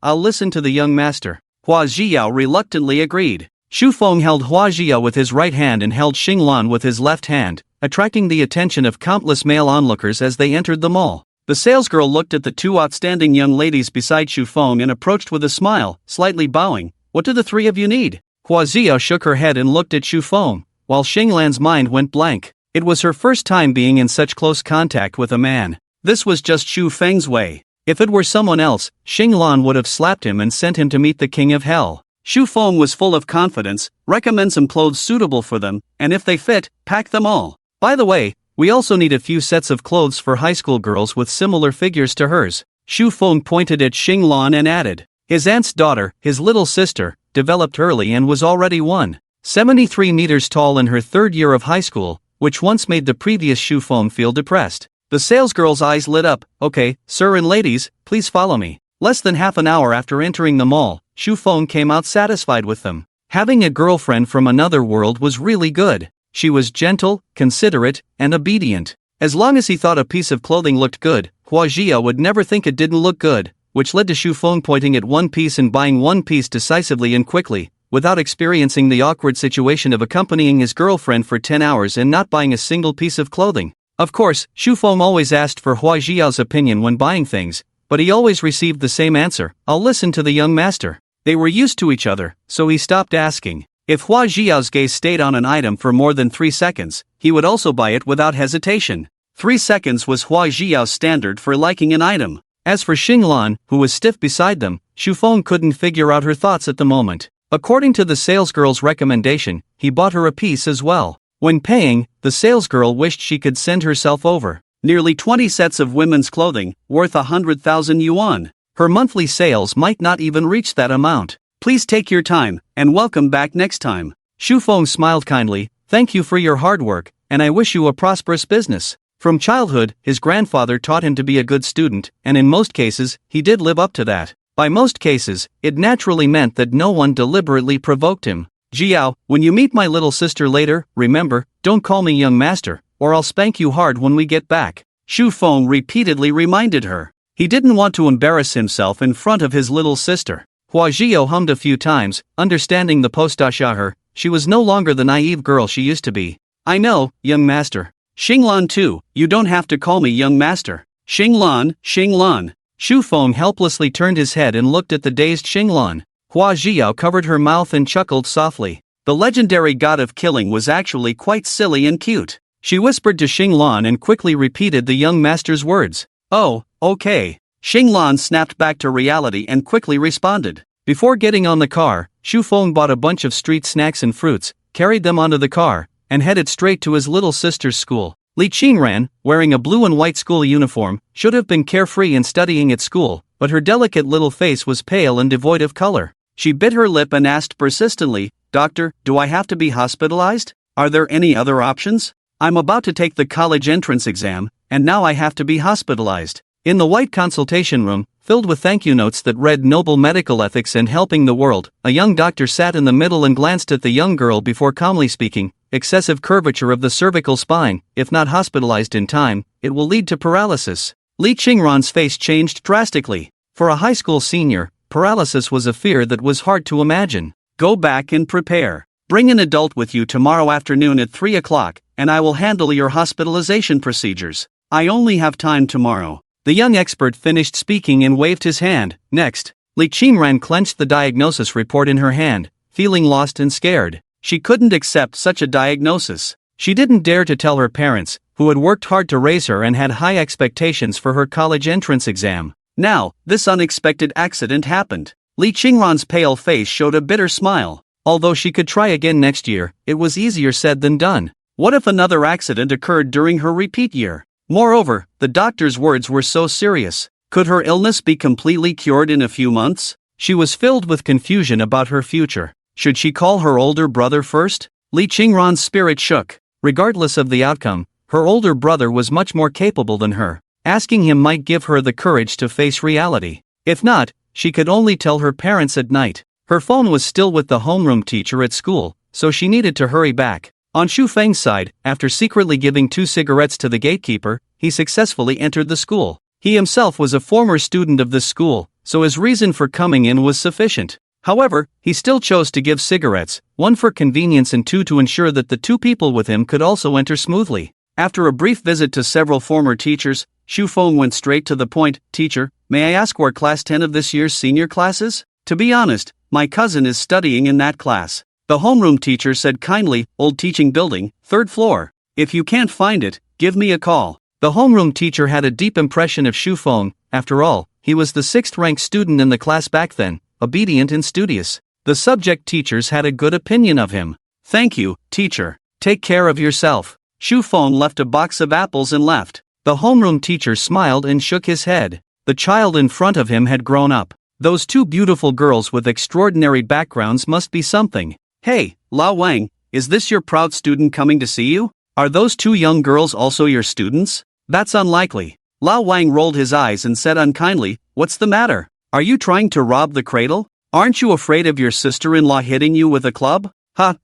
A: I'll listen to the young master." Hua Jiao reluctantly agreed. Shu Feng held Hua Jiao with his right hand and held Xinglan with his left hand, attracting the attention of countless male onlookers as they entered the mall. The salesgirl looked at the 2 outstanding young ladies beside Shu Feng and approached with a smile, slightly bowing. "What do the 3 of you need?" Hua Jiao shook her head and looked at Shu Feng, while Xinglan's mind went blank. It was her first time being in such close contact with a man. This was just Shu Feng's way. If it were someone else, Xinglan would have slapped him and sent him to meet the king of hell. Shu Feng was full of confidence. "Recommend some clothes suitable for them, and if they fit, pack them all. By the way, we also need a few sets of clothes for high school girls with similar figures to hers." Shu Feng pointed at Xinglan and added, "His aunt's daughter, his little sister, developed early and was already 173 meters tall in her 3rd year of high school, which once made the previous Shu Feng feel depressed." The salesgirl's eyes lit up. "Okay, sir and ladies, please follow me." Less than half an hour after entering the mall, Shu Feng came out satisfied with them. Having a girlfriend from another world was really good. She was gentle, considerate, and obedient. As long as he thought a piece of clothing looked good, Hua Jia would never think it didn't look good, which led to Shu Feng pointing at one piece and buying one piece decisively and quickly, without experiencing the awkward situation of accompanying his girlfriend for 10 hours and not buying a single piece of clothing. Of course, Shu Feng always asked for Hua Jiao's opinion when buying things, but he always received the same answer: "I'll listen to the young master." They were used to each other, so he stopped asking. If Hua Jiao's gaze stayed on an item for more than 3 seconds, he would also buy it without hesitation. 3 seconds was Hua Jiao's standard for liking an item. As for Xinglan, who was stiff beside them, Shu Feng couldn't figure out her thoughts at the moment. According to the salesgirl's recommendation, he bought her a piece as well. When paying, the salesgirl wished she could send herself over nearly 20 sets of women's clothing, worth 100,000 yuan. Her monthly sales might not even reach that amount. "Please take your time, and welcome back next time." Shu Feng smiled kindly. "Thank you for your hard work, and I wish you a prosperous business." From childhood, his grandfather taught him to be a good student, and in most cases, he did live up to that. By most cases, it naturally meant that no one deliberately provoked him. "Jiao, when you meet my little sister later, remember, don't call me young master, or I'll spank you hard when we get back," Shu Feng repeatedly reminded her. He didn't want to embarrass himself in front of his little sister. Hua Jiao hummed a few times, understanding the postashaher. She was no longer the naive girl she used to be. "I know, young master." "Xinglan too, you don't have to call me young master." "Xinglan, Xinglan." Shu Feng helplessly turned his head and looked at the dazed Xinglan. Hua Jiao covered her mouth and chuckled softly. The legendary god of killing was actually quite silly and cute. She whispered to Xinglan and quickly repeated the young master's words. "Oh, okay." Xinglan snapped back to reality and quickly responded. Before getting on the car, Shu Feng bought a bunch of street snacks and fruits, carried them onto the car, and headed straight to his little sister's school. Li Qingran, wearing a blue and white school uniform, should have been carefree in studying at school, but her delicate little face was pale and devoid of color. She bit her lip and asked persistently, "Doctor, do I have to be hospitalized? Are there any other options? I'm about to take the college entrance exam, and now I have to be hospitalized." In the white consultation room, filled with thank you notes that read noble medical ethics and helping the world, a young doctor sat in the middle and glanced at the young girl before calmly speaking. "Excessive curvature of the cervical spine. If not hospitalized in time, it will lead to paralysis. Li Qingran's face changed drastically. For a high school senior, paralysis was a fear that was hard to imagine. Go back and prepare. Bring an adult with you tomorrow afternoon at 3 o'clock, and I will handle your hospitalization procedures. I only have time tomorrow. The young expert finished speaking and waved his hand. Next, Li Qingran clenched the diagnosis report in her hand, feeling lost and scared. She couldn't accept such a diagnosis. She didn't dare to tell her parents, who had worked hard to raise her and had high expectations for her college entrance exam. Now, this unexpected accident happened. Li Qingran's pale face showed a bitter smile. Although she could try again next year, it was easier said than done. What if another accident occurred during her repeat year? Moreover, the doctor's words were so serious. Could her illness be completely cured in a few months? She was filled with confusion about her future. Should she call her older brother first? Li Qingran's spirit shook. Regardless of the outcome, her older brother was much more capable than her. Asking him might give her the courage to face reality. If not, she could only tell her parents at night. Her phone was still with the homeroom teacher at school, so she needed to hurry back. On Xu Feng's side, after secretly giving 2 cigarettes to the gatekeeper, he successfully entered the school. He himself was a former student of this school, so his reason for coming in was sufficient. However, he still chose to give cigarettes, 1 for convenience and 2 to ensure that the 2 people with him could also enter smoothly. After a brief visit to several former teachers, Xu Feng went straight to the point. Teacher, may I ask where class 10 of this year's senior class is? To be honest, my cousin is studying in that class. The homeroom teacher said kindly. Old teaching building, 3rd floor. If you can't find it, give me a call. The homeroom teacher had a deep impression of Xu Feng. After all, he was the 6th-ranked student in the class back then, obedient and studious. The subject teachers had a good opinion of him. Thank you, teacher. Take care of yourself. Xu Feng left a box of apples and left. The homeroom teacher smiled and shook his head. The child in front of him had grown up. Those 2 beautiful girls with extraordinary backgrounds must be something. Hey, Lao Wang, is this your proud student coming to see you? Are those 2 young girls also your students? That's unlikely. Lao Wang rolled his eyes and said unkindly, what's the matter? Are you trying to rob the cradle? Aren't you afraid of your sister-in-law hitting you with a club?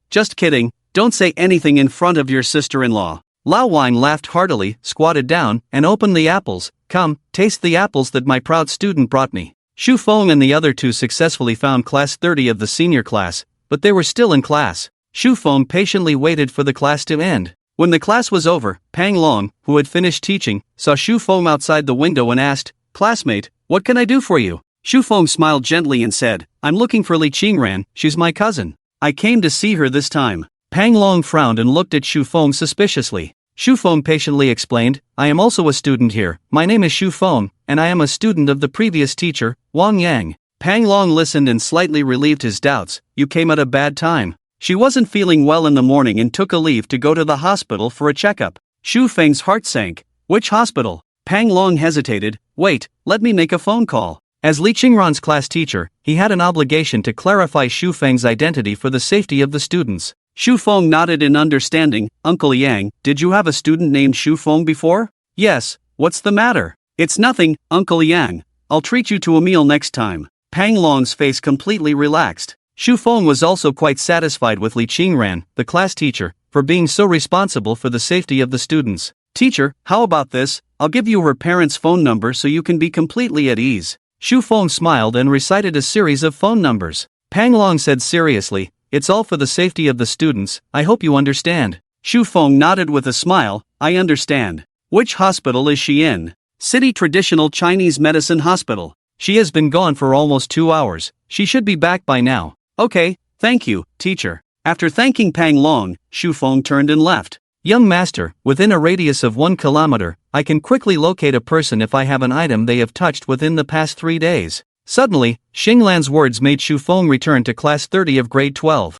A: Just kidding, don't say anything in front of your sister-in-law. Lao Wang laughed heartily, squatted down, and opened the apples. Come, taste the apples that my proud student brought me. Xu Feng and the other 2 successfully found class 30 of the senior class, but they were still in class. Xu Feng patiently waited for the class to end. When the class was over, Pang Long, who had finished teaching, saw Xu Feng outside the window and asked, Classmate, what can I do for you? Xu Feng smiled gently and said, I'm looking for Li Qingran, she's my cousin. I came to see her this time. Pang Long frowned and looked at Xu Feng suspiciously. Xu Feng patiently explained, I am also a student here. My name is Xu Feng, and I am a student of the previous teacher, Wang Yang. Pang Long listened and slightly relieved his doubts. You came at a bad time. She wasn't feeling well in the morning and took a leave to go to the hospital for a checkup. Xu Feng's heart sank. Which hospital? Pang Long hesitated. Wait, let me make a phone call. As Li Qingran's class teacher, he had an obligation to clarify Xu Feng's identity for the safety of the students. Xu Feng nodded in understanding. Uncle Yang, did you have a student named Xu Feng before? Yes, what's the matter? It's nothing, Uncle Yang. I'll treat you to a meal next time. Pang Long's face completely relaxed. Xu Feng was also quite satisfied with Li Qingran, the class teacher, for being so responsible for the safety of the students. Teacher, how about this? I'll give you her parents' phone number so you can be completely at ease. Xu Feng smiled and recited a series of phone numbers. Pang Long said seriously, it's all for the safety of the students, I hope you understand. Xu Feng nodded with a smile, I understand. Which hospital is she in? City Traditional Chinese Medicine Hospital. She has been gone for almost 2 hours, she should be back by now. Okay, thank you, teacher. After thanking Pang Long, Xu Feng turned and left. Young master, within a radius of 1 kilometer, I can quickly locate a person if I have an item they have touched within the past 3 days. Suddenly, Xinglan's words made Xu Feng return to class 30 of grade 12.